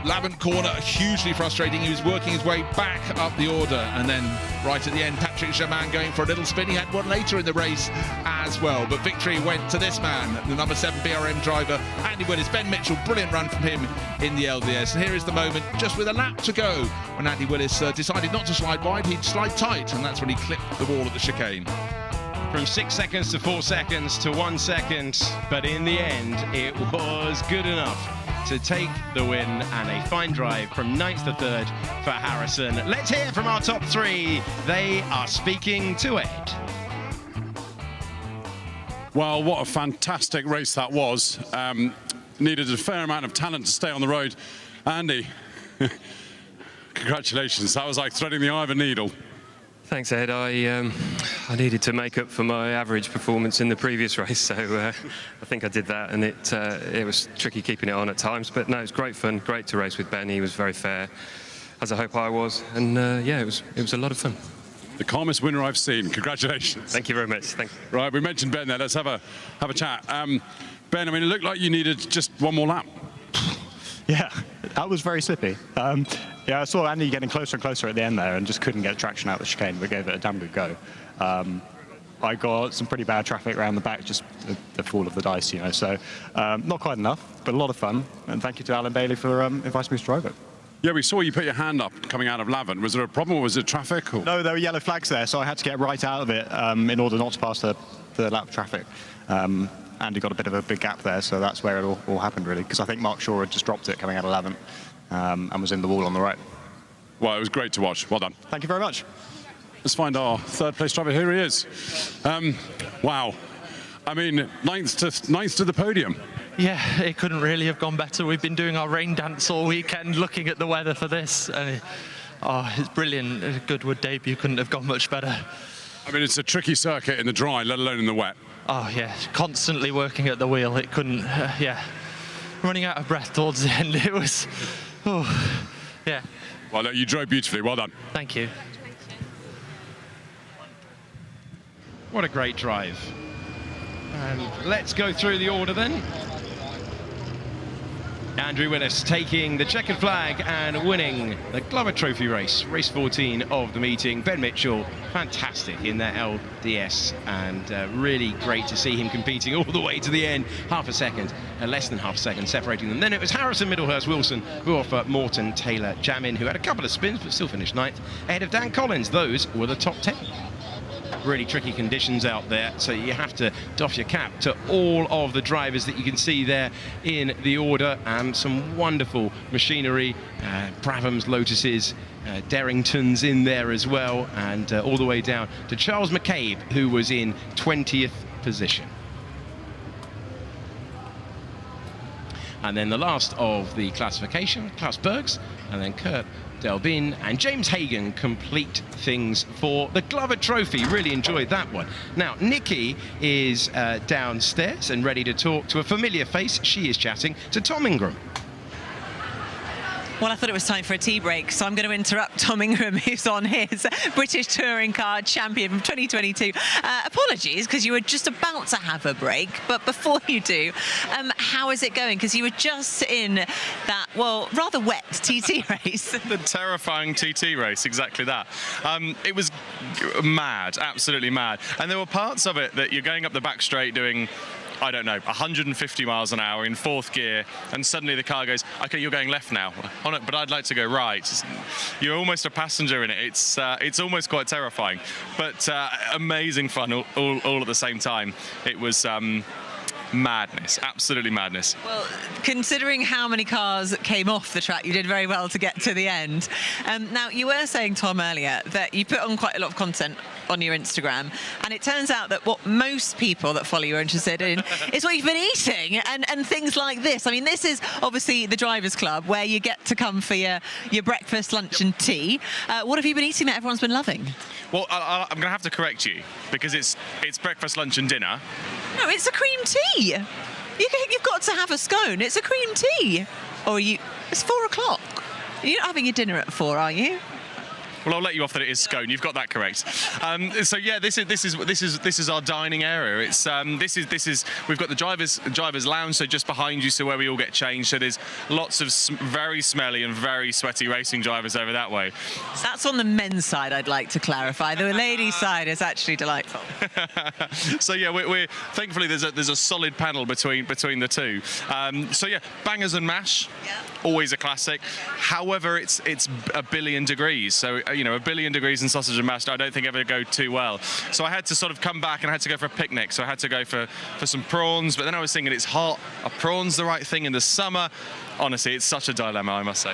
Lavant Corner. Hugely frustrating. He was working his way back up the order, and then right at the end, Patrick Germain going for a little spin. He had one later in the race as well, but victory went to this man, the number 7 BRM driver, Andy Willis. Ben Mitchell, brilliant run from him in the LDS. And here is the moment, just with a lap to go, when Andy Willis decided not to slide wide, he'd slide tight, and that's when he clipped the wall at the chicane. From 6 seconds to 4 seconds to 1 second, but in the end, it was good enough to take the win, and a fine drive from 9th to 3rd for Harrison. Let's hear from our top 3. They are speaking to Ed. Well, what a fantastic race that was. Needed a fair amount of talent to stay on the road. Andy, congratulations. That was like threading the eye of a needle. Thanks, Ed. I needed to make up for my average performance in the previous race, so I think I did that, and it was tricky keeping it on at times, but no, it was great fun, great to race with Ben. He was very fair, as I hope I was, and yeah, it was a lot of fun. The calmest winner I've seen. Congratulations. Thank you very much. Thank you. Right, we mentioned Ben there. Let's have a chat. Ben, I mean, it looked like you needed just one more lap. Yeah, that was very slippy. Yeah, I saw Andy getting closer and closer at the end there and just couldn't get traction out of the chicane, but gave it a damn good go. I got some pretty bad traffic around the back, just the fall of the dice, you know, so not quite enough, but a lot of fun. And thank you to Alan Bailey for inviting me to drive it. Yeah, we saw you put your hand up coming out of Lavant. Was there a problem, or was it traffic? Or? No, there were yellow flags there, so I had to get right out of it in order not to pass the lap of traffic. Andy got a bit of a big gap there, so that's where it all happened, really, because I think Mark Shaw had just dropped it coming out of Lavant and was in the wall on the right. Well, it was great to watch. Well done. Thank you very much. Let's find our 3rd place driver. Here he is. Wow. I mean, ninth to the podium. Yeah, it couldn't really have gone better. We've been doing our rain dance all weekend, looking at the weather for this. And it's brilliant. A Goodwood debut couldn't have gone much better. I mean, it's a tricky circuit in the dry, let alone in the wet. Oh, yeah, constantly working at the wheel. It couldn't, yeah. Running out of breath towards the end. It was, yeah. Well, look, you drove beautifully. Well done. Thank you. What a great drive. And let's go through the order then. Andrew Willis taking the checkered flag and winning the Glover Trophy race, race 14 of the meeting. Ben Mitchell, fantastic in that LDS, and really great to see him competing all the way to the end. Half a second, less than half a second separating them. Then it was Harrison, Middlehurst, Wilson, who offered Morton, Taylor, Jamin, who had a couple of spins but still finished 9th, ahead of Dan Collins. Those were the top 10. Really tricky conditions out there, so you have to doff your cap to all of the drivers that you can see there in the order. Some wonderful machinery, Brabhams, Lotuses, Derringtons in there as well, and all the way down to Charles McCabe, who was in 20th position. And then the last of the classification, Klaus Bergs, and then Kurt Delbin and James Hagan complete things for the Glover Trophy. Really enjoyed that one. Now, Nikki is downstairs and ready to talk to a familiar face. She is chatting to Tom Ingram. Well, I thought it was time for a tea break, so I'm going to interrupt Tom Ingram, who's on his British Touring Car Champion from 2022. Apologies, because you were just about to have a break, but before you do, how is it going? Because you were just in that, well, rather wet TT race. The terrifying TT race, exactly that. It was mad, absolutely mad. And there were parts of it that you're going up the back straight doing, I don't know, 150 miles an hour in 4th gear, and suddenly the car goes, okay, you're going left now, but I'd like to go right. You're almost a passenger in it. It's almost quite terrifying, but amazing fun all at the same time. It was madness, absolutely madness. Well, considering how many cars came off the track, you did very well to get to the end. Now, you were saying, Tom, earlier that you put on quite a lot of content on your Instagram, and it turns out that what most people that follow you are interested in is what you've been eating and things like this. I mean, this is obviously the Drivers Club, where you get to come for your breakfast, lunch and tea. What have you been eating that everyone's been loving? Well, I'm going to have to correct you, because it's breakfast, lunch and dinner. No, it's a cream tea. You've got to have a scone. It's a cream tea. Or it's 4 o'clock. You're not having your dinner at 4, are you? Well, I'll let you off that it is scone. You've got that correct. So yeah, this is our dining area. It's we've got the drivers lounge, so just behind you, so where we all get changed. So there's lots of very smelly and very sweaty racing drivers over that way. That's on the men's side, I'd like to clarify. The ladies' side is actually delightful. So yeah, we're thankfully there's a solid panel between the two. So yeah, bangers and mash, always a classic. However, it's a billion degrees, so you know, a billion degrees in sausage and mash, I don't think ever go too well. So I had to sort of come back and I had to go for a picnic. So I had to go for some prawns, but then I was thinking, it's hot. Are prawns the right thing in the summer? Honestly, it's such a dilemma, I must say.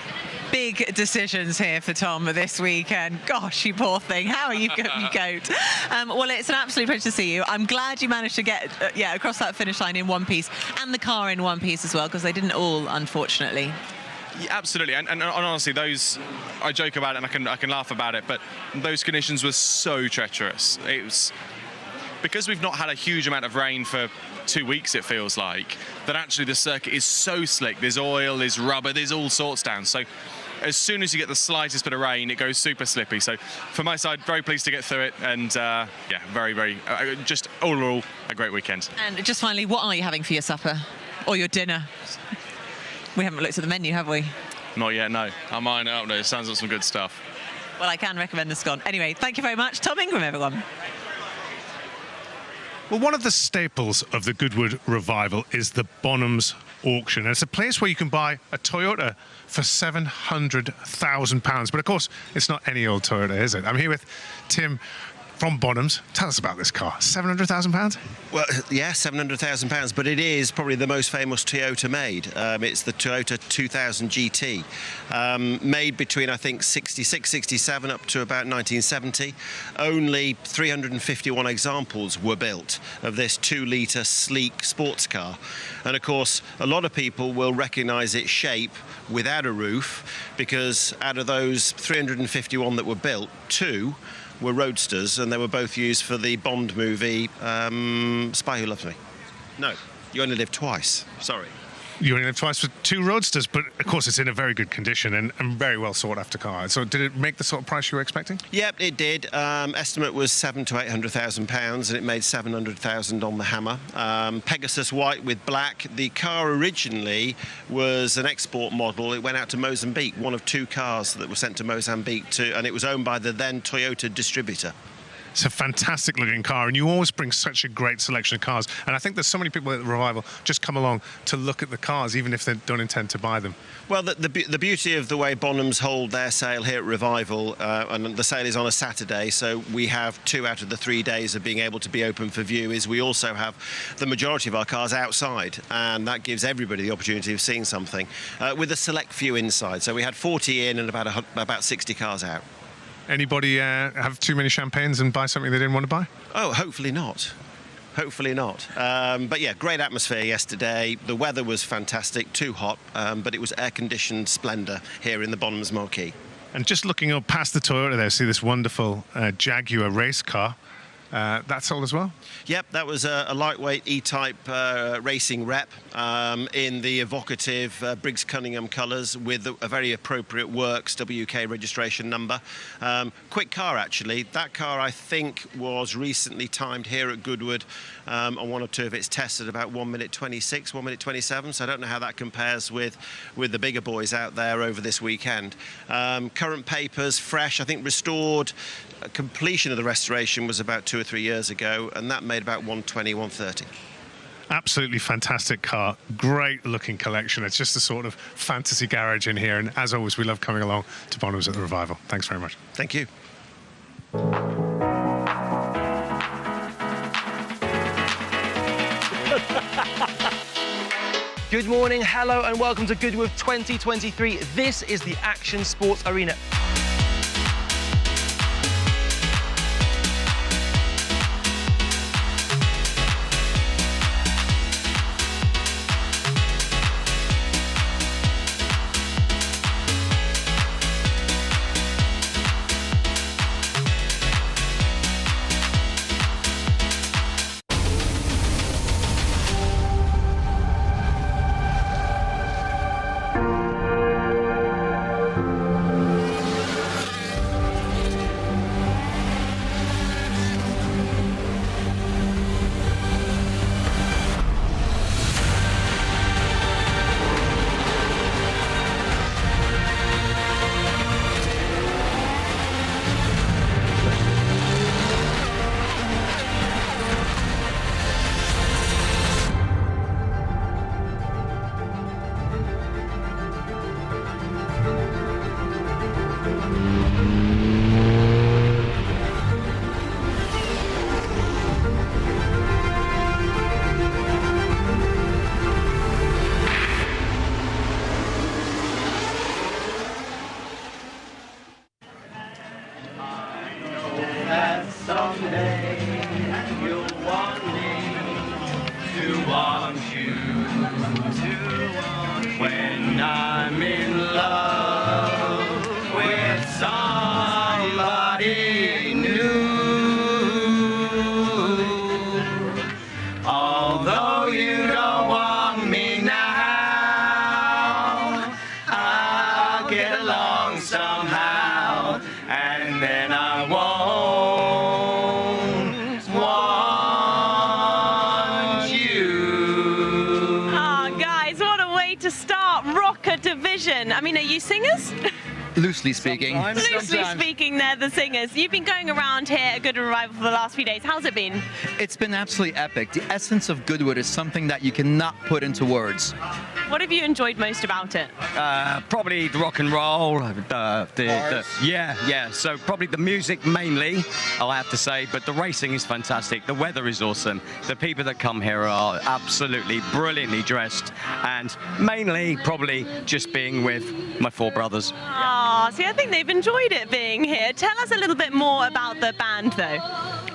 Big decisions here for Tom this weekend. Gosh, you poor thing. How are you, you goat? Well, it's an absolute pleasure to see you. I'm glad you managed to get across that finish line in one piece, and the car in one piece as well, because they didn't all, unfortunately. Yeah, absolutely, and honestly, those, I joke about it and I can laugh about it, but those conditions were so treacherous. It was because we've not had a huge amount of rain for 2 weeks, it feels like, that actually the circuit is so slick. There's oil, there's rubber, there's all sorts down. So as soon as you get the slightest bit of rain, it goes super slippy. So for my side, very pleased to get through it, and yeah, very, just all in all, a great weekend. And just finally, what are you having for your supper or your dinner? We haven't looked at the menu, have we? Not yet, no. I'm eyeing it up there. It sounds like some good stuff. Well, I can recommend the scone. Anyway, thank you very much. Tom Ingram, everyone. Well, one of the staples of the Goodwood Revival is the Bonhams auction. And it's a place where you can buy a Toyota for £700,000. But of course, it's not any old Toyota, is it? I'm here with Tim from Bonhams. Tell us about this car. £700,000? Well, yeah, £700,000, but it is probably the most famous Toyota made. It's the Toyota 2000 GT, made between, I think, 66, 67 up to about 1970. Only 351 examples were built of this 2-litre sleek sports car. And of course, a lot of people will recognise its shape without a roof, because out of those 351 that were built, 2 were roadsters, and they were both used for the Bond movie Spy Who Loves Me. No, You Only Live Twice. Sorry. You only live twice for 2 roadsters, but of course it's in a very good condition and very well sought after car. So did it make the sort of price you were expecting? Yep, it did. Estimate was £700,000 to £800,000, and it made £700,000 on the Hammer. Pegasus white with black. The car originally was an export model. It went out to Mozambique, one of 2 cars that were sent to Mozambique, and it was owned by the then Toyota distributor. It's a fantastic looking car, and you always bring such a great selection of cars. And I think there's so many people at the Revival just come along to look at the cars, even if they don't intend to buy them. Well, the beauty of the way Bonhams hold their sale here at Revival, and the sale is on a Saturday, so we have 2 out of the 3 days of being able to be open for view, is we also have the majority of our cars outside, and that gives everybody the opportunity of seeing something, with a select few inside. So we had 40 in and about 60 cars out. Anybody have too many champagnes and buy something they didn't want to buy? Oh, hopefully not. Hopefully not. But yeah, great atmosphere yesterday. The weather was fantastic, too hot, but it was air-conditioned splendour here in the Bonhams Marquee. And just looking up past the Toyota there, see this wonderful Jaguar race car. That sold as well? Yep, that was a lightweight E-Type racing rep in the evocative Briggs Cunningham colours with a very appropriate Works WK registration number. Quick car, actually. That car, I think, was recently timed here at Goodwood on one or two of its tests at about 1 minute 26, 1 minute 27. So I don't know how that compares with the bigger boys out there over this weekend. Current papers, fresh, I think restored. Completion of the restoration was about 2 or 3 years ago, and that made about 120, 130. Absolutely fantastic car, great looking collection. It's just a sort of fantasy garage in here, and as always, we love coming along to Bonhams at the Revival. Thanks very much. Thank you. Good morning, hello, and welcome to Goodwood 2023. This is the Action Sports Arena. I mean, are you singers? Loosely speaking. Loosely speaking, they're the singers. You've been going around here at Goodwood Revival for the last few days. How's it been? It's been absolutely epic. The essence of Goodwood is something that you cannot put into words. What have you enjoyed most about it? Probably the rock and roll. Yeah. So probably the music mainly, I'll have to say. But the racing is fantastic. The weather is awesome. The people that come here are absolutely brilliantly dressed, and mainly probably just being with my 4 brothers. Ah, see, I think they've enjoyed it being here. Tell us a little bit more about the band, though.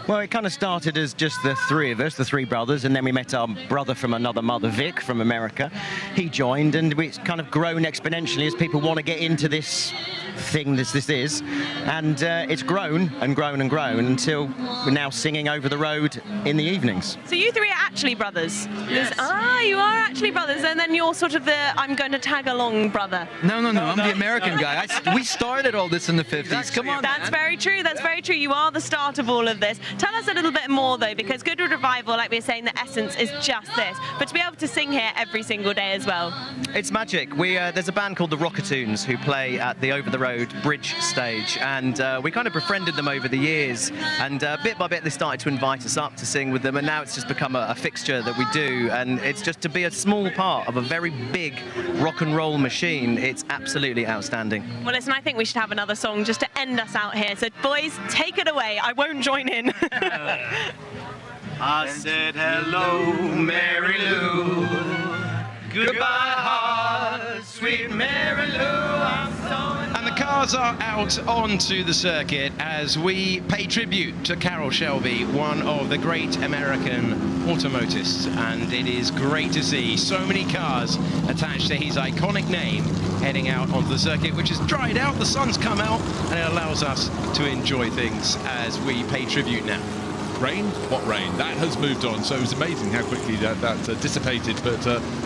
Well, it kind of started as just the 3 of us, the 3 brothers, and then we met our brother from another mother, Vic, from America. He joined, and it's kind of grown exponentially as people want to get into this thing this is, and it's grown and grown and grown until we're now singing over the road in the evenings. So you 3 are actually brothers? Yes. Ah, you are actually brothers, and then you're sort of the I'm going to tag along brother. No, I'm the American guy. We started all this in the 50s. Exactly. Come on, That's very true. That's very true. You are the start of all of this. Tell us a little bit more, though, because Goodwood Revival, like we were saying, the essence is just this. But to be able to sing here every single day as well. It's magic. There's a band called the Rockatoons who play at the Over the Road Bridge stage, and we kind of befriended them over the years, and bit by bit they started to invite us up to sing with them, and now it's just become a fixture that we do, and it's just to be a small part of a very big rock and roll machine. It's absolutely outstanding. Well, listen, I think we should have another song just to end us out here. So, boys, take it away. I won't join in. I said hello, Mary Lou. Goodbye, heart, sweet Mary Lou. I'm so in love. And the cars are out onto the circuit as we pay tribute to Carroll Shelby, one of the great American automotists. And it is great to see so many cars attached to his iconic name heading out onto the circuit, which has dried out, the sun's come out, and it allows us to enjoy things as we pay tribute now. Rain? What rain? That has moved on, so it was amazing how quickly that dissipated, but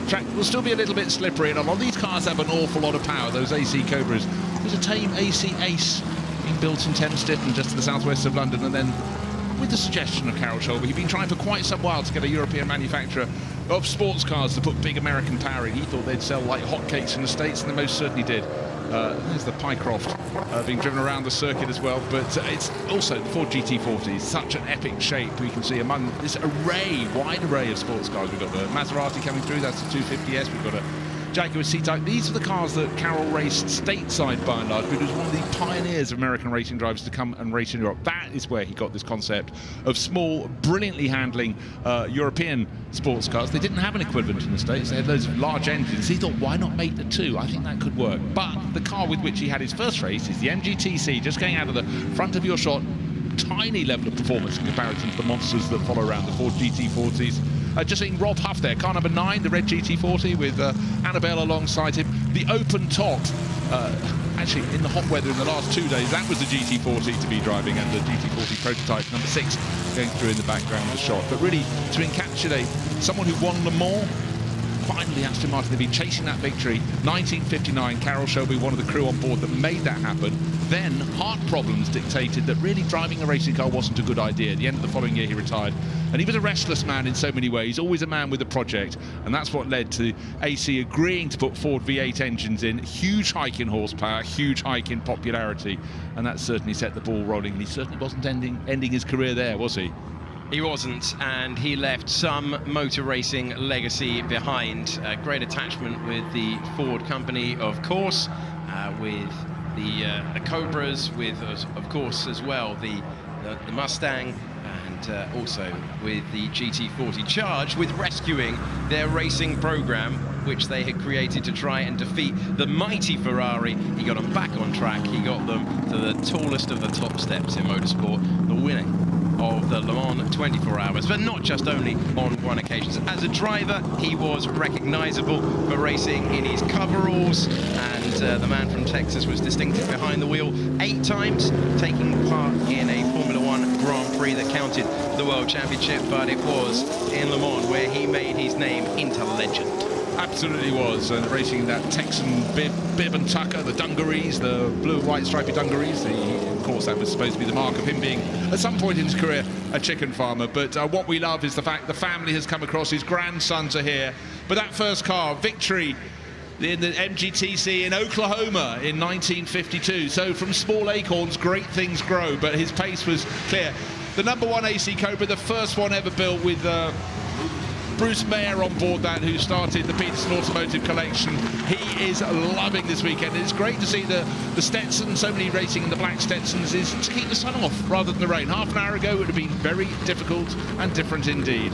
track will still be a little bit slippery, and a lot of these cars have an awful lot of power, those AC Cobras. There's a tame AC Ace being built in Thames Ditton, just to the southwest of London, and then with the suggestion of Carroll Shelby, he'd been trying for quite some while to get a European manufacturer of sports cars to put big American power in. He thought they'd sell like hotcakes in the States, and they most certainly did. There's the Pycroft being driven around the circuit as well, but it's also the Ford GT40, such an epic shape we can see among this wide array of sports cars. We've got the Maserati coming through, that's the 250S, we've got a Jaguar C-Type. These are the cars that Carroll raced stateside by and large, but he was one of the pioneers of American racing drivers to come and race in Europe. That is where he got this concept of small, brilliantly handling European sports cars. They didn't have an equivalent in the States. They had those large engines. He thought, why not make the two? I think that could work. But the car with which he had his first race is the MGTC, just going out of the front of your shot. Tiny level of performance in comparison to the monsters that follow around, the Ford GT40s. Just seeing Rob Huff there, car number 9, the red GT40 with Annabelle alongside him. The open top, actually in the hot weather in the last 2 days, that was the GT40 to be driving, and the GT40 prototype number 6 going through in the background of the shot. But really, to encapsulate someone who won Le Mans, finally Aston Martin, they've been chasing that victory. 1959, Carroll Shelby, one of the crew on board that made that happen. Then heart problems dictated that really driving a racing car wasn't a good idea. At the end of the following year, he retired. And he was a restless man in so many ways, always a man with a project. And that's what led to AC agreeing to put Ford V8 engines in. Huge hike in horsepower, huge hike in popularity. And that certainly set the ball rolling. And he certainly wasn't ending his career there, was he? He wasn't, and he left some motor racing legacy behind. Great attachment with the Ford company, of course, with the Cobras, with, of course, as well, the Mustang, and also with the GT40, charged with rescuing their racing program, which they had created to try and defeat the mighty Ferrari. He got them back on track. He got them to the tallest of the top steps in motorsport, the winning of the Le Mans 24 Hours, but not just only on one occasion. As a driver, he was recognisable for racing in his coveralls, and the man from Texas was distinctive behind the wheel 8 times, taking part in a Formula 1 Grand Prix that counted the World Championship, but it was in Le Mans where he made his name into legend. Absolutely was, and racing that Texan bib and tucker, the dungarees, the blue and white stripy dungarees. Of course, that was supposed to be the mark of him being, at some point in his career, a chicken farmer. But what we love is the fact the family has come across, his grandsons are here. But that first car, victory in the MGTC in Oklahoma in 1952. So from small acorns, great things grow, but his pace was clear. The number 1 AC Cobra, the first one ever built with Bruce Mayer on board that, who started the Peterson Automotive Collection. He is loving this weekend. It's great to see the Stetson, so many racing in the black Stetsons, is to keep the sun off rather than the rain. Half an hour ago it would have been very difficult and different indeed.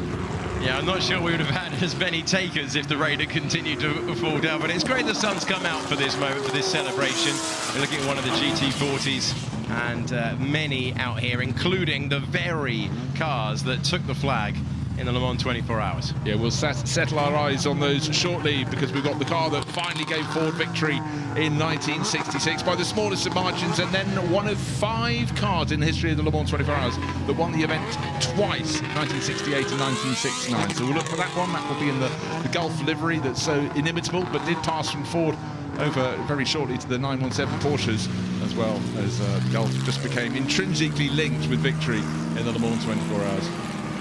Yeah, I'm not sure we would have had as many takers if the rain had continued to fall down, but it's great the sun's come out for this moment, for this celebration. We're looking at one of the GT40s, and many out here, including the very cars that took the flag in the Le Mans 24 Hours. Yeah, we'll settle our eyes on those shortly, because we've got the car that finally gave Ford victory in 1966 by the smallest of margins, and then one of 5 cars in the history of the Le Mans 24 Hours that won the event twice, 1968 and 1969. So we'll look for that one. That will be in the Gulf livery that's so inimitable, but did pass from Ford over very shortly to the 917 Porsches, as well as Gulf just became intrinsically linked with victory in the Le Mans 24 Hours.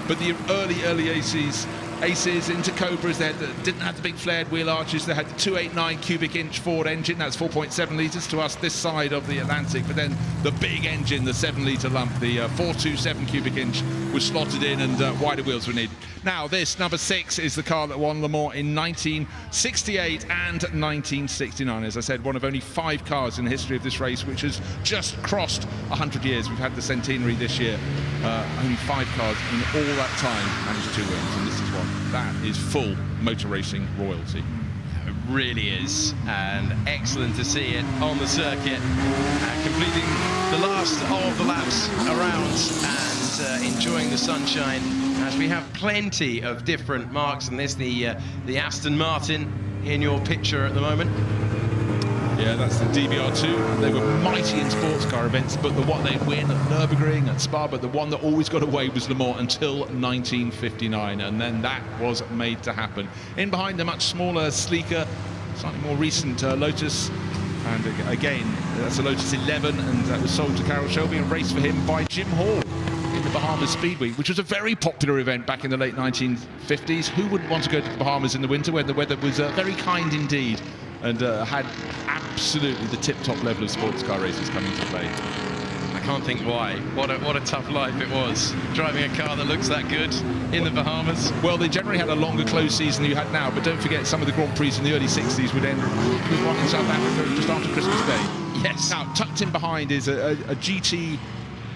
But the early Aces into Cobras, they didn't have the big flared wheel arches. They had the 289 cubic inch Ford engine. That's 4.7 litres to us this side of the Atlantic. But then the big engine, the 7-litre lump, the 427 cubic inch, was slotted in, and wider wheels were needed. Now this, number 6, is the car that won Le Mans in 1968 and 1969. As I said, one of only 5 cars in the history of this race which has just crossed 100 years. We've had the centenary this year. Only 5 cars in all that time managed 2 wins, and this is one. That is full motor racing royalty. It really is, and excellent to see it on the circuit, completing the last of the laps around and enjoying the sunshine, as we have plenty of different marks. And there's the Aston Martin in your picture at the moment. Yeah, that's the DBR2. They were mighty in sports car events, but the one they'd win at Nürburgring, at Spa, but the one that always got away was Le Mans until 1959, and then that was made to happen. In behind the much smaller, sleeker, slightly more recent Lotus, and again, that's a Lotus 11, and that was sold to Carroll Shelby and raced for him by Jim Hall in the Bahamas Speedway, which was a very popular event back in the late 1950s. Who wouldn't want to go to the Bahamas in the winter when the weather was very kind indeed, and had absolutely the tip-top level of sports car races coming to play. I can't think why. What a tough life it was, driving a car that looks that good in the Bahamas. Well, they generally had a longer closed season than you had now, but don't forget some of the Grand Prix in the early 60s would end with one in South Africa just after Christmas Day. Yes. Now, tucked in behind is a GT.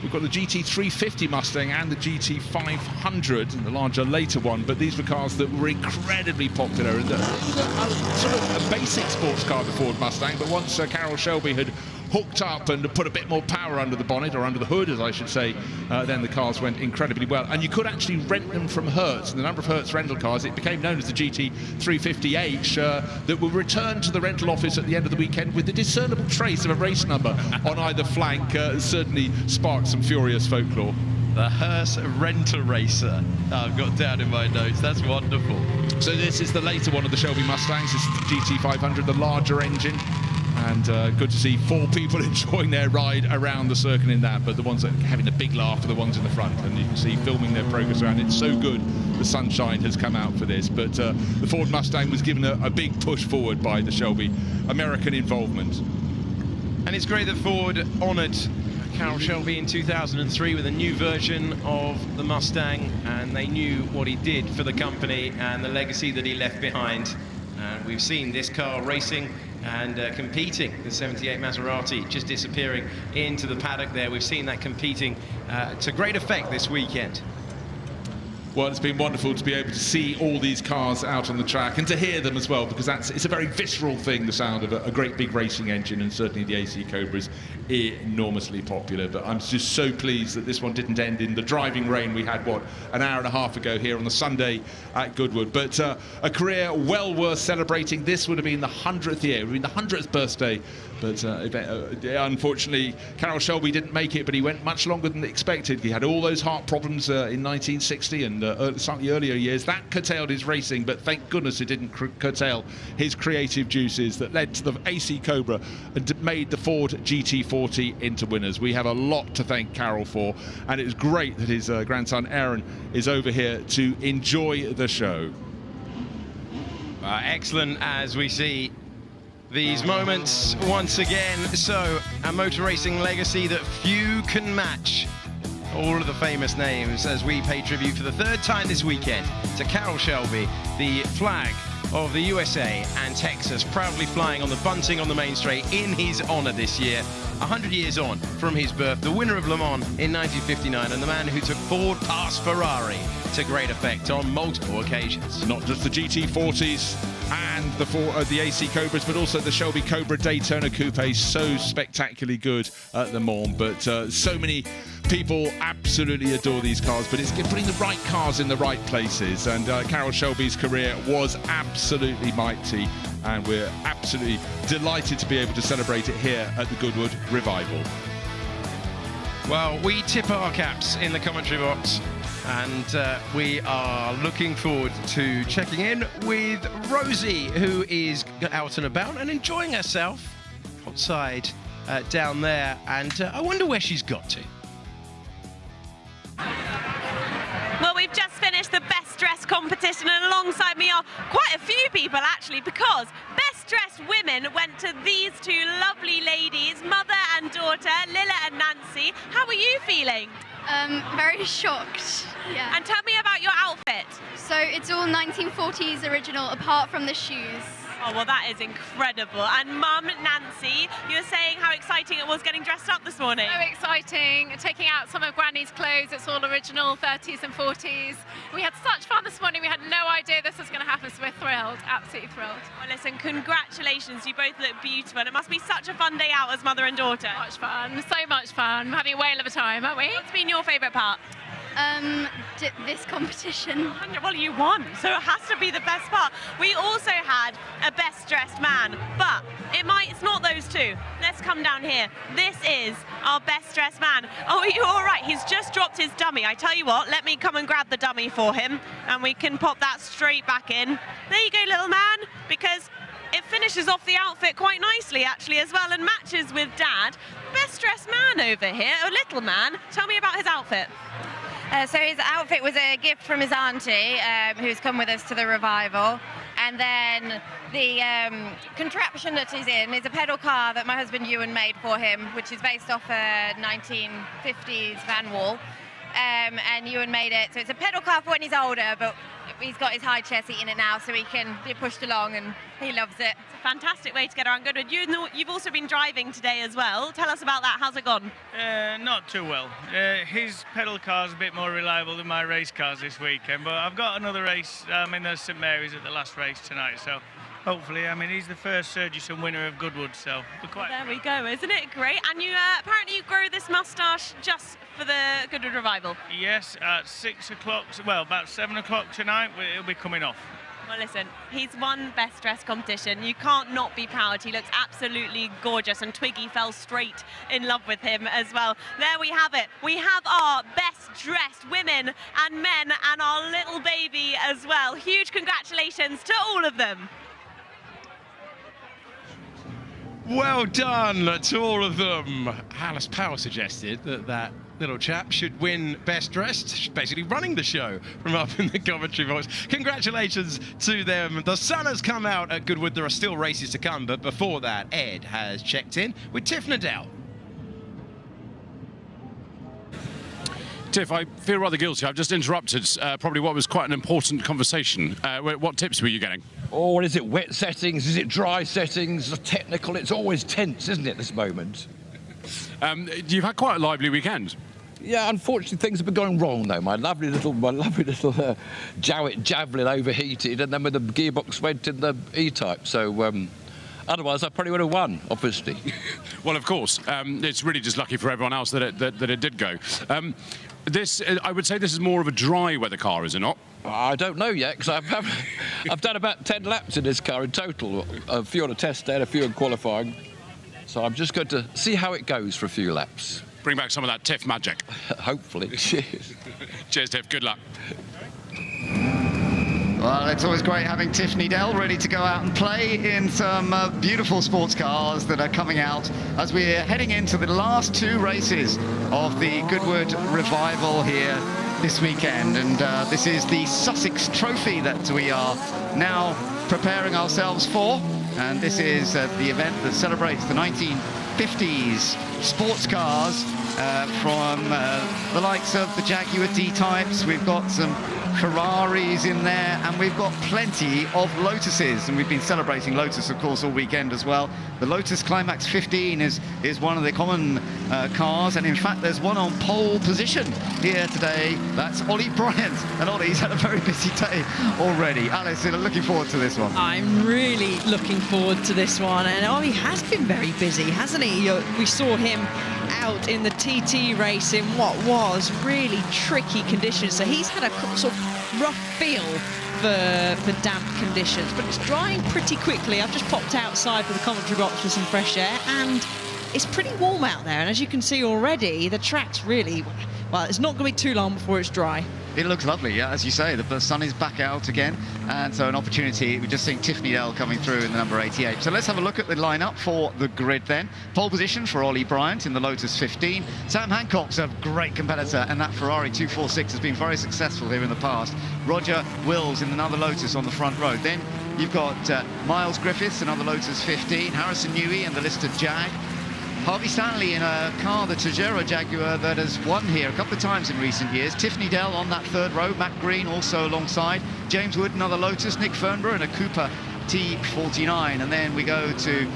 We've got the GT 350 Mustang and the GT 500, the larger later one, but these were cars that were incredibly popular. And sort of a basic sports car, the Ford Mustang, but once Carroll Shelby had hooked up and put a bit more power under the bonnet, or under the hood, as I should say, then the cars went incredibly well. And you could actually rent them from Hertz, and the number of Hertz rental cars, it became known as the GT 350H, that were returned to the rental office at the end of the weekend with the discernible trace of a race number on either flank. Certainly sparked some furious folklore. The Hearst Renter Racer, I've got down in my notes. That's wonderful. So this is the later one of the Shelby Mustangs. This is the GT 500, the larger engine. And good to see 4 people enjoying their ride around the circuit in that, but the ones that are having a big laugh are the ones in the front, and you can see filming their progress around. It's so good the sunshine has come out for this, but the Ford Mustang was given a big push forward by the Shelby American involvement. And it's great that Ford honoured Carroll Shelby in 2003 with a new version of the Mustang, and they knew what he did for the company and the legacy that he left behind. And we've seen this car racing and competing, the 78 Maserati just disappearing into the paddock there. We've seen that competing to great effect this weekend. Well, it's been wonderful to be able to see all these cars out on the track and to hear them as well, because it's a very visceral thing, the sound of a great big racing engine, and certainly the AC Cobra is enormously popular. But I'm just so pleased that this one didn't end in the driving rain we had, what, an hour and a half ago here on the Sunday at Goodwood. But a career well worth celebrating. This would have been the 100th year, it would have been the 100th birthday. But unfortunately, Carroll Shelby didn't make it, but he went much longer than expected. He had all those heart problems in 1960 and slightly earlier years. That curtailed his racing, but thank goodness it didn't curtail his creative juices that led to the AC Cobra and made the Ford GT40 into winners. We have a lot to thank Carroll for, and it's great that his grandson Aaron is over here to enjoy the show. Excellent as we see these moments once again. So, a motor racing legacy that few can match. All of the famous names as we pay tribute for the 3rd time this weekend to Carroll Shelby, the flag of the USA and Texas, proudly flying on the bunting on the main straight in his honour this year. 100 years on from his birth, the winner of Le Mans in 1959, and the man who took Ford past Ferrari to great effect on multiple occasions. Not just the GT40s and the AC Cobras, but also the Shelby Cobra Daytona Coupe, so spectacularly good at Le Mans. But so many people absolutely adore these cars, but it's putting the right cars in the right places, and Carroll Shelby's career was absolutely mighty, and we're absolutely delighted to be able to celebrate it here at the Goodwood Revival. Well, we tip our caps in the commentary box, and we are looking forward to checking in with Rosie, who is out and about and enjoying herself outside down there, and I wonder where she's got to. Well, we've just finished the Best Dressed competition, and alongside me are quite a few people actually, because Best Dressed women went to these 2 lovely ladies, mother and daughter, Lila and Nancy. How are you feeling? Very shocked, yeah. And tell me about your outfit. So it's all 1940s original, apart from the shoes. Oh, well, that is incredible. And Mum, Nancy, you were saying how exciting it was getting dressed up this morning. So exciting, taking out some of Granny's clothes. It's all original, 30s and 40s. We had such fun this morning. We had no idea this was going to happen, so we're thrilled, absolutely thrilled. Well, listen, congratulations. You both look beautiful. And it must be such a fun day out as mother and daughter. Much fun, so much fun. We're having a whale of a time, aren't we? What's been your favourite part? This competition. Well, you won, so it has to be the best part. We also had a best dressed man, but it's not those two. Let's come down here. This is our best dressed man. Oh, you're all right. He's just dropped his dummy. I tell you what, let me come and grab the dummy for him, and we can pop that straight back in. There you go, little man, because it finishes off the outfit quite nicely, actually, as well, and matches with Dad. Best dressed man over here, a little man. Tell me about his outfit. So his outfit was a gift from his auntie, who's come with us to the revival. And then the contraption that he's in is a pedal car that my husband Ewan made for him, which is based off a 1950s van wall. And Ewan made it, so it's a pedal car for when he's older, but he's got his high chair seat in it now, so he can be pushed along, and he loves it. It's a fantastic way to get around Goodwood. You've also been driving today as well. Tell us about that. How's it gone? Not too well. His pedal car's a bit more reliable than my race cars this weekend, but I've got another race. I'm in the St Mary's at the last race tonight, so hopefully, I mean, he's the first Surgison winner of Goodwood, so we're quite... There we go, isn't it great? And you apparently you grow this moustache just for the Goodwood Revival. Yes, at 6 o'clock, well, about 7 o'clock tonight, it'll be coming off. Well, listen, he's won Best Dressed competition. You can't not be proud. He looks absolutely gorgeous, and Twiggy fell straight in love with him as well. There we have it. We have our best dressed women and men and our little baby as well. Huge congratulations to all of them. Well done to all of them. Alice Power suggested that little chap should win Best Dressed. She's basically running the show from up in the commentary box. Congratulations to them. The sun has come out at Goodwood. There are still races to come, but before that, Ed has checked in with Tiff Nadell. Tiff, I feel rather guilty. I've just interrupted probably what was quite an important conversation. What tips were you getting? Oh, what is it? Wet settings? Is it dry settings? Technical? It's always tense, isn't it, this moment? You've had quite a lively weekend. Yeah, unfortunately things have been going wrong though. My lovely little Jowett Javelin overheated, and then when the gearbox went in the E-type. So otherwise I probably would have won, obviously. Well, of course. It's really just lucky for everyone else that it did go. I would say this is more of a dry weather car, is it not? I don't know yet, because I've done about 10 laps in this car in total. A few on a test day, a few in qualifying. So I'm just going to see how it goes for a few laps. Bring back some of that Tiff magic. Hopefully. Cheers. Cheers, Tiff. Good luck. Well, it's always great having Tiff Nadell ready to go out and play in some beautiful sports cars that are coming out as we're heading into the last two races of the Goodwood Revival here this weekend. And this is the Sussex Trophy that we are now preparing ourselves for. And this is the event that celebrates the 1950s sports cars from the likes of the Jaguar D-types. We've got some Ferraris in there, and we've got plenty of Lotuses, and we've been celebrating Lotus, of course, all weekend as well. The Lotus Climax 15 is one of the common cars, and in fact there's one on pole position here today. That's Ollie Bryant, and Ollie's had a very busy day already. Alice, looking forward to this one. I'm really looking forward to this one, and Ollie has been very busy, hasn't he? We saw him out in the TT race in what was really tricky conditions, so he's had a sort of rough feel for damp conditions, but it's drying pretty quickly. I've just popped outside for the commentary box for some fresh air, and it's pretty warm out there, and as you can see already, the track's really, well, it's not going to be too long before it's dry. It looks lovely, yeah, as you say, the sun is back out again, and so an opportunity. We're just seeing Tiff Nadell coming through in the number 88. So let's have a look at the lineup for the grid then. Pole position for Ollie Bryant in the Lotus 15. Sam Hancock's a great competitor, and that Ferrari 246 has been very successful here in the past. Roger Wills in another Lotus on the front row. Then you've got Miles Griffiths, another Lotus 15. Harrison Newey in the listed Jag. Harvey Stanley in a car, the Tagero Jaguar, that has won here a couple of times in recent years. Tiff Nadell on that third row. Matt Green also alongside. James Wood, another Lotus. Nick Fernborough in a Cooper T49. And then we go to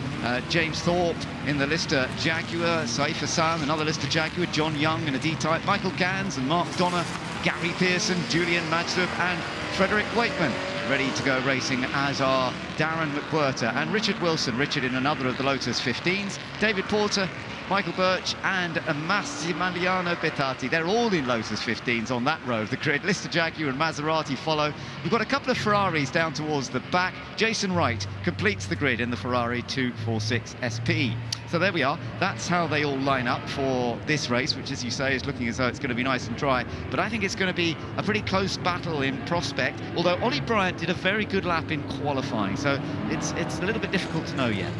James Thorpe in the Lister Jaguar. Saif Hassan, another Lister Jaguar. John Young in a D-type. Michael Gans and Mark Donner. Gary Pearson, Julian Majdub and Frederick Wakeman ready to go racing, as are Darren McWhirter and Richard Wilson. Richard in another of the Lotus 15s. David Porter Michael Birch and Massimiliano Bettati. They're all in Lotus 15s on that row of the grid. Lister Jaguar and Maserati follow. We've got a couple of Ferraris down towards the back. Jason Wright completes the grid in the Ferrari 246 SP. So there we are. That's how they all line up for this race, which, as you say, is looking as though it's going to be nice and dry. But I think it's going to be a pretty close battle in prospect, although Ollie Bryant did a very good lap in qualifying, so it's a little bit difficult to know yet.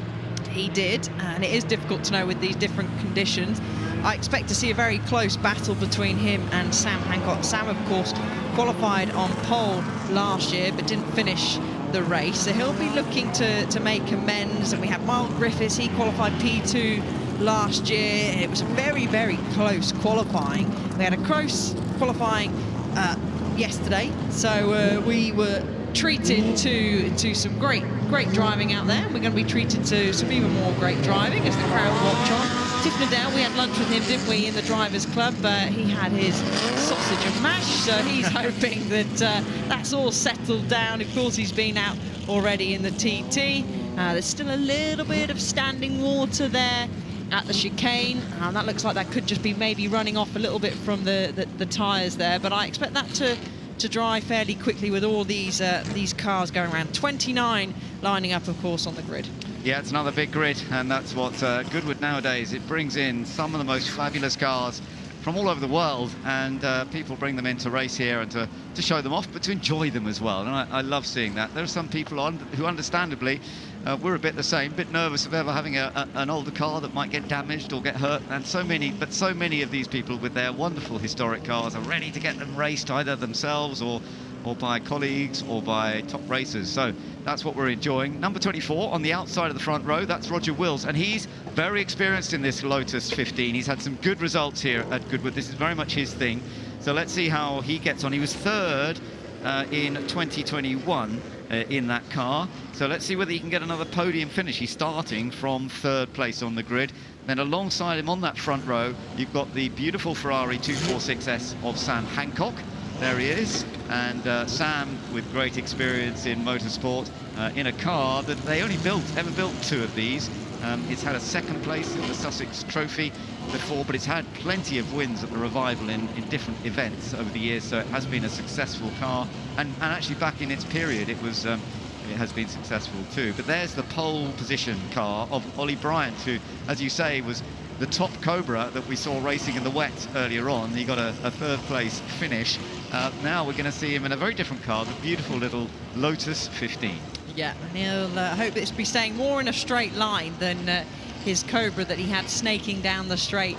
He did, and it is difficult to know with these different conditions. I expect to see a very close battle between him and Sam Hancock. Sam, of course, qualified on pole last year, but didn't finish the race, so he'll be looking to make amends. And we have Miles Griffiths, he qualified P2 last year. It was a very, very close qualifying. We had a close qualifying yesterday, so we were treated to some great driving out there. We're going to be treated to some even more great driving as the crowd watch on. Tiff Nadell, we had lunch with him, didn't we, in the Drivers' Club? He had his sausage and mash, so he's hoping that that's all settled down. Of course, he's been out already in the TT. There's still a little bit of standing water there at the chicane, and that looks like that could just be maybe running off a little bit from the tyres there, but I expect that to dry fairly quickly with all these cars going around. 29 lining up, of course, on the grid. Yeah, it's another big grid, and that's what Goodwood nowadays, it brings in some of the most fabulous cars from all over the world, and people bring them in to race here and to show them off, but to enjoy them as well, and I love seeing that. There are some people who understandably, we're a bit the same, a bit nervous of ever having an older car that might get damaged or get hurt, and so many of these people with their wonderful historic cars are ready to get them raced either themselves or by colleagues or by top racers. So that's what we're enjoying. Number 24 on the outside of the front row, that's Roger Wills, and he's very experienced in this Lotus 15. He's had some good results here at Goodwood. This is very much his thing. So let's see how he gets on. He was third in 2021 in that car. So let's see whether he can get another podium finish. He's starting from third place on the grid. Then alongside him on that front row, you've got the beautiful Ferrari 246S of Sam Hancock. There he is, and Sam with great experience in motorsport in a car that they only ever built two of these. It's had a second place in the Sussex Trophy before, but it's had plenty of wins at the Revival in different events over the years, so it has been a successful car, and actually back in its period it has been successful too. But there's the pole position car of Ollie Bryant, who, as you say, was the top Cobra that we saw racing in the wet earlier on. He got a third place finish. Now we're going to see him in a very different car, the beautiful little Lotus 15. Yeah, and he'll hope it's be staying more in a straight line than his Cobra that he had snaking down the straight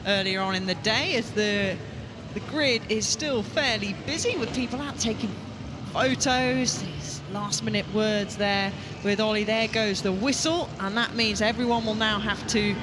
earlier on in the day, as the grid is still fairly busy with people out taking photos. These last-minute words there with Ollie. There goes the whistle, and that means everyone will now have to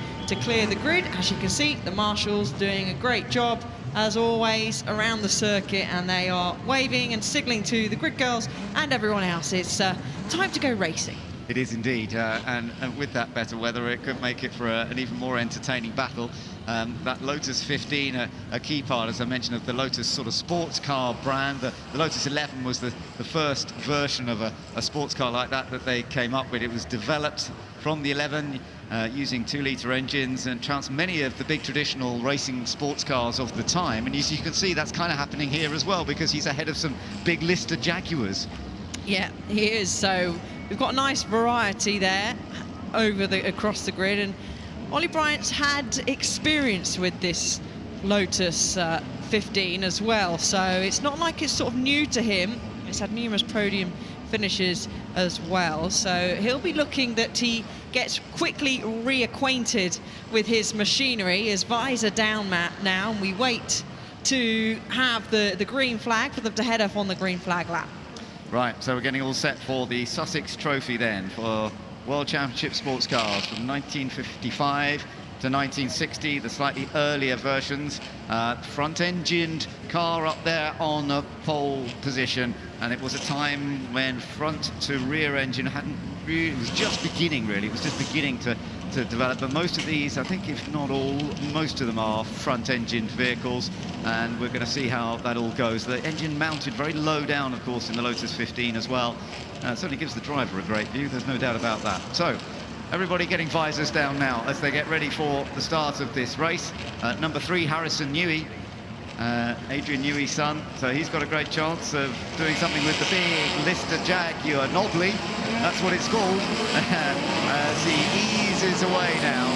clear the grid. As you can see, the marshals doing a great job as always around the circuit, and they are waving and signalling to the grid girls and everyone else. It's time to go racing. It is indeed, and with that better weather, it could make it for an even more entertaining battle. That Lotus 15, a key part, as I mentioned, of the Lotus sort of sports car brand. The Lotus 11 was the first version of a sports car like that they came up with. It was developed from the 11 using 2-litre engines and trounced many of the big traditional racing sports cars of the time. And as you can see, that's kind of happening here as well, because he's ahead of some big Lister Jaguars. Yeah, he is. So we've got a nice variety there across the grid, and Ollie Bryant's had experience with this Lotus 15 as well, so it's not like it's sort of new to him. He's had numerous podium finishes as well, so he'll be looking that he gets quickly reacquainted with his machinery. His visor down now, and we wait to have the green flag for them to head off on the green flag lap. Right, so we're getting all set for the Sussex Trophy then, for World Championship sports cars from 1955 to 1960, the slightly earlier versions. Front-engined car up there on a pole position, and it was a time when front to rear engine it was just beginning, really. It was just beginning to develop, but most of these, I think if not all, most of them are front-engined vehicles, and we're going to see how that all goes. The engine mounted very low down, of course, in the Lotus 15 as well. It certainly gives the driver a great view, there's no doubt about that. So everybody getting visors down now as they get ready for the start of this race. Number 3, Harrison Newey, Adrian Newey's son, so he's got a great chance of doing something with the big Lister Jaguar Knobley. That's what it's called. As he eases away now.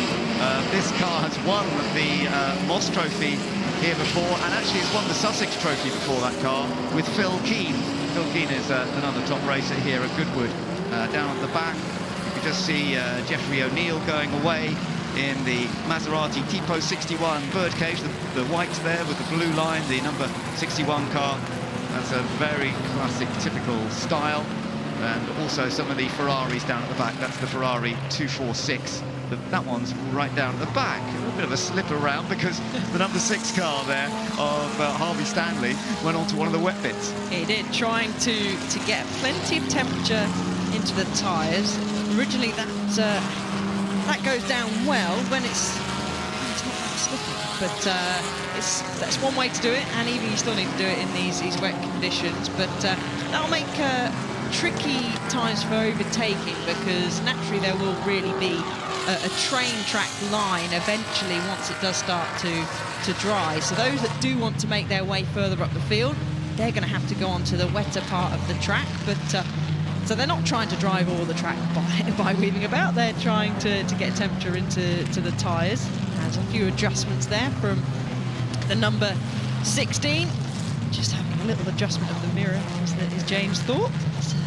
This car has won the Moss Trophy here before, and actually it's won the Sussex Trophy before, that car, with Phil Keane. Phil Keane is another top racer here at Goodwood. Down at the back, you can just see Jeffrey O'Neill going away in the Maserati Tipo 61 birdcage, the white there with the blue line, the number 61 car. That's a very classic, typical style. And also some of the Ferraris down at the back. That's the Ferrari 246. That one's right down at the back. A little bit of a slip around because the number 6 car there of Harvey Stanley went onto one of the wet bits. He did, trying to get plenty of temperature into the tyres. Originally that goes down well when it's not that slippy, but that's one way to do it, and even you still need to do it in these wet conditions. But that'll make tricky times for overtaking, because naturally there will really be a train track line eventually once it does start to dry. So those that do want to make their way further up the field, they're going to have to go onto the wetter part of the track. But so they're not trying to drive all the track by weaving about. They're trying to get temperature into the tyres. There's a few adjustments there from the number 16. Just having a little adjustment of the mirror is James Thorpe. So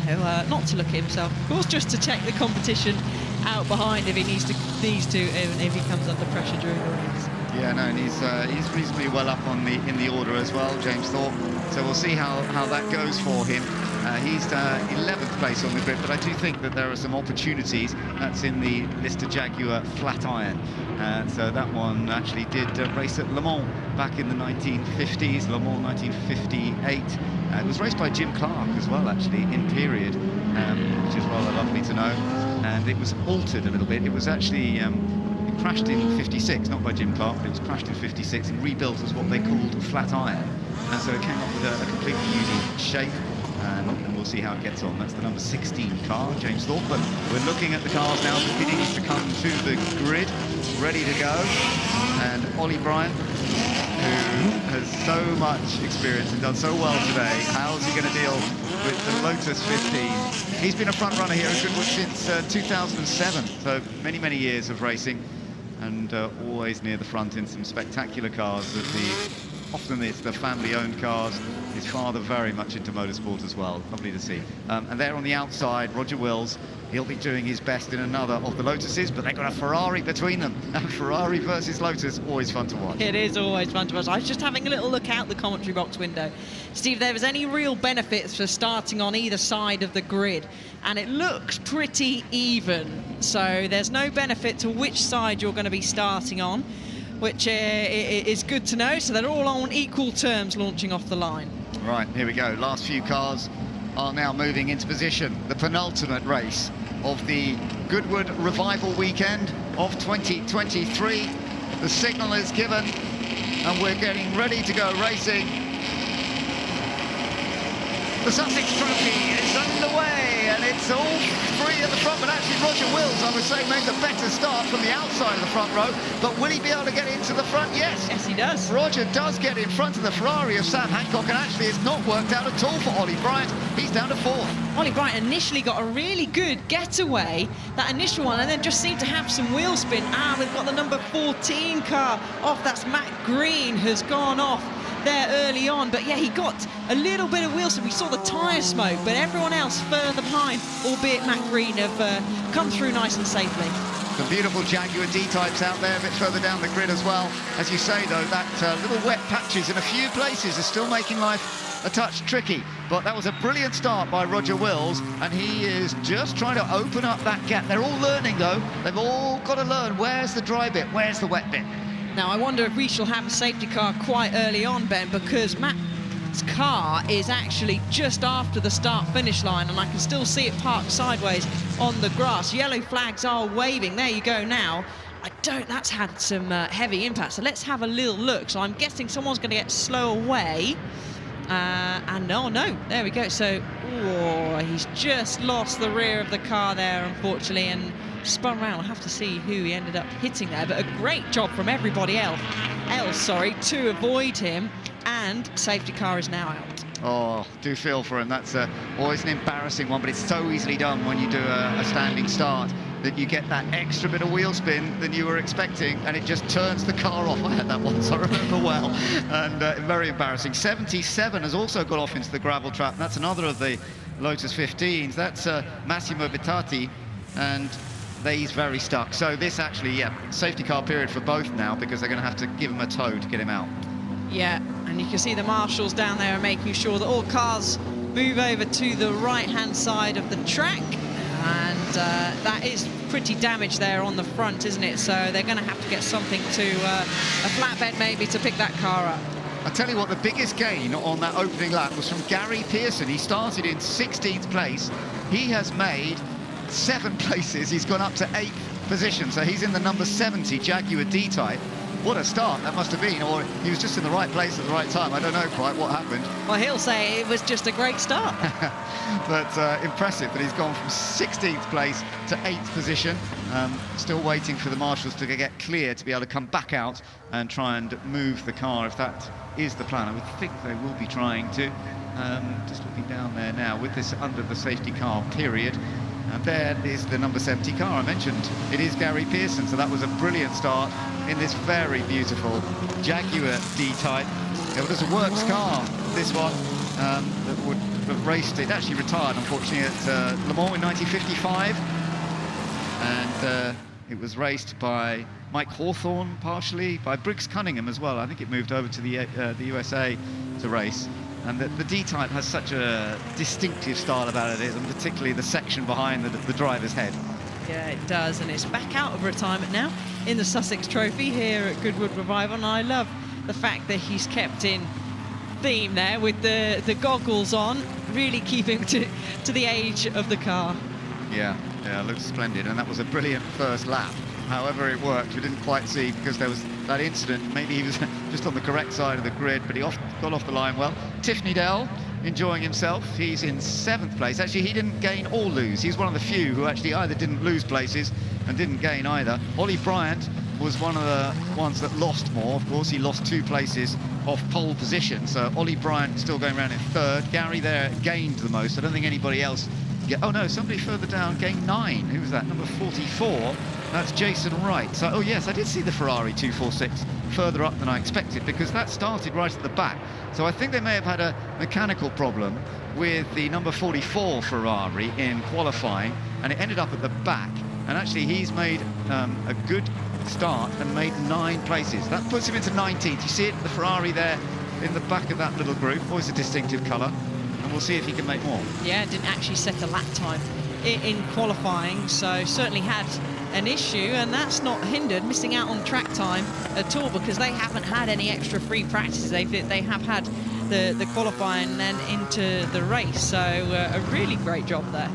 not to look at himself, of course, just to check the competition out behind if he needs to, and if he comes under pressure during the race. Yeah, no, and he's reasonably well up in the order as well, James Thorpe. So we'll see how that goes for him. He's 11th place on the grid, but I do think that there are some opportunities. That's in the Lister Jaguar Flat Iron. So that one actually did race at Le Mans back in the 1950s, Le Mans 1958. It was raced by Jim Clark as well, actually, in period, which is rather lovely to know. And it was altered a little bit. It was actually it crashed in 56, not by Jim Clark, but it was crashed in 56 and rebuilt as what they called flat iron. And so it came up with a completely unique shape. And we'll see how it gets on. That's the number 16 car, James Thorpe. But we're looking at the cars now beginning to come to the grid, ready to go. And Ollie Bryant, who has so much experience and done so well today, how's he going to deal with the Lotus 15? He's been a front runner here at Goodwood since 2007, so many years of racing, and always near the front in some spectacular cars. Often it's the family-owned cars. His father very much into motorsport as well. Lovely to see. And there on the outside, Roger Wills. He'll be doing his best in another of the Lotuses, but they've got a Ferrari between them. And Ferrari versus Lotus, always fun to watch. It is always fun to watch. I was just having a little look out the commentary box window. Steve, if there was any real benefits for starting on either side of the grid, and it looks pretty even. So there's no benefit to which side you're going to be starting on, which is good to know. So they're all on equal terms launching off the line. Right, here we go. Last few cars are now moving into position. The penultimate race of the Goodwood Revival weekend of 2023. The signal is given and we're getting ready to go racing. The Sussex Trophy is underway and it's all three at the front, but actually Roger Wills, I would say, made the better start from the outside of the front row. But will he be able to get into the front? Yes. Yes, he does. Roger does get in front of the Ferrari of Sam Hancock, and actually it's not worked out at all for Ollie Bryant. He's down to 4th. Ollie Bryant initially got a really good getaway, that initial one, and then just seemed to have some wheel spin. We've got the number 14 car off. That's Matt Green, has gone off there early on, but yeah, he got a little bit of wheel spin. We saw the tyre smoke, but everyone else further behind, albeit Matt Green, have come through nice and safely. Some beautiful Jaguar D-types out there a bit further down the grid as well. As you say, though, that little wet patches in a few places are still making life a touch tricky. But that was a brilliant start by Roger Wills, and he is just trying to open up that gap. They're all learning, though. They've all got to learn where's the dry bit, where's the wet bit. Now, I wonder if we shall have a safety car quite early on, Ben, because Matt's car is actually just after the start-finish line, and I can still see it parked sideways on the grass. Yellow flags are waving. There you go now. That's had some heavy impact, so let's have a little look. So I'm guessing someone's going to get slow away. And no, there we go. So Oh, he's just lost the rear of the car there, unfortunately, and spun around. We'll have to see who he ended up hitting there, but a great job from everybody else, to avoid him, and safety car is now out. Oh, do feel for him. That's always an embarrassing one, but it's so easily done when you do a standing start, that you get that extra bit of wheel spin than you were expecting, and it just turns the car off. I had that once, I remember well, and very embarrassing. 77 has also got off into the gravel trap. That's another of the Lotus 15s. That's Massimo Bettati, and he's very stuck. So this actually, yeah, safety car period for both now, because they're going to have to give him a tow to get him out. Yeah, and you can see the marshals down there are making sure that all cars move over to the right-hand side of the track, and that is pretty damaged there on the front, isn't it? So they're going to have to get something to a flatbed maybe to pick that car up. I'll tell you what, the biggest gain on that opening lap was from Gary Pearson. He started in 16th place. He has made 7 places. He's gone up to 8th position, so he's in the number 70 Jaguar D-Type. What a start that must have been, or he was just in the right place at the right time. I don't know quite what happened. Well, he'll say it was just a great start. But impressive that he's gone from 16th place to 8th position. Still waiting for the marshals to get clear to be able to come back out and try and move the car, if that is the plan. I would think they will be trying to. Just looking down there now with this under the safety car period. And there is the number 70 car I mentioned. It is Gary Pearson, so that was a brilliant start in this very beautiful Jaguar D-Type. It was a works car, this one, that would have raced. It actually retired, unfortunately, at Le Mans in 1955. And it was raced by Mike Hawthorne, partially, by Briggs Cunningham as well. I think it moved over to the USA to race. And the D-Type has such a distinctive style about it, and particularly the section behind the driver's head. Yeah, it does, and it's back out of retirement now in the Sussex Trophy here at Goodwood Revival, and I love the fact that he's kept in theme there with the goggles on, really keeping to the age of the car. Yeah, looks splendid, and that was a brilliant first lap. However it worked, we didn't quite see, because there was that incident. Maybe he was just on the correct side of the grid, but he got off the line well. Tiffany Dell enjoying himself. He's in 7th place. Actually, he didn't gain or lose. He's one of the few who actually either didn't lose places and didn't gain either. Ollie Bryant was one of the ones that lost more. Of course, he lost 2 places off pole position. So Ollie Bryant still going around in 3rd. Gary there gained the most. I don't think anybody else... Oh no, somebody further down gained 9. Who was that? Number 44. That's Jason Wright. So, oh yes, I did see the Ferrari 246 further up than I expected, because that started right at the back. So I think they may have had a mechanical problem with the number 44 Ferrari in qualifying, and it ended up at the back. And actually, he's made a good start and made 9 places. That puts him into 19th. You see it, the Ferrari there in the back of that little group. Always a distinctive colour. And we'll see if he can make more. Yeah, didn't actually set a lap time in qualifying, so certainly had an issue, and that's not hindered missing out on track time at all, because they haven't had any extra free practices. They have had the qualifying and then into the race, so a really great job there.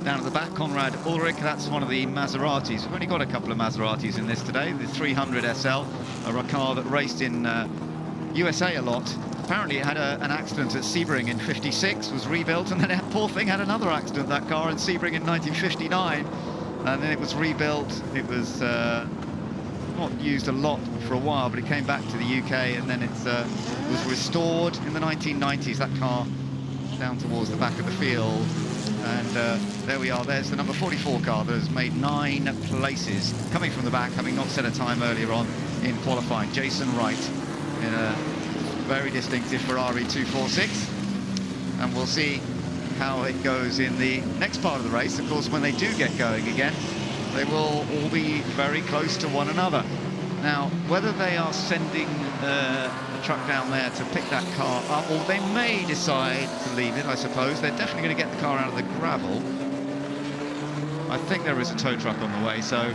Down at the back, Conrad Ulrich, that's one of the Maseratis. We've only got a couple of Maseratis in this today. The 300 SL, a car that raced in USA a lot. Apparently it had an accident at Sebring in 56, was rebuilt, and then that poor thing had another accident, that car, in Sebring in 1959. And then it was rebuilt. It was not used a lot for a while, but it came back to the UK, and then it was restored in the 1990s, that car, down towards the back of the field. And there we are. There's the number 44 car that has made 9 places, coming from the back, having not set a time earlier on in qualifying. Jason Wright in a very distinctive Ferrari 246. And we'll see how it goes in the next part of the race. Of course, when they do get going again, they will all be very close to one another. Now, whether they are sending a truck down there to pick that car up, or they may decide to leave it, I suppose. They're definitely going to get the car out of the gravel. I think there is a tow truck on the way, so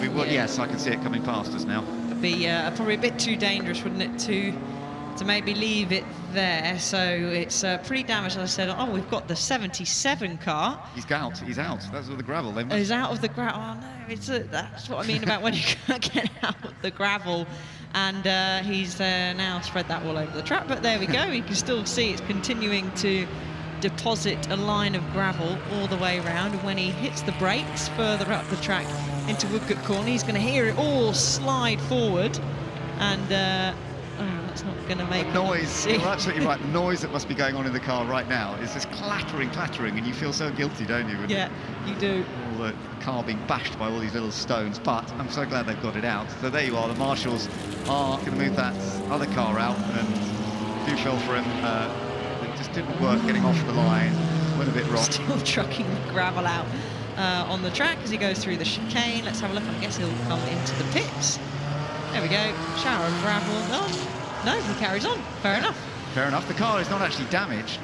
we will, yes, I can see it coming past us now. It'd be probably a bit too dangerous, wouldn't it, to maybe leave it there. So it's pretty damaged. As I said, oh, we've got the 77 car. He's out. That's with the gravel. He's out of the gravel. Oh no, that's what I mean about when you can't get out of the gravel. And he's now spread that all over the track. But there we go. You can still see it's continuing to deposit a line of gravel all the way around. And when he hits the brakes further up the track into Woodcote Corner, he's going to hear it all slide forward. And that's not going to make the noise. You're absolutely right. The noise that must be going on in the car right now is just clattering, and you feel so guilty, don't you? Yeah, you do. All the car being bashed by all these little stones, but I'm so glad they've got it out. So there you are. The marshals are going to move that other car out, and do feel for him. It just didn't work getting off the line. Went a bit wrong. Still trucking the gravel out on the track as he goes through the chicane. Let's have a look. I guess he'll come into the pits. There we go. Shower of gravel. Oh, no, he carries on. Fair enough. Fair enough. The car is not actually damaged.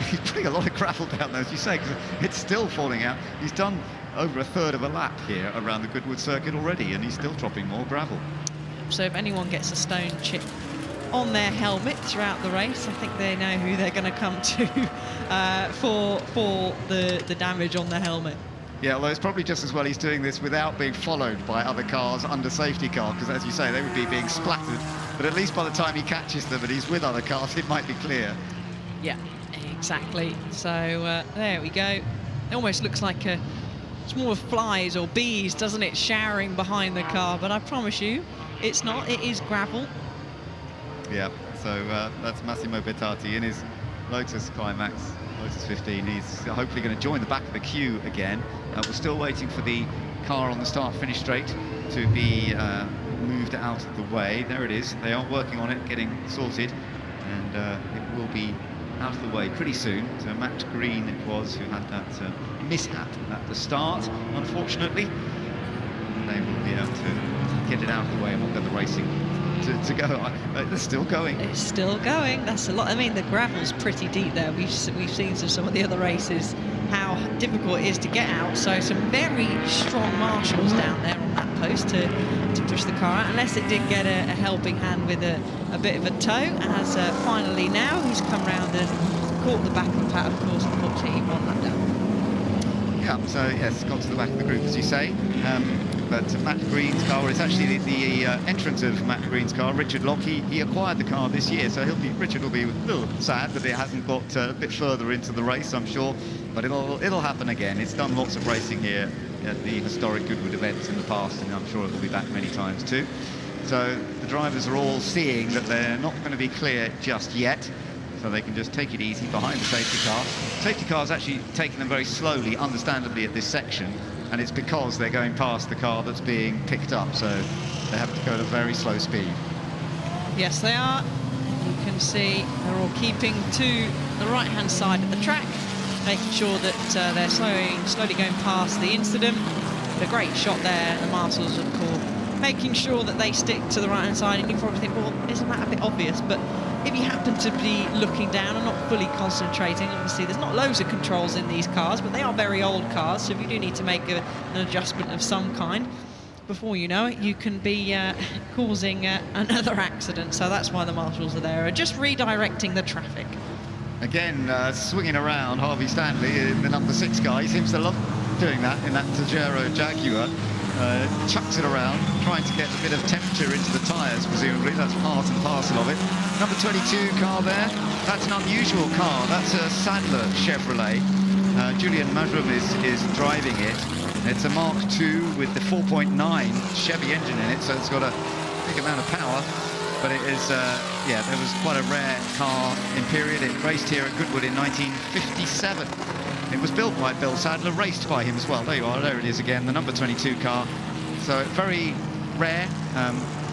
He's putting a lot of gravel down there, as you say, because it's still falling out. He's done over a third of a lap here around the Goodwood circuit already, and he's still dropping more gravel. So if anyone gets a stone chip on their helmet throughout the race, I think they know who they're going to come to for the damage on the helmet. Yeah, although it's probably just as well he's doing this without being followed by other cars under safety car, because as you say, they would be being splattered. But at least by the time he catches them and he's with other cars, it might be clear. Yeah, exactly. So there we go. It almost looks like it's more flies or bees, doesn't it, showering behind the car? But I promise you, it's not. It is gravel. Yeah, so that's Massimo Bettati in his Lotus Climax, Lotus 15. He's hopefully going to join the back of the queue again. We're still waiting for the car on the start-finish straight to be moved out of the way. There it is. They are working on it, getting sorted, and it will be out of the way pretty soon. So Matt Green it was who had that mishap at the start, unfortunately. And they will be able to get it out of the way and we'll get the racing to go on. They're still going. It's still going. That's a lot. I mean, the gravel's pretty deep there. We've seen some of the other races how difficult it is to get out. So some very strong marshals down there on that post to push the car out, unless it did get a helping hand with a bit of a tow. As finally now he's come round and caught the back of the pack. Of course, unfortunately, he won that down. Yeah, so yes, got to the back of the group, as you say. But Matt Green's car, it's actually the entrance of Matt Green's car, Richard Lock. He acquired the car this year, so Richard will be a little sad that it hasn't got a bit further into the race, I'm sure. But it'll happen again. It's done lots of racing here at the historic Goodwood events in the past, and I'm sure it will be back many times too. So the drivers are all seeing that they're not going to be clear just yet, so they can just take it easy behind the safety car. Safety car's actually taking them very slowly, understandably, at this section, and it's because they're going past the car that's being picked up, so they have to go at a very slow speed. Yes, they are. You can see they're all keeping to the right-hand side of the track, making sure that they're slowly going past the incident. But a great shot there, the marshals, of course, making sure that they stick to the right-hand side. And you probably think, well, isn't that a bit obvious? But if you happen to be looking down and not fully concentrating, obviously there's not loads of controls in these cars, but they are very old cars, so if you do need to make an adjustment of some kind, before you know it, you can be causing another accident. So that's why the marshals are there, just redirecting the traffic. Again, swinging around Harvey Stanley, the number 6 guy. He seems to love doing that in that Tajero Jaguar. Chucks it around, trying to get a bit of temperature into the tyres, presumably. That's part and parcel of it. Number 22 car there. That's an unusual car. That's a Sadler Chevrolet. Julian Majrum is driving it. It's a Mark II with the 4.9 Chevy engine in it, so it's got a big amount of power. But it is, yeah, there was quite a rare car in period. It raced here at Goodwood in 1957. It was built by Bill Sadler, raced by him as well. There you are, there it is again, the number 22 car. So very rare,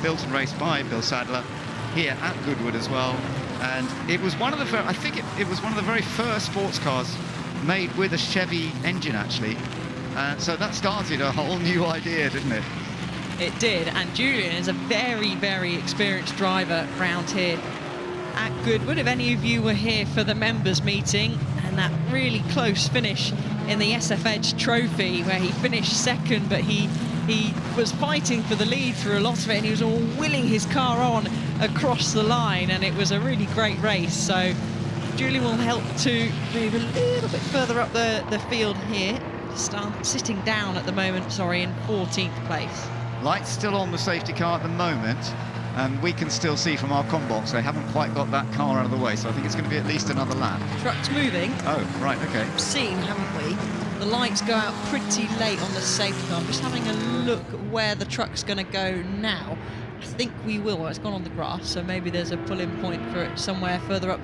built and raced by Bill Sadler here at Goodwood as well. And it was one of the, I think it was one of the very first sports cars made with a Chevy engine, actually. So that started a whole new idea, didn't it? It did, and Julian is a very, very experienced driver around here at Goodwood. If any of you were here for the members meeting and that really close finish in the SF Edge Trophy where he finished second, but he was fighting for the lead through a lot of it, and he was all willing his car on across the line, and it was a really great race. So Julian will help to move a little bit further up the field here, sitting down at the moment, sorry, in 14th place. Lights still on the safety car at the moment. And we can still see from our comm box they haven't quite got that car out of the way, so I think it's going to be at least another lap. Truck's moving. Oh, right, okay. We've seen, haven't we? The lights go out pretty late on the safety car. I'm just having a look at where the truck's going to go now. I think we will. Well, it's gone on the grass, so maybe there's a pull-in point for it somewhere further up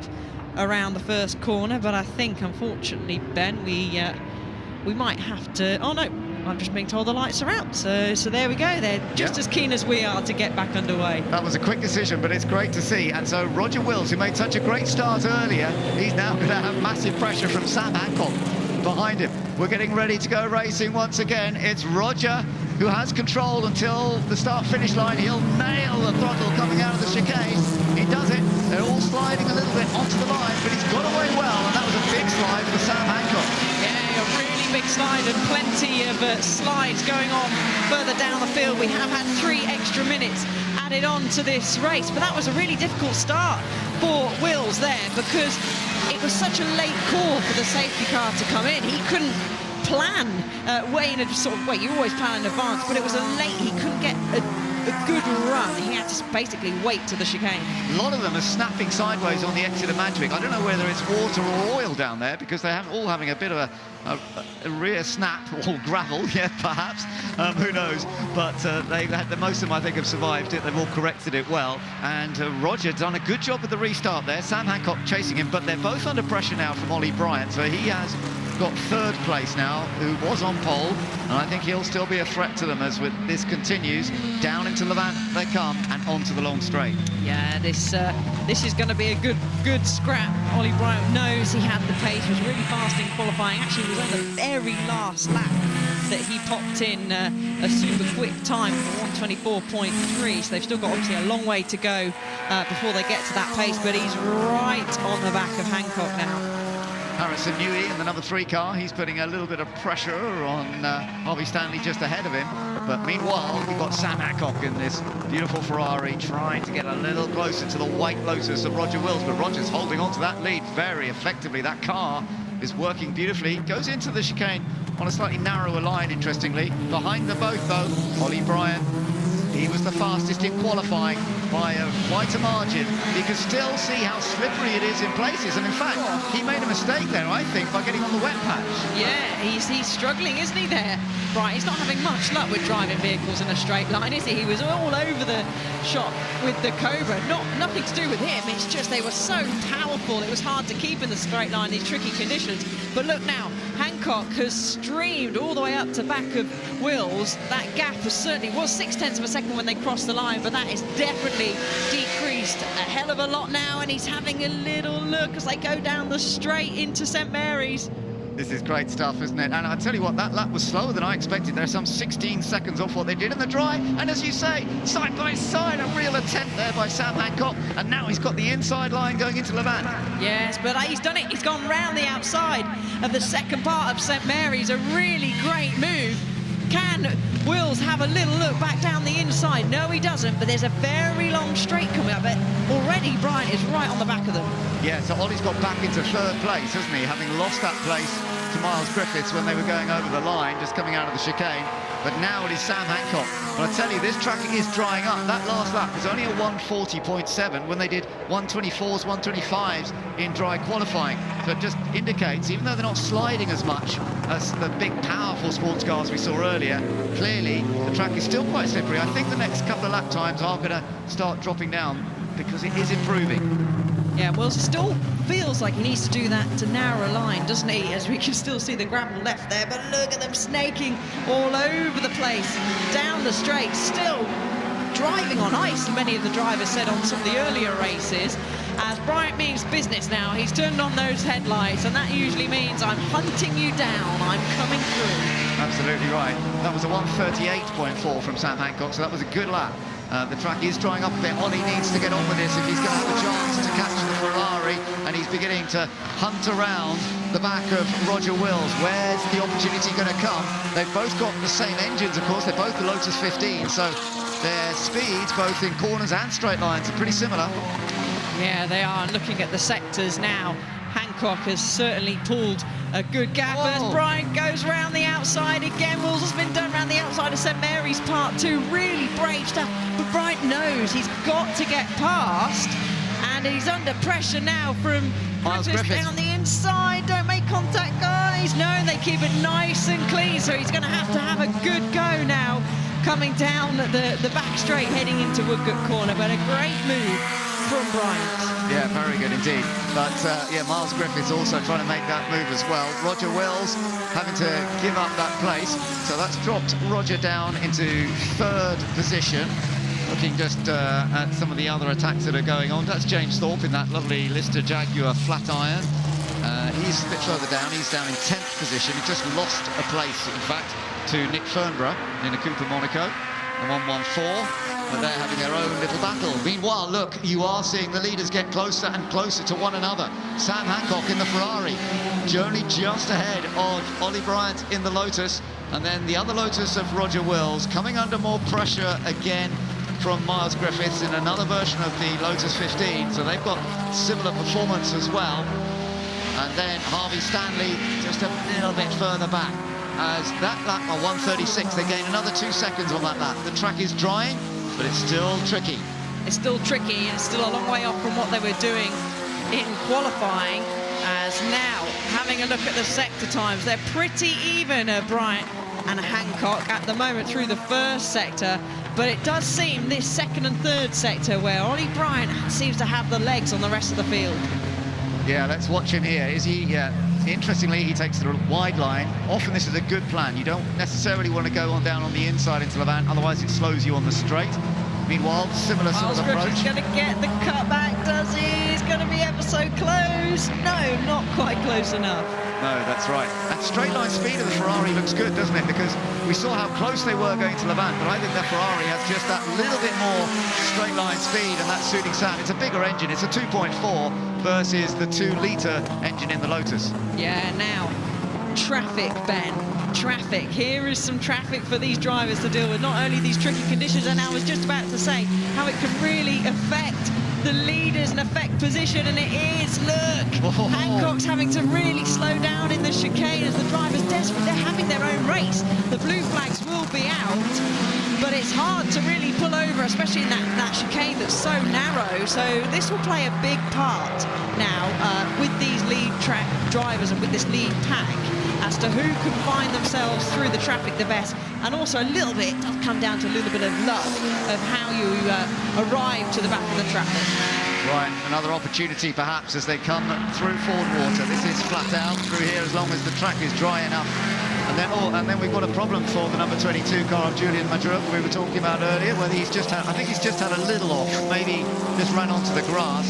around the first corner. But I think, unfortunately, Ben, we might have to... Oh, no. I'm just being told the lights are out, so there we go. They're just as keen as we are to get back underway. That was a quick decision, but it's great to see. And so Roger Wills, who made such a great start earlier, he's now going to have massive pressure from Sam Hancock behind him. We're getting ready to go racing once again. It's Roger who has control until the start-finish line. He'll nail the throttle coming out of the chicane. He does it. They're all sliding a little bit onto the line, but he's got away well, and that was a big slide for Sam Hancock. Yeah, a really big slide and plenty of slides going on further down the field. We have had 3 extra minutes added on to this race, but that was a really difficult start for Wills there because it was such a late call for the safety car to come in. He couldn't plan way in a sort of way. You always plan in advance, but it was a late. He couldn't get a good run. He had to basically wait to the chicane. A lot of them are snapping sideways on the exit of Madgwick. I don't know whether it's water or oil down there because they're all having a bit of a rear snap or gravel, yeah, perhaps. Who knows? But they've had most of them, I think, have survived it. They've all corrected it well. And Roger done a good job with the restart there. Sam Hancock chasing him, but they're both under pressure now from Ollie Bryant. So he has got 3rd place now, who was on pole, and I think he'll still be a threat to them as this continues. Down into Levant they come and onto the long straight. Yeah, this is going to be a good scrap. Ollie Bryant knows he had the pace, was really fast in qualifying. Actually, was on the very last lap that he popped in a super quick time for 1:24.3. So they've still got obviously a long way to go before they get to that pace, but he's right on the back of Hancock now. Harrison Newey in the number 3 car, he's putting a little bit of pressure on Harvey Stanley just ahead of him. But meanwhile, we've got Sam Hancock in this beautiful Ferrari trying to get a little closer to the white Lotus of Roger Wills. But Roger's holding on to that lead very effectively. That car is working beautifully. Goes into the chicane on a slightly narrower line, interestingly. Behind them both, though, Ollie Bryant. He was the fastest in qualifying by quite a margin. You can still see how slippery it is in places. And in fact, he made a mistake there, I think, by getting on the wet patch. Yeah, he's struggling, isn't he, there? Right, he's not having much luck with driving vehicles in a straight line, is he? He was all over the shop with the Cobra. Nothing to do with him. It's just they were so powerful. It was hard to keep in the straight line, these tricky conditions. But look now, Hancock has streamed all the way up to back of Wills. That gap was 6/10 of a second when they crossed the line, but that is definitely decreased a hell of a lot now, and he's having a little look as they go down the straight into St Mary's. This is great stuff, isn't it? And I tell you what, that lap was slower than I expected. They're some 16 seconds off what they did in the dry. And as you say, side by side, a real attempt there by Sam Hancock. And now he's got the inside line going into Levant. Yes, but he's done it. He's gone round the outside of the second part of St Mary's. A really great move. Can Wills have a little look back down the inside? No, he doesn't, but there's a very long straight coming up. But already Bryant is right on the back of them. Yeah, so Ollie's got back into 3rd place, hasn't he? Having lost that place to Miles Griffiths when they were going over the line, just coming out of the chicane. But now it is Sam Hancock. But I tell you, this track is drying up. That last lap was only a 1:40.7 when they did 1:24s, 1:25s in dry qualifying. So it just indicates, even though they're not sliding as much as the big, powerful sports cars we saw earlier, clearly the track is still quite slippery. I think the next couple of lap times are going to start dropping down because it is improving. Yeah, Wills still feels like he needs to do that to narrow a line, doesn't he? As we can still see the gravel left there, but look at them snaking all over the place, down the straight, still driving on ice, many of the drivers said on some of the earlier races. As Bryant means business now, he's turned on those headlights, and that usually means I'm hunting you down, I'm coming through. Absolutely right. That was a 1:38.4 from Sam Hancock, so that was a good lap. The track is drying up a bit. Ollie needs to get on with this if he's going to have a chance to catch the Ferrari, and he's beginning to hunt around the back of Roger Wills. Where's the opportunity going to come? They've both got the same engines, of course. They're both the Lotus 15, so their speeds, both in corners and straight lines, are pretty similar. Yeah, they are. And looking at the sectors now, Hancock Hancock has certainly pulled a good gap as Bryant goes round the outside again. Wills has been done round the outside of St Mary's Part 2. Really brave stuff, but Bryant knows he's got to get past, and he's under pressure now from Miles Griffiths down the inside. Don't make contact, guys. No, they keep it nice and clean, so he's going to have a good go now, coming down the back straight, heading into Woodcote Corner, but a great move from Bryant. Yeah, very good indeed. But yeah, Miles Griffiths also trying to make that move as well. Roger Wills having to give up that place. So that's dropped Roger down into 3rd position. Looking just at some of the other attacks that are going on. That's James Thorpe in that lovely Lister Jaguar flat iron. He's a bit further down. He's down in 10th position. He just lost a place, in fact, to Nick Fernborough in a Cooper Monaco, the 114. But they're having their own little battle. Meanwhile, look, you are seeing the leaders get closer and closer to one another. Sam Hancock in the Ferrari, only just ahead of Ollie Bryant in the Lotus, and then the other Lotus of Roger Wills coming under more pressure again from Miles Griffiths in another version of the Lotus 15. So they've got similar performance as well. And then Harvey Stanley just a little bit further back. As that lap, 1:36, they gain another 2 seconds on that lap. The track is drying, but it's still tricky. It's still tricky, and it's still a long way off from what they were doing in qualifying. As now, having a look at the sector times, they're pretty even, Bryant and Hancock at the moment through the 1st sector. But it does seem this 2nd and 3rd sector where Ollie Bryant seems to have the legs on the rest of the field. Yeah, let's watch him here. Is he? Interestingly, he takes the wide line. Often this is a good plan. You don't necessarily want to go on down on the inside into Levant, otherwise it slows you on the straight. Meanwhile, similar sort of approach. He's going to get the cut back, does he? He's going to be ever so close. No, not quite close enough. No, that's right. And straight line speed of the Ferrari looks good, doesn't it? Because we saw how close they were going to Levant, but I think the Ferrari has just that little bit more straight line speed, and that's suiting Sam. It's a bigger engine. It's a 2.4 versus the 2-litre engine in the Lotus. Yeah, now, traffic, Ben. Traffic. Here is some traffic for these drivers to deal with. Not only these tricky conditions, and I was just about to say how it can really affect the leaders and affect position, and it is, look, Hancock's having to really slow down in the chicane as the drivers desperate. They're having their own race. The blue flags will be out, but it's hard to really pull over, especially in that chicane that's so narrow. So this will play a big part now with these lead track drivers and with this lead pack as to who can find themselves through the traffic the best. And also a little bit, it does come down to a little bit of luck of how you arrive to the back of the track. Right, another opportunity perhaps as they come through Ford Water. This is flat out through here as long as the track is dry enough. And then we've got a problem for the number 22 car of Julian Madrup we were talking about earlier, whether he's just had, I think he's just had a little off, maybe just ran onto the grass.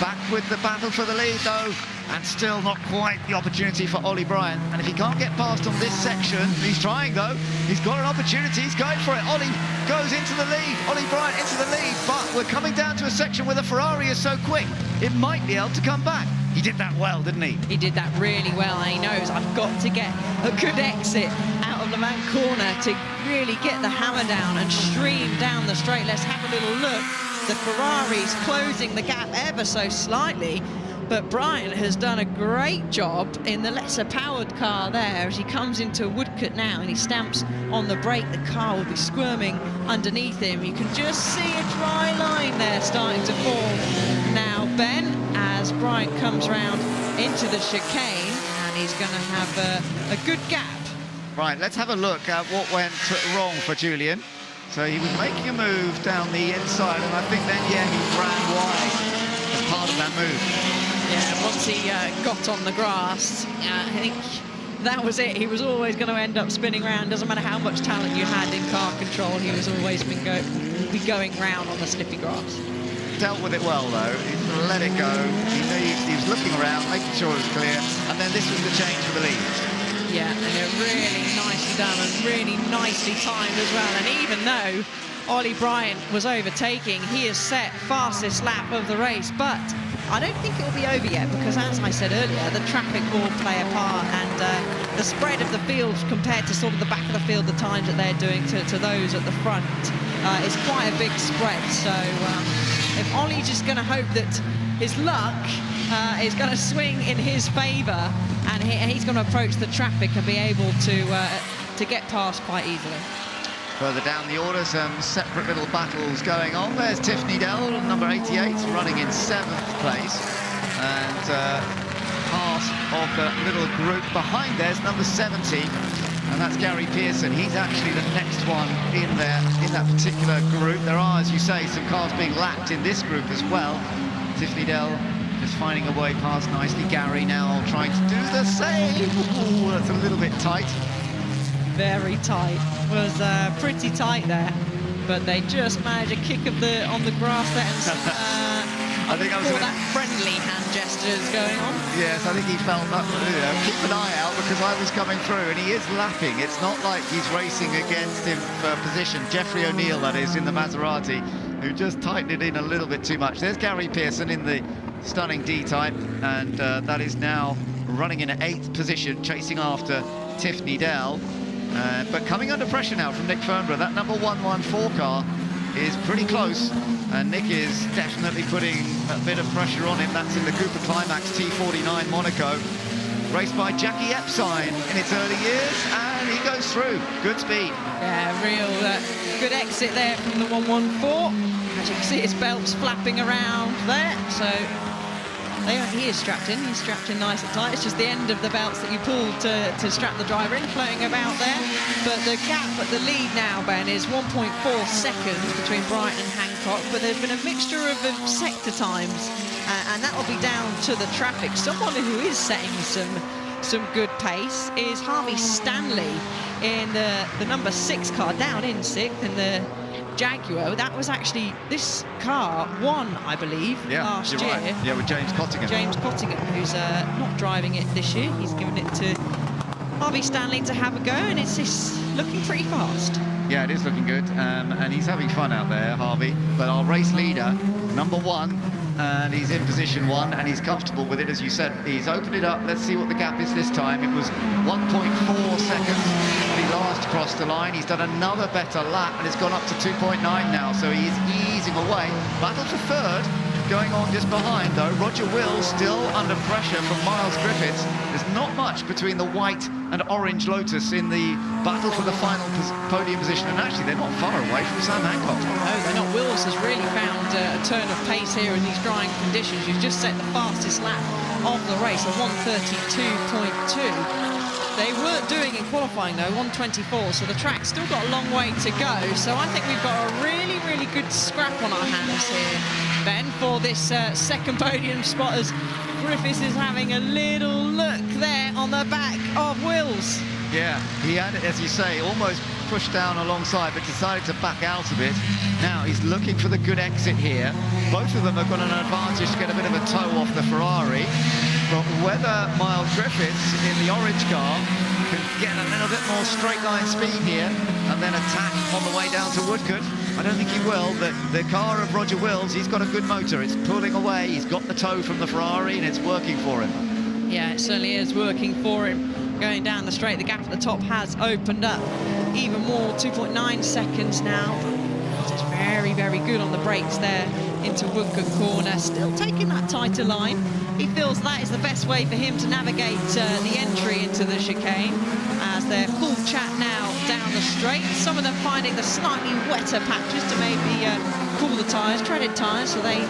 Back with the battle for the lead though, and still not quite the opportunity for Ollie Bryant. And if he can't get past on this section, he's trying though, he's got an opportunity, he's going for it. Ollie goes into the lead, Ollie Bryant into the lead, but we're coming down to a section where the Ferrari is so quick, it might be able to come back. He did that well, didn't he? He did that really well, and he knows I've got to get a good exit out of the Levant corner to really get the hammer down and stream down the straight. Let's have a little look. The Ferrari's closing the gap ever so slightly, but Bryant has done a great job in the lesser powered car there as he comes into Woodcote now and he stamps on the brake. The car will be squirming underneath him. You can just see a dry line there starting to form now, Ben, as Bryant comes round into the chicane, and he's going to have a good gap. Right, let's have a look at what went wrong for Julian. So he was making a move down the inside, and I think then, yeah, he ran wide as part of that move. Yeah, once he got on the grass, I think that was it. He was always going to end up spinning around. Doesn't matter how much talent you had in car control, he was always be going round on the slippy grass. Dealt with it well, though. He let it go. He was looking around, making sure it was clear, and then this was the change for the lead. Yeah, and it really nicely done and really nicely timed as well. And even though Ollie Bryant was overtaking, he has set fastest lap of the race, but I don't think it will be over yet because, as I said earlier, the traffic will play a part, and the spread of the field compared to sort of the back of the field, the times that they're doing to those at the front is quite a big spread. So if Ollie's just going to hope that his luck is going to swing in his favour, and he's going to approach the traffic and be able to get past quite easily. Further down the order, some separate little battles going on. There's Tiffany Dell, number 88, running in 7th place. And part of the little group behind there's number 70, and that's Gary Pearson. He's actually the next one in there, in that particular group. There are, as you say, some cars being lapped in this group as well. Tiffany Dell just finding a way past nicely. Gary now trying to do the same. Ooh, that's a little bit tight. Very tight. Was pretty tight there, but they just managed a kick of on the grass there. And I think I was that friendly hand gestures going on. Yes, I think he felt that. Keep an eye out because I was coming through, and he is lapping. It's not like he's racing against him for position. Jeffrey O'Neill, that is, in the Maserati, who just tightened it in a little bit too much. There's Gary Pearson in the stunning D-type, and that is now running in 8th position, chasing after Tiffany Dell. But coming under pressure now from Nick Fernborough. That number 114 car is pretty close, and Nick is definitely putting a bit of pressure on him. That's in the Cooper Climax T49 Monaco, raced by Jackie Epstein in its early years, and he goes through. Good speed. Yeah, real good exit there from the 114. As you can see, his belt's flapping around there, so he is strapped in. He's strapped in nice and tight. It's just the end of the belts that you pull to strap the driver in, floating about there. But the gap at the lead now, Ben, is 1.4 seconds between Brighton and Hancock. But there's been a mixture of sector times, and that will be down to the traffic. Someone who is setting some good pace is Harvey Stanley in the number 6 car, down in 6th in the Jaguar. That was actually, this car won, I believe, last year. Right. Yeah, with James Cottingham. James Cottingham, who's not driving it this year. He's given it to Harvey Stanley to have a go, and it's looking pretty fast. Yeah, it is looking good, and he's having fun out there, Harvey. But our race leader, number 1, and he's in position 1, and he's comfortable with it, as you said. He's opened it up. Let's see what the gap is this time. It was 1.4 seconds when he last crossed the line. He's done another better lap, and it's gone up to 2.9 now, so he's easing away. Battle for 3rd going on just behind, though. Roger Wills still under pressure from Miles Griffiths. There's not much between the white and orange Lotus in the battle for the final podium position, and actually they're not far away from Sam Hancock. No, they're not. Wills has really found a turn of pace here in these drying conditions. He's just set the fastest lap of the race, a 1:32.2. They weren't doing in qualifying, though, 1:24, so the track's still got a long way to go. So I think we've got a really, really good scrap on our hands here, Ben, for this second podium spot, as Griffiths is having a little look there on the back of Wills. Yeah, he had, as you say, almost pushed down alongside, but decided to back out a bit. Now he's looking for the good exit here. Both of them have got an advantage to get a bit of a toe off the Ferrari. But whether Miles Griffiths in the orange car can get a little bit more straight line speed here and then attack on the way down to Woodcote, I don't think he will. The car of Roger Wills, he's got a good motor. It's pulling away. He's got the toe from the Ferrari, and it's working for him. Yeah, it certainly is working for him. Going down the straight, the gap at the top has opened up even more, 2.9 seconds now. It's very, very good on the brakes there into Woodcote corner, still taking that tighter line. He feels that is the best way for him to navigate the entry into the chicane, as they're full chat now down the straight. Some of them finding the slightly wetter patches to maybe cool the tyres, treaded tyres, so they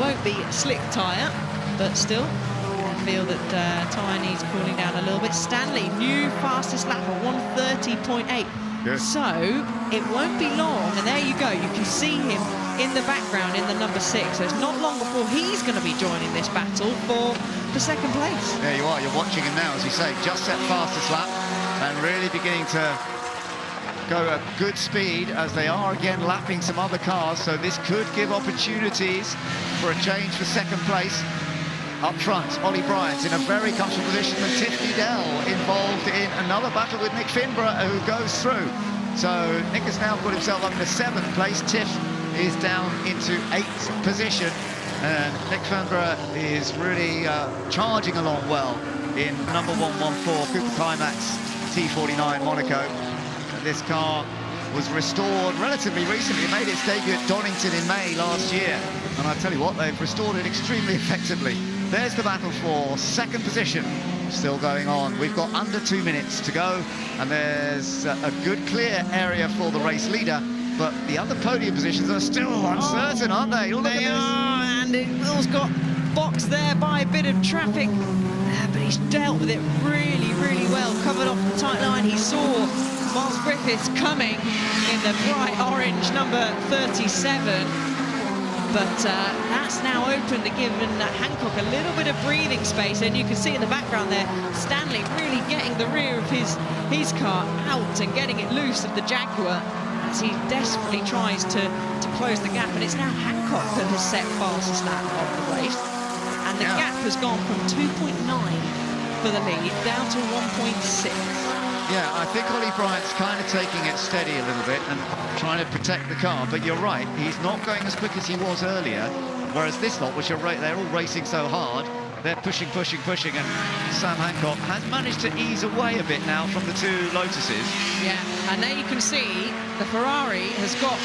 won't be slick tyre, but still I feel that tyre needs cooling down a little bit. Stanley, new fastest lap of 1:30.8. Good. So it won't be long, and there you go. You can see him in the background in the number 6. So it's not long before he's going to be joining this battle for the second place. There you are. You're watching him now, as you say, just set fastest lap and really beginning to go at good speed, as they are again lapping some other cars. So this could give opportunities for a change for second place. Up front, Ollie Bryant in a very comfortable position, and Tiffany Dell involved in another battle with Nick Finborough, who goes through. So Nick has now put himself up into 7th place. Tiff is down into 8th position, and Nick Finborough is really charging along well in number 114 Cooper Climax T49 Monaco. This car was restored relatively recently. It made its debut at Donington in May last year, and I tell you what, they've restored it extremely effectively. there's the battle for second position still going on. We've got under 2 minutes to go, and there's a good clear area for the race leader, but the other podium positions are still uncertain, aren't they? Look at this. And Will's got boxed there by a bit of traffic, but he's dealt with it really, really well. Covered off the tight line. He saw Miles Griffiths coming in the bright orange number 37. But that's now open to give Hancock a little bit of breathing space, and you can see in the background there, Stanley really getting the rear of his car out and getting it loose of the Jaguar as he desperately tries to close the gap. And it's now Hancock that has set fastest lap of the race, and the gap has gone from 2.9 for the lead down to 1.6. Yeah, I think Ollie Bryant's kind of taking it steady a little bit and trying to protect the car, but you're right, he's not going as quick as he was earlier, whereas this lot, which are they're all racing so hard, they're pushing, and Sam Hancock has managed to ease away a bit now from the two Lotuses. Yeah, and there you can see the Ferrari has got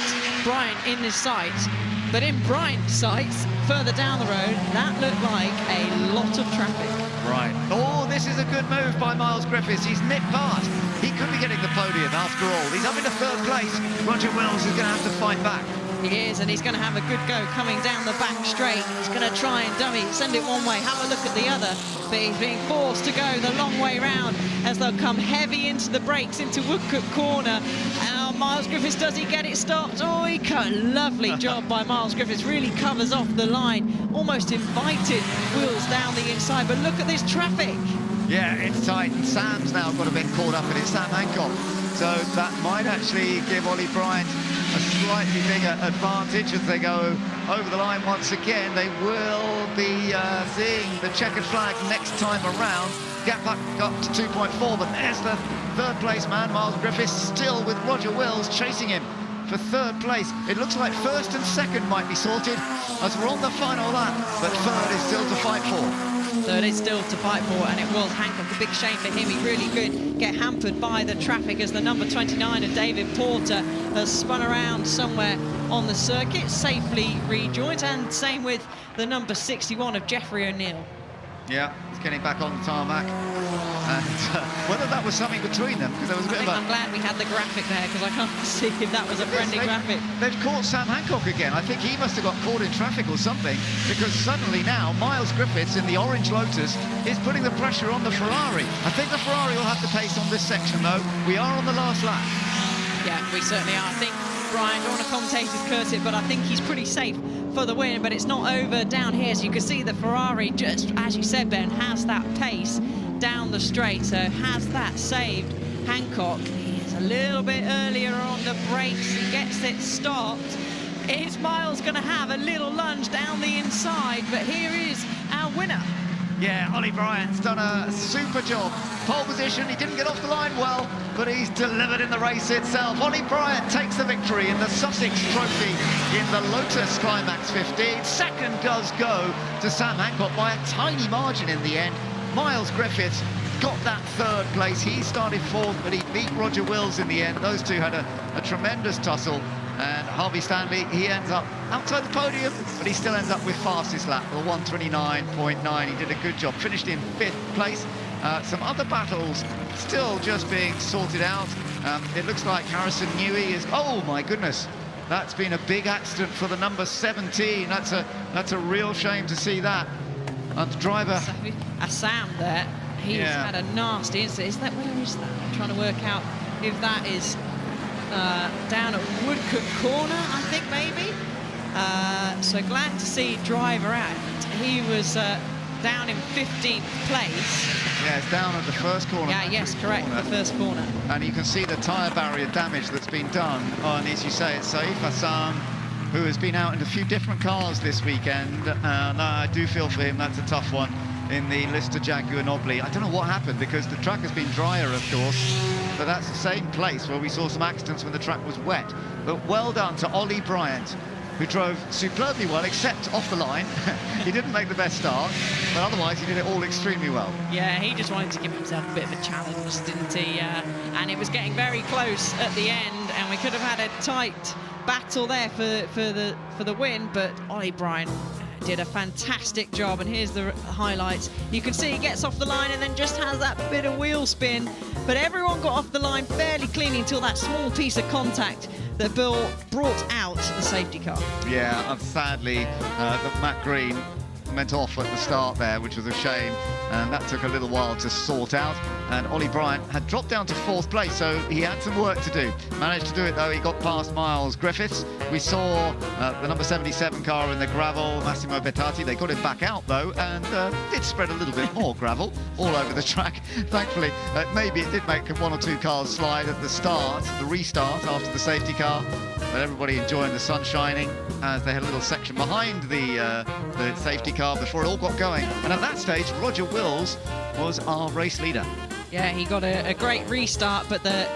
Bryant in his sights, but in Bryant's sights, further down the road, that looked like a lot of traffic. Right. Oh, this is a good move by Miles Griffiths. He's nipped past. He could be getting the podium after all. He's up into third place. Roger Wills is going to have to fight back. He is, and he's going to have a good go coming down the back straight. He's going to try and dummy, send it one way, have a look at the other, but he's being forced to go the long way round as they'll come heavy into the brakes into Woodcote Corner. Miles Griffiths, does he get it stopped? Oh, he cut. Lovely job by Miles Griffiths. Really covers off the line, almost invited Wills down the inside, but look at this traffic. Yeah, it's tight, and Sam's now got a bit caught up in it, Sam Hancock. So that might actually give Ollie Bryant a slightly bigger advantage as they go over the line once again. They will be seeing the checkered flag next time around. Gap up to 2.4, but there's the third place man, Miles Griffiths, still with Roger Wills chasing him for third place. It looks like first and second might be sorted as we're on the final lap, but third is still to fight for. Third is still to fight for, and it was Hancock. A big shame for him. He really could get hampered by the traffic as the number 29 of David Porter has spun around somewhere on the circuit, safely rejoined, and same with the number 61 of Jeffrey O'Neill. Yeah, he's getting back on the tarmac, and whether that was something between them, because there was a bit of a... I'm glad we had the graphic there, because I can't see if that was a friendly graphic. They've caught Sam Hancock again. I think he must have got caught in traffic or something, because suddenly now Miles Griffiths in the orange Lotus is putting the pressure on the Ferrari. I think the Ferrari will have the pace on this section, though. We are on the last lap. Yeah, we certainly are. I think Brian, don't want to commentate his curse it, but I think he's pretty safe for the win. But it's not over down here, so you can see the Ferrari, just as you said, Ben, has that pace down the straight, so has that saved Hancock. He's a little bit earlier on the brakes, he gets it stopped. Is Miles going to have a little lunge down the inside? But here is our winner. Yeah, Ollie Bryant's done a super job. Pole position, he didn't get off the line well, but he's delivered in the race itself. Ollie Bryant takes the victory in the Sussex Trophy in the Lotus Climax 15. Second does go to Sam Hancock by a tiny margin in the end. Miles Griffiths got that third place. He started fourth, but he beat Roger Wills in the end. Those two had a tremendous tussle. And Harvey Stanley, he ends up outside the podium, but he still ends up with fastest lap, the 1:29.9. He did a good job, finished in 5th place. Some other battles still just being sorted out. It looks like Harrison Newey is, oh my goodness, that's been a big accident for the number 17. That's a real shame to see that. And the driver... Sam there, he's had a nasty incident. Where is that? I'm trying to work out if that is... down at Woodcote Corner, I think, maybe. So glad to see driver out. He was down in 15th place. Yeah, it's down at the first corner. Yeah, yes, correct, the first corner. And you can see the tyre barrier damage that's been done on, as you say, it's Saif Hassan, who has been out in a few different cars this weekend. And I do feel for him, that's a tough one in the Lister Jaguar Nobly. I don't know what happened, because the track has been drier, of course, but that's the same place where we saw some accidents when the track was wet. But well done to Ollie Bryant, who drove superbly well, except off the line. He didn't make the best start, but otherwise he did it all extremely well. Yeah, he just wanted to give himself a bit of a challenge, didn't he? And it was getting very close at the end, and we could have had a tight battle there for the win, but Ollie Bryant, did a fantastic job, and here's the highlights. You can see he gets off the line and then just has that bit of wheel spin, but everyone got off the line fairly cleanly until that small piece of contact that brought out the safety car. Yeah, and sadly, that Matt Green went off at the start there, which was a shame, and that took a little while to sort out. And Ollie Bryant had dropped down to 4th place, so he had some work to do. Managed to do it though. He got past Miles Griffiths. We saw the number 77 car in the gravel, Massimo Bettati. They got him back out though, and did spread a little bit more gravel all over the track. Thankfully, maybe it did make 1 or 2 cars slide at the start, the restart after the safety car. But everybody enjoying the sun shining as they had a little section behind the safety car before it all got going. And at that stage, Roger Wills was our race leader. Yeah, he got a great restart, but the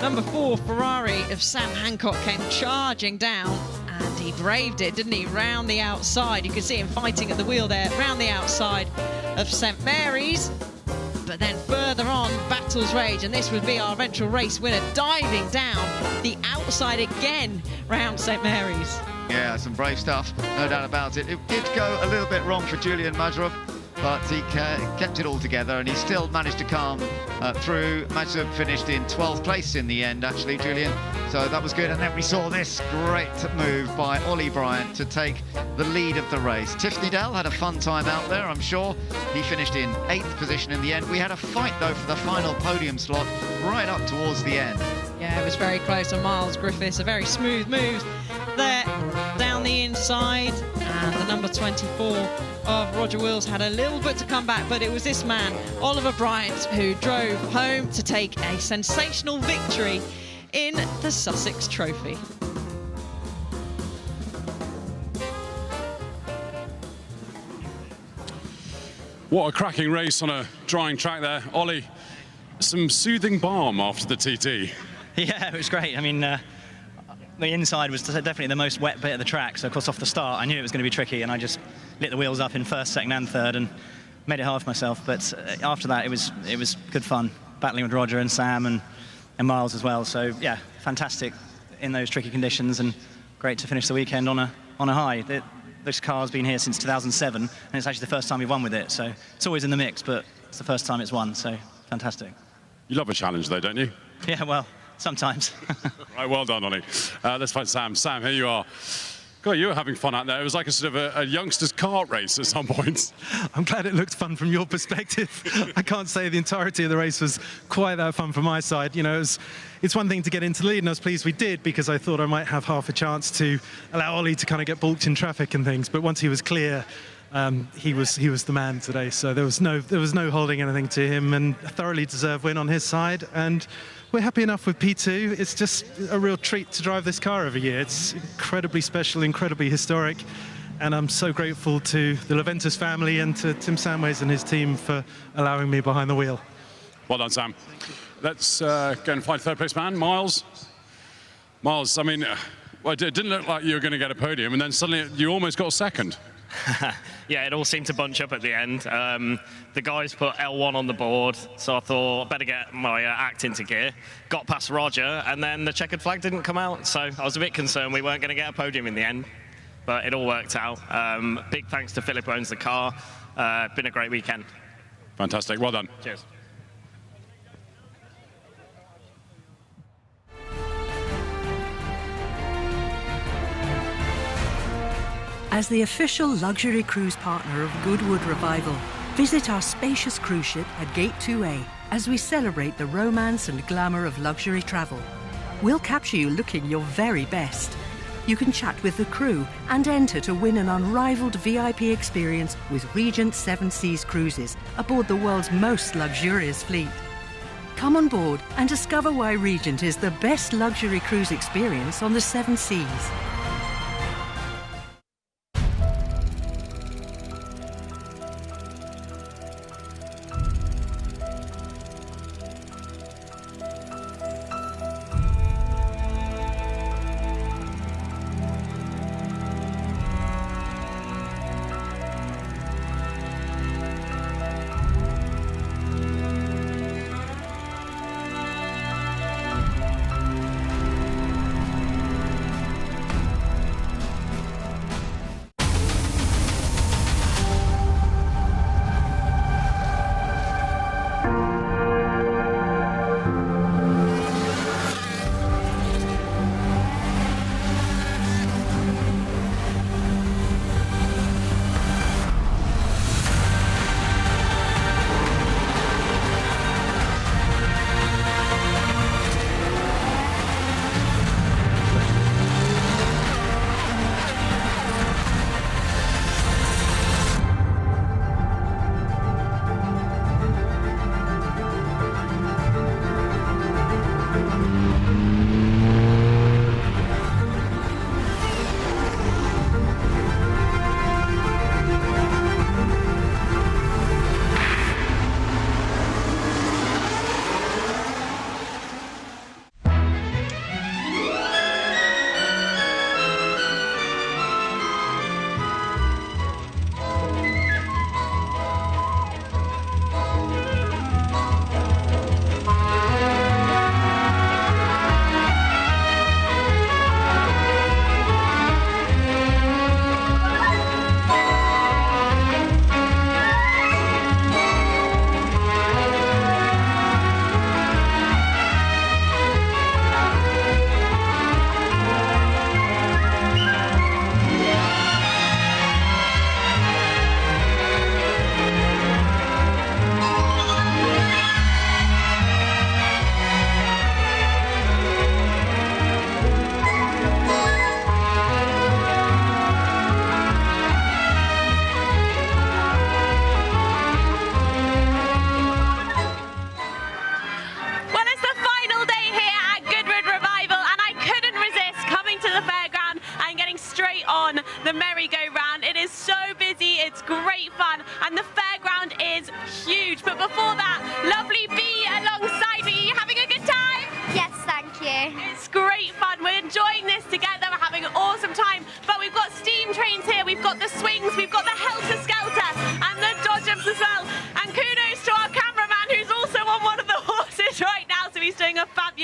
number 4 Ferrari of Sam Hancock came charging down, and he braved it, didn't he? Round the outside. You can see him fighting at the wheel there, round the outside of St Mary's. But then further on, battles rage, and this would be our eventual race winner, diving down the outside again round St Mary's. Yeah, some brave stuff, no doubt about it. It did go a little bit wrong for Julian Majrov, but he kept it all together, and he still managed to come through. Majrov finished in 12th place in the end, actually, Julian. So that was good. And then we saw this great move by Ollie Bryant to take the lead of the race. Tiffany Dell had a fun time out there, I'm sure. He finished in 8th position in the end. We had a fight, though, for the final podium slot right up towards the end. Yeah, it was very close on Miles Griffiths. A very smooth move there down the inside, and the number 24 of Roger Wills had a little bit to come back, but it was this man, Oliver Bryant, who drove home to take a sensational victory in the Sussex Trophy. What a cracking race on a drying track there. Ollie, some soothing balm after the TT. Yeah, it was great. I mean, the inside was definitely the most wet bit of the track, so of course off the start I knew it was going to be tricky, and I just lit the wheels up in 1st, 2nd and 3rd and made it hard for myself. But after that it was good fun, battling with Roger and Sam and Miles as well. So yeah, fantastic in those tricky conditions, and great to finish the weekend on a high. This car's been here since 2007, and it's actually the first time we've won with it, so it's always in the mix, but it's the first time it's won, so fantastic. You love a challenge though, don't you? Yeah, well, sometimes. Right, well done, Ollie. Let's find Sam. Sam, here you are. God, you were having fun out there. It was like a sort of a youngster's kart race at some points. I'm glad it looked fun from your perspective. I can't say the entirety of the race was quite that fun from my side. You know, it's one thing to get into the lead, and I was pleased we did, because I thought I might have half a chance to allow Ollie to kind of get balked in traffic and things. But once he was clear, he was the man today. So there was no holding anything to him, and a thoroughly deserved win on his side. And we're happy enough with P2. It's just a real treat to drive this car every year. It's incredibly special, incredibly historic, and I'm so grateful to the Leventus family and to Tim Samways and his team for allowing me behind the wheel. Well done, Sam. Let's go and find 3rd place man, Miles. Miles, I mean, well, it didn't look like you were going to get a podium, and then suddenly you almost got 2nd. Yeah, it all seemed to bunch up at the end. The guys put L1 on the board, so I thought I'd better get my act into gear. Got past Roger, and then the checkered flag didn't come out, so I was a bit concerned we weren't going to get a podium in the end, but it all worked out. Big thanks to Philip who owns the car. Been a great weekend. Fantastic, well done. Cheers. As the official luxury cruise partner of Goodwood Revival, visit our spacious cruise ship at Gate 2A as we celebrate the romance and glamour of luxury travel. We'll capture you looking your very best. You can chat with the crew and enter to win an unrivaled VIP experience with Regent 7 Seas Cruises aboard the world's most luxurious fleet. Come on board and discover why Regent is the best luxury cruise experience on the 7 Seas.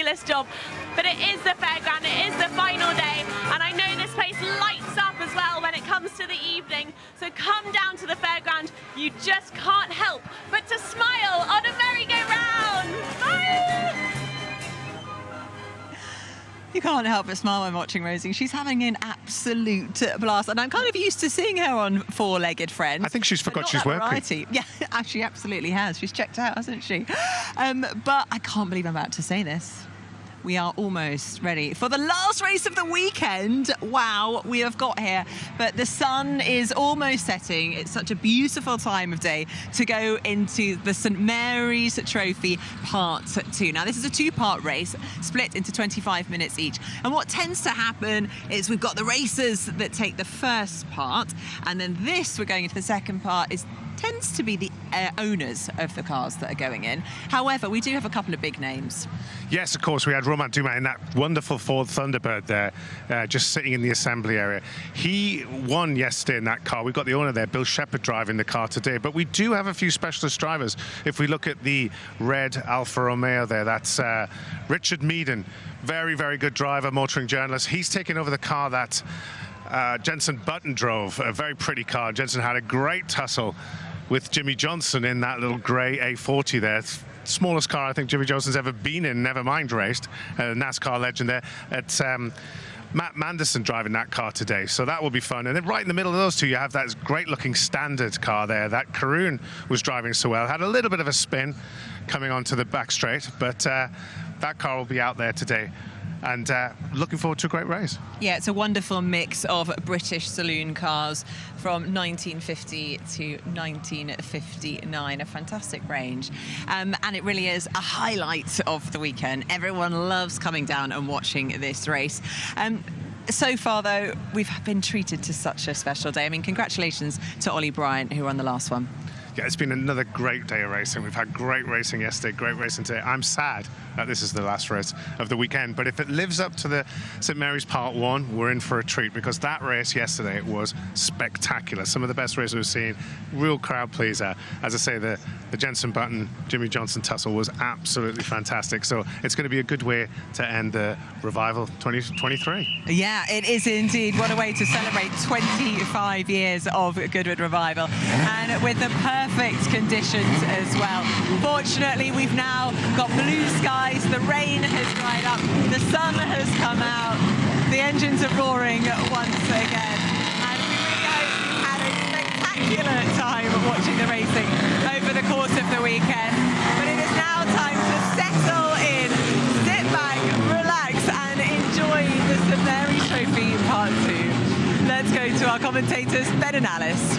fabulous job. But it is the fairground, it is the final day, and I know this place lights up as well when it comes to the evening. So come down to the fairground, you just can't help but to smile on a merry-go-round. Bye! You can't help but smile when watching Rosie. She's having an absolute blast, and I'm kind of used to seeing her on four-legged Friends. I think she's forgot she's working. Variety. Yeah, she absolutely has. She's checked out, hasn't she? But I can't believe I'm about to say this. We are almost ready for the last race of the weekend. Wow, we have got here. But the sun is almost setting. It's such a beautiful time of day to go into the St Mary's Trophy Part 2. Now, this is a two-part race split into 25 minutes each. And what tends to happen is we've got the racers that take the first part, and then this, we're going into the second part, tends to be the owners of the cars that are going in. However, we do have a couple of big names. Yes, of course, we had Romain Dumas in that wonderful Ford Thunderbird there, just sitting in the assembly area. He won yesterday in that car. We've got the owner there, Bill Shepherd, driving the car today. But we do have a few specialist drivers. If we look at the red Alfa Romeo there, that's Richard Meaden, very, very good driver, motoring journalist. He's taken over the car that Jenson Button drove, a very pretty car. Jenson had a great tussle with Jimmy Johnson in that little grey A40 there. Smallest car I think Jimmy Johnson's ever been in, never mind raced. NASCAR legend there. It's Matt Manderson driving that car today, so that will be fun. And then right in the middle of those two, you have that great-looking standard car there that Karun was driving so well. Had a little bit of a spin coming onto the back straight, but that car will be out there today. And looking forward to a great race. Yeah, it's a wonderful mix of British saloon cars from 1950 to 1959. A fantastic range. And it really is a highlight of the weekend. Everyone loves coming down and watching this race. So far, though, we've been treated to such a special day. I mean, congratulations to Ollie Bryant, who won the last one. Yeah, it's been another great day of racing. We've had great racing yesterday, great racing today. I'm sad that this is the last race of the weekend, but if it lives up to the St Mary's Part 1, we're in for a treat, because that race yesterday was spectacular. Some of the best races we've seen, real crowd pleaser. As I say, the Jenson Button, Jimmy Johnson tussle was absolutely fantastic. So it's going to be a good way to end the Revival 2023. Yeah, it is indeed. What a way to celebrate 25 years of Goodwood Revival, and with the perfect conditions as well. Fortunately, we've now got blue skies, the rain has dried up, the sun has come out, the engines are roaring once again, and we really hope you had a spectacular time watching the racing over the course of the weekend. But it is now time to settle in, sit back, relax, and enjoy the St Mary's Trophy Part 2. Let's go to our commentators, Ben and Alice.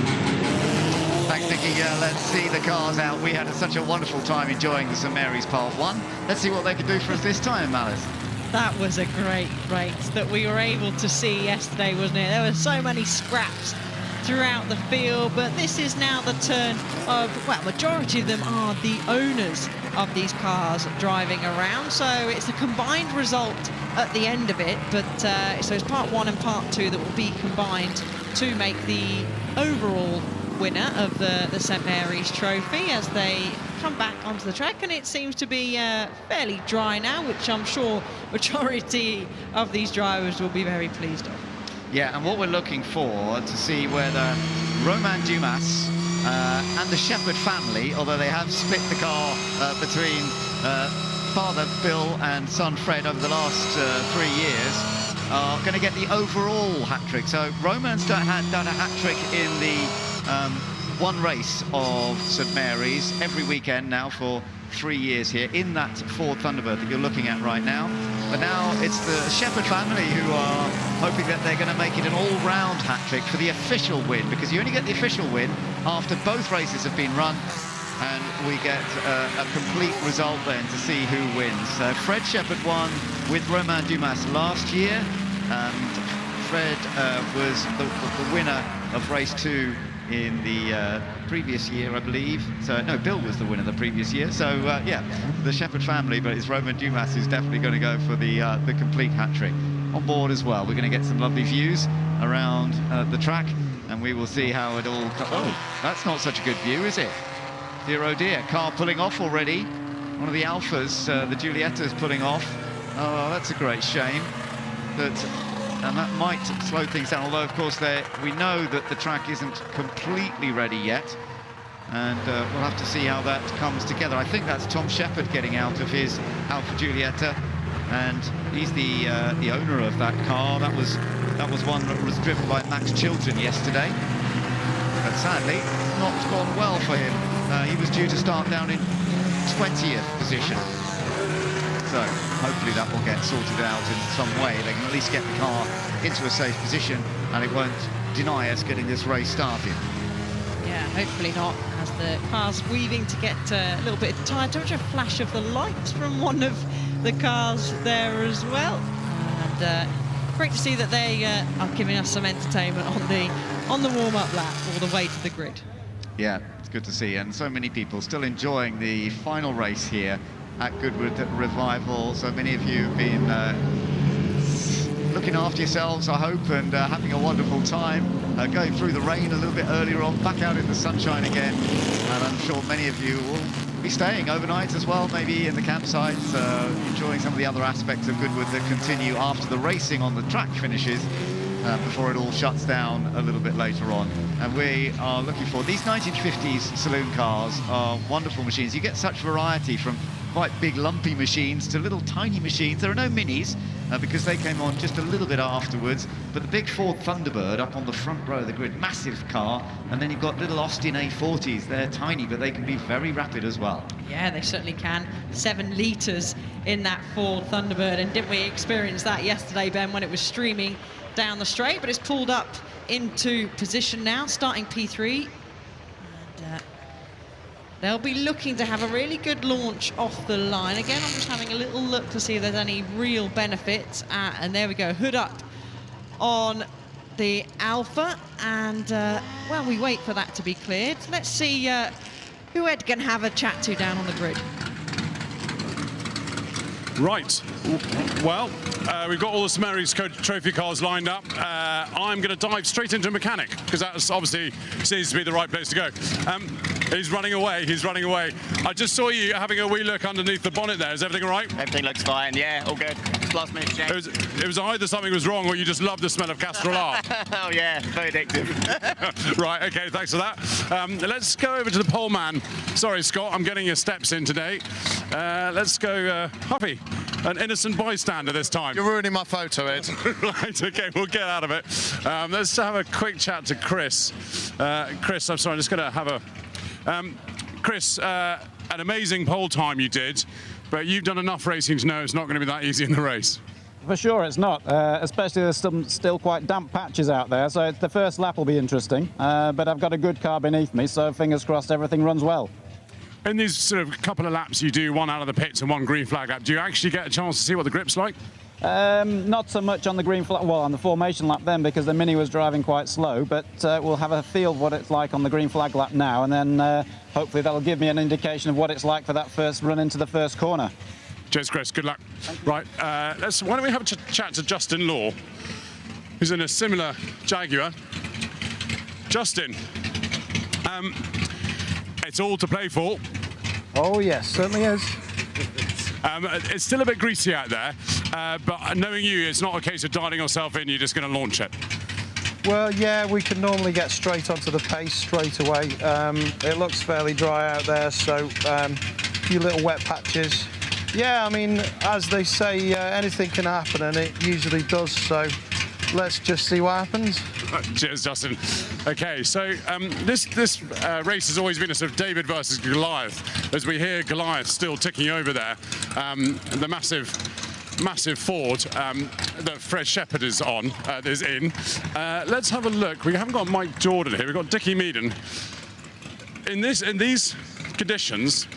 Thanks, Nikki. Let's see the cars out. We had such a wonderful time enjoying the St Mary's Part 1. Let's see what they can do for us this time, Alice. That was a great race that we were able to see yesterday, wasn't it? There were so many scraps throughout the field, but this is now the turn of, well, majority of them are the owners of these cars driving around, so it's a combined result at the end of it, but so it's Part 1 and Part 2 that will be combined to make the overall winner of the St Mary's Trophy as they come back onto the track, and it seems to be fairly dry now, which I'm sure majority of these drivers will be very pleased of. Yeah, and what we're looking for to see whether Romain Dumas and the Shepherd family, although they have split the car between father Bill and son Fred over the last 3 years, are going to get the overall hat-trick. So Romain's done a hat-trick in the one race of St Mary's every weekend now for 3 years here in that Ford Thunderbird that you're looking at right now. But now it's the Shepherd family who are hoping that they're going to make it an all-round hat-trick for the official win, because you only get the official win after both races have been run, and we get a complete result then to see who wins. Fred Shepherd won with Romain Dumas last year, and Fred was the winner of race 2 in the previous year, I believe. So, no, Bill was the winner the previous year. So, yeah, the Shepherd family, but it's Romain Dumas who's definitely going to go for the complete hat-trick. On board as well, we're going to get some lovely views around the track, and we will see how it all... Oh, that's not such a good view, is it? Dear, oh dear, car pulling off already. One of the Alphas, the Giulietta, is pulling off. Oh, that's a great shame. And that might slow things down, although, of course, we know that the track isn't completely ready yet. And we'll have to see how that comes together. I think that's Tom Shepherd getting out of his Alfa Giulietta, and he's the owner of that car. That was one that was driven by Max Chilton yesterday, but sadly not gone well for him. He was due to start down in 20th position, so hopefully that will get sorted out in some way. They can at least get the car into a safe position, and it won't deny us getting this race started. Yeah, hopefully not, as the car's weaving to get a little bit of tyre temperature. Flash of the lights from one of the cars there as well. And great to see that they are giving us some entertainment on the warm-up lap all the way to the grid. Yeah, it's good to see, and so many people still enjoying the final race here at Goodwood Revival. So many of you have been looking after yourselves, I hope, and having a wonderful time. Going through the rain a little bit earlier on, back out in the sunshine again, and I'm sure many of you will be staying overnight as well, maybe in the campsites, enjoying some of the other aspects of Goodwood that continue after the racing on the track finishes, before it all shuts down a little bit later on. And we are looking for these 1950s saloon cars. Are wonderful machines. You get such variety, from quite big lumpy machines to little tiny machines. There are no minis, because they came on just a little bit afterwards, but the big Ford Thunderbird up on the front row of the grid, massive car, and then you've got little Austin A40s. They're tiny, but they can be very rapid as well. Yeah, they certainly can. 7 litres in that Ford Thunderbird, and didn't we experience that yesterday, Ben, when it was streaming down the straight? But it's pulled up into position now, starting P3, and they'll be looking to have a really good launch off the line. Again, I'm just having a little look to see if there's any real benefits. And there we go, hood up on the Alpha. And, well, we wait for that to be cleared. Let's see who Ed can have a chat to down on the grid. Right, well, we've got all the St Mary's Trophy cars lined up. I'm going to dive straight into a mechanic, because that's obviously seems to be the right place to go. He's running away, I just saw you having a wee look underneath the bonnet there. Is everything all right? Everything looks fine, yeah, all good. Last minute change. It was either something was wrong or you just love the smell of Castrol R. Oh yeah, very addictive. Right, okay, thanks for that. Let's go over to the pole man. Sorry, Scott, I'm getting your steps in today. Let's go, Huppy, an innocent bystander this time. You're ruining my photo, Ed. Right, okay, we'll get out of it. Let's have a quick chat to Chris. Chris, I'm sorry, I'm just going to have a... Chris, an amazing pole time you did, but you've done enough racing to know it's not going to be that easy in the race. For sure it's not, especially there's some still quite damp patches out there, so the first lap will be interesting, but I've got a good car beneath me, so fingers crossed everything runs well. In these sort of couple of laps you do, one out of the pits and one green flag lap, do you actually get a chance to see what the grip's like? Not so much on the green flag, well, on the formation lap then, because the Mini was driving quite slow, but we'll have a feel of what it's like on the green flag lap now, and then hopefully that'll give me an indication of what it's like for that first run into the first corner. Cheers, Chris, good luck. Right, why don't we have a chat to Justin Law, who's in a similar Jaguar. Justin, it's all to play for. Oh yes, certainly is. It's still a bit greasy out there, but knowing you, it's not a case of dialing yourself in, you're just going to launch it. Well, yeah, we can normally get straight onto the pace straight away. It looks fairly dry out there, so a few little wet patches. Yeah, I mean, as they say, anything can happen, and it usually does, so let's just see what happens. Cheers, Justin. Okay, so this race has always been a sort of David versus Goliath, as we hear Goliath still ticking over there. The massive Ford that Fred Shepherd is on, is in. Let's have a look. We haven't got Mike Jordan here. We've got Dickie Meaden. In these conditions,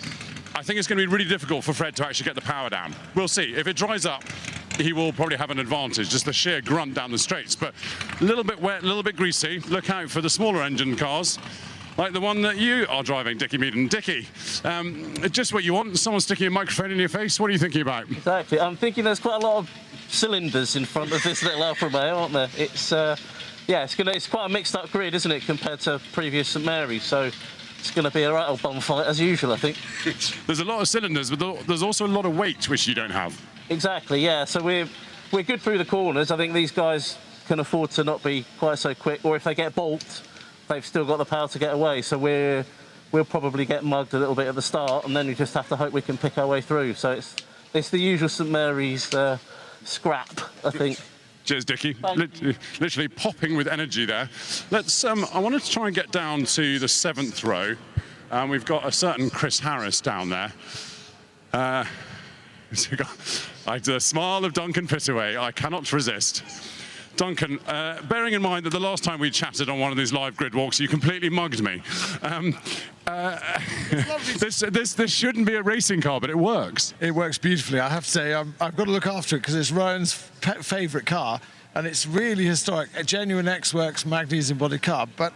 I think it's going to be really difficult for Fred to actually get the power down. We'll see. If it dries up, he will probably have an advantage, just the sheer grunt down the straights. But a little bit wet, a little bit greasy. Look out for the smaller engine cars, like the one that you are driving, Dickie Meaden. Dickie, just what you want, someone sticking a microphone in your face. What are you thinking about? Exactly. I'm thinking there's quite a lot of cylinders in front of this little Alfa Romeo, aren't there? It's, yeah, it's quite a mixed-up grid, isn't it, compared to previous St Mary's, so it's going to be a right old bum fight, as usual, I think. There's a lot of cylinders, but there's also a lot of weight, which you don't have. Exactly, yeah. So we're good through the corners. I think these guys can afford to not be quite so quick, or if they get balked, they've still got the power to get away. So we'll probably get mugged a little bit at the start, and then we just have to hope we can pick our way through. So it's the usual St Mary's scrap, I think. Cheers, Dickie. Literally popping with energy there. Let's. I wanted to try and get down to the 7th row. We've got a certain Chris Harris down there. The smile of Duncan Pittaway, I cannot resist. Duncan, bearing in mind that the last time we chatted on one of these live grid walks, you completely mugged me. This shouldn't be a racing car, but it works. It works beautifully. I have to say, I've got to look after it because it's Rowan's favourite car, and it's really historic. A genuine X-Works magnesium-bodied car, but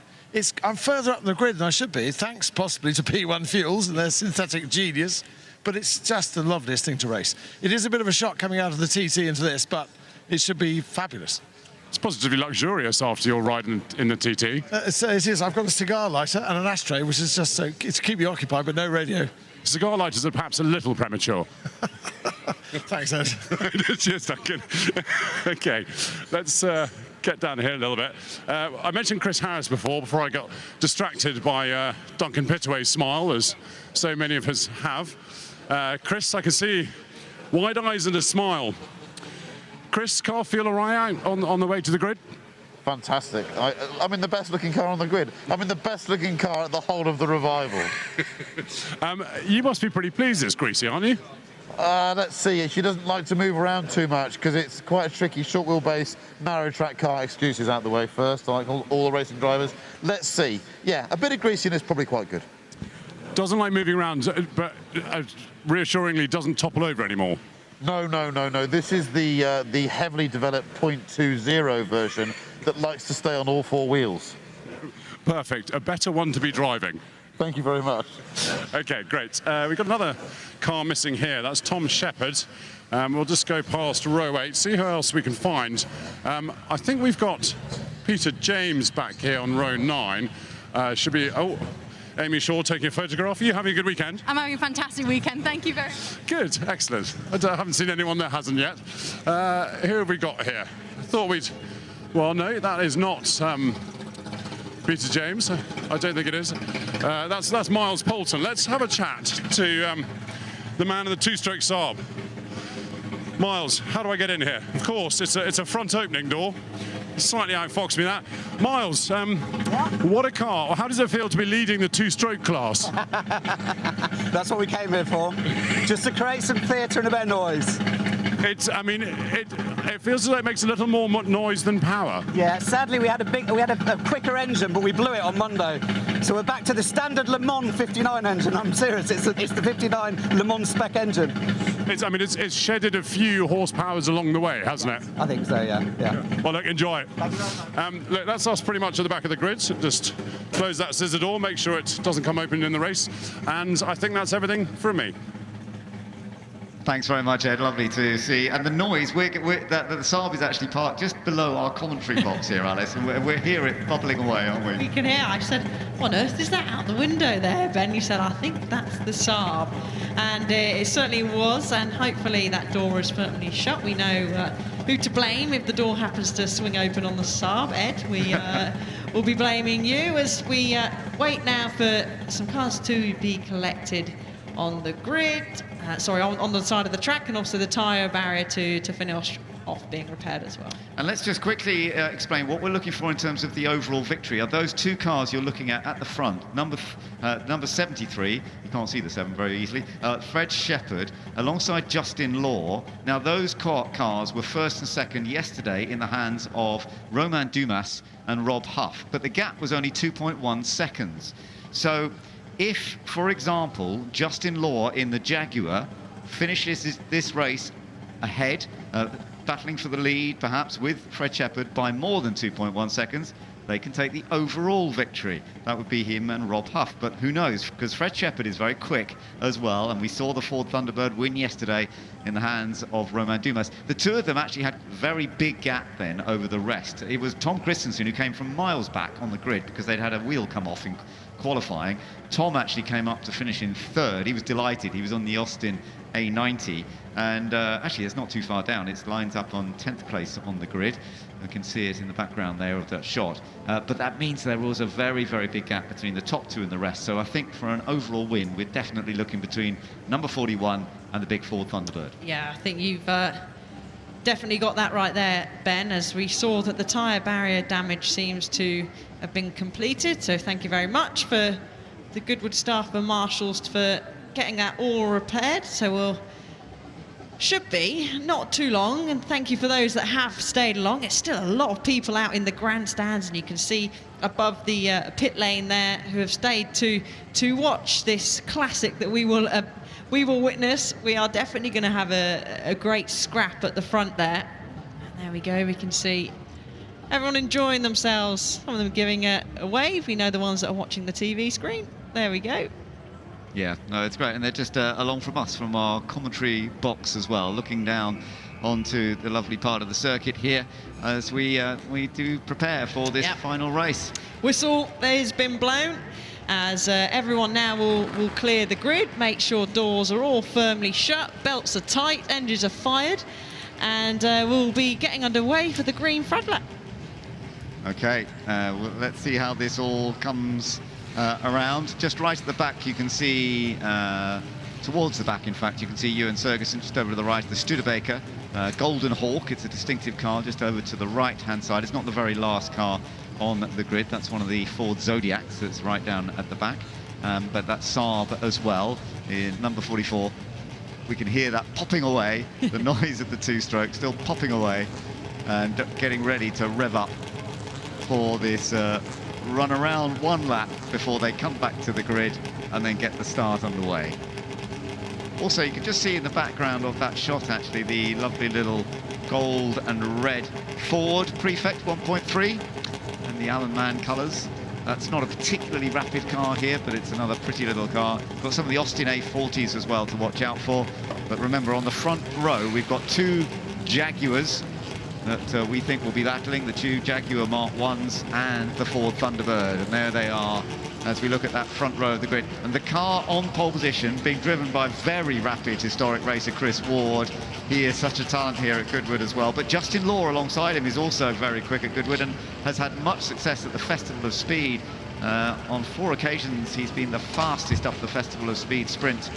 I'm further up the grid than I should be, thanks possibly to P1 Fuels and their synthetic genius, but it's just the loveliest thing to race. It is a bit of a shock coming out of the TT into this, but it should be fabulous. It's positively luxurious after your ride in the TT. It is. I've got a cigar lighter and an ashtray, which is just it's to keep me occupied, but no radio. Cigar lighters are perhaps a little premature. Thanks, Ed. Cheers, Duncan. OK, let's get down here a little bit. I mentioned Chris Harris before I got distracted by Duncan Pittaway's smile, as so many of us have. Chris, I can see wide eyes and a smile. Chris, car feel all right on the way to the grid? Fantastic. I'm in the best looking car on the grid. I'm in the best looking car at the whole of the revival. You must be pretty pleased it's greasy, aren't you? Let's see. She doesn't like to move around too much because it's quite a tricky short wheelbase, narrow track car. Excuses out the way first, like all the racing drivers. Let's see. Yeah, a bit of greasiness, probably quite good. Doesn't like moving around, but reassuringly doesn't topple over anymore. No. This is the heavily developed 0.20 version that likes to stay on all four wheels. Perfect. A better one to be driving. Thank you very much. OK, great. We've got another car missing here. That's Tom Shepherd. We'll just go past row 8, see who else we can find. I think we've got Peter James back here on row 9. Should be... Oh, Amy Shaw taking a photograph. Are you having a good weekend? I'm having a fantastic weekend. Thank you very much. Good, excellent. I haven't seen anyone that hasn't yet. Who have we got here? I thought we'd... Well, no, that is not Peter James. I don't think it is. That's Miles Poulton. Let's have a chat to the man in the two-stroke Saab. Miles, how do I get in here? Of course, it's a front opening door. Slightly outfoxed me that. Miles, what a car. How does it feel to be leading the two-stroke class? That's what we came here for, just to create some theatre and a bit of noise. It feels as though it makes a little more noise than power. Yeah, sadly we had a quicker engine, but we blew it on Monday. So we're back to the standard Le Mans 59 engine. I'm serious, it's the 59 Le Mans spec engine. It's shedded a few horsepowers along the way, hasn't it? I think so, yeah. Well, look, enjoy it. Look, that's us pretty much at the back of the grid. So just close that scissor door, make sure it doesn't come open in the race. And I think that's everything from me. Thanks very much, Ed. Lovely to see. And the noise, the Saab is actually parked just below our commentary box here, Alice, and we're hear it bubbling away, aren't we? You can hear. I said, what on earth is that out the window there, Ben? You said, I think that's the Saab. And it certainly was, and hopefully that door is firmly shut. We know who to blame if the door happens to swing open on the Saab. Ed, we will be blaming you as we wait now for some cars to be collected on the grid. On the side of the track, and also the tyre barrier to finish off being repaired as well. And let's just quickly explain what we're looking for in terms of the overall victory. Are those two cars you're looking at the front? Number 73, you can't see the 7 very easily, Fred Shepherd, alongside Justin Law. Now, those cars were first and second yesterday in the hands of Romain Dumas and Rob Huff, but the gap was only 2.1 seconds. So, if, for example, Justin Law in the Jaguar finishes this race ahead, battling for the lead, perhaps, with Fred Shepherd by more than 2.1 seconds, they can take the overall victory. That would be him and Rob Huff, but who knows, because Fred Shepherd is very quick as well, and we saw the Ford Thunderbird win yesterday in the hands of Romain Dumas. The two of them actually had a very big gap then over the rest. It was Tom Christensen who came from miles back on the grid because they'd had a wheel come off in qualifying. Tom actually came up to finish in third. He was delighted. He was on the Austin A90, and actually it's not too far down. It's lined up on 10th place on the grid. You can see it in the background there of that shot. But that means there was a very, very big gap between the top two and the rest. So I think for an overall win, we're definitely looking between number 41 and the big Ford Thunderbird. Yeah, I think you've definitely got that right there, Ben, as we saw that the tyre barrier damage seems to have been completed. So thank you very much for the Goodwood staff and marshals for getting that all repaired. So we'll should be not too long, and thank you for those that have stayed along. It's still a lot of people out in the grandstands, and you can see above the pit lane there who have stayed to watch this classic that we will witness. We are definitely going to have a great scrap at the front there. And there we go, we can see everyone enjoying themselves, some of them giving a wave. We know the ones that are watching the TV screen. There we go. Yeah, no, it's great, and they're just along from us, from our commentary box as well, looking down onto the lovely part of the circuit here as we do prepare for this final race. Whistle has been blown as everyone now will clear the grid, make sure doors are all firmly shut, belts are tight, engines are fired, and we'll be getting underway for the green flag lap. Okay, well, let's see how this all comes around. Just right at the back you can see, towards the back in fact, you can see Ewan Sergeson just over to the right, the Studebaker Golden Hawk. It's a distinctive car just over to the right hand side. It's not the very last car on the grid, that's one of the Ford Zodiacs that's right down at the back, but that's Saab as well in number 44. We can hear that popping away, the noise of the two-stroke still popping away and getting ready to rev up for this run around one lap before they come back to the grid and then get the start underway. Also, you can just see in the background of that shot actually the lovely little gold and red Ford Prefect 1.3 and the Alan Mann colours. That's not a particularly rapid car here, but it's another pretty little car. Got some of the Austin A40s as well to watch out for. But remember, on the front row we've got two Jaguars that we think will be battling, the two Jaguar Mark 1s and the Ford Thunderbird, and there they are as we look at that front row of the grid. And the car on pole position being driven by very rapid historic racer Chris Ward. He is such a talent here at Goodwood as well, but Justin Law alongside him is also very quick at Goodwood and has had much success at the Festival of Speed. On 4 occasions he's been the fastest up the Festival of Speed sprint.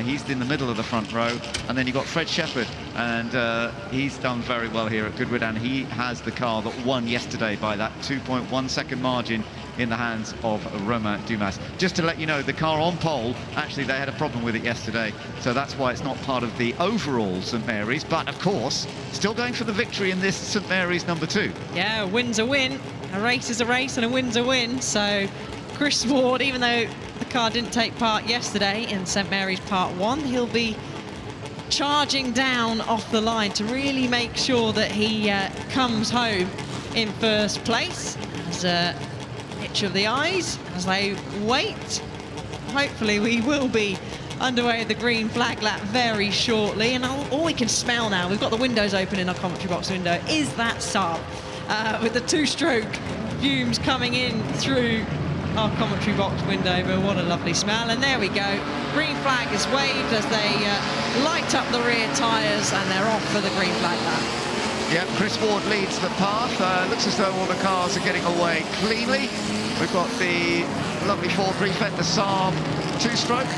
He's in the middle of the front row, and then you've got Fred Shepherd, and he's done very well here at Goodwood, and he has the car that won yesterday by that 2.1 second margin in the hands of Romain Dumas. Just to let you know, the car on pole, actually they had a problem with it yesterday, so that's why it's not part of the overall St Mary's, but of course still going for the victory in this St Mary's number 2. Yeah, a win's a win, a race is a race, and a win's a win. So Chris Ward, even though the car didn't take part yesterday in St Mary's Part 1, he'll be charging down off the line to really make sure that he comes home in first place. As a itch of the eyes as they wait. Hopefully we will be underway at the green flag lap very shortly, and all we can smell now, we've got the windows open in our commentary box window, is that Saab with the two-stroke fumes coming in through our commentary box window. But what a lovely smell. And there we go, green flag is waved as they light up the rear tyres, and they're off for the green flag lap. Yeah, Chris Ward leads the path. Looks as though all the cars are getting away cleanly. We've got the lovely Ford Prefect, the Saab two-stroke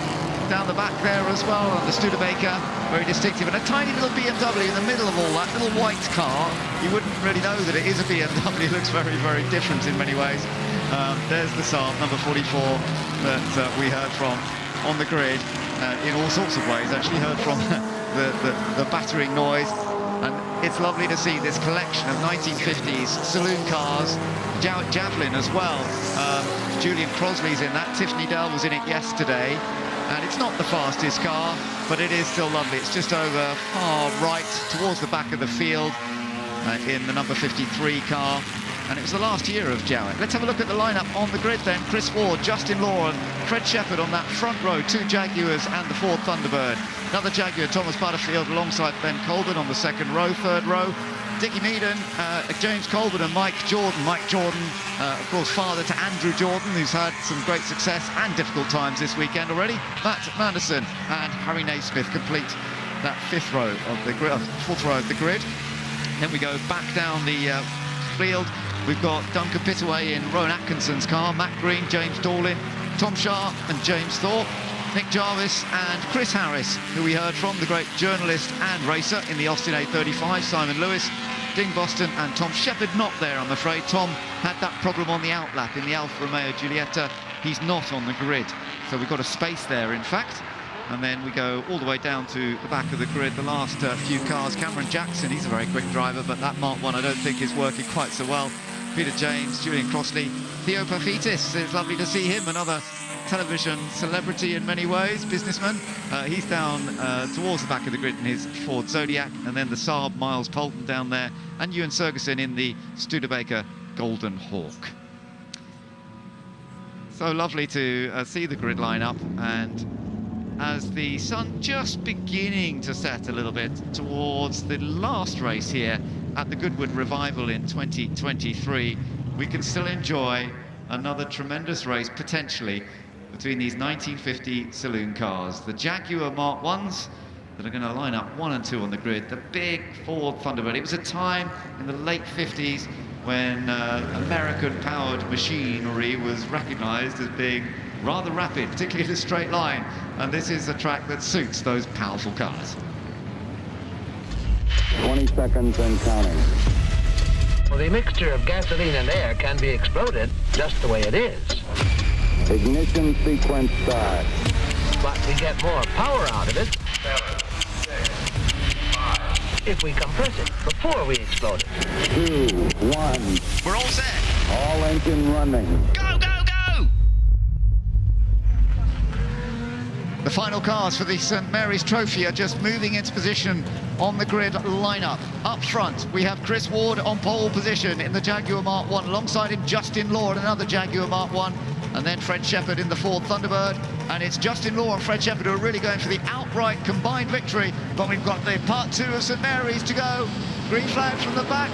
down the back there as well, and the Studebaker, very distinctive, and a tiny little BMW in the middle of all that, little white car. You wouldn't really know that it is a BMW. It looks very, very different in many ways. There's the Saab, number 44, that we heard from on the grid in all sorts of ways. Actually heard from the battering noise. And it's lovely to see this collection of 1950s saloon cars. Jowett Javelin as well. Julian Crosley's in that. Tiffany Dell was in it yesterday. And it's not the fastest car, but it is still lovely. It's just over far right towards the back of the field in the number 53 car. And it was the last year of Jowett. Let's have a look at the lineup on the grid then. Chris Ward, Justin Law and Fred Shepherd on that front row. 2 Jaguars and the Ford Thunderbird. Another Jaguar, Thomas Butterfield alongside Ben Colburn on the second row. Third row, Dickie Meaden, James Colburn and Mike Jordan. Mike Jordan, of course, father to Andrew Jordan, who's had some great success and difficult times this weekend already. Matt Manderson and Harry Naismith complete that fourth row of the grid. Then we go back down the field. We've got Duncan Pittaway in Rowan Atkinson's car, Matt Green, James Dorlin, Tom Sharp and James Thorpe, Nick Jarvis and Chris Harris, who we heard from, the great journalist and racer in the Austin A35, Simon Lewis, Ding Boston and Tom Shepherd not there, I'm afraid. Tom had that problem on the outlap in the Alfa Romeo Giulietta. He's not on the grid, so we've got a space there, in fact. And then we go all the way down to the back of the grid, the last few cars. Cameron Jackson, he's a very quick driver, but that Mark 1 I don't think is working quite so well. Peter James, Julian Crossley, Theo Pafitis, it's lovely to see him, another television celebrity in many ways, businessman. He's down towards the back of the grid in his Ford Zodiac, and then the Saab Miles Polton down there, and Ewan Sergeson in the Studebaker Golden Hawk. So lovely to see the grid line up, and as the sun just beginning to set a little bit towards the last race here at the Goodwood Revival in 2023, we can still enjoy another tremendous race potentially between these 1950 saloon cars, the Jaguar Mark 1s that are going to line up 1 and 2 on the grid, the big Ford Thunderbird. It was a time in the late 50s when American-powered machinery was recognised as being rather rapid, particularly in a straight line, and this is a track that suits those powerful cars. 20 seconds and counting. Well, the mixture of gasoline and air can be exploded just the way it is. Ignition sequence start. But we get more power out of it 7, 6, 5. If we compress it before we explode it. 2, 1. We're all set. All engine running. Go, go, go! The final cars for the St Mary's Trophy are just moving into position on the grid lineup. Up front, we have Chris Ward on pole position in the Jaguar Mark 1. Alongside him, Justin Law in another Jaguar Mark 1. And then Fred Shepherd in the Ford Thunderbird. And it's Justin Law and Fred Shepherd who are really going for the outright combined victory. But we've got the part 2 of St Mary's to go. Green flag from the back.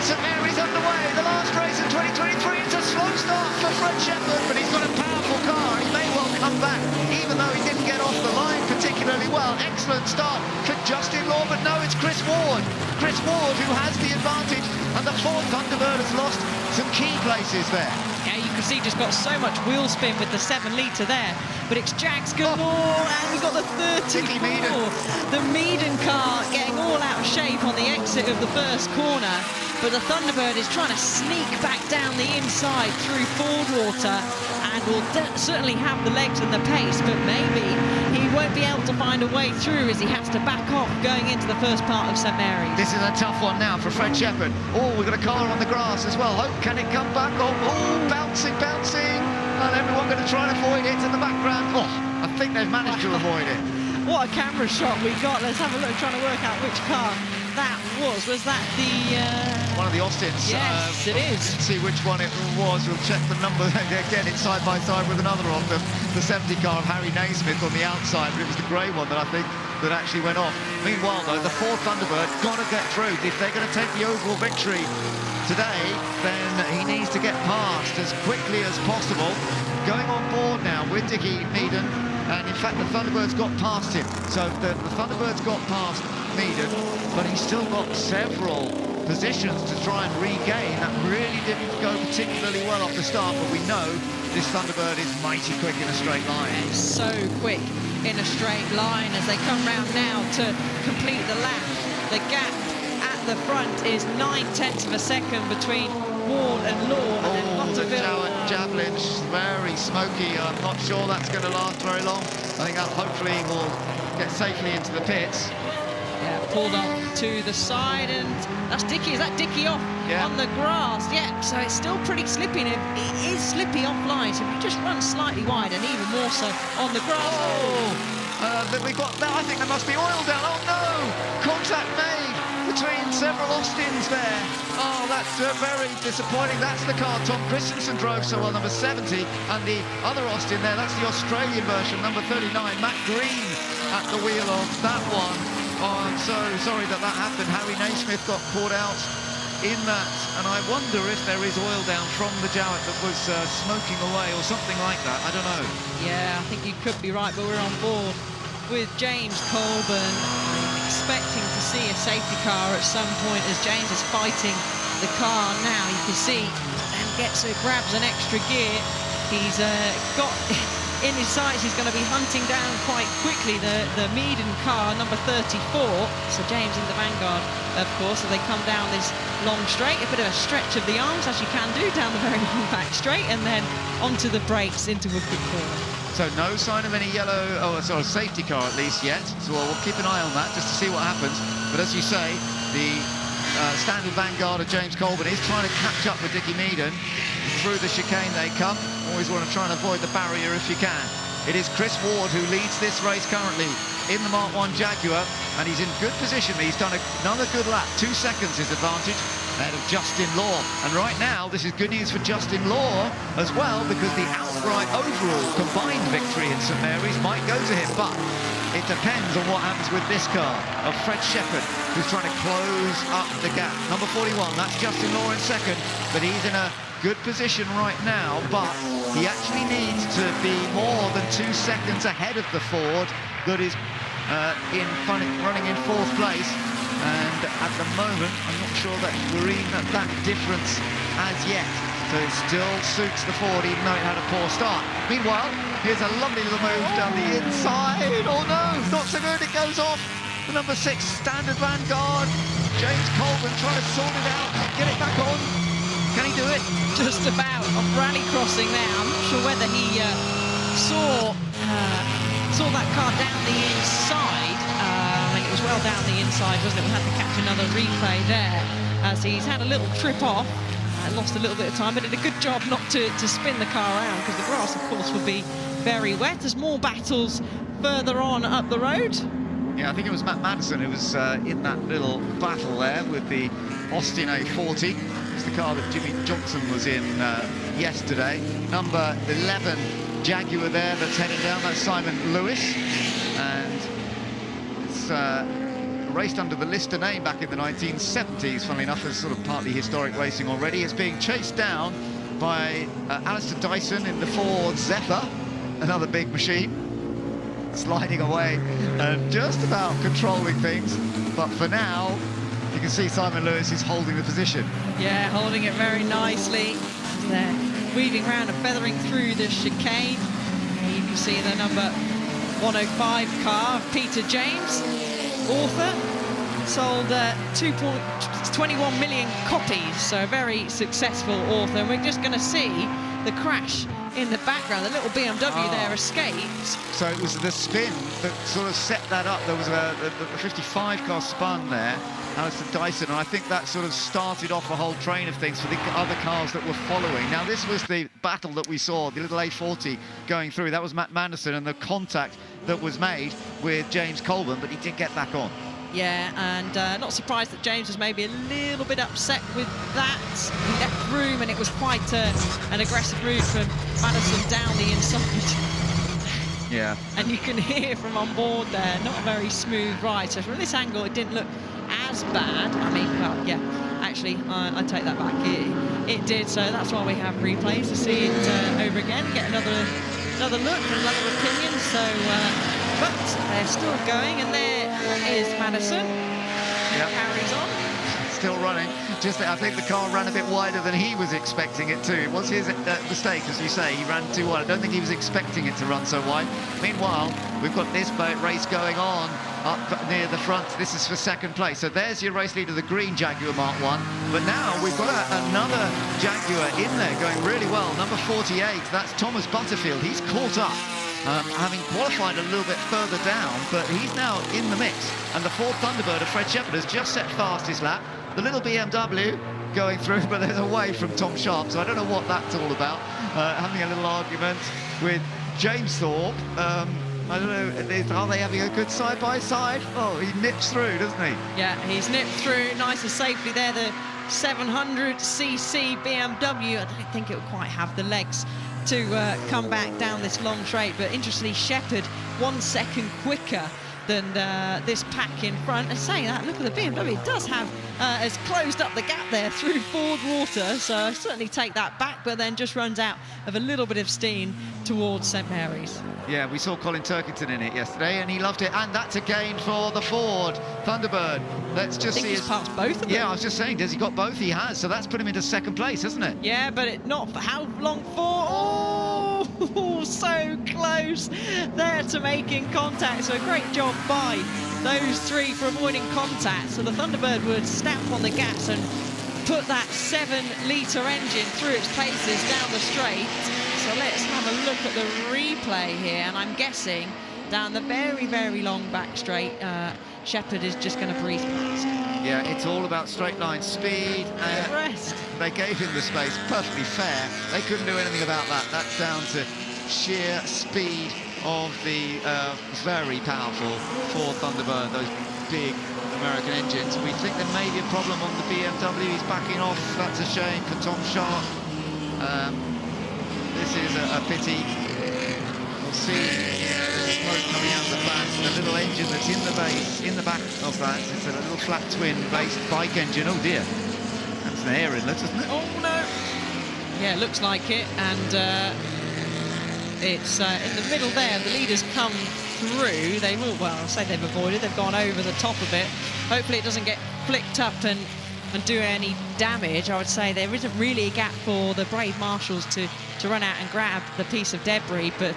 St Mary's underway, the last race in 2023. It's a slow start for Fred Shepherd, but he's got a powerful car. He may well come back, even though he didn't get off the line particularly well. Excellent start for Justin Law, but no, it's Chris Ward. Chris Ward who has the advantage, and the Ford Thunderbird has lost some key places there. Yeah, you can see just got so much wheel spin with the 7-litre there, but it's Jack's Gilmore, and we've got the 34. The Meaden car getting all out of shape on the exit of the first corner, but the Thunderbird is trying to sneak back down the inside through Ford water, and will certainly have the legs and the pace, but maybe he won't be able to find a way through as he has to back off going into the first part of St Mary's. This is a tough one now for Fred Shepherd. Oh, we've got a car on the grass as well. Hope, can it come back? Oh, bouncing, and everyone going to try and avoid it in the background. Oh, I think they've managed to avoid it. What a camera shot we got. Let's have a look, trying to work out which car that was. Was that the... One of the Austins. Yes, it is. Let's see which one it was. We'll check the number. Again, it's side by side with another of them. The 70 car of Harry Naismith on the outside, but it was the grey one that I think that actually went off. Meanwhile, though, the Ford Thunderbird got to get through. If they're going to take the overall victory today, then he needs to get past as quickly as possible. Going on board now with Dickie Meaden, and in fact the Thunderbird's got past him. So the Thunderbird's got past Meaden, but he's still got several positions to try and regain. That really didn't go particularly well off the start, but we know this Thunderbird is mighty quick in a straight line. It's so quick in a straight line as they come round now to complete the lap. The gap at the front is 9/10 of a second between Ward and Law, and then Butterville. Javelin's very smoky. I'm not sure that's going to last very long. I think that hopefully will get safely into the pits. Yeah, pulled off to the side, and that's Dickie. Is that Dickie off on the grass? Yeah, so it's still pretty slippy. It is slippy offline, so if you just run slightly wide, and even more so on the grass. Then we got that. I think there must be oil down. Oh no! Contact made between several Austins there. Oh, that's very disappointing. That's the car Tom Christensen drove so well, number 70, and the other Austin there, that's the Australian version, number 39, Matt Green at the wheel of that one. Oh, I'm so sorry that happened. Harry Naismith got caught out in that, and I wonder if there is oil down from the Jowett that was smoking away or something like that. I don't know. Yeah, I think you could be right, but we're on board with James Colburn. I'm expecting to see a safety car at some point as James is fighting the car now. You can see and grabs an extra gear. He's got in his sights, he's going to be hunting down quite quickly the Meaden car, number 34. So James in the vanguard, of course, as they come down this long straight. A bit of a stretch of the arms, as you can do down the very long back straight, and then onto the brakes into a good corner. So no sign of any yellow, safety car at least yet. So we'll keep an eye on that just to see what happens. But as you say, the standard vanguard of James Colburn is trying to catch up with Dickie Meaden. Through the chicane they come. Always want to try and avoid the barrier if you can. It is Chris Ward who leads this race currently in the Mark 1 Jaguar, and he's in good position. He's done another good lap. 2 seconds his advantage ahead of Justin Law. And right now, this is good news for Justin Law as well, because the outright overall combined victory in St Mary's might go to him. But it depends on what happens with this car of Fred Shepherd, who's trying to close up the gap. Number 41, that's Justin Law in second, but he's in a good position right now, but he actually needs to be more than 2 seconds ahead of the Ford that is running in 4th place. And at the moment, I'm not sure that we're even at that difference as yet. So it still suits the Ford, even though it had a poor start. Meanwhile, here's a lovely little move down the inside. Oh no, not so good, it goes off. The number 6 standard vanguard, James Colburn, trying to sort it out, get it back on. Can he do it? Just about. Off rally crossing there. I'm not sure whether he saw that car down the inside. I think it was well down the inside, wasn't it? We had to catch another replay there as he's had a little trip off. Lost a little bit of time, but did a good job not to spin the car around, because the grass, of course, would be very wet. There's more battles further on up the road. Yeah, I think it was Matt Madison who was in that little battle there with the Austin A40. It's the car that Jimmy Johnson was in yesterday. Number 11 Jaguar there that's heading down. That's Simon Lewis. And it's raced under the Lister name back in the 1970s, funnily enough, as sort of partly historic racing already. It's being chased down by Alistair Dyson in the Ford Zephyr, another big machine, sliding away and just about controlling things. But for now, you can see Simon Lewis is holding the position. Yeah, holding it very nicely. They're weaving around and feathering through the chicane. You can see the number 105 car of Peter James, author, sold 2.21 million copies, so a very successful author. And we're just going to see the crash in the background. The little BMW there escaped. So it was the spin that sort of set that up. There was the 55 car spun there, Alistair Dyson, and I think that sort of started off a whole train of things for the other cars that were following. Now, this was the battle that we saw, the little A40 going through. That was Matt Manderson, and the contact that was made with James Colburn, but he did get back on. Yeah, and not surprised that James was maybe a little bit upset with that. He left room, and it was quite an aggressive move from Madison down the inside. Yeah. And you can hear from on board there, not a very smooth ride. So from this angle, it didn't look as bad. I mean, well, yeah, actually, I take that back. It did, so that's why we have replays, to see it over again, get another look, another opinion. So, but they're still going, and there is Madison. Yep. Carries on. Still running. Just, I think the car ran a bit wider than he was expecting it to. It was his mistake, as you say. He ran too wide. I don't think he was expecting it to run so wide. Meanwhile, we've got this race going on up near the front. This is for second place. So there's your race leader, the green Jaguar Mark 1. But now we've got another Jaguar in there going really well. Number 48, that's Thomas Butterfield. He's caught up, having qualified a little bit further down, but he's now in the mix. And the Ford Thunderbird of Fred Shepherd has just set fastest lap. The little BMW going through, but there's away from Tom Sharp, so I don't know what that's all about. Having a little argument with James Thorpe. I don't know, are they having a good side-by-side? Oh, he nips through, doesn't he? Yeah, he's nipped through nice and safely there. The 700cc BMW, I don't think it will quite have the legs to come back down this long straight, but interestingly, Shepherd 1 second quicker than this pack in front. And saying that, look at the BMW, it does have, has closed up the gap there through Ford Water, so I certainly take that back, but then just runs out of a little bit of steam towards St Mary's. Yeah, we saw Colin Turkington in it yesterday, and he loved it. And that's a gain for the Ford Thunderbird. Let's just see. He's passed both of them. Yeah, I was just saying, has he got both? He has. So that's put him into second place, hasn't it? Yeah, but not for how long for? Oh, so close there to making contact. So a great job by those three for avoiding contact. So the Thunderbird would stamp on the gas and put that 7-litre engine through its paces down the straight. So let's have a look at the replay here, and I'm guessing down the very, very long back straight, Shepherd is just going to breeze past. Yeah, it's all about straight line speed. Rest. They gave him the space, perfectly fair. They couldn't do anything about that. That's down to sheer speed of the very powerful Ford Thunderbird, those big American engines. We think there may be a problem on the BMW. He's backing off. That's a shame for Tom Sharp. This is a pity. We'll see the smoke coming out of the back. The little engine that's in the base, in the back of that. It's a little flat twin-based bike engine. Oh dear, that's an air inlet, isn't it? Oh no! Yeah, it looks like it, and it's in the middle there. The leaders come through. They will, well, I'll say they've avoided. They've gone over the top of it. Hopefully it doesn't get flicked up and do any damage. I would say there isn't really a gap for the brave marshals to run out and grab the piece of debris, but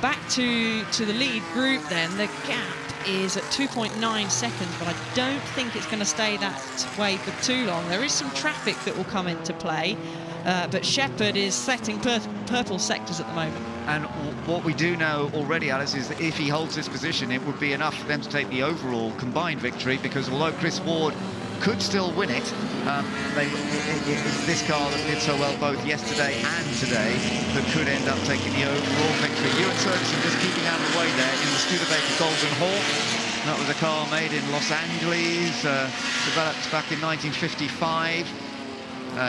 back to the lead group then. The gap is at 2.9 seconds, but I don't think it's going to stay that way for too long. There is some traffic that will come into play, but Shepherd is setting purple sectors at the moment. And what we do know already, Alice, is that if he holds this position, it would be enough for them to take the overall combined victory, because although Chris Ward could still win it, it's this car that did so well both yesterday and today that could end up taking the overall victory. Ewan Ferguson just keeping out of the way there in the Studebaker Golden Hawk. That was a car made in Los Angeles, developed back in 1955.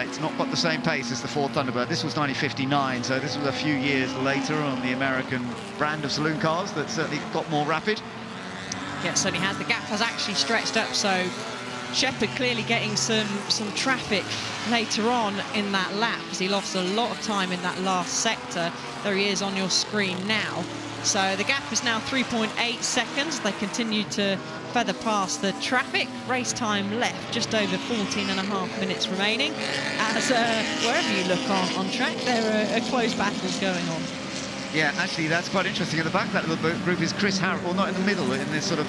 It's not got the same pace as the Ford Thunderbird. This was 1959, so this was a few years later on the American brand of saloon cars that certainly got more rapid. Yeah, it certainly has. The gap has actually stretched up, so Shepherd clearly getting some traffic later on in that lap, because he lost a lot of time in that last sector. There he is on your screen now. So the gap is now 3.8 seconds. They continue to feather past the traffic. Race time left, just over 14.5 minutes remaining. As wherever you look on track, there are close battles going on. Yeah, actually, that's quite interesting. At the back of that little group is Chris Harris, well, not in the middle, in this sort of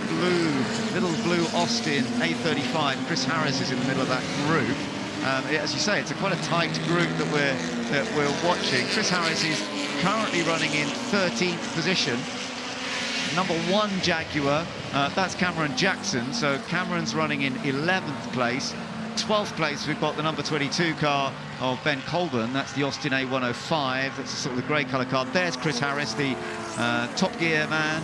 little blue Austin A35. Chris Harris is in the middle of that group. As you say, it's quite a tight group that we're watching. Chris Harris is currently running in 13th position. Number 1 Jaguar, that's Cameron Jackson. So Cameron's running in 11th place. 12th place, we've got the number 22 car of Ben Colburn. That's the Austin A105. That's sort of the grey colour car. There's Chris Harris, the Top Gear man,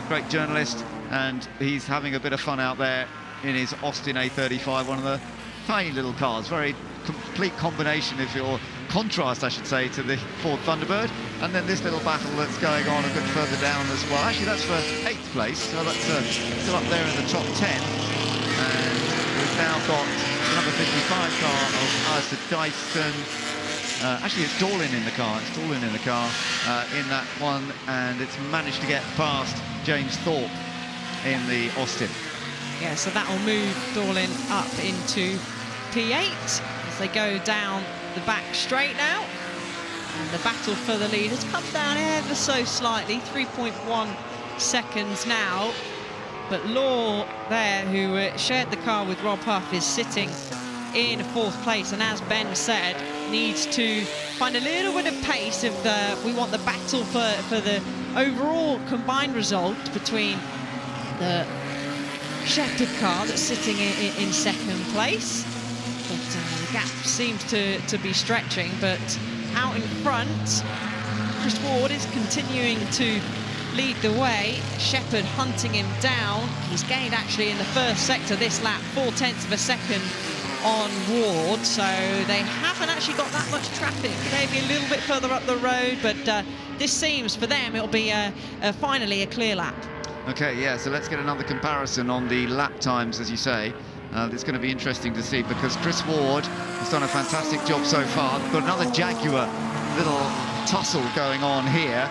great journalist, and he's having a bit of fun out there in his Austin A35, one of the tiny little cars. Very complete combination, or contrast, I should say, to the Ford Thunderbird. And then this little battle that's going on a bit further down as well. Actually, that's for 8th place, so that's still up there in the top 10. And we've now got number 55 car of Alistair Dyson. Actually, it's Dorlin in the car. It's Dorlin in the car in that one, and it's managed to get past James Thorpe in the Austin. Yeah, so that will move Dorlin up into P8 as they go down the back straight now. And the battle for the lead has come down ever so slightly, 3.1 seconds now. But Law there, who shared the car with Rob Huff, is sitting in 4th place, and as Ben said, needs to find a little bit of pace if we want the battle for the overall combined result between the Shepherd car that's sitting in 2nd place. But the gap seems to be stretching, but out in front, Chris Ward is continuing to lead the way. Shepherd hunting him down. He's gained actually in the first sector this lap 0.4 of a second on Ward, so they haven't actually got that much traffic. Maybe a little bit further up the road, but this seems for them it'll be finally a clear lap. Okay, yeah, so let's get another comparison on the lap times, as you say. It's going to be interesting to see, because Chris Ward has done a fantastic job so far. We've got another Jaguar little tussle going on here.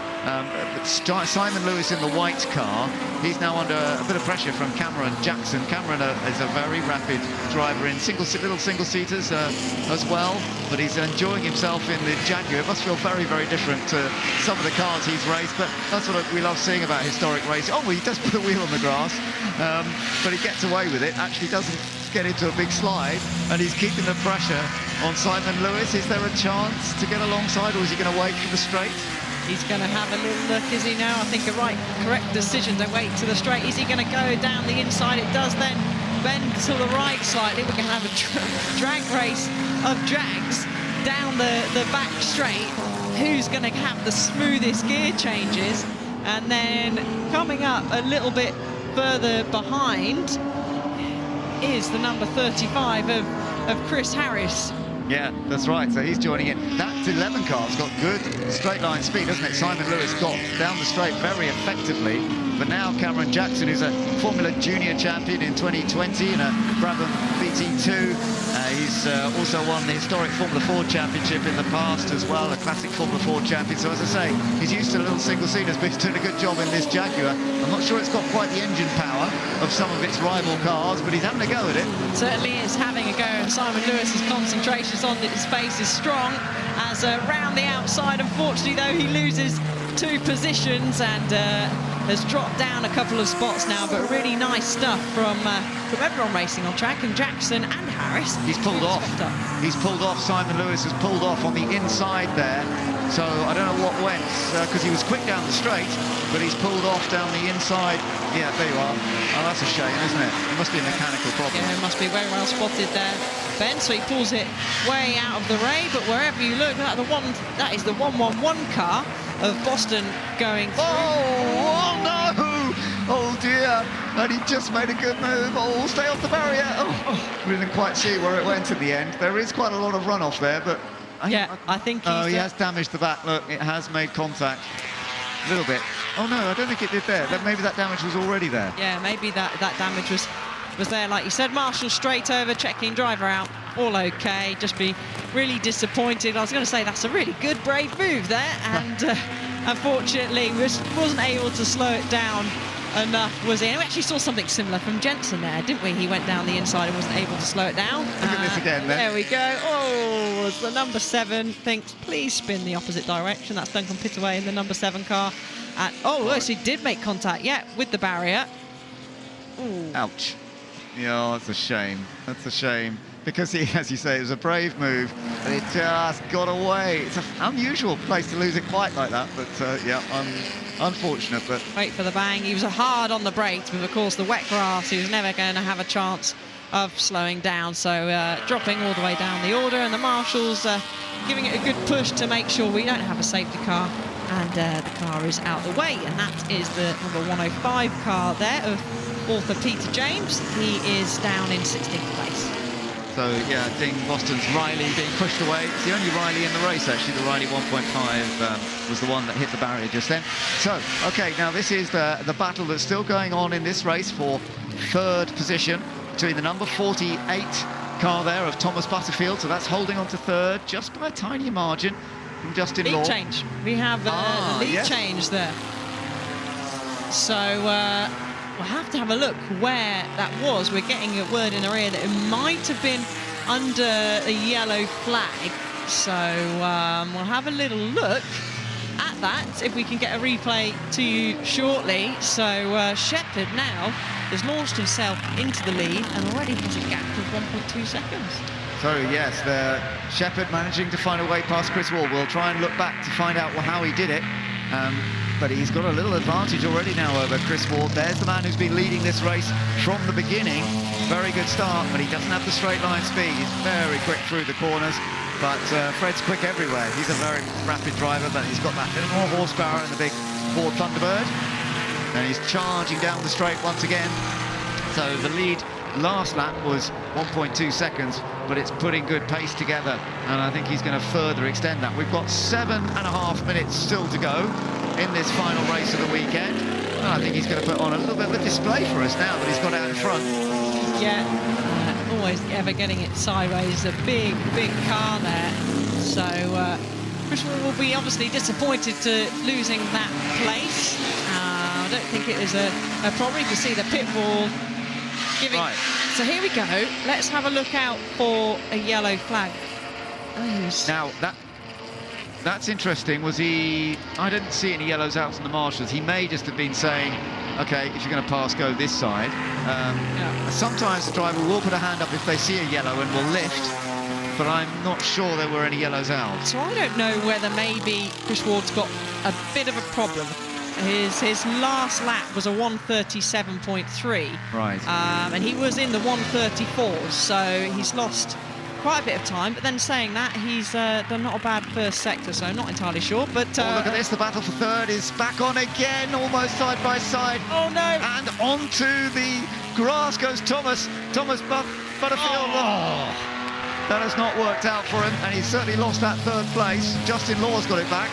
Simon Lewis in the white car. He's now under a bit of pressure from Cameron Jackson. Cameron is a very rapid driver in little single-seaters as well, but he's enjoying himself in the Jaguar. It must feel very, very different to some of the cars he's raced, but that's what we love seeing about historic racing. Oh, well, he does put a wheel on the grass, but he gets away with it, actually doesn't get into a big slide, and he's keeping the pressure on Simon Lewis. Is there a chance to get alongside, or is he going to wait for the straight? He's going to have a little look, is he now? I think a correct decision to wait to the straight. Is he going to go down the inside? It does then bend to the right slightly. We're going to have a drag race of drags down the back straight. Who's going to have the smoothest gear changes? And then coming up a little bit further behind is the number 35 of Chris Harris. Yeah, that's right. So he's joining in. That 11 car's got good straight line speed, doesn't it? Simon Lewis got down the straight very effectively. But now Cameron Jackson, who's a Formula Junior champion in 2020 in a Brabham VT2. He's also won the historic Formula 4 championship in the past as well, a classic Formula 4 champion. So as I say, he's used to little single-seaters, but he's doing a good job in this Jaguar. I'm not sure it's got quite the engine power of some of its rival cars, but he's having a go at it. Certainly is having a go, and Simon Lewis's concentrations on his face is strong, as around the outside, unfortunately, though, he loses 2 positions and has dropped down a couple of spots now, but really nice stuff from everyone racing on track, and Jackson and Harris. He's pulled off. He's pulled off. Simon Lewis has pulled off on the inside there. So I don't know what went, because he was quick down the straight, but he's pulled off down the inside. Yeah, there you are. Oh, that's a shame, isn't it? It must be a mechanical problem. Yeah, it must be very well spotted there, Ben. So he pulls it way out of the ray, but wherever you look, that is the 111 car of Boston going through. Oh no! Oh dear! And he just made a good move. Oh, stay off the barrier. Oh, we didn't quite see where it went in the end. There is quite a lot of runoff there, but I think he's... Oh, he has damaged the back. Look, it has made contact. A little bit. Oh no, I don't think it did there. Maybe that damage was already there. Yeah, maybe that damage was there. Like you said, Marshall straight over, checking driver out. All okay, just be really disappointed. I was going to say that's a really good, brave move there, and unfortunately wasn't able to slow it down enough, was he? And we actually saw something similar from Jensen there, didn't we? He went down the inside and wasn't able to slow it down. Look at this again then. There we go. Oh, the number 7 thinks, please spin the opposite direction. That's Duncan Pittaway in the number 7 car. Yes, he did make contact, yeah, with the barrier. Ooh. Ouch. Yeah, that's a shame. That's a shame. Because he, as you say, it was a brave move, but it just got away. It's an unusual place to lose it quite like that, but yeah, unfortunate. But wait for the bang. He was hard on the brakes, but of course the wet grass, he was never going to have a chance of slowing down. So dropping all the way down the order, and the marshals giving it a good push to make sure we don't have a safety car, and the car is out the way, and that is the number 105 car there of author Peter James. He is down in 16th place. So, yeah, Ding Boston's Riley being pushed away. It's the only Riley in the race, actually. The Riley 1.5 was the one that hit the barrier just then. So, OK, now this is the battle that's still going on in this race for 3rd position between the number 48 car there of Thomas Butterfield. So that's holding on to 3rd, just by a tiny margin from Justin Law. Lead change. We have a lead change there. So... we'll have to have a look where that was. We're getting a word in our ear that it might have been under a yellow flag. So we'll have a little look at that, if we can get a replay to you shortly. So Shepherd now has launched himself into the lead and already has a gap of 1.2 seconds. So, yes, Shepherd managing to find a way past Chris Wall. We'll try and look back to find out how he did it. But he's got a little advantage already now over Chris Ward. There's the man who's been leading this race from the beginning. Very good start, but he doesn't have the straight line speed. He's very quick through the corners, but Fred's quick everywhere. He's a very rapid driver, but he's got that little more horsepower in the big Ford Thunderbird. And he's charging down the straight once again. So the lead last lap was 1.2 seconds, but it's putting good pace together, and I think he's going to further extend that. We've got 7.5 minutes still to go in this final race of the weekend. I think he's going to put on a little bit of a display for us now that he's got out in front. Yeah, always ever getting it sideways. A big car there. So Richmond will be obviously disappointed to losing that place. I don't think it is a problem. You can see the pit wall giving. Right. So here we go. Let's have a look out for a yellow flag. Now that's interesting. Was he? I didn't see any yellows out from the marshals. He may just have been saying, okay, if you're going to pass, go this side. Sometimes the driver will put a hand up if they see a yellow and will lift, but I'm not sure there were any yellows out. So I don't know whether maybe Chris Ward's got a bit of a problem. His last lap was a 1:37.3. Right. And he was in the 1:34s, so he's lost quite a bit of time. But then saying that, he's done not a bad first sector, so I'm not entirely sure. But look at this, the battle for third is back on again, almost side by side. Oh no! And onto the grass goes Thomas Butterfield. Oh. That has not worked out for him, and he's certainly lost that third place. Justin Law's got it back.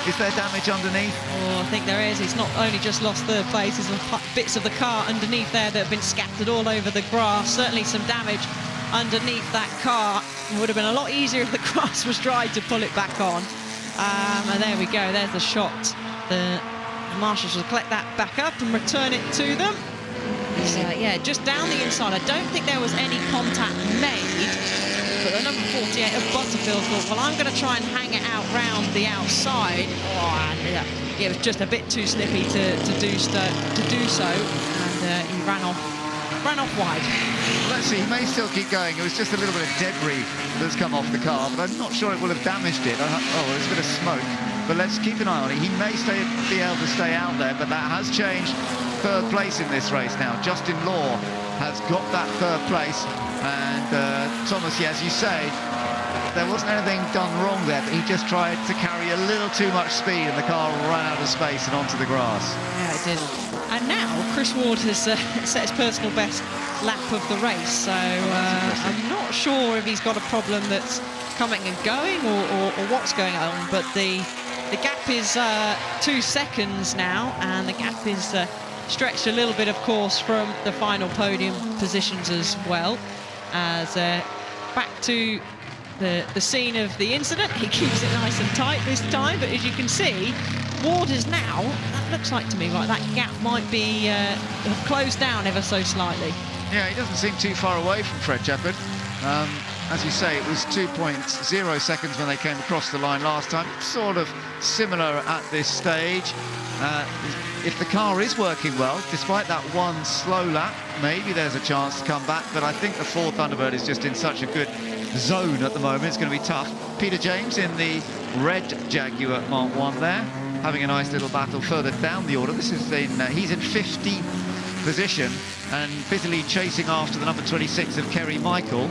Is there damage underneath? Oh, I think there is. He's not only just lost third place, there's bits of the car underneath there that have been scattered all over the grass. Certainly some damage underneath that car. It would have been a lot easier if the grass was dry to pull it back on. And there we go, there's the shot. The marshals will collect that back up and return it to them. So, yeah, just down the inside. I don't think there was any contact made. But the number 48 of Butterfield thought, well, I'm going to try and hang it out round the outside. Oh, and it was just a bit too slippy to do so, and he ran off wide. Let's see, he may still keep going. It was just a little bit of debris that's come off the car, but I'm not sure it will have damaged it. Oh, there's a bit of smoke, but let's keep an eye on it. He may be able to stay out there, but that has changed third place in this race now. Justin Law has got that third place. And Thomas, yeah, as you say, there wasn't anything done wrong there, but he just tried to carry a little too much speed and the car ran out of space and onto the grass. Yeah, it did. And now Chris Ward has set his personal best lap of the race, so I'm not sure if he's got a problem that's coming and going or what's going on, but the gap is 2 seconds now, and the gap is stretched a little bit, of course, from the final podium positions as well. As back to the scene of the incident, he keeps it nice and tight this time, but as you can see, Ward is now, that looks like to me like that gap might be closed down ever so slightly. Yeah, he doesn't seem too far away from Fred Shepherd. As you say, it was 2.0 seconds when they came across the line last time. Sort of similar at this stage. If the car is working well, despite that one slow lap, maybe there's a chance to come back, but I think the Ford Thunderbird is just in such a good zone at the moment. It's going to be tough. Peter James in the red Jaguar Mark 1 there, having a nice little battle further down the order. This is he's in 15th position and busily chasing after the number 26 of Kerry Michael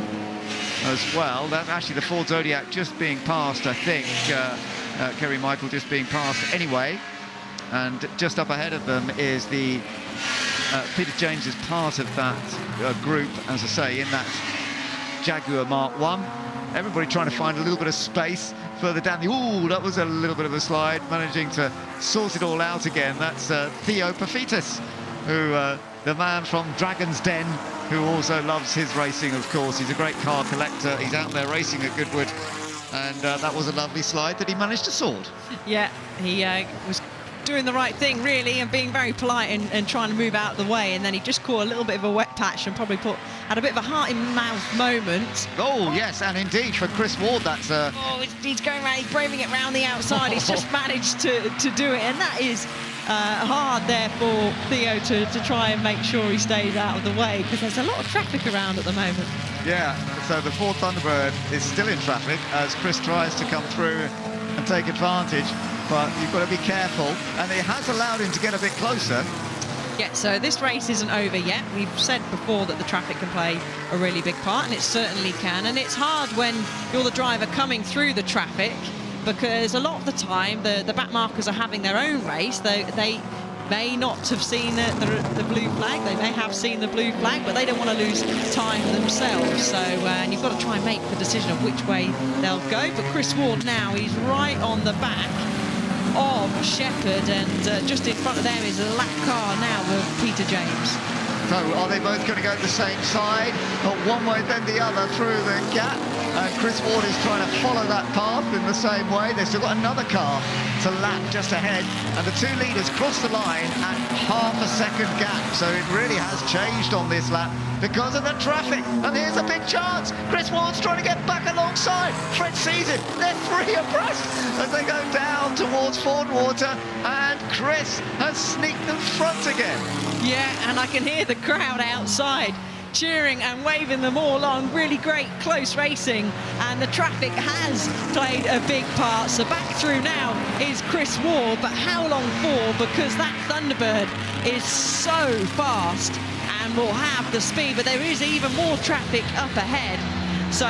as well. That actually the Ford Zodiac just being passed, I think. Kerry Michael just being passed anyway. And just up ahead of them is the Peter James is part of that group, as I say, in that Jaguar Mark 1. Everybody trying to find a little bit of space further down the... Ooh, that was a little bit of a slide, managing to sort it all out again. That's Theo Pafitis, who the man from Dragon's Den, who also loves his racing, of course. He's a great car collector. He's out there racing at Goodwood, and that was a lovely slide that he managed to sort. Yeah, he was doing the right thing, really, and being very polite and trying to move out of the way, and then he just caught a little bit of a wet patch and probably had a bit of a heart-in-mouth moment. Oh, yes, and indeed, for Chris Ward, that's... Oh, he's going around, he's braving it round the outside. He's just managed to do it, and that is hard there for Theo to try and make sure he stays out of the way, because there's a lot of traffic around at the moment. Yeah, so the Ford Thunderbird is still in traffic as Chris tries to come through and take advantage. But you've got to be careful, and it has allowed him to get a bit closer. Yeah, so this race isn't over yet. We've said before that the traffic can play a really big part, and it certainly can. And it's hard when you're the driver coming through the traffic, because a lot of the time the back markers are having their own race. They may not have seen the blue flag. They may have seen the blue flag, but they don't want to lose time themselves. So and you've got to try and make the decision of which way they'll go. But Chris Ward now, he's right on the back of Shepherd, and just in front of them is a lap car now of Peter James. So are they both going to go the same side, or one way then the other through the gap? Chris Ward is trying to follow that path in the same way. They've still got another car to lap just ahead, and the two leaders cross the line at half a second gap. So it really has changed on this lap because of the traffic. And here's a big chance. Chris Ward's trying to get back alongside. Fred sees it. They're three abreast as they go down towards Fordwater, and Chris has sneaked in front again. Yeah, and I can hear the crowd outside cheering and waving them all on. Really great close racing, and the traffic has played a big part. So back through now is Chris Ward, but how long for? Because that Thunderbird is so fast and will have the speed, but there is even more traffic up ahead. So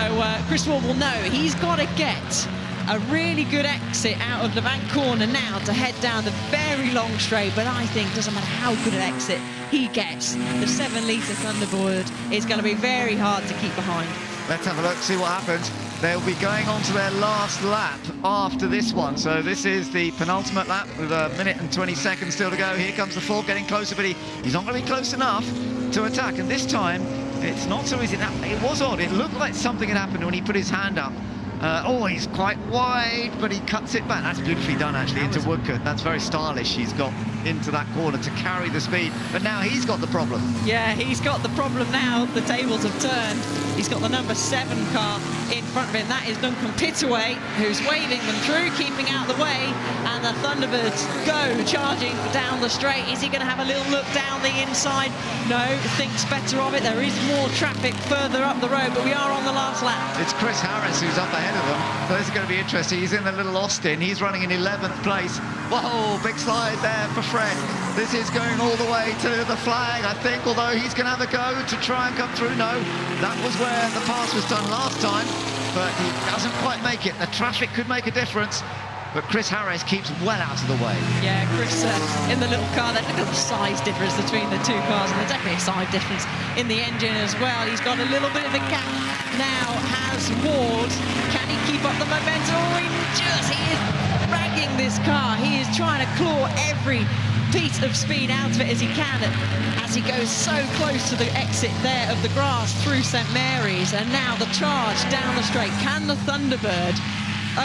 Chris Ward will know he's got to get a really good exit out of the bank corner now to head down the very long straight, but I think doesn't matter how good an exit he gets, the 7-litre Thunderbird is going to be very hard to keep behind. Let's have a look, see what happens. They'll be going on to their last lap after this one. So this is the penultimate lap with 1 minute and 20 seconds still to go. Here comes the Ford getting closer, but he's not going to be close enough to attack. And this time, it's not so easy. It was odd. It looked like something had happened when he put his hand up. Oh, he's quite wide, but he cuts it back. That's beautifully done, actually, into Woodcote. That's very stylish. He's got into that corner to carry the speed, but now he's got the problem. Yeah, he's got the problem now. The tables have turned. He's got the number 7 car in front of him. That is Duncan Pittaway, who's waving them through, keeping out of the way, and the Thunderbirds go charging down the straight. Is he going to have a little look down the inside? No, thinks better of it. There is more traffic further up the road, but we are on the last lap. It's Chris Harris who's up ahead of them, so this is going to be interesting. He's in the little Austin. He's running in 11th place. Whoa, big slide there for Fred. This is going all the way to the flag, I think, although he's going to have a go to try and come through. No, that was where the pass was done last time, but he doesn't quite make it. The traffic could make a difference, but Chris Harris keeps well out of the way. Yeah, Chris in the little car. Look at the size difference between the two cars, and there's definitely a size difference in the engine as well. He's got a little bit of a gap now, has Ward. Can he keep up the momentum? Oh, he is dragging this car. He is trying to claw every piece of speed out of it as he can, as he goes so close to the exit there of the grass through St Mary's. And now the charge down the straight. Can the Thunderbird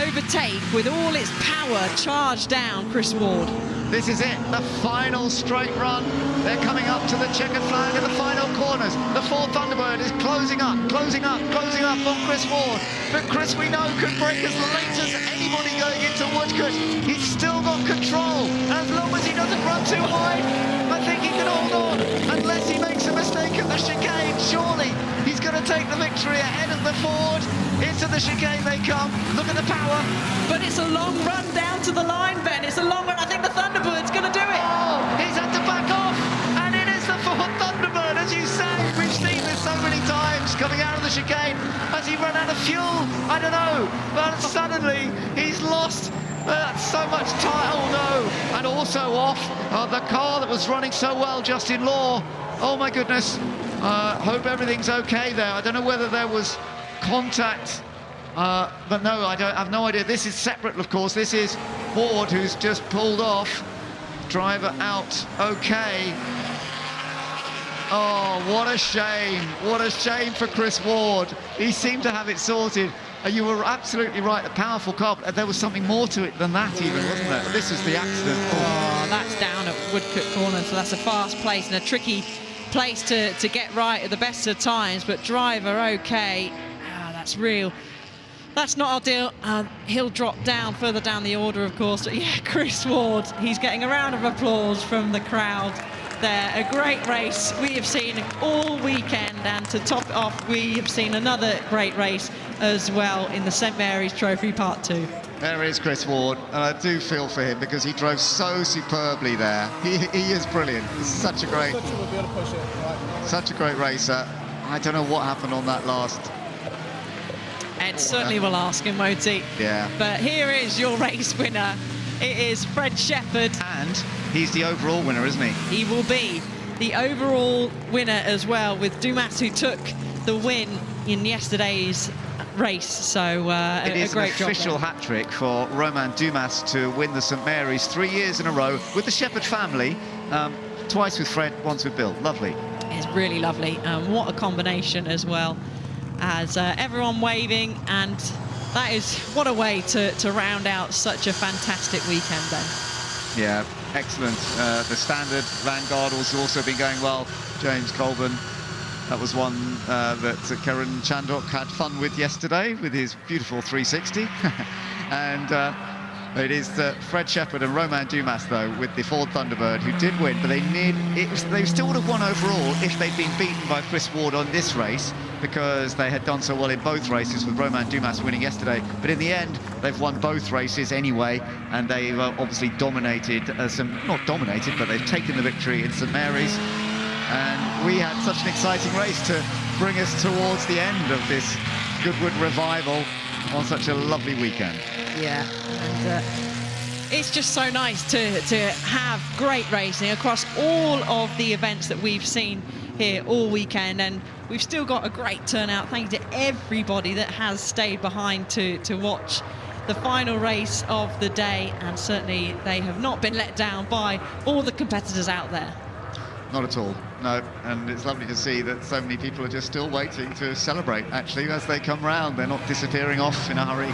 overtake with all its power, charge down Chris Ward? This is it, the final straight run. They're coming up to the checkered flag in the final corners. The Ford Thunderbird is closing up on Chris Ward. But Chris, we know, could break as late as anybody going into Woodcote. He's still got control. As long as he doesn't run too wide, I think he can hold on. Unless he makes a mistake at the chicane, surely he's going to take the victory ahead of the Ford. Into the chicane they come. Look at the power. But it's a long run down to the line, Ben. It's a long run. I think the Thunderbird's going to do it. Oh, he's had to back off. And it is the Ford Thunderbird, as you say. We've seen this so many times coming out of the chicane. Has he run out of fuel? I don't know. But suddenly he's lost so much time. Oh, no. And also off the car that was running so well, Justin Law. Oh, my goodness. Hope everything's okay there. I don't know whether there was contact, but no, I have no idea. This is separate, of course. This is Ward, who's just pulled off. Driver out okay. Oh, what a shame. What a shame for Chris Ward. He seemed to have it sorted. You were absolutely right, a powerful car, but there was something more to it than that even, wasn't there? This is the accident. Oh, that's down at Woodcote Corner, so that's a fast place and a tricky place to get right at the best of times, but driver okay. That's real. That's not ideal. He'll drop down further down the order, of course. But yeah, Chris Ward, he's getting a round of applause from the crowd there. A great race we have seen all weekend, and to top it off, we have seen another great race as well in the St Mary's Trophy Part 2. There is Chris Ward, and I do feel for him because he drove so superbly there. He is brilliant. He's such a great racer. I don't know what happened on that last. Ed certainly will ask him, won't he? Yeah. But here is your race winner. It is Fred Shepherd. And he's the overall winner, isn't he? He will be the overall winner as well, with Dumas, who took the win in yesterday's race. So it is a great an official job hat-trick for Romain Dumas to win the St Mary's 3 years in a row with the Shepherd family, twice with Fred, once with Bill. Lovely. It's really lovely. What a combination as well, as everyone waving, and that is what a way to round out such a fantastic weekend then. Yeah, excellent. The standard Vanguard has also been going well. James Colburn, that was one that Karen Chandok had fun with yesterday with his beautiful 360. And it is Fred Shepherd and Romain Dumas, though, with the Ford Thunderbird, who did win, but they still would have won overall if they'd been beaten by Chris Ward on this race, because they had done so well in both races, with Romain Dumas winning yesterday. But in the end, they've won both races anyway, and they've obviously dominated, not dominated, but they've taken the victory in St Mary's. And we had such an exciting race to bring us towards the end of this Goodwood Revival on such a lovely weekend. Yeah, and it's just so nice to have great racing across all of the events that we've seen here all weekend, and we've still got a great turnout. Thank you to everybody that has stayed behind to watch the final race of the day, and certainly they have not been let down by all the competitors out there. Not at all, no, and it's lovely to see that so many people are just still waiting to celebrate, actually, as they come round. They're not disappearing off in a hurry.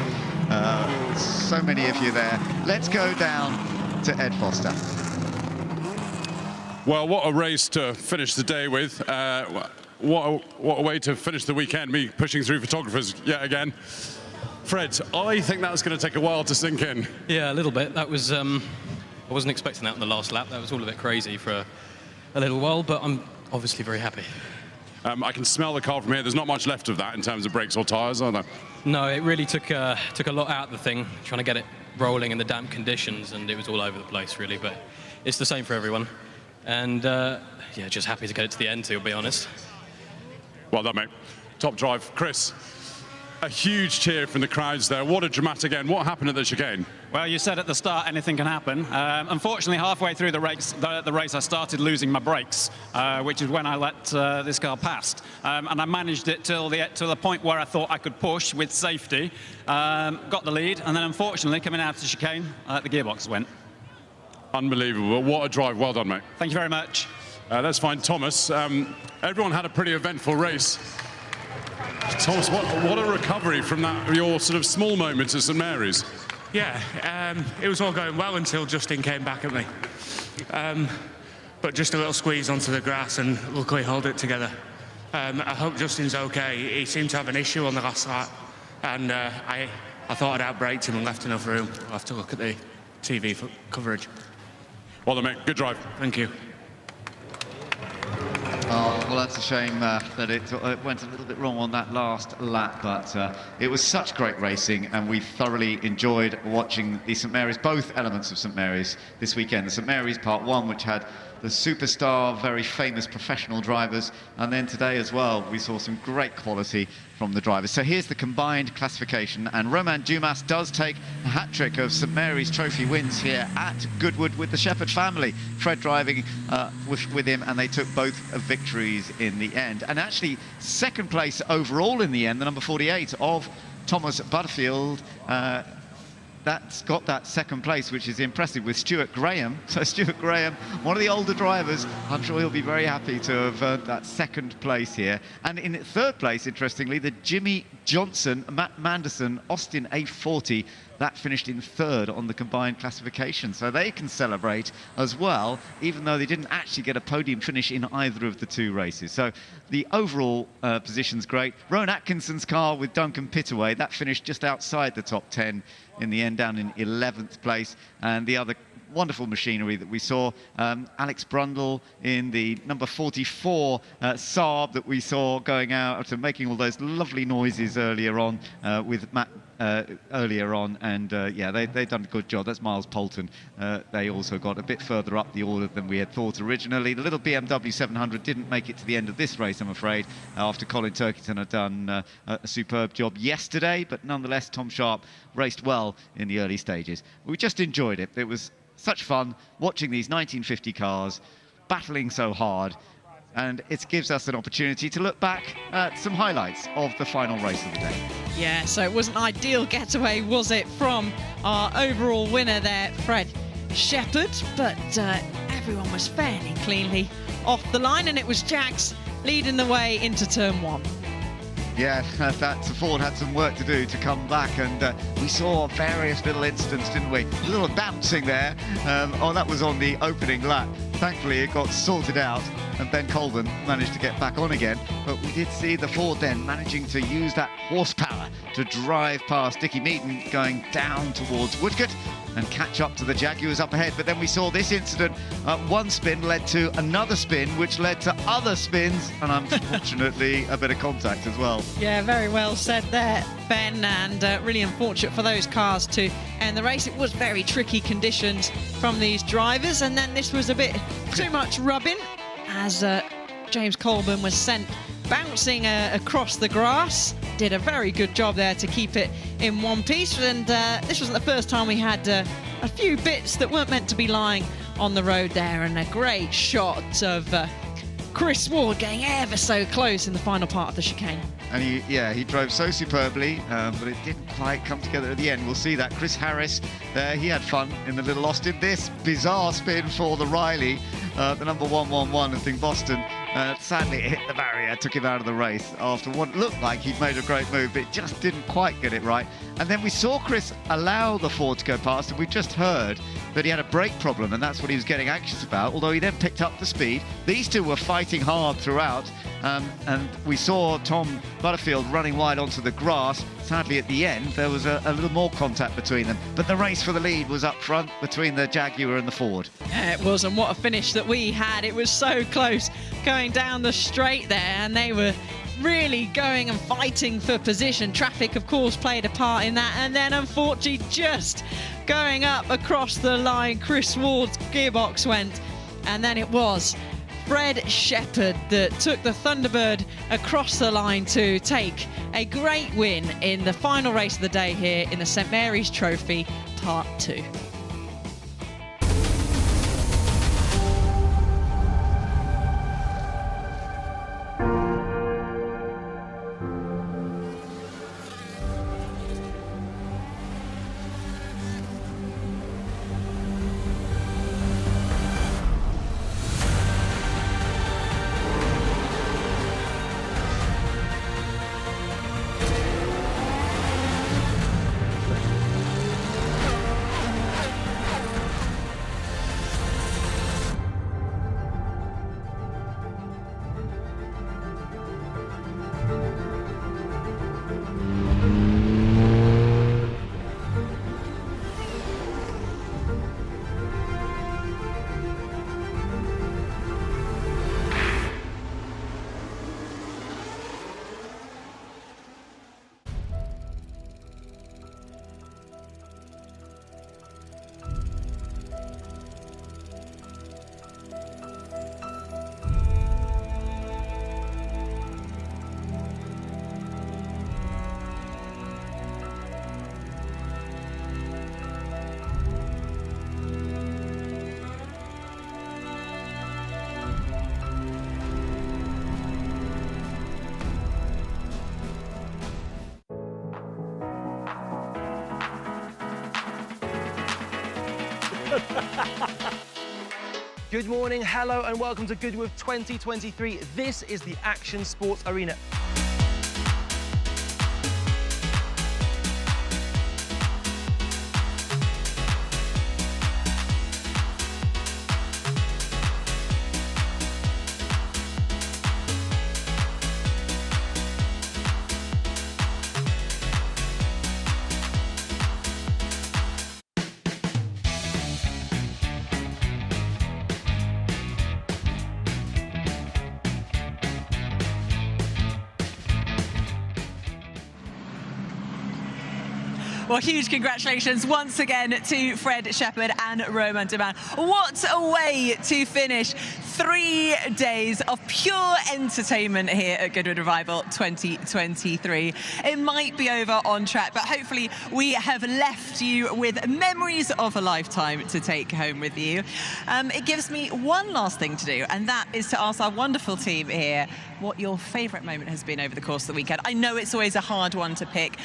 So many of you there. Let's go down to Ed Foster. Well, what a race to finish the day with. What a way to finish the weekend, me pushing through photographers yet again. Fred, I think that's going to take a while to sink in. Yeah, a little bit. That was, I wasn't expecting that in the last lap. That was all a bit crazy for a little while, but I'm obviously very happy. I can smell the car from here. There's not much left of that in terms of brakes or tyres, are there? No, it really took a lot out of the thing, trying to get it rolling in the damp conditions, and it was all over the place, really. But it's the same for everyone. And, yeah, just happy to get it to the end, to be honest. Well done, mate. Top drive. Chris, a huge cheer from the crowds there. What a dramatic end. What happened at the chicane? Well, you said at the start anything can happen. Unfortunately, halfway through the race, I started losing my brakes, which is when I let this car past. And I managed it till the point where I thought I could push with safety. Got the lead, and then unfortunately, coming out of the chicane, the gearbox went. Unbelievable. What a drive. Well done, mate. Thank you very much. Let's find Thomas. Everyone had a pretty eventful race. Thomas, what a recovery from your sort of small moments at St Mary's. Yeah, it was all going well until Justin came back at me. But just a little squeeze onto the grass and luckily held it together. I hope Justin's okay. He seemed to have an issue on the last lap, and I thought I'd outbraked him and left enough room. I'll have to look at the TV coverage. Well done, mate. Good drive. Thank you. Oh, well, that's a shame that it went a little bit wrong on that last lap, but it was such great racing, and we thoroughly enjoyed watching the St Mary's, both elements of St Mary's this weekend. The St Mary's Part 1, which had the superstar, very famous professional drivers, and then today as well, we saw some great quality from the drivers. So here's the combined classification, and Romain Dumas does take a hat-trick of St Mary's Trophy wins here at Goodwood with the Shepherd family. Fred driving with him, and they took both victories in the end. And actually, second place overall in the end, the number 48 of Thomas Butterfield, that's got that second place, which is impressive, with Stuart Graham. So Stuart Graham, one of the older drivers, I'm sure he'll be very happy to have earned that second place here. And in third place, interestingly, the Jimmy Johnson, Matt Manderson, Austin A40, that finished in third on the combined classification. So they can celebrate as well, even though they didn't actually get a podium finish in either of the two races. So the overall position's great. Rowan Atkinson's car with Duncan Pittaway, that finished just outside the top 10 in the end, down in 11th place. And the other wonderful machinery that we saw, Alex Brundle in the number 44 Saab that we saw going out and making all those lovely noises earlier on with Matt earlier on, and yeah, they've done a good job. That's Miles Poulton. They also got a bit further up the order than we had thought originally. The little BMW 700 didn't make it to the end of this race, I'm afraid, after Colin Turkington had done a superb job yesterday, but nonetheless Tom Sharp raced well in the early stages. We just enjoyed it. It was such fun watching these 1950 cars battling so hard. and it gives us an opportunity to look back at some highlights of the final race of the day. Yeah, so it was an ideal getaway, was it, from our overall winner there, Fred Shepherd, but everyone was fairly cleanly off the line, and it was Jax leading the way into turn 1. Yeah, that Ford had some work to do to come back, and we saw various little incidents, didn't we? A little bouncing there. That was on the opening lap. Thankfully, it got sorted out, and Ben Colburn managed to get back on again. But we did see the Ford then managing to use that horsepower to drive past Dickie Meaton, going down towards Woodcote and catch up to the Jaguars up ahead. But then we saw this incident. One spin led to another spin, which led to other spins, and unfortunately a bit of contact as well. Yeah, very well said there, Ben, and really unfortunate for those cars to end the race. It was very tricky conditions from these drivers, and then this was a bit too much rubbing as James Colburn was sent bouncing across the grass. Did a very good job there to keep it in one piece, and this wasn't the first time we had a few bits that weren't meant to be lying on the road there, and a great shot of Chris Ward getting ever so close in the final part of the chicane. And he drove so superbly, but it didn't quite come together at the end. We'll see that. Chris Harris there, he had fun in the Little Austin. This bizarre spin for the Riley, the number 111 I think Boston. Sadly, it hit the barrier, took him out of the race after what looked like he'd made a great move, but it just didn't quite get it right. And then we saw Chris allow the Ford to go past, and we just heard that he had a brake problem, and that's what he was getting anxious about, although he then picked up the speed. These two were fighting hard throughout, and we saw Tom Butterfield running wide onto the grass. Sadly, at the end, there was a little more contact between them, but the race for the lead was up front between the Jaguar and the Ford. Yeah, it was, and what a finish that we had. It was so close going down the straight there, and they were really going and fighting for position. Traffic, of course, played a part in that, and then unfortunately just going up across the line, Chris Ward's gearbox went, and then it was Fred Shepherd that took the Thunderbird across the line to take a great win in the final race of the day here in the St Mary's Trophy Part 2. Good morning, hello and welcome to Goodwood 2023. This is the Action Sports Arena. Well, huge congratulations once again to Fred Shepherd and Romain Duban. What a way to finish. 3 days of pure entertainment here at Goodwood Revival 2023. It might be over on track, but hopefully we have left you with memories of a lifetime to take home with you. It gives me one last thing to do, and that is to ask our wonderful team here what your favourite moment has been over the course of the weekend. I know it's always a hard one to pick.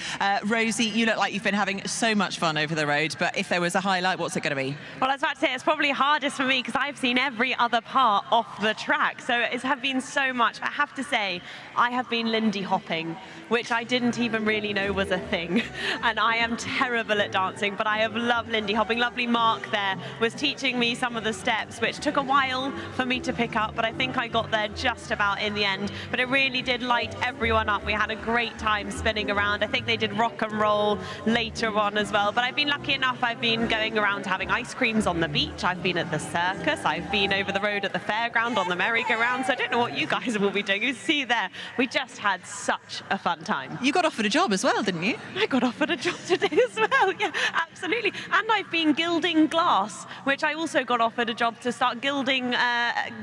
Rosie, you look like you've been having so much fun over the road, but if there was a highlight, what's it going to be? Well, I was about to say, it's probably hardest for me because I've seen every other part off the track, so it has been so much. I have to say, I have been Lindy hopping, which I didn't even really know was a thing, and I am terrible at dancing, but I have loved Lindy hopping. Lovely Mark there was teaching me some of the steps, which took a while for me to pick up, but I think I got there just about in the end. But it really did light everyone up. We had a great time spinning around. I think they did rock and roll later on as well, but I've been lucky enough. I've been going around having ice creams on the beach. I've been at the circus. I've been over the road at the fairground on the merry-go-round, so I don't know what you guys will be doing. You see there, we just had such a fun time. You got offered a job as well, didn't you? I got offered a job today as well, yeah, absolutely. And I've been gilding glass, which I also got offered a job to start gilding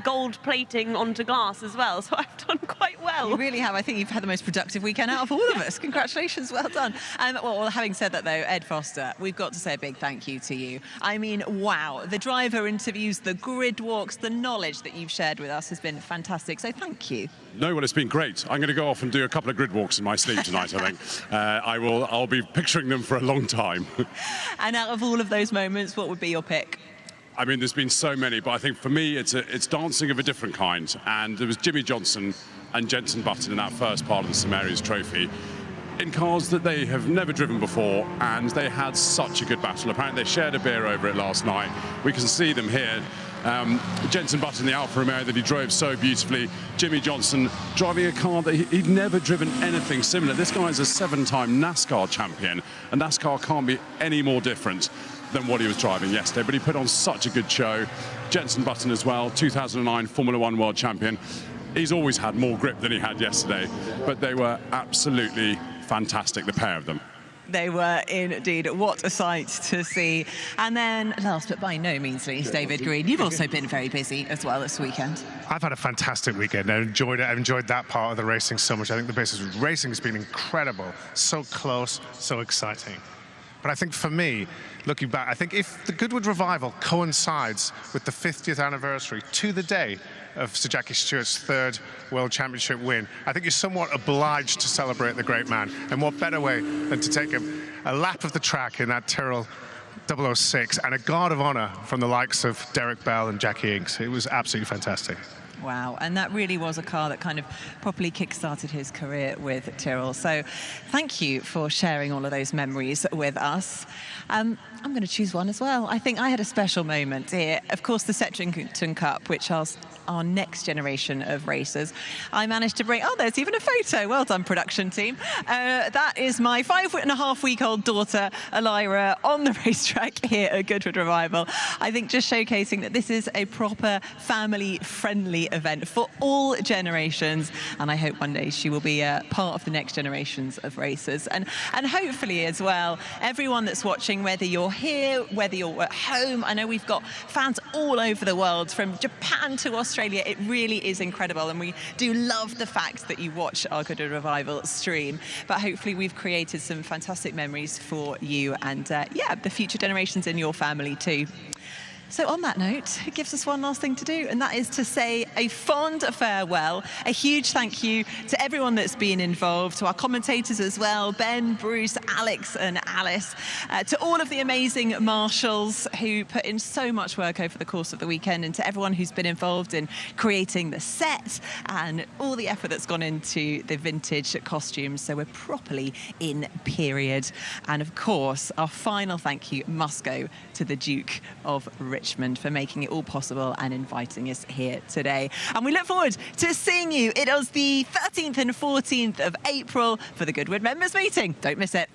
gold plating onto glass as well, so I've done quite well. You really have. I think you've had the most productive weekend out of all of us. Congratulations, well done. Well, having said that though, Ed Foster, we've got to say a big thank you to you. I mean, wow, the driver interviews, the grid walks, the knowledge that you've shared with us has been fantastic, so thank you. No, well, it's been great. I'm going to go off and do a couple of grid walks in my sleep tonight, I think. I'll be picturing them for a long time. And out of all of those moments, what would be your pick? I mean, there's been so many, but I think for me, it's dancing of a different kind. And there was Jimmy Johnson and Jenson Button in that first part of the St Mary's Trophy in cars that they have never driven before, and they had such a good battle. Apparently, they shared a beer over it last night. We can see them here. Jenson Button, the Alfa Romeo that he drove so beautifully. Jimmy Johnson driving a car that he'd never driven anything similar. This guy's a 7-time NASCAR champion, and NASCAR can't be any more different than what he was driving yesterday, but he put on such a good show. Jenson Button as well, 2009 Formula One world champion. He's always had more grip than he had yesterday, but they were absolutely fantastic, the pair of them. They were indeed. What a sight to see. And then, last but by no means least, David Green, you've also been very busy as well this weekend. I've had a fantastic weekend. I enjoyed it. I've enjoyed that part of the racing so much. I think the racing has been incredible. So close, so exciting. But I think for me, looking back, I think if the Goodwood Revival coincides with the 50th anniversary to the day of Sir Jackie Stewart's 3rd World Championship win, I think you're somewhat obliged to celebrate the great man. And what better way than to take a lap of the track in that Tyrrell 006 and a guard of honour from the likes of Derek Bell and Jackie Inks. It was absolutely fantastic. Wow, and that really was a car that kind of properly kick-started his career with Tyrrell. So thank you for sharing all of those memories with us. I'm going to choose one as well. I think I had a special moment here. Of course, the Settrington Cup, which is our next generation of racers. I managed to bring, oh, there's even a photo. Well done, production team. That is my 5.5-week-old daughter, Elira, on the racetrack here at Goodwood Revival. I think just showcasing that this is a proper family-friendly event for all generations, and I hope one day she will be part of the next generations of racers. And hopefully as well, everyone that's watching, whether you're here, whether you're at home, I know we've got fans all over the world, from Japan to Australia. It really is incredible, and we do love the fact that you watch our Goodwood Revival stream. But hopefully we've created some fantastic memories for you and yeah, the future generations in your family too. So on that note, it gives us one last thing to do, and that is to say a fond farewell. A huge thank you to everyone that's been involved, to our commentators as well, Ben, Bruce, Alex and Alice, to all of the amazing marshals who put in so much work over the course of the weekend, and to everyone who's been involved in creating the set and all the effort that's gone into the vintage costumes, so we're properly in period. And of course, our final thank you must go to the Duke of Richmond for making it all possible and inviting us here today. And we look forward to seeing you. It is the 13th and 14th of April for the Goodwood members meeting. Don't miss it.